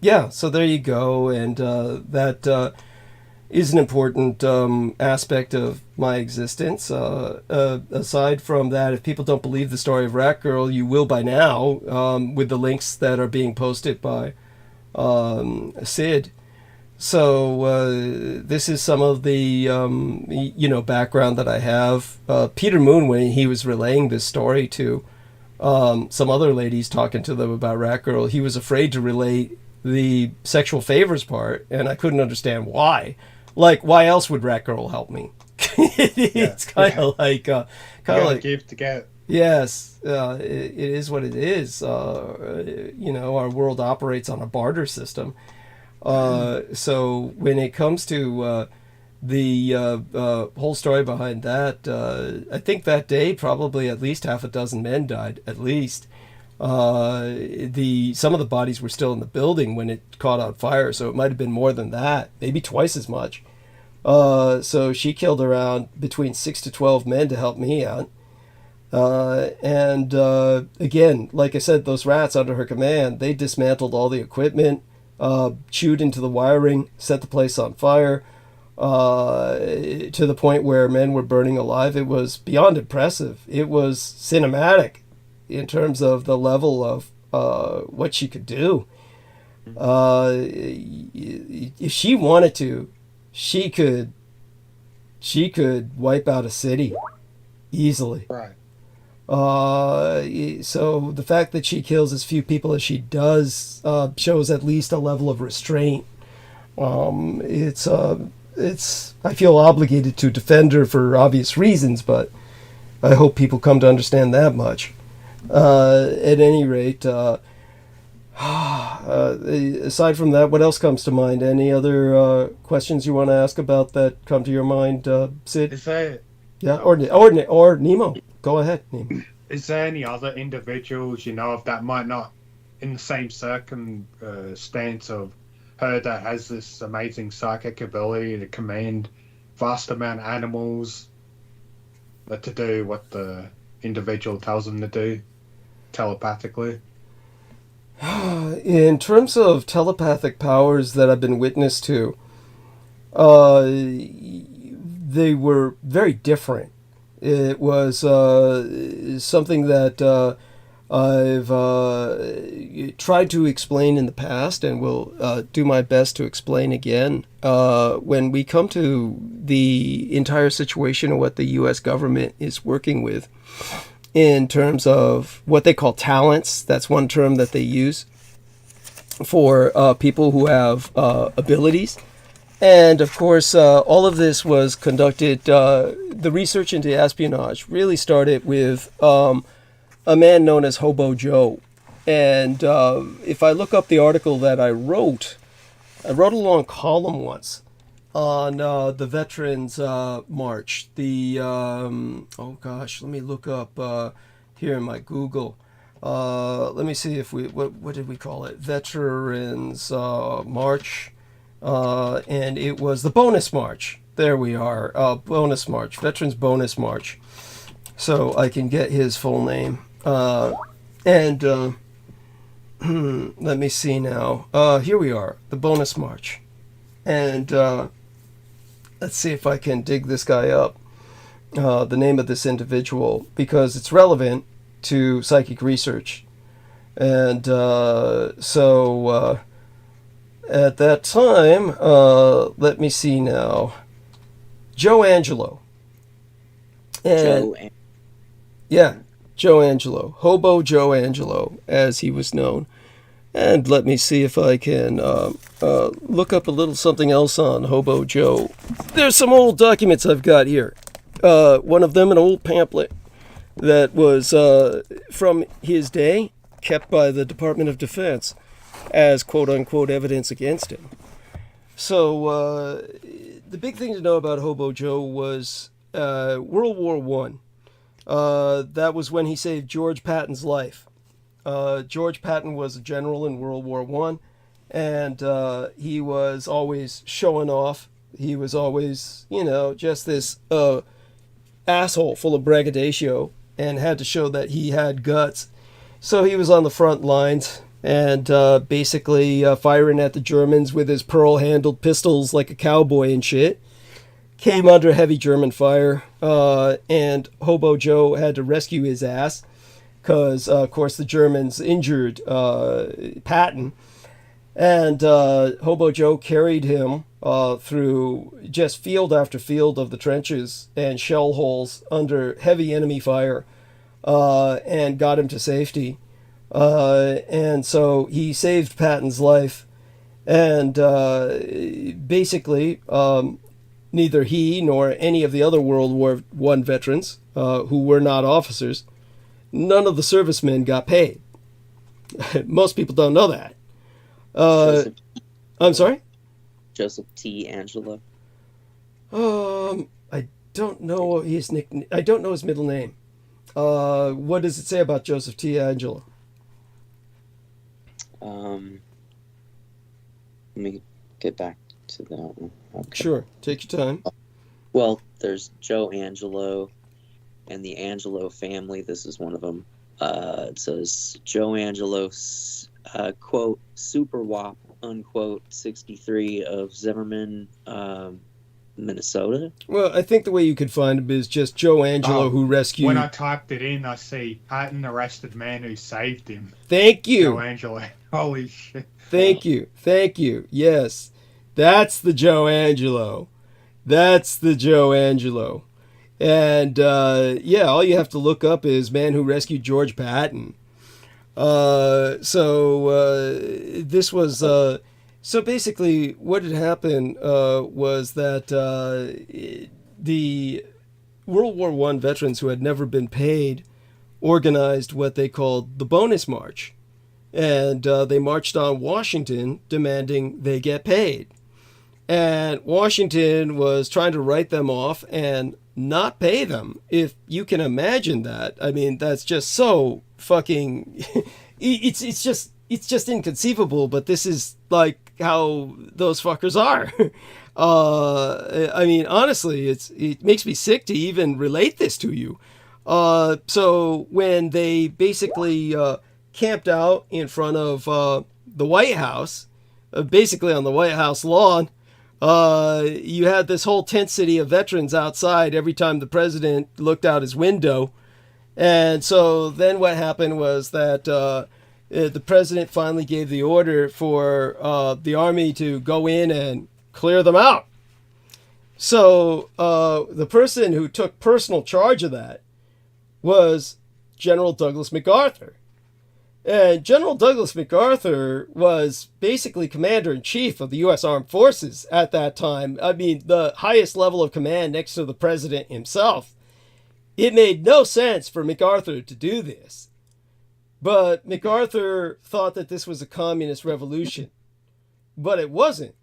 yeah. So there you go, and that is an important aspect of my existence. Aside from that, if people don't believe the story of Rat Girl, you will by now, with the links that are being posted by Sid. So this is some of the background that I have. Peter Moon, when he was relaying this story to some other ladies, talking to them about Rat Girl, he was afraid to relay the sexual favors part, and I couldn't understand why. Like, why else would Rat Girl help me? It's kind of like give to get. Yes, it is what it is. Our world operates on a barter system. So when it comes to the whole story behind that, I think that day probably at least half a dozen men died, at least. Some of the bodies were still in the building when it caught on fire, so it might have been more than that, maybe twice as much. So she killed around between 6 to 12 men to help me out. Again, like I said, those rats under her command, they dismantled all the equipment, chewed into the wiring, set the place on fire, to the point where men were burning alive. It was beyond impressive. It was cinematic in terms of the level of what she could do. If she wanted to, she could wipe out a city easily. Right. So the fact that she kills as few people as she does shows at least a level of restraint. It's I feel obligated to defend her for obvious reasons, but I hope people come to understand that much. At any rate, aside from that, what else comes to mind? Any other questions you want to ask about that come to your mind, Sid? Is there or Nemo? Go ahead, Nemo. Is there any other individuals you know of that might not, in the same circumstance of her, that has this amazing psychic ability to command vast amount of animals, to do what the individual tells them to do telepathically? In terms of telepathic powers that I've been witness to, they were very different. It was something that I've tried to explain in the past, and will do my best to explain again. When we come to the entire situation of what the US government is working with in terms of what they call talents, that's one term that they use for people who have abilities. And of course, all of this was conducted, the research into espionage really started with a man known as Hobo Joe. And if I look up the article that I wrote a long column once on the Veterans March. Let me look up here in my Google. Let me see if what did we call it? Veterans March. And it was the bonus march. There we are. Bonus march. Veterans bonus march. So I can get his full name. Let me see now. Here we are. The bonus march. And let's see if I can dig this guy up. The name of this individual, because it's relevant to psychic research. And at that time, let me see now. Joe Angelo. Joe Angelo. Hobo Joe Angelo, as he was known. And let me see if I can look up a little something else on Hobo Joe. There's some old documents I've got here. One of them, an old pamphlet that was from his day, kept by the Department of Defense as quote-unquote evidence against him. So the big thing to know about Hobo Joe was World War I. That was when he saved George Patton's life. George Patton was a general in World War I, and he was always showing off. He was always, just this asshole full of braggadocio, and had to show that he had guts. So he was on the front lines and basically firing at the Germans with his pearl-handled pistols like a cowboy and shit. Came under heavy German fire, and Hobo Joe had to rescue his ass because, of course, the Germans injured Patton. And Hobo Joe carried him through just field after field of the trenches and shell holes under heavy enemy fire, and got him to safety. And so he saved Patton's life. And basically, neither he nor any of the other World War I veterans who were not officers, none of the servicemen got paid. Most people don't know that. I'm sorry? Joseph T. Angelo. I don't know his nickname. I don't know his middle name. What does it say about Joseph T. Angelo? Let me get back to that one. Okay. Sure, take your time. Well, there's Joe Angelo and the Angelo family. This is one of them. It says Joe Angelo, quote, Super Wop, unquote, 63 of Zimmerman, Minnesota. Well, I think the way you could find him is just Joe Angelo, who rescued... When I typed it in, I see Patton arrested man who saved him. Thank you. Joe Angelo. Holy shit. Thank you. Yes, that's the Joe Angelo. And, all you have to look up is man who rescued George Patton. This was... So basically, what had happened was that the World War I veterans who had never been paid organized what they called the Bonus March. And they marched on Washington demanding they get paid. And Washington was trying to write them off and not pay them, if you can imagine that. I mean, that's just so fucking... it's just inconceivable, but this is like how those fuckers are. I mean, honestly, it makes me sick to even relate this to you. So when they basically camped out in front of the White House, basically on the White House lawn, you had this whole tent city of veterans outside every time the president looked out his window. And so then what happened was that the president finally gave the order for the army to go in and clear them out. So the person who took personal charge of that was General Douglas MacArthur. And General Douglas MacArthur was basically commander-in-chief of the U.S. Armed Forces at that time. I mean, the highest level of command next to the president himself. It made no sense for MacArthur to do this. But MacArthur thought that this was a communist revolution. But it wasn't.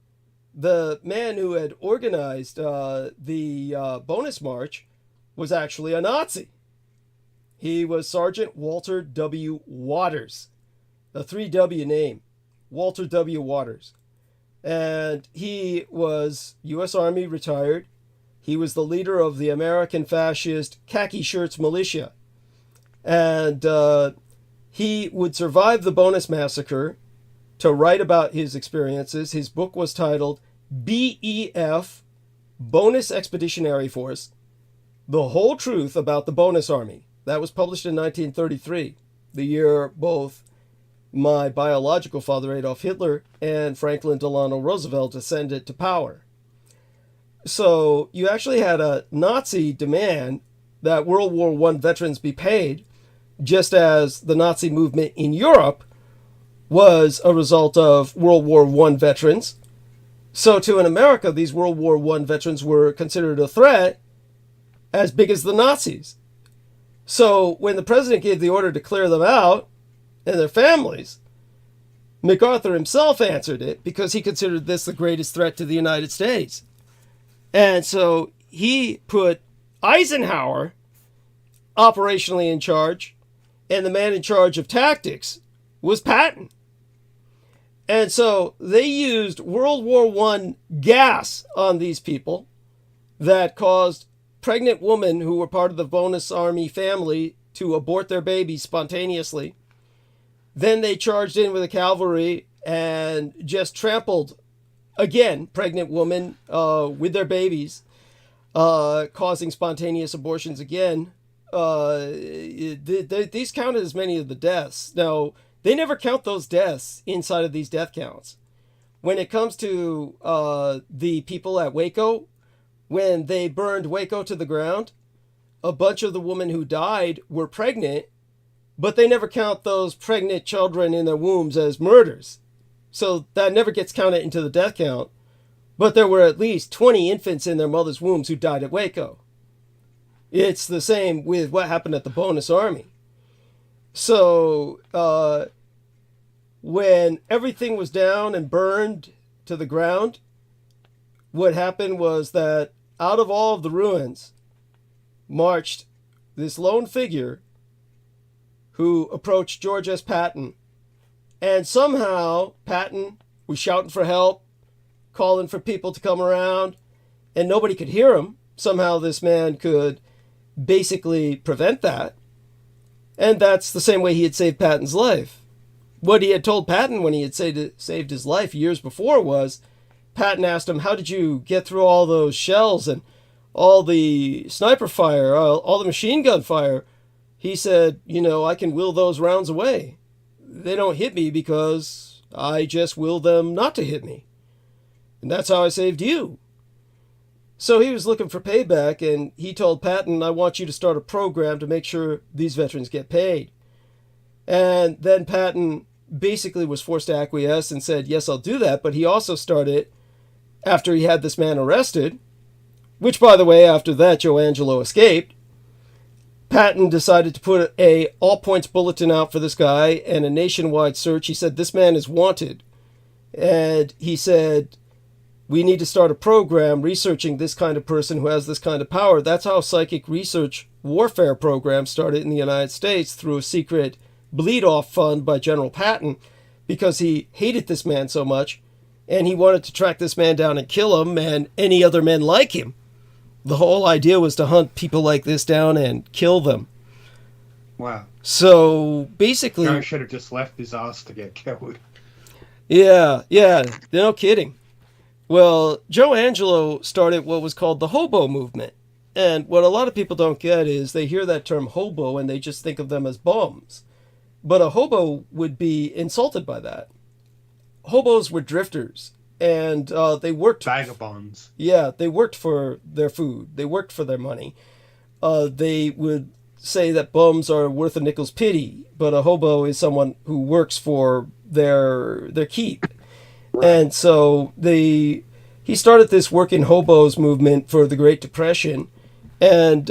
The man who had organized the Bonus March was actually a Nazi. He was Sergeant Walter W. Waters, a 3W name, Walter W. Waters. And he was U.S. Army retired. He was the leader of the American fascist Khaki Shirts Militia. And he would survive the Bonus Massacre to write about his experiences. His book was titled BEF, Bonus Expeditionary Force, The Whole Truth About the Bonus Army. That was published in 1933, the year both my biological father Adolf Hitler and Franklin Delano Roosevelt ascended to power. So you actually had a Nazi demand that World War I veterans be paid, just as the Nazi movement in Europe was a result of World War I veterans. So to in America, these World War I veterans were considered a threat as big as the Nazis. So when the president gave the order to clear them out and their families, MacArthur himself answered it because he considered this the greatest threat to the United States. And so he put Eisenhower operationally in charge, and the man in charge of tactics was Patton. And so they used World War I gas on these people that caused pregnant women who were part of the bonus army family to abort their babies spontaneously. Then they charged in with the cavalry and just trampled, again, pregnant women with their babies, causing spontaneous abortions again. These counted as many of the deaths. Now, they never count those deaths inside of these death counts. When it comes to the people at Waco, when they burned Waco to the ground, a bunch of the women who died were pregnant, but they never count those pregnant children in their wombs as murders. So that never gets counted into the death count. But there were at least 20 infants in their mother's wombs who died at Waco. It's the same with what happened at the bonus army. So when everything was down and burned to the ground, what happened was that out of all of the ruins marched this lone figure who approached George S. Patton. And somehow Patton was shouting for help, calling for people to come around, and nobody could hear him. Somehow this man could basically prevent that. And that's the same way he had saved Patton's life. What he had told Patton when he had saved his life years before was, Patton asked him, how did you get through all those shells and all the sniper fire, all the machine gun fire? He said, I can will those rounds away. They don't hit me because I just will them not to hit me. And that's how I saved you. So he was looking for payback, and he told Patton, I want you to start a program to make sure these veterans get paid. And then Patton basically was forced to acquiesce and said, yes, I'll do that. But he also started, after he had this man arrested, which, by the way, after that, Joe Angelo escaped, Patton decided to put a all-points bulletin out for this guy and a nationwide search. He said, this man is wanted. And he said, we need to start a program researching this kind of person who has this kind of power. That's how psychic research warfare program started in the United States through a secret bleed-off fund by General Patton, because he hated this man so much, and he wanted to track this man down and kill him and any other men like him. The whole idea was to hunt people like this down and kill them. Wow. So basically, Joe should have just left his ass to get killed. Yeah, no kidding. Well, Joe Angelo started what was called the hobo movement. And what a lot of people don't get is they hear that term hobo and they just think of them as bums. But a hobo would be insulted by that. Hobos were drifters, and they worked... Vagabonds. Yeah, they worked for their food. They worked for their money. They would say that bums are worth a nickel's pity, but a hobo is someone who works for their keep. Right. And so he started this working hobos movement for the Great Depression, and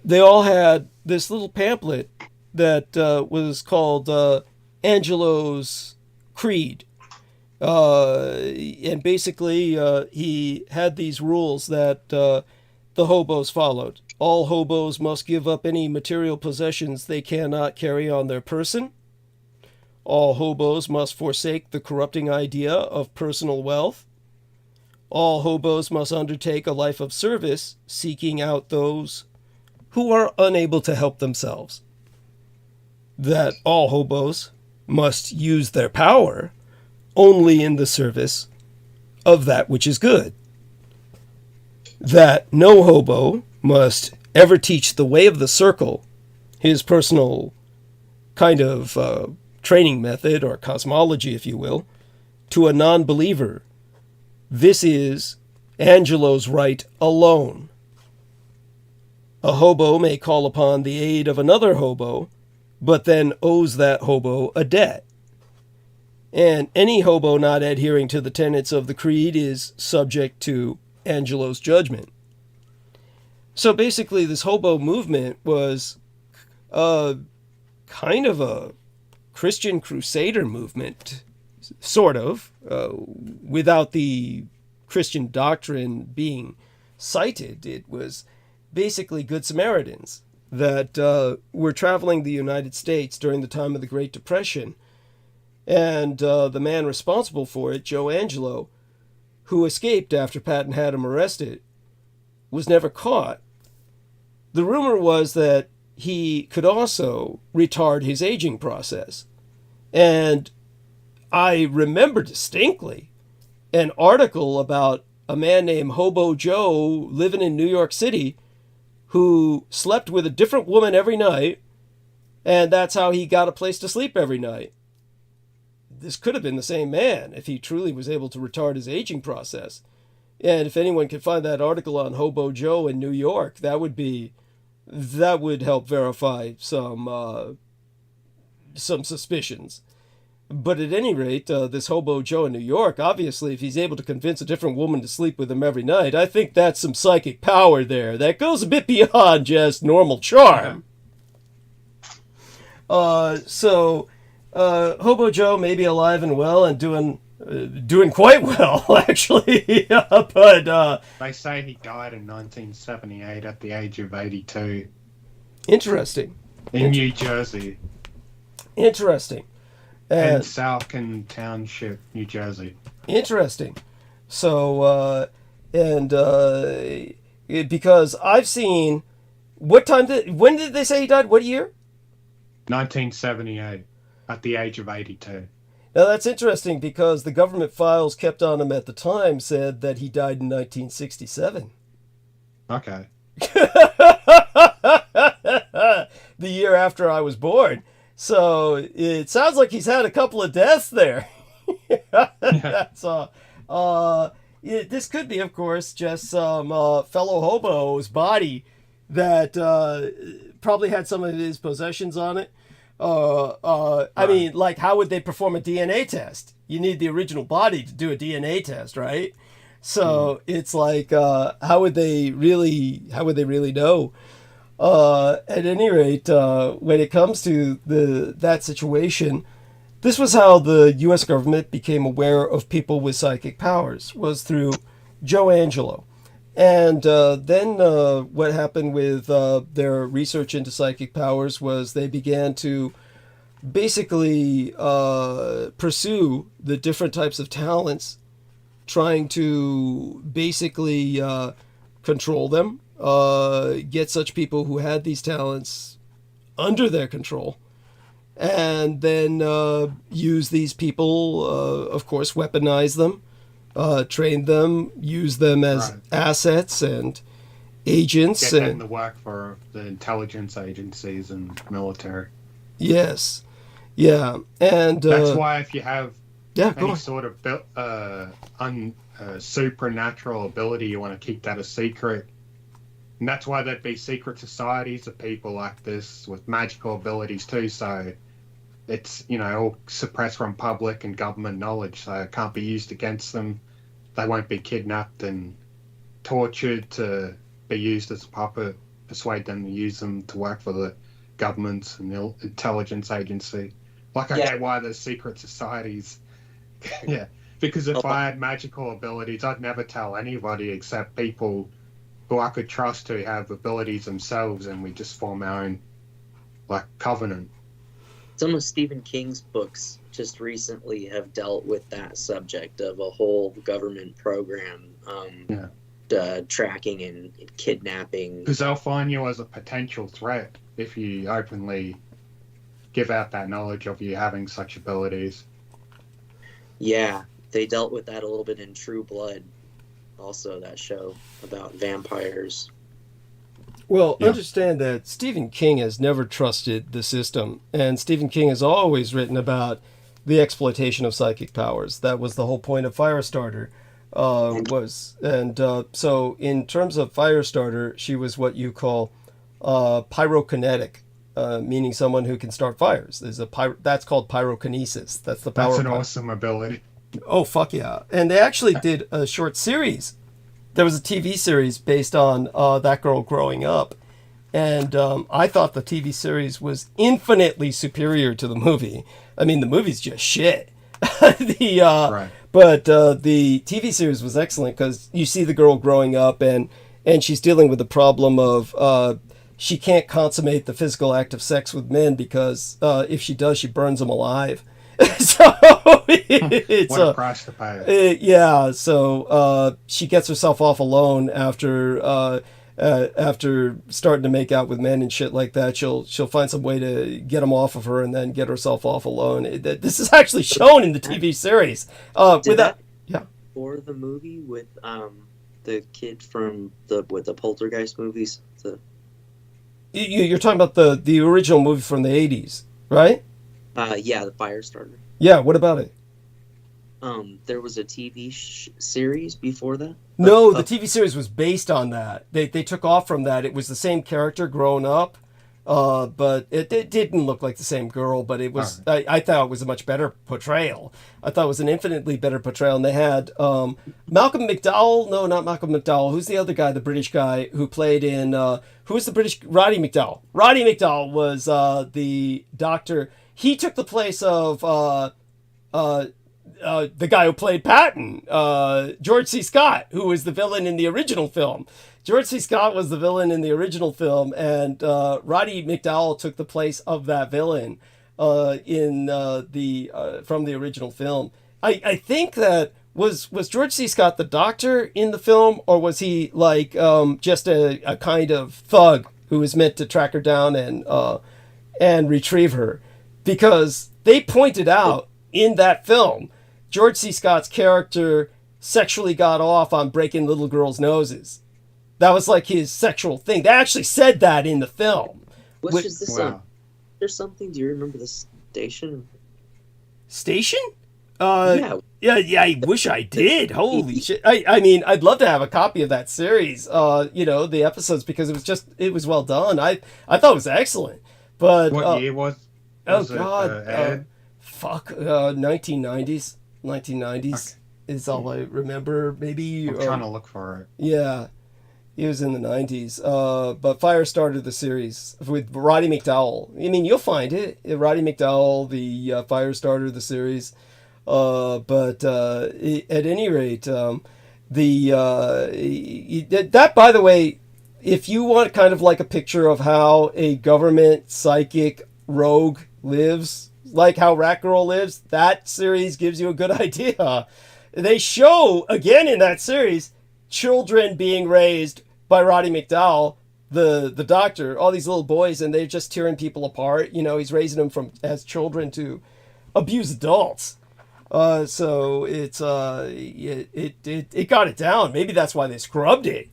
they all had this little pamphlet that was called Angelo's Creed. And basically, he had these rules that the hobos followed. All hobos must give up any material possessions they cannot carry on their person. All hobos must forsake the corrupting idea of personal wealth. All hobos must undertake a life of service, seeking out those who are unable to help themselves. That all hobos must use their power only in the service of that which is good. That no hobo must ever teach the way of the circle, his personal kind of training method or cosmology, if you will, to a non-believer. This is Angelo's right alone. A hobo may call upon the aid of another hobo, but then owes that hobo a debt. And any hobo not adhering to the tenets of the creed is subject to Angelo's judgment. So basically, this hobo movement was kind of a Christian crusader movement, sort of, without the Christian doctrine being cited. It was basically Good Samaritans that were traveling the United States during the time of the Great Depression. And the man responsible for it, Joe Angelo, who escaped after Patton had him arrested, was never caught. The rumor was that he could also retard his aging process. And I remember distinctly an article about a man named Hobo Joe living in New York City who slept with a different woman every night, and that's how he got a place to sleep every night. This could have been the same man if he truly was able to retard his aging process. And if anyone could find that article on Hobo Joe in New York, that would help verify some suspicions. But at any rate, this Hobo Joe in New York, obviously, if he's able to convince a different woman to sleep with him every night, I think that's some psychic power there. That goes a bit beyond just normal charm. So Hobo Joe may be alive and well and doing quite well, actually. But they say he died in 1978 at the age of 82. Interesting. In New Jersey. Interesting. In Salkin Township, New Jersey. Interesting. So, because I've seen, when did they say he died? What year? 1978, at the age of 82. Now that's interesting because the government files kept on him at the time said that he died in 1967. Okay. The year after I was born. So it sounds like he's had a couple of deaths there. That's this could be, of course, just some fellow hobo's body that probably had some of his possessions on it. I mean, like, how would they perform a DNA test? You need the original body to do a DNA test, right? So it's like, how would they really know? At any rate, when it comes to that situation, this was how the U.S. government became aware of people with psychic powers, was through Joe Angelo. And then what happened with their research into psychic powers was they began to basically pursue the different types of talents, trying to basically control them, get such people who had these talents under their control, and then use these people, of course, weaponize them, train them, use them as assets and agents. Get them to work for the intelligence agencies and military. Yes. Yeah. And that's why if you have any sort of supernatural ability, you want to keep that a secret. And that's why there'd be secret societies of people like this with magical abilities too. So it's, all suppressed from public and government knowledge. So it can't be used against them. They won't be kidnapped and tortured to be used as a puppet, persuade them to use them to work for the governments and the intelligence agency. I get why there's secret societies. Yeah. Because if I had magical abilities, I'd never tell anybody except people who I could trust who have abilities themselves, and we just form our own, covenant. Some of Stephen King's books just recently have dealt with that subject of a whole government program, tracking and kidnapping. Because they'll find you as a potential threat if you openly give out that knowledge of you having such abilities. Yeah, they dealt with that a little bit in True Blood. Also, that show about vampires. Well, understand that Stephen King has never trusted the system, and Stephen King has always written about the exploitation of psychic powers. That was the whole point of Firestarter. So in terms of Firestarter, she was what you call pyrokinetic, meaning someone who can start fires. That's called pyrokinesis. That's the power. That's an awesome ability. Oh, fuck yeah. And they actually did a short series. There was a TV series based on that girl growing up. And I thought the TV series was infinitely superior to the movie. I mean, the movie's just shit. But the TV series was excellent because you see the girl growing up and she's dealing with the problem of she can't consummate the physical act of sex with men because if she does, she burns them alive. So it's What a price to pay. yeah. So she gets herself off alone after starting to make out with men and shit like that. She'll find some way to get them off of her and then get herself off alone. This is actually shown in the TV series. Or the movie with the kid from the Poltergeist movies. You're talking about the original movie from the 80s, right? Yeah, the Firestarter. Yeah, what about it? There was a TV series before that. No, the TV series was based on that. They took off from that. It was the same character grown up, but it didn't look like the same girl. But it was. Right. I thought it was a much better portrayal. I thought it was an infinitely better portrayal. And they had Malcolm McDowell. No, not Malcolm McDowell. Who's the other guy? The British guy who played in. Who was the British? Roddy McDowall. Roddy McDowall was the doctor. He took the place of the guy who played Patton, George C. Scott, who was the villain in the original film. George C. Scott was the villain in the original film, and Roddy McDowall took the place of that villain from the original film. I think that was George C. Scott the doctor in the film, or was he like just a kind of thug who was meant to track her down and retrieve her? Because they pointed out in that film, George C. Scott's character sexually got off on breaking little girls' noses. That was like his sexual thing. They actually said that in the film. Is this there's something? Do you remember the station? Station? Yeah. Yeah, I wish I did. Holy shit. I mean, I'd love to have a copy of that series, the episodes, because it was well done. I thought it was excellent. But what year was God. 1990s. 1990s is all I remember. Maybe I'm trying to look for it. Yeah, it was in the 90s. But Firestarter, the series with Roddy McDowall. I mean, you'll find it. Roddy McDowall, the Firestarter, the series. But at any rate, that, by the way, if you want kind of like a picture of how a government psychic rogue lives, like how Rat Girl lives, that series gives you a good idea. They show, again in that series, children being raised by Roddy McDowall, the doctor, all these little boys, and they're just tearing people apart. He's raising them as children to abuse adults. So it's it got it down. Maybe that's why they scrubbed it.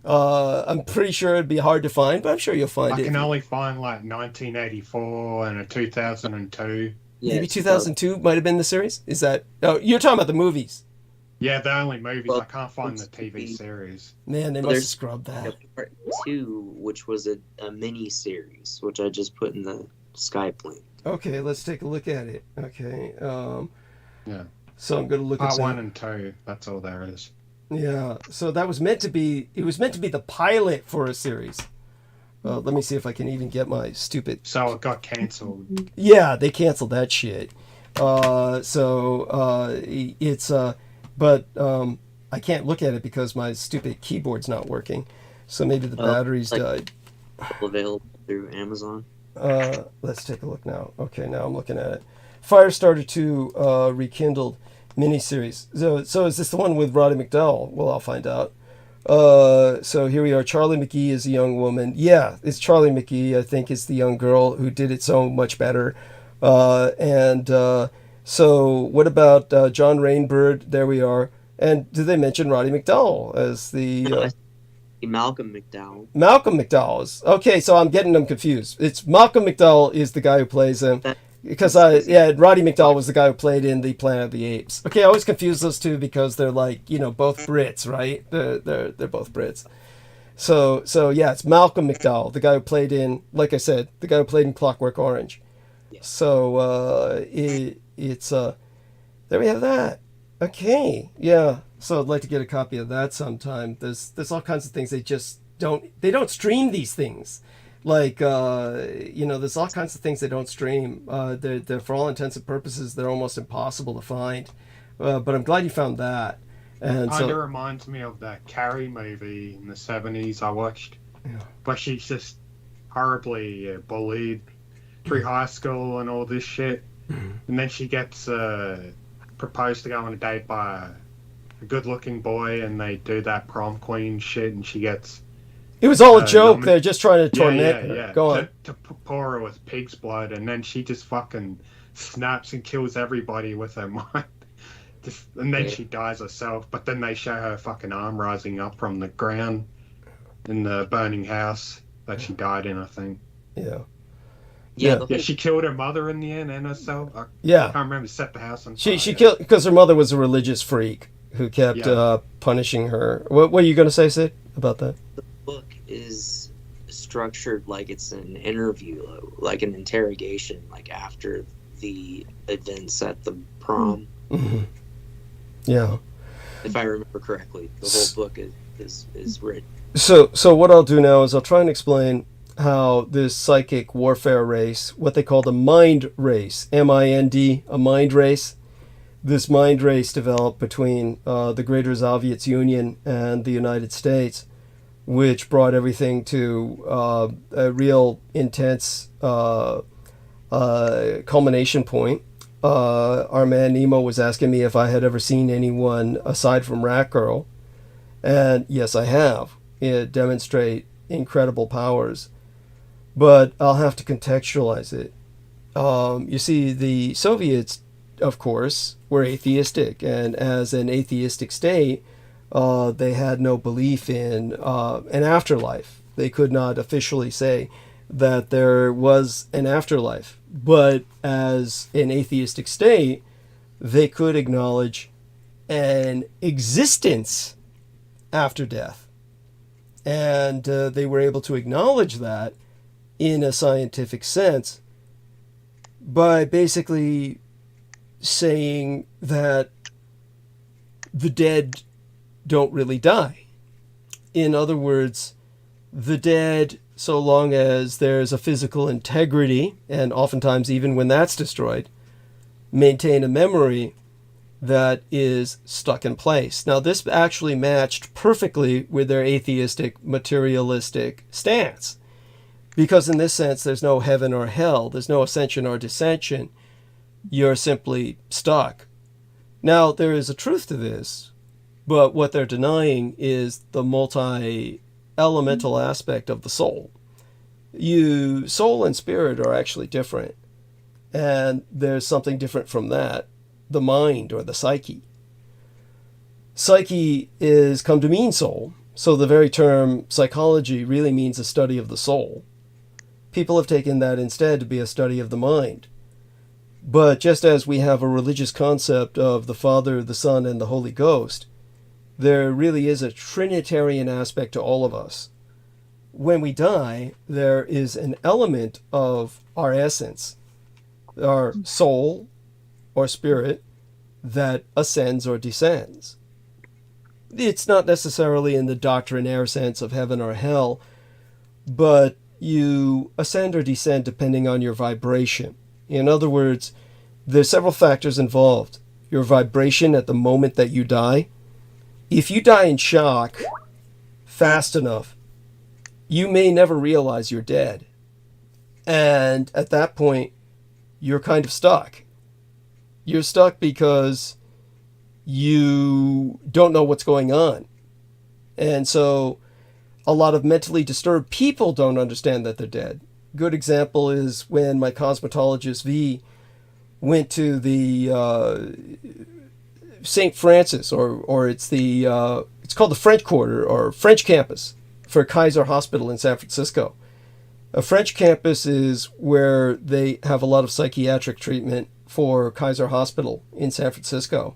I'm pretty sure it'd be hard to find, but I'm sure you'll find it. I can only find like 1984 and a 2002. Yeah, maybe 2002 might have been the series. Is that? Oh, you're talking about the movies. Yeah, the only movies. I can't find the TV series. Man, they must have scrubbed that. Part 2, which was a mini series, which I just put in the Skype link. Okay, let's take a look at it. Okay. Yeah. So I'm going to look at Part 1 and 2. That's all there is. Yeah, so that was meant to be. It was meant to be the pilot for a series. Let me see if I can even get my stupid. So it got cancelled. Yeah, they canceled that shit. But I can't look at it because my stupid keyboard's not working. So maybe the batteries died. Available through Amazon. Let's take a look now. Okay, now I'm looking at it. Firestarter 2 rekindled miniseries. So is this the one with Roddy McDowall? Well, I'll find out. So here we are. Charlie McGee is a young woman. Yeah, it's Charlie McGee, I think, is the young girl who did it so much better. So what about John Rainbird? There we are. And did they mention Roddy McDowall as the... Malcolm McDowell. Malcolm McDowell is... Okay, so I'm getting them confused. It's Malcolm McDowell is the guy who plays him. Because Roddy McDowall was the guy who played in the Planet of the Apes. Okay, I always confuse those two because they're like, both Brits, right? They're both Brits. So yeah, it's Malcolm McDowell, the guy who played in, like I said, the guy who played in Clockwork Orange. Yeah. So it's there we have that. Okay, yeah. So I'd like to get a copy of that sometime. There's all kinds of things they don't stream these things. Like, there's all kinds of things they don't stream. They're for all intents and purposes, they're almost impossible to find. But I'm glad you found that. And kind of reminds me of that Carrie movie in the 70s I watched. Yeah. But she's just horribly bullied through high school and all this shit. And then she gets proposed to go on a date by a good-looking boy, and they do that prom queen shit, and she gets... It was all a joke. They're just trying to torment her. Go on. To pour her with pig's blood, and then she just fucking snaps and kills everybody with her mind. And then she dies herself, but then they show her fucking arm rising up from the ground in the burning house that she died in, I think. Yeah. She killed her mother in the end and herself. I can't remember. Set the house on fire. She killed because her mother was a religious freak who kept punishing her. What were you going to say, Sid, about that? The book is structured like it's an interview, like an interrogation, like after the events at the prom. Yeah. If I remember correctly, the whole book is written. So what I'll do now is I'll try and explain how this psychic warfare race, what they call the mind race, M-I-N-D, a mind race, this mind race developed between the Greater Soviet Union and the United States, which brought everything to a real intense culmination point. Our man Nemo was asking me if I had ever seen anyone aside from Rat Girl, and yes, I have. It demonstrate incredible powers, but I'll have to contextualize it. You see, the Soviets, of course, were atheistic, and as an atheistic state, they had no belief in an afterlife. They could not officially say that there was an afterlife, but as an atheistic state, they could acknowledge an existence after death. And they were able to acknowledge that in a scientific sense by basically saying that the dead don't really die. In other words, the dead, so long as there's a physical integrity, and oftentimes even when that's destroyed, maintain a memory that is stuck in place. Now, this actually matched perfectly with their atheistic, materialistic stance, because in this sense, there's no heaven or hell, there's no ascension or descension. You're simply stuck. Now, there is a truth to this, but what they're denying is the multi-elemental aspect of the soul. Soul and spirit are actually different, and there's something different from that. The mind, or the psyche. Psyche is come to mean soul, so the very term psychology really means a study of the soul. People have taken that instead to be a study of the mind. But just as we have a religious concept of the Father, the Son, and the Holy Ghost, there really is a Trinitarian aspect to all of us. When we die, there is an element of our essence, our soul, or spirit, that ascends or descends. It's not necessarily in the doctrinaire sense of heaven or hell, but you ascend or descend depending on your vibration. In other words, there's several factors involved. Your vibration at the moment that you die. If you die in shock fast enough, you may never realize you're dead. And at that point, you're kind of stuck. You're stuck because you don't know what's going on. And so a lot of mentally disturbed people don't understand that they're dead. Good example is when my cosmetologist V went to the St. Francis, or it's called the French Quarter or French Campus for Kaiser Hospital in San Francisco. A French campus is where they have a lot of psychiatric treatment for Kaiser Hospital in San Francisco.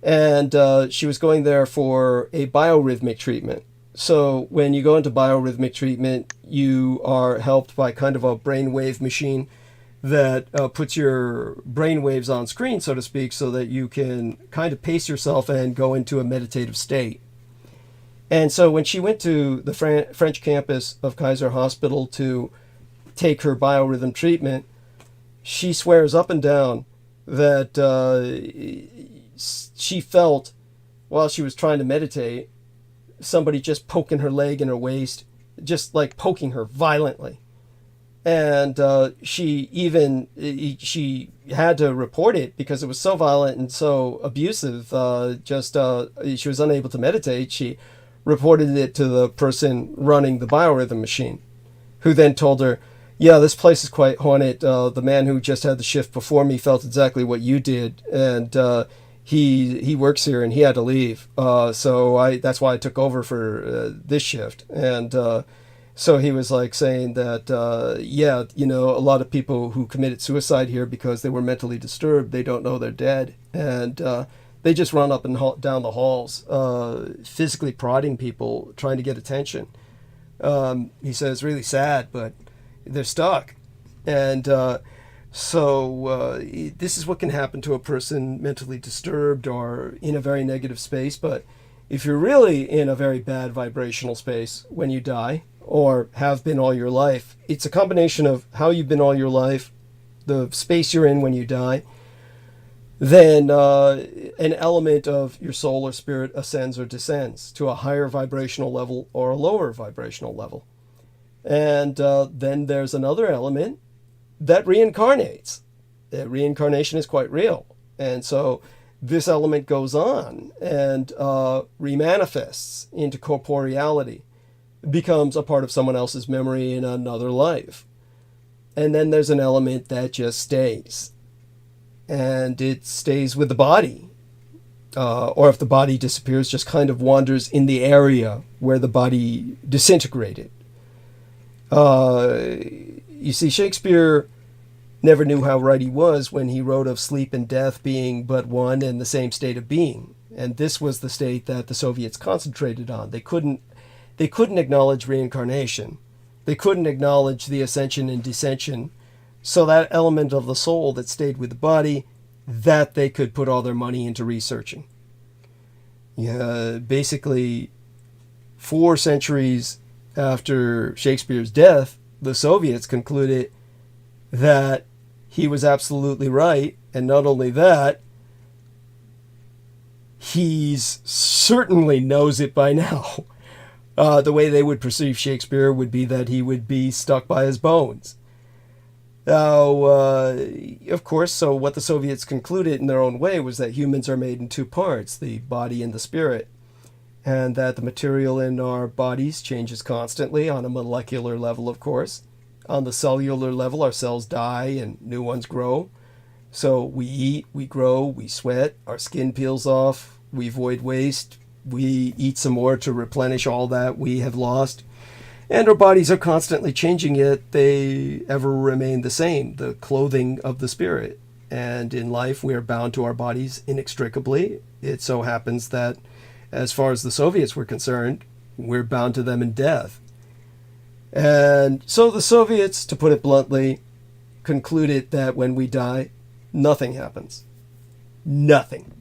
And she was going there for a biorhythmic treatment. So when you go into biorhythmic treatment, you are helped by kind of a brainwave machine that puts your brainwaves on screen, so to speak, so that you can kind of pace yourself and go into a meditative state. And so when she went to the French campus of Kaiser Hospital to take her biorhythm treatment, she swears up and down that she felt, while she was trying to meditate, somebody just poking her leg in her waist, just like poking her violently. And she had to report it because it was so violent and so abusive. She was unable to meditate. She reported it to the person running the biorhythm machine, who then told her, yeah, this place is quite haunted. The man who just had the shift before me felt exactly what you did, and he works here and he had to leave. So that's why I took over for this shift. And so he was like saying that, a lot of people who committed suicide here because they were mentally disturbed, they don't know they're dead. And they just run up and down the halls, physically prodding people, trying to get attention. He said it's really sad, but they're stuck. And so this is what can happen to a person mentally disturbed or in a very negative space. But if you're really in a very bad vibrational space when you die, or have been all your life, it's a combination of how you've been all your life, the space you're in when you die, then an element of your soul or spirit ascends or descends to a higher vibrational level or a lower vibrational level. And then there's another element that reincarnates. Reincarnation is quite real. And so this element goes on and remanifests into corporeality, becomes a part of someone else's memory in another life. And then there's an element that just stays. And it stays with the body. Or if the body disappears, just kind of wanders in the area where the body disintegrated. You see, Shakespeare never knew how right he was when he wrote of sleep and death being but one and the same state of being. And this was the state that the Soviets concentrated on. They couldn't acknowledge reincarnation. They couldn't acknowledge the ascension and descension. So that element of the soul that stayed with the body, that they could put all their money into researching. Basically, 4 centuries after Shakespeare's death, the Soviets concluded that he was absolutely right. And not only that, he's certainly knows it by now. The way they would perceive Shakespeare would be that he would be stuck by his bones. Now, of course, so what the Soviets concluded in their own way was that humans are made in 2 parts, the body and the spirit, and that the material in our bodies changes constantly on a molecular level, of course. On the cellular level, our cells die and new ones grow. So we eat, we grow, we sweat, our skin peels off, we void waste, we eat some more to replenish all that we have lost. And our bodies are constantly changing, yet they ever remain the same, the clothing of the spirit. And in life, we are bound to our bodies inextricably. It so happens that, as far as the Soviets were concerned, we're bound to them in death. And so the Soviets, to put it bluntly, concluded that when we die, nothing happens. Nothing.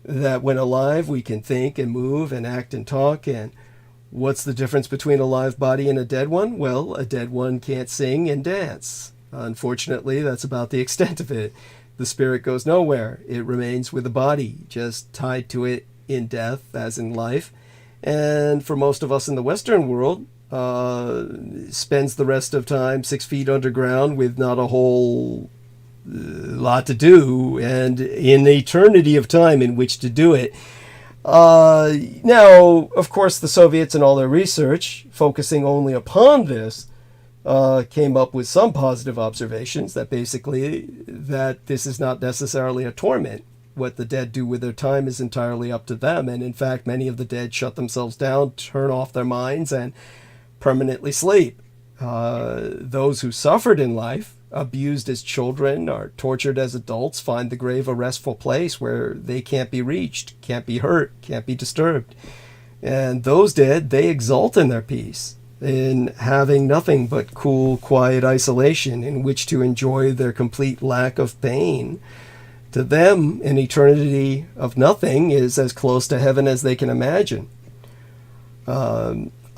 That when alive, we can think and move and act and talk. And what's the difference between a live body and a dead one? Well, a dead one can't sing and dance. Unfortunately, that's about the extent of it. The spirit goes nowhere. It remains with the body, just tied to it in death as in life. And for most of us in the Western world, spends the rest of time 6 feet underground with not a whole lot to do, and an eternity of time in which to do it. Now, of course, the Soviets and all their research, focusing only upon this, came up with some positive observations that basically that this is not necessarily a torment. What the dead do with their time is entirely up to them. And in fact, many of the dead shut themselves down, turn off their minds, and permanently sleep. Those who suffered in life, abused as children, or tortured as adults, find the grave a restful place where they can't be reached, can't be hurt, can't be disturbed. And those dead, they exult in their peace, in having nothing but cool, quiet isolation in which to enjoy their complete lack of pain. To them, an eternity of nothing is as close to heaven as they can imagine.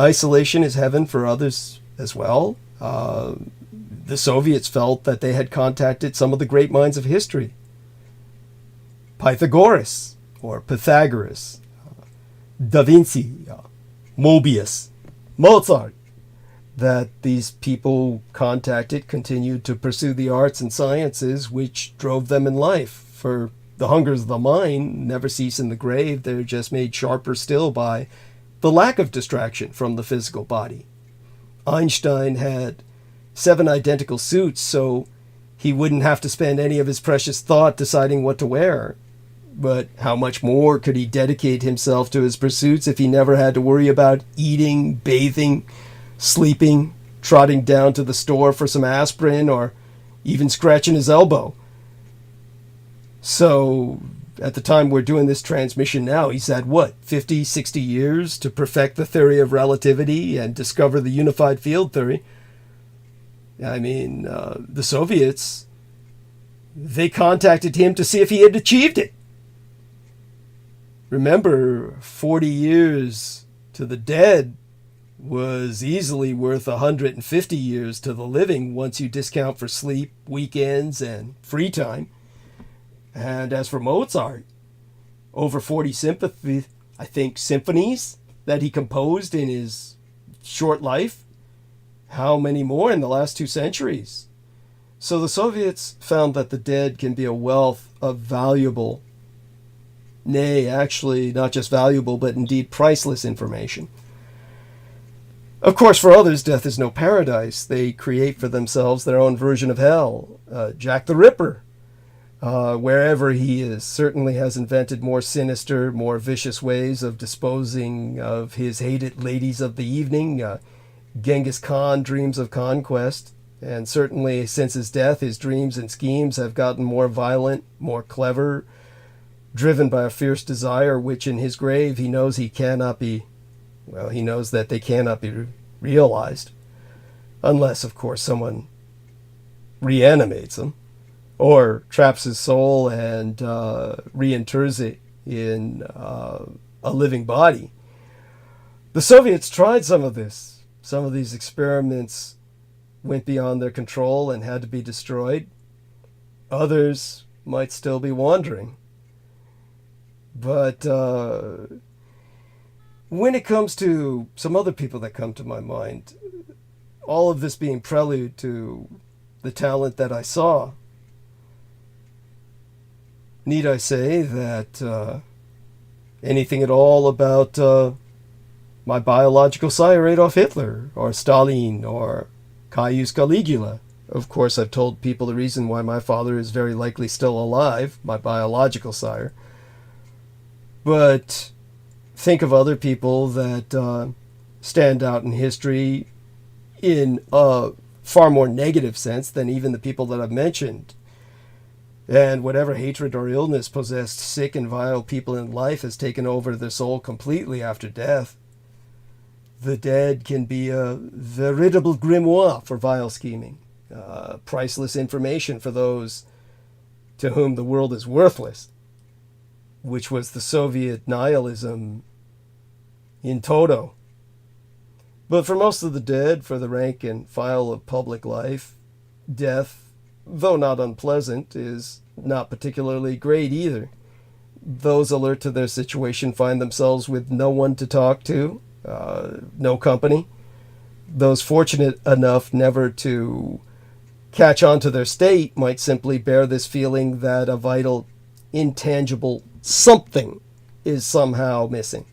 Isolation is heaven for others as well. The Soviets felt that they had contacted some of the great minds of history. Pythagoras, or Pythagoras, Da Vinci, Mobius, Mozart, that these people contacted continued to pursue the arts and sciences which drove them in life. For the hungers of the mind never cease in the grave. They're just made sharper still by the lack of distraction from the physical body. Einstein had 7 identical suits, so he wouldn't have to spend any of his precious thought deciding what to wear. But how much more could he dedicate himself to his pursuits if he never had to worry about eating, bathing, sleeping, trotting down to the store for some aspirin, or even scratching his elbow? So, at the time we're doing this transmission now, he's had, 50, 60 years to perfect the theory of relativity and discover the unified field theory. I mean, the Soviets, they contacted him to see if he had achieved it. Remember, 40 years to the dead was easily worth 150 years to the living once you discount for sleep, weekends, and free time. And as for Mozart, over 40 symphonies that he composed in his short life. How many more in the last 2 centuries? So the Soviets found that the dead can be a wealth of valuable, nay, actually not just valuable, but indeed priceless information. Of course, for others, death is no paradise. They create for themselves their own version of hell. Jack the Ripper, wherever he is, certainly has invented more sinister, more vicious ways of disposing of his hated ladies of the evening. Genghis Khan dreams of conquest, and certainly since his death, his dreams and schemes have gotten more violent, more clever, driven by a fierce desire which in his grave he knows he knows that they cannot be realized, unless, of course, someone reanimates him, or traps his soul and reinterrs it in a living body. The Soviets tried some of this. Some of these experiments went beyond their control and had to be destroyed. Others might still be wandering. But when it comes to some other people that come to my mind, all of this being prelude to the talent that I saw, need I say that anything at all about my biological sire Adolf Hitler, or Stalin, or Caius Caligula? Of course, I've told people the reason why my father is very likely still alive, my biological sire. But think of other people that stand out in history in a far more negative sense than even the people that I've mentioned. And whatever hatred or illness possessed sick and vile people in life has taken over their soul completely after death. The dead can be a veritable grimoire for vile scheming, priceless information for those to whom the world is worthless, which was the Soviet nihilism in toto. But for most of the dead, for the rank and file of public life, death, though not unpleasant, is not particularly great either. Those alert to their situation find themselves with no one to talk to, no company. Those fortunate enough never to catch on to their state might simply bear this feeling that a vital, intangible something is somehow missing.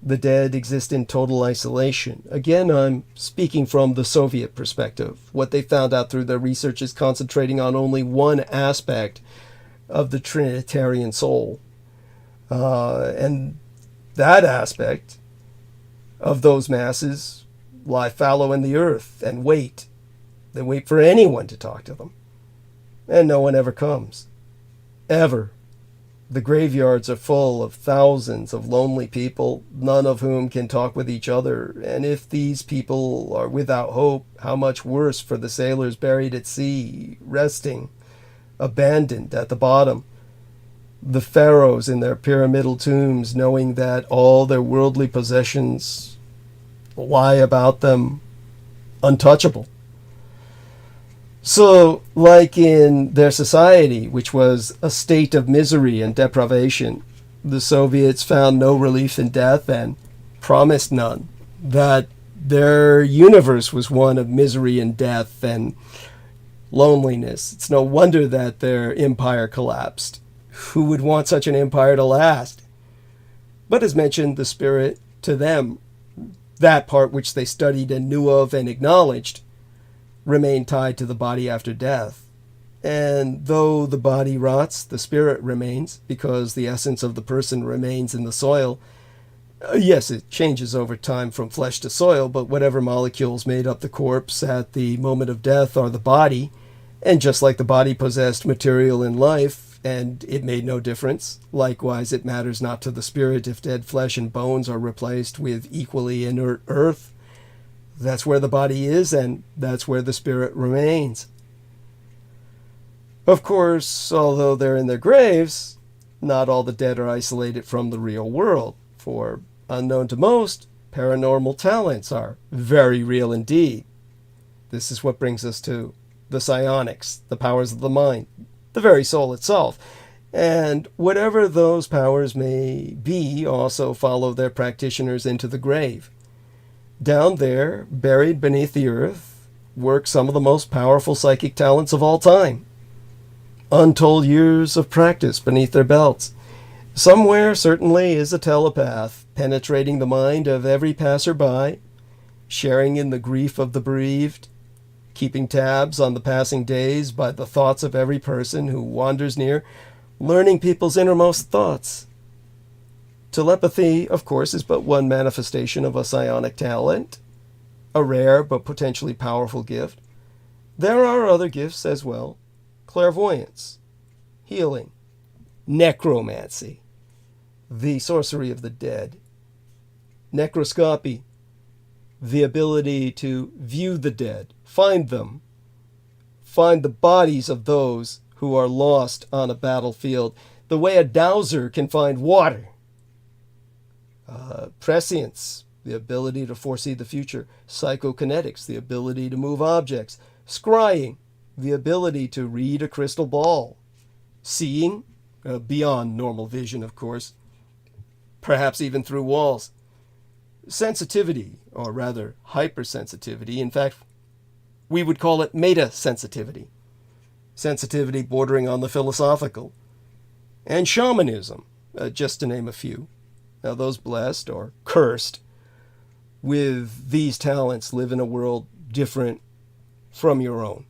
The dead exist in total isolation. Again, I'm speaking from the Soviet perspective. What they found out through their research is concentrating on only one aspect of the Trinitarian soul. And that aspect of those masses lie fallow in the earth and wait. They wait for anyone to talk to them. And no one ever comes. Ever. The graveyards are full of thousands of lonely people, none of whom can talk with each other. And if these people are without hope, how much worse for the sailors buried at sea, resting, abandoned at the bottom. The pharaohs in their pyramidal tombs, knowing that all their worldly possessions lie about them untouchable. So, like in their society, which was a state of misery and deprivation, the Soviets found no relief in death and promised none. That Their universe was one of misery and death and loneliness. It's no wonder that their empire collapsed. Who would want such an empire to last? But as mentioned, the spirit, to them, that part which they studied and knew of and acknowledged, remained tied to the body after death. And though the body rots, the spirit remains, because the essence of the person remains in the soil. Yes, it changes over time from flesh to soil, but whatever molecules made up the corpse at the moment of death are the body. And just like the body possessed material in life, and it made no difference, likewise it matters not to the spirit if dead flesh and bones are replaced with equally inert earth. That's where the body is, and that's where the spirit remains. Of course, although they're in their graves, not all the dead are isolated from the real world, for unknown to most, paranormal talents are very real indeed. This is what brings us to the psionics, the powers of the mind, the very soul itself. And whatever those powers may be also follow their practitioners into the grave. Down there, buried beneath the earth, work some of the most powerful psychic talents of all time. Untold years of practice beneath their belts. Somewhere, certainly, is a telepath, penetrating the mind of every passerby, sharing in the grief of the bereaved, keeping tabs on the passing days by the thoughts of every person who wanders near, learning people's innermost thoughts. Telepathy, of course, is but one manifestation of a psionic talent, a rare but potentially powerful gift. There are other gifts as well: clairvoyance, healing, necromancy, the sorcery of the dead, necroscopy, the ability to view the dead, find them, find the bodies of those who are lost on a battlefield, the way a dowser can find water. Prescience, the ability to foresee the future. Psychokinetics, the ability to move objects. Scrying, the ability to read a crystal ball. Seeing, beyond normal vision, of course, perhaps even through walls. Sensitivity, or rather hypersensitivity. In fact, we would call it meta-sensitivity. Sensitivity bordering on the philosophical. And shamanism, just to name a few. Now, those blessed or cursed with these talents live in a world different from your own.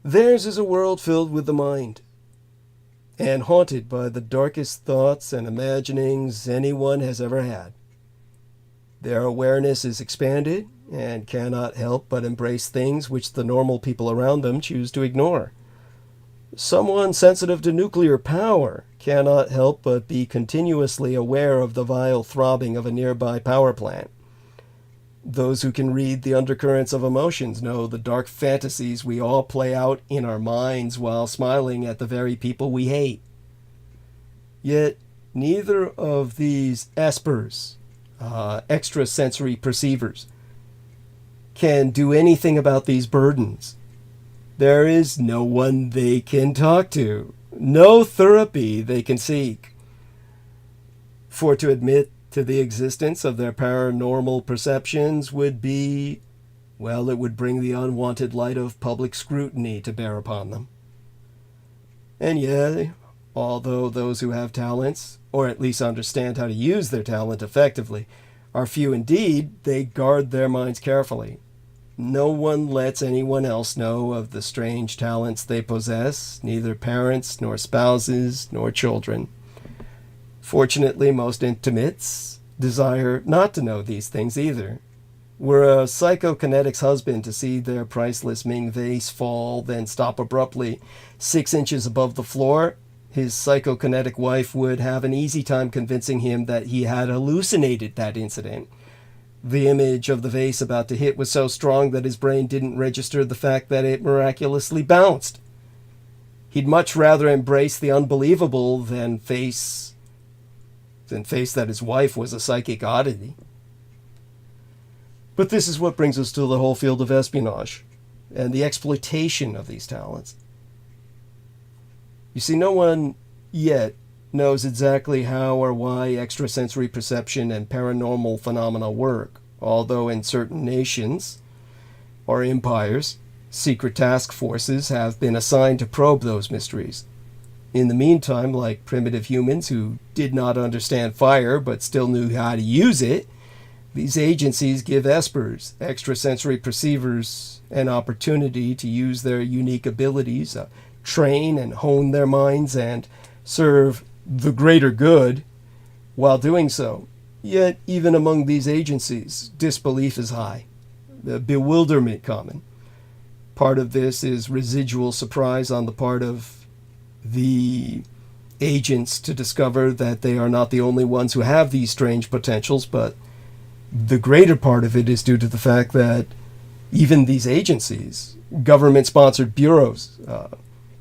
Theirs is a world filled with the mind, and haunted by the darkest thoughts and imaginings anyone has ever had. Their awareness is expanded and cannot help but embrace things which the normal people around them choose to ignore. Someone sensitive to nuclear power cannot help but be continuously aware of the vile throbbing of a nearby power plant. Those who can read the undercurrents of emotions know the dark fantasies we all play out in our minds while smiling at the very people we hate. Yet neither of these espers, extrasensory perceivers, can do anything about these burdens. There is no one they can talk to, no therapy they can seek. For to admit to the existence of their paranormal perceptions would be, well, it would bring the unwanted light of public scrutiny to bear upon them. And yet, although those who have talents, or at least understand how to use their talent effectively, are few indeed, they guard their minds carefully. No one lets anyone else know of the strange talents they possess, neither parents, nor spouses, nor children. Fortunately, most intimates desire not to know these things either. Were a psychokinetic's husband to see their priceless Ming vase fall, then stop abruptly 6 inches above the floor, his psychokinetic wife would have an easy time convincing him that he had hallucinated that incident. The image of the vase about to hit was so strong that his brain didn't register the fact that it miraculously bounced. He'd much rather embrace the unbelievable than face that his wife was a psychic oddity. But this is what brings us to the whole field of espionage and the exploitation of these talents. You see, no one yet knows exactly how or why extrasensory perception and paranormal phenomena work, although in certain nations or empires, secret task forces have been assigned to probe those mysteries. In the meantime, like primitive humans who did not understand fire but still knew how to use it, these agencies give espers, extrasensory perceivers, an opportunity to use their unique abilities, train and hone their minds, and serve the greater good while doing so. Yet, even among these agencies, disbelief is high, the bewilderment common. Part of this is residual surprise on the part of the agents to discover that they are not the only ones who have these strange potentials, but the greater part of it is due to the fact that even these agencies, government-sponsored bureaus,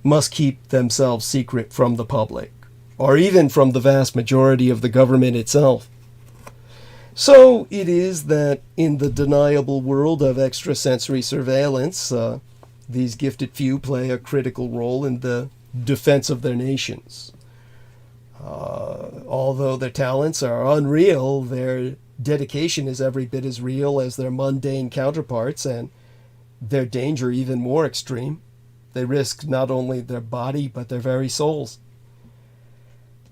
must keep themselves secret from the public, or even from the vast majority of the government itself. So it is that in the deniable world of extrasensory surveillance, these gifted few play a critical role in the defense of their nations. Although their talents are unreal, their dedication is every bit as real as their mundane counterparts, and their danger even more extreme. They risk not only their body, but their very souls.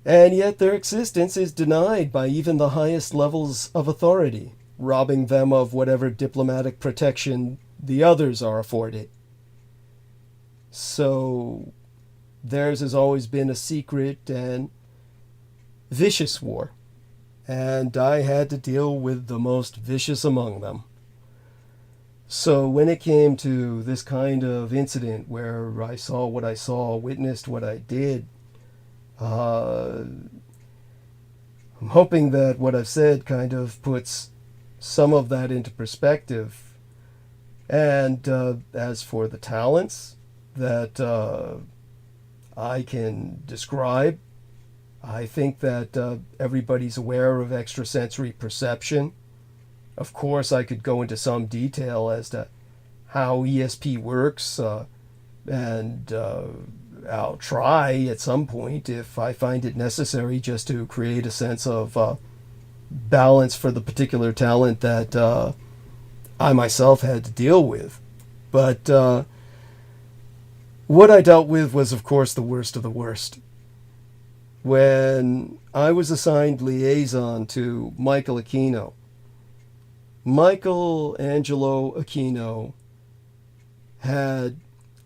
And yet their existence is denied by even the highest levels of authority, robbing them of whatever diplomatic protection the others are afforded. So theirs has always been a secret and vicious war, and I had to deal with the most vicious among them. So when it came to this kind of incident where I saw what I saw, witnessed what I did, I'm hoping that what I've said kind of puts some of that into perspective. And as for the talents that I can describe, I think that everybody's aware of extrasensory perception. Of course, I could go into some detail as to how ESP works, and I'll try at some point if I find it necessary, just to create a sense of balance for the particular talent that I myself had to deal with. But what I dealt with was, of course, the worst of the worst. When I was assigned liaison to Michæl Aquino, Michelangelo Aquino had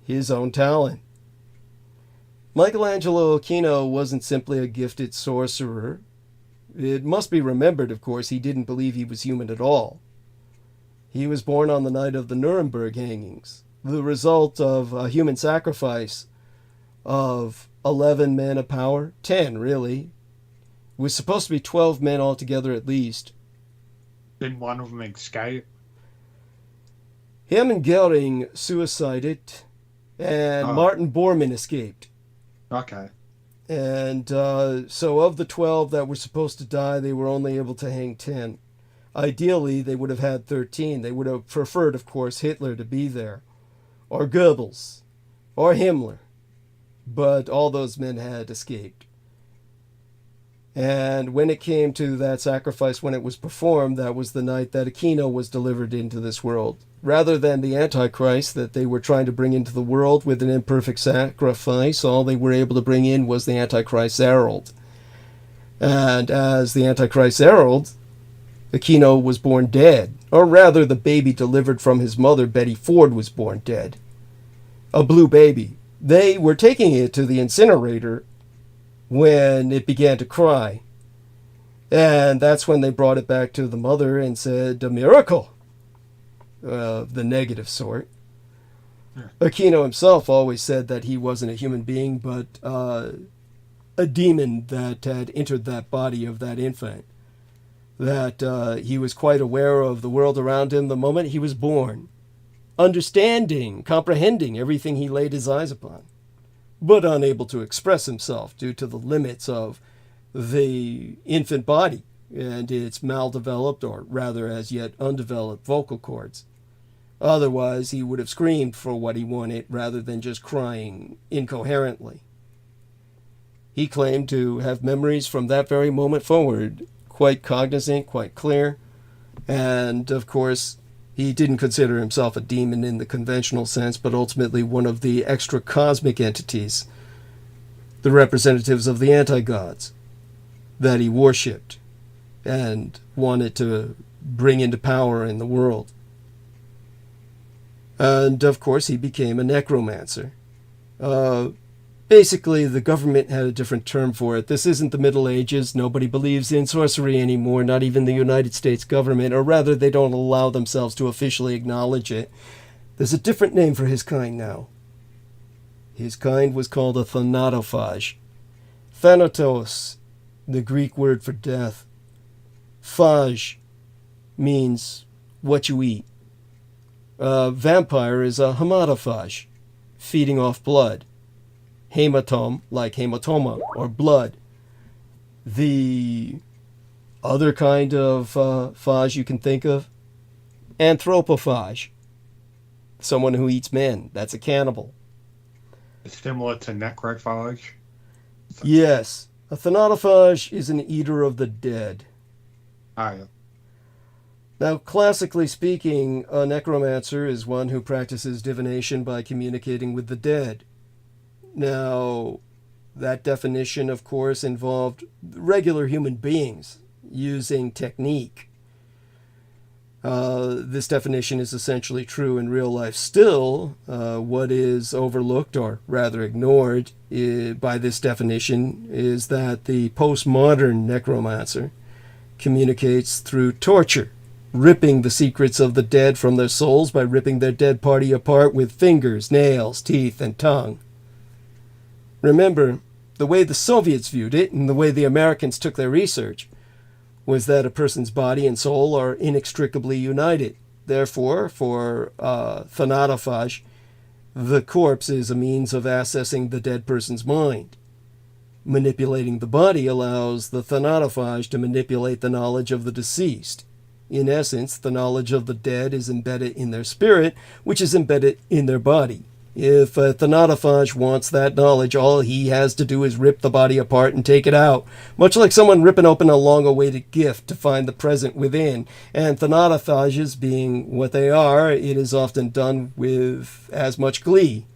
his own talent. Michelangelo Aquino wasn't simply a gifted sorcerer. It must be remembered, of course, he didn't believe he was human at all. He was born on the night of the Nuremberg hangings, the result of a human sacrifice of 11 men of power, 10 really. It was supposed to be 12 men altogether at least. Didn't one of them escape? Him and Goering suicided, and Martin Bormann escaped. Okay. And so of the 12 that were supposed to die, they were only able to hang 10. Ideally, they would have had 13. They would have preferred, of course, Hitler to be there, or Goebbels, or Himmler. But all those men had escaped. And when it came to that sacrifice, when it was performed, that was the night that Aquino was delivered into this world. Rather than the Antichrist that they were trying to bring into the world with an imperfect sacrifice, all they were able to bring in was the Antichrist's herald. And as the Antichrist's herald, Aquino was born dead. Or rather, the baby delivered from his mother, Betty Ford, was born dead. A blue baby. They were taking it to the incinerator when it began to cry. And that's when they brought it back to the mother and said, "A miracle," the negative sort. Aquino himself always said that he wasn't a human being, but a demon that had entered that body of that infant. That he was quite aware of the world around him the moment he was born, understanding, comprehending everything he laid his eyes upon, but unable to express himself due to the limits of the infant body and its maldeveloped, or rather as yet undeveloped, vocal cords. Otherwise, he would have screamed for what he wanted rather than just crying incoherently. He claimed to have memories from that very moment forward, quite cognizant, quite clear, and of course, he didn't consider himself a demon in the conventional sense, but ultimately one of the extra-cosmic entities, the representatives of the anti-gods, that he worshipped and wanted to bring into power in the world. And of course, he became a necromancer. Basically, the government had a different term for it. This isn't the Middle Ages. Nobody believes in sorcery anymore, not even the United States government, or rather, they don't allow themselves to officially acknowledge it. There's a different name for his kind now. His kind was called a thanatophage. Thanatos, the Greek word for death. Phage means what you eat. Vampire is a hematophage, feeding off blood. Hematome, like hematoma, or blood. The other kind of phage you can think of, anthropophage, someone who eats men. That's a cannibal. It's similar to necrophage. Yes, a thanatophage is an eater of the dead. Yeah. Now, classically speaking, a necromancer is one who practices divination by communicating with the dead. Now, that definition, of course, involved regular human beings using technique. This definition is essentially true in real life still. What is overlooked, or rather ignored, by this definition is that the postmodern necromancer communicates through torture, ripping the secrets of the dead from their souls by ripping their dead party apart with fingers, nails, teeth, and tongue. Remember, the way the Soviets viewed it and the way the Americans took their research was that a person's body and soul are inextricably united. Therefore, for thanatophage, the corpse is a means of accessing the dead person's mind. Manipulating the body allows the thanatophage to manipulate the knowledge of the deceased. In essence, the knowledge of the dead is embedded in their spirit, which is embedded in their body. If a thanatophage wants that knowledge, all he has to do is rip the body apart and take it out, much like someone ripping open a long-awaited gift to find the present within. And thanatophages being what they are, it is often done with as much glee.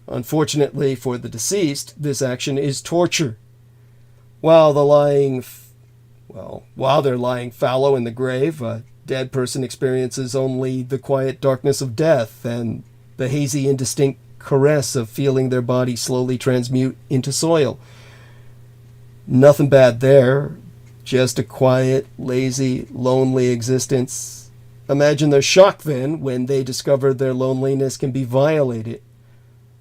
Unfortunately for the deceased, this action is torture. While they're lying fallow in the grave, a dead person experiences only the quiet darkness of death and the hazy, indistinct caress of feeling their body slowly transmute into soil. Nothing bad there, just a quiet, lazy, lonely existence. Imagine their shock then when they discover their loneliness can be violated,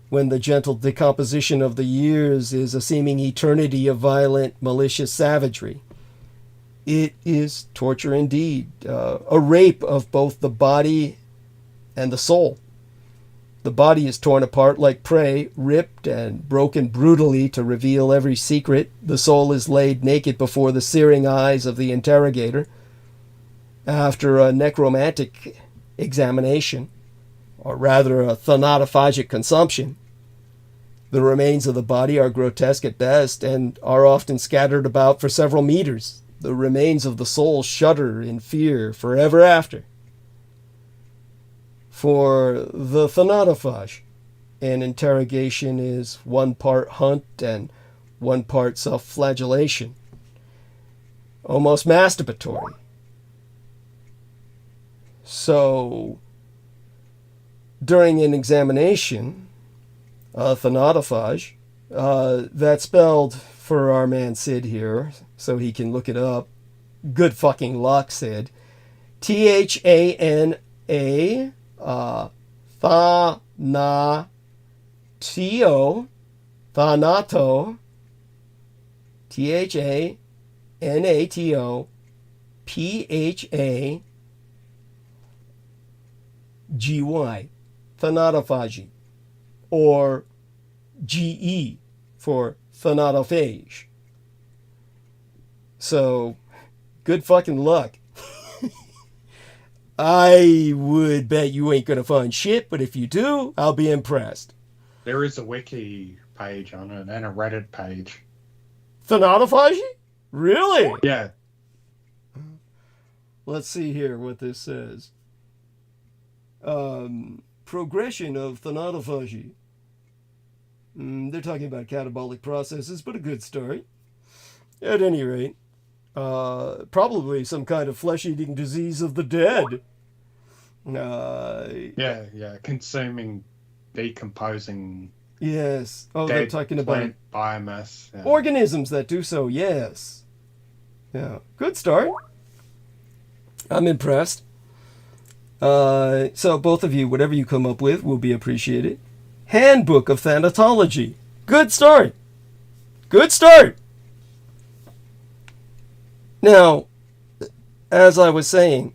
when the gentle decomposition of the years is a seeming eternity of violent, malicious savagery. It is torture indeed, a rape of both the body and the soul. The body is torn apart like prey, ripped and broken brutally to reveal every secret. The soul is laid naked before the searing eyes of the interrogator. After a necromantic examination, or rather a thanatophagic consumption, the remains of the body are grotesque at best and are often scattered about for several meters. The remains of the soul shudder in fear forever after. For the thanatophage, an interrogation is one part hunt and one part self-flagellation, almost masturbatory. So, during an examination, a thanatophage, that's spelled for our man Sid here, so he can look it up. Good fucking luck, Sid. Thana, thanato, thanato, phagy, thanatophagy, or GE for thanatophage. So, good fucking luck. I would bet you ain't gonna find shit, but if you do, I'll be impressed. There is a wiki page on it and a Reddit page. Thanatophagy? Really? Yeah. Let's see here what this says. Progression of thanatophagy. They're talking about catabolic processes, but a good start. At any rate, probably some kind of flesh-eating disease of the dead. Yeah, consuming, decomposing. Yes. Oh, they're talking about biomass. Yeah. Organisms that do so, yes. Yeah, good start. I'm impressed. So both of you, whatever you come up with will be appreciated. Handbook of Thanatology. Good start. Good start. Now, as I was saying,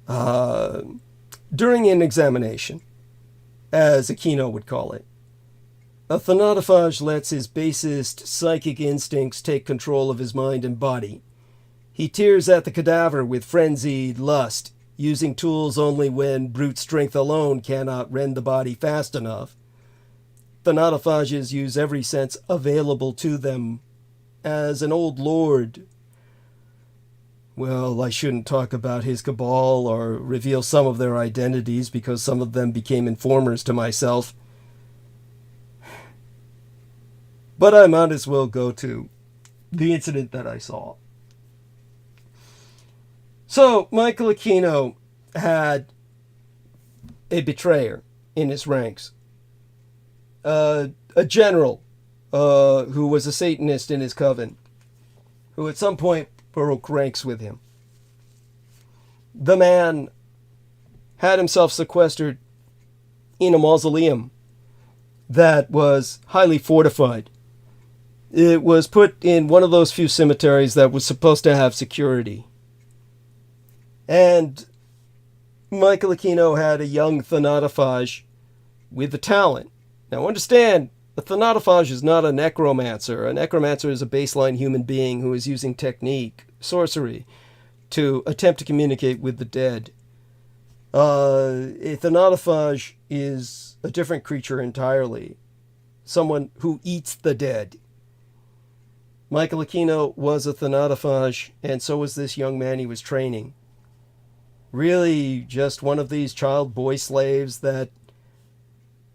during an examination, as Aquino would call it, a thanatophage lets his basest psychic instincts take control of his mind and body. He tears at the cadaver with frenzied lust, using tools only when brute strength alone cannot rend the body fast enough. Thanatophages use every sense available to them. As an old lord, well, I shouldn't talk about his cabal or reveal some of their identities because some of them became informers to myself. But I might as well go to the incident that I saw. So, Michæl Aquino had a betrayer in his ranks. A general who was a Satanist in his coven, who at some point broke ranks with him. The man had himself sequestered in a mausoleum that was highly fortified. It was put in one of those few cemeteries that was supposed to have security. And Michæl Aquino had a young thanatophage with the talent. Now understand, a thanatophage is not a necromancer. A necromancer is a baseline human being who is using technique, sorcery, to attempt to communicate with the dead. A thanatophage is a different creature entirely. Someone who eats the dead. Michæl Aquino was a thanatophage, and so was this young man he was training. Really just one of these child boy slaves that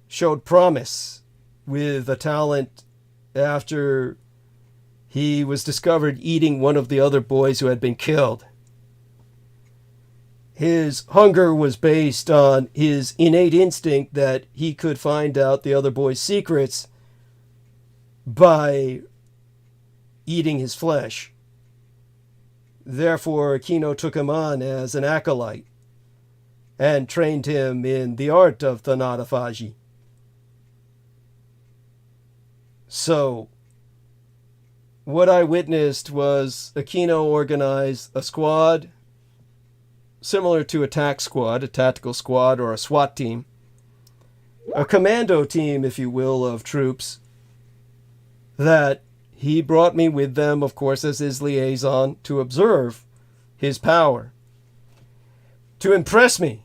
showed promise with a talent after he was discovered eating one of the other boys who had been killed. His hunger was based on his innate instinct that he could find out the other boy's secrets by eating his flesh. Therefore, Aquino took him on as an acolyte and trained him in the art of thanatophagy. So, what I witnessed was Aquino organize a squad similar to a TAC squad, a tactical squad, or a SWAT team. A commando team, if you will, of troops that he brought me with them, of course, as his liaison to observe his power, to impress me.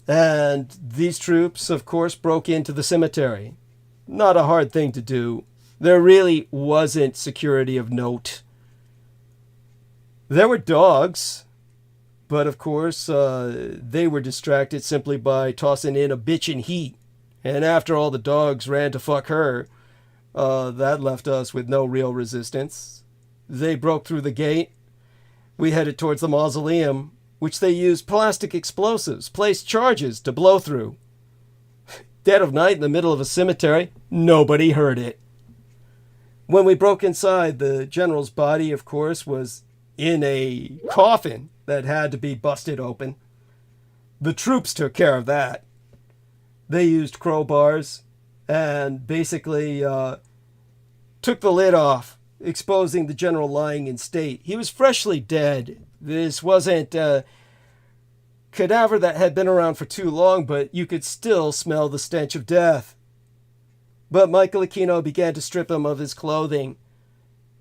And these troops, of course, broke into the cemetery. Not a hard thing to do. There really wasn't security of note. There were dogs, but of course, they were distracted simply by tossing in a bitch in heat. And after all the dogs ran to fuck her, that left us with no real resistance. They broke through the gate. We headed towards the mausoleum, which they used plastic explosives, placed charges to blow through. Dead of night in the middle of a cemetery, nobody heard it. When we broke inside, the general's body, of course, was in a coffin that had to be busted open. The troops took care of that. They used crowbars and basically took the lid off, exposing the general lying in state. He was freshly dead. This wasn't a cadaver that had been around for too long, but you could still smell the stench of death. But Michæl Aquino began to strip him of his clothing.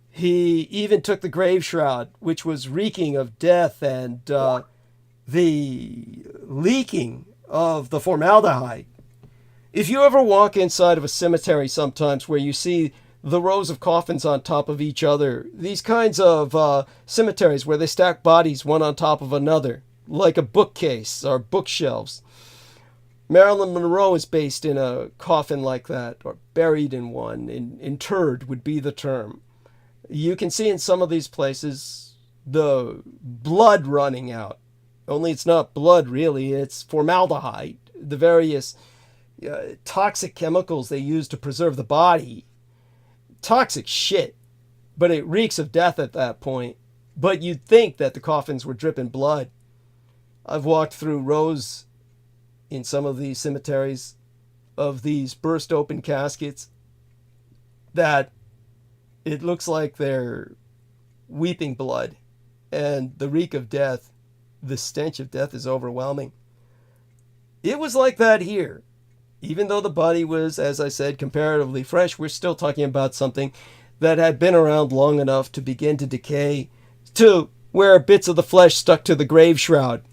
He even took the grave shroud, which was reeking of death and the leaking of the formaldehyde. If you ever walk inside of a cemetery sometimes where you see the rows of coffins on top of each other, these kinds of cemeteries where they stack bodies one on top of another, like a bookcase or bookshelves. Marilyn Monroe is based in a coffin like that, or buried in one. Interred would be the term. You can see in some of these places the blood running out. Only it's not blood, really. It's formaldehyde, the various toxic chemicals they use to preserve the body. Toxic shit. But it reeks of death at that point. But you'd think that the coffins were dripping blood. I've walked through rows in some of these cemeteries of these burst open caskets that it looks like they're weeping blood, and the reek of death, the stench of death is overwhelming. It was like that here. Even though the body was, as I said, comparatively fresh, we're still talking about something that had been around long enough to begin to decay, to where bits of the flesh stuck to the grave shroud,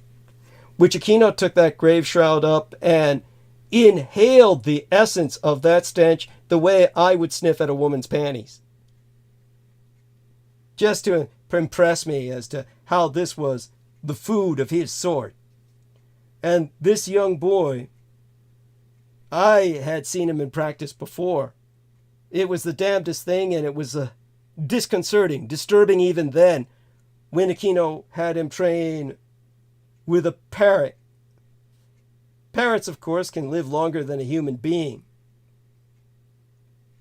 which Aquino took that grave shroud up and inhaled the essence of that stench the way I would sniff at a woman's panties. Just to impress me as to how this was the food of his sort. And this young boy, I had seen him in practice before. It was the damnedest thing, and it was disconcerting, disturbing even then, when Aquino had him train with a parrot. Parrots, of course, can live longer than a human being.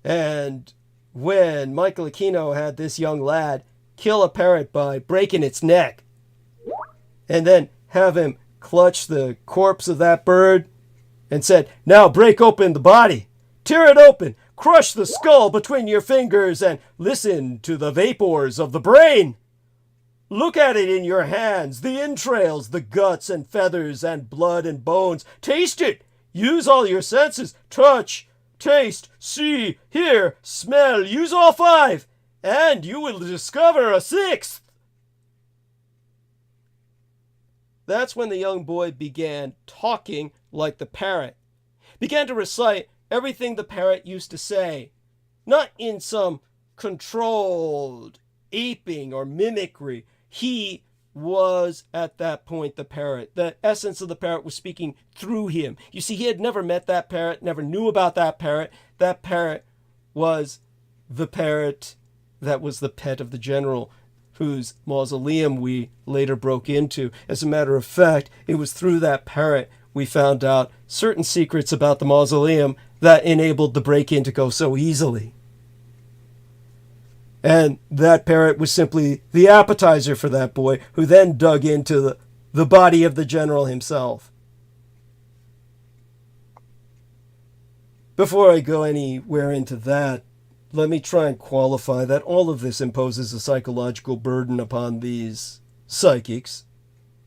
And when Michæl Aquino had this young lad kill a parrot by breaking its neck, and then have him clutch the corpse of that bird and said, "Now break open the body, tear it open, crush the skull between your fingers, and listen to the vapors of the brain. Look at it in your hands, the entrails, the guts and feathers and blood and bones. Taste it. Use all your senses. Touch, taste, see, hear, smell. Use all five, and you will discover a sixth." That's when the young boy began talking like the parrot. Began to recite everything the parrot used to say. Not in some controlled aping or mimicry. He was at that point the parrot. The essence of the parrot was speaking through him. You see, he had never met that parrot, never knew about that parrot. That parrot was the parrot that was the pet of the general, whose mausoleum we later broke into. As a matter of fact, it was through that parrot we found out certain secrets about the mausoleum that enabled the break-in to go so easily. And that parrot was simply the appetizer for that boy, who then dug into the body of the general himself. Before I go anywhere into that, let me try and qualify that all of this imposes a psychological burden upon these psychics.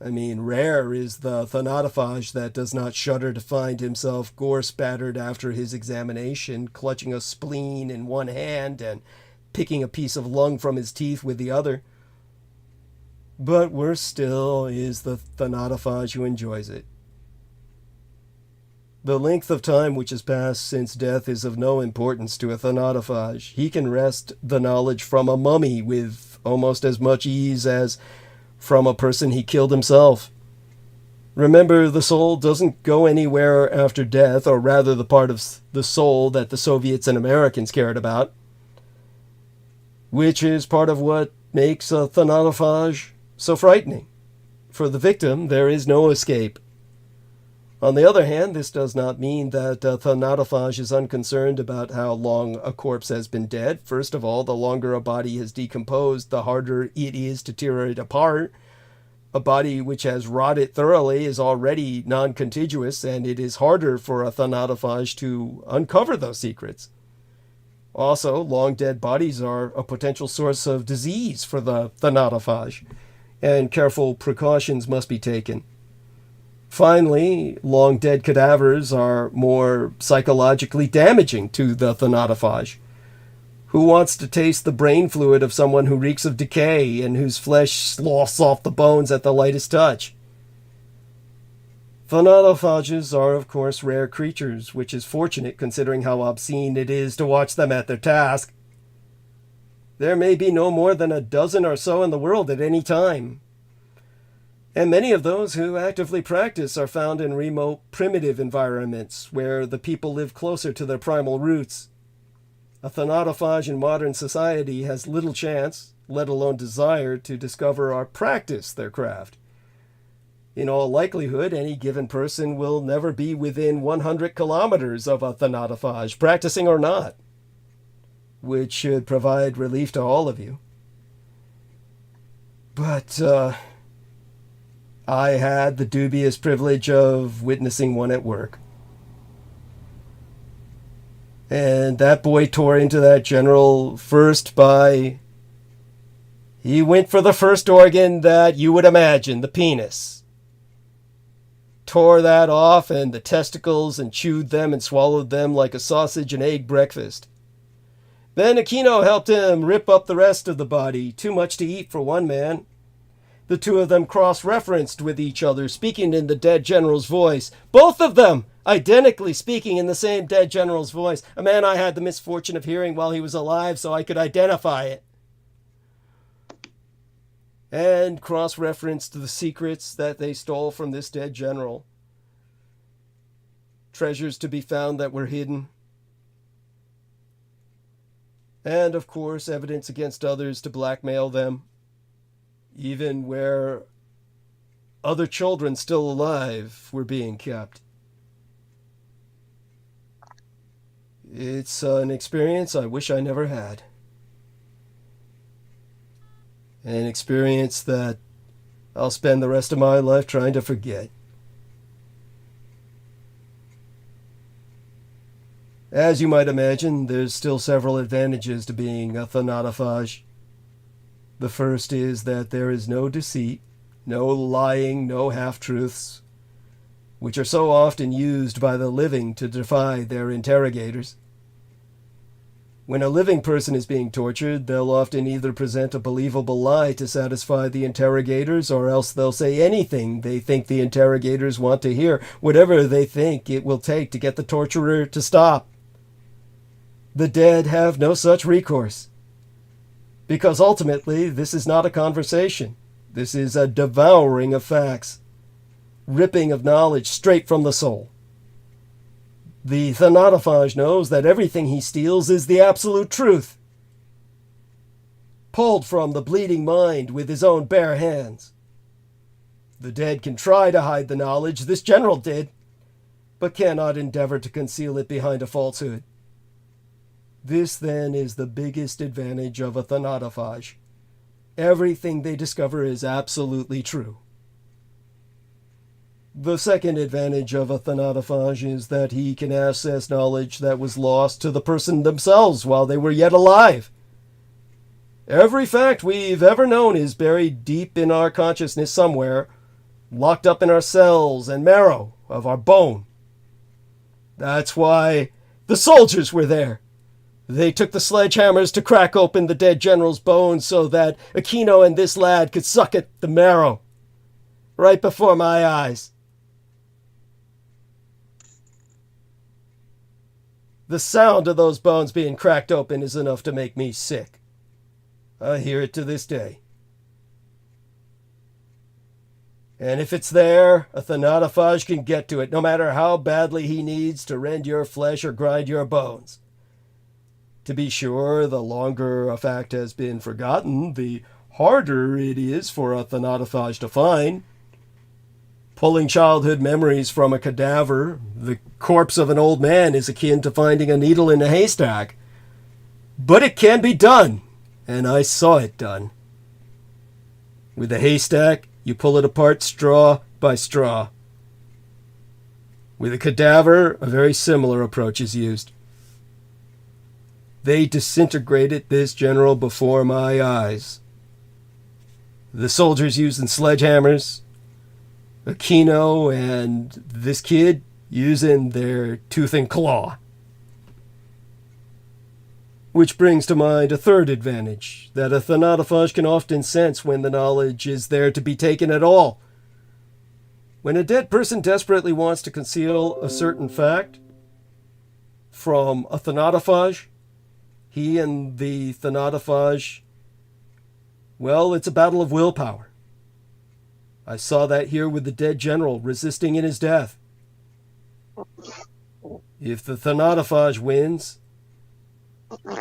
I mean, rare is the thanatophage that does not shudder to find himself gore-spattered after his examination, clutching a spleen in one hand and picking a piece of lung from his teeth with the other. But worse still is the thanatophage who enjoys it. The length of time which has passed since death is of no importance to a thanatophage. He can wrest the knowledge from a mummy with almost as much ease as from a person he killed himself. Remember, the soul doesn't go anywhere after death, or rather the part of the soul that the Soviets and Americans cared about, which is part of what makes a thanatophage so frightening. For the victim, there is no escape. On the other hand, this does not mean that a thanatophage is unconcerned about how long a corpse has been dead. First of all, the longer a body has decomposed, the harder it is to tear it apart. A body which has rotted thoroughly is already non-contiguous, and it is harder for a thanatophage to uncover those secrets. Also, long dead bodies are a potential source of disease for the thanatophage, and careful precautions must be taken. Finally, long dead cadavers are more psychologically damaging to the thanatophage. Who wants to taste the brain fluid of someone who reeks of decay and whose flesh sloughs off the bones at the lightest touch? Thanatophages are, of course, rare creatures, which is fortunate considering how obscene it is to watch them at their task. There may be no more than a dozen or so in the world at any time, and many of those who actively practice are found in remote, primitive environments where the people live closer to their primal roots. A thanatophage in modern society has little chance, let alone desire, to discover or practice their craft. In all likelihood, any given person will never be within 100 kilometers of a thanatophage, practicing or not, which should provide relief to all of you. But I had the dubious privilege of witnessing one at work. And that boy tore into that general first by... He went for the first organ that you would imagine, the penis. Tore that off and the testicles and chewed them and swallowed them like a sausage and egg breakfast. Then Aquino helped him rip up the rest of the body, too much to eat for one man. The two of them cross-referenced with each other, speaking in the dead general's voice. Both of them identically speaking in the same dead general's voice, a man I had the misfortune of hearing while he was alive so I could identify it. And cross-referenced the secrets that they stole from this dead general. Treasures to be found that were hidden. And, of course, evidence against others to blackmail them, even where other children still alive were being kept. It's an experience I wish I never had. An experience that I'll spend the rest of my life trying to forget. As you might imagine, there's still several advantages to being a thanatophage. The first is that there is no deceit, no lying, no half-truths, which are so often used by the living to defy their interrogators. When a living person is being tortured, they'll often either present a believable lie to satisfy the interrogators, or else they'll say anything they think the interrogators want to hear, whatever they think it will take to get the torturer to stop. The dead have no such recourse, because ultimately this is not a conversation. This is a devouring of facts, ripping of knowledge straight from the soul. The thanatophage knows that everything he steals is the absolute truth, pulled from the bleeding mind with his own bare hands. The dead can try to hide the knowledge, this general did, but cannot endeavor to conceal it behind a falsehood. This, then, is the biggest advantage of a thanatophage. Everything they discover is absolutely true. The second advantage of a thanatophage is that he can access knowledge that was lost to the person themselves while they were yet alive. Every fact we've ever known is buried deep in our consciousness somewhere, locked up in our cells and marrow of our bone. That's why the soldiers were there. They took the sledgehammers to crack open the dead general's bones so that Aquino and this lad could suck at the marrow, right before my eyes. The sound of those bones being cracked open is enough to make me sick. I hear it to this day. And if it's there, a thanatophage can get to it, no matter how badly he needs to rend your flesh or grind your bones. To be sure, the longer a fact has been forgotten, the harder it is for a thanatophage to find. Pulling childhood memories from a cadaver, the corpse of an old man, is akin to finding a needle in a haystack. But it can be done, and I saw it done. With a haystack, you pull it apart straw by straw. With a cadaver, a very similar approach is used. They disintegrated this general before my eyes. The soldiers using sledgehammers, Aquino and this kid using their tooth and claw. Which brings to mind a third advantage, that a thanatophage can often sense when the knowledge is there to be taken at all. When a dead person desperately wants to conceal a certain fact from a thanatophage, he and the thanatophage, well, it's a battle of willpower. I saw that here with the dead general resisting in his death. If the thanatophage wins,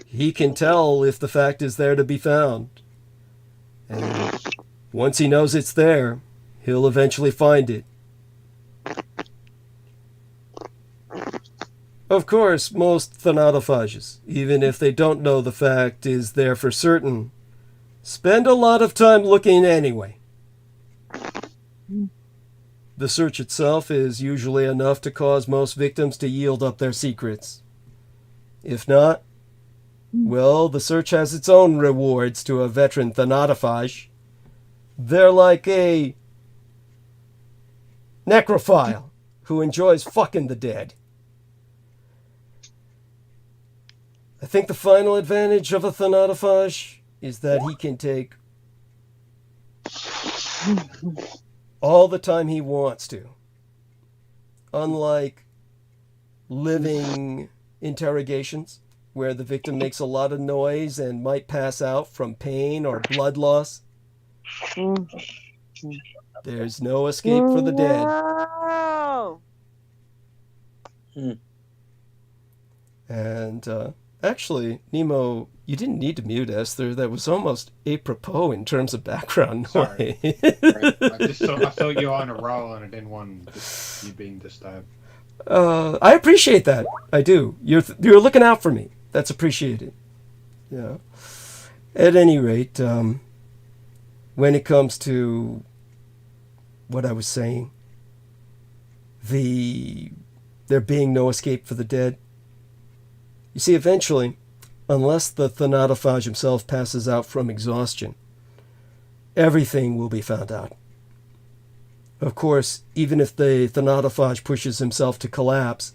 he can tell if the fact is there to be found. And once he knows it's there, he'll eventually find it. Of course, most thanatophages, even if they don't know the fact is there for certain, spend a lot of time looking anyway. The search itself is usually enough to cause most victims to yield up their secrets. If not, well, the search has its own rewards to a veteran thanatophage. They're like a necrophile who enjoys fucking the dead. I think the final advantage of a thanatophage is that he can take all the time he wants to. Unlike living interrogations, where the victim makes a lot of noise and might pass out from pain or blood loss. There's no escape for the dead. And actually, Nemo, you didn't need to mute Esther. That was almost apropos in terms of background noise. Sorry. I thought you were on a roll and I didn't want you being disturbed. I appreciate that. I do. You're looking out for me. That's appreciated. Yeah. At any rate, when it comes to what I was saying, there being no escape for the dead, you see, eventually, unless the thanatophage himself passes out from exhaustion, everything will be found out. Of course, even if the thanatophage pushes himself to collapse,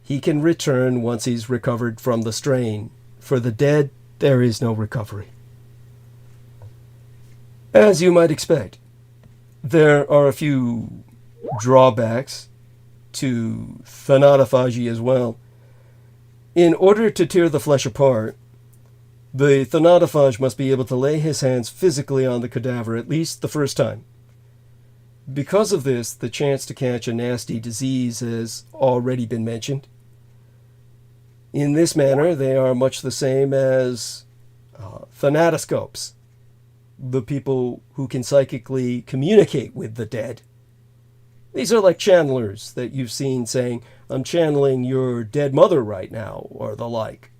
he can return once he's recovered from the strain. For the dead, there is no recovery. As you might expect, there are a few drawbacks to thanatophagy as well. In order to tear the flesh apart, the thanatophage must be able to lay his hands physically on the cadaver at least the first time. Because of this, the chance to catch a nasty disease has already been mentioned. In this manner, they are much the same as thanatoscopes, the people who can psychically communicate with the dead. These are like channelers that you've seen saying, "I'm channeling your dead mother right now," or the like.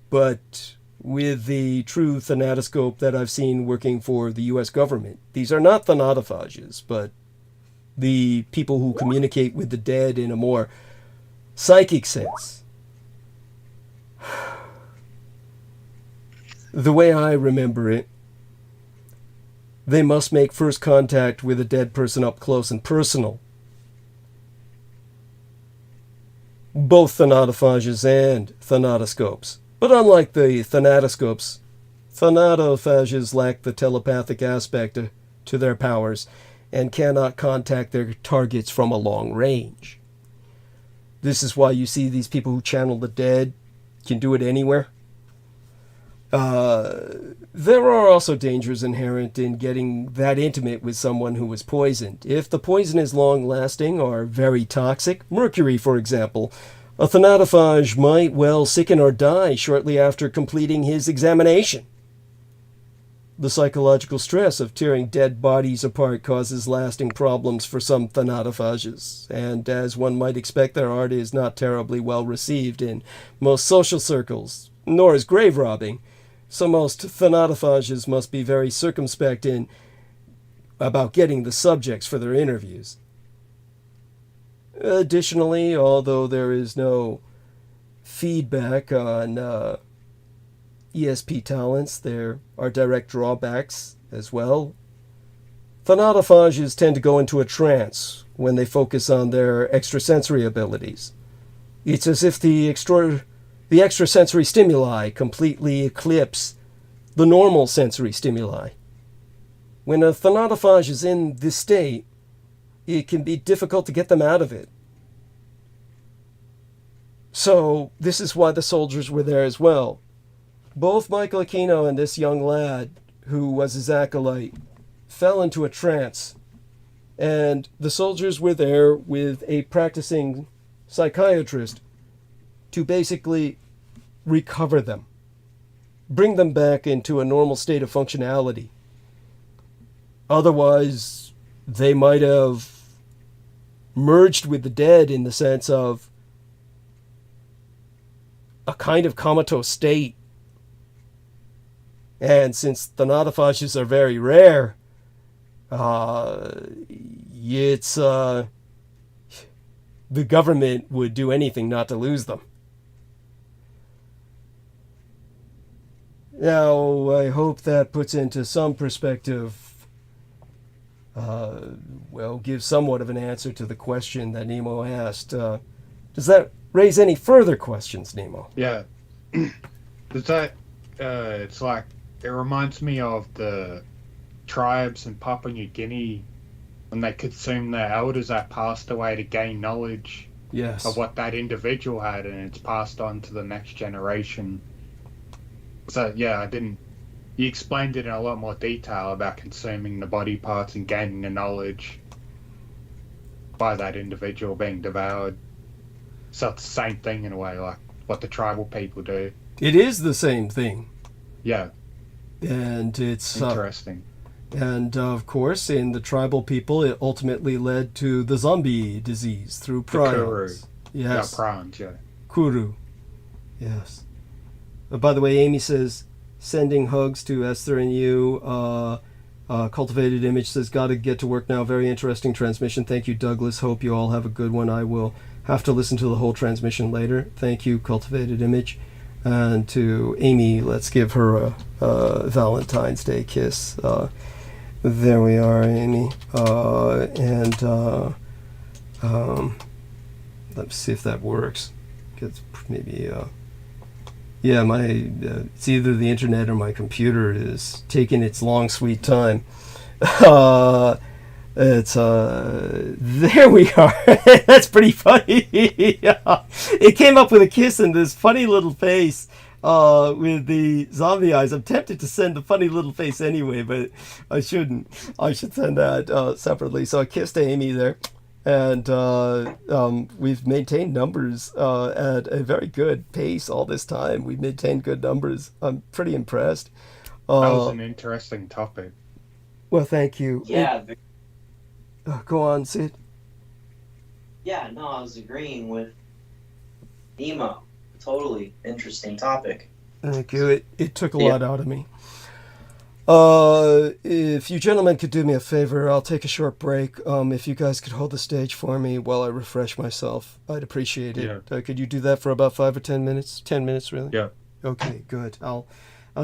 But with the true thanatoscope that I've seen working for the US government, these are not thanatophages, but the people who communicate with the dead in a more psychic sense. The way I remember it, they must make first contact with a dead person up close and personal. Both thanatophages and thanatoscopes. But unlike the thanatoscopes, thanatophages lack the telepathic aspect to their powers and cannot contact their targets from a long range. This is why you see these people who channel the dead can do it anywhere. There are also dangers inherent in getting that intimate with someone who was poisoned. If the poison is long-lasting or very toxic, mercury, for example, a thanatophage might well sicken or die shortly after completing his examination. The psychological stress of tearing dead bodies apart causes lasting problems for some thanatophages, and as one might expect, their art is not terribly well received in most social circles, nor is grave robbing. So most thanatophages must be very circumspect about getting the subjects for their interviews. Additionally, although there is no feedback on ESP talents, there are direct drawbacks as well. Thanatophages tend to go into a trance when they focus on their extrasensory abilities. It's as if the extrasensory stimuli completely eclipse the normal sensory stimuli. when a thanatophage is in this state, it can be difficult to get them out of it. So this is why the soldiers were there as well. Both Michæl Aquino and this young lad, who was his acolyte, fell into a trance. And the soldiers were there with a practicing psychiatrist to basically recover them, bring them back into a normal state of functionality. Otherwise, they might have merged with the dead in the sense of a kind of comatose state. And since thanatophages are very rare, it's the government would do anything not to lose them. Now, I hope that puts into some perspective, well, gives somewhat of an answer to the question that Nemo asked. Does that raise any further questions, Nemo? Yeah. Does that, it's like, it reminds me of the tribes in Papua New Guinea when they consume their elders that passed away to gain knowledge of what that individual had, and it's passed on to the next generation. So, yeah, you explained it in a lot more detail about consuming the body parts and gaining the knowledge by that individual being devoured. So it's the same thing in a way, like what the tribal people do. It is the same thing. Yeah. And it's interesting. And of course, in the tribal people, it ultimately led to the zombie disease through prions. Yes. Yeah, prions, yeah. Kuru. Yes. By the way, Amy says, sending hugs to Esther and you. Cultivated Image says, gotta get to work now. Very interesting transmission. Thank you, Douglas. Hope you all have a good one. I will have to listen to the whole transmission later. Thank you, Cultivated Image. And to Amy, let's give her a Valentine's Day kiss. There we are, Amy. Let's see if that works. It's maybe, yeah, it's either the internet or my computer is taking its long, sweet time. There we are. That's pretty funny. Yeah. It came up with a kiss and this funny little face with the zombie eyes. I'm tempted to send the funny little face anyway, but I shouldn't. I should send that separately. So I kissed Amy there, and we've maintained numbers at a very good pace all this time. We've maintained good numbers. I'm pretty impressed. That was an interesting topic. Well, thank you. Yeah. Go on, Sid. Yeah, no, I was agreeing with Nemo. Totally interesting topic. Thank you. It took a lot out of me. If you gentlemen could do me a favor, I'll take a short break. If you guys could hold the stage for me while I refresh myself, I'd appreciate it. Yeah. Could you do that for about 5 or 10 minutes? 10 minutes, really? Yeah. Okay, good. I'll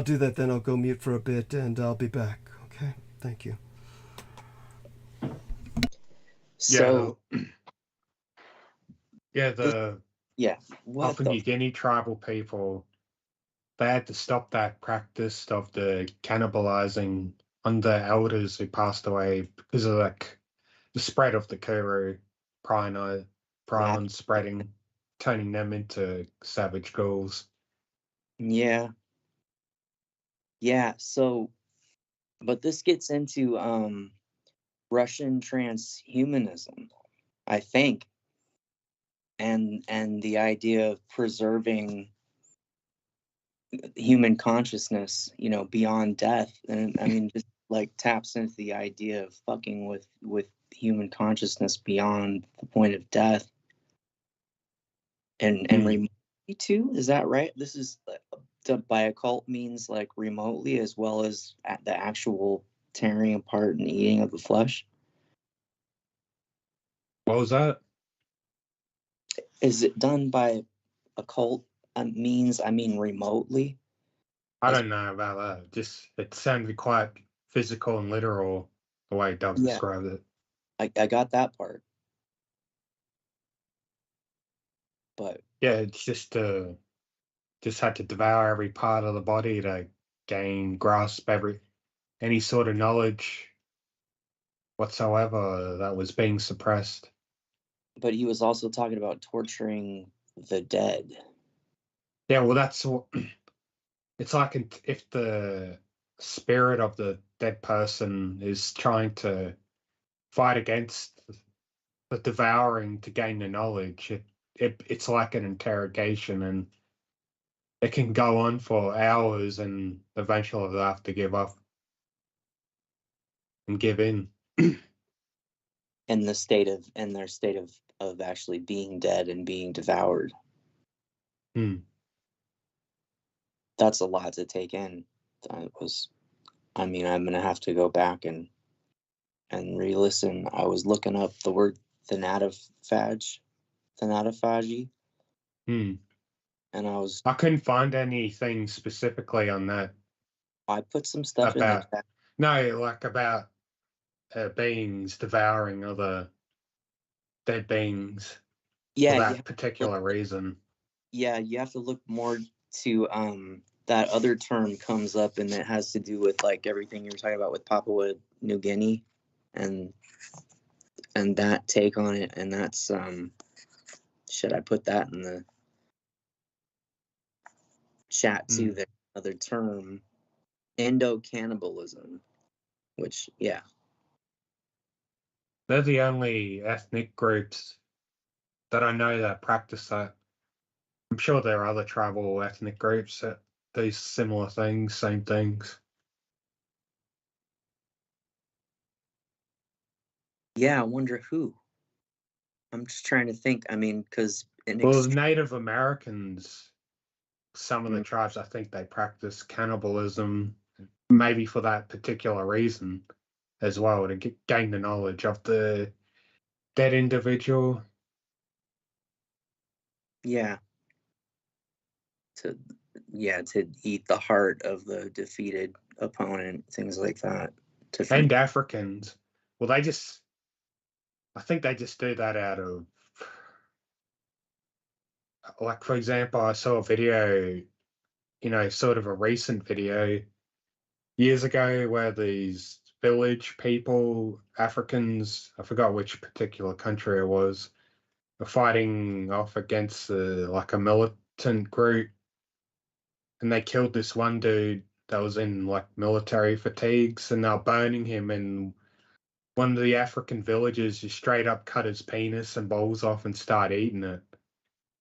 do that then. I'll go mute for a bit and I'll be back. Okay? Thank you. So, Papua New Guinea tribal people, they had to stop that practice of the cannibalizing on the elders who passed away because of like the spread of the Kuru prion spreading, turning them into savage ghouls. Yeah. So, but this gets into Russian transhumanism, I think, and the idea of preserving human consciousness, beyond death. And I mean, just like taps into the idea of fucking with human consciousness beyond the point of death. And remotely too, is that right? This is by occult means like remotely as well as the actual tearing apart and eating of the flesh. What was that? Is it done by occult means? I mean, remotely. I don't know about that. Just it sounded quite physical and literal the way Doug described it. I got that part, but yeah, it's just had to devour every part of the body to grasp any sort of knowledge whatsoever that was being suppressed. But he was also talking about torturing the dead. Yeah, well, that's what it's like if the spirit of the dead person is trying to fight against the devouring to gain the knowledge. It's like an interrogation, and it can go on for hours, and eventually they'll have to give up and give in. In their state of actually being dead and being devoured. That's a lot to take in. I'm gonna have to go back and re-listen. I was looking up the word thanatophagy. And I couldn't find anything specifically on that. I put some stuff in the chat. No, like about beings devouring other dead beings for that particular reason. Yeah, you have to look more to that other term comes up, and it has to do with like everything you were talking about with Papua New Guinea and that take on it, and that's should I put that in the chat too? That other term, endo-cannibalism, which they're the only ethnic groups that I know that practice that. I'm sure there are other tribal ethnic groups that do similar things, same things. Yeah, I wonder who. I'm just trying to think. I mean, because Native Americans, some of the tribes, I think they practice cannibalism, maybe for that particular reason as well, to gain the knowledge of the dead individual. Yeah. To eat the heart of the defeated opponent, things like that. And Africans. Well, I think they just do that out of, like, for example, I saw a video, sort of a recent video years ago where these village people, Africans, I forgot which particular country it was, were fighting off against like a militant group, and they killed this one dude that was in like military fatigues, and they're burning him, and one of the African villagers just straight up cut his penis and balls off and start eating it.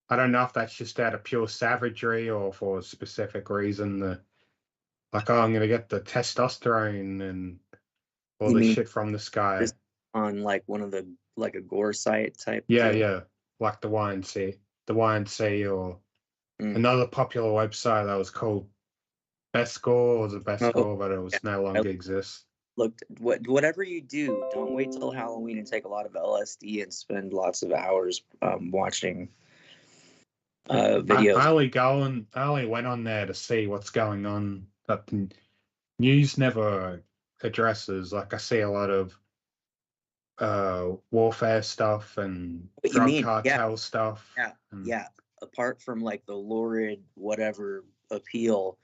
I don't know if that's just out of pure savagery or for a specific reason. Like, I'm going to get the testosterone and all this shit from this guy. On like one of the, like a gore site type Yeah, thing? yeah. Like the YNC or another popular website that was called Best Gore or the Best Gore, but it was no longer exists. Look, whatever you do, don't wait till Halloween and take a lot of LSD and spend lots of hours watching videos. I only went on there to see what's going on that the news never addresses. Like, I see a lot of warfare stuff and drug cartel stuff. Yeah. Apart from like the lurid whatever appeal,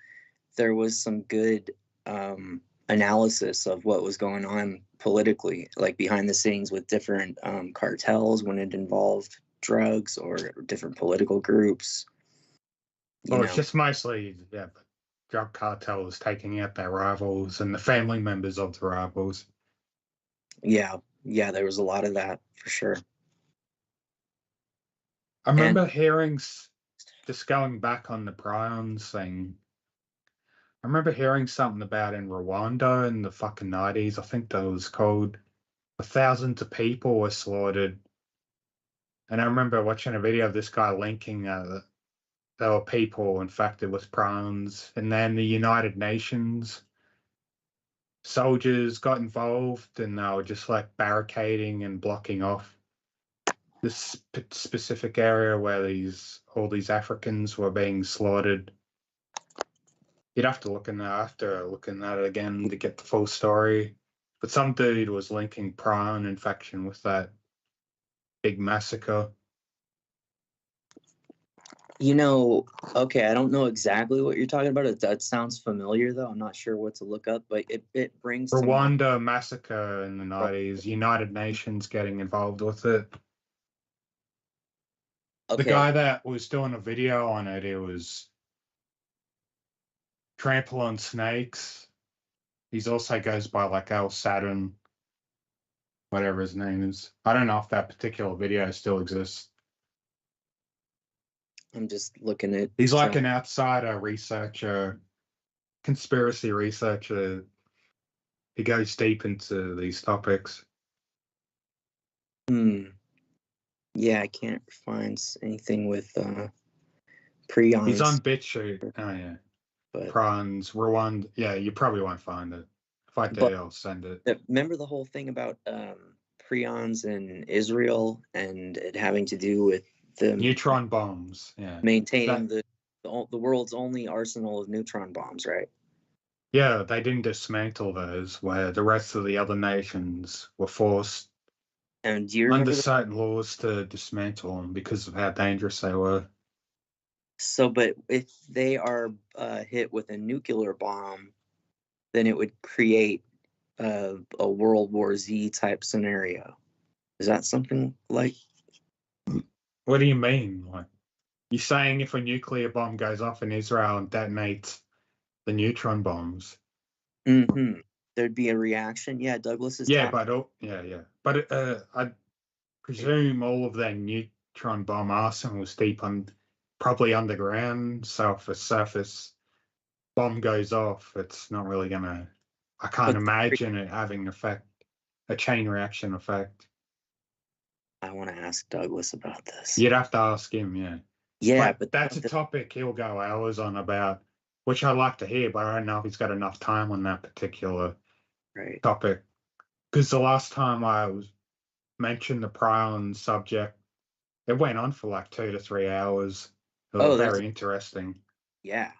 there was some good analysis of what was going on politically, like behind the scenes with different cartels when it involved drugs or different political groups. It's just mostly drug cartels taking out their rivals and the family members of the rivals. Yeah, there was a lot of that for sure. I remember hearing, just going back on the prions thing, I remember hearing something about in Rwanda in the fucking 90s, I think that was called, thousands of people were slaughtered. And I remember watching a video of this guy linking there were people infected with prions. And then the United Nations soldiers got involved, and they were just like barricading and blocking off this specific area where all these Africans were being slaughtered. You'd have to look in that again to get the full story. But some dude was linking prion infection with that big massacre. Okay, I don't know exactly what you're talking about. That sounds familiar, though. I'm not sure what to look up, but it brings to mind. Rwanda massacre in the 90s, United Nations getting involved with it. Okay. The guy that was doing a video on it, it was Trample on Snakes. He's also goes by like El Saturn, whatever his name is. I don't know if that particular video still exists. I'm just looking at. He's like an outsider researcher, conspiracy researcher. He goes deep into these topics. Yeah, I can't find anything with prions. He's on BitChute. Oh yeah. But Prawns, Rwanda. Yeah, you probably won't find it. If I do, I'll send it. Remember the whole thing about prions in Israel and it having to do with the neutron bombs? Yeah, maintaining the world's only arsenal of neutron bombs, right? Yeah, they didn't dismantle those, where the rest of the other nations were forced and do you remember under certain laws to dismantle them because of how dangerous they were. So, but if they are hit with a nuclear bomb, then it would create a World War Z type scenario. Is that something like? What do you mean? Like, you're saying if a nuclear bomb goes off in Israel and detonates the neutron bombs? There'd be a reaction. Yeah, Douglas is. Yeah, but I presume all of their neutron bomb arsenal is deep probably underground. So if a surface bomb goes off, it's not really gonna. I can't imagine it having a chain reaction effect. I want to ask Douglas about this. You'd have to ask him, yeah. Yeah, but that's a topic he'll go hours on about, which I'd like to hear, but I don't know if he's got enough time on that particular topic. Because the last time I mentioned the prion subject, it went on for like 2 to 3 hours. It was very interesting. Yeah.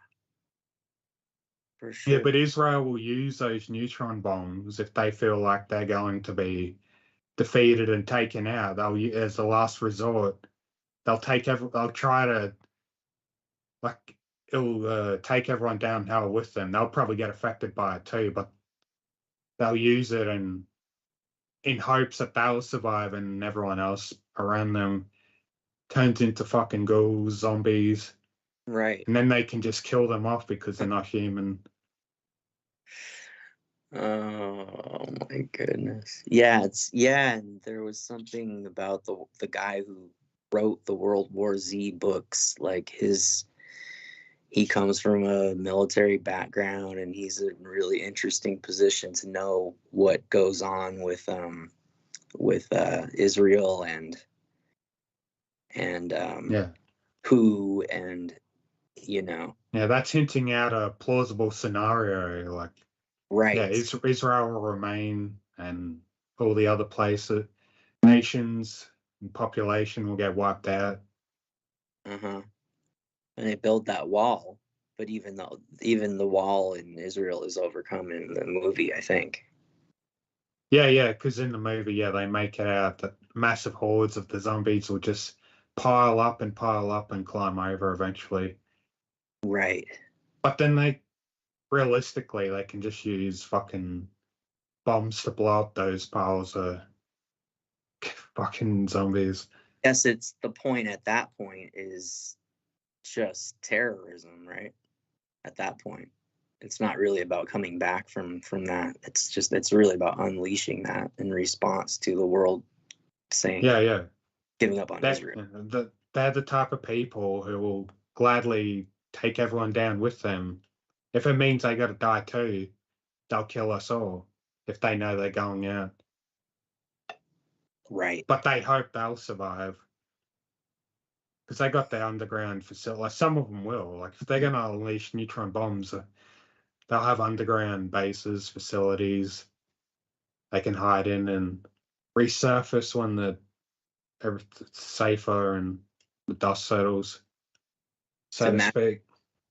For sure. Yeah, but Israel will use those neutron bombs if they feel like they're going to be defeated and taken out. They'll, as a last resort, they'll try to, like, it'll take everyone down hell with them. They'll probably get affected by it too, but they'll use it in hopes that they'll survive and everyone else around them turns into fucking ghouls, zombies. Right. And then they can just kill them off because they're not human. Oh my goodness. Yeah, and there was something about the guy who wrote the World War Z books, like he comes from a military background and he's a really interesting position to know what goes on with Israel and who and Yeah, that's hinting at a plausible scenario, like right. Yeah, Israel will remain and all the other places, nations and population will get wiped out. And they build that wall, but even the wall in Israel is overcome in the movie, I think. Yeah, because in the movie, they make it out that massive hordes of the zombies will just pile up and climb over eventually. Right. But then realistically, they can just use fucking bombs to blow up those piles of fucking zombies. Yes, it's the point at that point is just terrorism, right? At that point, it's not really about coming back from that. It's really about unleashing that in response to the world saying, giving up on Israel. They're the type of people who will gladly take everyone down with them. If it means they got to die too, they'll kill us all if they know they're going out. Right. But they hope they'll survive. Because they got their underground facility. Like, some of them will. Like, if they're going to unleash neutron bombs, they'll have underground bases, facilities they can hide in and resurface when everything's safer and the dust settles, so to speak.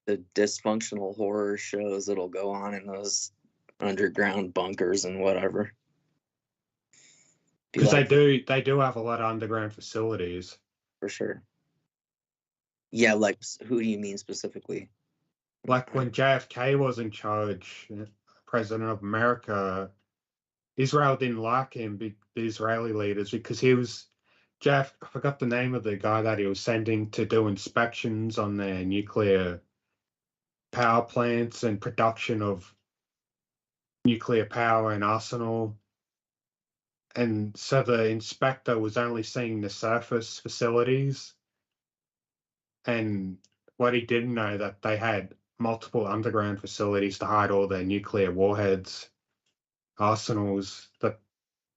The dysfunctional horror shows that'll go on in those underground bunkers and whatever. Because they do have a lot of underground facilities. For sure. Yeah, like who do you mean specifically? Like when JFK was in charge, President of America, Israel didn't like him, the Israeli leaders, because he was I forgot the name of the guy that he was sending to do inspections on their nuclear power plants and production of nuclear power and arsenal. And so the inspector was only seeing the surface facilities. And what he didn't know that they had multiple underground facilities to hide all their nuclear warheads, arsenals that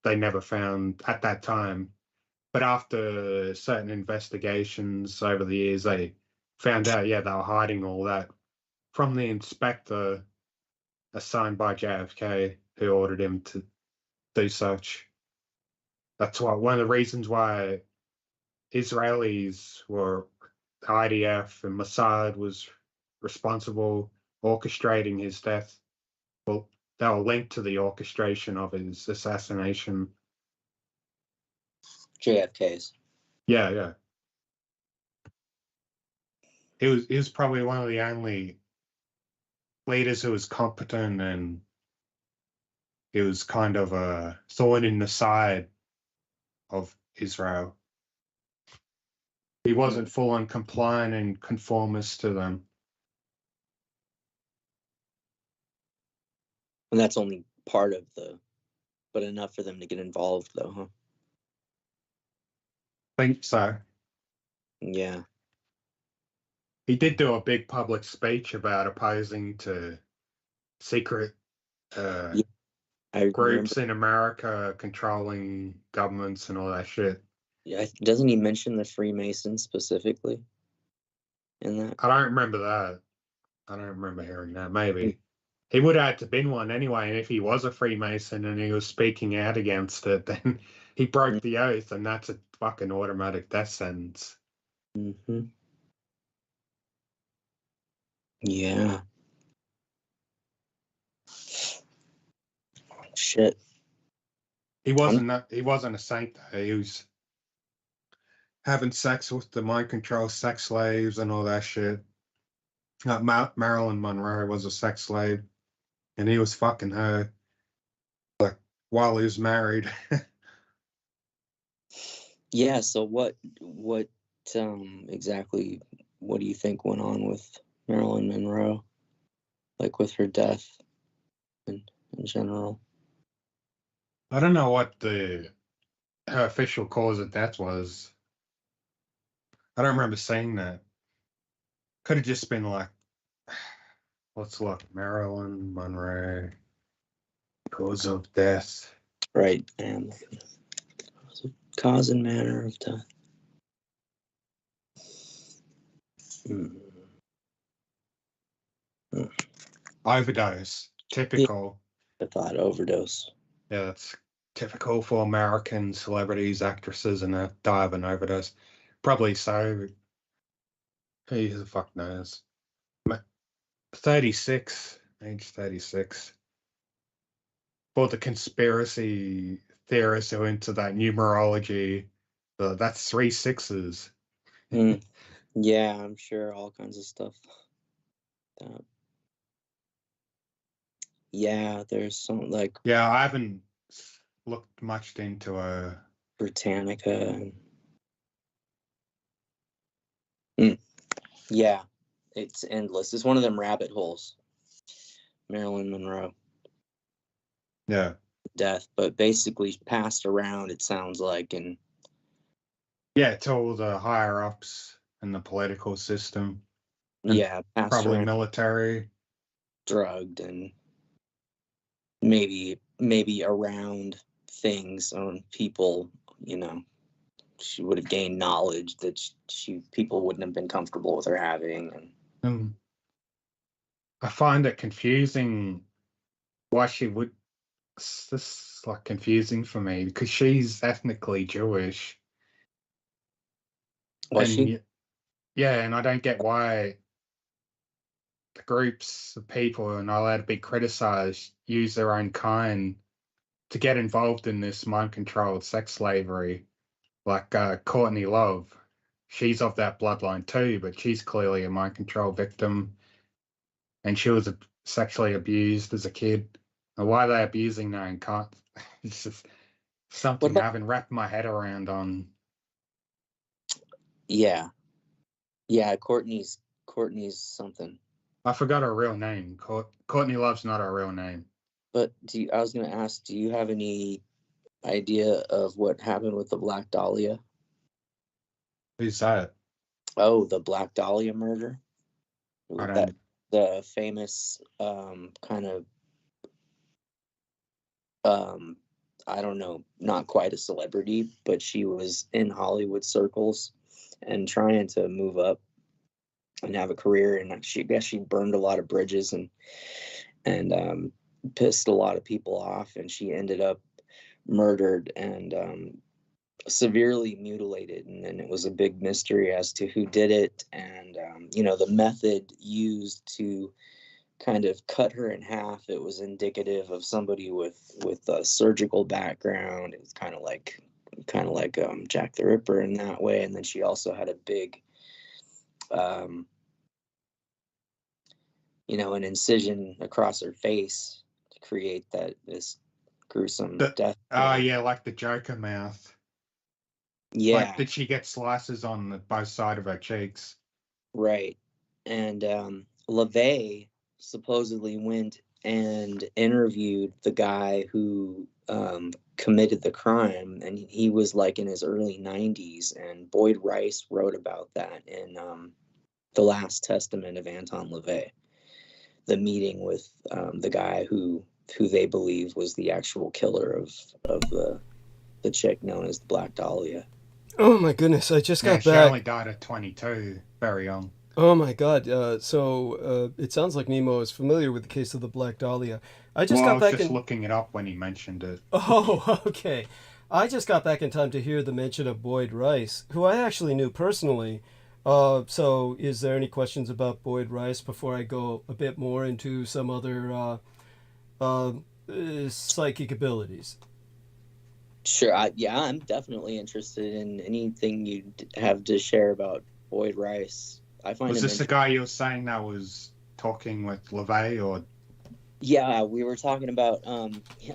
they never found at that time. But after certain investigations over the years, they found out, yeah, they were hiding all that from the inspector assigned by JFK, who ordered him to do such. That's why one of the reasons why Israelis were IDF and Mossad was responsible orchestrating his death. Well, they were linked to the orchestration of his assassination. JFK's. Yeah. He was probably one of the only leaders who was competent, and he was kind of a thorn in the side of Israel. He wasn't full on compliant and conformist to them. And that's only part of but enough for them to get involved, though, huh? Think so. Yeah. He did do a big public speech about opposing to secret groups in America controlling governments and all that shit. Yeah, doesn't he mention the Freemasons specifically in that? I don't remember that. I don't remember hearing that. Maybe. He would have had to been one anyway, and if he was a Freemason and he was speaking out against it, then he broke the oath, and that's a fucking automatic death sentence. Mm-hmm. Yeah. Shit. He wasn't a saint though. He was having sex with the mind control sex slaves and all that shit. Marilyn Monroe was a sex slave, and he was fucking her like while he was married. Yeah. So what exactly? What do you think went on with Marilyn Monroe, like with her death, in general? I don't know what her official cause of death was. I don't remember saying that. Could have just been like, let's look, Marilyn Monroe, cause of death. Right, and cause and manner of death. Overdose, typical. I thought overdose. Yeah, that's typical for American celebrities, actresses, and a die of an overdose. Probably so. Who the fuck knows? 36, age 36. For the conspiracy theorists who are into that numerology, that's 3 6s. Yeah, I'm sure all kinds of stuff. Yeah, there's some like. Yeah, I haven't looked much into Britannica. Yeah, it's endless. It's one of them rabbit holes. Marilyn Monroe. Yeah. Death, but basically passed around, it sounds like, and yeah, to all the higher ups in the political system. Yeah, passed probably around, military. drugged, and maybe around things on people, she would have gained knowledge that people wouldn't have been comfortable with her having. And I find it confusing why she would. This is like confusing for me because she's ethnically Jewish. Was she? Yeah, and I don't get why the groups of people are not allowed to be criticized, use their own kind to get involved in this mind-controlled sex slavery, like Courtney Love. she's of that bloodline too, but she's clearly a mind control victim, and she was sexually abused as a kid. And why are they abusing her and can't? It's just something I haven't wrapped my head around on. Yeah, Courtney's something. I forgot her real name. Courtney Love's not her real name. But I was going to ask, do you have any idea of what happened with the Black Dahlia? Who's that? Oh, the Black Dahlia murder? The famous kind of, I don't know, not quite a celebrity, but she was in Hollywood circles and trying to move up and have a career. And she burned a lot of bridges and pissed a lot of people off. And she ended up murdered and severely mutilated. And then it was a big mystery as to who did it. And, the method used to kind of cut her in half, it was indicative of somebody with a surgical background. It was kind of like Jack the Ripper in that way. And then she also had a big, an incision across her face to create this gruesome death. Oh, yeah, like the Joker mouth. Yeah. Like, did she get slices on both sides of her cheeks? Right. And LaVey supposedly went and interviewed the guy who committed the crime, and he was like in his early 90s, and Boyd Rice wrote about that in The Last Testament of Anton LaVey, the meeting with the guy who they believe was the actual killer of the chick known as the Black Dahlia. Oh my goodness, I just got back. She only died at 22, very young. Oh my God! So it sounds like Nemo is familiar with the case of the Black Dahlia. I was just looking it up when he mentioned it. Oh, okay. I just got back in time to hear the mention of Boyd Rice, who I actually knew personally. So is there any questions about Boyd Rice before I go a bit more into some other psychic abilities? Sure. I'm definitely interested in anything you have to share about Boyd Rice. Was this the guy you were saying that was talking with LaVey, or? Yeah, we were talking about,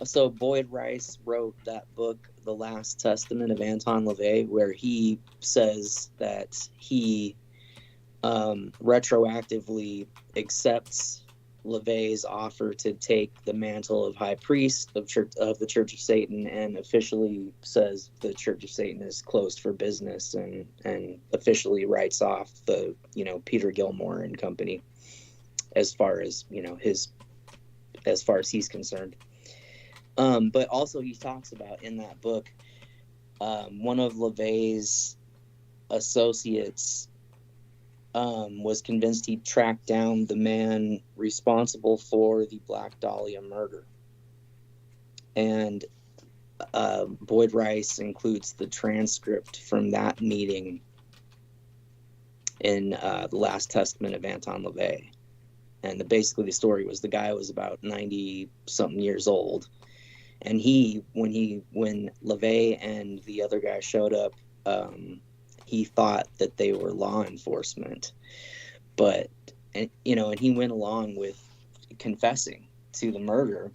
so Boyd Rice wrote that book, The Last Testament of Anton LaVey, where he says that he retroactively accepts LaVey's offer to take the mantle of High Priest of the Church of Satan, and officially says the Church of Satan is closed for business, and officially writes off the Peter Gilmore and company as far as as far as he's concerned. But also he talks about in that book, one of LaVey's associates was convinced he'd tracked down the man responsible for the Black Dahlia murder. And Boyd Rice includes the transcript from that meeting in The Last Testament of Anton LaVey. And basically the story was the guy was about 90-something years old. And when LaVey and the other guy showed up, he thought that they were law enforcement, and he went along with confessing to the murder,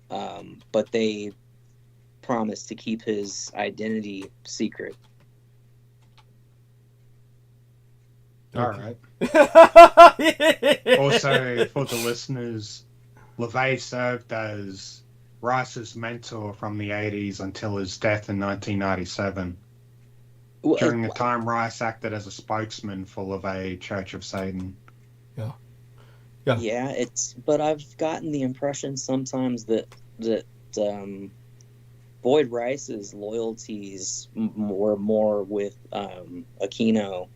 but they promised to keep his identity secret. All right. Also, for the listeners, LaVey served as Rice's mentor from the 80s until his death in 1997. During the time, Rice acted as a spokesman for LaVey Church of Satan. Yeah, but I've gotten the impression sometimes that Boyd Rice's loyalties were more with Aquino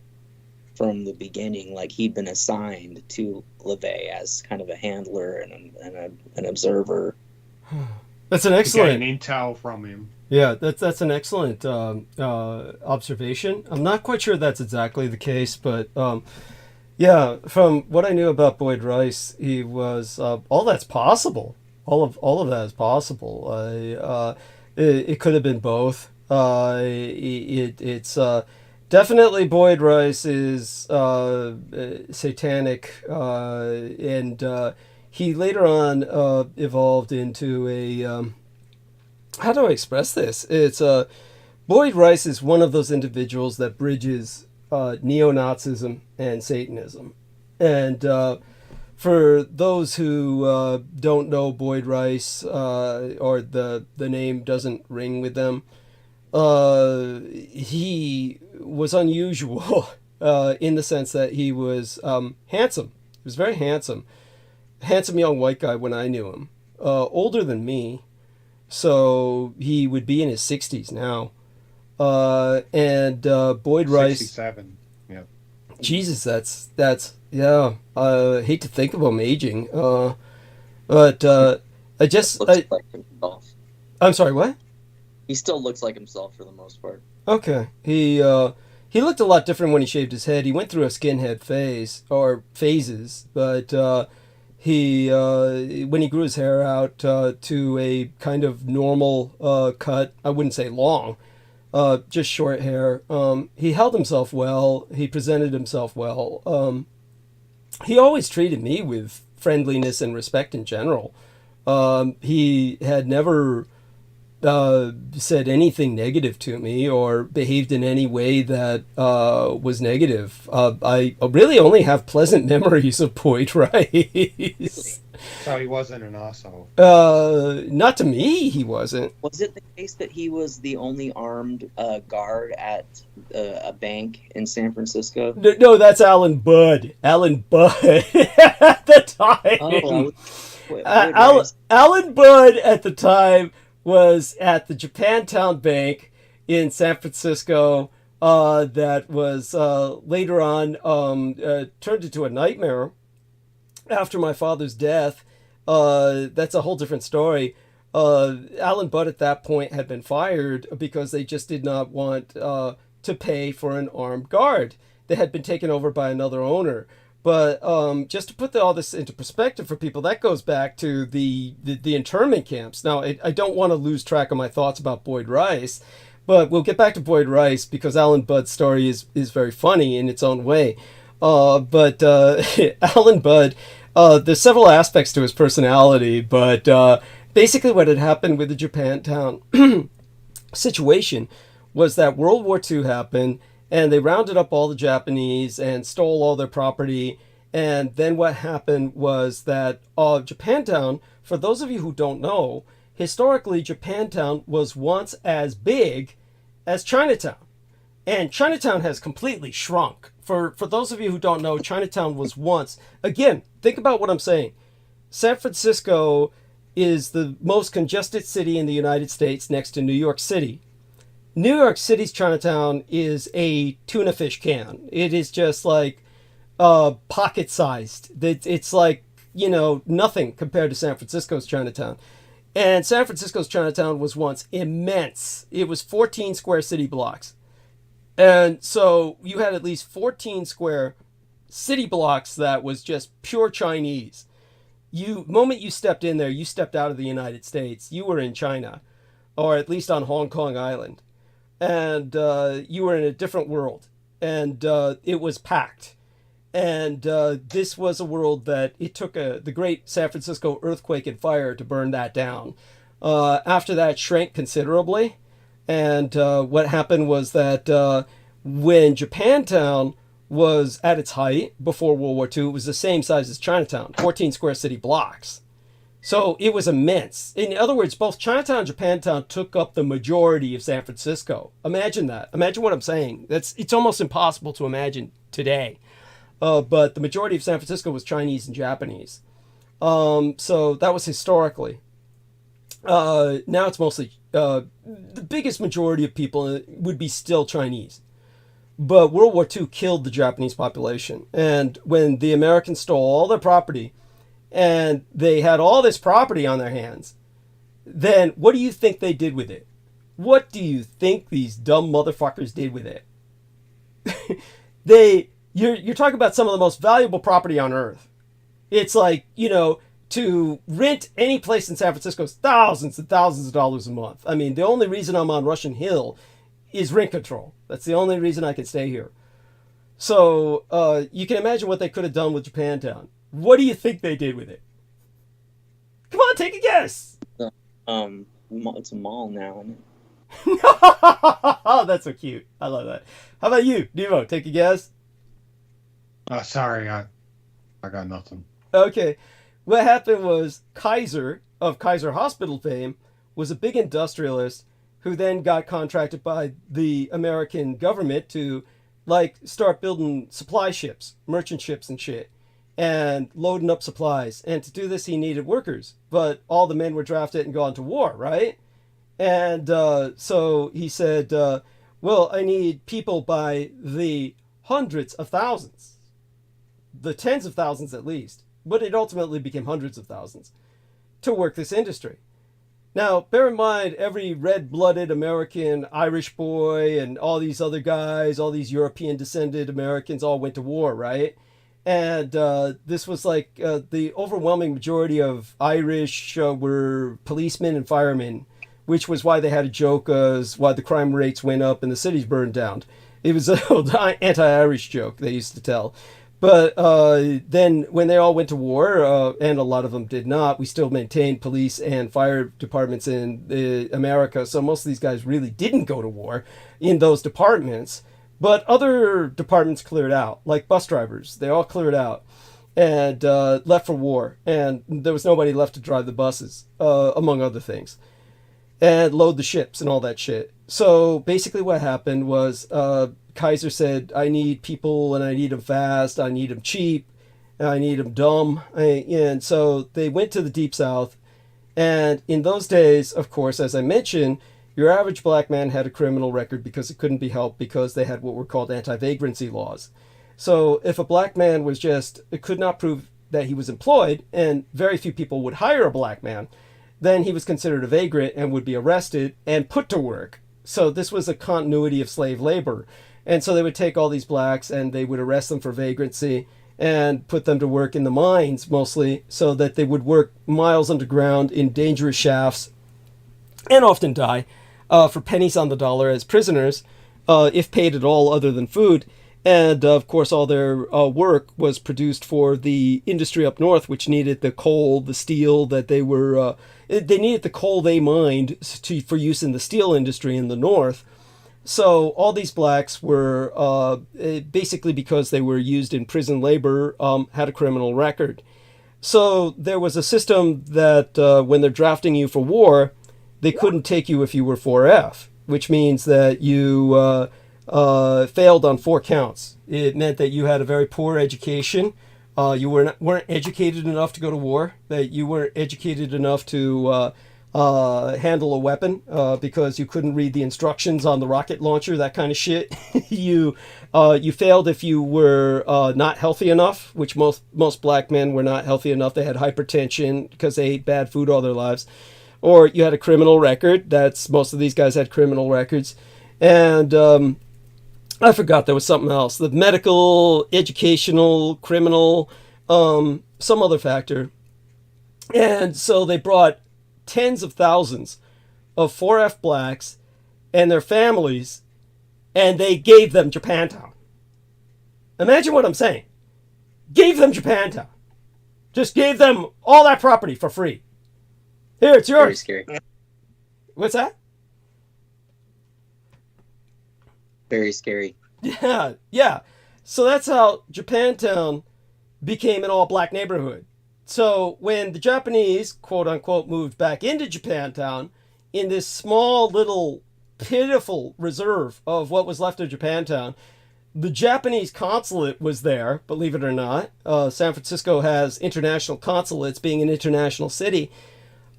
from the beginning. Like he'd been assigned to LaVey as kind of a handler and an observer. That's an excellent intel from him. Yeah, that's an excellent observation. I'm not quite sure that's exactly the case, but yeah, from what I knew about Boyd Rice, he was all that's possible. All of that is possible. It could have been both. Definitely Boyd Rice is satanic, and he later on evolved into a... how do I express this? It's Boyd Rice is one of those individuals that bridges neo-Nazism and Satanism. And for those who don't know Boyd Rice, or the name doesn't ring with them, he was unusual in the sense that he was handsome. He was very handsome. Handsome young white guy when I knew him. Older than me. So he would be in his 60s now. And Boyd Rice... 67, yeah. Jesus, that's yeah. I hate to think of him aging. But I just... Looks like himself. I'm sorry, what? He still looks like himself for the most part. Okay. He looked a lot different when he shaved his head. He went through a skinhead phase, or phases, but he when he grew his hair out to a kind of normal cut, I wouldn't say long, just short hair, he held himself well. He presented himself well. He always treated me with friendliness and respect in general. He had never said anything negative to me or behaved in any way that was negative. I really only have pleasant memories of Boyd Rice. So he wasn't an asshole. Not to me, he wasn't. Was it the case that he was the only armed guard at a bank in San Francisco? No, that's Alan Budd. Alan Budd at the time. Oh, Alan Budd at the time was at the Japantown Bank in San Francisco, that was later on turned into a nightmare after my father's death. That's a whole different story. Alan Budd at that point had been fired because they just did not want to pay for an armed guard. They had been taken over by another owner. But just to put all this into perspective for people, that goes back to the internment camps. Now, I don't want to lose track of my thoughts about Boyd Rice, but we'll get back to Boyd Rice because Alan Budd's story is very funny in its own way. But Alan Budd, there's several aspects to his personality, but basically what had happened with the Japantown situation was that World War II happened, and they rounded up all the Japanese and stole all their property. And then what happened was that Japantown, for those of you who don't know, historically Japantown was once as big as Chinatown. And Chinatown has completely shrunk. For those of you who don't know, Chinatown was once... Again, think about what I'm saying. San Francisco is the most congested city in the United States next to New York City. New York City's Chinatown is a tuna fish can. It is just like pocket-sized. It's like, nothing compared to San Francisco's Chinatown. And San Francisco's Chinatown was once immense. It was 14 square city blocks. And so you had at least 14 square city blocks that was just pure Chinese. Moment you stepped in there, you stepped out of the United States. You were in China, or at least on Hong Kong Island. And you were in a different world, and it was packed. And this was a world that it took the great San Francisco earthquake and fire to burn that down. After that, shrank considerably. And what happened was that when Japantown was at its height before World War II, it was the same size as Chinatown, 14 square city blocks. So it was immense. In other words, both Chinatown and Japantown took up the majority of San Francisco. Imagine that. Imagine what I'm saying. It's almost impossible to imagine today. But the majority of San Francisco was Chinese and Japanese. So that was historically. Now it's mostly... the biggest majority of people would be still Chinese. But World War II killed the Japanese population. And when the Americans stole all their property, and they had all this property on their hands, then what do you think they did with it? What do you think these dumb motherfuckers did with it? You're talking about some of the most valuable property on earth. It's like, to rent any place in San Francisco is thousands and thousands of dollars a month. I mean, the only reason I'm on Russian Hill is rent control. That's the only reason I can stay here. So you can imagine what they could have done with Japantown. What do you think they did with it? Come on, take a guess. It's a mall now, isn't it? Oh, that's so cute. I love that. How about you, Devo? Take a guess. Sorry, I got nothing. Okay. What happened was Kaiser, of Kaiser Hospital fame, was a big industrialist who then got contracted by the American government to, like, start building supply ships, merchant ships and shit, and loading up supplies. And to do this, he needed workers. But all the men were drafted and gone to war, right? And so he said, well, I need people by the hundreds of thousands, the tens of thousands at least, but it ultimately became hundreds of thousands, to work this industry. Now, bear in mind, every red-blooded American, Irish boy, and all these other guys, all these European-descended Americans all went to war, right? And this was like the overwhelming majority of Irish were policemen and firemen, which was why they had a joke as why the crime rates went up and the cities burned down. It was an old anti-Irish joke they used to tell. But then when they all went to war, and a lot of them did not, we still maintained police and fire departments in America. So most of these guys really didn't go to war in those departments. But other departments cleared out, like bus drivers. They all cleared out and left for war. And there was nobody left to drive the buses, among other things, and load the ships and all that shit. So basically what happened was Kaiser said, I need people and I need them fast, I need them cheap, and I need them dumb. And so they went to the Deep South. And in those days, of course, as I mentioned, your average black man had a criminal record because it couldn't be helped because they had what were called anti-vagrancy laws. So if a black man was it could not prove that he was employed, and very few people would hire a black man, then he was considered a vagrant and would be arrested and put to work. So this was a continuity of slave labor. And so they would take all these blacks and they would arrest them for vagrancy and put them to work in the mines mostly, so that they would work miles underground in dangerous shafts and often die for pennies on the dollar as prisoners, if paid at all other than food. And of course, all their work was produced for the industry up north, which needed the coal, the steel that they were, they needed the coal they mined for use in the steel industry in the north. So all these blacks were, basically because they were used in prison labor, had a criminal record. So there was a system that when they're drafting you for war, they couldn't take you if you were 4F, which means that you failed on 4 counts. It meant that you had a very poor education. You weren't educated enough to go to war, that you weren't educated enough to handle a weapon because you couldn't read the instructions on the rocket launcher, that kind of shit. You failed if you were not healthy enough, which most black men were not healthy enough. They had hypertension because they ate bad food all their lives. Or you had a criminal record. Most of these guys had criminal records. And I forgot there was something else. The medical, educational, criminal, some other factor. And so they brought tens of thousands of 4F blacks and their families, and they gave them Japantown. Imagine what I'm saying. Gave them Japantown. Just gave them all that property for free. Here, it's yours. Very scary. What's that? Very scary. Yeah. So that's how Japantown became an all-black neighborhood. So when the Japanese, quote-unquote, moved back into Japantown, in this small little pitiful reserve of what was left of Japantown, the Japanese consulate was there, believe it or not. San Francisco has international consulates, being an international city.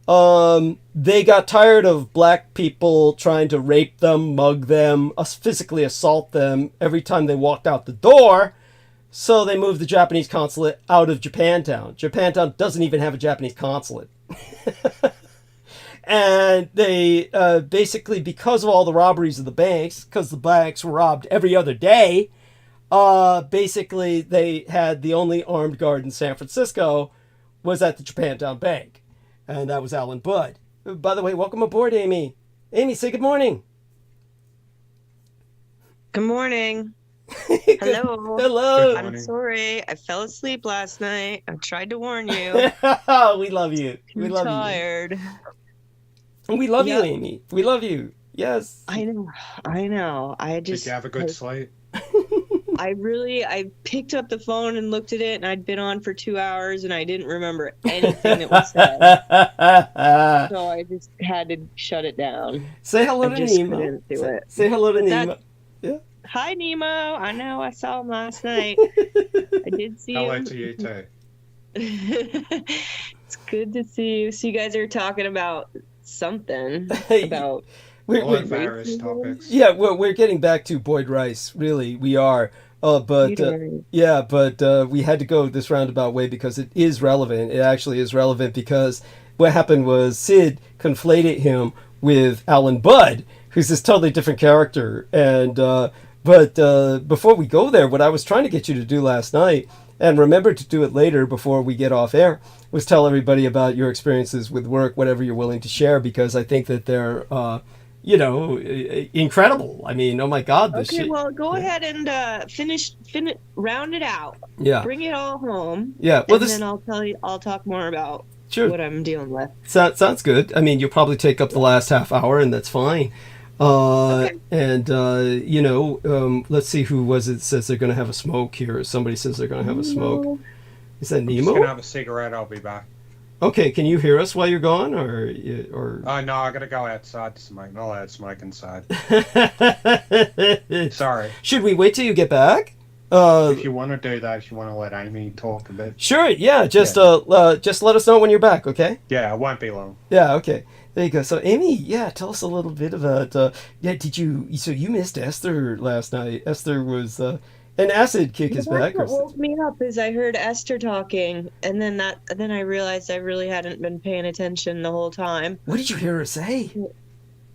They got tired of black people trying to rape them, mug them, physically assault them every time they walked out the door. So they moved the Japanese consulate out of Japantown. Japantown doesn't even have a Japanese consulate. And they basically, because of all the robberies of the banks, because the banks were robbed every other day, basically they had the only armed guard in San Francisco was at the Japantown Bank. And that was Alan Budd. By the way, welcome aboard, Amy. Amy, say good morning. Good morning. Good- Hello. Hello. I'm sorry. I fell asleep last night. I tried to warn you. We love you. We I'm love tired. you. We love you, Yep. Amy. We love you. Yes. I know. I Did just you have a good sleep? I picked up the phone and looked at it, and I'd been on for 2 hours and I didn't remember anything that was said. So I just had to shut it down. Say hello I to just Nemo. couldn't do it. Say hello to But that- Nemo. Hi, Nemo. I know. I saw him last night. I did see Hello him. to you too. It's good to see you. So you guys are talking about something about We're- All we're- various topics. Yeah, well, we're getting back to Boyd Rice. Really, we are. But we had to go this roundabout way because it is relevant. It actually is relevant because what happened was Sid conflated him with Alan Budd, who's this totally different character. And but before we go there, what I was trying to get you to do last night, and remember to do it later before we get off air, was tell everybody about your experiences with work, whatever you're willing to share, because I think that they're incredible. I mean, oh my God, this Okay, shit. well, go ahead and finish, round it out. Yeah. Bring it all home. Yeah, well, and this- then I'll talk more about Sure. what I'm dealing with. Sounds good. I mean, you'll probably take up the last half hour, and that's fine. And let's see, who was it says they're going to have a smoke here. Somebody says they're going to have a smoke. Is that I'm just Nemo? gonna have a cigarette. I'll be back. Okay, can you hear us while you're gone, or? Oh no, I gotta go outside to smoke. Not allowed to smoke inside. Sorry. Should we wait till you get back? If you want to do that, if you want to let Amy talk a bit. Sure. Yeah. Just let us know when you're back. Okay. Yeah, it won't be long. Yeah. Okay. There you go. So Amy, yeah, tell us a little bit about. So you missed Esther last night. Esther was. An acid kick is back. What woke me up is I heard Esther talking, and then I realized I really hadn't been paying attention the whole time. What did you hear her say?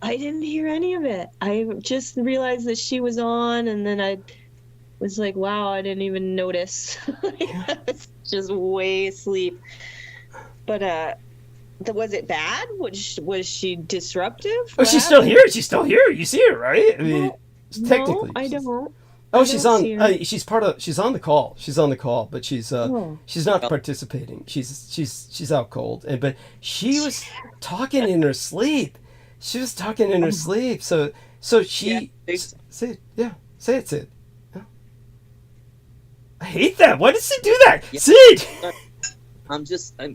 I didn't hear any of it. I just realized that she was on, and then I was like, wow, I didn't even notice. I was just way asleep. But was it bad? Was she disruptive? Oh, she's still here. She's still here. You see her, right? I mean, technically. No, I don't. Oh, I she's don't on. see her. She's on the call. She's on the call, but she's not participating. She's out cold. But she was talking in her sleep. She was talking in her sleep. So she say it. Yeah, say it, Sid. Yeah. I hate that. Why does Sid do that, Yeah. Sid? I'm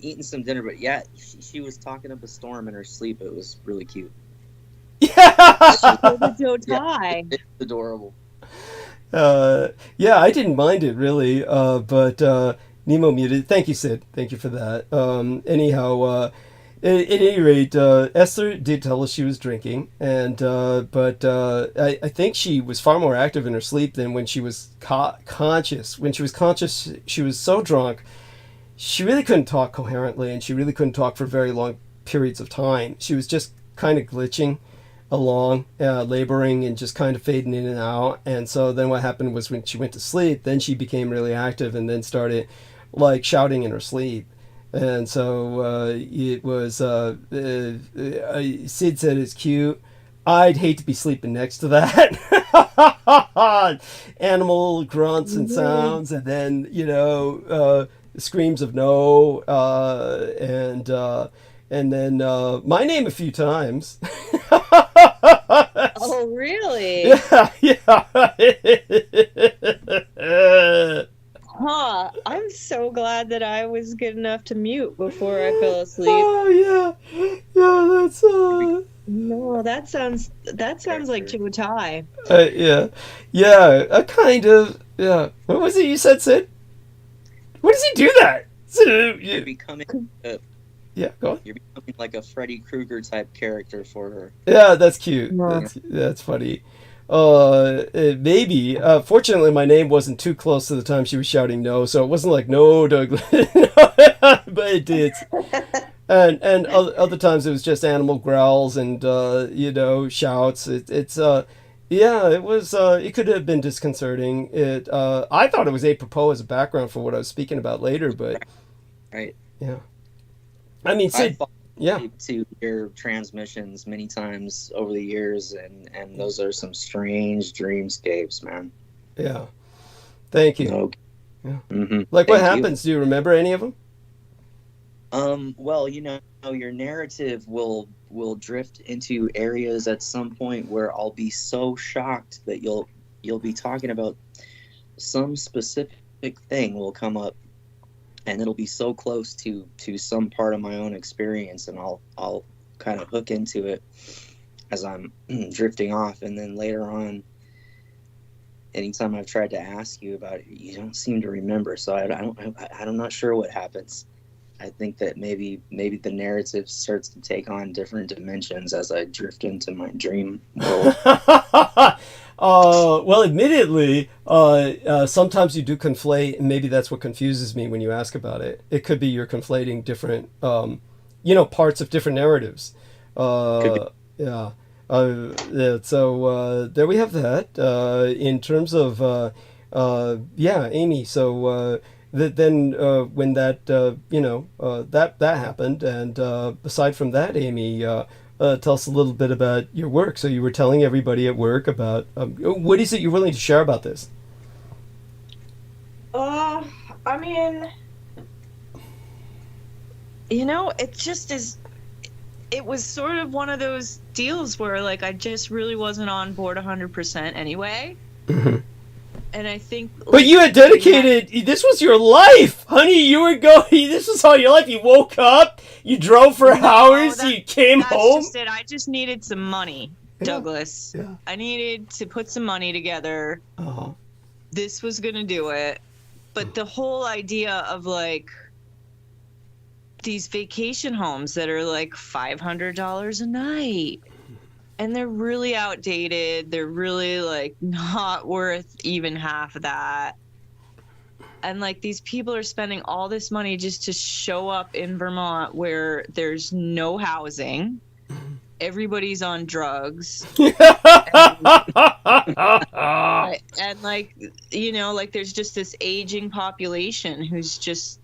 eating some dinner, but yeah, she was talking up a storm in her sleep. It was really cute. Yeah. Yeah, it's adorable. Yeah, I didn't mind it really, but Nemo muted. Thank you, Sid. Thank you for that. Anyhow, at any rate, Esther did tell us she was drinking, and but I think she was far more active in her sleep than when she was conscious. When she was conscious, she was so drunk, she really couldn't talk coherently, and she really couldn't talk for very long periods of time. She was just kind of glitching along, laboring and just kind of fading in and out. And so then what happened was when she went to sleep, then she became really active and then started like shouting in her sleep. And so it was Sid said it's cute. I'd hate to be sleeping next to that. Animal grunts and sounds, and then screams of no, and then my name a few times. Oh, really? Yeah. Huh. I'm so glad that I was good enough to mute before I fell asleep. Oh yeah. That's No, that sounds like Chutai. Yeah. Kind of. Yeah. What was it you said, Sid? What does he do that? You're becoming Yeah, go on. You're becoming like a Freddy Krueger type character for her. Yeah, that's cute. That's funny. Maybe. Fortunately, my name wasn't too close to the time she was shouting no, so it wasn't like no, Douglas. But it did. And other times it was just animal growls and shouts. It was. It could have been disconcerting. I thought it was apropos as a background for what I was speaking about later, but right. Yeah. I mean, Sid. Yeah. To your transmissions many times over the years, and those are some strange dreamscapes, man. Yeah. Thank you. No. Yeah. Mm-hmm. Like, what happens? Do you remember any of them? Well, your narrative will drift into areas at some point where I'll be so shocked that you'll be talking about some specific thing will come up, and it'll be so close to some part of my own experience, and I'll kind of hook into it as I'm drifting off, and then later on, anytime I've tried to ask you about it, you don't seem to remember. So I'm not sure what happens. I think that maybe the narrative starts to take on different dimensions as I drift into my dream world. Well, admittedly, sometimes you do conflate, and maybe that's what confuses me when you ask about it. It could be you're conflating different, parts of different narratives. Yeah. So there we have that. In terms of, Amy. So then when that, that happened, and aside from that, Amy, tell us a little bit about your work. So you were telling everybody at work about what is it you're willing to share about this? I mean, it just is. It was sort of one of those deals where, like, I just really wasn't on board 100% anyway. Mm-hmm. And I think... But you had dedicated... This was your life! Honey, you were going... This was all your life. You woke up, you drove for hours, you came home. That's just it. I just needed some money, Douglas. Yeah. I needed to put some money together. Uh-huh. This was going to do it. But the whole idea of, like... these vacation homes that are like $500 a night, and they're really outdated. They're really like not worth even half of that. And like these people are spending all this money just to show up in Vermont where there's no housing. Everybody's on drugs. and like, like there's just this aging population who's just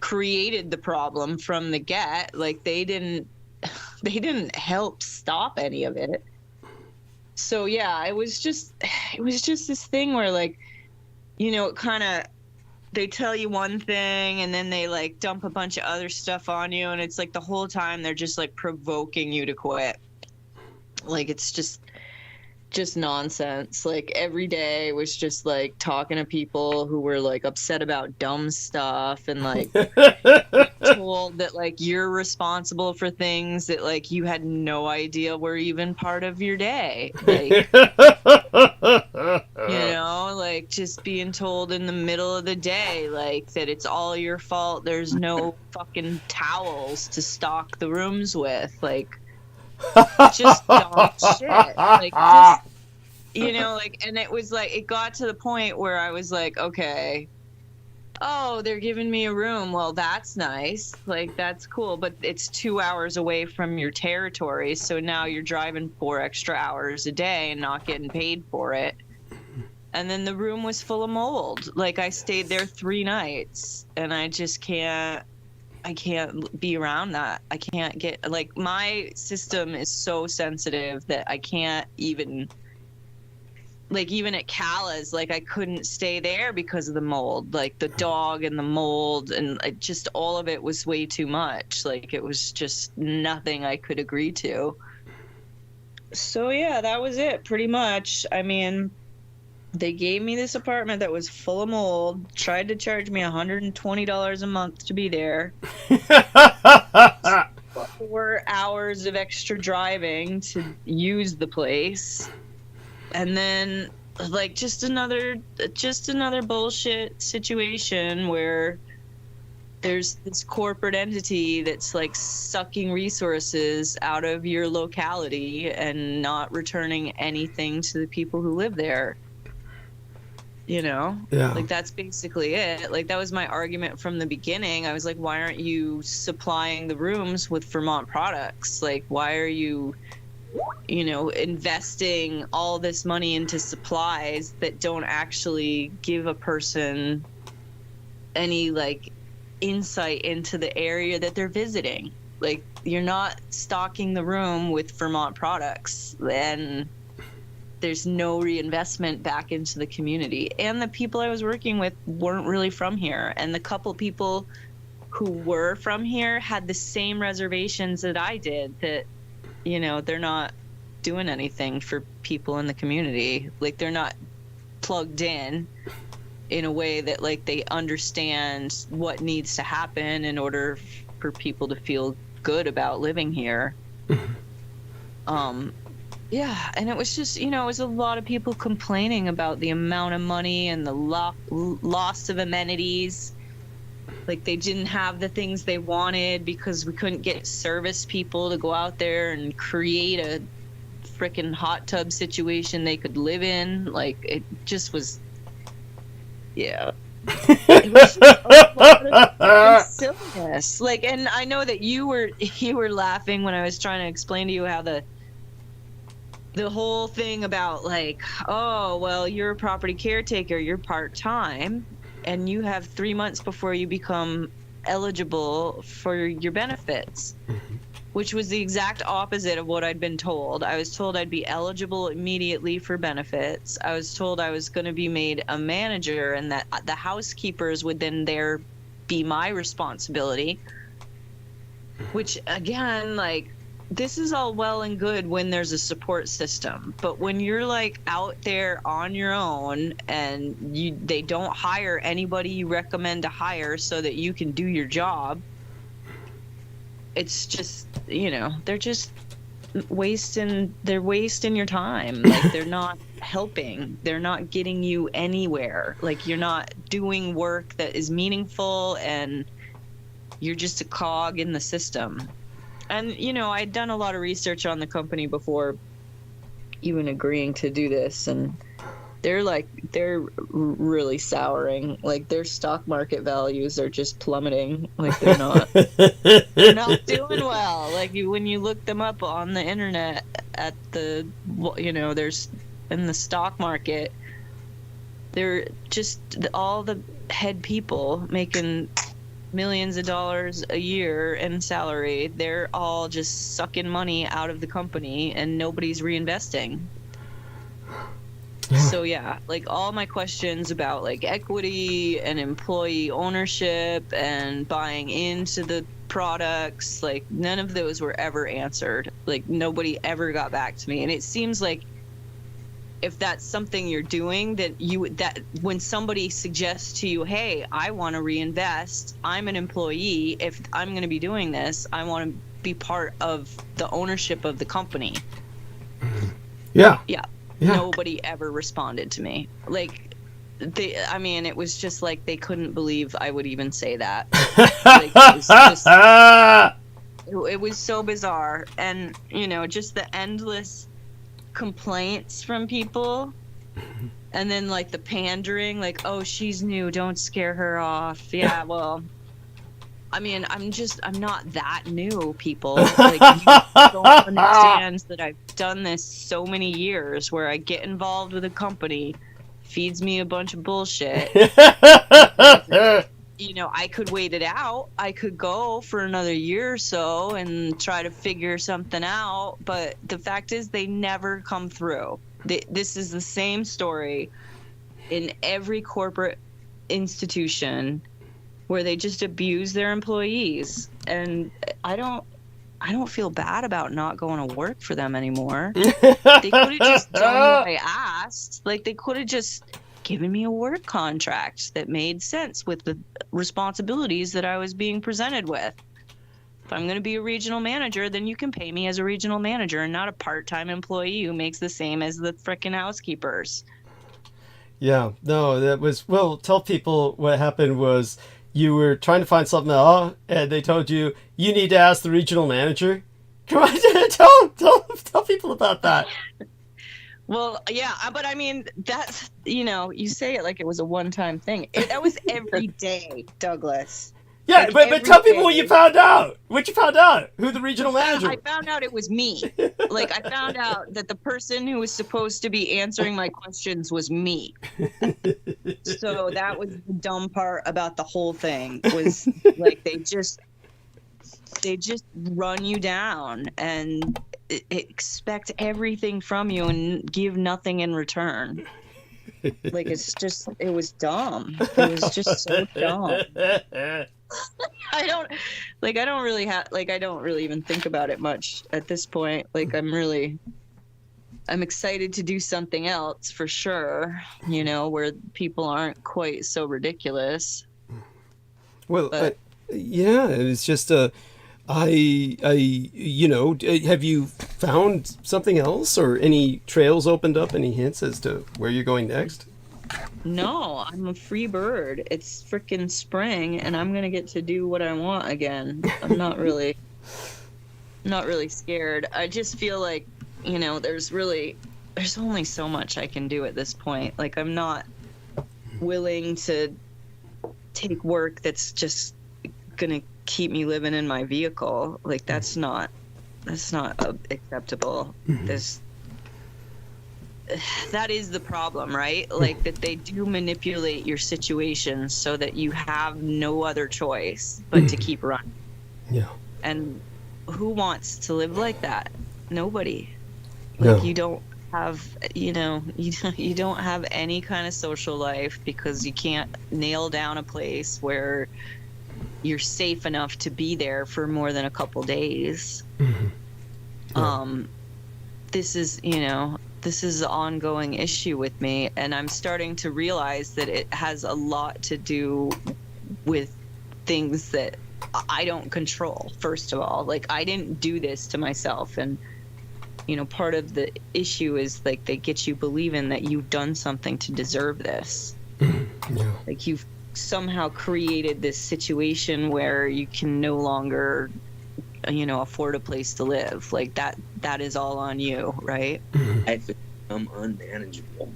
created the problem from the get. Like they didn't help stop any of it. So yeah, it was just this thing where, like, it kind of, they tell you one thing and then they like dump a bunch of other stuff on you, and it's like the whole time they're just like provoking you to quit. Like it's just nonsense. Like every day was just like talking to people who were like upset about dumb stuff, and like told that like you're responsible for things that like you had no idea were even part of your day. Like, like just being told in the middle of the day like that it's all your fault. There's no fucking towels to stock the rooms with. Like just dumb shit. Like just, and it was like, it got to the point where I was like, okay, oh, they're giving me a room. Well, that's nice. Like, that's cool. But it's 2 hours away from your territory. So now you're driving 4 extra hours a day and not getting paid for it. And then the room was full of mold. Like, I stayed there 3 nights, and I just can't be around that. I can't get, like, my system is so sensitive that I can't even, like, even at Cala's, like, I couldn't stay there because of the mold. Like, the dog and the mold, and just all of it was way too much. Like, it was just nothing I could agree to. So, yeah, that was it, pretty much. I mean, they gave me this apartment that was full of mold, tried to charge me $120 a month to be there. 4 hours of extra driving to use the place. And then, like, just another bullshit situation where there's this corporate entity that's, like, sucking resources out of your locality and not returning anything to the people who live there. Yeah. Like, that's basically it. Like, that was my argument from the beginning. I was like, why aren't you supplying the rooms with Vermont products? Like, why are you, investing all this money into supplies that don't actually give a person any, like, insight into the area that they're visiting? Like, you're not stocking the room with Vermont products, and there's no reinvestment back into the community. And the people I was working with weren't really from here. And the couple people who were from here had the same reservations that I did, that, you know, they're not doing anything for people in the community. Like, they're not plugged in a way that, like, they understand what needs to happen in order for people to feel good about living here. Yeah, and it was just, you know, it was a lot of people complaining about the amount of money and the loss of amenities. Like, they didn't have the things they wanted because we couldn't get service people to go out there and create a freaking hot tub situation they could live in. Like, it just was, yeah. It was just a lot of silliness. Like, and I know that you were laughing when I was trying to explain to you how the whole thing about, like, oh, well, you're a property caretaker, you're part-time, and you have 3 months before you become eligible for your benefits, which was the exact opposite of what I'd been told. I was told I'd be eligible immediately for benefits. I was told I was going to be made a manager and that the housekeepers would then be my responsibility, which, again, like, this is all well and good when there's a support system, but when you're, like, out there on your own and they don't hire anybody you recommend to hire so that you can do your job, it's just, you know, they're just wasting your time. Like, they're not helping. They're not getting you anywhere. Like, you're not doing work that is meaningful, and you're just a cog in the system. And, you know, I'd done a lot of research on the company before even agreeing to do this, and they're really souring. Like, their stock market values are just plummeting. Like, they're not doing well. Like, when you look them up on the internet at the, you know, there's in the stock market, they're just all the head people making millions of dollars a year in salary. They're all just sucking money out of the company, and nobody's reinvesting. So yeah, like, all my questions about, like, equity and employee ownership and buying into the products, like, none of those were ever answered. Like, nobody ever got back to me. And it seems like if that's something you're doing, that when somebody suggests to you, hey, I want to reinvest, I'm an employee, if I'm going to be doing this, I want to be part of the ownership of the company. Yeah. Nobody ever responded to me. Like, it was just like they couldn't believe I would even say that. Like, it was so bizarre. And, you know, just the endless complaints from people, and then, like, the pandering, like, oh, she's new, don't scare her off. Yeah, well, I mean, I'm not that new, people. Like, you don't understand that I've done this so many years, where I get involved with a company, feeds me a bunch of bullshit. You know, I could wait it out. I could go for another year or so and try to figure something out. But the fact is, they never come through. This is the same story in every corporate institution, where they just abuse their employees. And I don't feel bad about not going to work for them anymore. They could have just done what I asked. Like, they could have just given me a work contract that made sense with the responsibilities that I was being presented with. If I'm going to be a regional manager, then you can pay me as a regional manager and not a part-time employee who makes the same as the frickin' housekeepers. Yeah, no, that was, well, tell people what happened was you were trying to find something out, and they told you need to ask the regional manager. Come on, tell people about that. Well, yeah, but I mean, that's, you know, you say it like it was a one-time thing. That was every day, Douglas. Yeah, like, but tell people what you found out. What you found out? Who the regional manager? I found out it was me. Like, I found out that the person who was supposed to be answering my questions was me. So that was the dumb part about the whole thing, was like, they just they just run you down and expect everything from you and give nothing in return. Like, it was dumb. It was just so dumb. I don't really even think about it much at this point. Like, I'm excited to do something else for sure, where people aren't quite so ridiculous. Well, yeah, it's just, have you found something else or any trails opened up, any hints as to where you're going next? No, I'm a free bird. It's frickin' spring and I'm going to get to do what I want again. I'm not really scared. I just feel like, there's only so much I can do at this point. Like, I'm not willing to take work that's just gonna keep me living in my vehicle. Like, that's not acceptable. That is the problem, right? Like, that they do manipulate your situation so that you have no other choice but to keep running. Yeah. And who wants to live like that? Nobody. Like, no. You don't have, you don't have any kind of social life because you can't nail down a place where you're safe enough to be there for more than a couple days. Yeah. This is an ongoing issue with me, and I'm starting to realize that it has a lot to do with things that I don't control. First of all, like, I didn't do this to myself, and part of the issue is, like, they get you believing that you've done something to deserve this. Yeah. Like, you've somehow created this situation where you can no longer, afford a place to live. Like, that is all on you, right? I've become unmanageable.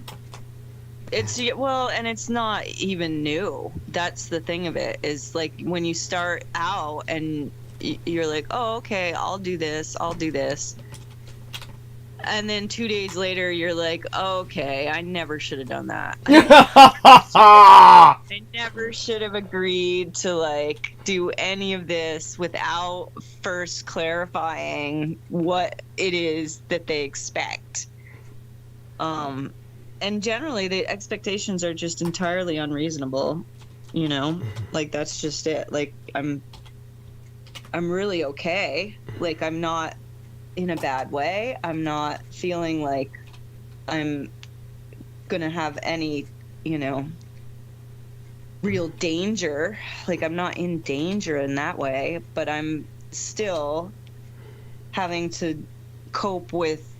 And it's not even new. That's the thing of it, is, like, when you start out and you're like, oh, okay, I'll do this. And then 2 days later, you're like, okay, I never should have done that. I never should have agreed to, like, do any of this without first clarifying what it is that they expect. And generally, the expectations are just entirely unreasonable, Like, that's just it. Like, I'm really okay. Like, I'm not in a bad way. I'm not feeling like I'm gonna have any, real danger. Like, I'm not in danger in that way, but I'm still having to cope with,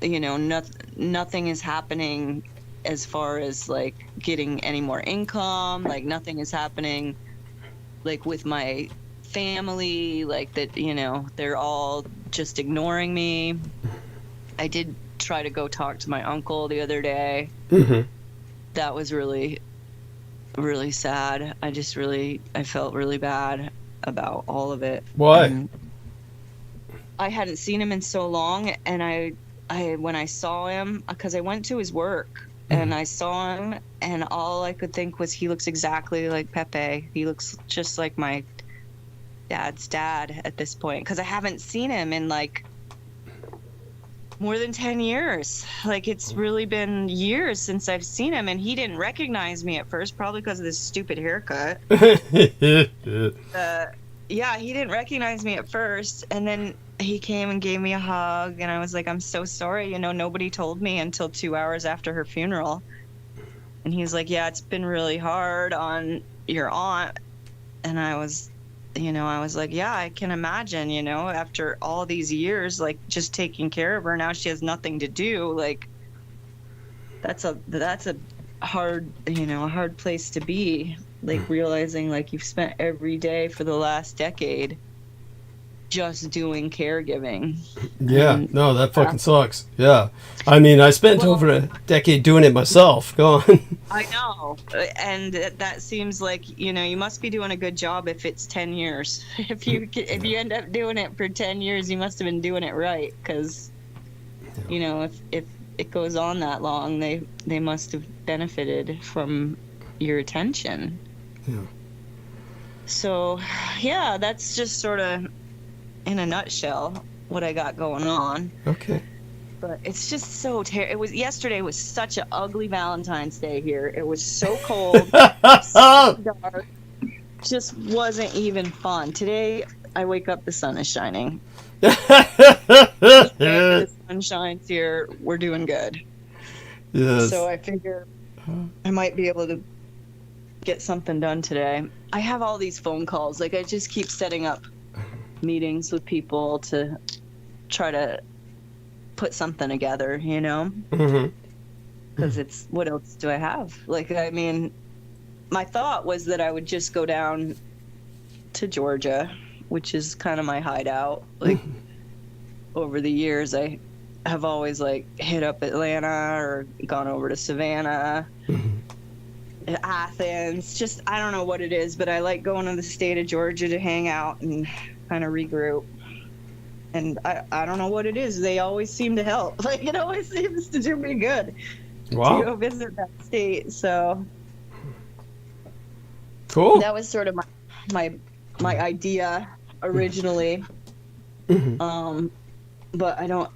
nothing is happening as far as, like, getting any more income. Like, nothing is happening, like, with my family, like, that, they're all just ignoring me. I did try to go talk to my uncle the other day. That was really, really sad. I felt really bad about all of it. Why? I hadn't seen him in so long, and when I saw him, because I went to his work and I saw him, and all I could think was, he looks exactly like Pepe. He looks just like my dad's dad at this point, because I haven't seen him in, like, more than 10 years. Like, it's really been years since I've seen him, and he didn't recognize me at first, probably because of this stupid haircut. Yeah, he didn't recognize me at first, and then he came and gave me a hug, and I was like, I'm so sorry, nobody told me until 2 hours after her funeral. And he's like, yeah, it's been really hard on your aunt. And I was like, yeah, I can imagine, after all these years, like, just taking care of her, now she has nothing to do. Like, that's a hard, a hard place to be, like, realizing, like, you've spent every day for the last decade just doing caregiving. Yeah, no, that fucking sucks. Yeah. I mean, I spent over a decade doing it myself. Go on. I know. And that seems like, you must be doing a good job if it's 10 years. If you end up doing it for 10 years, you must have been doing it right. Because, if it goes on that long, they must have benefited from your attention. Yeah. So, yeah, that's just sort of in a nutshell what I got going on. Okay. But it's just so yesterday was such an ugly Valentine's Day here. It was so cold, so dark. Just wasn't even fun. Today I wake up, the sun is shining. The sun shines here, we're doing good. Yes. So I figure I might be able to get something done today. I have all these phone calls. Like, I just keep setting up meetings with people to try to put something together, you know? Because it's, what else do I have? Like, I mean, my thought was that I would just go down to Georgia, which is kind of my hideout. Like, over the years, I have always, like, hit up Atlanta or gone over to Savannah, Athens. Just, I don't know what it is, but I like going to the state of Georgia to hang out and kind of regroup. And I don't know what it is. They always seem to help. Like, it always seems to do me good to go visit that state. So cool. That was sort of my idea originally. But I don't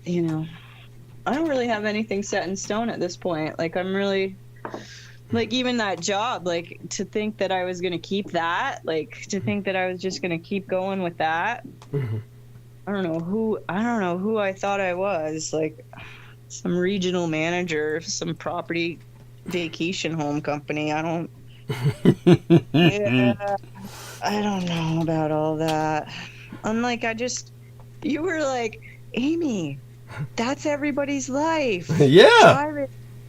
really have anything set in stone at this point. Like, I'm really, like, even that job, like, to think that I was going to keep that, like, to think that I was just going to keep going with that. I don't know who I thought I was, like some regional manager of some property vacation home company. I don't know about all that. I'm like, you were like, Amy, that's everybody's life. Yeah. Driving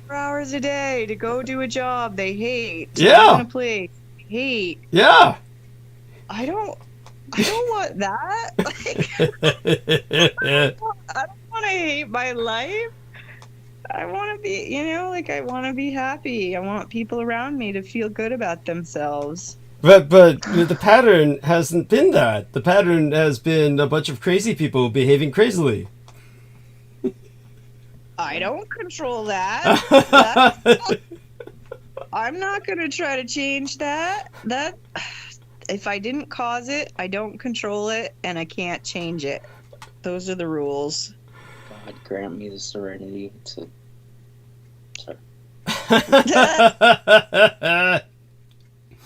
4 hours a day to go do a job they hate. Yeah. In a place they hate. Yeah. I don't want that. Like, I don't want to hate my life. I want to be, I want to be happy. I want people around me to feel good about themselves. But the pattern hasn't been that. The pattern has been a bunch of crazy people behaving crazily. I don't control that. I'm not going to try to change that. If I didn't cause it, I don't control it, and I can't change it. Those are the rules. God grant me the serenity to... Sorry.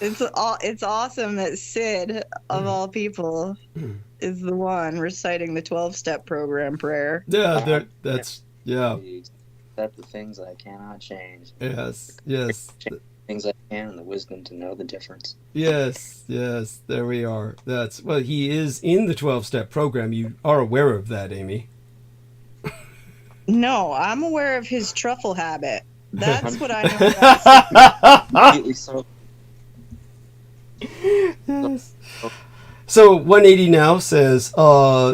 It's awesome that Sid, of all people, is the one reciting the 12-step program prayer. Yeah, that's... Yeah. Accept the things I cannot change. Yes. Things I can, and the wisdom to know the difference. Yes, there we are. He is in the 12-step program. You are aware of that, Amy. No, I'm aware of his truffle habit. That's what I know about. Completely so. Yes. So 180 now says,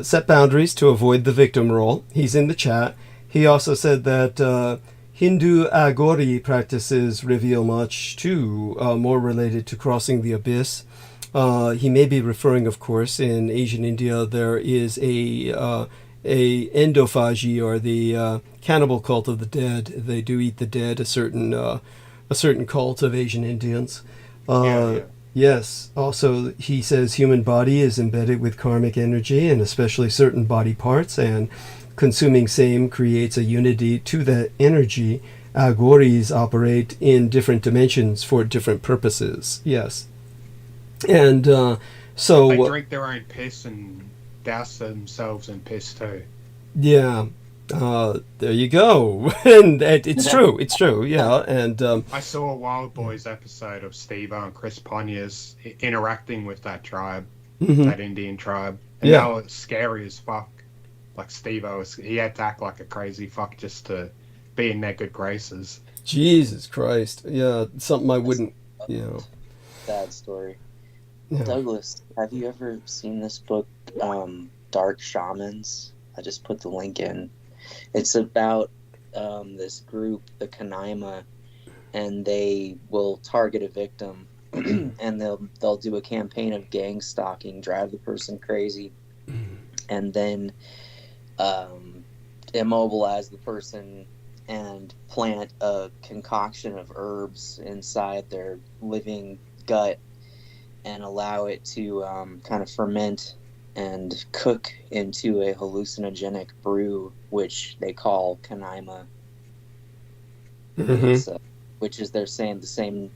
set boundaries to avoid the victim role. He's in the chat. He also said that Hindu Agori practices reveal much, too, more related to crossing the abyss. He may be referring, of course, in Asian India, there is a endophagy, or the cannibal cult of the dead. They do eat the dead, a certain cult of Asian Indians. Yes. Also, he says human body is embedded with karmic energy, and especially certain body parts, and consuming same creates a unity to that energy. Agoris operate in different dimensions for different purposes. Yes. And so... They drink their own piss and douse themselves in piss too. Yeah. There you go. And it's true, yeah. And I saw a Wild Boys episode of Steve-O and Chris Pontius interacting with that tribe, that Indian tribe. And that was scary as fuck. Like, Steve-O, he had to act like a crazy fuck just to be in their good graces. Jesus Christ. Yeah, something I wouldn't, Sad story. Yeah. Douglas, have you ever seen this book, Dark Shamans? I just put the link in. It's about this group, the Kanaima, and they will target a victim, and they'll do a campaign of gang stalking, drive the person crazy, and then immobilize the person and plant a concoction of herbs inside their living gut, and allow it to kind of ferment and cook into a hallucinogenic brew, which they call Canaima. Mm-hmm. Which is, they're saying the same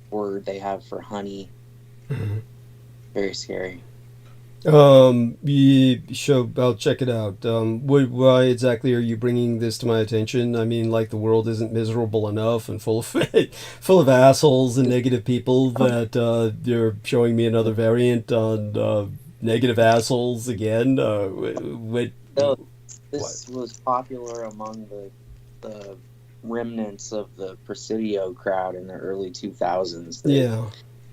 word they have for honey. Mm-hmm. Very scary. I'll check it out. Why exactly are you bringing this to my attention? I mean, like, the world isn't miserable enough and full of assholes and negative people that you're showing me another variant on negative assholes again. This was popular among the remnants of the Presidio crowd in the early 2000s. Yeah.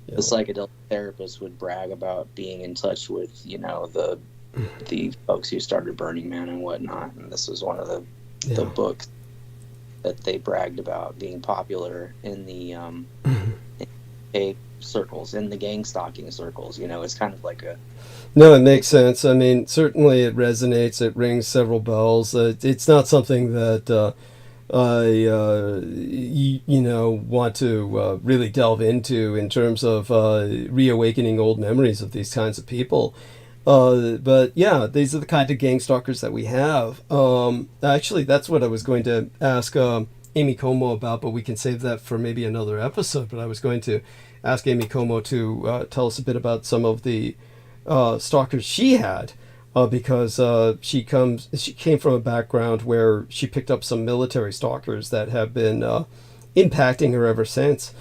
The psychedelic therapists would brag about being in touch with, the folks who started Burning Man and whatnot. And this was one of the books that they bragged about being popular in the in circles, in the gang stalking circles. It's kind of like a... No, it makes sense. I mean, certainly it resonates. It rings several bells. It's not something that... I want to really delve into in terms of reawakening old memories of these kinds of people. But yeah, these are the kind of gang stalkers that we have. Actually, that's what I was going to ask Amy Como about, but we can save that for maybe another episode. But I was going to ask Amy Como to tell us a bit about some of the stalkers she had. Because she came from a background where she picked up some military stalkers that have been impacting her ever since.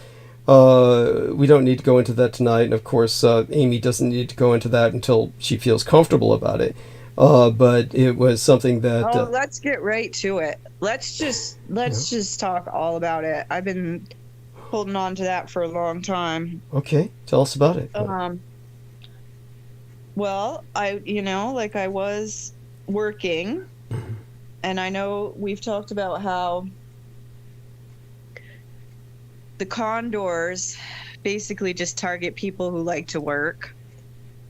We don't need to go into that tonight, and of course, Amy doesn't need to go into that until she feels comfortable about it. But it was something that. Let's get right to it. Let's just talk all about it. I've been holding on to that for a long time. Okay, tell us about it. Well, I was working, and I know we've talked about how the condors basically just target people who like to work.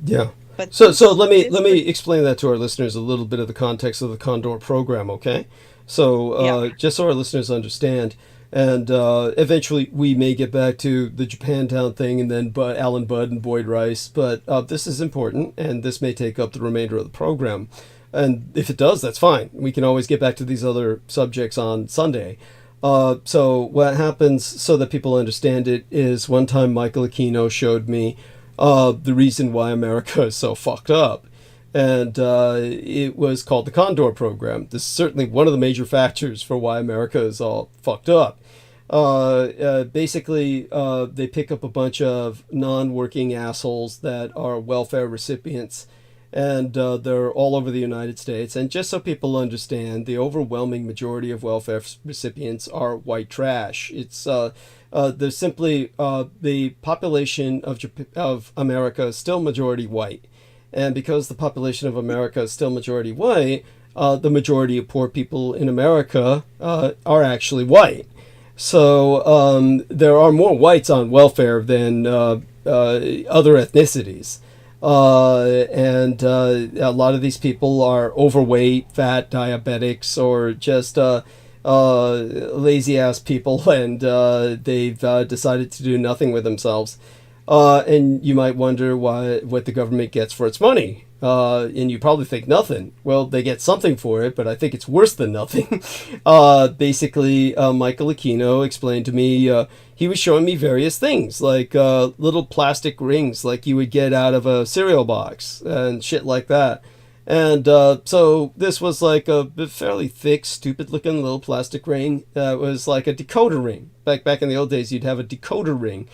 Yeah. But so let me explain that to our listeners, a little bit of the context of the Condor program, okay? So just so our listeners understand, and eventually we may get back to the Japantown thing and then Alan Budd and Boyd Rice, but this is important, and this may take up the remainder of the program. And if it does, that's fine. We can always get back to these other subjects on Sunday. So what happens, so that people understand it, is one time Michæl Aquino showed me the reason why America is so fucked up. And it was called the Condor program. This is certainly one of the major factors for why America is all fucked up. Basically, they pick up a bunch of non-working assholes that are welfare recipients, and they're all over the United States. And just so people understand, the overwhelming majority of welfare recipients are white trash. It's there's simply the population of America is still majority white. And because the population of America is still majority white, the majority of poor people in America are actually white. So there are more whites on welfare than other ethnicities. And a lot of these people are overweight, fat, diabetics, or just lazy-ass people, and they've decided to do nothing with themselves. And you might wonder what the government gets for its money. And you probably think nothing. Well, they get something for it, but I think it's worse than nothing. Basically, Michæl Aquino explained to me, he was showing me various things, like little plastic rings like you would get out of a cereal box and shit like that. And so this was like a fairly thick, stupid-looking little plastic ring that was like a decoder ring. Back in the old days, you'd have a decoder ring.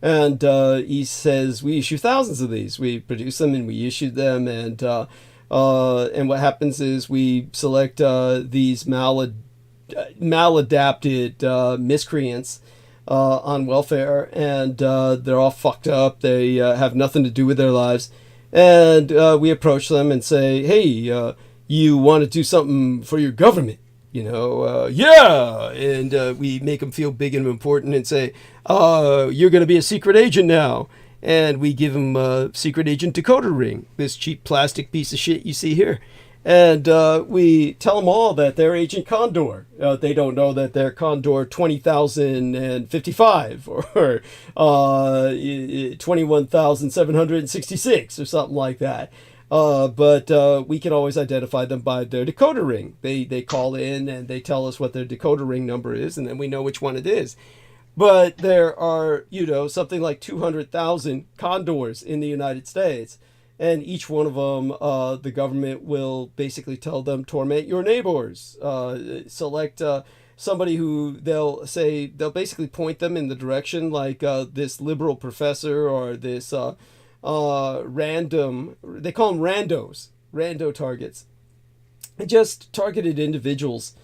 And he says, we issue thousands of these. We produce them and we issue them. And what happens is we select these maladapted miscreants on welfare. And they're all fucked up. They have nothing to do with their lives. And we approach them and say, hey, you want to do something for your government? Yeah, and we make them feel big and important and say, you're going to be a secret agent now. And we give them a secret agent decoder ring, this cheap plastic piece of shit you see here. And we tell them all that they're Agent Condor. They don't know that they're Condor 20,055 or 21,766 or something like that. But we can always identify them by their decoder ring. They call in and they tell us what their decoder ring number is, and then we know which one it is. But there are, something like 200,000 condors in the United States. And each one of them, the government will basically tell them, torment your neighbors. Select somebody who they'll basically point them in the direction, like this liberal professor or this random, they call them rando targets. Just targeted individuals.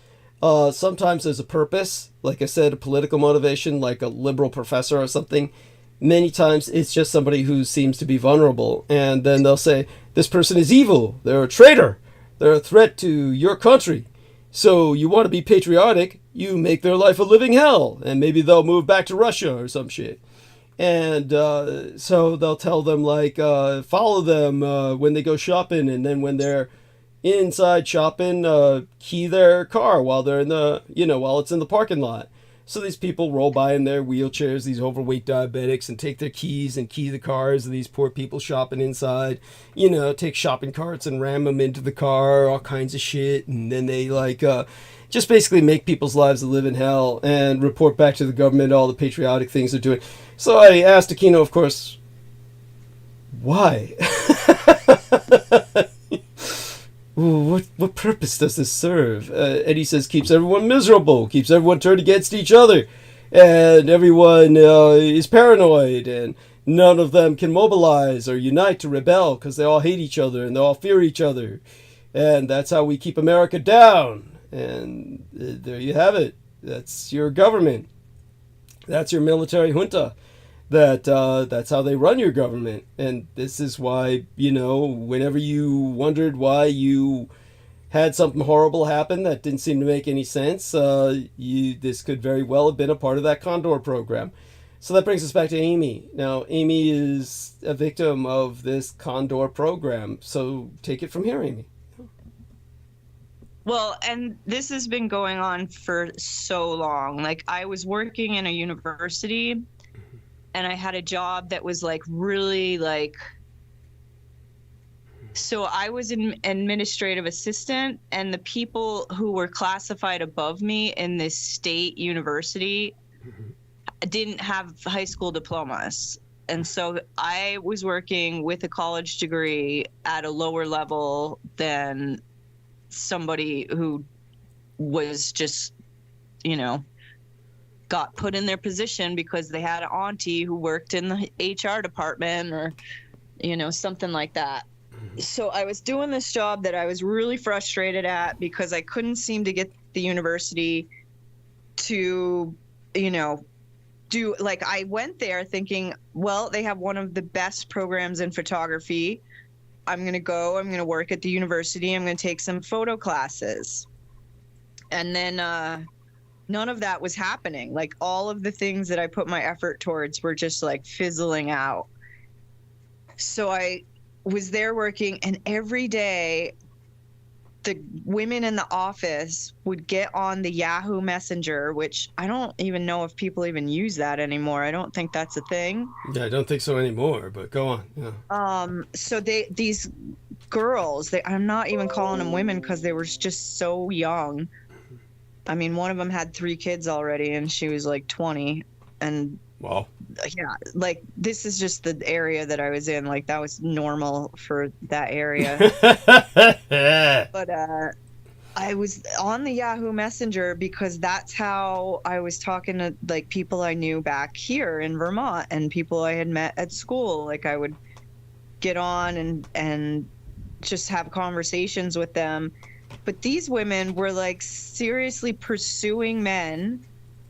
Sometimes there's a purpose, like I said, a political motivation, like a liberal professor or something. Many times it's just somebody who seems to be vulnerable, and then they'll say, this person is evil, they're a traitor, they're a threat to your country. So you want to be patriotic, you make their life a living hell, and maybe they'll move back to Russia or some shit. And so they'll tell them, like, follow them when they go shopping, and then when they're inside shopping, key their car while they're in the, while it's in the parking lot. So these people roll by in their wheelchairs, these overweight diabetics, and take their keys and key the cars of these poor people shopping inside. Take shopping carts and ram them into the car, all kinds of shit. And then they, just basically make people's lives a living hell and report back to the government all the patriotic things they're doing. So I asked Aquino, of course, why? What purpose does this serve? And he says, keeps everyone miserable, keeps everyone turned against each other, and everyone is paranoid, and none of them can mobilize or unite to rebel because they all hate each other and they all fear each other. And that's how we keep America down. And there you have it. That's your government. That's your military junta. That's how they run your government. And this is why, whenever you wondered why you had something horrible happen that didn't seem to make any sense, this could very well have been a part of that Condor program. So that brings us back to Amy. Now, Amy is a victim of this Condor program. So take it from here, Amy. Well, and this has been going on for so long. Like, I was working in a university, and I had a job that was really so I was an administrative assistant, and the people who were classified above me in this state university didn't have high school diplomas. And so I was working with a college degree at a lower level than somebody who was just, got put in their position because they had an auntie who worked in the HR department or, something like that. So I was doing this job that I was really frustrated at because I couldn't seem to get the university to, do, I went there thinking, well, they have one of the best programs in photography. I'm going to work at the university. I'm going to take some photo classes. And then, none of that was happening. All of the things that I put my effort towards were just fizzling out. So I was there working, and every day the women in the office would get on the Yahoo Messenger, which I don't even know if people even use that anymore. I don't think that's a thing. Yeah, I don't think so anymore, but go on. Yeah. So these girls, I'm not even calling them women because they were just so young. I mean, one of them had 3 kids already, and she was 20. And wow. Yeah, this is just the area that I was in. That was normal for that area. But I was on the Yahoo Messenger because that's how I was talking to people I knew back here in Vermont and people I had met at school. I would get on and just have conversations with them. But these women were seriously pursuing men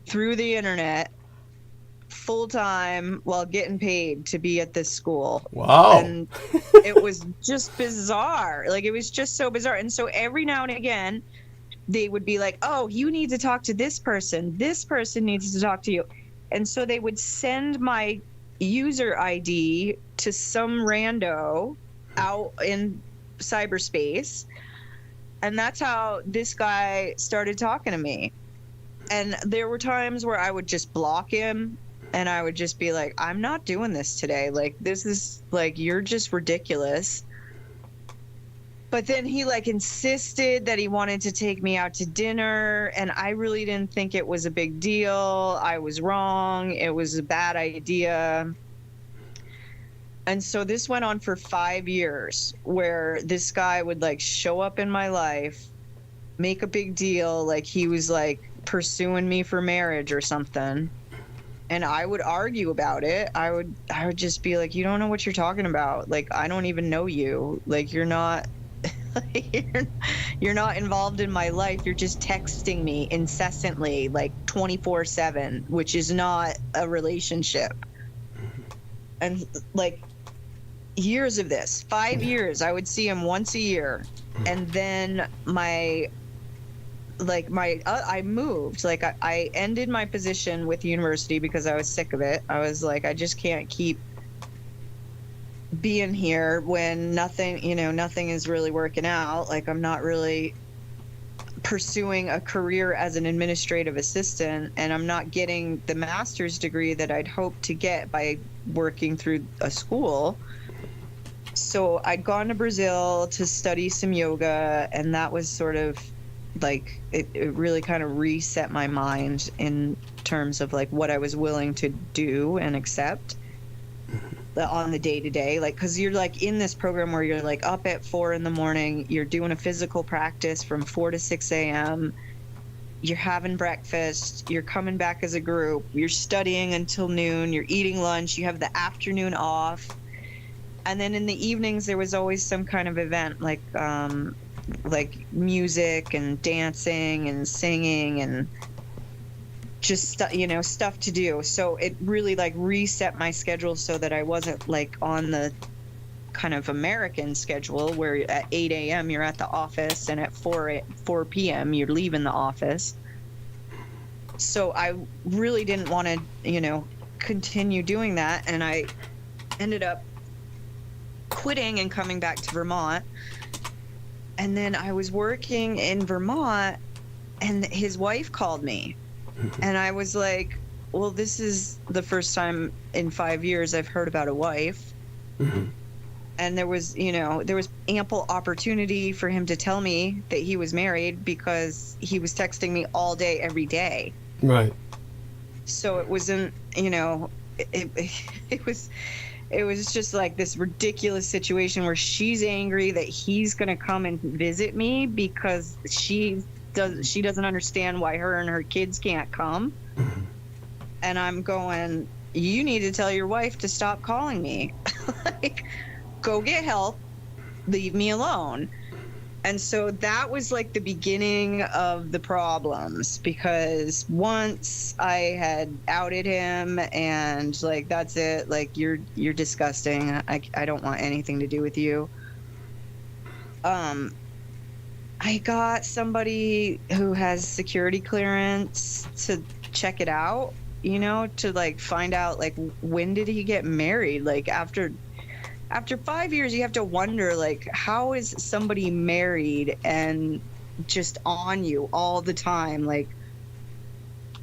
through the internet full time while getting paid to be at this school. Wow. And it was just bizarre. It was just so bizarre. And so every now and again, they would be like, oh, you need to talk to this person. This person needs to talk to you. And so they would send my user ID to some rando out in cyberspace. And that's how this guy started talking to me. And there were times where I would just block him, and I would just be like, I'm not doing this today. Like, this is, like, you're just ridiculous. But then he, like, insisted that he wanted to take me out to dinner, and I really didn't think it was a big deal. I was wrong. It was a bad idea. And so this went on for 5 years, where this guy would, like, show up in my life, make a big deal, like he was, like, pursuing me for marriage or something. And I would argue about it. I would just be like, you don't know what you're talking about. Like, I don't even know you. Like, you're not you're not involved in my life. You're just texting me incessantly, like 24/7, which is not a relationship. And like years of this, 5 years, I would see him once a year. And then I moved. Like, I ended my position with the university because I was sick of it. I was like, I just can't keep being here when nothing is really working out. Like, I'm not really pursuing a career as an administrative assistant, and I'm not getting the master's degree that I'd hoped to get by working through a school. So I'd gone to Brazil to study some yoga, and that was sort of like, it really kind of reset my mind in terms of like what I was willing to do and accept on the day-to-day. Like, because you're like in this program where you're like up at 4 a.m, you're doing a physical practice from 4 to 6 a.m, you're having breakfast, you're coming back as a group, you're studying until noon, you're eating lunch, you have the afternoon off, and then in the evenings there was always some kind of event, like music and dancing and singing and just stuff to do. So it really like reset my schedule so that I wasn't like on the kind of American schedule where at 8 a.m. you're at the office and at 4 p.m. you're leaving the office. So I really didn't want to, continue doing that. And I ended up quitting and coming back to Vermont. And then I was working in Vermont, and his wife called me. And I was like, well, this is the first time in 5 years I've heard about a wife. And there was ample opportunity for him to tell me that he was married because he was texting me all day, every day. Right. So it wasn't, it was just like this ridiculous situation where she's angry that he's going to come and visit me because she doesn't understand why her and her kids can't come. And I'm going, you need to tell your wife to stop calling me. Like, go get help, leave me alone. And so that was like the beginning of the problems, because once I had outed him and like, that's it, like, you're disgusting, I don't want anything to do with you. I got somebody who has security clearance to check it out, to like find out like, when did he get married? Like, after 5 years, you have to wonder, like, how is somebody married and just on you all the time, like,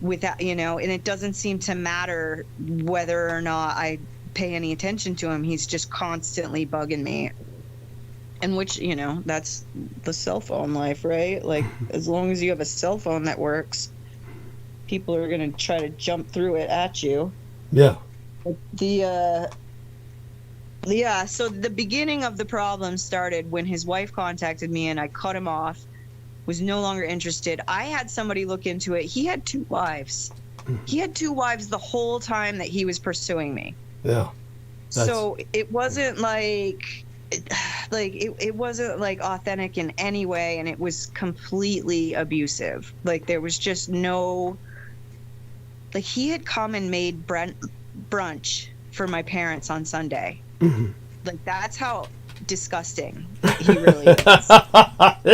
without, and it doesn't seem to matter whether or not I pay any attention to him. He's just constantly bugging me. And which, that's the cell phone life, right? Like, as long as you have a cell phone that works, people are going to try to jump through it at you. Yeah. So the beginning of the problem started when his wife contacted me and I cut him off, was no longer interested. I had somebody look into it. He had 2 wives. He had 2 wives the whole time that he was pursuing me. Yeah. So it wasn't like it wasn't like authentic in any way, and it was completely abusive. Like, there was just no, like, he had come and made brunch for my parents on Sunday. Like, that's how disgusting he really is. Like,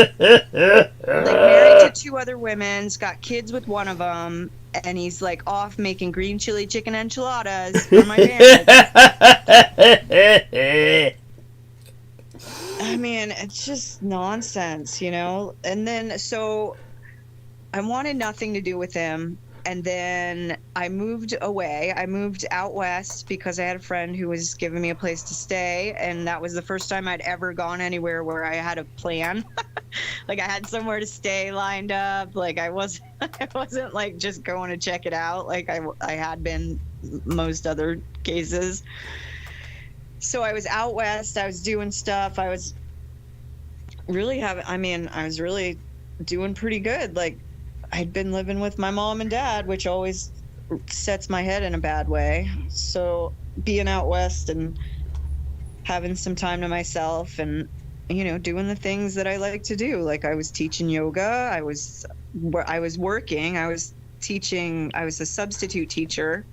married to 2 other women, got kids with one of them, and he's like off making green chili chicken enchiladas for my parents. I mean, it's just nonsense, you know? And then, so I wanted nothing to do with him. And then I moved away. I moved out west because I had a friend who was giving me a place to stay. And that was the first time I'd ever gone anywhere where I had a plan. Like I had somewhere to stay lined up. Like I wasn't like just going to check it out like I had been most other cases. So I was out west. I was doing stuff. I was really I was really doing pretty good. Like I'd been living with my mom and dad, which always sets my head in a bad way. So being out west and having some time to myself and, you know, doing the things that I like to do. Like I was teaching yoga. I was working. I was teaching. I was a substitute teacher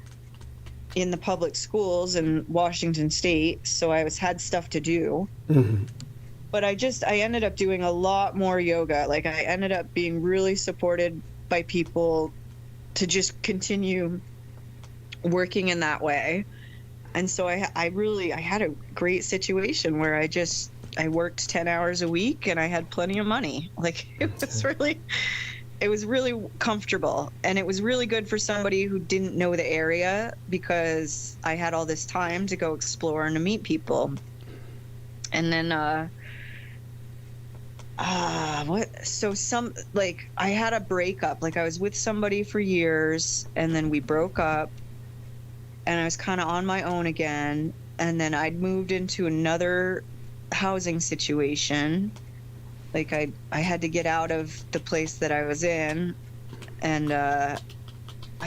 in the public schools in Washington State. So I had stuff to do. Mm-hmm. But I ended up doing a lot more yoga. Like I ended up being really supported by people to just continue working in that way. And so I had a great situation where I worked 10 hours a week and I had plenty of money. Like it was really comfortable. And it was really good for somebody who didn't know the area because I had all this time to go explore and to meet people. And then, I had a breakup. Like I was with somebody for years and then we broke up and I was kind of on my own again. And then I'd moved into another housing situation. Like I had to get out of the place that I was in and I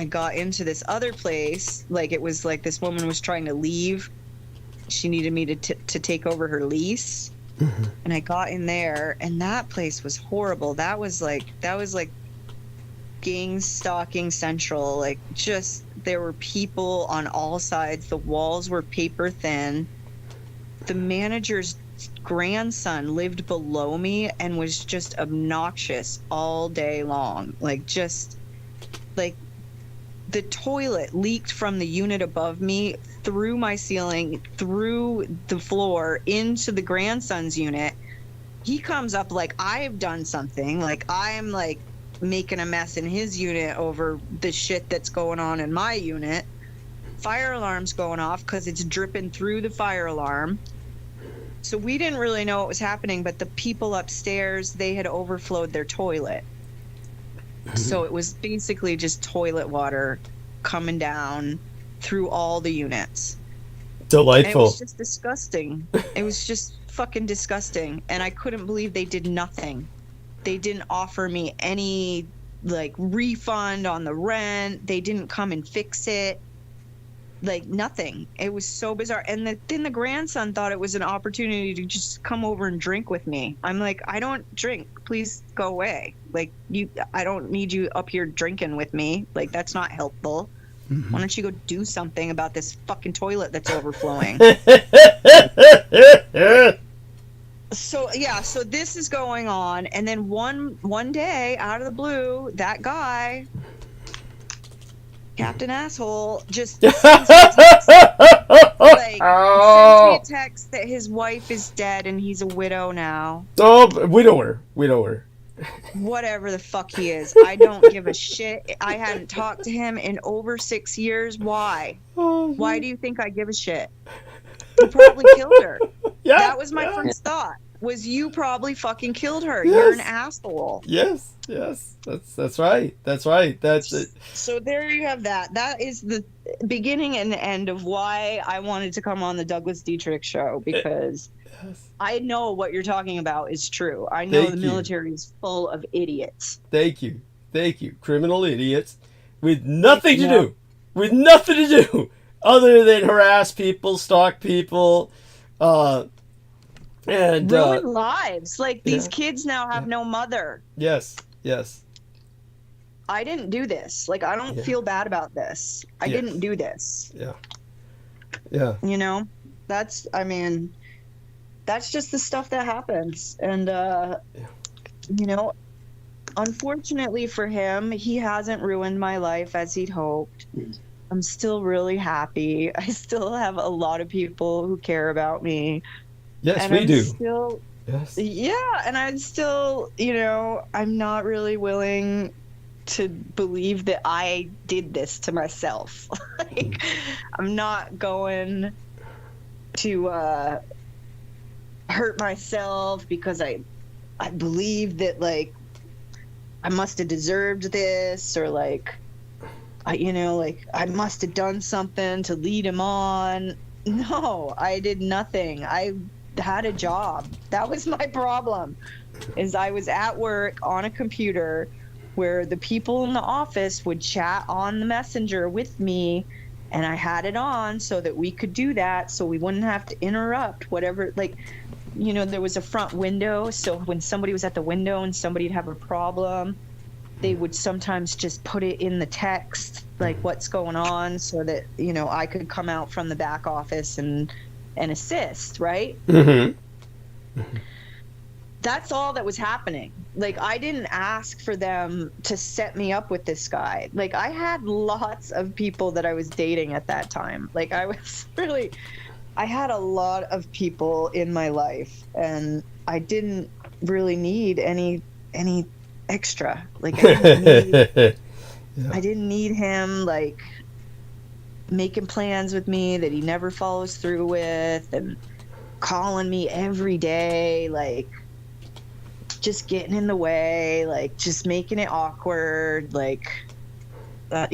got into this other place. Like it was like this woman was trying to leave. She needed me to take over her lease. Mm-hmm. And I got in there and that place was horrible. That was like gang stalking central. Like just there were people on all sides. The walls were paper thin. The manager's grandson lived below me and was just obnoxious all day long. Like the toilet leaked from the unit above me through my ceiling, through the floor, into the grandson's unit. He comes up like I've done something, like I'm like making a mess in his unit over the shit that's going on in my unit. Fire alarm's going off because it's dripping through the fire alarm. So we didn't really know what was happening, but the people upstairs, they had overflowed their toilet. So it was basically just toilet water coming down through all the units. Delightful. And it was just disgusting. It was just fucking disgusting. And I couldn't believe they did nothing. They didn't offer me any like refund on the rent. They didn't come and fix it. Like nothing. It was so bizarre. And then the grandson thought it was an opportunity to just come over and drink with me. I'm like, I don't drink. Please go away. Like I don't need you up here drinking with me. Like that's not helpful. Mm-hmm. Why don't you go do something about this fucking toilet that's overflowing? So this is going on, and then one day out of the blue, that guy, Captain Asshole, just sends me a text that his wife is dead and he's a widow now. Oh, widower. Whatever the fuck he is. I don't give a shit. I hadn't talked to him in over 6 years. Why? Why do you think I give a shit? You probably killed her. Yeah, that was my first thought. Was you probably fucking killed her. Yes. You're an asshole. Yes. That's right. That's it. So there you have that. That is the beginning and the end of why I wanted to come on the Douglas Dietrich show, because I know what you're talking about is true. I know the military is full of idiots. Thank you. Criminal idiots with nothing to do other than harass people, stalk people, and ruin lives. Like these kids now have no mother. Yes. I didn't do this. Like I don't feel bad about this. I didn't do this. Yeah. You know, that's just the stuff that happens. And you know, unfortunately for him, he hasn't ruined my life as he'd hoped. I'm still really happy. I still have a lot of people who care about me. Yes, and we I'm do. Still Yes. Yeah, and I'm still, I'm not really willing to believe that I did this to myself. Like, I'm not going to hurt myself because I believe that, like, I must have deserved this, or like, I must have done something to lead him on. No, I did nothing. I had a job. That was my problem, is I was at work on a computer where the people in the office would chat on the messenger with me, and I had it on so that we could do that, so we wouldn't have to interrupt whatever. Like, there was a front window, so when somebody was at the window and somebody'd have a problem, they would sometimes just put it in the text, like what's going on, so that I could come out from the back office and assist, right? Mm-hmm. That's all that was happening. Like, I didn't ask for them to set me up with this guy. Like, I had lots of people that I was dating at that time. Like, I had a lot of people in my life, and I didn't really need any extra. Like, I didn't need him, like, making plans with me that he never follows through with, and calling me every day, like, just getting in the way, like, just making it awkward, like, I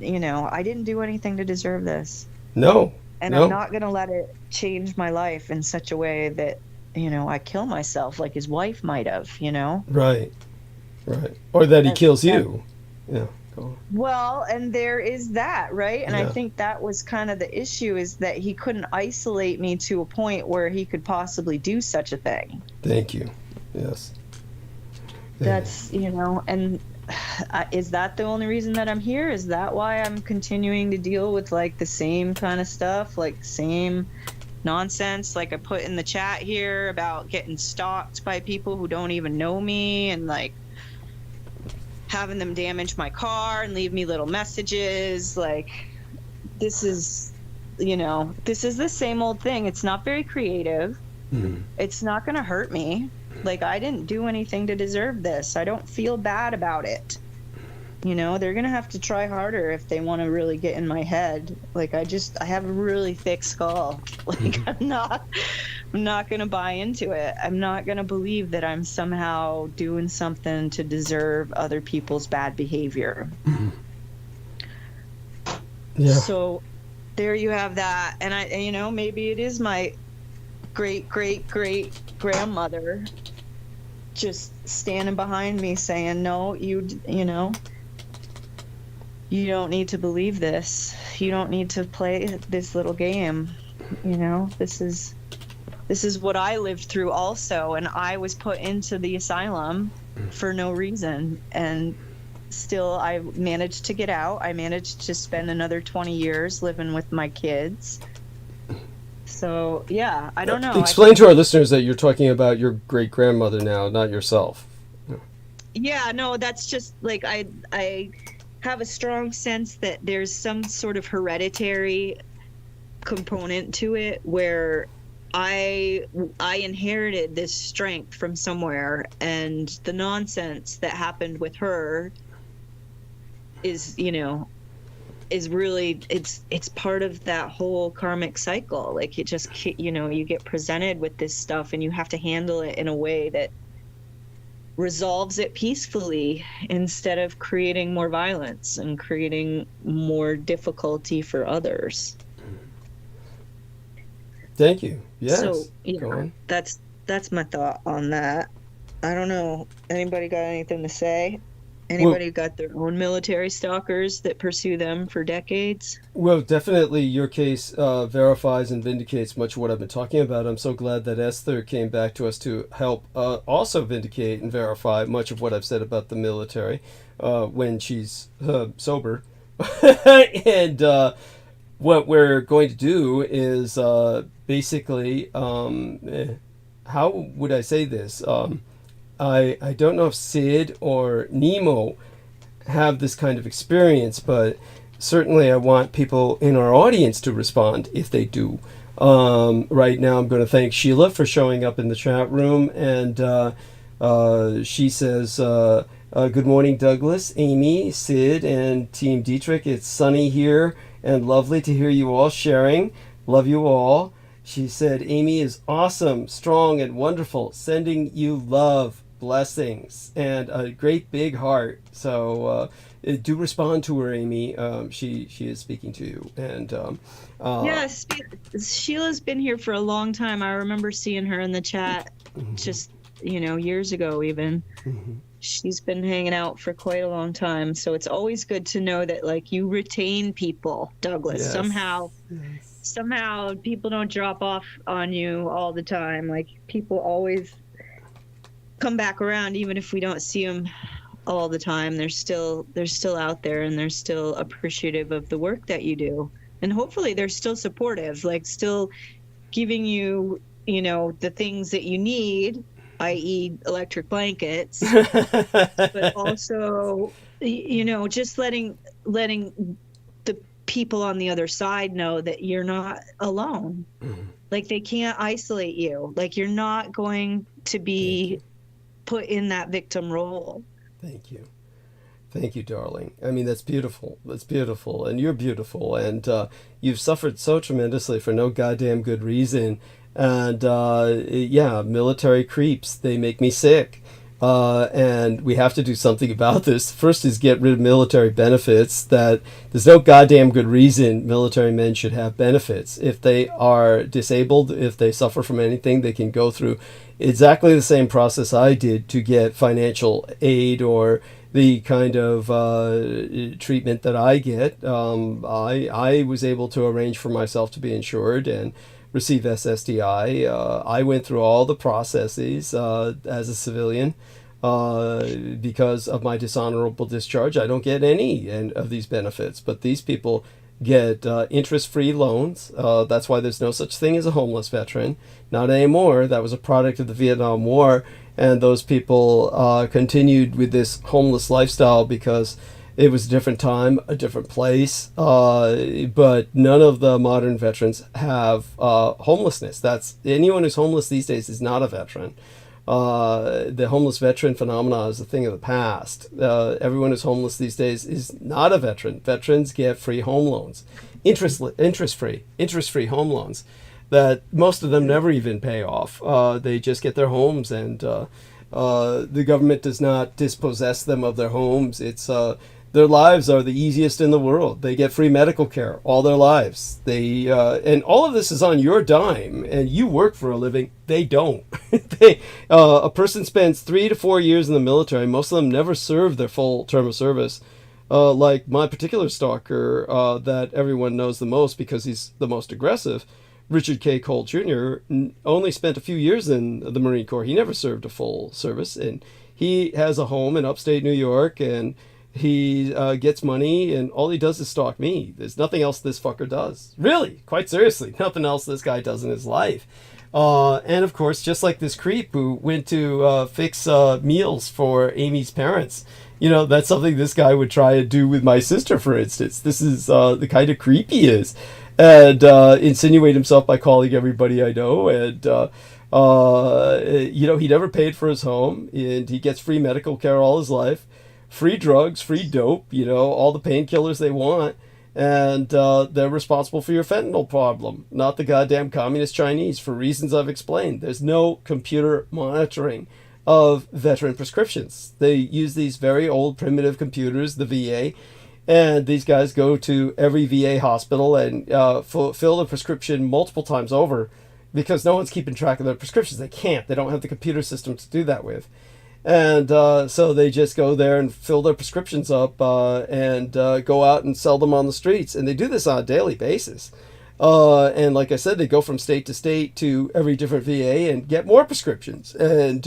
didn't do anything to deserve this. No. And I'm not going to let it change my life in such a way that, I kill myself like his wife might have, Right. Or that he kills you. Yeah. Well, and there is that, right? And Yeah. I think that was kind of the issue, is that he couldn't isolate me to a point where he could possibly do such a thing. Thank you. Yes. That's, and is that the only reason that I'm here? Is that why I'm continuing to deal with, like, the same kind of stuff, like same nonsense, like I put in the chat here about getting stalked by people who don't even know me, and like having them damage my car and leave me little messages? Like, this is the same old thing. It's not very creative. Mm-hmm. It's not going to hurt me. Like, I didn't do anything to deserve this. I don't feel bad about it. They're going to have to try harder if they want to really get in my head. Like, I have a really thick skull. Like, I'm not going to buy into it. I'm not going to believe that I'm somehow doing something to deserve other people's bad behavior. Mm-hmm. Yeah. So there you have that. And maybe it is my great grandmother just standing behind me saying, no, you don't need to believe this. You don't need to play this little game. This is what I lived through also, and I was put into the asylum for no reason, and still I managed to get out. I managed to spend another 20 years living with my kids. So, yeah, I don't know. Explain to our listeners that you're talking about your great-grandmother now, not yourself. Yeah, no, that's just, like, I have a strong sense that there's some sort of hereditary component to it, where I inherited this strength from somewhere, and the nonsense that happened with her is really, it's part of that whole karmic cycle. Like, it just, you get presented with this stuff, and you have to handle it in a way that resolves it peacefully, instead of creating more violence and creating more difficulty for others. Thank you. Yes. So, that's my thought on that. I don't know. Anybody got anything to say? Anybody got their own military stalkers that pursue them for decades? Well, definitely your case verifies and vindicates much of what I've been talking about. I'm so glad that Esther came back to us to help also vindicate and verify much of what I've said about the military when she's sober. And what we're going to do is basically, how would I say this? I don't know if Sid or Nemo have this kind of experience, but certainly I want people in our audience to respond if they do. Right now, I'm going to thank Sheila for showing up in the chat room, and she says, good morning, Douglas, Amy, Sid, and Team Dietrich. It's sunny here and lovely to hear you all sharing. Love you all. She said, Amy is awesome, strong, and wonderful. Sending you love, blessings, and a great big heart. So do respond to her, Amy. She is speaking to you. And yes, Sheila's been here for a long time. I remember seeing her in the chat just, years ago even. She's been hanging out for quite a long time. So it's always good to know that, like, you retain people, Douglas. Yes. Somehow people don't drop off on you all the time. Like, people always come back around, even if we don't see them all the time. They're still out there, and they're still appreciative of the work that you do. And hopefully they're still supportive, like still giving you, the things that you need, i.e. electric blankets, but also, just letting the people on the other side know that you're not alone. Like, they can't isolate you. Like, you're not going to be put in that victim role. Thank you. Thank you, darling. I mean, that's beautiful. That's beautiful. And you're beautiful. And you've suffered so tremendously for no goddamn good reason. And yeah, military creeps, they make me sick. And we have to do something about this. First is get rid of military benefits. That there's no goddamn good reason military men should have benefits. If they are disabled, if they suffer from anything, they can go through exactly the same process I did to get financial aid or the kind of treatment that I get. I was able to arrange for myself to be insured and receive SSDI. I went through all the processes as a civilian. Because of my dishonorable discharge, I don't get any of these benefits. But these people get interest-free loans. That's why there's no such thing as a homeless veteran. Not anymore. That was a product of the Vietnam War. And those people continued with this homeless lifestyle because it was a different time, a different place. But none of the modern veterans have homelessness. That's anyone who's homeless these days is not a veteran. The homeless veteran phenomena is a thing of the past. Everyone who's homeless these days is not a veteran. Veterans get free home loans, interest-free home loans that most of them never even pay off. They just get their homes, and the government does not dispossess them of their homes. It's their lives are the easiest in the world. They get free medical care all their lives. They and all of this is on your dime, and you work for a living. They don't. A person spends 3 to 4 years in the military. Most of them never serve their full term of service. Like my particular stalker that everyone knows the most because he's the most aggressive, Richard K. Cole Jr., only spent a few years in the Marine Corps. He never served a full service, and he has a home in upstate New York, and he gets money, and all he does is stalk me. There's nothing else this fucker does. Really, quite seriously, nothing else this guy does in his life. And of course, just like this creep who went to fix meals for Amy's parents, that's something this guy would try to do with my sister, for instance. This is the kind of creep he is. And insinuate himself by calling everybody I know. And, he never paid for his home, and he gets free medical care all his life. Free drugs, free dope, all the painkillers they want. And they're responsible for your fentanyl problem, not the goddamn communist Chinese, for reasons I've explained. There's no computer monitoring of veteran prescriptions. They use these very old primitive computers, the VA, and these guys go to every VA hospital and fill a prescription multiple times over because no one's keeping track of their prescriptions. They can't. They don't have the computer system to do that with. And so they just go there and fill their prescriptions up and go out and sell them on the streets. And they do this on a daily basis. And like I said, they go from state to state to every different VA and get more prescriptions. And,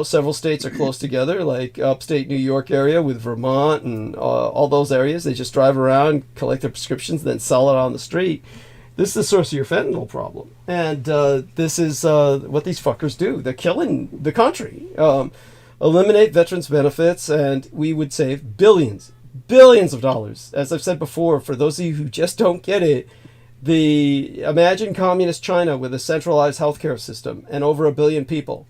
several states are close together, like upstate New York area with Vermont and all those areas. They just drive around, collect their prescriptions, then sell it on the street. This is the source of your fentanyl problem. And this is what these fuckers do. They're killing the country. Eliminate veterans' benefits, and we would save billions of dollars. As I've said before, for those of you who just don't get it, Imagine communist China with a centralized healthcare system and over 1 billion people.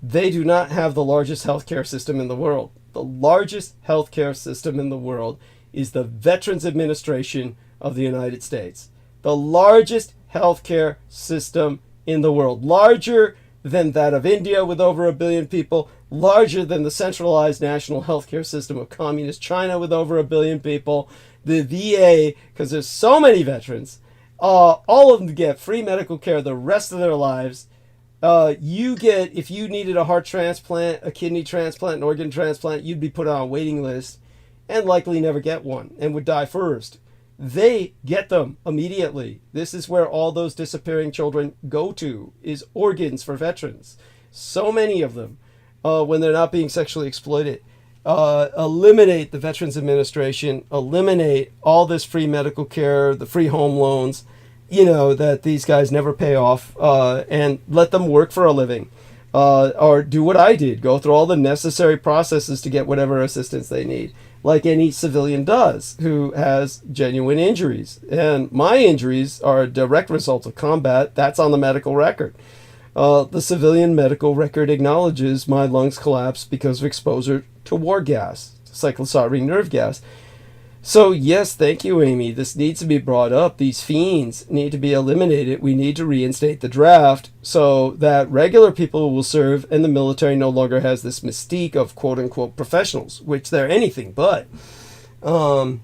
They do not have the largest healthcare system in the world. The largest healthcare system in the world is the Veterans Administration of the United States. The largest healthcare system in the world. Larger than that of India with over 1 billion people. Larger than the centralized national healthcare system of communist China with over 1 billion people. The VA, because there's so many veterans, all of them get free medical care the rest of their lives. You get, if you needed a heart transplant, a kidney transplant, an organ transplant, you'd be put on a waiting list and likely never get one and would die first. They get them immediately. This is where all those disappearing children go to, is organs for veterans. So many of them, when they're not being sexually exploited. Eliminate the Veterans Administration, eliminate all this free medical care, the free home loans, that these guys never pay off, and let them work for a living. Or do what I did, go through all the necessary processes to get whatever assistance they need, like any civilian does who has genuine injuries. And my injuries are a direct result of combat. That's on the medical record. The civilian medical record acknowledges my lungs collapsed because of exposure to war gas, cyclosorine nerve gas. So yes, thank you, Amy. This needs to be brought up. These fiends need to be eliminated. We need to reinstate the draft so that regular people will serve and the military no longer has this mystique of quote-unquote professionals, which they're anything but. Well,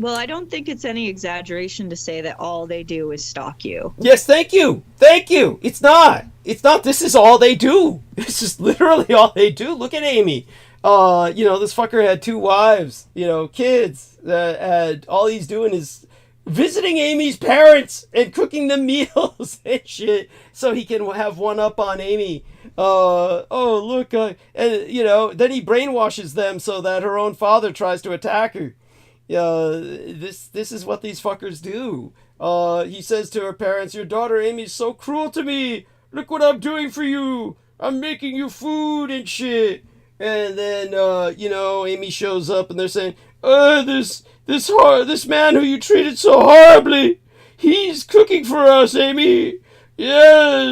I don't think it's any exaggeration to say that all they do is stalk you. Yes, thank you. Thank you. It's not. This is all they do. This is literally all they do. Look at Amy. This fucker had 2 wives, kids. And all he's doing is visiting Amy's parents and cooking them meals and shit so he can have one up on Amy. Look. Then he brainwashes them so that her own father tries to attack her. This is what these fuckers do. He says to her parents, "Your daughter Amy's so cruel to me. Look what I'm doing for you. I'm making you food and shit." And then, Amy shows up and they're saying, this man who you treated so horribly, he's cooking for us, Amy. Yeah.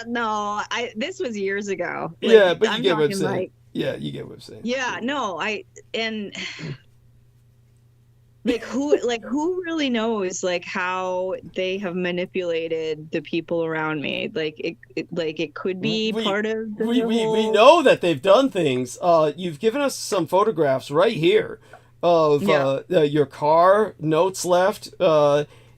No, this was years ago. Yeah, but you get what I'm saying. Yeah, you get what I'm saying. Yeah, no, who really knows how they have manipulated the people around me? It could be part of the we know that they've done things. You've given us some photographs right here of your car, notes left.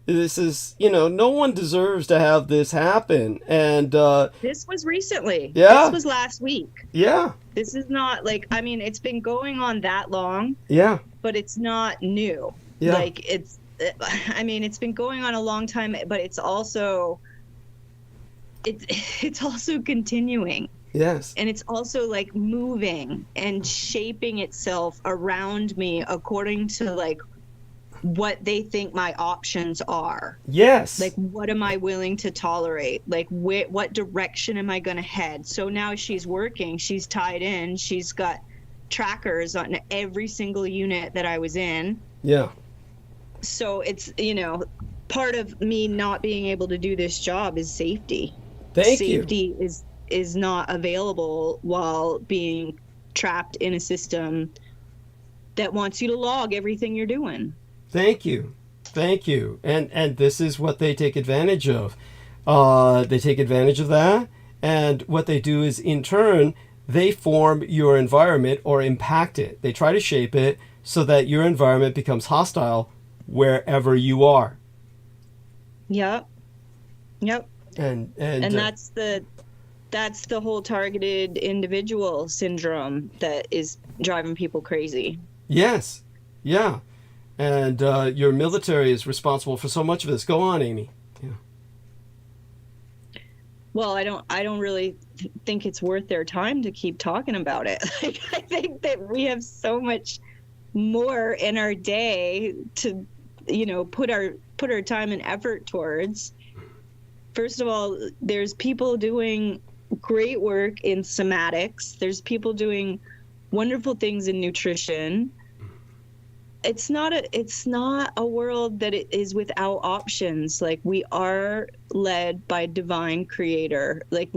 This is, no one deserves to have this happen. And this was recently. Yeah. This was last week. Yeah. This is not it's been going on that long. Yeah. But it's not new. Yeah. It's been going on a long time, but it's also continuing. Yes. And it's also moving and shaping itself around me according to what they think my options are. Yes. What am I willing to tolerate? What direction am I going to head? So now she's working, she's tied in, she's got trackers on every single unit that I was in. Yeah. So it's, part of me not being able to do this job is safety. Safety is not available while being trapped in a system that wants you to log everything you're doing. Thank you. And this is what they take advantage of. They take advantage of that, and what they do is, in turn, they form your environment or impact it. They try to shape it so that your environment becomes hostile wherever you are. Yep. And that's the whole targeted individual syndrome that is driving people crazy. Yes. Yeah. And your military is responsible for so much of this. Go on, Amy. Yeah. Well, I don't really think it's worth their time to keep talking about it. I think that we have so much more in our day to, put our time and effort towards. First of all, there's people doing great work in somatics. There's people doing wonderful things in nutrition. it's not a world that it is without options. Like, we are led by divine creator. Like,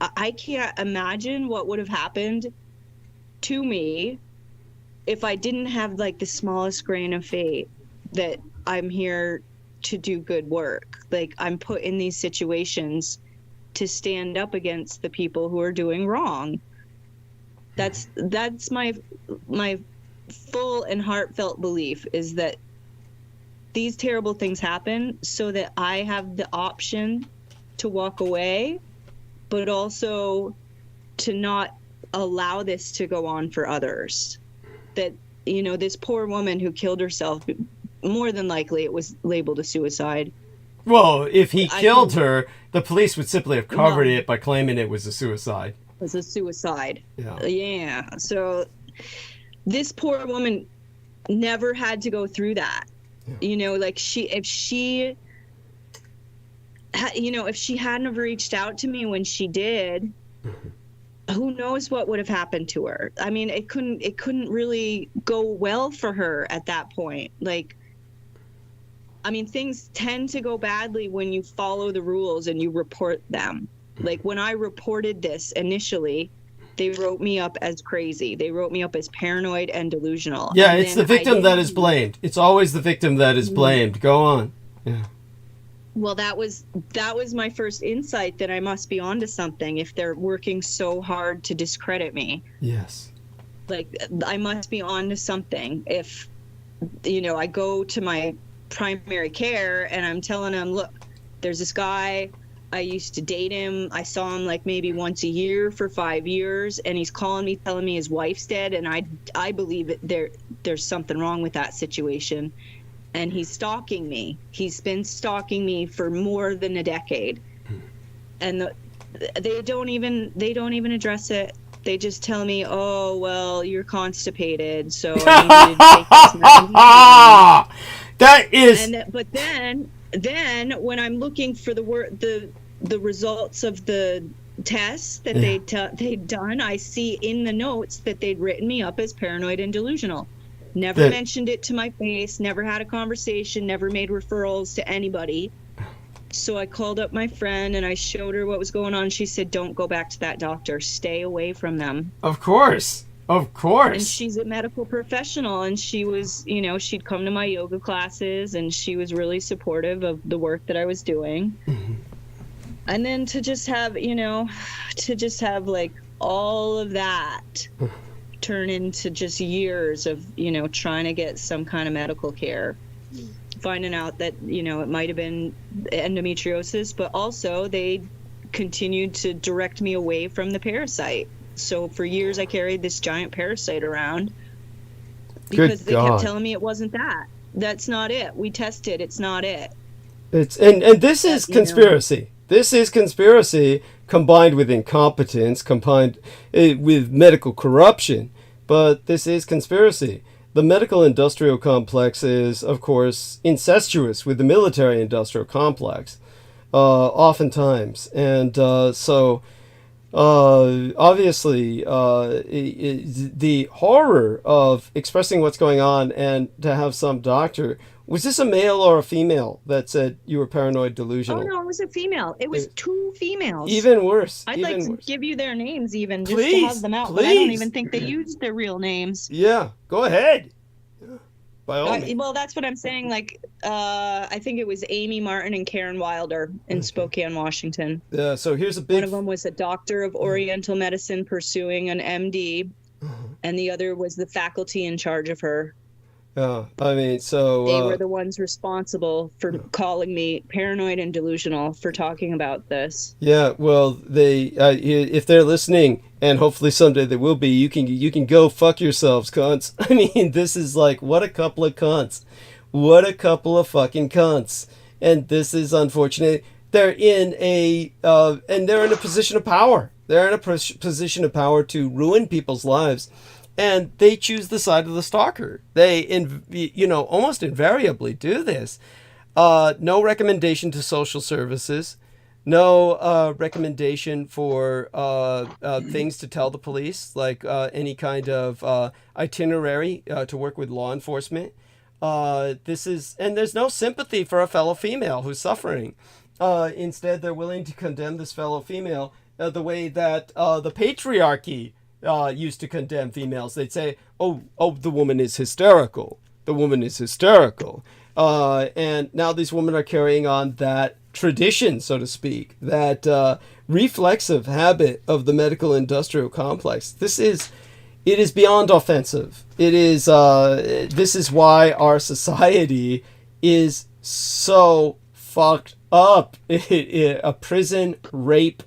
I can't imagine what would have happened to me if I didn't have like the smallest grain of faith that I'm here to do good work. Like, I'm put in these situations to stand up against the people who are doing wrong. That's my full and heartfelt belief, is that these terrible things happen so that I have the option to walk away, but also to not allow this to go on for others. That, you know, this poor woman who killed herself, more than likely it was labeled a suicide. Well, if he killed her, the police would simply have covered it by claiming it was a suicide. It was a suicide. Yeah. Yeah. So this poor woman never had to go through that. Yeah. You know, like, if she hadn't have reached out to me when she did, who knows what would have happened to her. I mean, it couldn't really go well for her at that point. Like, I mean, things tend to go badly when you follow the rules and you report them. Like, when I reported this initially, they wrote me up as crazy. They wrote me up as paranoid and delusional. Yeah, and it's the victim that is blamed. It's always the victim that is blamed. Go on. Yeah. Well, that was my first insight, that I must be onto something if they're working so hard to discredit me. Yes. Like, I must be onto something if, you know, I go to my primary care and I'm telling them, look, there's this guy, I used to date him. I saw him like maybe once a year for 5 years, and he's calling me, telling me his wife's dead, and I believe that there's something wrong with that situation. And he's stalking me. He's been stalking me for more than a decade. And they don't even address it. They just tell me, oh, well, you're constipated, so I need you to take this medicine. That is. But then when I'm looking for the results of the tests that they'd done, I see in the notes that they'd written me up as paranoid and delusional. Never mentioned it to my face, never had a conversation, never made referrals to anybody. So I called up my friend and I showed her what was going on. She said, don't go back to that doctor. Stay away from them. Of course. Of course. And she's a medical professional, and she was, you know, she'd come to my yoga classes, and she was really supportive of the work that I was doing. Mm-hmm. And then to just have like all of that turn into just years of, you know, trying to get some kind of medical care, finding out that, you know, it might have been endometriosis, but also they continued to direct me away from the parasite. So for years I carried this giant parasite around because they kept telling me it wasn't that. That's not it. We tested. It's not it. It's and this is conspiracy. You know, this is conspiracy combined with incompetence, combined with medical corruption. But this is conspiracy. The medical industrial complex is, of course, incestuous with the military industrial complex, oftentimes, and so. Obviously, the horror of expressing what's going on, and to have some doctor, was this a male or a female that said you were paranoid delusional? Oh no, it was a female. It was two females. Even worse. I'd like to give you their names even, just please, to have them out. Please. But I don't even think they used their real names. Yeah, go ahead. By all means. Well, that's what I'm saying. Like, I think it was Amy Martin and Karen Wilder in Spokane, Washington. Yeah, so here's a big... One of them was a doctor of Oriental medicine pursuing an MD, and the other was the faculty in charge of her. Yeah, I mean, so... They were the ones responsible for calling me paranoid and delusional for talking about this. Yeah, well, they if they're listening, and hopefully someday they will be, you can go fuck yourselves, cunts. I mean, this is like, what a couple of cunts. What a couple of fucking cunts. And this is unfortunate. They're in a position of power. They're in a position of power to ruin people's lives. And they choose the side of the stalker. They, almost invariably do this. No recommendation to social services. No recommendation for things to tell the police, like any kind of itinerary to work with law enforcement. And there's no sympathy for a fellow female who's suffering. Instead, they're willing to condemn this fellow female the way that the patriarchy used to condemn females. They'd say, oh, the woman is hysterical. The woman is hysterical. And now these women are carrying on that tradition, so to speak, that reflexive habit of the medical industrial complex. It is beyond offensive. This is why our society is so fucked up. A prison rape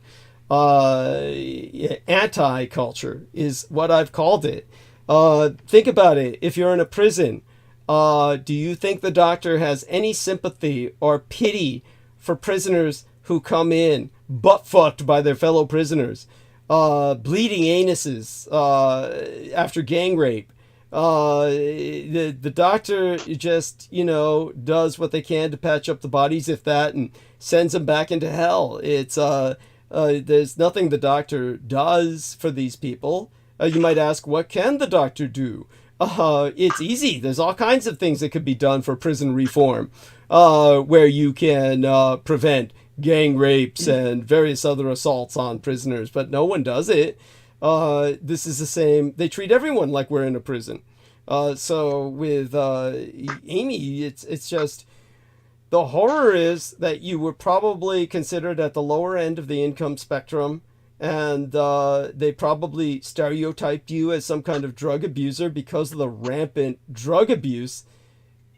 anti-culture is what I've called it. Think about it. If you're in a prison, do you think the doctor has any sympathy or pity for prisoners who come in butt-fucked by their fellow prisoners, bleeding anuses after gang rape? The doctor just, does what they can to patch up the bodies, if that, and sends them back into hell. There's nothing the doctor does for these people. You might ask, what can the doctor do? It's easy. There's all kinds of things that could be done for prison reform, where you can prevent gang rapes and various other assaults on prisoners, but no one does it. This is the same. They treat everyone like we're in a prison. So with Amy, it's just, the horror is that you were probably considered at the lower end of the income spectrum, and they probably stereotyped you as some kind of drug abuser because of the rampant drug abuse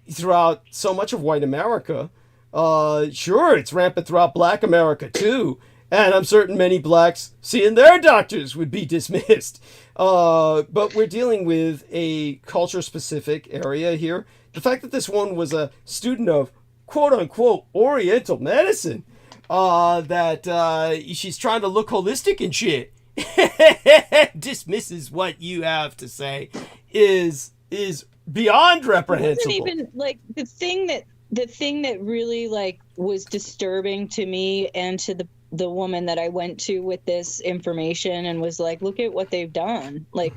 throughout so much of white America. Sure, it's rampant throughout black America too, and I'm certain many blacks seeing their doctors would be dismissed. But we're dealing with a culture-specific area here. The fact that this one was a student of quote-unquote Oriental medicine, that she's trying to look holistic and shit, dismisses what you have to say, is beyond reprehensible. It wasn't even like the thing that really like was disturbing to me and to the woman that I went to with this information and was like, look at what they've done. Like,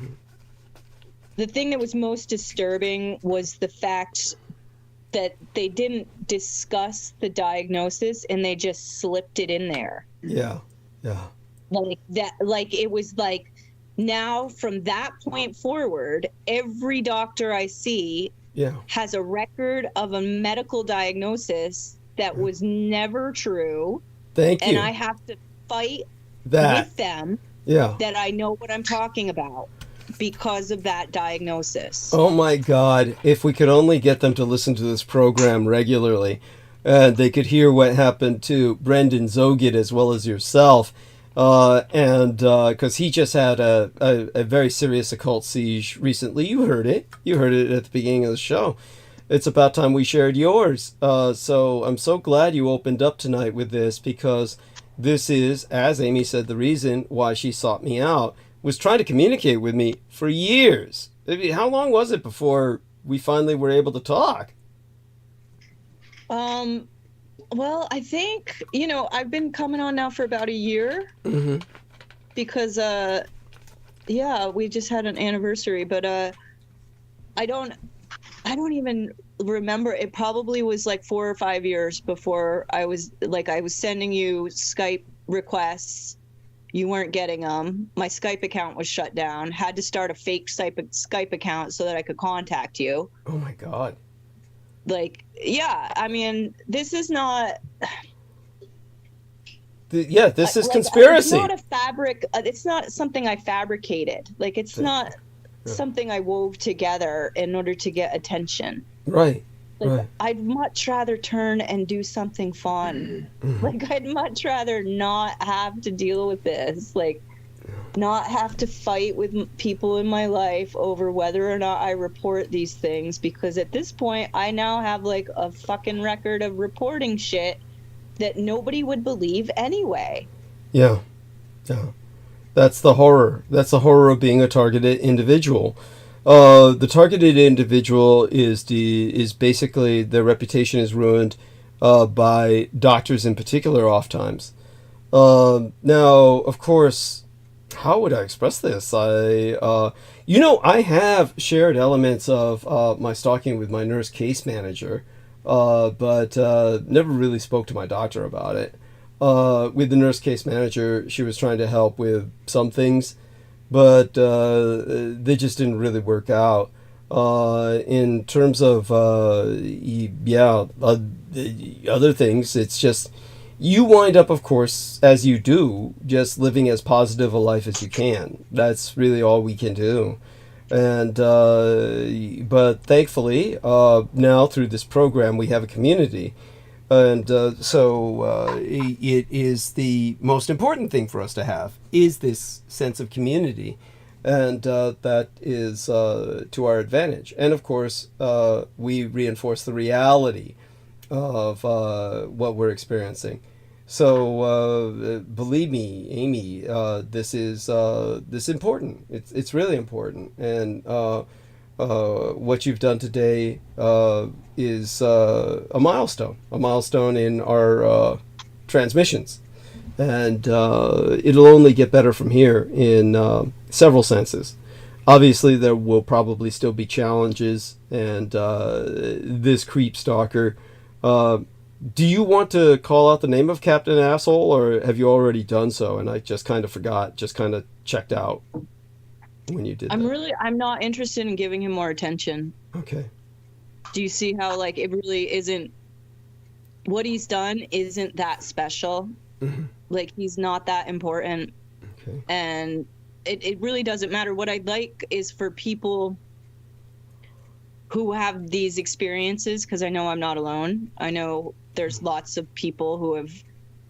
the thing that was most disturbing was the fact that they didn't discuss the diagnosis and they just slipped it in there. Yeah. Like that, like it was like, now from that point forward, every doctor I see has a record of a medical diagnosis that was never true. Thank you. And I have to fight with them that I know what I'm talking about because of that diagnosis. Oh my God. If we could only get them to listen to this program regularly, they could hear what happened to Brendan Zogid as well as yourself. And because he just had a very serious occult siege recently. You heard it at the beginning of the show. It's about time we shared yours. So I'm so glad you opened up tonight with this, because this is, as Amy said, the reason why she sought me out, was trying to communicate with me for years. I mean, how long was it before we finally were able to talk? Well, I think, I've been coming on now for about a year, because, we just had an anniversary, but I don't even remember. It probably was like 4 or 5 years before I was sending you Skype requests. You weren't getting them. My Skype account was shut down. Had to start a fake Skype account so that I could contact you. Oh my God. I mean, this is not... this is conspiracy. It's not a fabric. It's not something I fabricated. It's not something I wove together in order to get attention. Right. I'd much rather turn and do something fun. I'd much rather not have to deal with this. Not have to fight with people in my life over whether or not I report these things, because at this point I now have a fucking record of reporting shit that nobody would believe anyway. Yeah. That's the horror. That's the horror of being a targeted individual. The targeted individual is basically, their reputation is ruined by doctors in particular oftentimes. Now, of course, how would I express this? I have shared elements of my stalking with my nurse case manager, but never really spoke to my doctor about it. With the nurse case manager, she was trying to help with some things, but they just didn't really work out. In terms of other things, it's just you wind up, of course, as you do, just living as positive a life as you can. That's really all we can do. And but thankfully, now through this program, we have a community. And so it is the most important thing for us to have, is this sense of community. And that is to our advantage. And of course, we reinforce the reality of what we're experiencing. So believe me, Amy, this is important. It's really important. And what you've done today is a milestone in our transmissions. And it'll only get better from here in several senses. Obviously, there will probably still be challenges, and this creep stalker. Do you want to call out the name of Captain Asshole, or have you already done so? And I just kind of forgot, just kind of checked out when you did that. I'm not interested in giving him more attention. Okay. Do you see how, like, it really isn't, what he's done isn't that special? Mm-hmm. Like, he's not that important. Okay. And it really doesn't matter. What I'd like is for people who have these experiences, because I know I'm not alone. I know there's lots of people who have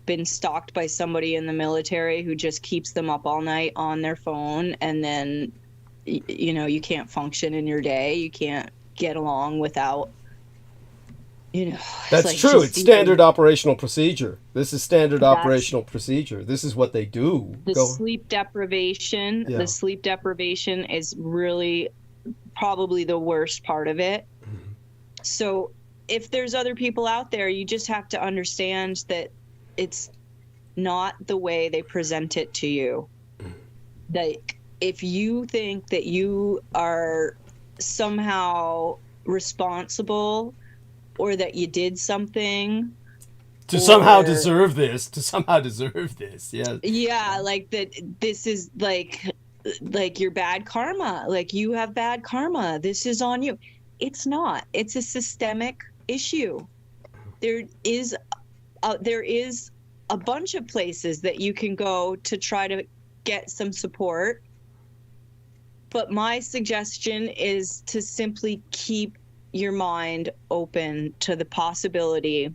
been stalked by somebody in the military who just keeps them up all night on their phone, and then, you can't function in your day. You can't get along without, That's like true. It's standard operational procedure. This is standard operational procedure. This is what they do. Sleep deprivation. Yeah. The sleep deprivation is really probably the worst part of it. Mm-hmm. So if there's other people out there, you just have to understand that it's not the way they present it to you. Like, if you think that you are somehow responsible, or that you did something to somehow deserve this, yeah, like that, this is like your bad karma, like you have bad karma, this is on you. It's not. It's a systemic issue. There is a bunch of places that you can go to try to get some support, but my suggestion is to simply keep your mind open to the possibility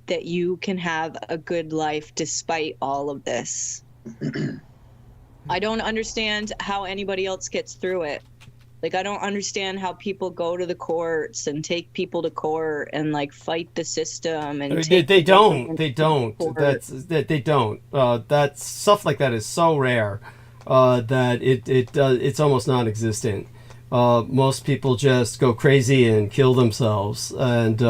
that you can have a good life despite all of this. I don't understand how anybody else gets through it. Like, I don't understand how people go to the courts and take people to court and, like, fight the system. And they don't. That stuff like that is so rare that it's almost non-existent. Most people just go crazy and kill themselves, and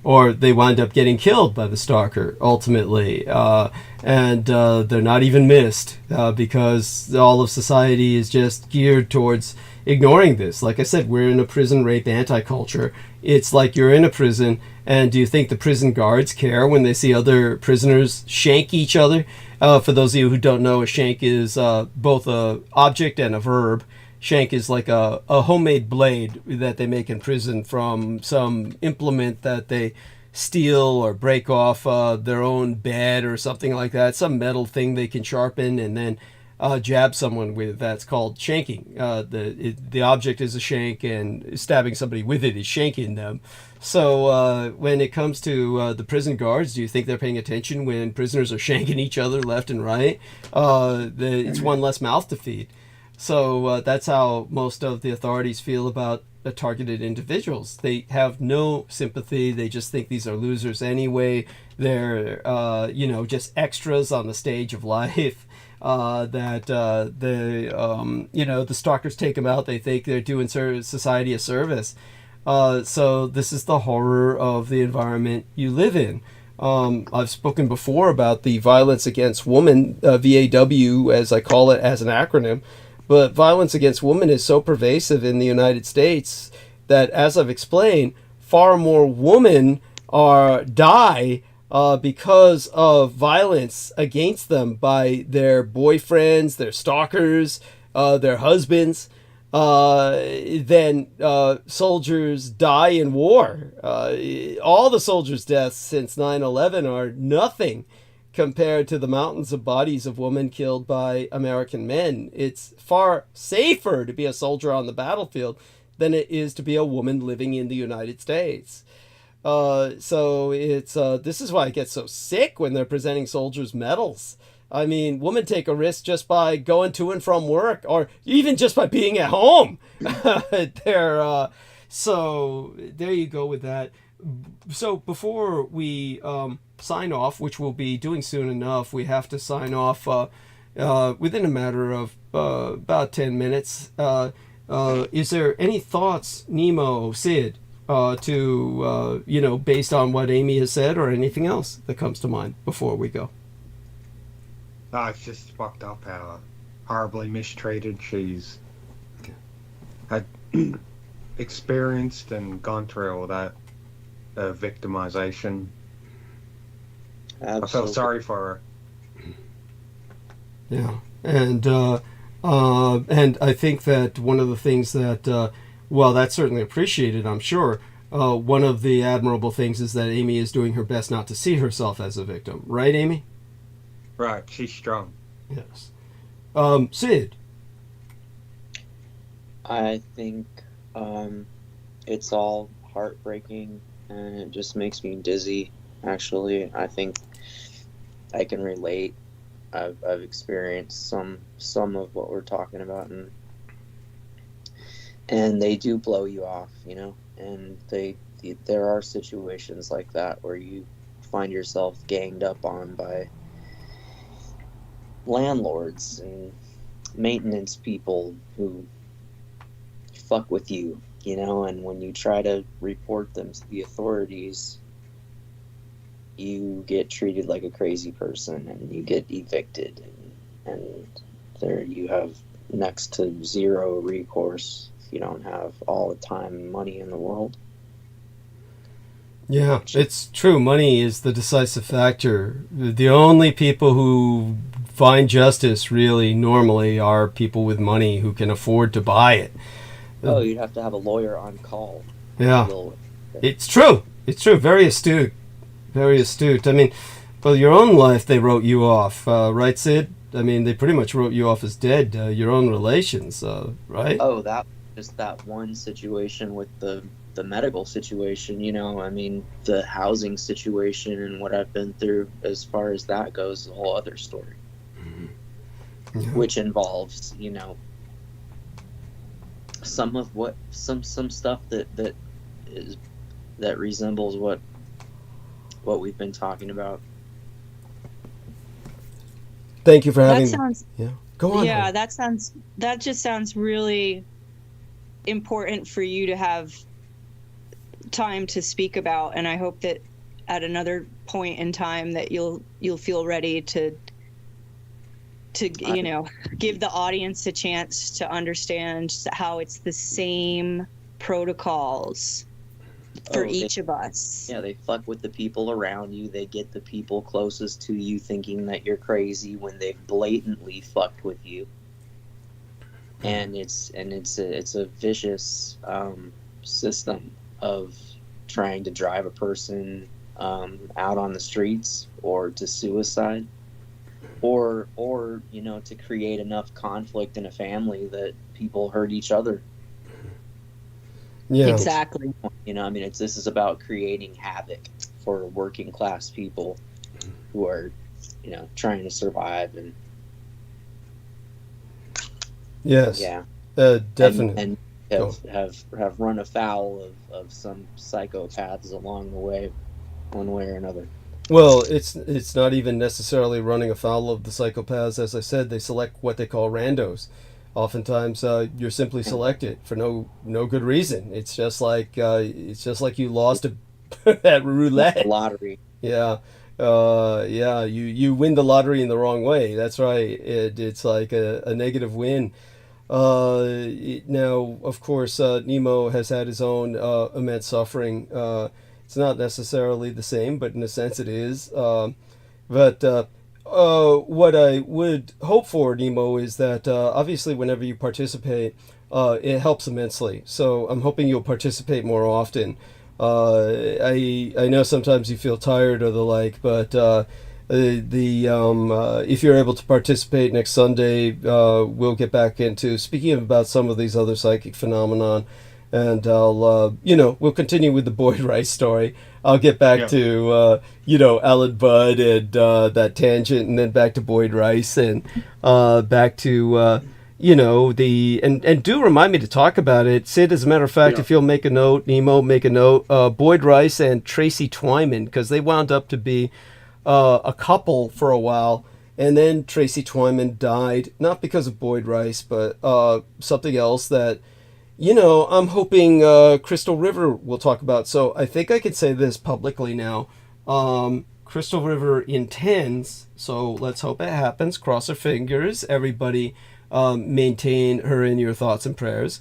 or they wind up getting killed by the stalker ultimately, and they're not even missed because all of society is just geared towards ignoring this. Like I said, we're in a prison rape anti-culture. It's like you're in a prison, and do you think the prison guards care when they see other prisoners shank each other? For those of you who don't know, a shank is both a object and a verb. Shank is like a homemade blade that they make in prison from some implement that they steal or break off their own bed or something like that. Some metal thing they can sharpen and then jab someone with. That's called shanking. The object is a shank, and stabbing somebody with it is shanking them. So when it comes to the prison guards, do you think they're paying attention when prisoners are shanking each other left and right? It's one less mouth to feed. So that's how most of the authorities feel about targeted individuals. They have no sympathy. They just think these are losers anyway. They're, just extras on the stage of life. The stalkers take them out. They think they're doing society a service. So this is the horror of the environment you live in. I've spoken before about the violence against women, VAW, as I call it as an acronym. But violence against women is so pervasive in the United States that, as I've explained, far more women die because of violence against them by their boyfriends, their stalkers, their husbands, than soldiers die in war. All the soldiers' deaths since 9/11 are nothing compared to the mountains of bodies of women killed by American men. It's far safer to be a soldier on the battlefield than it is to be a woman living in the United States. So it's this is why I get so sick when they're presenting soldiers medals. I mean, women take a risk just by going to and from work, or even just by being at home. So there you go with that. So before we sign off, which we'll be doing soon enough, we have to sign off within a matter of about 10 minutes. Is there any thoughts, Nemo, Sid, to, based on what Amy has said, or anything else that comes to mind before we go? No, it's just fucked up how horribly mistreated she's had experienced and gone through all that victimization. Absolutely. I felt sorry for her. Yeah, and I think that one of the things that, well, that's certainly appreciated, I'm sure. One of the admirable things is that Amy is doing her best not to see herself as a victim. Right, Amy? Right, she's strong. Yes. Sid? I think it's all heartbreaking, and it just makes me dizzy, actually. I think I can relate. I've experienced some of what we're talking about, and they do blow you off, and there are situations like that where you find yourself ganged up on by landlords and maintenance people who fuck with you, and when you try to report them to the authorities, you get treated like a crazy person and you get evicted, and there you have next to zero recourse if you don't have all the time and money in the world. Yeah, it's true. Money is the decisive factor. The only people who find justice really normally are people with money who can afford to buy it. Oh, you'd have to have a lawyer on call. Yeah, it's true. It's true. Very astute. Very astute. I mean, well, your own life, they wrote you off, right, Sid? I mean, they pretty much wrote you off as dead, your own relations, right? Oh, just that one situation with the medical situation, I mean, the housing situation and what I've been through as far as that goes is a whole other story. Mm-hmm. Yeah. Which involves, some of what some stuff that resembles what we've been talking about. Thank you for having me. Go on. Yeah, that just sounds really important for you to have time to speak about, and I hope that at another point in time that you'll feel ready to give the audience a chance to understand how it's the same protocols for each of us. Yeah, they fuck with the people around you. They get the people closest to you thinking that you're crazy when they've blatantly fucked with you. And it's a vicious system of trying to drive a person out on the streets or to suicide, or to create enough conflict in a family that people hurt each other. Yeah, exactly. This is about creating havoc for working class people who are, trying to survive. And yes, yeah, definitely, and have run afoul of some psychopaths along the way, one way or another. Well, it's not even necessarily running afoul of the psychopaths. As I said, they select what they call randos. Oftentimes, you're simply selected for no good reason. It's just like you lost at roulette. Lottery. Yeah. Yeah, you win the lottery in the wrong way. That's right. It's like a negative win. Now, of course, Nemo has had his own immense suffering. It's not necessarily the same, but in a sense it is. But what I would hope for, Nemo, is that obviously whenever you participate, it helps immensely. So I'm hoping you'll participate more often. I know sometimes you feel tired or the like, but if you're able to participate next Sunday, we'll get back into speaking about some of these other psychic phenomenon, and I'll we'll continue with the Boyd Rice story. I'll get back to Alan Budd and that tangent, and then back to Boyd Rice, and back to and do remind me to talk about it. Sid, as a matter of fact, if you'll make a note, Nemo, make a note, Boyd Rice and Tracy Twyman, because they wound up to be a couple for a while, and then Tracy Twyman died, not because of Boyd Rice, but something else that, I'm hoping Crystal River will talk about. So I think I can say this publicly now. Crystal River intends, so let's hope it happens, cross our fingers, everybody. Maintain her in your thoughts and prayers.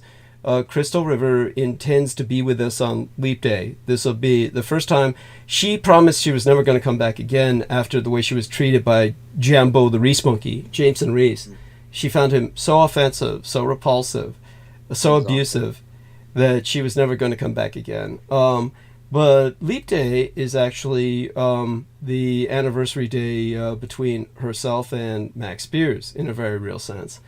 Crystal River intends to be with us on Leap Day. This will be the first time. She promised she was never going to come back again after the way she was treated by Jambo the Reese Monkey, Jameson Reese. She found him so offensive, so repulsive, so abusive that she was never going to come back again. But Leap Day is actually the anniversary day between herself and Max Spears in a very real sense.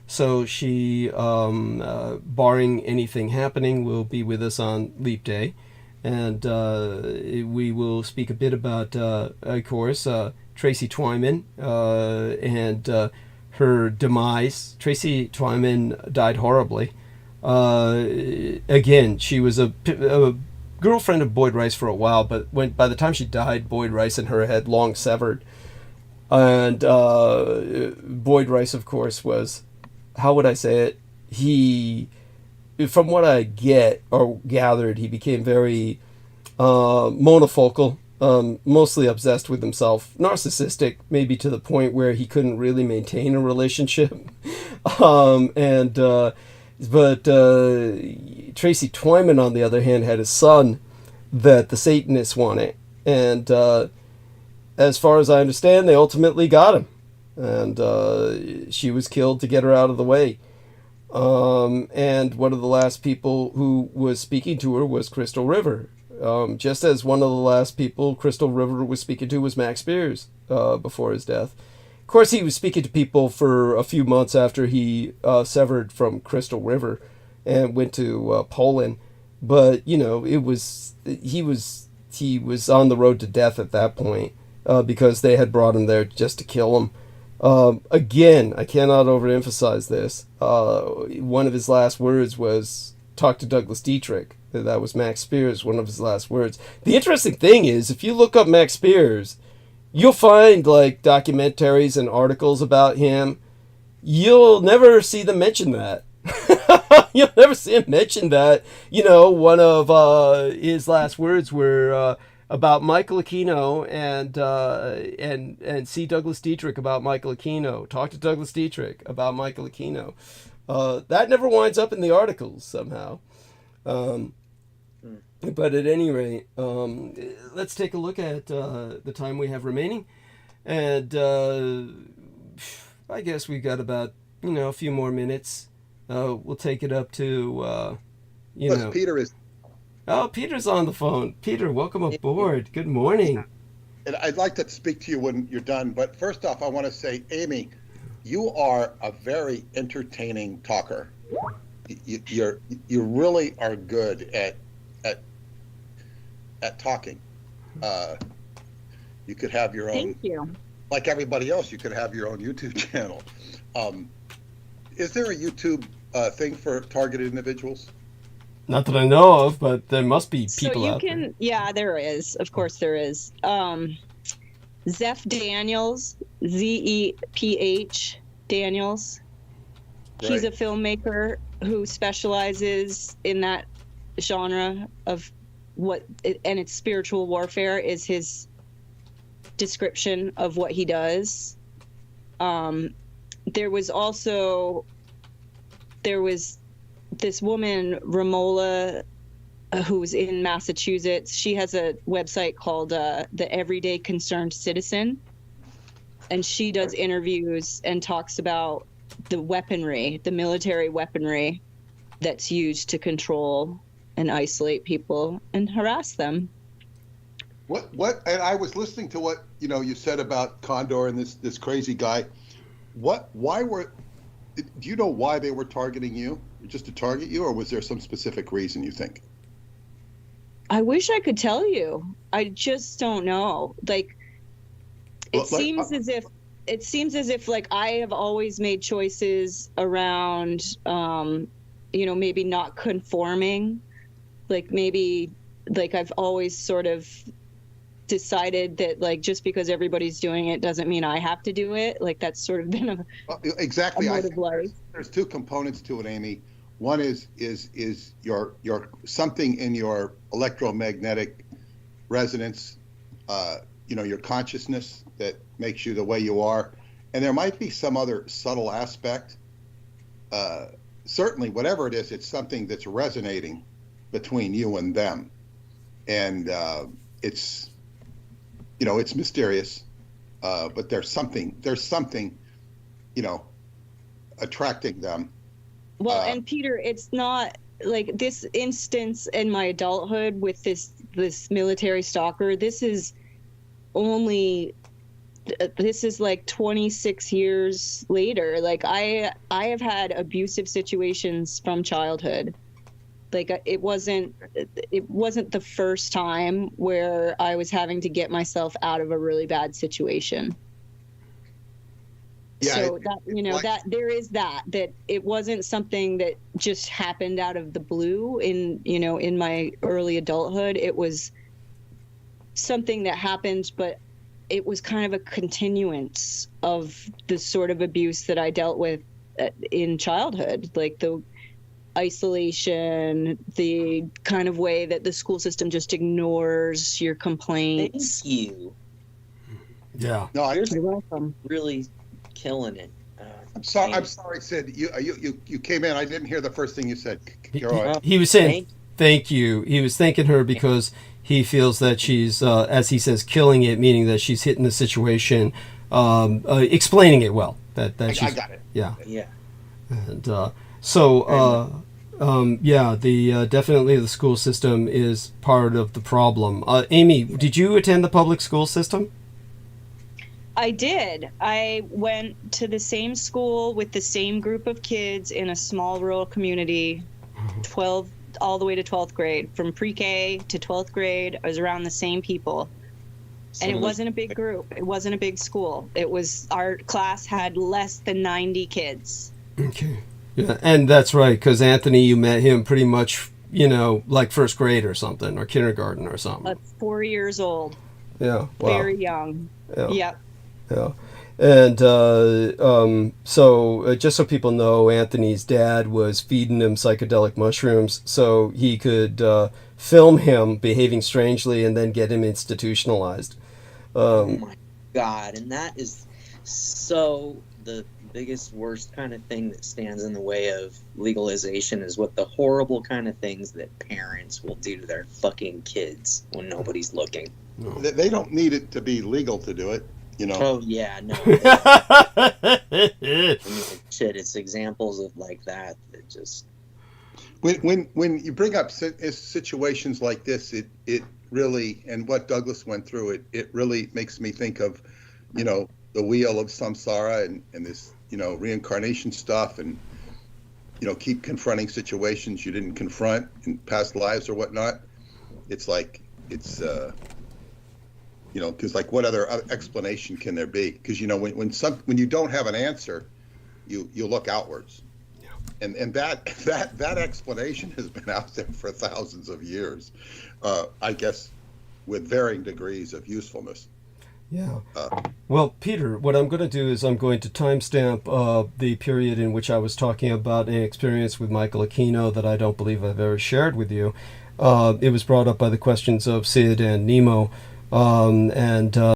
So she, barring anything happening, will be with us on Leap Day. And we will speak a bit about, of course, Tracy Twyman and her demise. Tracy Twyman died horribly. Again, she was a girlfriend of Boyd Rice for a while, but by the time she died, Boyd Rice and her had long severed. And Boyd Rice, of course, was, how would I say it? He, from what I get or gathered, he became very monofocal, mostly obsessed with himself, narcissistic, maybe to the point where he couldn't really maintain a relationship. But Tracy Twyman, on the other hand, had a son that the Satanists wanted. And as far as I understand, they ultimately got him. And she was killed to get her out of the way. And one of the last people who was speaking to her was Crystal River. Just as one of the last people Crystal River was speaking to was Max Spears before his death. Of course, he was speaking to people for a few months after he severed from Crystal River and went to Poland. But, he was on the road to death at that point because they had brought him there just to kill him. Again, I cannot overemphasize this. One of his last words was, talk to Douglas Dietrich. That was Max Spears, one of his last words. The interesting thing is, if you look up Max Spears, you'll find like documentaries and articles about him. You'll never see them mention that. You'll never see him mention that. One of his last words were about Michæl Aquino and see Douglas Dietrich about Michæl Aquino. Talk to Douglas Dietrich about Michæl Aquino. That never winds up in the articles somehow. But at any rate, let's take a look at the time we have remaining. And I guess we've got about, a few more minutes. We'll take it up to, Peter is... Oh, Peter's on the phone. Peter, welcome aboard. Good morning. And I'd like to speak to you when you're done. But first off, I want to say, Amy, you are a very entertaining talker. You really are good at talking. You could have your own. Thank you. Like everybody else, you could have your own YouTube channel. Is there a YouTube thing for targeted individuals? Not that I know of, but there must be people so you out can, there. Yeah, there is. Of course there is. Zeph Daniels, Zeph Daniels. Right. He's a filmmaker who specializes in that genre of and it's spiritual warfare is his description of what he does. There was this woman, Romola, who's in Massachusetts. She has a website called The Everyday Concerned Citizen, and she does interviews and talks about the weaponry, the military weaponry that's used to control and isolate people and harass them. And I was listening to what you said about Condor and this crazy guy. Do you know why they were targeting you? Just to target you, or was there some specific reason you think? I wish I could tell you. I just don't know. Like, it seems as if like I have always made choices around, maybe not conforming. Like maybe like I've always sort of decided that like just because everybody's doing it doesn't mean I have to do it. Like that's sort of been a mode of life. There's two components to it, Amy. One is your something in your electromagnetic resonance, your consciousness that makes you the way you are, and there might be some other subtle aspect. Certainly, whatever it is, it's something that's resonating between you and them, and it's mysterious, but there's something attracting them. Well, and Peter, it's not like this instance in my adulthood with this military stalker. This is like 26 years later. Like I have had abusive situations from childhood. Like it wasn't the first time where I was having to get myself out of a really bad situation. Yeah, so that there is that it wasn't something that just happened out of the blue in my early adulthood. It was something that happened, but it was kind of a continuance of the sort of abuse that I dealt with in childhood, like the isolation, the kind of way that the school system just ignores your complaints. Thank you. Yeah. No, you're welcome. Really killing it. I'm sorry, Sid. You came in. I didn't hear the first thing you said. He was saying thank you. He was thanking her because he feels that she's, as he says, killing it, meaning that she's hitting the situation, explaining it well. That she's, I got it. Yeah. Yeah. And definitely the school system is part of the problem. Amy, did you attend the public school system? I did. I went to the same school with the same group of kids in a small rural community, 12 all the way to 12th grade. From pre-K to 12th grade, I was around the same people. And it wasn't a big group. It wasn't a big school. It was, our class had less than 90 kids. Okay. Yeah, and that's right, because Anthony, you met him pretty much, like first grade or something, or kindergarten or something. 4 years old. Yeah. Wow. Very young. Yeah. Yep. Yeah. And so just so people know, Anthony's dad was feeding him psychedelic mushrooms so he could film him behaving strangely and then get him institutionalized. Oh my God. And that is so the biggest, worst kind of thing that stands in the way of legalization is what the horrible kind of things that parents will do to their fucking kids when nobody's looking. No. They don't need it to be legal to do it. Oh yeah, no. Shit, it's examples of like that just. When you bring up situations like this, it really, and what Douglas went through, it really makes me think of, the wheel of samsara and this, reincarnation stuff, and keep confronting situations you didn't confront in past lives or whatnot. It's like because like what other explanation can there be? Because when you don't have an answer, you look outwards, and that explanation has been out there for thousands of years, I guess, with varying degrees of usefulness. Yeah. Well, Peter, what I'm going to do is I'm going to timestamp the period in which I was talking about an experience with Michæl Aquino that I don't believe I've ever shared with you. It was brought up by the questions of Sid and Nemo.